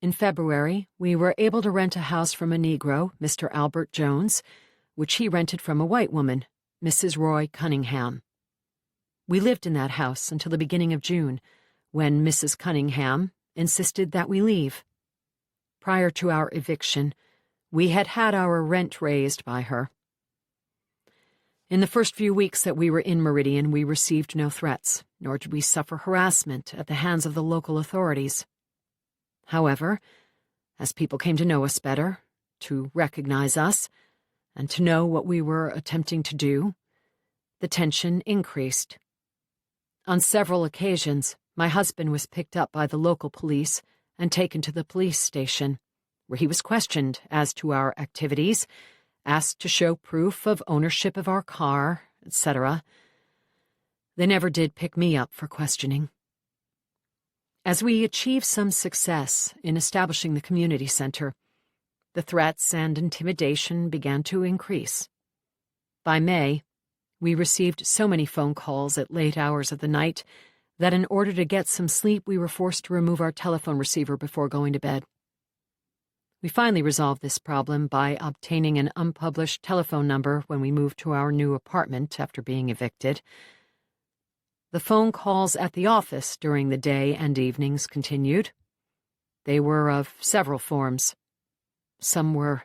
In February, we were able to rent a house from a Negro, Mr. Albert Jones, which he rented from a white woman, Mrs. Roy Cunningham. We lived in that house until the beginning of June, when Mrs. Cunningham insisted that we leave. Prior to our eviction, we had had our rent raised by her. In the first few weeks that we were in Meridian, we received no threats, nor did we suffer harassment at the hands of the local authorities. However, as people came to know us better, to recognize us, and to know what we were attempting to do, the tension increased. On several occasions, my husband was picked up by the local police and taken to the police station, where he was questioned as to our activities, asked to show proof of ownership of our car, etc. They never did pick me up for questioning. As we achieved some success in establishing the community center, the threats and intimidation began to increase. By May, we received so many phone calls at late hours of the night that in order to get some sleep, we were forced to remove our telephone receiver before going to bed. We finally resolved this problem by obtaining an unpublished telephone number when we moved to our new apartment after being evicted. The phone calls at the office during the day and evenings continued. They were of several forms. Some were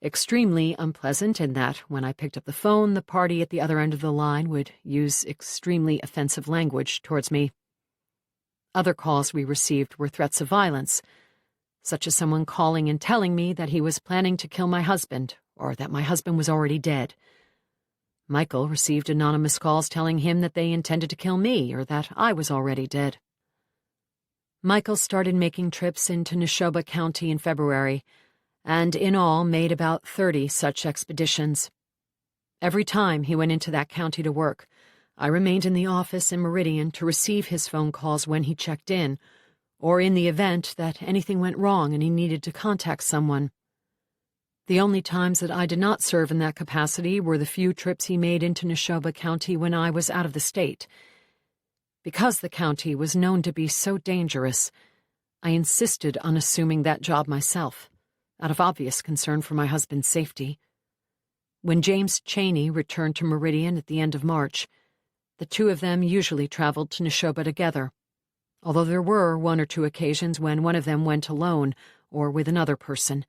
extremely unpleasant in that when I picked up the phone, the party at the other end of the line would use extremely offensive language towards me. Other calls we received were threats of violence, such as someone calling and telling me that he was planning to kill my husband, or that my husband was already dead. Michael received anonymous calls telling him that they intended to kill me, or that I was already dead. Michael started making trips into Neshoba County in February, and in all made about 30 such expeditions. Every time he went into that county to work, I remained in the office in Meridian to receive his phone calls when he checked in, or in the event that anything went wrong and he needed to contact someone. The only times that I did not serve in that capacity were the few trips he made into Neshoba County when I was out of the state. Because the county was known to be so dangerous, I insisted on assuming that job myself, out of obvious concern for my husband's safety. When James Cheney returned to Meridian at the end of March, the two of them usually traveled to Neshoba together, although there were one or two occasions when one of them went alone or with another person.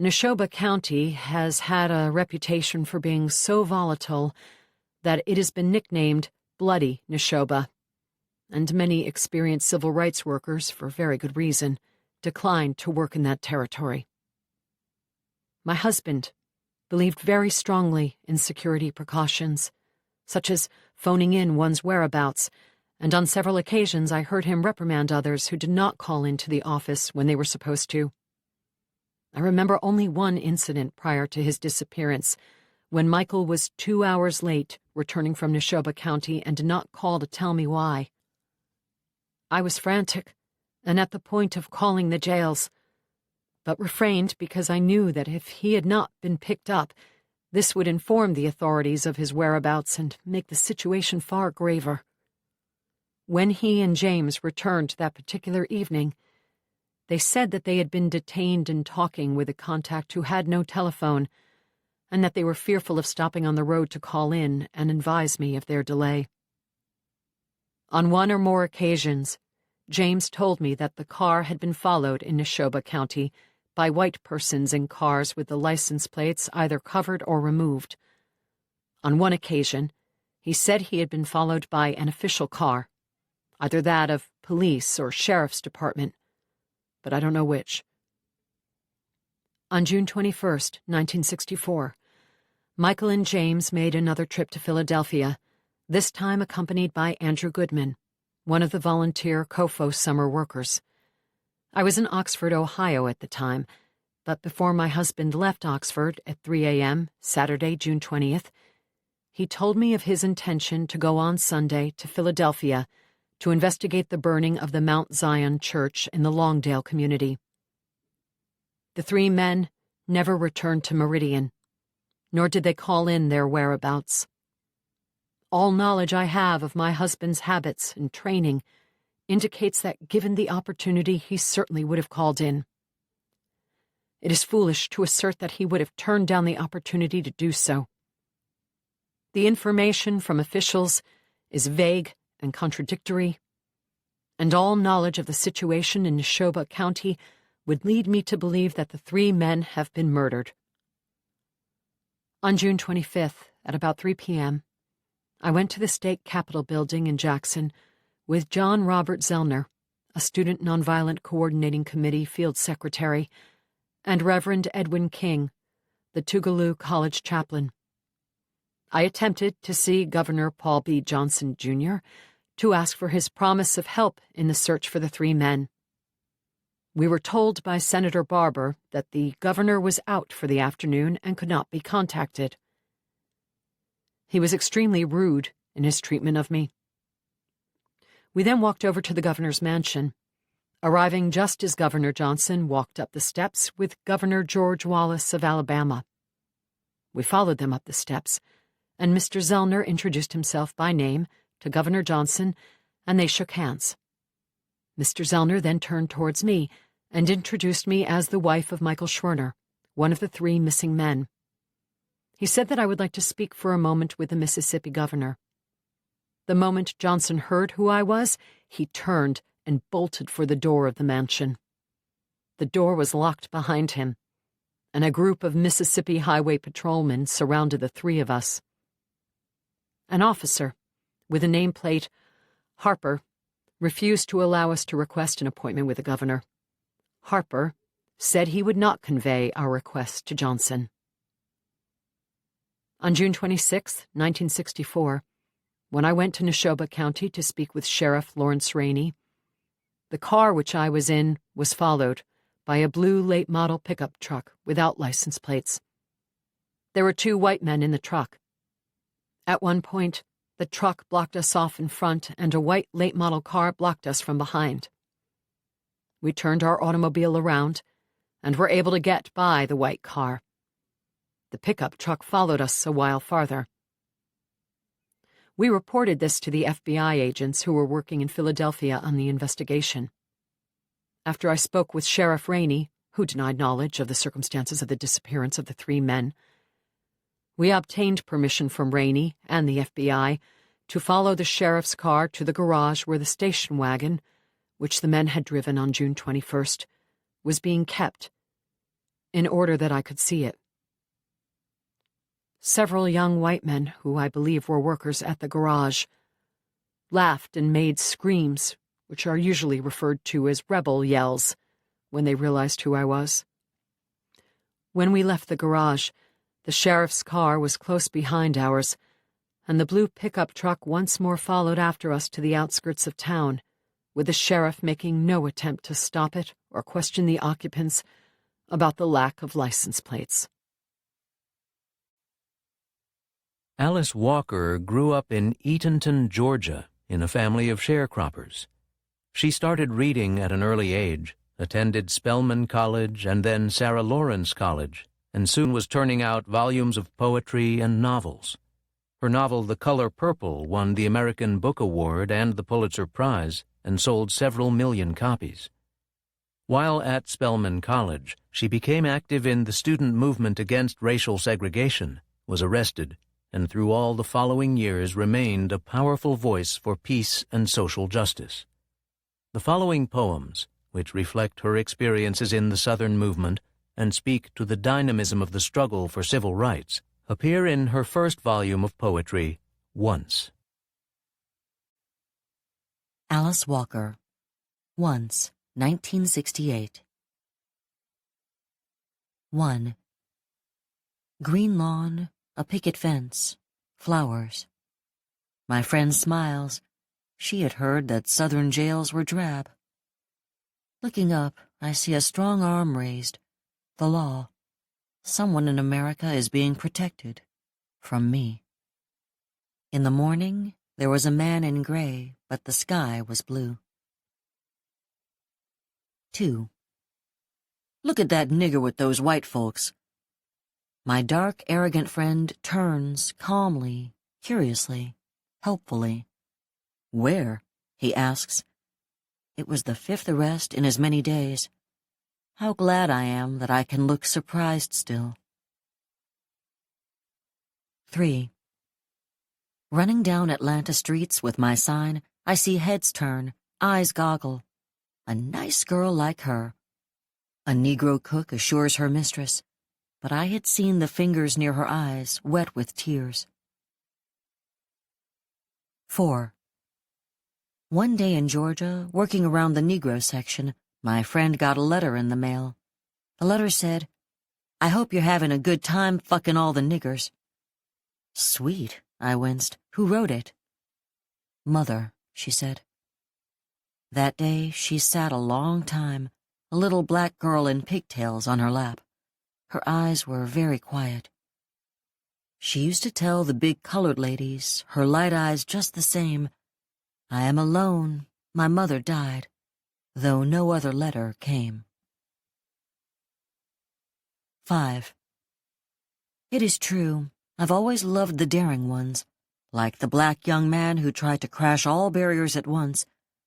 Neshoba County has had a reputation for being so volatile that it has been nicknamed Bloody Neshoba, and many experienced civil rights workers, for very good reason, declined to work in that territory. My husband believed very strongly in security precautions, such as phoning in one's whereabouts, and on several occasions I heard him reprimand others who did not call into the office when they were supposed to. I remember only one incident prior to his disappearance, when Michael was 2 hours late returning from Neshoba County and did not call to tell me why. I was frantic and at the point of calling the jails, but refrained because I knew that if he had not been picked up, this would inform the authorities of his whereabouts and make the situation far graver. When he and James returned that particular evening, they said that they had been detained and talking with a contact who had no telephone, and that they were fearful of stopping on the road to call in and advise me of their delay. On one or more occasions, James told me that the car had been followed in Neshoba County by white persons in cars with the license plates either covered or removed. On one occasion, he said he had been followed by an official car, either that of police or sheriff's department, but I don't know which. On June 21st, 1964, Michael and James made another trip to Philadelphia, this time accompanied by Andrew Goodman, one of the volunteer COFO summer workers. I was in Oxford, Ohio at the time, but before my husband left Oxford at 3 a.m., Saturday, June 20th, he told me of his intention to go on Sunday to Philadelphia to investigate the burning of the Mount Zion Church in the Longdale community. The three men never returned to Meridian, nor did they call in their whereabouts. All knowledge I have of my husband's habits and training indicates that given the opportunity, he certainly would have called in. It is foolish to assert that he would have turned down the opportunity to do so. The information from officials is vague and contradictory, and all knowledge of the situation in Neshoba County would lead me to believe that the three men have been murdered. On June 25th, at about 3 p.m., I went to the state capitol building in Jackson with John Robert Zellner, a Student Nonviolent Coordinating Committee field secretary, and Reverend Edwin King, the Tougaloo College chaplain. I attempted to see Governor Paul B. Johnson, Jr., to ask for his promise of help in the search for the three men. We were told by Senator Barber that the governor was out for the afternoon and could not be contacted. He was extremely rude in his treatment of me. We then walked over to the governor's mansion, arriving just as Governor Johnson walked up the steps with Governor George Wallace of Alabama. We followed them up the steps, and Mr. Zellner introduced himself by name to Governor Johnson, and they shook hands. Mr. Zellner then turned towards me and introduced me as the wife of Michael Schwerner, one of the three missing men. He said that I would like to speak for a moment with the Mississippi governor. The moment Johnson heard who I was, he turned and bolted for the door of the mansion. The door was locked behind him, and a group of Mississippi Highway patrolmen surrounded the three of us. An officer, with a nameplate, Harper, refused to allow us to request an appointment with the governor. Harper said he would not convey our request to Johnson. On June 26, 1964, when I went to Neshoba County to speak with Sheriff Lawrence Rainey, the car which I was in was followed by a blue late-model pickup truck without license plates. There were two white men in the truck. At one point, the truck blocked us off in front and a white late-model car blocked us from behind. We turned our automobile around and were able to get by the white car. The pickup truck followed us a while farther. We reported this to the FBI agents who were working in Philadelphia on the investigation. After I spoke with Sheriff Rainey, who denied knowledge of the circumstances of the disappearance of the three men, we obtained permission from Rainey and the FBI to follow the sheriff's car to the garage where the station wagon, which the men had driven on June 21st, was being kept, in order that I could see it. Several young white men, who I believe were workers at the garage, laughed and made screams, which are usually referred to as rebel yells, when they realized who I was. When we left the garage, the sheriff's car was close behind ours, and the blue pickup truck once more followed after us to the outskirts of town, with the sheriff making no attempt to stop it or question the occupants about the lack of license plates. Alice Walker grew up in Eatonton, Georgia, in a family of sharecroppers. She started reading at an early age, attended Spelman College and then Sarah Lawrence College, and soon was turning out volumes of poetry and novels. Her novel The Color Purple won the American Book Award and the Pulitzer Prize and sold several million copies. While at Spelman College, she became active in the student movement against racial segregation, was arrested, and through all the following years remained a powerful voice for peace and social justice. The following poems, which reflect her experiences in the Southern movement and speak to the dynamism of the struggle for civil rights, appear in her first volume of poetry, Once. Alice Walker, Once, 1968. 1. Green lawn, a picket fence, flowers. My friend smiles. She had heard that Southern jails were drab. Looking up, I see a strong arm raised. The law. Someone in America is being protected. From me. In the morning, there was a man in gray, but the sky was blue. 2. Look at that nigger with those white folks. My dark, arrogant friend turns calmly, curiously, helpfully. Where? He asks. It was the 5th arrest in as many days. How glad I am that I can look surprised still. 3. Running down Atlanta streets with my sign, I see heads turn, eyes goggle. A nice girl like her. A Negro cook assures her mistress, but I had seen the fingers near her eyes wet with tears. 4. One day in Georgia, working around the Negro section, my friend got a letter in the mail. The letter said, "I hope you're having a good time fucking all the niggers." Sweet, I winced. Who wrote it? Mother, she said. That day she sat a long time, a little black girl in pigtails on her lap. Her eyes were very quiet. She used to tell the big colored ladies, her light eyes just the same, "I am alone, my mother died," though no other letter came. 5. It is true, I've always loved the daring ones, like the black young man who tried to crash all barriers at once,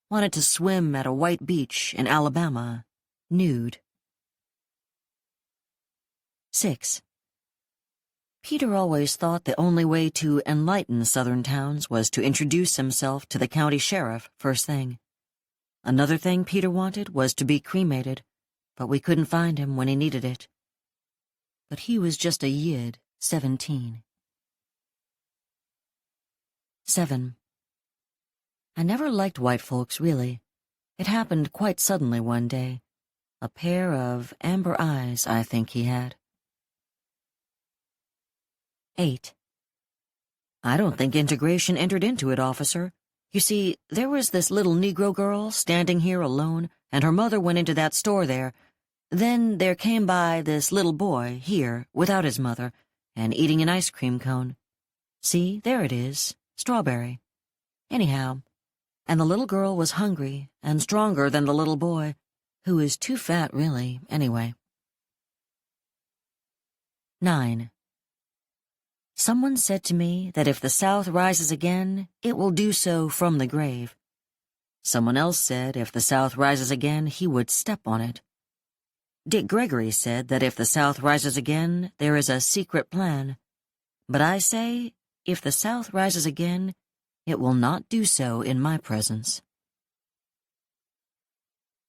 wanted to swim at a white beach in Alabama, nude. 6. Peter always thought the only way to enlighten southern towns was to introduce himself to the county sheriff first thing. Another thing Peter wanted was to be cremated, but we couldn't find him when he needed it. But he was just a yid, 17. 7. I never liked white folks, really. It happened quite suddenly one day. A pair of amber eyes, I think he had. 8. I don't think integration entered into it, officer. You see, there was this little Negro girl standing here alone, and her mother went into that store there. Then there came by this little boy, here, without his mother, and eating an ice cream cone. See, there it is, strawberry. Anyhow, and the little girl was hungry and stronger than the little boy, who is too fat, really, anyway. 9. Someone said to me that if the South rises again, it will do so from the grave. Someone else said if the South rises again, he would step on it. Dick Gregory said that if the South rises again, there is a secret plan. But I say, if the South rises again, it will not do so in my presence.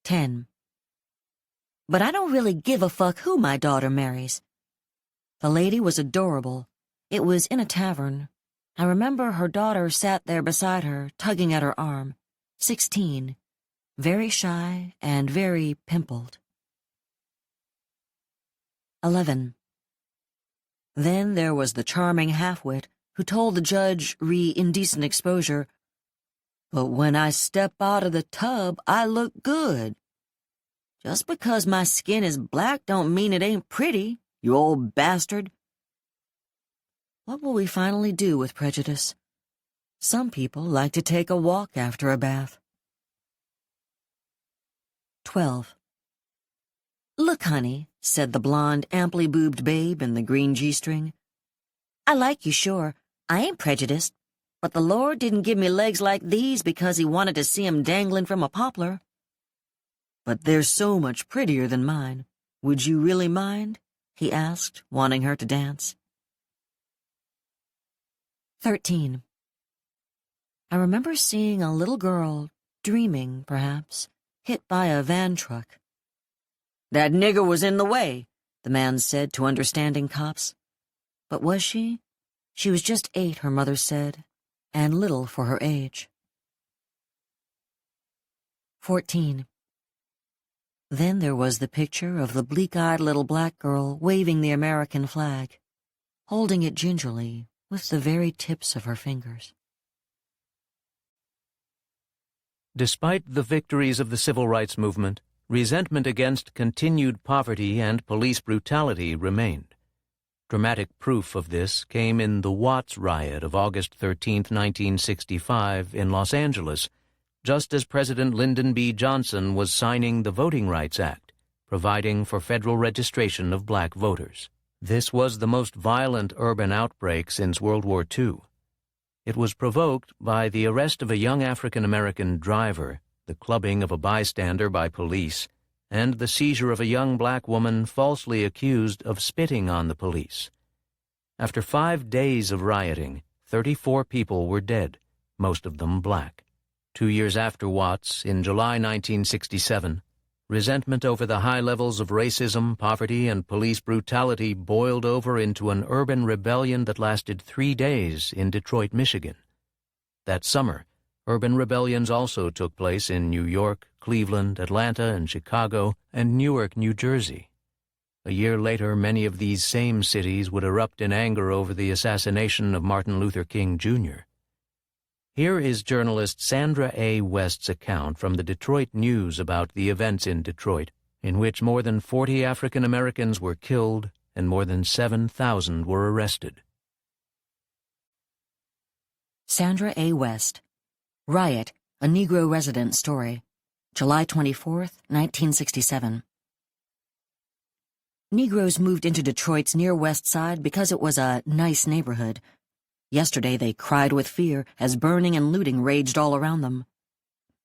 10. But I don't really give a fuck who my daughter marries. The lady was adorable. It was in a tavern. I remember her daughter sat there beside her, tugging at her arm. 16. Very shy and very pimpled. 11. Then there was the charming half-wit who told the judge re indecent exposure, "But when I step out of the tub, I look good. Just because my skin is black don't mean it ain't pretty, you old bastard." What will we finally do with prejudice? Some people like to take a walk after a bath. 12. "Look, honey," said the blonde, amply-boobed babe in the green G-string. "I like you, sure. I ain't prejudiced, but the Lord didn't give me legs like these because he wanted to see 'em dangling from a poplar." "But they're so much prettier than mine. Would you really mind?" he asked, wanting her to dance. 13. I remember seeing a little girl, dreaming, perhaps, hit by a van truck. "That nigger was in the way," the man said to understanding cops. But was she? She was just 8, her mother said, and little for her age. 14. Then there was the picture of the bleak-eyed little black girl waving the American flag, holding it gingerly with the very tips of her fingers. Despite the victories of the civil rights movement, resentment against continued poverty and police brutality remained. Dramatic proof of this came in the Watts riot of August 13, 1965, in Los Angeles, just as President Lyndon B. Johnson was signing the Voting Rights Act, providing for federal registration of black voters. This was the most violent urban outbreak since World War II. It was provoked by the arrest of a young African-American driver, the clubbing of a bystander by police, and the seizure of a young black woman falsely accused of spitting on the police. After 5 days of rioting, 34 people were dead, most of them black. 2 years after Watts, in July 1967, resentment over the high levels of racism, poverty, and police brutality boiled over into an urban rebellion that lasted 3 days in Detroit, Michigan. That summer, urban rebellions also took place in New York, Cleveland, Atlanta, and Chicago, and Newark, New Jersey. A year later, many of these same cities would erupt in anger over the assassination of Martin Luther King, Jr. Here is journalist Sandra A. West's account from the Detroit News about the events in Detroit, in which more than 40 African Americans were killed and more than 7,000 were arrested. Sandra A. West. Riot, a Negro Resident Story. July 24, 1967. Negroes moved into Detroit's near West Side because it was a nice neighborhood. Yesterday they cried with fear as burning and looting raged all around them.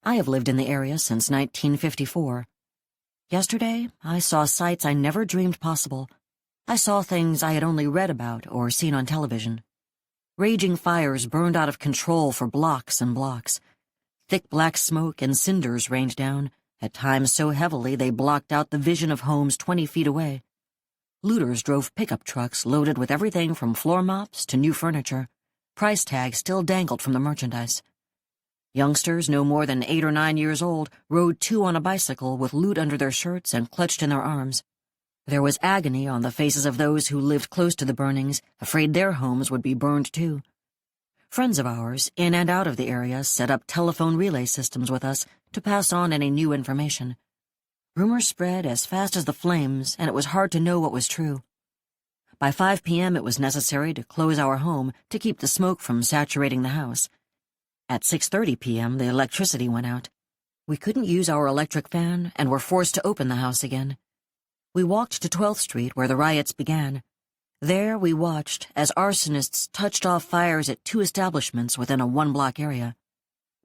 I have lived in the area since 1954. Yesterday, I saw sights I never dreamed possible. I saw things I had only read about or seen on television. Raging fires burned out of control for blocks and blocks. Thick black smoke and cinders rained down, at times so heavily they blocked out the vision of homes 20 feet away. Looters drove pickup trucks loaded with everything from floor mops to new furniture. Price tags still dangled from the merchandise. Youngsters no more than 8 or 9 years old rode 2 on a bicycle with loot under their shirts and clutched in their arms. There was agony on the faces of those who lived close to the burnings, afraid their homes would be burned too. Friends of ours, in and out of the area, set up telephone relay systems with us to pass on any new information. Rumors spread as fast as the flames, and it was hard to know what was true. By 5 p.m. it was necessary to close our home to keep the smoke from saturating the house. At 6:30 p.m. the electricity went out. We couldn't use our electric fan and were forced to open the house again. We walked to 12th Street where the riots began. There we watched as arsonists touched off fires at 2 establishments within a 1-block area.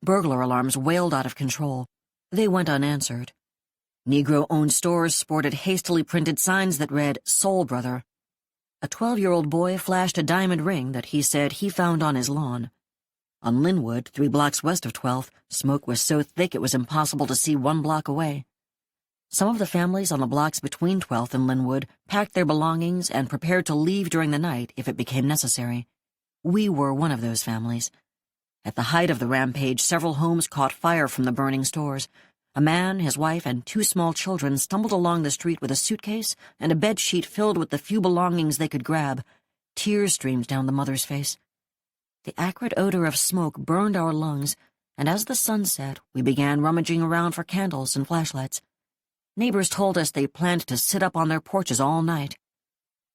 Burglar alarms wailed out of control. They went unanswered. Negro-owned stores sported hastily printed signs that read, "Soul Brother." A 12-year-old boy flashed a diamond ring that he said he found on his lawn. On Linwood, 3 blocks west of 12th, smoke was so thick it was impossible to see 1 block away. Some of the families on the blocks between 12th and Linwood packed their belongings and prepared to leave during the night if it became necessary. We were one of those families. At the height of the rampage, several homes caught fire from the burning stores. A man, his wife, and 2 small children stumbled along the street with a suitcase and a bedsheet filled with the few belongings they could grab. Tears streamed down the mother's face. The acrid odor of smoke burned our lungs, and as the sun set, we began rummaging around for candles and flashlights. Neighbors told us they planned to sit up on their porches all night.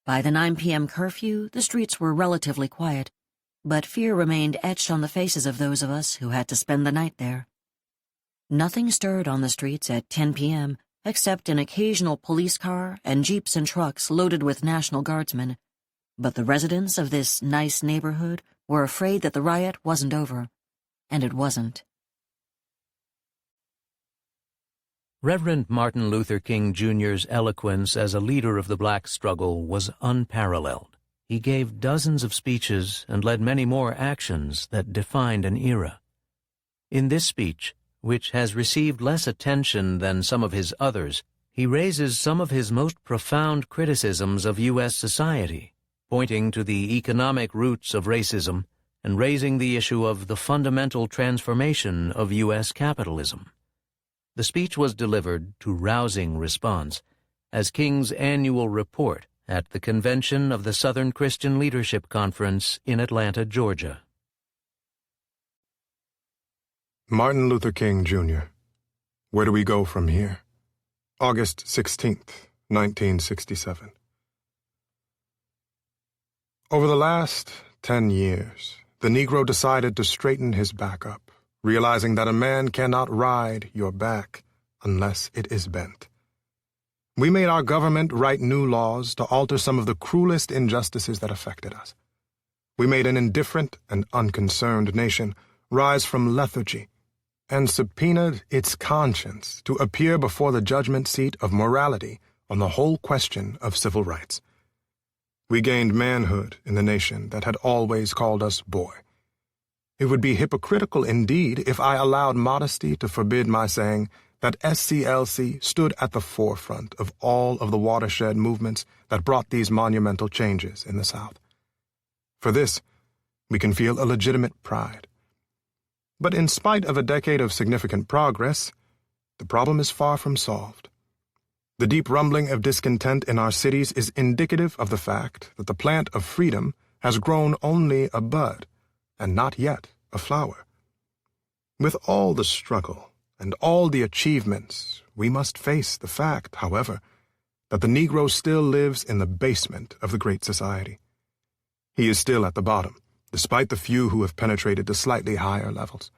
By the 9 p.m. curfew, the streets were relatively quiet, but fear remained etched on the faces of those of us who had to spend the night there. Nothing stirred on the streets at 10 p.m., except an occasional police car and jeeps and trucks loaded with National Guardsmen. But the residents of this nice neighborhood were afraid that the riot wasn't over. And it wasn't. Reverend Martin Luther King Jr.'s eloquence as a leader of the black struggle was unparalleled. He gave dozens of speeches and led many more actions that defined an era. In this speech, which has received less attention than some of his others, he raises some of his most profound criticisms of U.S. society, pointing to the economic roots of racism and raising the issue of the fundamental transformation of U.S. capitalism. The speech was delivered to rousing response as King's annual report at the convention of the Southern Christian Leadership Conference in Atlanta, Georgia. Martin Luther King, Jr. Where do we go from here? August 16th, 1967. Over the last 10 years, the Negro decided to straighten his back up, realizing that a man cannot ride your back unless it is bent. We made our government write new laws to alter some of the cruelest injustices that affected us. We made an indifferent and unconcerned nation rise from lethargy and subpoenaed its conscience to appear before the judgment seat of morality on the whole question of civil rights. We gained manhood in the nation that had always called us boy. It would be hypocritical indeed if I allowed modesty to forbid my saying that SCLC stood at the forefront of all of the watershed movements that brought these monumental changes in the South. For this, we can feel a legitimate pride. But in spite of a decade of significant progress, the problem is far from solved. The deep rumbling of discontent in our cities is indicative of the fact that the plant of freedom has grown only a bud, and not yet a flower. With all the struggle and all the achievements, we must face the fact, however, that the Negro still lives in the basement of the Great Society. He is still at the bottom, despite the few who have penetrated to slightly higher levels.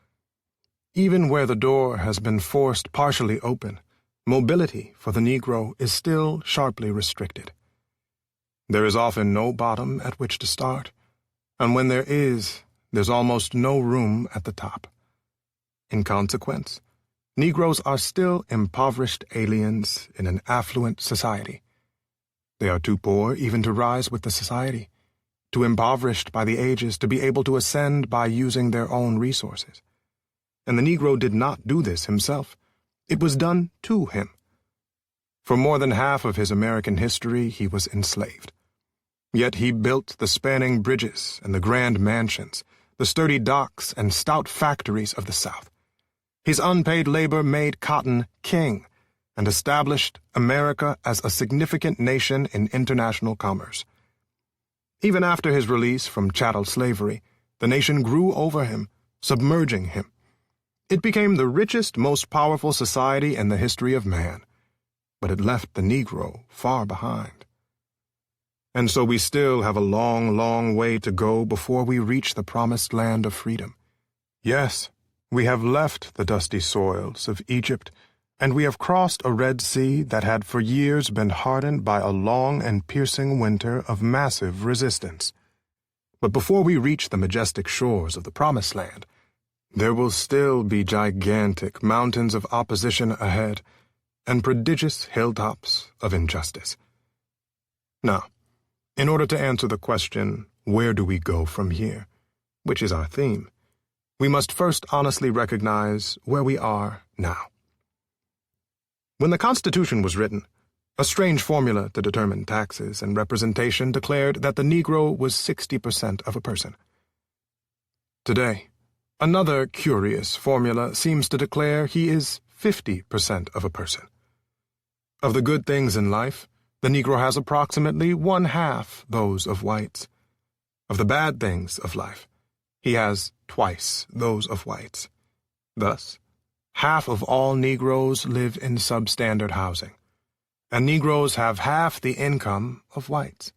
Even where the door has been forced partially open, mobility for the Negro is still sharply restricted. There is often no bottom at which to start, and when there is, there's almost no room at the top. In consequence, Negroes are still impoverished aliens in an affluent society. They are too poor even to rise with the society, too impoverished by the ages to be able to ascend by using their own resources. And the Negro did not do this himself. It was done to him. For more than half of his American history, he was enslaved. Yet he built the spanning bridges and the grand mansions, the sturdy docks and stout factories of the South. His unpaid labor made cotton king and established America as a significant nation in international commerce. Even after his release from chattel slavery, the nation grew over him, submerging him. It became the richest, most powerful society in the history of man, but it left the Negro far behind. And so we still have a long, long way to go before we reach the promised land of freedom. Yes, we have left the dusty soils of Egypt, and we have crossed a Red Sea that had for years been hardened by a long and piercing winter of massive resistance. But before we reach the majestic shores of the Promised Land, there will still be gigantic mountains of opposition ahead and prodigious hilltops of injustice. Now, in order to answer the question, where do we go from here, which is our theme, we must first honestly recognize where we are now. When the Constitution was written, a strange formula to determine taxes and representation declared that the Negro was 60% of a person. Today, another curious formula seems to declare he is 50% of a person. Of the good things in life, the Negro has approximately one-half those of whites. Of the bad things of life, he has twice those of whites. Thus, half of all Negroes live in substandard housing, and Negroes have half the income of whites.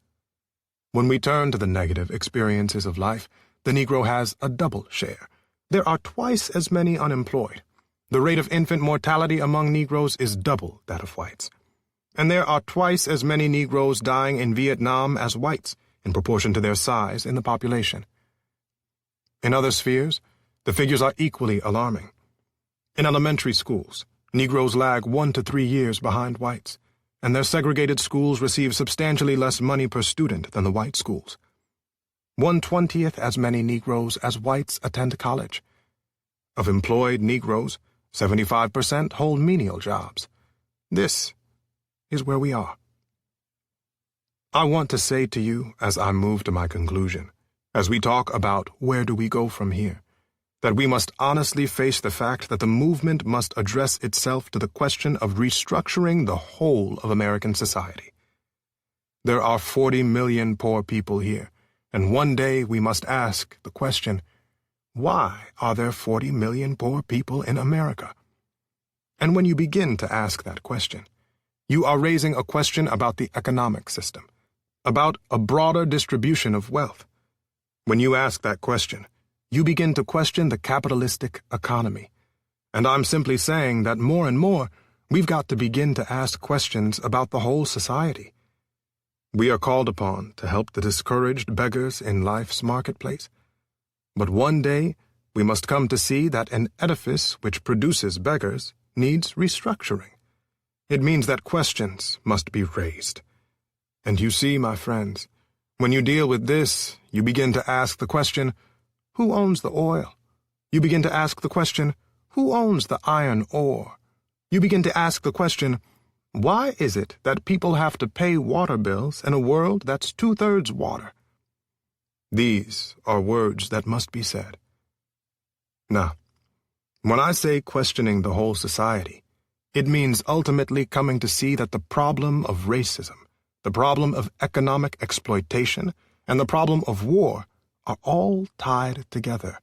When we turn to the negative experiences of life, the Negro has a double share. There are twice as many unemployed. The rate of infant mortality among Negroes is double that of whites. And there are twice as many Negroes dying in Vietnam as whites, in proportion to their size in the population. In other spheres, the figures are equally alarming. In elementary schools, Negroes lag 1 to 3 years behind whites, and their segregated schools receive substantially less money per student than the white schools. 1/20th as many Negroes as whites attend college. Of employed Negroes, 75% hold menial jobs. This is where we are. I want to say to you, as I move to my conclusion, as we talk about where do we go from here, that we must honestly face the fact that the movement must address itself to the question of restructuring the whole of American society. There are 40 million poor people here, and one day we must ask the question, why are there 40 million poor people in America? And when you begin to ask that question, you are raising a question about the economic system, about a broader distribution of wealth. When you ask that question, you begin to question the capitalistic economy. And I'm simply saying that more and more, we've got to begin to ask questions about the whole society. We are called upon to help the discouraged beggars in life's marketplace. But one day, we must come to see that an edifice which produces beggars needs restructuring. It means that questions must be raised. And you see, my friends, when you deal with this, you begin to ask the question, who owns the oil? You begin to ask the question, who owns the iron ore? You begin to ask the question, why is it that people have to pay water bills in a world that's 2/3 water? These are words that must be said. Now, when I say questioning the whole society, it means ultimately coming to see that the problem of racism, the problem of economic exploitation, and the problem of war are all tied together.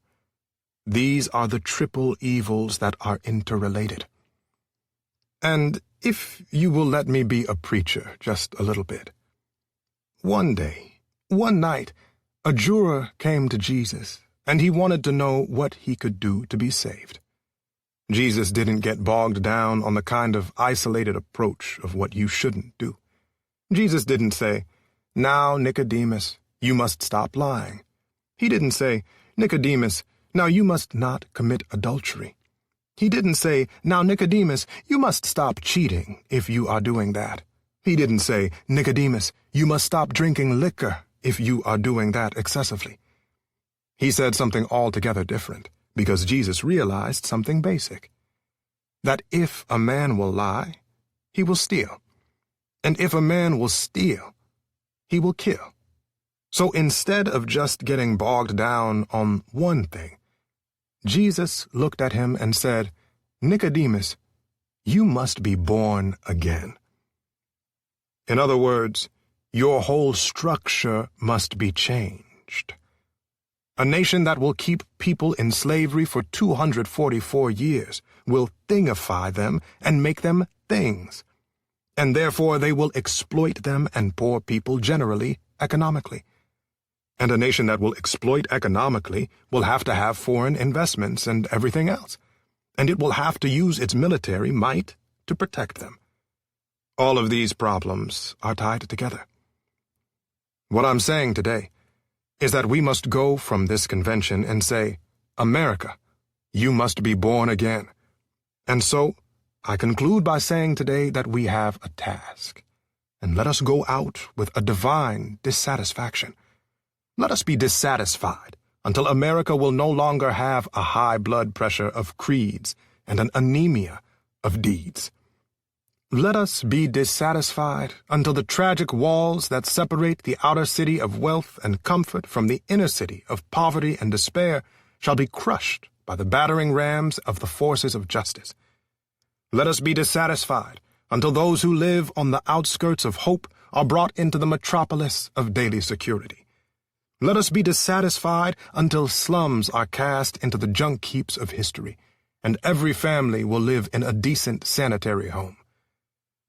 These are the triple evils that are interrelated. And if you will let me be a preacher just a little bit. One night, a juror came to Jesus, and he wanted to know what he could do to be saved. Jesus didn't get bogged down on the kind of isolated approach of what you shouldn't do. Jesus didn't say, "Now, Nicodemus, you must stop lying." He didn't say, "Nicodemus, now you must not commit adultery." He didn't say, "Now, Nicodemus, you must stop cheating if you are doing that." He didn't say, "Nicodemus, you must stop drinking liquor if you are doing that excessively." He said something altogether different, because Jesus realized something basic. That if a man will lie, he will steal. And if a man will steal, he will kill. So instead of just getting bogged down on one thing, Jesus looked at him and said, "Nicodemus, you must be born again." In other words, your whole structure must be changed. A nation that will keep people in slavery for 244 years will thingify them and make them things. And therefore they will exploit them and poor people generally, economically. And a nation that will exploit economically will have to have foreign investments and everything else. And it will have to use its military might to protect them. All of these problems are tied together. What I'm saying today is that we must go from this convention and say, "America, you must be born again." And so, I conclude by saying today that we have a task, and let us go out with a divine dissatisfaction. Let us be dissatisfied until America will no longer have a high blood pressure of creeds and an anemia of deeds. Let us be dissatisfied until the tragic walls that separate the outer city of wealth and comfort from the inner city of poverty and despair shall be crushed by the battering rams of the forces of justice. Let us be dissatisfied until those who live on the outskirts of hope are brought into the metropolis of daily security. Let us be dissatisfied until slums are cast into the junk heaps of history, and every family will live in a decent sanitary home.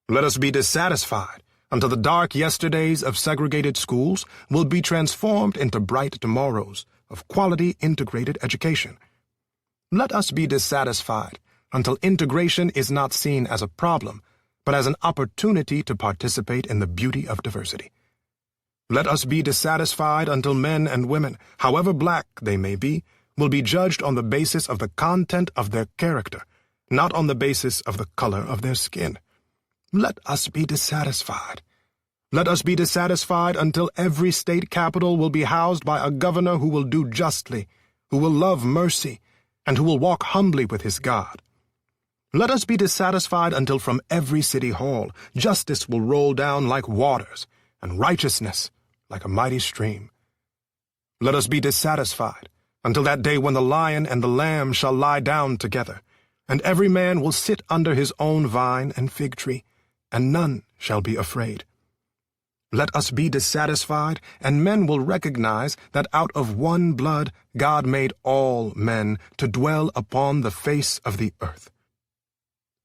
Let us be dissatisfied until the dark yesterdays of segregated schools will be transformed into bright tomorrows of quality integrated education. Let us be dissatisfied until integration is not seen as a problem, but as an opportunity to participate in the beauty of diversity. Let us be dissatisfied until men and women, however black they may be, will be judged on the basis of the content of their character, not on the basis of the color of their skin. Let us be dissatisfied. Let us be dissatisfied until every state capital will be housed by a governor who will do justly, who will love mercy, and who will walk humbly with his God. Let us be dissatisfied until from every city hall justice will roll down like waters, and righteousness like a mighty stream. Let us be dissatisfied until that day when the lion and the lamb shall lie down together, and every man will sit under his own vine and fig tree, and none shall be afraid. Let us be dissatisfied, and men will recognize that out of one blood God made all men to dwell upon the face of the earth.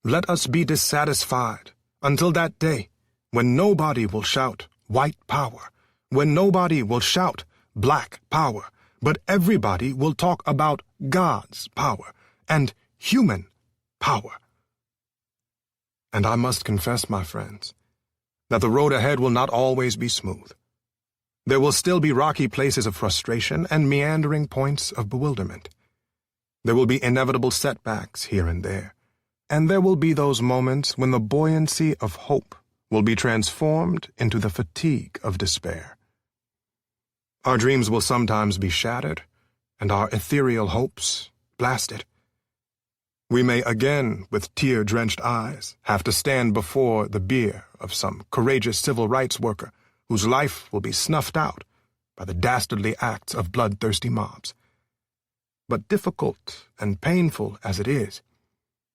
Let us be dissatisfied until that day when nobody will shout white power, when nobody will shout black power, but everybody will talk about God's power and human power. And I must confess, my friends, that the road ahead will not always be smooth. There will still be rocky places of frustration and meandering points of bewilderment. There will be inevitable setbacks here and there, and there will be those moments when the buoyancy of hope will be transformed into the fatigue of despair. Our dreams will sometimes be shattered, and our ethereal hopes blasted. We may again, with tear-drenched eyes, have to stand before the bier of some courageous civil rights worker whose life will be snuffed out by the dastardly acts of bloodthirsty mobs. But difficult and painful as it is,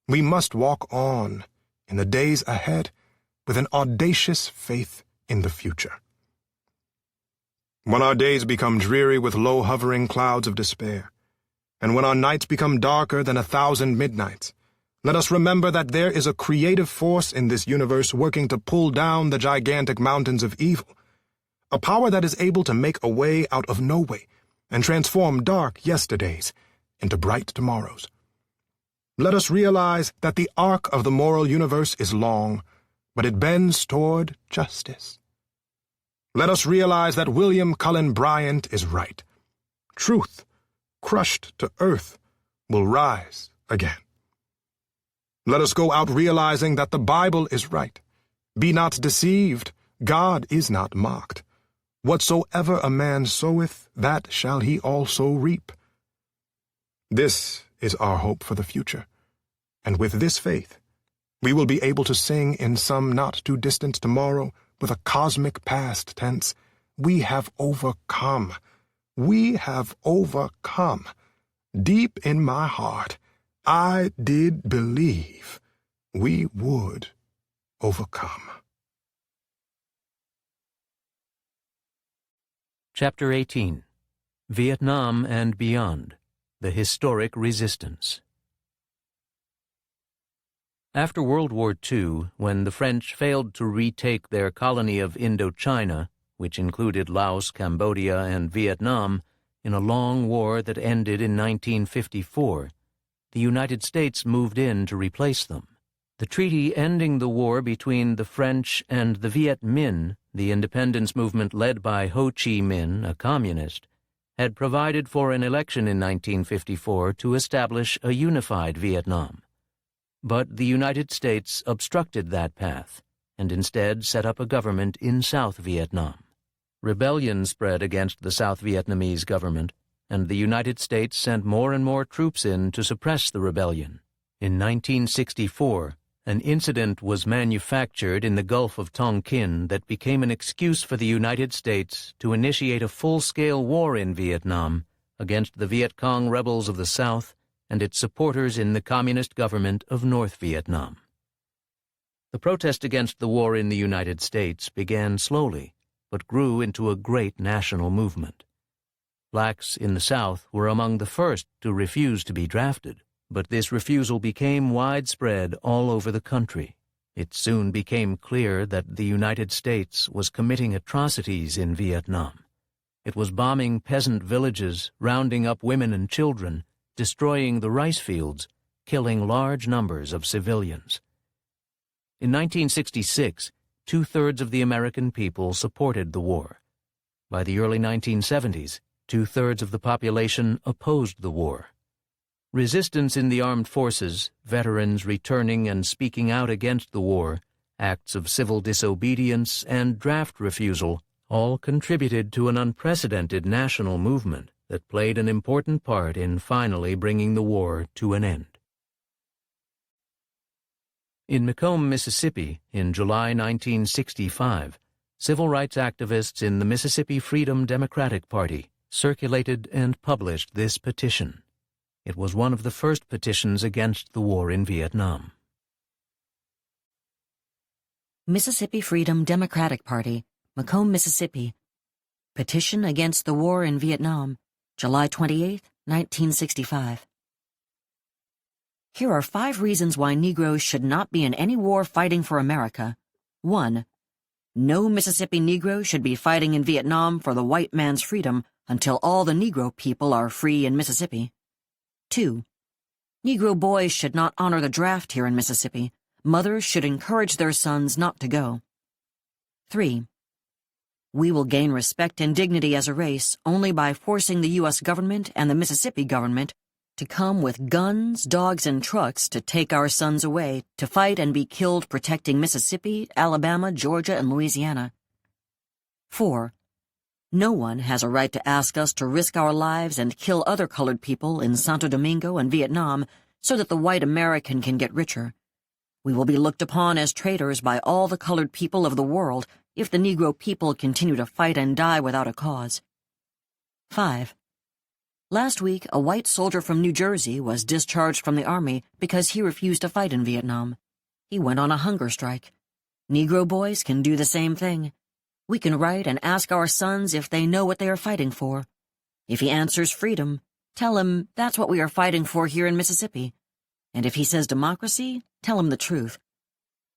we must walk on in the days ahead with an audacious faith in the future. When our days become dreary with low-hovering clouds of despair, and when our nights become darker than 1,000 midnights, let us remember that there is a creative force in this universe working to pull down the gigantic mountains of evil, a power that is able to make a way out of no way and transform dark yesterdays into bright tomorrows. Let us realize that the arc of the moral universe is long, but it bends toward justice. Let us realize that William Cullen Bryant is right. Truth, crushed to earth, will rise again. Let us go out realizing that the Bible is right. Be not deceived, God is not mocked. Whatsoever a man soweth, that shall he also reap. This is our hope for the future, and with this faith, we will be able to sing in some not-too-distant tomorrow with a cosmic past tense, we have overcome. We have overcome. Deep in my heart, I did believe we would overcome. Chapter 18. Vietnam and Beyond. The Historic Resistance. After World War II, when the French failed to retake their colony of Indochina, which included Laos, Cambodia, and Vietnam, in a long war that ended in 1954, the United States moved in to replace them. The treaty ending the war between the French and the Viet Minh, the independence movement led by Ho Chi Minh, a communist, had provided for an election in 1954 to establish a unified Vietnam. But the United States obstructed that path and instead set up a government in South Vietnam. Rebellion spread against the South Vietnamese government, and the United States sent more and more troops in to suppress the rebellion. In 1964, an incident was manufactured in the Gulf of Tonkin that became an excuse for the United States to initiate a full-scale war in Vietnam against the Viet Cong rebels of the South and its supporters in the communist government of North Vietnam. The protest against the war in the United States began slowly, but grew into a great national movement. Blacks in the South were among the first to refuse to be drafted, but this refusal became widespread all over the country. It soon became clear that the United States was committing atrocities in Vietnam. It was bombing peasant villages, rounding up women and children, destroying the rice fields, killing large numbers of civilians. In 1966, 2/3 of the American people supported the war. By the early 1970s, 2/3 of the population opposed the war. Resistance in the armed forces, veterans returning and speaking out against the war, acts of civil disobedience, and draft refusal all contributed to an unprecedented national movement that played an important part in finally bringing the war to an end. In Macomb, Mississippi, in July 1965, civil rights activists in the Mississippi Freedom Democratic Party circulated and published this petition. It was one of the first petitions against the war in Vietnam. Mississippi Freedom Democratic Party, Macomb, Mississippi. Petition against the war in Vietnam, July 28, 1965. Here are 5 reasons why Negroes should not be in any war fighting for America. 1. No Mississippi Negro should be fighting in Vietnam for the white man's freedom until all the Negro people are free in Mississippi. 2. Negro boys should not honor the draft here in Mississippi. Mothers should encourage their sons not to go. 3. We will gain respect and dignity as a race only by forcing the U.S. government and the Mississippi government to come with guns, dogs, and trucks to take our sons away to fight and be killed protecting Mississippi, Alabama, Georgia, and Louisiana. 4. No one has a right to ask us to risk our lives and kill other colored people in Santo Domingo and Vietnam so that the white American can get richer. We will be looked upon as traitors by all the colored people of the world if the Negro people continue to fight and die without a cause. 5. Last week, a white soldier from New Jersey was discharged from the Army because he refused to fight in Vietnam. He went on a hunger strike. Negro boys can do the same thing. We can write and ask our sons if they know what they are fighting for. If he answers freedom, tell him that's what we are fighting for here in Mississippi. And if he says democracy, tell him the truth.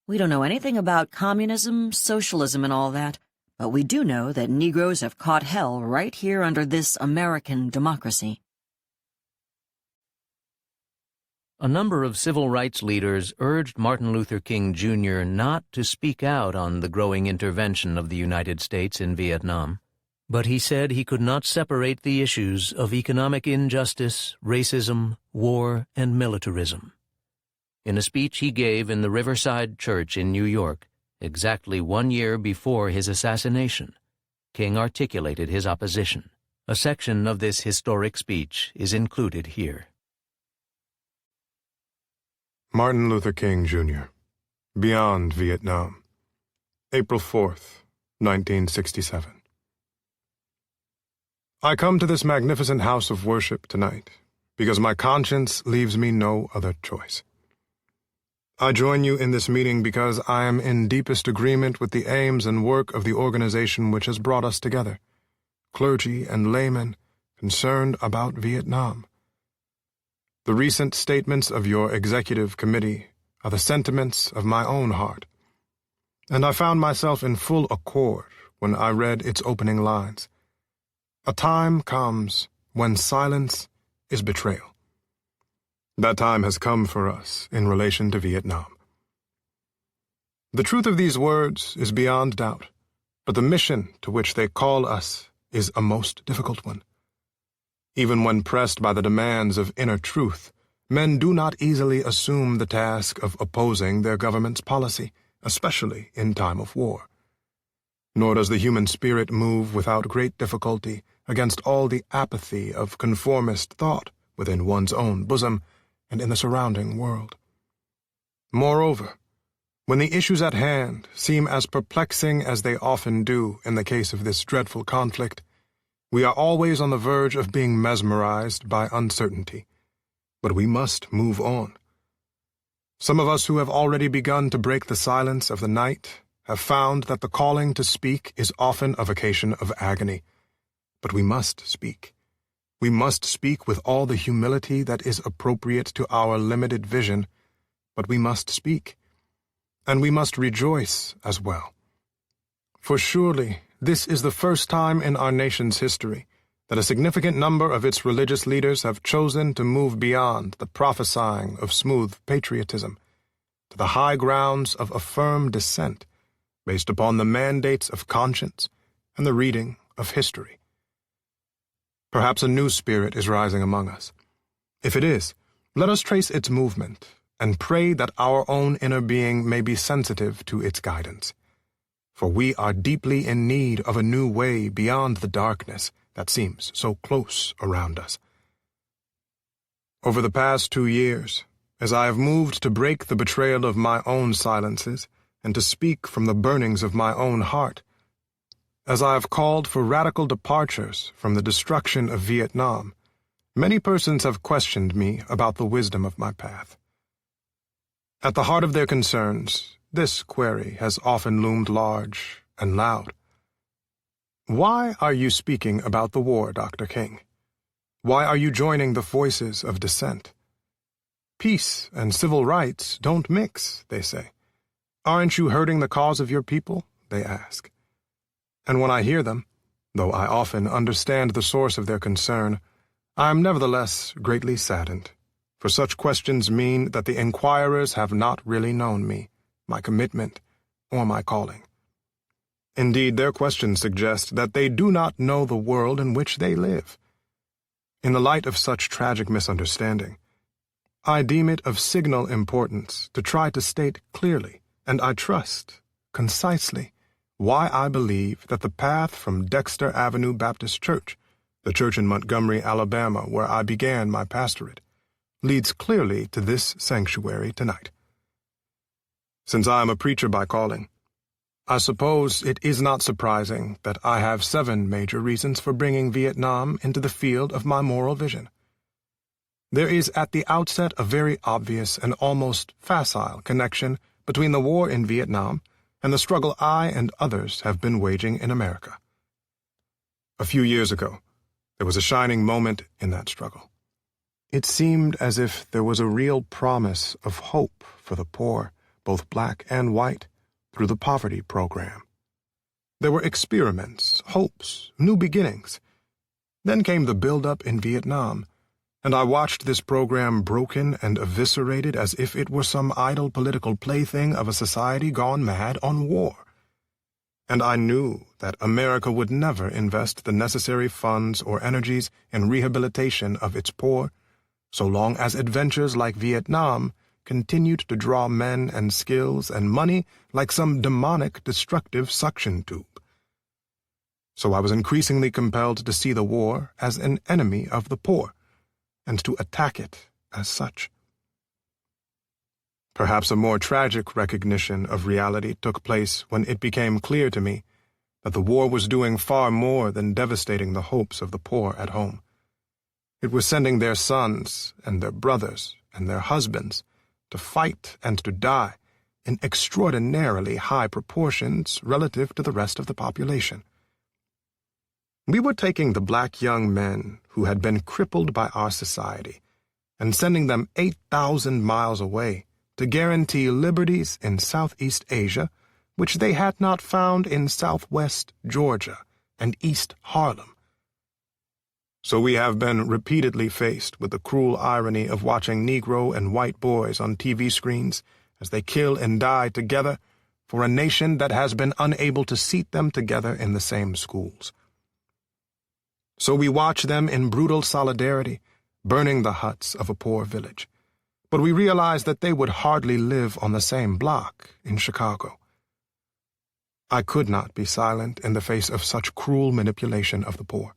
We don't know anything about communism, socialism, and all that, but we do know that Negroes have caught hell right here under this American democracy. A number of civil rights leaders urged Martin Luther King Jr. not to speak out on the growing intervention of the United States in Vietnam, but he said he could not separate the issues of economic injustice, racism, war, and militarism. In a speech he gave in the Riverside Church in New York, exactly 1 year before his assassination, King articulated his opposition. A section of this historic speech is included here. Martin Luther King, Jr., Beyond Vietnam, April 4th, 1967. I come to this magnificent house of worship tonight because my conscience leaves me no other choice. I join you in this meeting because I am in deepest agreement with the aims and work of the organization which has brought us together, clergy and laymen concerned about Vietnam. The recent statements of your executive committee are the sentiments of my own heart, and I found myself in full accord when I read its opening lines. A time comes when silence is betrayal. That time has come for us in relation to Vietnam. The truth of these words is beyond doubt, but the mission to which they call us is a most difficult one. Even when pressed by the demands of inner truth, men do not easily assume the task of opposing their government's policy, especially in time of war. Nor does the human spirit move without great difficulty against all the apathy of conformist thought within one's own bosom and in the surrounding world. Moreover, when the issues at hand seem as perplexing as they often do in the case of this dreadful conflict, we are always on the verge of being mesmerized by uncertainty. But we must move on. Some of us who have already begun to break the silence of the night have found that the calling to speak is often a vocation of agony. But we must speak. We must speak with all the humility that is appropriate to our limited vision, but we must speak. And we must rejoice as well. For surely this is the first time in our nation's history that a significant number of its religious leaders have chosen to move beyond the prophesying of smooth patriotism to the high grounds of a firm dissent based upon the mandates of conscience and the reading of history. Perhaps a new spirit is rising among us. If it is, let us trace its movement and pray that our own inner being may be sensitive to its guidance. For we are deeply in need of a new way beyond the darkness that seems so close around us. Over the past 2 years, as I have moved to break the betrayal of my own silences and to speak from the burnings of my own heart, as I have called for radical departures from the destruction of Vietnam, many persons have questioned me about the wisdom of my path. At the heart of their concerns, this query has often loomed large and loud. Why are you speaking about the war, Dr. King? Why are you joining the voices of dissent? Peace and civil rights don't mix, they say. Aren't you hurting the cause of your people? They ask. And when I hear them, though I often understand the source of their concern, I am nevertheless greatly saddened, for such questions mean that the inquirers have not really known me, my commitment, or my calling. Indeed, their questions suggest that they do not know the world in which they live. In the light of such tragic misunderstanding, I deem it of signal importance to try to state clearly, and I trust, concisely, why I believe that the path from Dexter Avenue Baptist Church, the church in Montgomery, Alabama, where I began my pastorate, leads clearly to this sanctuary tonight. Since I am a preacher by calling, I suppose it is not surprising that I have 7 major reasons for bringing Vietnam into the field of my moral vision. There is at the outset a very obvious and almost facile connection between the war in Vietnam and the struggle I and others have been waging in America. A few years ago, there was a shining moment in that struggle. It seemed as if there was a real promise of hope for the poor, both black and white, through the poverty program. There were experiments, hopes, new beginnings. Then came the build-up in Vietnam, and I watched this program broken and eviscerated as if it were some idle political plaything of a society gone mad on war. And I knew that America would never invest the necessary funds or energies in rehabilitation of its poor, so long as adventures like Vietnam continued to draw men and skills and money like some demonic, destructive suction tube. So I was increasingly compelled to see the war as an enemy of the poor, and to attack it as such. Perhaps a more tragic recognition of reality took place when it became clear to me that the war was doing far more than devastating the hopes of the poor at home. It was sending their sons and their brothers and their husbands to fight and to die in extraordinarily high proportions relative to the rest of the population. We were taking the black young men who had been crippled by our society and sending them 8,000 miles away to guarantee liberties in Southeast Asia which they had not found in Southwest Georgia and East Harlem. So we have been repeatedly faced with the cruel irony of watching Negro and white boys on TV screens as they kill and die together for a nation that has been unable to seat them together in the same schools. So we watch them in brutal solidarity, burning the huts of a poor village. But we realize that they would hardly live on the same block in Chicago. I could not be silent in the face of such cruel manipulation of the poor.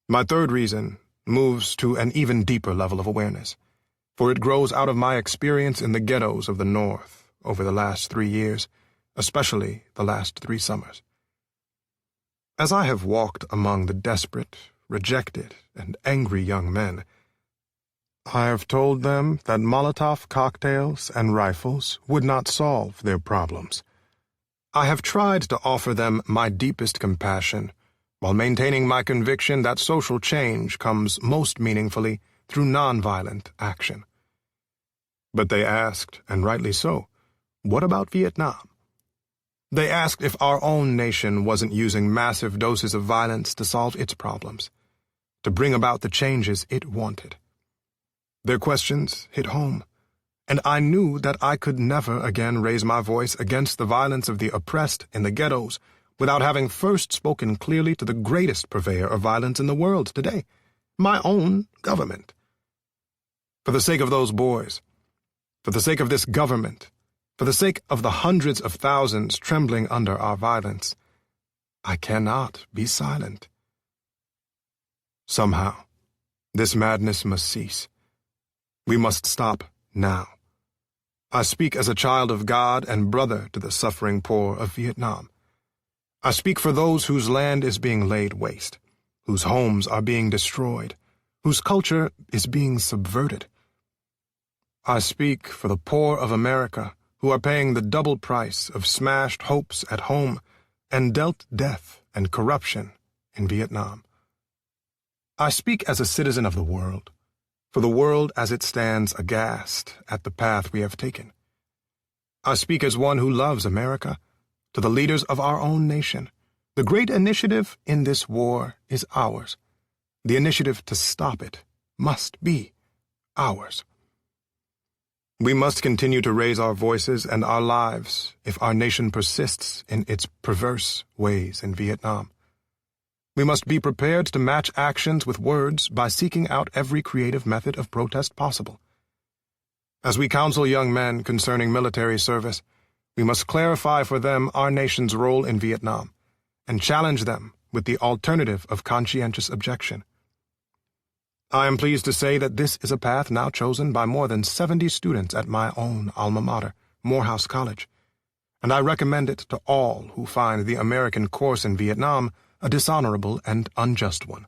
My third reason moves to an even deeper level of awareness, for it grows out of my experience in the ghettos of the North over the last 3 years, especially the last 3 summers. As I have walked among the desperate, rejected, and angry young men, I have told them that Molotov cocktails and rifles would not solve their problems. I have tried to offer them my deepest compassion, while maintaining my conviction that social change comes most meaningfully through nonviolent action. But they asked, and rightly so, what about Vietnam? They asked if our own nation wasn't using massive doses of violence to solve its problems, to bring about the changes it wanted. Their questions hit home, and I knew that I could never again raise my voice against the violence of the oppressed in the ghettos without having first spoken clearly to the greatest purveyor of violence in the world today, my own government. For the sake of those boys, for the sake of this government, for the sake of the hundreds of thousands trembling under our violence, I cannot be silent. Somehow, this madness must cease. We must stop now. I speak as a child of God and brother to the suffering poor of Vietnam. I speak for those whose land is being laid waste, whose homes are being destroyed, whose culture is being subverted. I speak for the poor of America who are paying the double price of smashed hopes at home and dealt death and corruption in Vietnam. I speak as a citizen of the world, for the world as it stands aghast at the path we have taken. I speak as one who loves America, to the leaders of our own nation. The great initiative in this war is ours. The initiative to stop it must be ours. We must continue to raise our voices and our lives if our nation persists in its perverse ways in Vietnam. We must be prepared to match actions with words by seeking out every creative method of protest possible. As we counsel young men concerning military service, we must clarify for them our nation's role in Vietnam and challenge them with the alternative of conscientious objection. I am pleased to say that this is a path now chosen by more than 70 students at my own alma mater, Morehouse College, and I recommend it to all who find the American course in Vietnam a dishonorable and unjust one.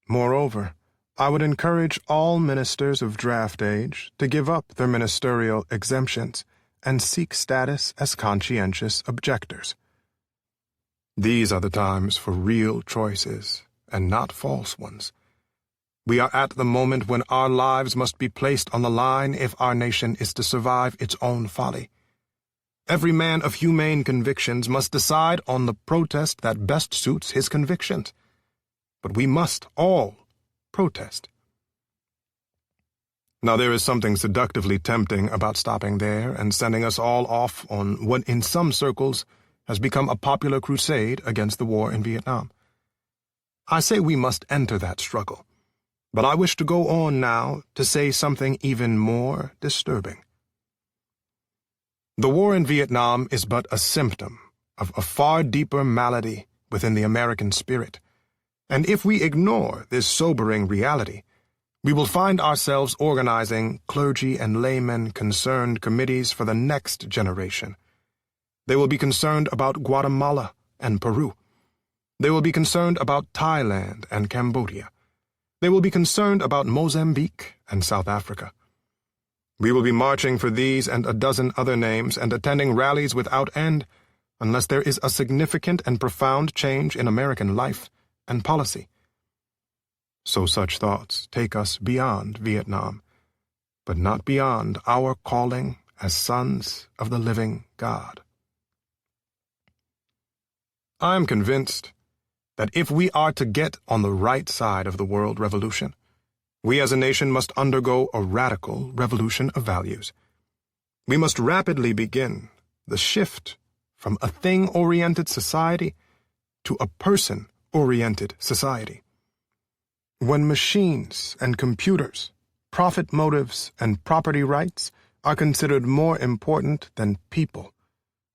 Moreover, I would encourage all ministers of draft age to give up their ministerial exemptions and seek status as conscientious objectors. These are the times for real choices, and not false ones. We are at the moment when our lives must be placed on the line if our nation is to survive its own folly. Every man of humane convictions must decide on the protest that best suits his convictions. But we must all protest. Now there is something seductively tempting about stopping there and sending us all off on what in some circles has become a popular crusade against the war in Vietnam. I say we must enter that struggle, but I wish to go on now to say something even more disturbing. The war in Vietnam is but a symptom of a far deeper malady within the American spirit, and if we ignore this sobering reality, we will find ourselves organizing clergy and laymen concerned committees for the next generation. They will be concerned about Guatemala and Peru. They will be concerned about Thailand and Cambodia. They will be concerned about Mozambique and South Africa. We will be marching for these and a dozen other names and attending rallies without end unless there is a significant and profound change in American life and policy. So such thoughts take us beyond Vietnam, but not beyond our calling as sons of the living God. I am convinced that if we are to get on the right side of the world revolution, we as a nation must undergo a radical revolution of values. We must rapidly begin the shift from a thing-oriented society to a person-oriented society. When machines and computers, profit motives and property rights are considered more important than people,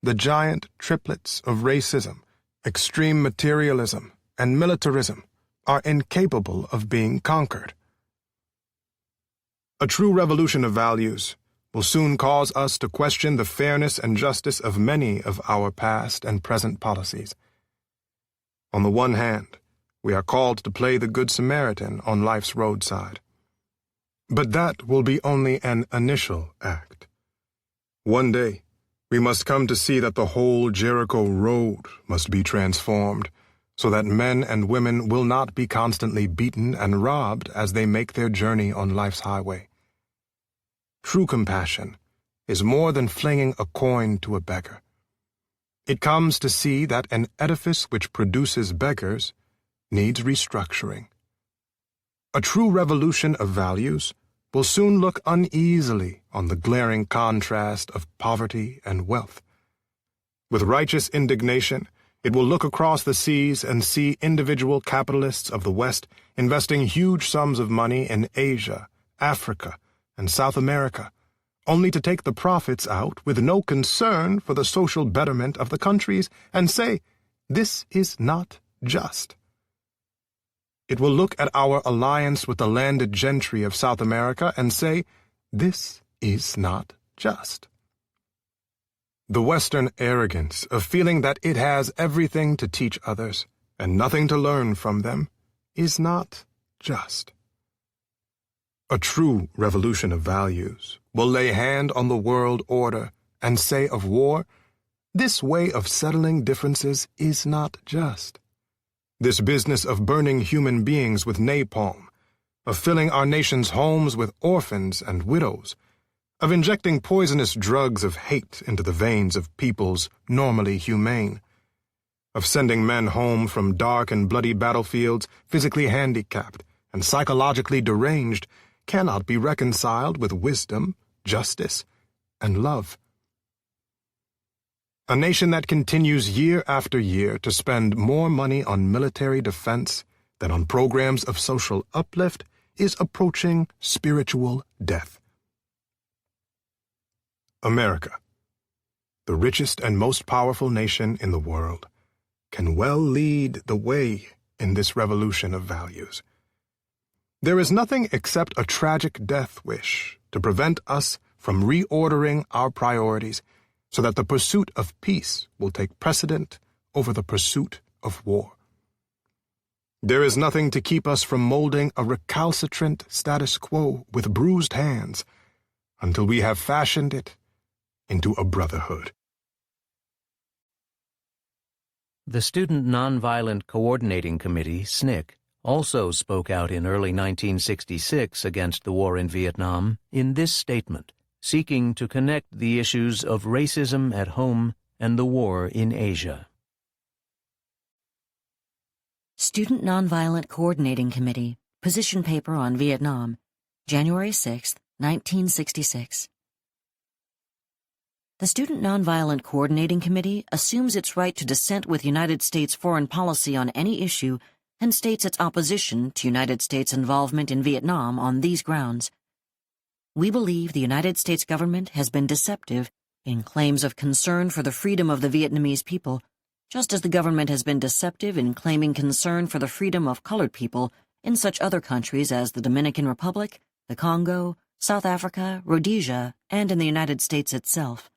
the giant triplets of racism, extreme materialism, and militarism are incapable of being conquered. A true revolution of values will soon cause us to question the fairness and justice of many of our past and present policies. On the one hand, we are called to play the Good Samaritan on life's roadside. But that will be only an initial act. One day, we must come to see that the whole Jericho Road must be transformed, so that men and women will not be constantly beaten and robbed as they make their journey on life's highway. True compassion is more than flinging a coin to a beggar. It comes to see that an edifice which produces beggars needs restructuring. A true revolution of values will soon look uneasily on the glaring contrast of poverty and wealth. With righteous indignation, it will look across the seas and see individual capitalists of the West investing huge sums of money in Asia, Africa, and South America, only to take the profits out with no concern for the social betterment of the countries and say, "This is not just." It will look at our alliance with the landed gentry of South America and say, "This is not just." The Western arrogance of feeling that it has everything to teach others and nothing to learn from them is not just. A true revolution of values will lay hand on the world order and say of war, "This way of settling differences is not just." This business of burning human beings with napalm, of filling our nation's homes with orphans and widows, of injecting poisonous drugs of hate into the veins of peoples normally humane, of sending men home from dark and bloody battlefields physically handicapped and psychologically deranged, cannot be reconciled with wisdom, justice, and love. A nation that continues year after year to spend more money on military defense than on programs of social uplift is approaching spiritual death. America, the richest and most powerful nation in the world, can well lead the way in this revolution of values. There is nothing except a tragic death wish to prevent us from reordering our priorities so that the pursuit of peace will take precedent over the pursuit of war. There is nothing to keep us from molding a recalcitrant status quo with bruised hands until we have fashioned it into a brotherhood. The Student Nonviolent Coordinating Committee, SNCC, also spoke out in early 1966 against the war in Vietnam in this statement, seeking to connect the issues of racism at home and the war in Asia. Student Nonviolent Coordinating Committee, Position Paper on Vietnam, January 6, 1966. The Student Nonviolent Coordinating Committee assumes its right to dissent with United States foreign policy on any issue and states its opposition to United States involvement in Vietnam on these grounds. We believe the United States government has been deceptive in claims of concern for the freedom of the Vietnamese people, just as the government has been deceptive in claiming concern for the freedom of colored people in such other countries as the Dominican Republic, the Congo, South Africa, Rhodesia, and in the United States itself.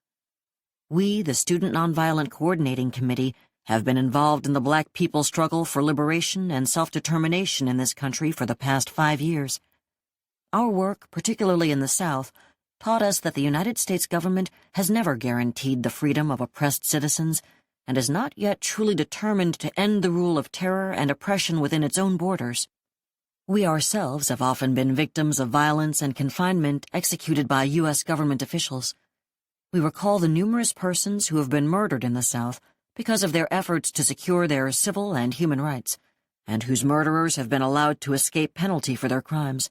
We, the Student Nonviolent Coordinating Committee, have been involved in the black people's struggle for liberation and self-determination in this country for the past 5 years. Our work, particularly in the South, taught us that the United States government has never guaranteed the freedom of oppressed citizens and is not yet truly determined to end the rule of terror and oppression within its own borders. We ourselves have often been victims of violence and confinement executed by U.S. government officials. We recall the numerous persons who have been murdered in the South because of their efforts to secure their civil and human rights, and whose murderers have been allowed to escape penalty for their crimes.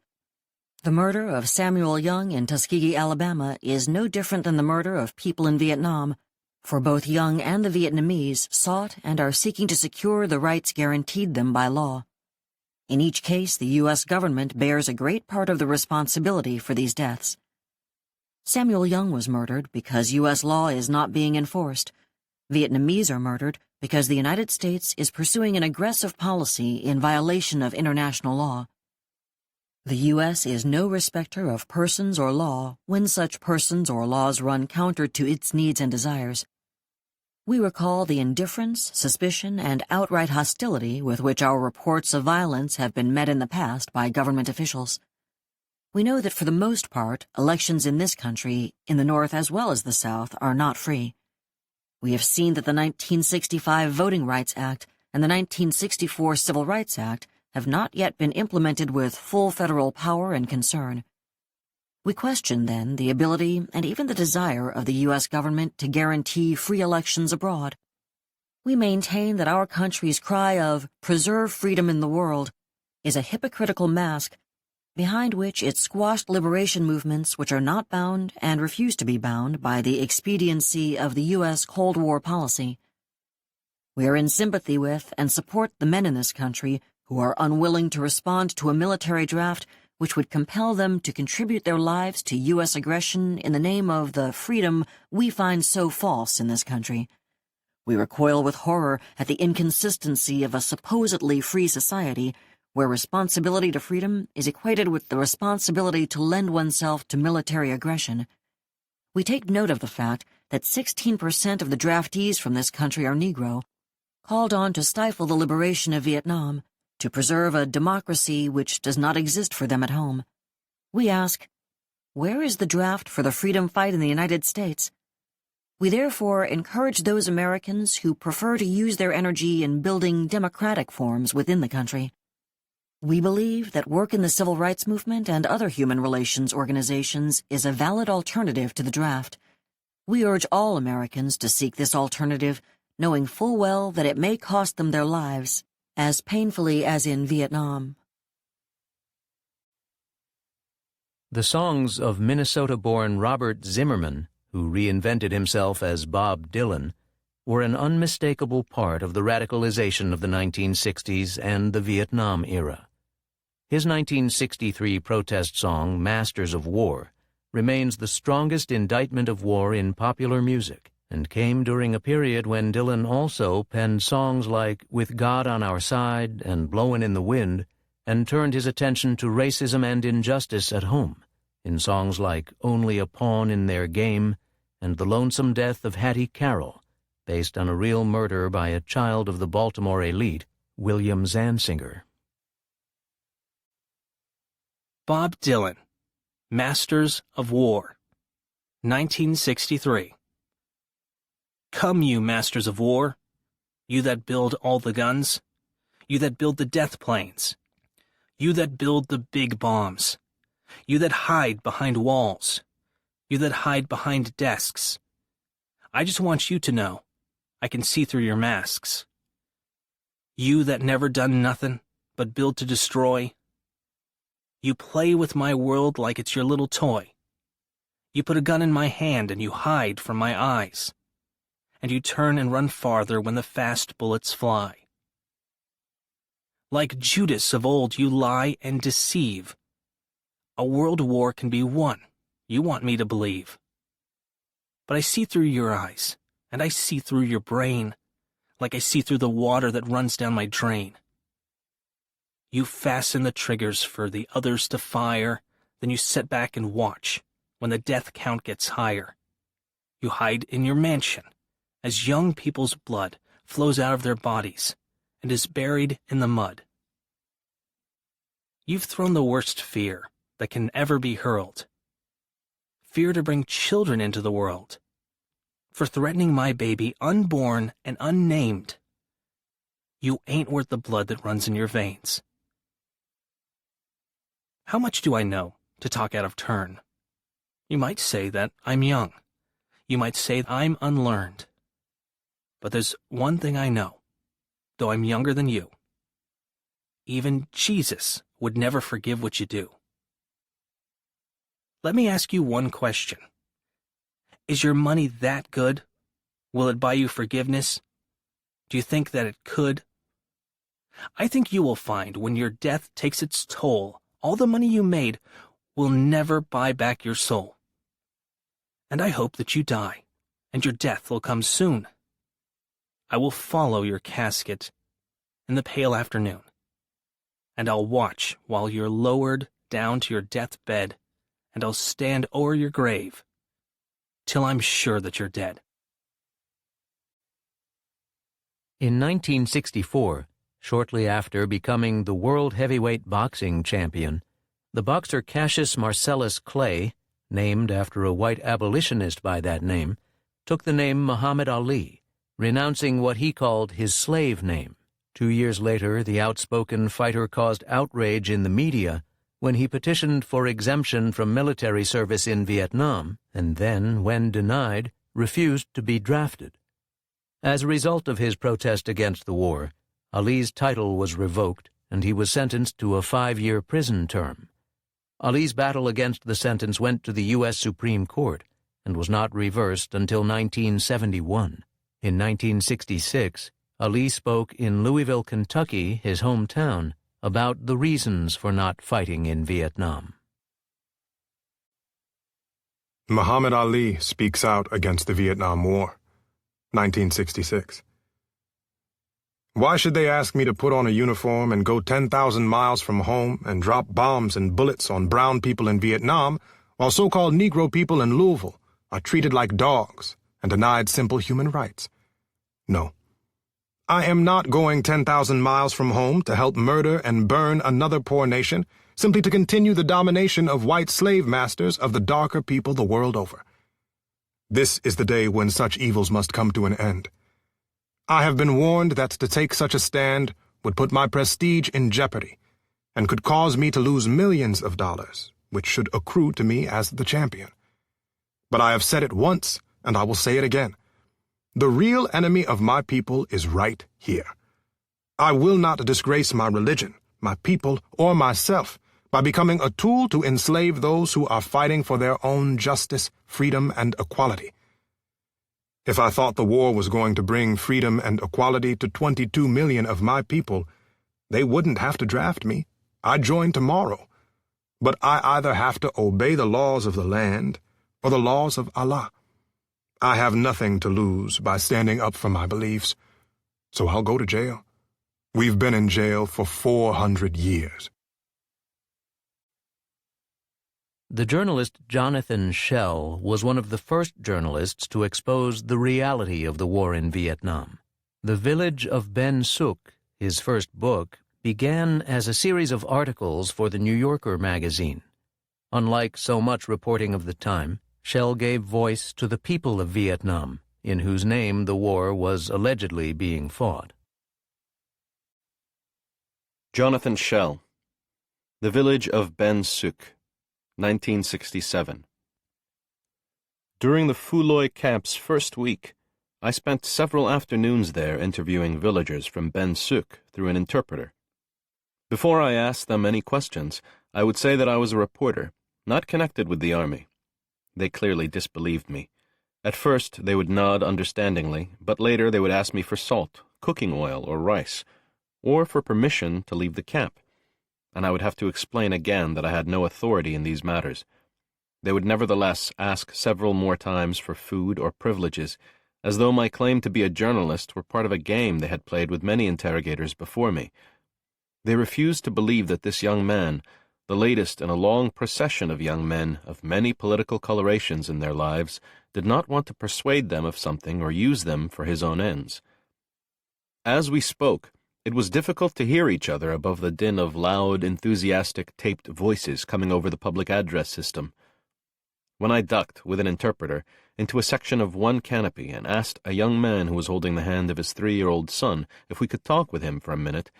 The murder of Samuel Young in Tuskegee, Alabama, is no different than the murder of people in Vietnam, for both Young and the Vietnamese sought and are seeking to secure the rights guaranteed them by law. In each case, the U.S. government bears a great part of the responsibility for these deaths. Samuel Young was murdered because U.S. law is not being enforced. Vietnamese are murdered because the United States is pursuing an aggressive policy in violation of international law. The U.S. is no respecter of persons or law when such persons or laws run counter to its needs and desires. We recall the indifference, suspicion, and outright hostility with which our reports of violence have been met in the past by government officials. We know that for the most part, elections in this country, in the North as well as the South, are not free. We have seen that the 1965 Voting Rights Act and the 1964 Civil Rights Act have not yet been implemented with full federal power and concern. We question, then, the ability and even the desire of the U.S. government to guarantee free elections abroad. We maintain that our country's cry of "preserve freedom in the world" is a hypocritical mask behind which it squashed liberation movements which are not bound and refuse to be bound by the expediency of the U.S. Cold War policy. We are in sympathy with and support the men in this country who are unwilling to respond to a military draft which would compel them to contribute their lives to U.S. aggression in the name of the freedom we find so false in this country. We recoil with horror at the inconsistency of a supposedly free society where responsibility to freedom is equated with the responsibility to lend oneself to military aggression. We take note of the fact that 16% of the draftees from this country are Negro, called on to stifle the liberation of Vietnam, to preserve a democracy which does not exist for them at home. We ask, where is the draft for the freedom fight in the United States? We therefore encourage those Americans who prefer to use their energy in building democratic forms within the country. We believe that work in the civil rights movement and other human relations organizations is a valid alternative to the draft. We urge all Americans to seek this alternative, knowing full well that it may cost them their lives, as painfully as in Vietnam. The songs of Minnesota-born Robert Zimmerman, who reinvented himself as Bob Dylan, were an unmistakable part of the radicalization of the 1960s and the Vietnam era. His 1963 protest song, Masters of War, remains the strongest indictment of war in popular music, and came during a period when Dylan also penned songs like With God on Our Side and Blowin' in the Wind, and turned his attention to racism and injustice at home in songs like Only a Pawn in Their Game and The Lonesome Death of Hattie Carroll, based on a real murder by a child of the Baltimore elite, William Zansinger. Bob Dylan, Masters of War, 1963. Come, you masters of war, you that build all the guns, you that build the death planes, you that build the big bombs, you that hide behind walls, you that hide behind desks. I just want you to know I can see through your masks. You that never done nothing but build to destroy, you play with my world like it's your little toy. You put a gun in my hand and you hide from my eyes, and you turn and run farther when the fast bullets fly. Like Judas of old, you lie and deceive. A world war can be won, you want me to believe. But I see through your eyes, and I see through your brain, like I see through the water that runs down my drain. You fasten the triggers for the others to fire, then you sit back and watch when the death count gets higher. You hide in your mansion as young people's blood flows out of their bodies and is buried in the mud. You've thrown the worst fear that can ever be hurled. Fear to bring children into the world. For threatening my baby unborn and unnamed. You ain't worth the blood that runs in your veins. How much do I know to talk out of turn? You might say that I'm young. You might say I'm unlearned. But there's one thing I know, though I'm younger than you. Even Jesus would never forgive what you do. Let me ask you one question. Is your money that good? Will it buy you forgiveness? Do you think that it could? I think you will find when your death takes its toll, all the money you made will never buy back your soul. And I hope that you die, and your death will come soon. I will follow your casket in the pale afternoon, and I'll watch while you're lowered down to your deathbed, and I'll stand o'er your grave till I'm sure that you're dead. In 1964, shortly after becoming the world heavyweight boxing champion, the boxer Cassius Marcellus Clay, named after a white abolitionist by that name, took the name Muhammad Ali, renouncing what he called his slave name. 2 years later, the outspoken fighter caused outrage in the media when he petitioned for exemption from military service in Vietnam, and then, when denied, refused to be drafted. As a result of his protest against the war, Ali's title was revoked, and he was sentenced to a 5-year prison term. Ali's battle against the sentence went to the U.S. Supreme Court and was not reversed until 1971. In 1966, Ali spoke in Louisville, Kentucky, his hometown, about the reasons for not fighting in Vietnam. Muhammad Ali speaks out against the Vietnam War, 1966. Why should they ask me to put on a uniform and go 10,000 miles from home and drop bombs and bullets on brown people in Vietnam, while so-called Negro people in Louisville are treated like dogs and denied simple human rights? No. I am not going 10,000 miles from home to help murder and burn another poor nation simply to continue the domination of white slave masters of the darker people the world over. This is the day when such evils must come to an end. I have been warned that to take such a stand would put my prestige in jeopardy and could cause me to lose millions of dollars, which should accrue to me as the champion. But I have said it once, and I will say it again. The real enemy of my people is right here. I will not disgrace my religion, my people, or myself by becoming a tool to enslave those who are fighting for their own justice, freedom, and equality. If I thought the war was going to bring freedom and equality to 22 million of my people, they wouldn't have to draft me. I'd join tomorrow. But I either have to obey the laws of the land or the laws of Allah. I have nothing to lose by standing up for my beliefs, so I'll go to jail. We've been in jail for 400 years. The journalist Jonathan Schell was one of the first journalists to expose the reality of the war in Vietnam. The Village of Ben Suc, his first book, began as a series of articles for the New Yorker magazine. Unlike so much reporting of the time, Schell gave voice to the people of Vietnam, in whose name the war was allegedly being fought. Jonathan Schell, The Village of Ben Suc, 1967. During the Phu Loi camp's first week, I spent several afternoons there interviewing villagers from Ben Suc through an interpreter. Before I asked them any questions, I would say that I was a reporter, not connected with the army. They clearly disbelieved me. At first, they would nod understandingly, but later they would ask me for salt, cooking oil, or rice, or for permission to leave the camp, and I would have to explain again that I had no authority in these matters. They would nevertheless ask several more times for food or privileges, as though my claim to be a journalist were part of a game they had played with many interrogators before me. They refused to believe that this young man, the latest in a long procession of young men of many political colorations in their lives, did not want to persuade them of something or use them for his own ends. As we spoke, it was difficult to hear each other above the din of loud, enthusiastic taped voices coming over the public address system. When I ducked, with an interpreter, into a section of one canopy and asked a young man who was holding the hand of his 3-year-old son if we could talk with him for a minute,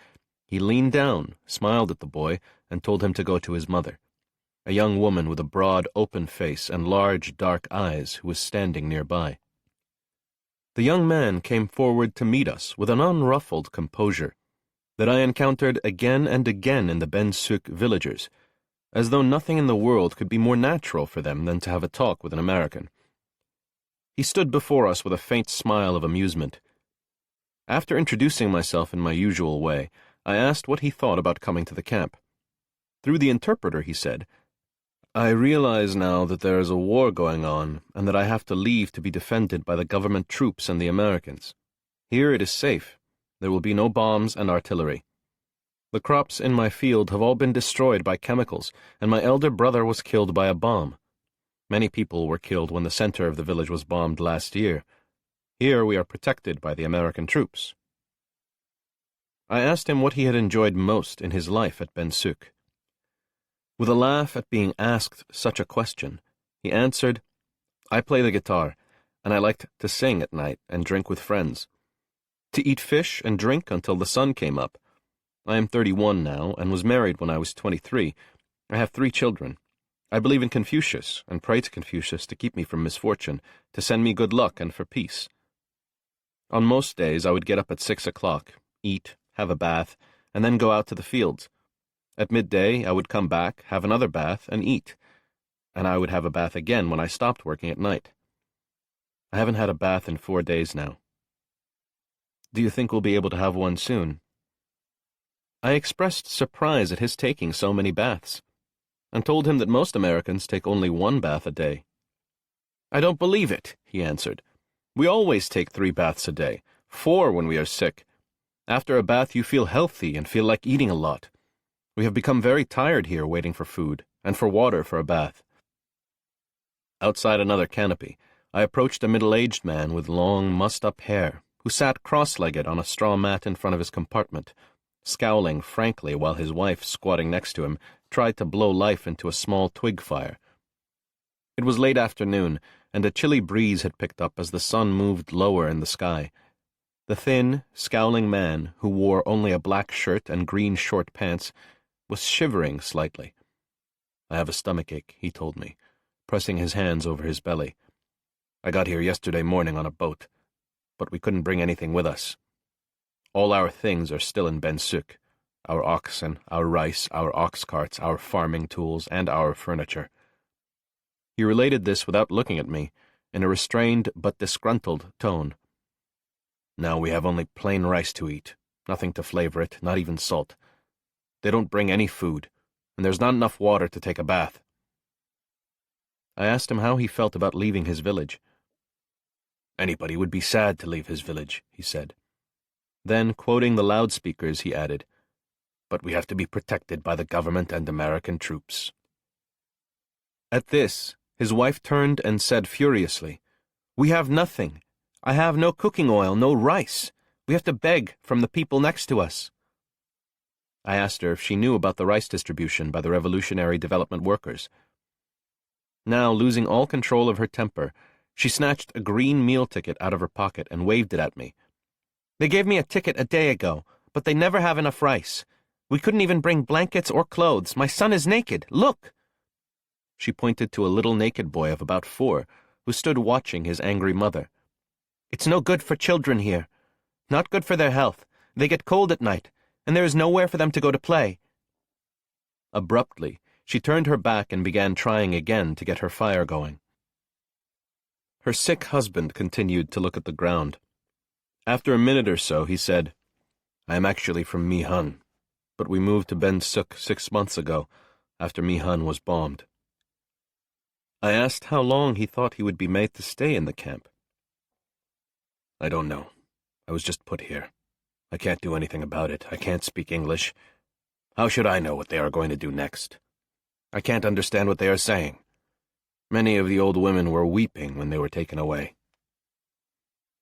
he leaned down, smiled at the boy, and told him to go to his mother, a young woman with a broad, open face and large, dark eyes who was standing nearby. The young man came forward to meet us with an unruffled composure that I encountered again and again in the Ben Suc villagers, as though nothing in the world could be more natural for them than to have a talk with an American. He stood before us with a faint smile of amusement. After introducing myself in my usual way, I asked what he thought about coming to the camp. Through the interpreter, he said, "I realize now that there is a war going on and that I have to leave to be defended by the government troops and the Americans. Here it is safe. There will be no bombs and artillery. The crops in my field have all been destroyed by chemicals, and my elder brother was killed by a bomb. Many people were killed when the center of the village was bombed last year. Here we are protected by the American troops." I asked him what he had enjoyed most in his life at Ben Suc. With a laugh at being asked such a question, he answered, "I play the guitar, and I liked to sing at night and drink with friends. To eat fish and drink until the sun came up. I am 31 now, and was married when I was 23. I have 3 children. I believe in Confucius, and pray to Confucius to keep me from misfortune, to send me good luck and for peace. On most days I would get up at 6 o'clock, eat, have a bath, and then go out to the fields. At midday I would come back, have another bath, and eat, and I would have a bath again when I stopped working at night. I haven't had a bath in 4 days now. Do you think we'll be able to have one soon?" I expressed surprise at his taking so many baths, and told him that most Americans take only 1 bath a day. "I don't believe it," he answered. "We always take 3 baths a day, 4 when we are sick. After a bath you feel healthy and feel like eating a lot. We have become very tired here waiting for food, and for water for a bath." Outside another canopy, I approached a middle-aged man with long, mussed-up hair, who sat cross-legged on a straw mat in front of his compartment, scowling frankly while his wife, squatting next to him, tried to blow life into a small twig fire. It was late afternoon, and a chilly breeze had picked up as the sun moved lower in the sky. The thin, scowling man, who wore only a black shirt and green short pants, was shivering slightly. "I have a stomachache," he told me, pressing his hands over his belly. "I got here yesterday morning on a boat, but we couldn't bring anything with us. All our things are still in Ben Suc, our oxen, our rice, our ox carts, our farming tools, and our furniture." He related this without looking at me, in a restrained but disgruntled tone. "Now we have only plain rice to eat, nothing to flavor it, not even salt. They don't bring any food, and there's not enough water to take a bath." I asked him how he felt about leaving his village. "Anybody would be sad to leave his village," he said. Then, quoting the loudspeakers, he added, "But we have to be protected by the government and American troops." At this, his wife turned and said furiously, "We have nothing. I have no cooking oil, no rice. We have to beg from the people next to us." I asked her if she knew about the rice distribution by the Revolutionary Development Workers. Now, losing all control of her temper, she snatched a green meal ticket out of her pocket and waved it at me. "They gave me a ticket a day ago, but they never have enough rice. We couldn't even bring blankets or clothes. My son is naked. Look!" She pointed to a little naked boy of about 4, who stood watching his angry mother. "It's no good for children here. Not good for their health. They get cold at night, and there is nowhere for them to go to play." Abruptly, she turned her back and began trying again to get her fire going. Her sick husband continued to look at the ground. After a minute or so, he said, "I am actually from Mihan, but we moved to Ben Suk 6 months ago, after Mihan was bombed." I asked how long he thought he would be made to stay in the camp. "I don't know. I was just put here. I can't do anything about it. I can't speak English. How should I know what they are going to do next? I can't understand what they are saying. Many of the old women were weeping when they were taken away."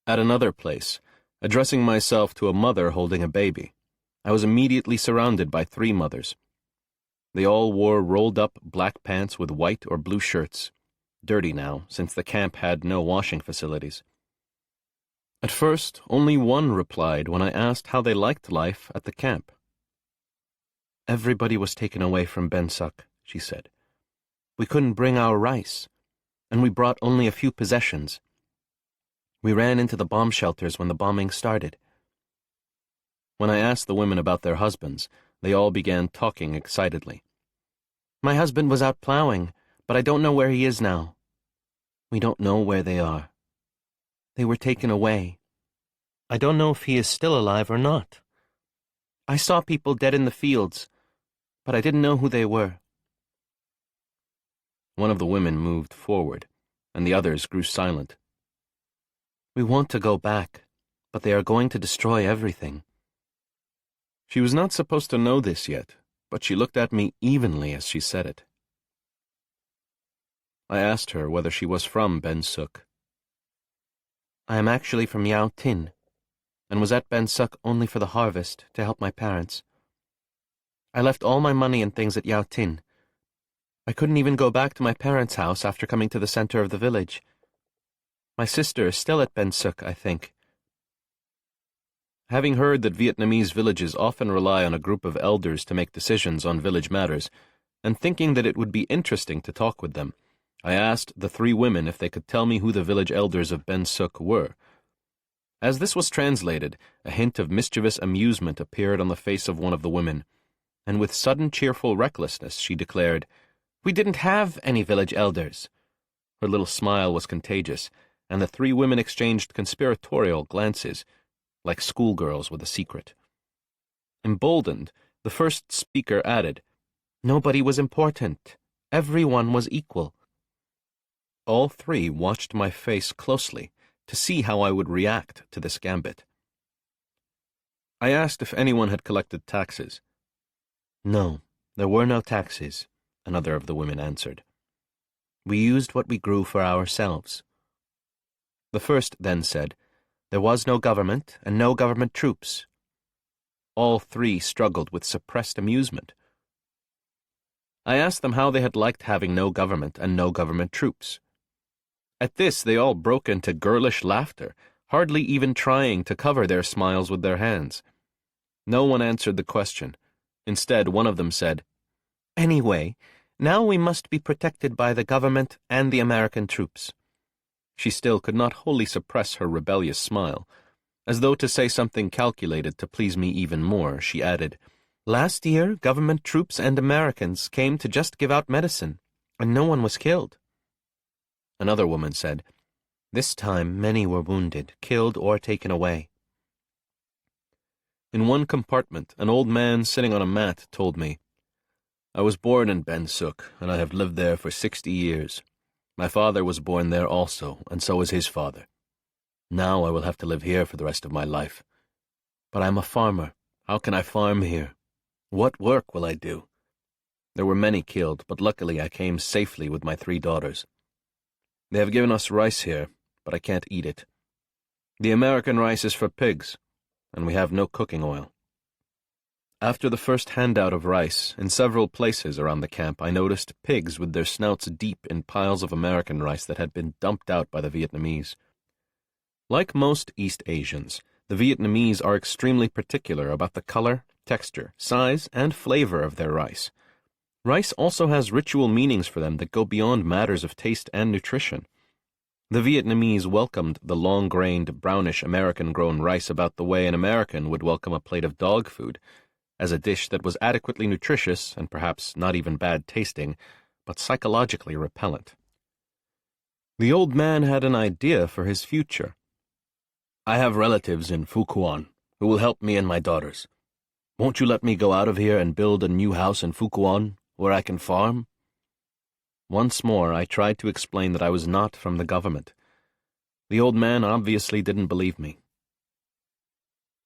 At another place, addressing myself to a mother holding a baby, I was immediately surrounded by 3 mothers. They all wore rolled-up black pants with white or blue shirts, dirty now since the camp had no washing facilities. At first, only one replied when I asked how they liked life at the camp. "Everybody was taken away from Ben Suk," she said. "We couldn't bring our rice, and we brought only a few possessions. We ran into the bomb shelters when the bombing started." When I asked the women about their husbands, they all began talking excitedly. "My husband was out plowing, but I don't know where he is now." "We don't know where they are. They were taken away. I don't know if he is still alive or not. I saw people dead in the fields, but I didn't know who they were." One of the women moved forward, and the others grew silent. "We want to go back, but they are going to destroy everything." She was not supposed to know this yet, but she looked at me evenly as she said it. I asked her whether she was from Ben Suk. "I am actually from Yau Tin, and was at Ben Suk only for the harvest to help my parents. I left all my money and things at Yau Tin. I couldn't even go back to my parents' house after coming to the center of the village. My sister is still at Ben Suk, I think." Having heard that Vietnamese villages often rely on a group of elders to make decisions on village matters, and thinking that it would be interesting to talk with them, I asked the 3 women if they could tell me who the village elders of Ben Suk were. As this was translated, a hint of mischievous amusement appeared on the face of one of the women, and with sudden cheerful recklessness she declared, "We didn't have any village elders." Her little smile was contagious, and the 3 women exchanged conspiratorial glances, like schoolgirls with a secret. Emboldened, the first speaker added, "Nobody was important. Everyone was equal." All 3 watched my face closely to see how I would react to this gambit. I asked if anyone had collected taxes. "No, there were no taxes," another of the women answered. "We used what we grew for ourselves." The first then said, "There was no government and no government troops." All 3 struggled with suppressed amusement. I asked them how they had liked having no government and no government troops. At this, they all broke into girlish laughter, hardly even trying to cover their smiles with their hands. No one answered the question. Instead, one of them said, "Anyway, now we must be protected by the government and the American troops." She still could not wholly suppress her rebellious smile. As though to say something calculated to please me even more, she added, "Last year, government troops and Americans came to just give out medicine, and no one was killed." Another woman said, "This time many were wounded, killed, or taken away." In one compartment, an old man sitting on a mat told me, "I was born in Ben Suk, and I have lived there for 60 years. My father was born there also, and so was his father. Now I will have to live here for the rest of my life. But I'm a farmer. How can I farm here? What work will I do?" There were many killed, but luckily I came safely with my 3 daughters. They have given us rice here, but I can't eat it. The American rice is for pigs, and we have no cooking oil. After the first handout of rice, in several places around the camp I noticed pigs with their snouts deep in piles of American rice that had been dumped out by the Vietnamese. Like most East Asians, the Vietnamese are extremely particular about the color, texture, size, and flavor of their rice. Rice also has ritual meanings for them that go beyond matters of taste and nutrition. The Vietnamese welcomed the long-grained, brownish American-grown rice about the way an American would welcome a plate of dog food, as a dish that was adequately nutritious and perhaps not even bad tasting, but psychologically repellent. The old man had an idea for his future. I have relatives in Phu Quoc who will help me and my daughters. Won't you let me go out of here and build a new house in Phu Quoc where I can farm? Once more I tried to explain that I was not from the government. The old man obviously didn't believe me.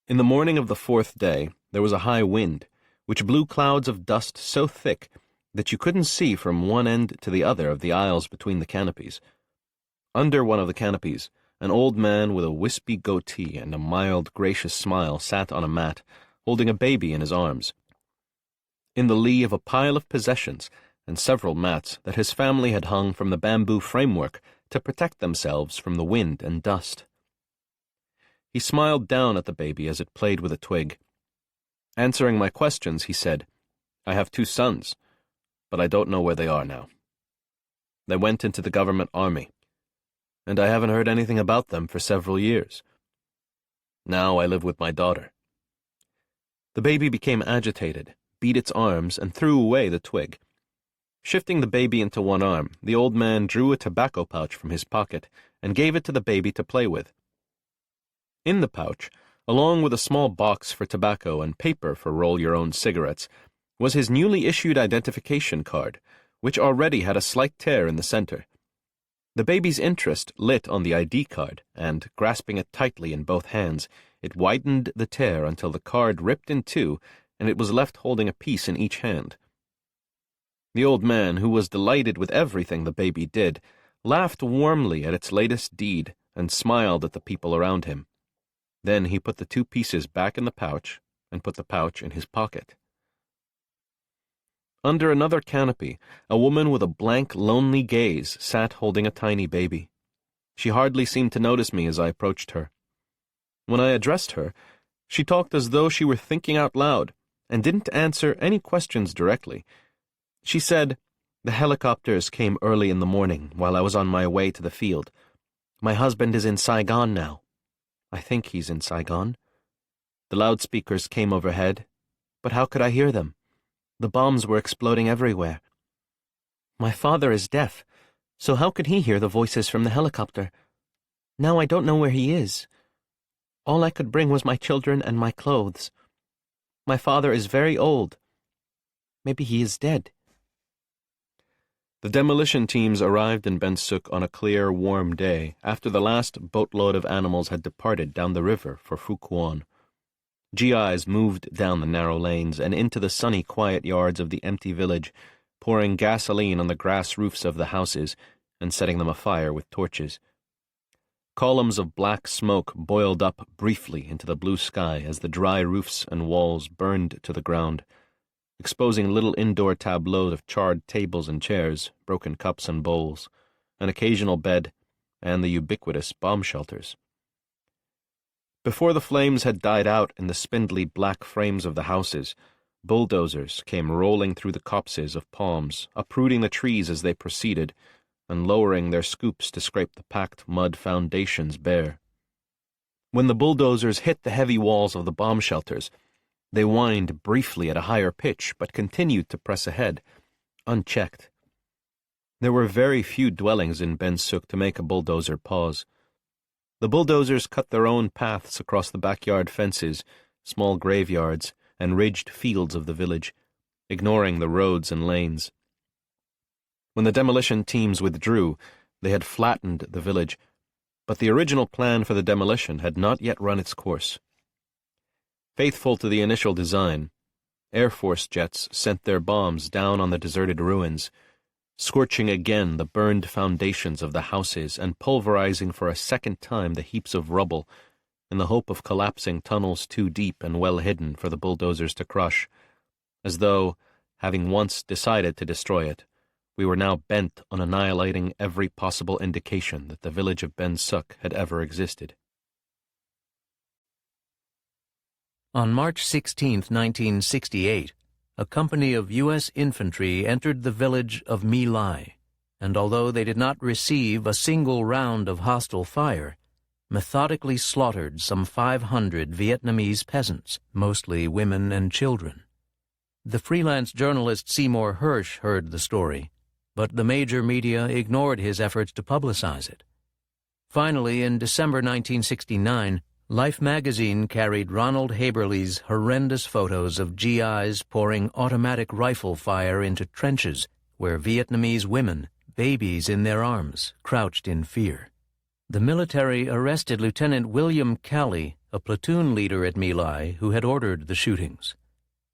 In the morning of the 4th day, there was a high wind, which blew clouds of dust so thick that you couldn't see from one end to the other of the aisles between the canopies. Under one of the canopies, an old man with a wispy goatee and a mild, gracious smile sat on a mat, holding a baby in his arms. In the lee of a pile of possessions and several mats that his family had hung from the bamboo framework to protect themselves from the wind and dust. He smiled down at the baby as it played with a twig. Answering my questions, he said, I have 2 sons, but I don't know where they are now. They went into the government army, and I haven't heard anything about them for several years. Now I live with my daughter. The baby became agitated, beat its arms, and threw away the twig. Shifting the baby into one arm, the old man drew a tobacco pouch from his pocket and gave it to the baby to play with. In the pouch, along with a small box for tobacco and paper for roll-your-own cigarettes, was his newly issued identification card, which already had a slight tear in the center. The baby's interest lit on the ID card, and, grasping it tightly in both hands, it widened the tear until the card ripped in 2, and it was left holding a piece in each hand. The old man, who was delighted with everything the baby did, laughed warmly at its latest deed and smiled at the people around him. Then he put the 2 pieces back in the pouch and put the pouch in his pocket. Under another canopy, a woman with a blank, lonely gaze sat holding a tiny baby. She hardly seemed to notice me as I approached her. When I addressed her, she talked as though she were thinking out loud and didn't answer any questions directly. She said, The helicopters came early in the morning while I was on my way to the field. My husband is in Saigon now. I think he's in Saigon. The loudspeakers came overhead, but how could I hear them? The bombs were exploding everywhere. My father is deaf, so how could he hear the voices from the helicopter? Now I don't know where he is. All I could bring was my children and my clothes. My father is very old. Maybe he is dead. The demolition teams arrived in Ben Suc on a clear, warm day after the last boatload of animals had departed down the river for Phu Quoc. GIs moved down the narrow lanes and into the sunny, quiet yards of the empty village, pouring gasoline on the grass roofs of the houses and setting them afire with torches. Columns of black smoke boiled up briefly into the blue sky as the dry roofs and walls burned to the ground, exposing little indoor tableaux of charred tables and chairs, broken cups and bowls, an occasional bed, and the ubiquitous bomb shelters. Before the flames had died out in the spindly black frames of the houses, bulldozers came rolling through the copses of palms, uprooting the trees as they proceeded, and lowering their scoops to scrape the packed mud foundations bare. When the bulldozers hit the heavy walls of the bomb shelters, they whined briefly at a higher pitch, but continued to press ahead, unchecked. There were very few dwellings in Ben Suc to make a bulldozer pause. The bulldozers cut their own paths across the backyard fences, small graveyards, and ridged fields of the village, ignoring the roads and lanes. When the demolition teams withdrew, they had flattened the village, but the original plan for the demolition had not yet run its course. Faithful to the initial design, Air Force jets sent their bombs down on the deserted ruins, scorching again the burned foundations of the houses and pulverizing for a second time the heaps of rubble in the hope of collapsing tunnels too deep and well hidden for the bulldozers to crush, as though, having once decided to destroy it, we were now bent on annihilating every possible indication that the village of Ben Suc had ever existed. On March 16, 1968, a company of U.S. infantry entered the village of My Lai, and although they did not receive a single round of hostile fire, methodically slaughtered some 500 Vietnamese peasants, mostly women and children. The freelance journalist Seymour Hersh heard the story, but the major media ignored his efforts to publicize it. Finally, in December 1969, Life magazine carried Ronald Haberle's horrendous photos of GIs pouring automatic rifle fire into trenches where Vietnamese women, babies in their arms, crouched in fear. The military arrested Lieutenant William Calley, a platoon leader at My Lai, who had ordered the shootings.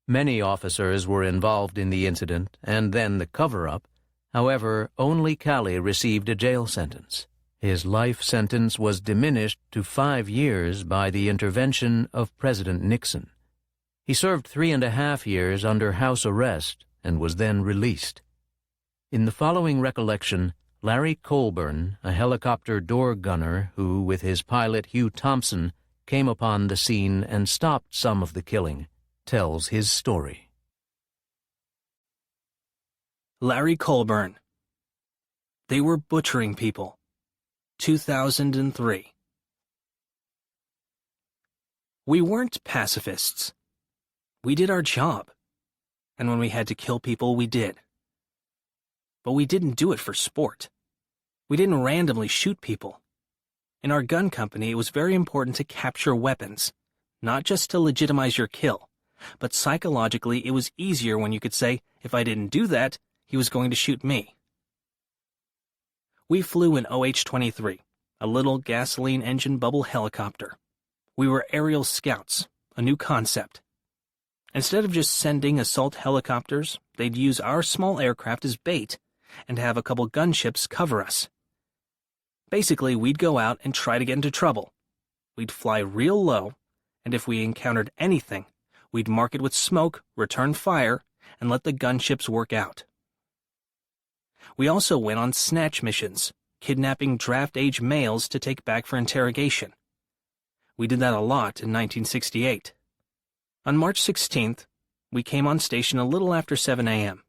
Many officers were involved in the incident and then the cover-up. However, only Calley received a jail sentence. His life sentence was diminished to 5 years by the intervention of President Nixon. He served 3.5 years under house arrest and was then released. In the following recollection, Larry Colburn, a helicopter door gunner who, with his pilot Hugh Thompson, came upon the scene and stopped some of the killing, tells his story. Larry Colburn. They were butchering people. 2003. We weren't pacifists. We did our job. And when we had to kill people, we did. But we didn't do it for sport. We didn't randomly shoot people. In our gun company, it was very important to capture weapons, not just to legitimize your kill, but psychologically it was easier when you could say, if I didn't do that, he was going to shoot me. We flew an OH-23, a little gasoline engine bubble helicopter. We were aerial scouts, a new concept. Instead of just sending assault helicopters, they'd use our small aircraft as bait and have a couple gunships cover us. Basically, we'd go out and try to get into trouble. We'd fly real low, and if we encountered anything, we'd mark it with smoke, return fire, and let the gunships work out. We also went on snatch missions, kidnapping draft-age males to take back for interrogation. We did that a lot in 1968. On March 16th, we came on station a little after 7 a.m.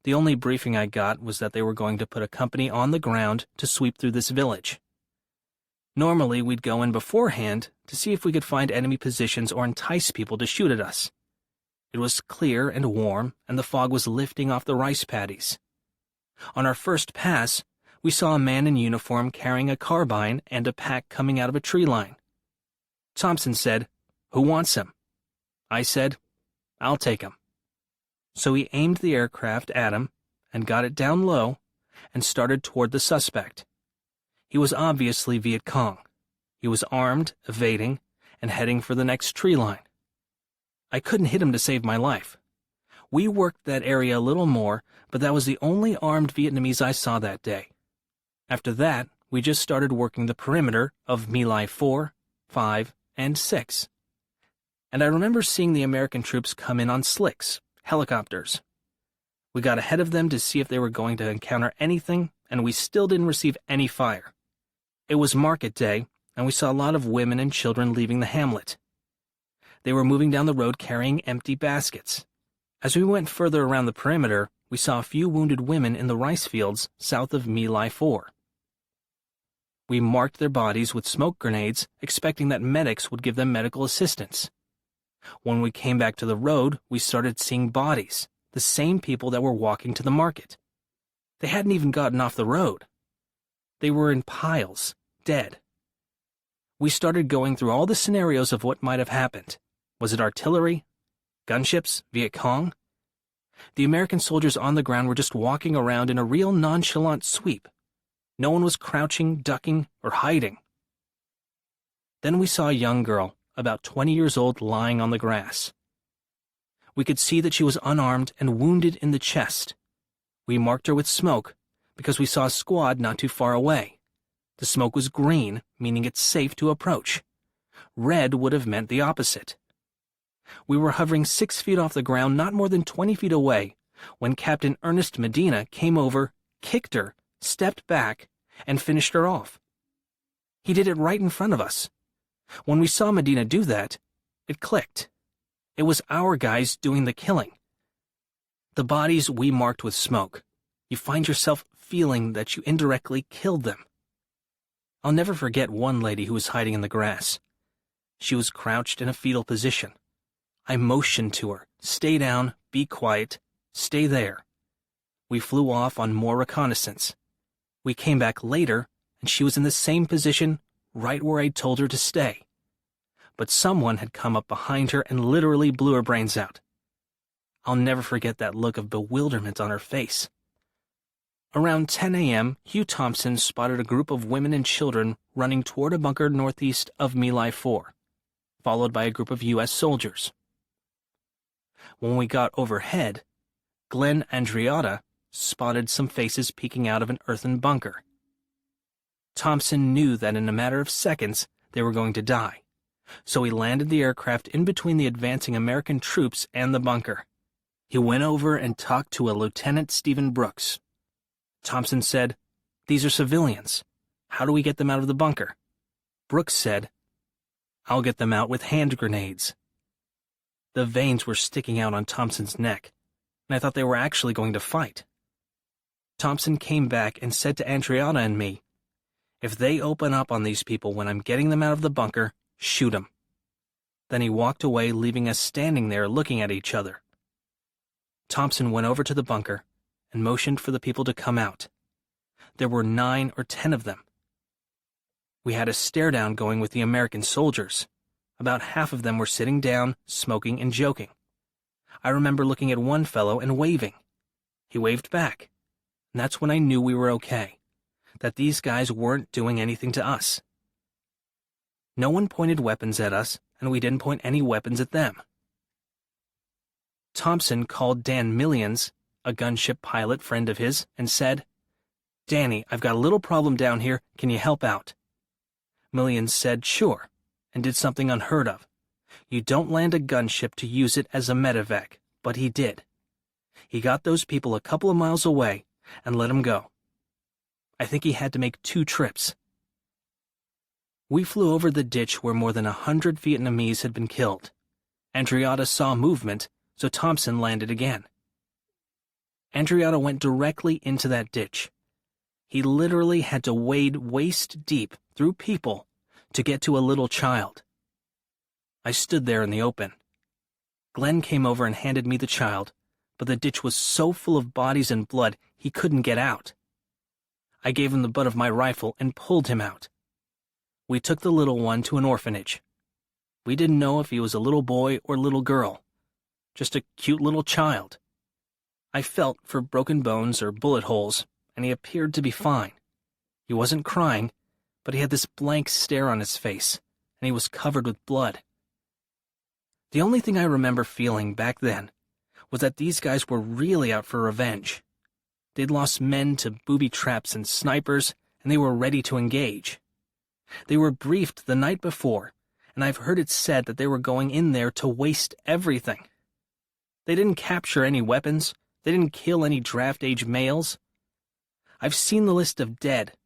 The only briefing I got was that they were going to put a company on the ground to sweep through this village. Normally, we'd go in beforehand to see if we could find enemy positions or entice people to shoot at us. It was clear and warm, and the fog was lifting off the rice paddies. On our first pass, we saw a man in uniform carrying a carbine and a pack coming out of a tree line. Thompson said, "Who wants him?" I said, "I'll take him." So he aimed the aircraft at him and got it down low and started toward the suspect. He was obviously Viet Cong. He was armed, evading, and heading for the next tree line. I couldn't hit him to save my life. We worked that area a little more, but that was the only armed Vietnamese I saw that day. After that, we just started working the perimeter of My Lai 4, 5, and 6. And I remember seeing the American troops come in on slicks, helicopters. We got ahead of them to see if they were going to encounter anything, and we still didn't receive any fire. It was market day, and we saw a lot of women and children leaving the hamlet. They were moving down the road carrying empty baskets. As we went further around the perimeter, we saw a few wounded women in the rice fields south of My Lai 4. We marked their bodies with smoke grenades, expecting that medics would give them medical assistance. When we came back to the road, we started seeing bodies, the same people that were walking to the market. They hadn't even gotten off the road. They were in piles, dead. We started going through all the scenarios of what might have happened. Was it artillery? Gunships? Viet Cong? The American soldiers on the ground were just walking around in a real nonchalant sweep. No one was crouching, ducking, or hiding. Then we saw a young girl, about 20 years old, lying on the grass. We could see that she was unarmed and wounded in the chest. We marked her with smoke because we saw a squad not too far away. The smoke was green, meaning it's safe to approach. Red would have meant the opposite. We were hovering 6 feet off the ground, not more than 20 feet away, when Captain Ernest Medina came over, kicked her, stepped back, and finished her off. He did it right in front of us. When we saw Medina do that, it clicked. It was our guys doing the killing. The bodies we marked with smoke. You find yourself feeling that you indirectly killed them. I'll never forget one lady who was hiding in the grass. She was crouched in a fetal position. I motioned to her, "Stay down, be quiet, stay there." We flew off on more reconnaissance. We came back later, and she was in the same position, right where I'd told her to stay. But someone had come up behind her and literally blew her brains out. I'll never forget that look of bewilderment on her face. Around 10 a.m., Hugh Thompson spotted a group of women and children running toward a bunker northeast of My Lai 4, followed by a group of U.S. soldiers. When we got overhead, Glenn Andreotta spotted some faces peeking out of an earthen bunker. Thompson knew that in a matter of seconds they were going to die, so he landed the aircraft in between the advancing American troops and the bunker. He went over and talked to a Lieutenant Stephen Brooks. Thompson said, "These are civilians. How do we get them out of the bunker?" Brooks said, "I'll get them out with hand grenades." The veins were sticking out on Thompson's neck, and I thought they were actually going to fight. Thompson came back and said to Andreotta and me, "If they open up on these people when I'm getting them out of the bunker, shoot them." Then he walked away, leaving us standing there looking at each other. Thompson went over to the bunker and motioned for the people to come out. There were 9 or 10 of them. We had a stare-down going with the American soldiers. About half of them were sitting down, smoking and joking. I remember looking at one fellow and waving. He waved back, and that's when I knew we were okay, that these guys weren't doing anything to us. No one pointed weapons at us, and we didn't point any weapons at them. Thompson called Dan Millions, a gunship pilot friend of his, and said, "Danny, I've got a little problem down here. Can you help out?" Millions said sure, and did something unheard of. You don't land a gunship to use it as a medevac, but he did. He got those people a couple of miles away and let them go. I think he had to make 2 trips. We flew over the ditch where more than 100 Vietnamese had been killed. Andreotta saw movement, so Thompson landed again. Andreotta went directly into that ditch. He literally had to wade waist deep through people to get to a little child. I stood there in the open. Glenn came over and handed me the child, but the ditch was so full of bodies and blood he couldn't get out. I gave him the butt of my rifle and pulled him out. We took the little one to an orphanage. We didn't know if he was a little boy or little girl, just a cute little child. I felt for broken bones or bullet holes, and he appeared to be fine. He wasn't crying, but he had this blank stare on his face, and he was covered with blood. The only thing I remember feeling back then was that these guys were really out for revenge. They'd lost men to booby traps and snipers, and they were ready to engage. They were briefed the night before, and I've heard it said that they were going in there to waste everything. They didn't capture any weapons. They didn't kill any draft-age males. I've seen the list of dead,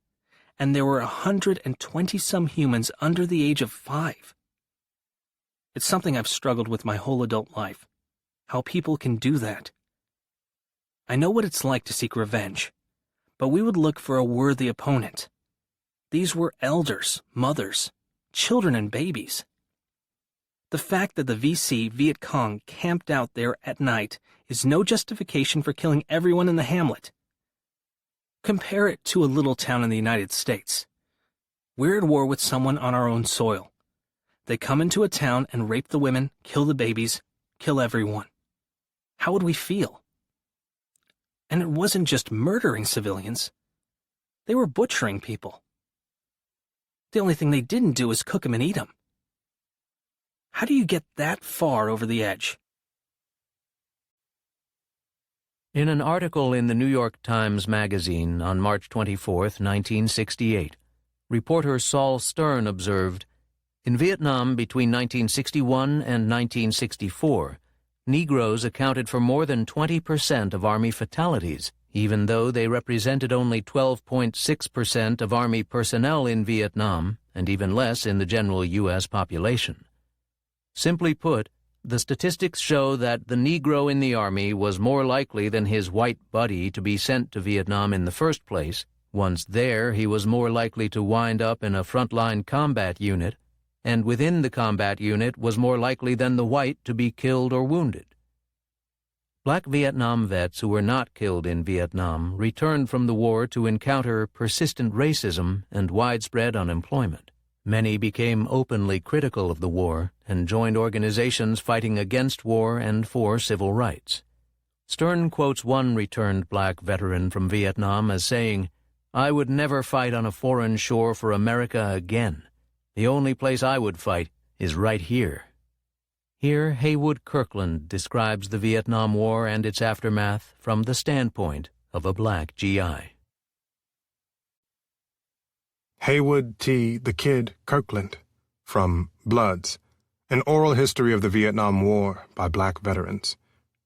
and there were 120-some humans under the age of 5. It's something I've struggled with my whole adult life, how people can do that. I know what it's like to seek revenge, but we would look for a worthy opponent. These were elders, mothers, children, and babies. The fact that the VC Viet Cong camped out there at night is no justification for killing everyone in the hamlet. Compare it to a little town in the United States. We're at war with someone on our own soil. They come into a town and rape the women, kill the babies, kill everyone. How would we feel? And it wasn't just murdering civilians. They were butchering people. The only thing they didn't do is cook them and eat them. How do you get that far over the edge? In an article in the New York Times Magazine on March 24, 1968, reporter Saul Stern observed, "In Vietnam between 1961 and 1964, Negroes accounted for more than 20% of Army fatalities, even though they represented only 12.6% of Army personnel in Vietnam and even less in the general U.S. population. Simply put, the statistics show that the Negro in the Army was more likely than his white buddy to be sent to Vietnam in the first place. Once there, he was more likely to wind up in a frontline combat unit, and within the combat unit was more likely than the white to be killed or wounded. Black Vietnam vets who were not killed in Vietnam returned from the war to encounter persistent racism and widespread unemployment. Many became openly critical of the war and joined organizations fighting against war and for civil rights. Stern quotes one returned black veteran from Vietnam as saying, "I would never fight on a foreign shore for America again. The only place I would fight is right here." Here, Haywood Kirkland describes the Vietnam War and its aftermath from the standpoint of a black GI. Haywood T. "The Kid" Kirkland, from Bloods, An Oral History of the Vietnam War by Black Veterans,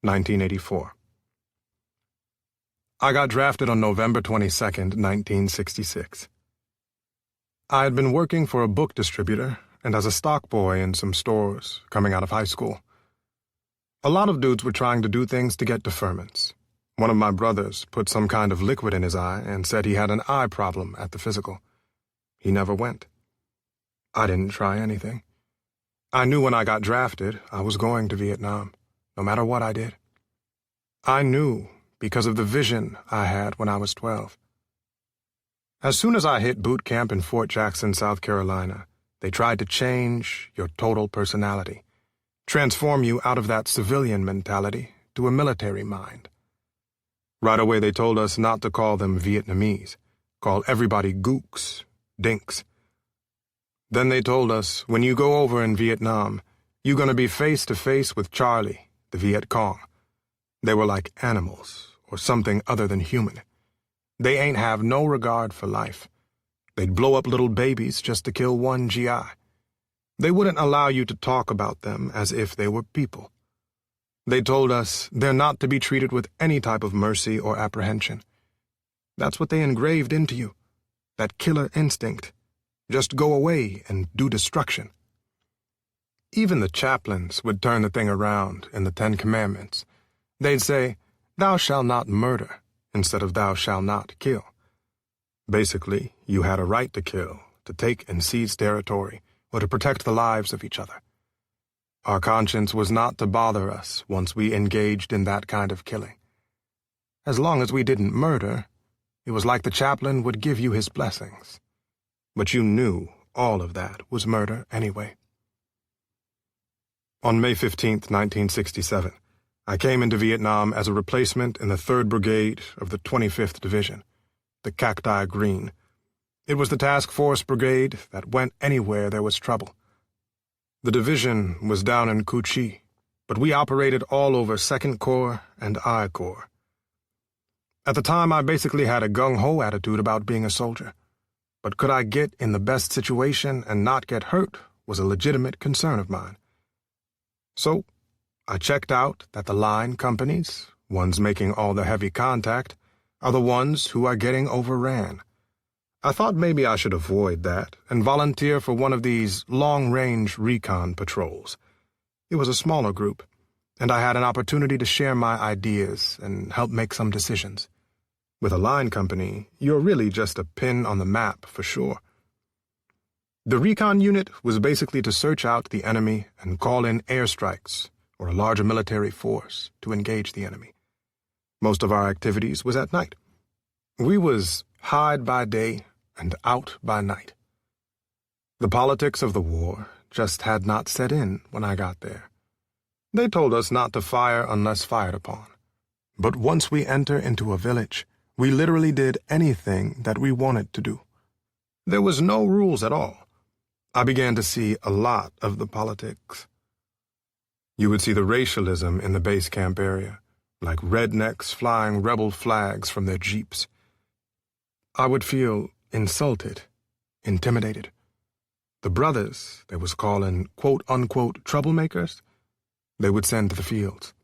1984. I got drafted on November 22, 1966. I had been working for a book distributor and as a stock boy in some stores coming out of high school. A lot of dudes were trying to do things to get deferments. One of my brothers put some kind of liquid in his eye and said he had an eye problem at the physical. He never went. I didn't try anything. I knew when I got drafted I was going to Vietnam, no matter what I did. I knew because of the vision I had when I was 12. As soon as I hit boot camp in Fort Jackson, South Carolina, they tried to change your total personality, transform you out of that civilian mentality to a military mind. Right away they told us not to call them Vietnamese, call everybody gooks, dinks. Then they told us, when you go over in Vietnam, you're going to be face to face with Charlie, the Viet Cong. They were like animals, or something other than human. They ain't have no regard for life. They'd blow up little babies just to kill one GI. They wouldn't allow you to talk about them as if they were people. They told us they're not to be treated with any type of mercy or apprehension. That's what they engraved into you, that killer instinct. Just go away and do destruction. Even the chaplains would turn the thing around in the 10 Commandments. They'd say, "Thou shalt not murder," instead of "thou shalt not kill." Basically, you had a right to kill, to take and seize territory, or to protect the lives of each other. Our conscience was not to bother us once we engaged in that kind of killing. As long as we didn't murder, it was like the chaplain would give you his blessings. But you knew all of that was murder anyway. On May 15, 1967, I came into Vietnam as a replacement in the 3rd Brigade of the 25th Division, the Cacti Green. It was the task force brigade that went anywhere there was trouble. The division was down in Cu Chi, but we operated all over 2nd Corps and I Corps. At the time, I basically had a gung-ho attitude about being a soldier. But could I get in the best situation and not get hurt was a legitimate concern of mine. So, I checked out that the line companies, ones making all the heavy contact, are the ones who are getting overran. I thought maybe I should avoid that and volunteer for one of these long-range recon patrols. It was a smaller group, and I had an opportunity to share my ideas and help make some decisions. With a line company, you're really just a pin on the map for sure. The recon unit was basically to search out the enemy and call in airstrikes or a larger military force to engage the enemy. Most of our activities was at night. We was hide by day and out by night. The politics of the war just had not set in when I got there. They told us not to fire unless fired upon. But once we enter into a village, we literally did anything that we wanted to do. There was no rules at all. I began to see a lot of the politics. You would see the racialism in the base camp area, like rednecks flying rebel flags from their jeeps. I would feel insulted, intimidated. The brothers they was calling quote-unquote troublemakers, they would send to the fields.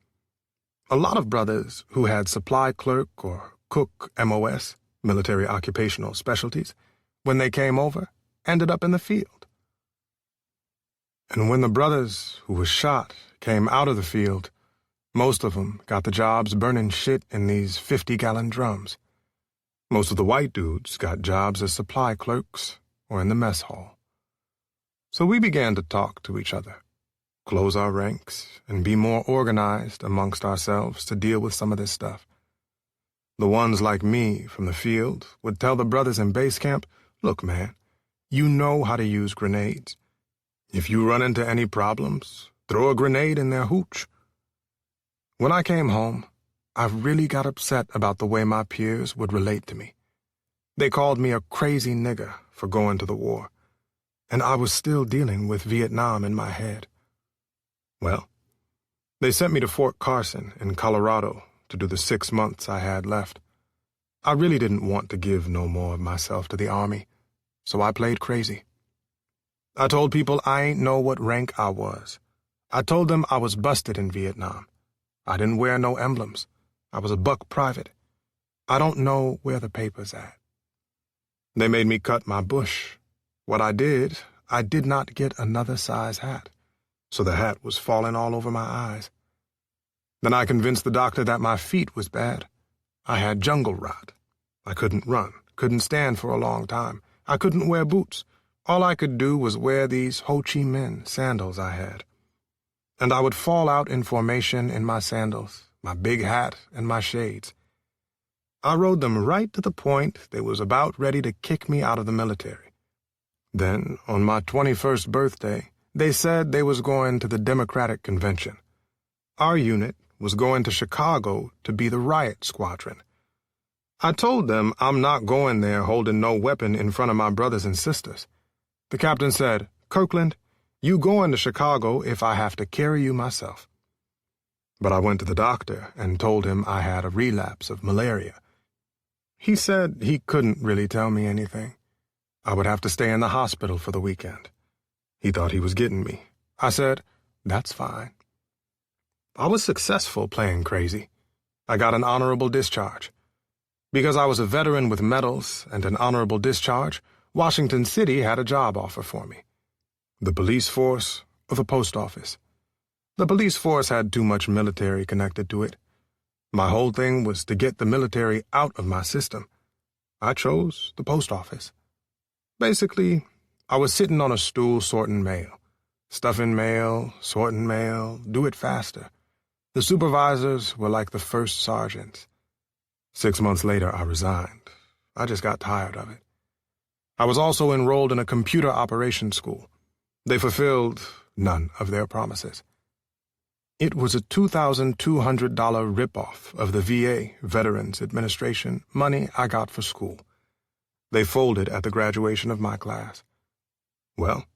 A lot of brothers who had supply clerk or cook MOS, military occupational specialties, when they came over, ended up in the field. And when the brothers who was shot came out of the field, most of them got the jobs burning shit in these 50-gallon drums. Most of the white dudes got jobs as supply clerks or in the mess hall. So we began to talk to each other, close our ranks, and be more organized amongst ourselves to deal with some of this stuff. The ones like me from the field would tell the brothers in base camp, "Look, man, you know how to use grenades. If you run into any problems, throw a grenade in their hooch." When I came home, I really got upset about the way my peers would relate to me. They called me a crazy nigger for going to the war, and I was still dealing with Vietnam in my head. Well, they sent me to Fort Carson in Colorado to do the 6 months I had left. I really didn't want to give no more of myself to the Army, so I played crazy. I told people I ain't know what rank I was. I told them I was busted in Vietnam. I didn't wear no emblems. I was a buck private. I don't know where the paper's at. They made me cut my bush. What I did not get another size hat, so the hat was falling all over my eyes. Then I convinced the doctor that my feet was bad. I had jungle rot. I couldn't run, couldn't stand for a long time. I couldn't wear boots. All I could do was wear these Ho Chi Minh sandals I had. And I would fall out in formation in my sandals, my big hat, and my shades. I rode them right to the point they was about ready to kick me out of the military. Then, on my 21st birthday, they said they was going to the Democratic Convention. Our unit was going to Chicago to be the riot squadron. I told them I'm not going there holding no weapon in front of my brothers and sisters. The captain said, "Kirkland, you going to Chicago if I have to carry you myself." But I went to the doctor and told him I had a relapse of malaria. He said he couldn't really tell me anything. I would have to stay in the hospital for the weekend. He thought he was getting me. I said, "That's fine." I was successful playing crazy. I got an honorable discharge. Because I was a veteran with medals and an honorable discharge, Washington City had a job offer for me. The police force or the post office. The police force had too much military connected to it. My whole thing was to get the military out of my system. I chose the post office. Basically, I was sitting on a stool sorting mail. Stuffing mail, sorting mail, do it faster. The supervisors were like the first sergeants. 6 months later, I resigned. I just got tired of it. I was also enrolled in a computer operations school. They fulfilled none of their promises. It was a $2,200 ripoff of the VA, Veterans Administration, money I got for school. They folded at the graduation of my class. Well,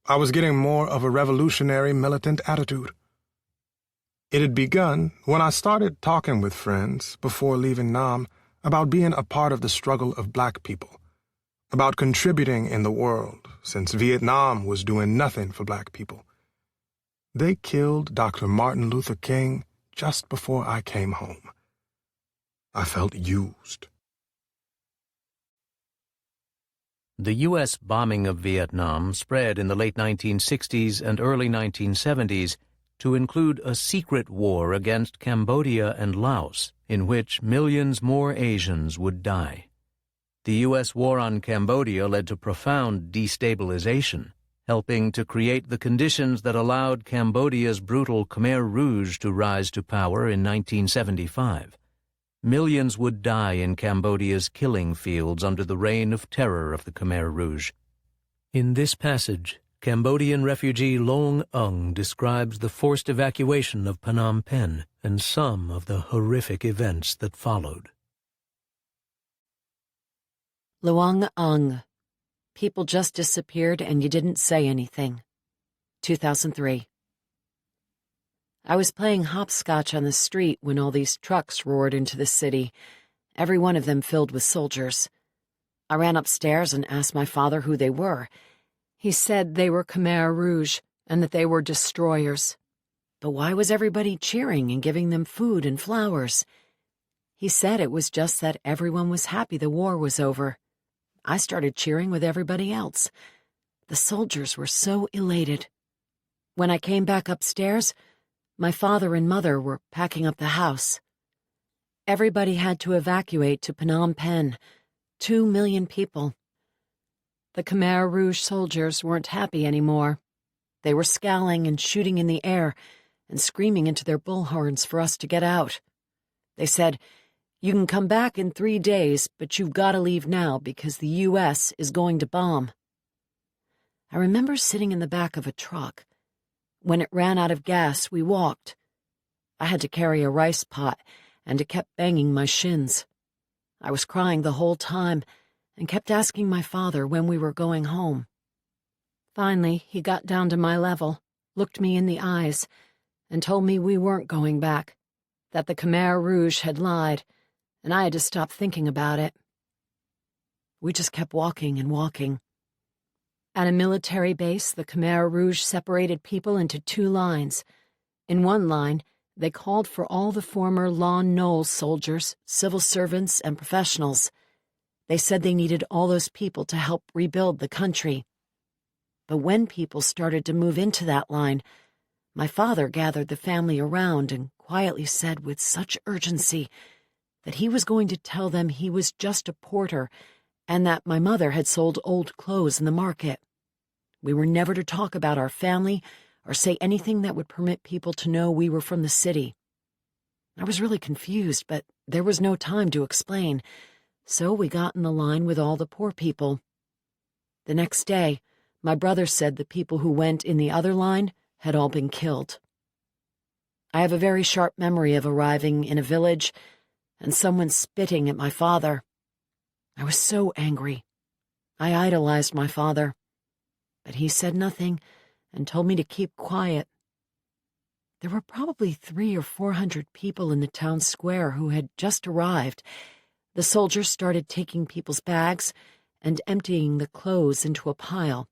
I was getting more of a revolutionary militant attitude. It had begun when I started talking with friends before leaving Nam about being a part of the struggle of black people, about contributing in the world, since Vietnam was doing nothing for black people. They killed Dr. Martin Luther King just before I came home. I felt used. The U.S. bombing of Vietnam spread in the late 1960s and early 1970s to include a secret war against Cambodia and Laos, in which millions more Asians would die. The U.S. war on Cambodia led to profound destabilization, helping to create the conditions that allowed Cambodia's brutal Khmer Rouge to rise to power in 1975. Millions would die in Cambodia's killing fields under the reign of terror of the Khmer Rouge. In this passage, Cambodian refugee Long Ung describes the forced evacuation of Phnom Penh and some of the horrific events that followed. Luong Ung. People just disappeared and you didn't say anything. 2003. I was playing hopscotch on the street when all these trucks roared into the city, every one of them filled with soldiers. I ran upstairs and asked my father who they were. He said they were Khmer Rouge and that they were destroyers. But why was everybody cheering and giving them food and flowers? He said it was just that everyone was happy the war was over. I started cheering with everybody else. The soldiers were so elated. When I came back upstairs, my father and mother were packing up the house. Everybody had to evacuate to Phnom Penh. 2 million people. The Khmer Rouge soldiers weren't happy anymore. They were scowling and shooting in the air and screaming into their bullhorns for us to get out. They said, "You can come back in 3 days, but you've got to leave now because the U.S. is going to bomb." I remember sitting in the back of a truck. When it ran out of gas, we walked. I had to carry a rice pot, and it kept banging my shins. I was crying the whole time and kept asking my father when we were going home. Finally, he got down to my level, looked me in the eyes, and told me we weren't going back, that the Khmer Rouge had lied, and I had to stop thinking about it. We just kept walking and walking. At a military base, the Khmer Rouge separated people into 2 lines. In one line, they called for all the former Lon Nol soldiers, civil servants, and professionals. They said they needed all those people to help rebuild the country. But when people started to move into that line, my father gathered the family around and quietly said with such urgency that he was going to tell them he was just a porter and that my mother had sold old clothes in the market. We were never to talk about our family or say anything that would permit people to know we were from the city. I was really confused, but there was no time to explain, so we got in the line with all the poor people. The next day, my brother said the people who went in the other line had all been killed. I have a very sharp memory of arriving in a village and someone spitting at my father. I was so angry. I idolized my father, but he said nothing and told me to keep quiet. There were probably 300 or 400 people in the town square who had just arrived. The soldiers started taking people's bags and emptying the clothes into a pile.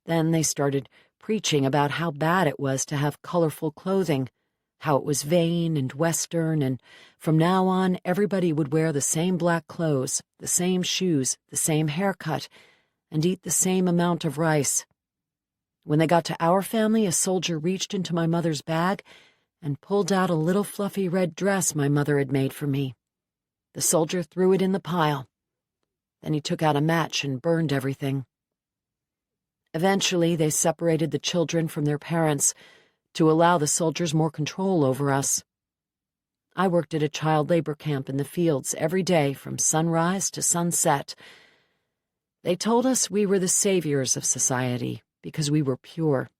Then they started preaching about how bad it was to have colorful clothing, how it was vain and Western, and from now on everybody would wear the same black clothes, the same shoes, the same haircut, and eat the same amount of rice. When they got to our family, a soldier reached into my mother's bag and pulled out a little fluffy red dress my mother had made for me. The soldier threw it in the pile. Then he took out a match and burned everything. Eventually, they separated the children from their parents to allow the soldiers more control over us. I worked at a child labor camp in the fields every day from sunrise to sunset. They told us we were the saviors of society because we were pure.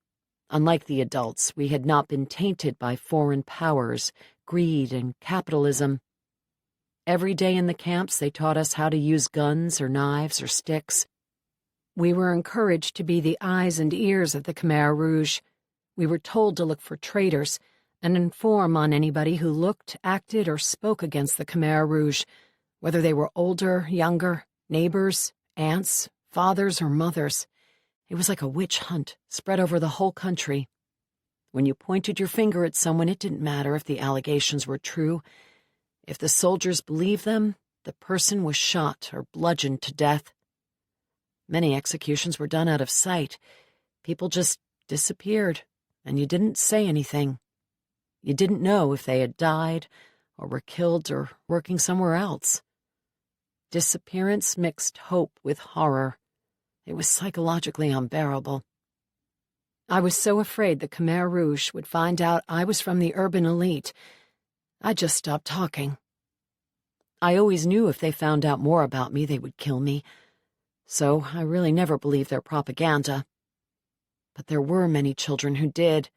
Unlike the adults, we had not been tainted by foreign powers, greed, and capitalism. Every day in the camps, they taught us how to use guns or knives or sticks. We were encouraged to be the eyes and ears of the Khmer Rouge. We were told to look for traitors and inform on anybody who looked, acted, or spoke against the Khmer Rouge, whether they were older, younger, neighbors, aunts, fathers, or mothers. It was like a witch hunt spread over the whole country. When you pointed your finger at someone, it didn't matter if the allegations were true. If the soldiers believed them, the person was shot or bludgeoned to death. Many executions were done out of sight. People just disappeared, and you didn't say anything. You didn't know if they had died or were killed or working somewhere else. Disappearance mixed hope with horror. It was psychologically unbearable. I was so afraid the Khmer Rouge would find out I was from the urban elite. I just stopped talking. I always knew if they found out more about me, they would kill me. So I really never believed their propaganda. But there were many children who did,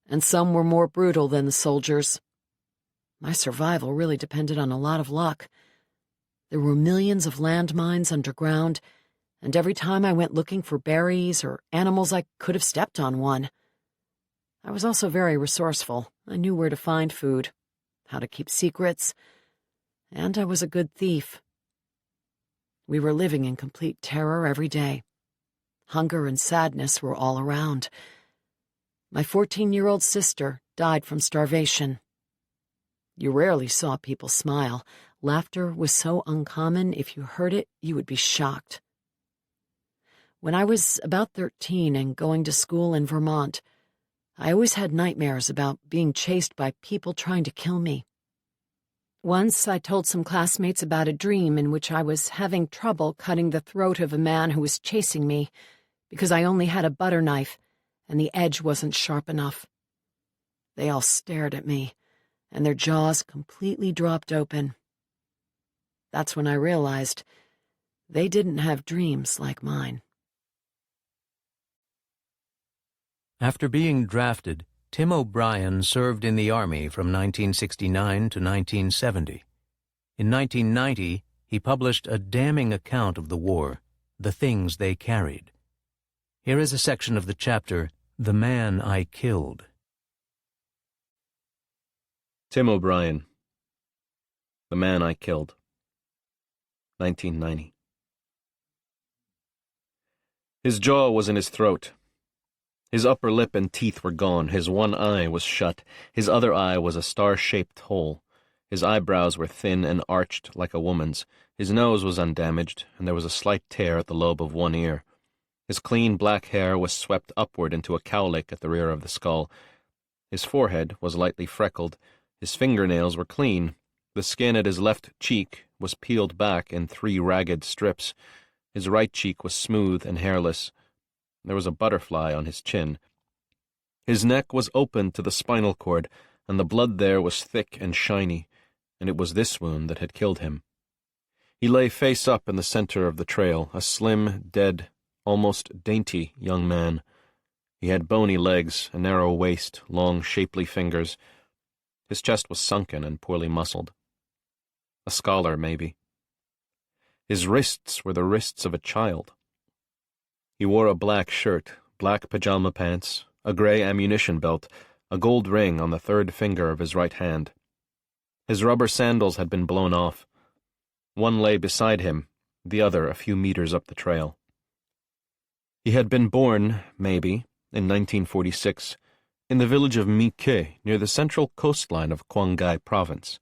and some were more brutal than the soldiers. My survival really depended on a lot of luck. There were millions of landmines underground, and every time I went looking for berries or animals, I could have stepped on one. I was also very resourceful. I knew where to find food, how to keep secrets, and I was a good thief. We were living in complete terror every day. Hunger and sadness were all around. My 14-year-old sister died from starvation. You rarely saw people smile. Laughter was so uncommon, if you heard it, you would be shocked. When I was about 13 and going to school in Vermont, I always had nightmares about being chased by people trying to kill me. Once I told some classmates about a dream in which I was having trouble cutting the throat of a man who was chasing me because I only had a butter knife and the edge wasn't sharp enough. They all stared at me, and their jaws completely dropped open. That's when I realized they didn't have dreams like mine. After being drafted, Tim O'Brien served in the Army from 1969 to 1970. In 1990, he published a damning account of the war, The Things They Carried. Here is a section of the chapter, The Man I Killed. Tim O'Brien, The Man I Killed, 1990. His jaw was in his throat. His upper lip and teeth were gone. His one eye was shut. His other eye was a star-shaped hole. His eyebrows were thin and arched like a woman's. His nose was undamaged, and there was a slight tear at the lobe of one ear. His clean black hair was swept upward into a cowlick at the rear of the skull. His forehead was lightly freckled. His fingernails were clean. The skin at his left cheek was peeled back in 3 ragged strips. His right cheek was smooth and hairless. There was a butterfly on his chin. His neck was open to the spinal cord, and the blood there was thick and shiny, and it was this wound that had killed him. He lay face up in the center of the trail, a slim, dead, almost dainty young man. He had bony legs, a narrow waist, long, shapely fingers. His chest was sunken and poorly muscled. A scholar, maybe. His wrists were the wrists of a child. He wore a black shirt, black pajama pants, a gray ammunition belt, a gold ring on the 3rd finger of his right hand. His rubber sandals had been blown off. One lay beside him, the other a few meters up the trail. He had been born, maybe, in 1946, in the village of Miquet, near the central coastline of Quang Ngai Province,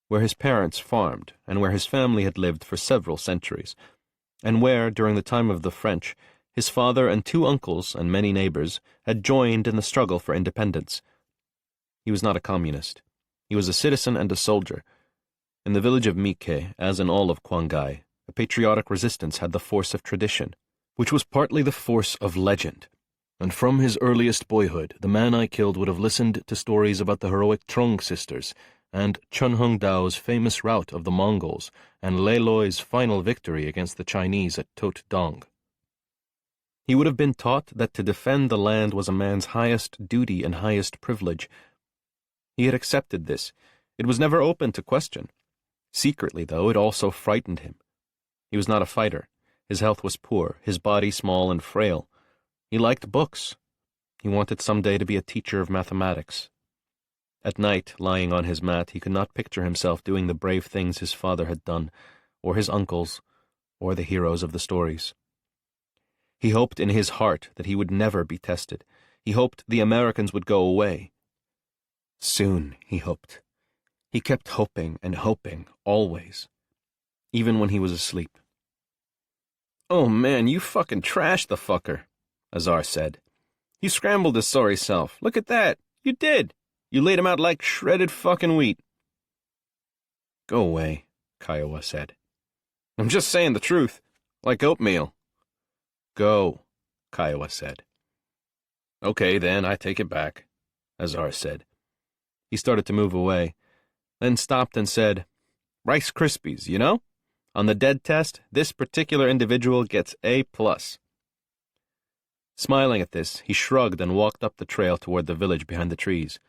where his parents farmed and where his family had lived for several centuries, and where, during the time of the French, his father and 2 uncles and many neighbors had joined in the struggle for independence. He was not a communist. He was a citizen and a soldier. In the village of Miquet, as in all of Quang Ngai, a patriotic resistance had the force of tradition, which was partly the force of legend. And from his earliest boyhood, the man I killed would have listened to stories about the heroic Trung sisters, and Chun Hung Dao's famous rout of the Mongols, and Lei Loi's final victory against the Chinese at Tot Dong. He would have been taught that to defend the land was a man's highest duty and highest privilege. He had accepted this. It was never open to question. Secretly, though, it also frightened him. He was not a fighter. His health was poor, his body small and frail. He liked books. He wanted someday to be a teacher of mathematics. At night, lying on his mat, he could not picture himself doing the brave things his father had done, or his uncles, or the heroes of the stories. He hoped in his heart that he would never be tested. He hoped the Americans would go away. Soon, he hoped. He kept hoping and hoping, always, even when he was asleep. "Oh man, you fucking trashed the fucker," Azar said. "You scrambled his sorry self. Look at that. You did. You laid him out like shredded fucking wheat." "Go away," Kiowa said. "I'm just saying the truth. Like oatmeal." "Go," Kiowa said. "Okay, then, I take it back," Azar said. He started to move away, then stopped and said, "Rice Krispies, you know? On the dead test, this particular individual gets A+. Smiling at this, he shrugged and walked up the trail toward the village behind the trees.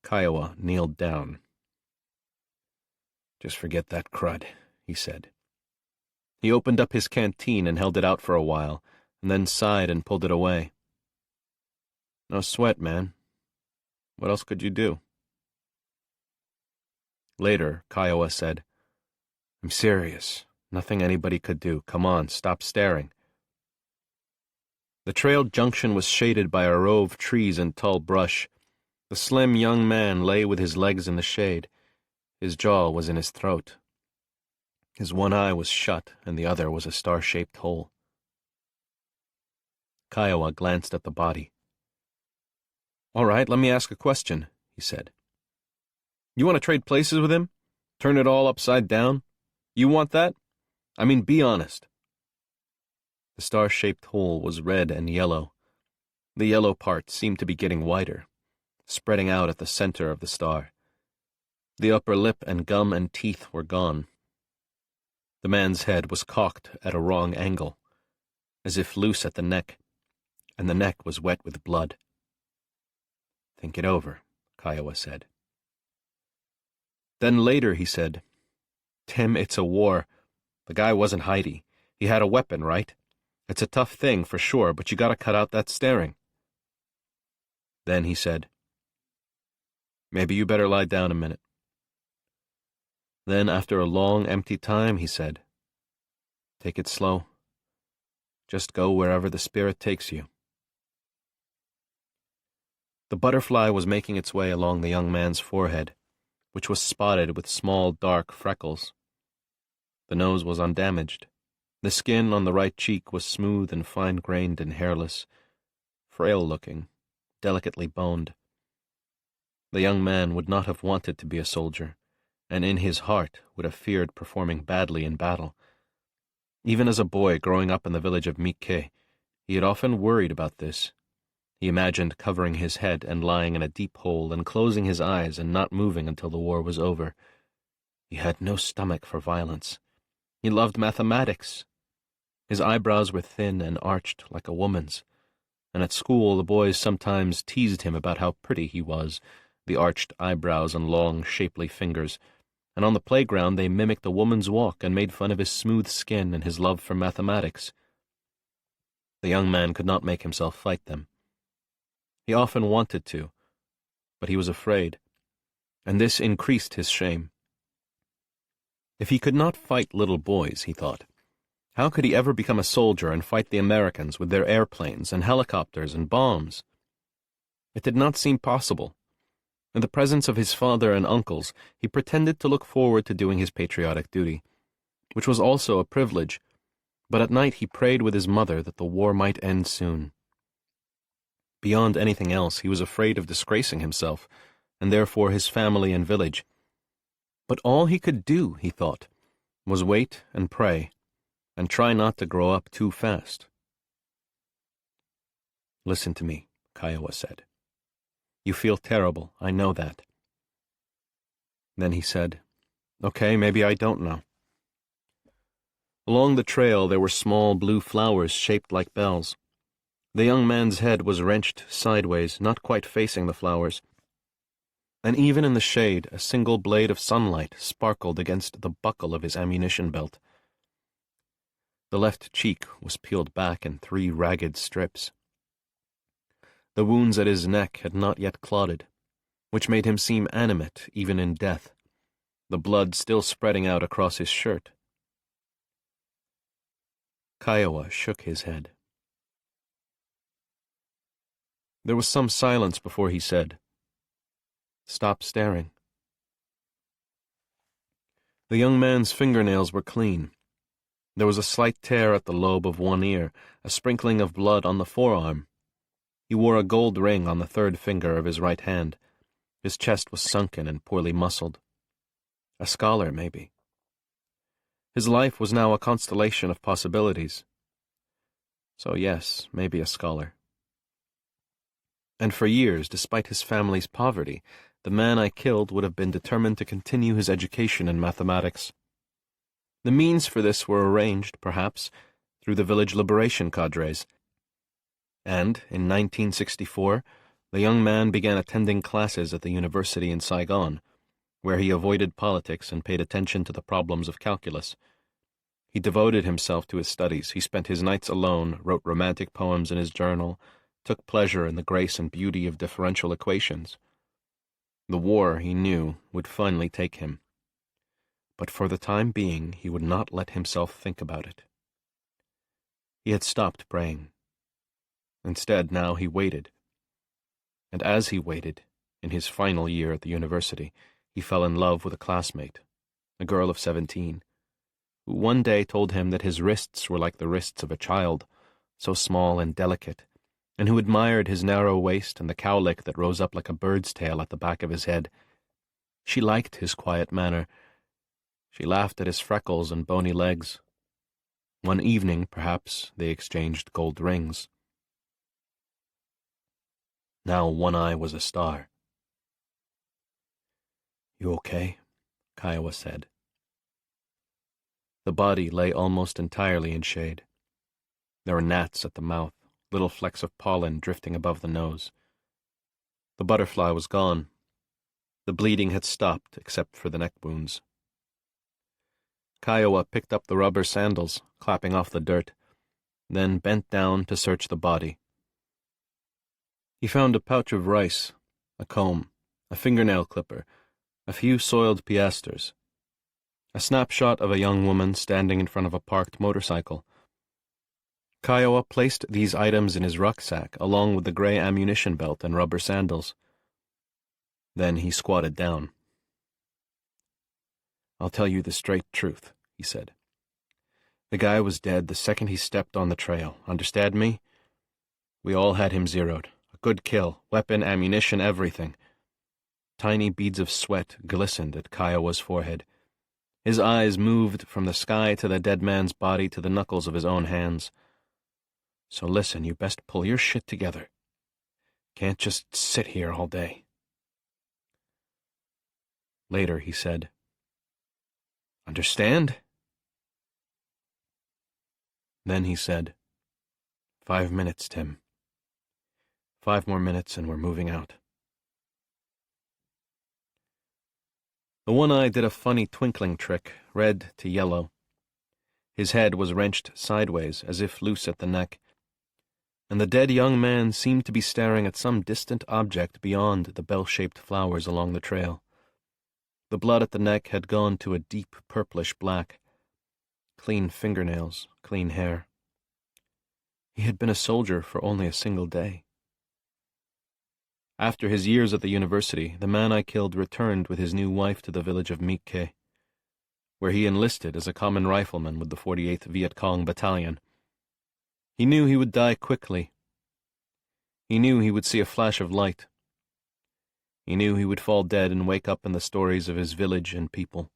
Kiowa kneeled down. "Just forget that crud," he said. He opened up his canteen and held it out for a while, and then sighed and pulled it away. No sweat, man. What else could you do? Later, Kiowa said, I'm serious. Nothing anybody could do. Come on, stop staring. The trail junction was shaded by a row of trees and tall brush. The slim young man lay with his legs in the shade. His jaw was in his throat. His one eye was shut, and the other was a star-shaped hole. Kiowa glanced at the body. All right, let me ask a question, he said. You want to trade places with him? Turn it all upside down? You want that? I mean, be honest. The star-shaped hole was red and yellow. The yellow part seemed to be getting wider, spreading out at the center of the star. The upper lip and gum and teeth were gone. The man's head was cocked at a wrong angle, as if loose at the neck, and the neck was wet with blood. Think it over, Kiowa said. Then later he said, Tim, it's a war. The guy wasn't Heidi. He had a weapon, right? It's a tough thing, for sure, but you gotta cut out that staring. Then he said, Maybe you better lie down a minute. Then, after a long, empty time, he said, Take it slow. Just go wherever the spirit takes you. The butterfly was making its way along the young man's forehead, which was spotted with small, dark freckles. The nose was undamaged. The skin on the right cheek was smooth and fine-grained and hairless, frail-looking, delicately boned. The young man would not have wanted to be a soldier, and in his heart would have feared performing badly in battle. Even as a boy growing up in the village of Mikke, he had often worried about this. He imagined covering his head and lying in a deep hole and closing his eyes and not moving until the war was over. He had no stomach for violence. He loved mathematics. His eyebrows were thin and arched like a woman's, and at school the boys sometimes teased him about how pretty he was, the arched eyebrows and long, shapely fingers, and on the playground they mimicked a woman's walk and made fun of his smooth skin and his love for mathematics. The young man could not make himself fight them. He often wanted to, but he was afraid, and this increased his shame. If he could not fight little boys, he thought, how could he ever become a soldier and fight the Americans with their airplanes and helicopters and bombs? It did not seem possible. In the presence of his father and uncles, he pretended to look forward to doing his patriotic duty, which was also a privilege, but at night he prayed with his mother that the war might end soon. Beyond anything else, he was afraid of disgracing himself, and therefore his family and village. But all he could do, he thought, was wait and pray, and try not to grow up too fast. Listen to me, Kiowa said. You feel terrible, I know that. Then he said, Okay, maybe I don't know. Along the trail there were small blue flowers shaped like bells. The young man's head was wrenched sideways, not quite facing the flowers, and even in the shade a single blade of sunlight sparkled against the buckle of his ammunition belt. The left cheek was peeled back in 3 ragged strips. The wounds at his neck had not yet clotted, which made him seem animate even in death, the blood still spreading out across his shirt. Kiowa shook his head. There was some silence before he said, Stop staring. The young man's fingernails were clean. There was a slight tear at the lobe of one ear, a sprinkling of blood on the forearm. He wore a gold ring on the 3rd finger of his right hand. His chest was sunken and poorly muscled. A scholar, maybe. His life was now a constellation of possibilities. So yes, maybe a scholar. And for years, despite his family's poverty, the man I killed would have been determined to continue his education in mathematics. The means for this were arranged, perhaps, through the village liberation cadres. And, in 1964, the young man began attending classes at the university in Saigon, where he avoided politics and paid attention to the problems of calculus. He devoted himself to his studies. He spent his nights alone, wrote romantic poems in his journal, took pleasure in the grace and beauty of differential equations. The war, he knew, would finally take him. But for the time being, he would not let himself think about it. He had stopped praying. Instead, now he waited. And as he waited, in his final year at the university, he fell in love with a classmate, a girl of 17, who one day told him that his wrists were like the wrists of a child, so small and delicate, and who admired his narrow waist and the cowlick that rose up like a bird's tail at the back of his head. She liked his quiet manner. She laughed at his freckles and bony legs. One evening, perhaps, they exchanged gold rings. Now One Eye was a star. "You okay?" Kiowa said. The body lay almost entirely in shade. There were gnats at the mouth, little flecks of pollen drifting above the nose. The butterfly was gone. The bleeding had stopped except for the neck wounds. Kiowa picked up the rubber sandals, clapping off the dirt, then bent down to search the body. He found a pouch of rice, a comb, a fingernail clipper, a few soiled piasters, a snapshot of a young woman standing in front of a parked motorcycle. Kiowa placed these items in his rucksack along with the gray ammunition belt and rubber sandals. Then he squatted down. "I'll tell you the straight truth," he said. "The guy was dead the second he stepped on the trail. Understand me? We all had him zeroed. A good kill, weapon, ammunition, everything." Tiny beads of sweat glistened at Kiowa's forehead. His eyes moved from the sky to the dead man's body to the knuckles of his own hands. "So listen, you best pull your shit together. Can't just sit here all day." Later he said, "Understand?" Then he said, "5 minutes, Tim. 5 more minutes and we're moving out." The One-Eye did a funny twinkling trick, red to yellow. His head was wrenched sideways, as if loose at the neck, and the dead young man seemed to be staring at some distant object beyond the bell-shaped flowers along the trail. The blood at the neck had gone to a deep purplish black. Clean fingernails, clean hair. He had been a soldier for only a single day. After his years at the university, the man I killed returned with his new wife to the village of Mikke, where he enlisted as a common rifleman with the 48th Viet Cong Battalion. He knew he would die quickly. He knew he would see a flash of light. He knew he would fall dead and wake up in the stories of his village and people.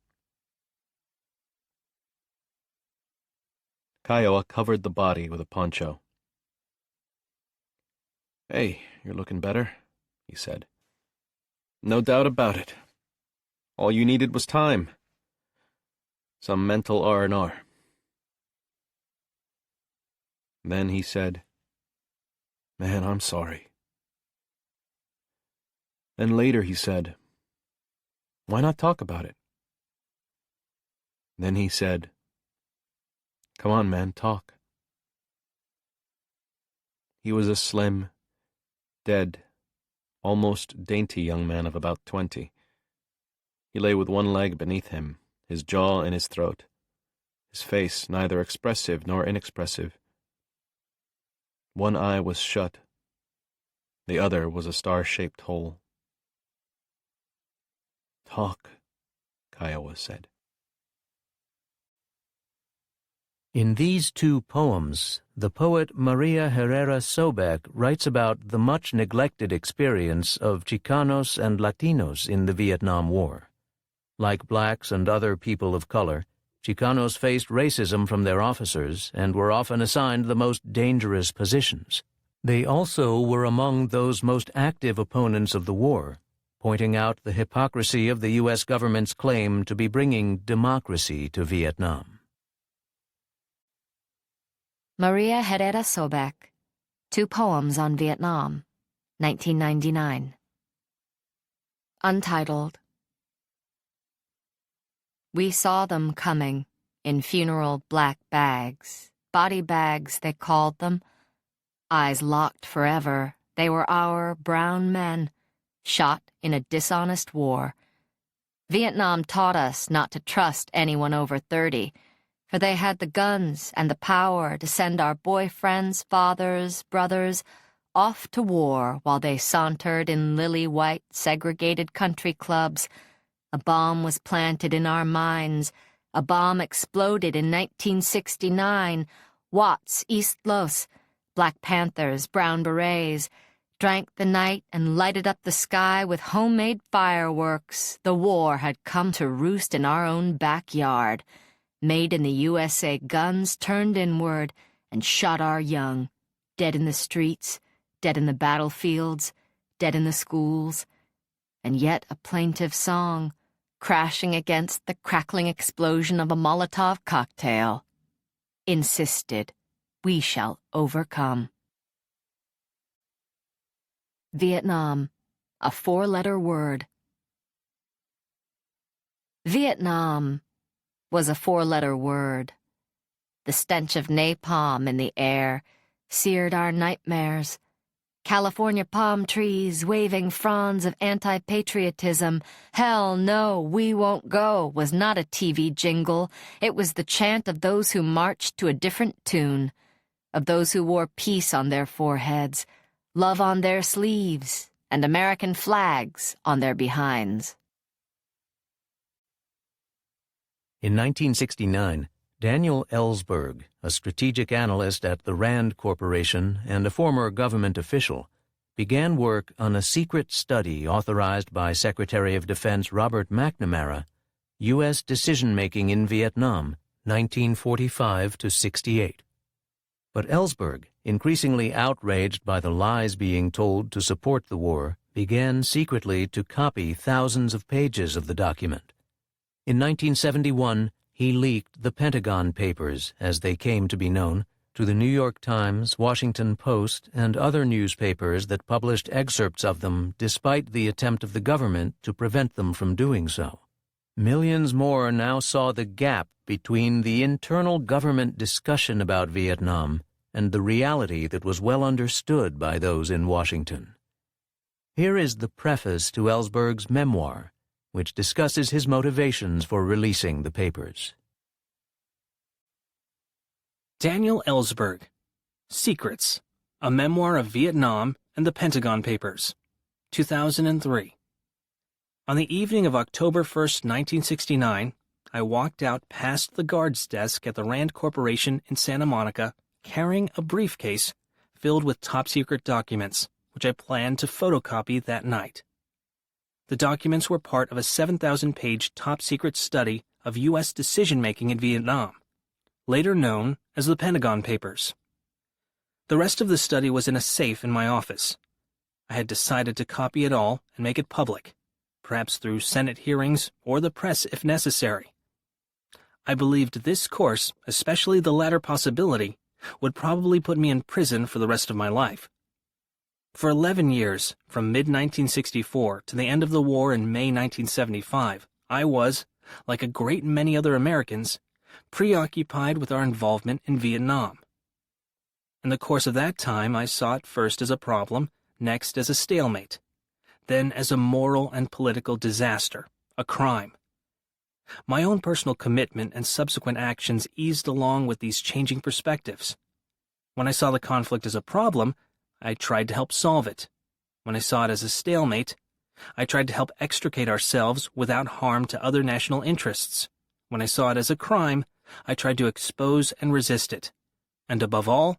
Kiowa covered the body with a poncho. "Hey, you're looking better," he said. "No doubt about it. All you needed was time. Some mental R&R. Then he said, "Man, I'm sorry." Then later he said, "Why not talk about it?" Then he said, "Come on, man, talk." He was a slim, dead, almost dainty young man of about 20. He lay with one leg beneath him, his jaw in his throat, his face neither expressive nor inexpressive. One eye was shut. The other was a star-shaped hole. "Talk," Kiowa said. In these two poems, the poet Maria Herrera Sobek writes about the much-neglected experience of Chicanos and Latinos in the Vietnam War. Like blacks and other people of color, Chicanos faced racism from their officers and were often assigned the most dangerous positions. They also were among those most active opponents of the war, pointing out the hypocrisy of the U.S. government's claim to be bringing democracy to Vietnam. Maria Herrera Sobek, Two Poems on Vietnam, 1999. Untitled. We saw them coming, in funeral black bags, body bags they called them. Eyes locked forever, they were our brown men, shot in a dishonest war. Vietnam taught us not to trust anyone over 30, for they had the guns and the power to send our boyfriends, fathers, brothers off to war while they sauntered in lily-white segregated country clubs. A bomb was planted in our minds. A bomb exploded in 1969. Watts, East Los, Black Panthers, Brown Berets, drank the night and lighted up the sky with homemade fireworks. The war had come to roost in our own backyard. Made in the USA guns turned inward and shot our young, dead in the streets, dead in the battlefields, dead in the schools. And yet a plaintive song, crashing against the crackling explosion of a Molotov cocktail, insisted, "We shall overcome." Vietnam, a 4-letter word. Vietnam was a 4-letter word. The stench of napalm in the air seared our nightmares. California palm trees waving fronds of anti-patriotism. "Hell no, we won't go" was not a TV jingle. It was the chant of those who marched to a different tune, of those who wore peace on their foreheads, love on their sleeves, and American flags on their behinds. In 1969, Daniel Ellsberg, a strategic analyst at the Rand Corporation and a former government official, began work on a secret study authorized by Secretary of Defense Robert McNamara, U.S. Decision-Making in Vietnam, 1945 to 68. But Ellsberg, increasingly outraged by the lies being told to support the war, began secretly to copy thousands of pages of the document. In 1971, he leaked the Pentagon Papers, as they came to be known, to the New York Times, Washington Post, and other newspapers that published excerpts of them despite the attempt of the government to prevent them from doing so. Millions more now saw the gap between the internal government discussion about Vietnam and the reality that was well understood by those in Washington. Here is the preface to Ellsberg's memoir, which discusses his motivations for releasing the papers. Daniel Ellsberg, Secrets, A Memoir of Vietnam and the Pentagon Papers, 2003. On the evening of October 1st, 1969, I walked out past the guard's desk at the Rand Corporation in Santa Monica, carrying a briefcase filled with top-secret documents, which I planned to photocopy that night. The documents were part of a 7,000-page top-secret study of U.S. decision-making in Vietnam, later known as the Pentagon Papers. The rest of the study was in a safe in my office. I had decided to copy it all and make it public, perhaps through Senate hearings or the press if necessary. I believed this course, especially the latter possibility, would probably put me in prison for the rest of my life. For 11 years, from mid-1964 to the end of the war in May 1975, I was, like a great many other Americans, preoccupied with our involvement in Vietnam. In the course of that time, I saw it first as a problem, next as a stalemate, then as a moral and political disaster, a crime. My own personal commitment and subsequent actions eased along with these changing perspectives. When I saw the conflict as a problem, I tried to help solve it. When I saw it as a stalemate, I tried to help extricate ourselves without harm to other national interests. When I saw it as a crime, I tried to expose and resist it. And above all,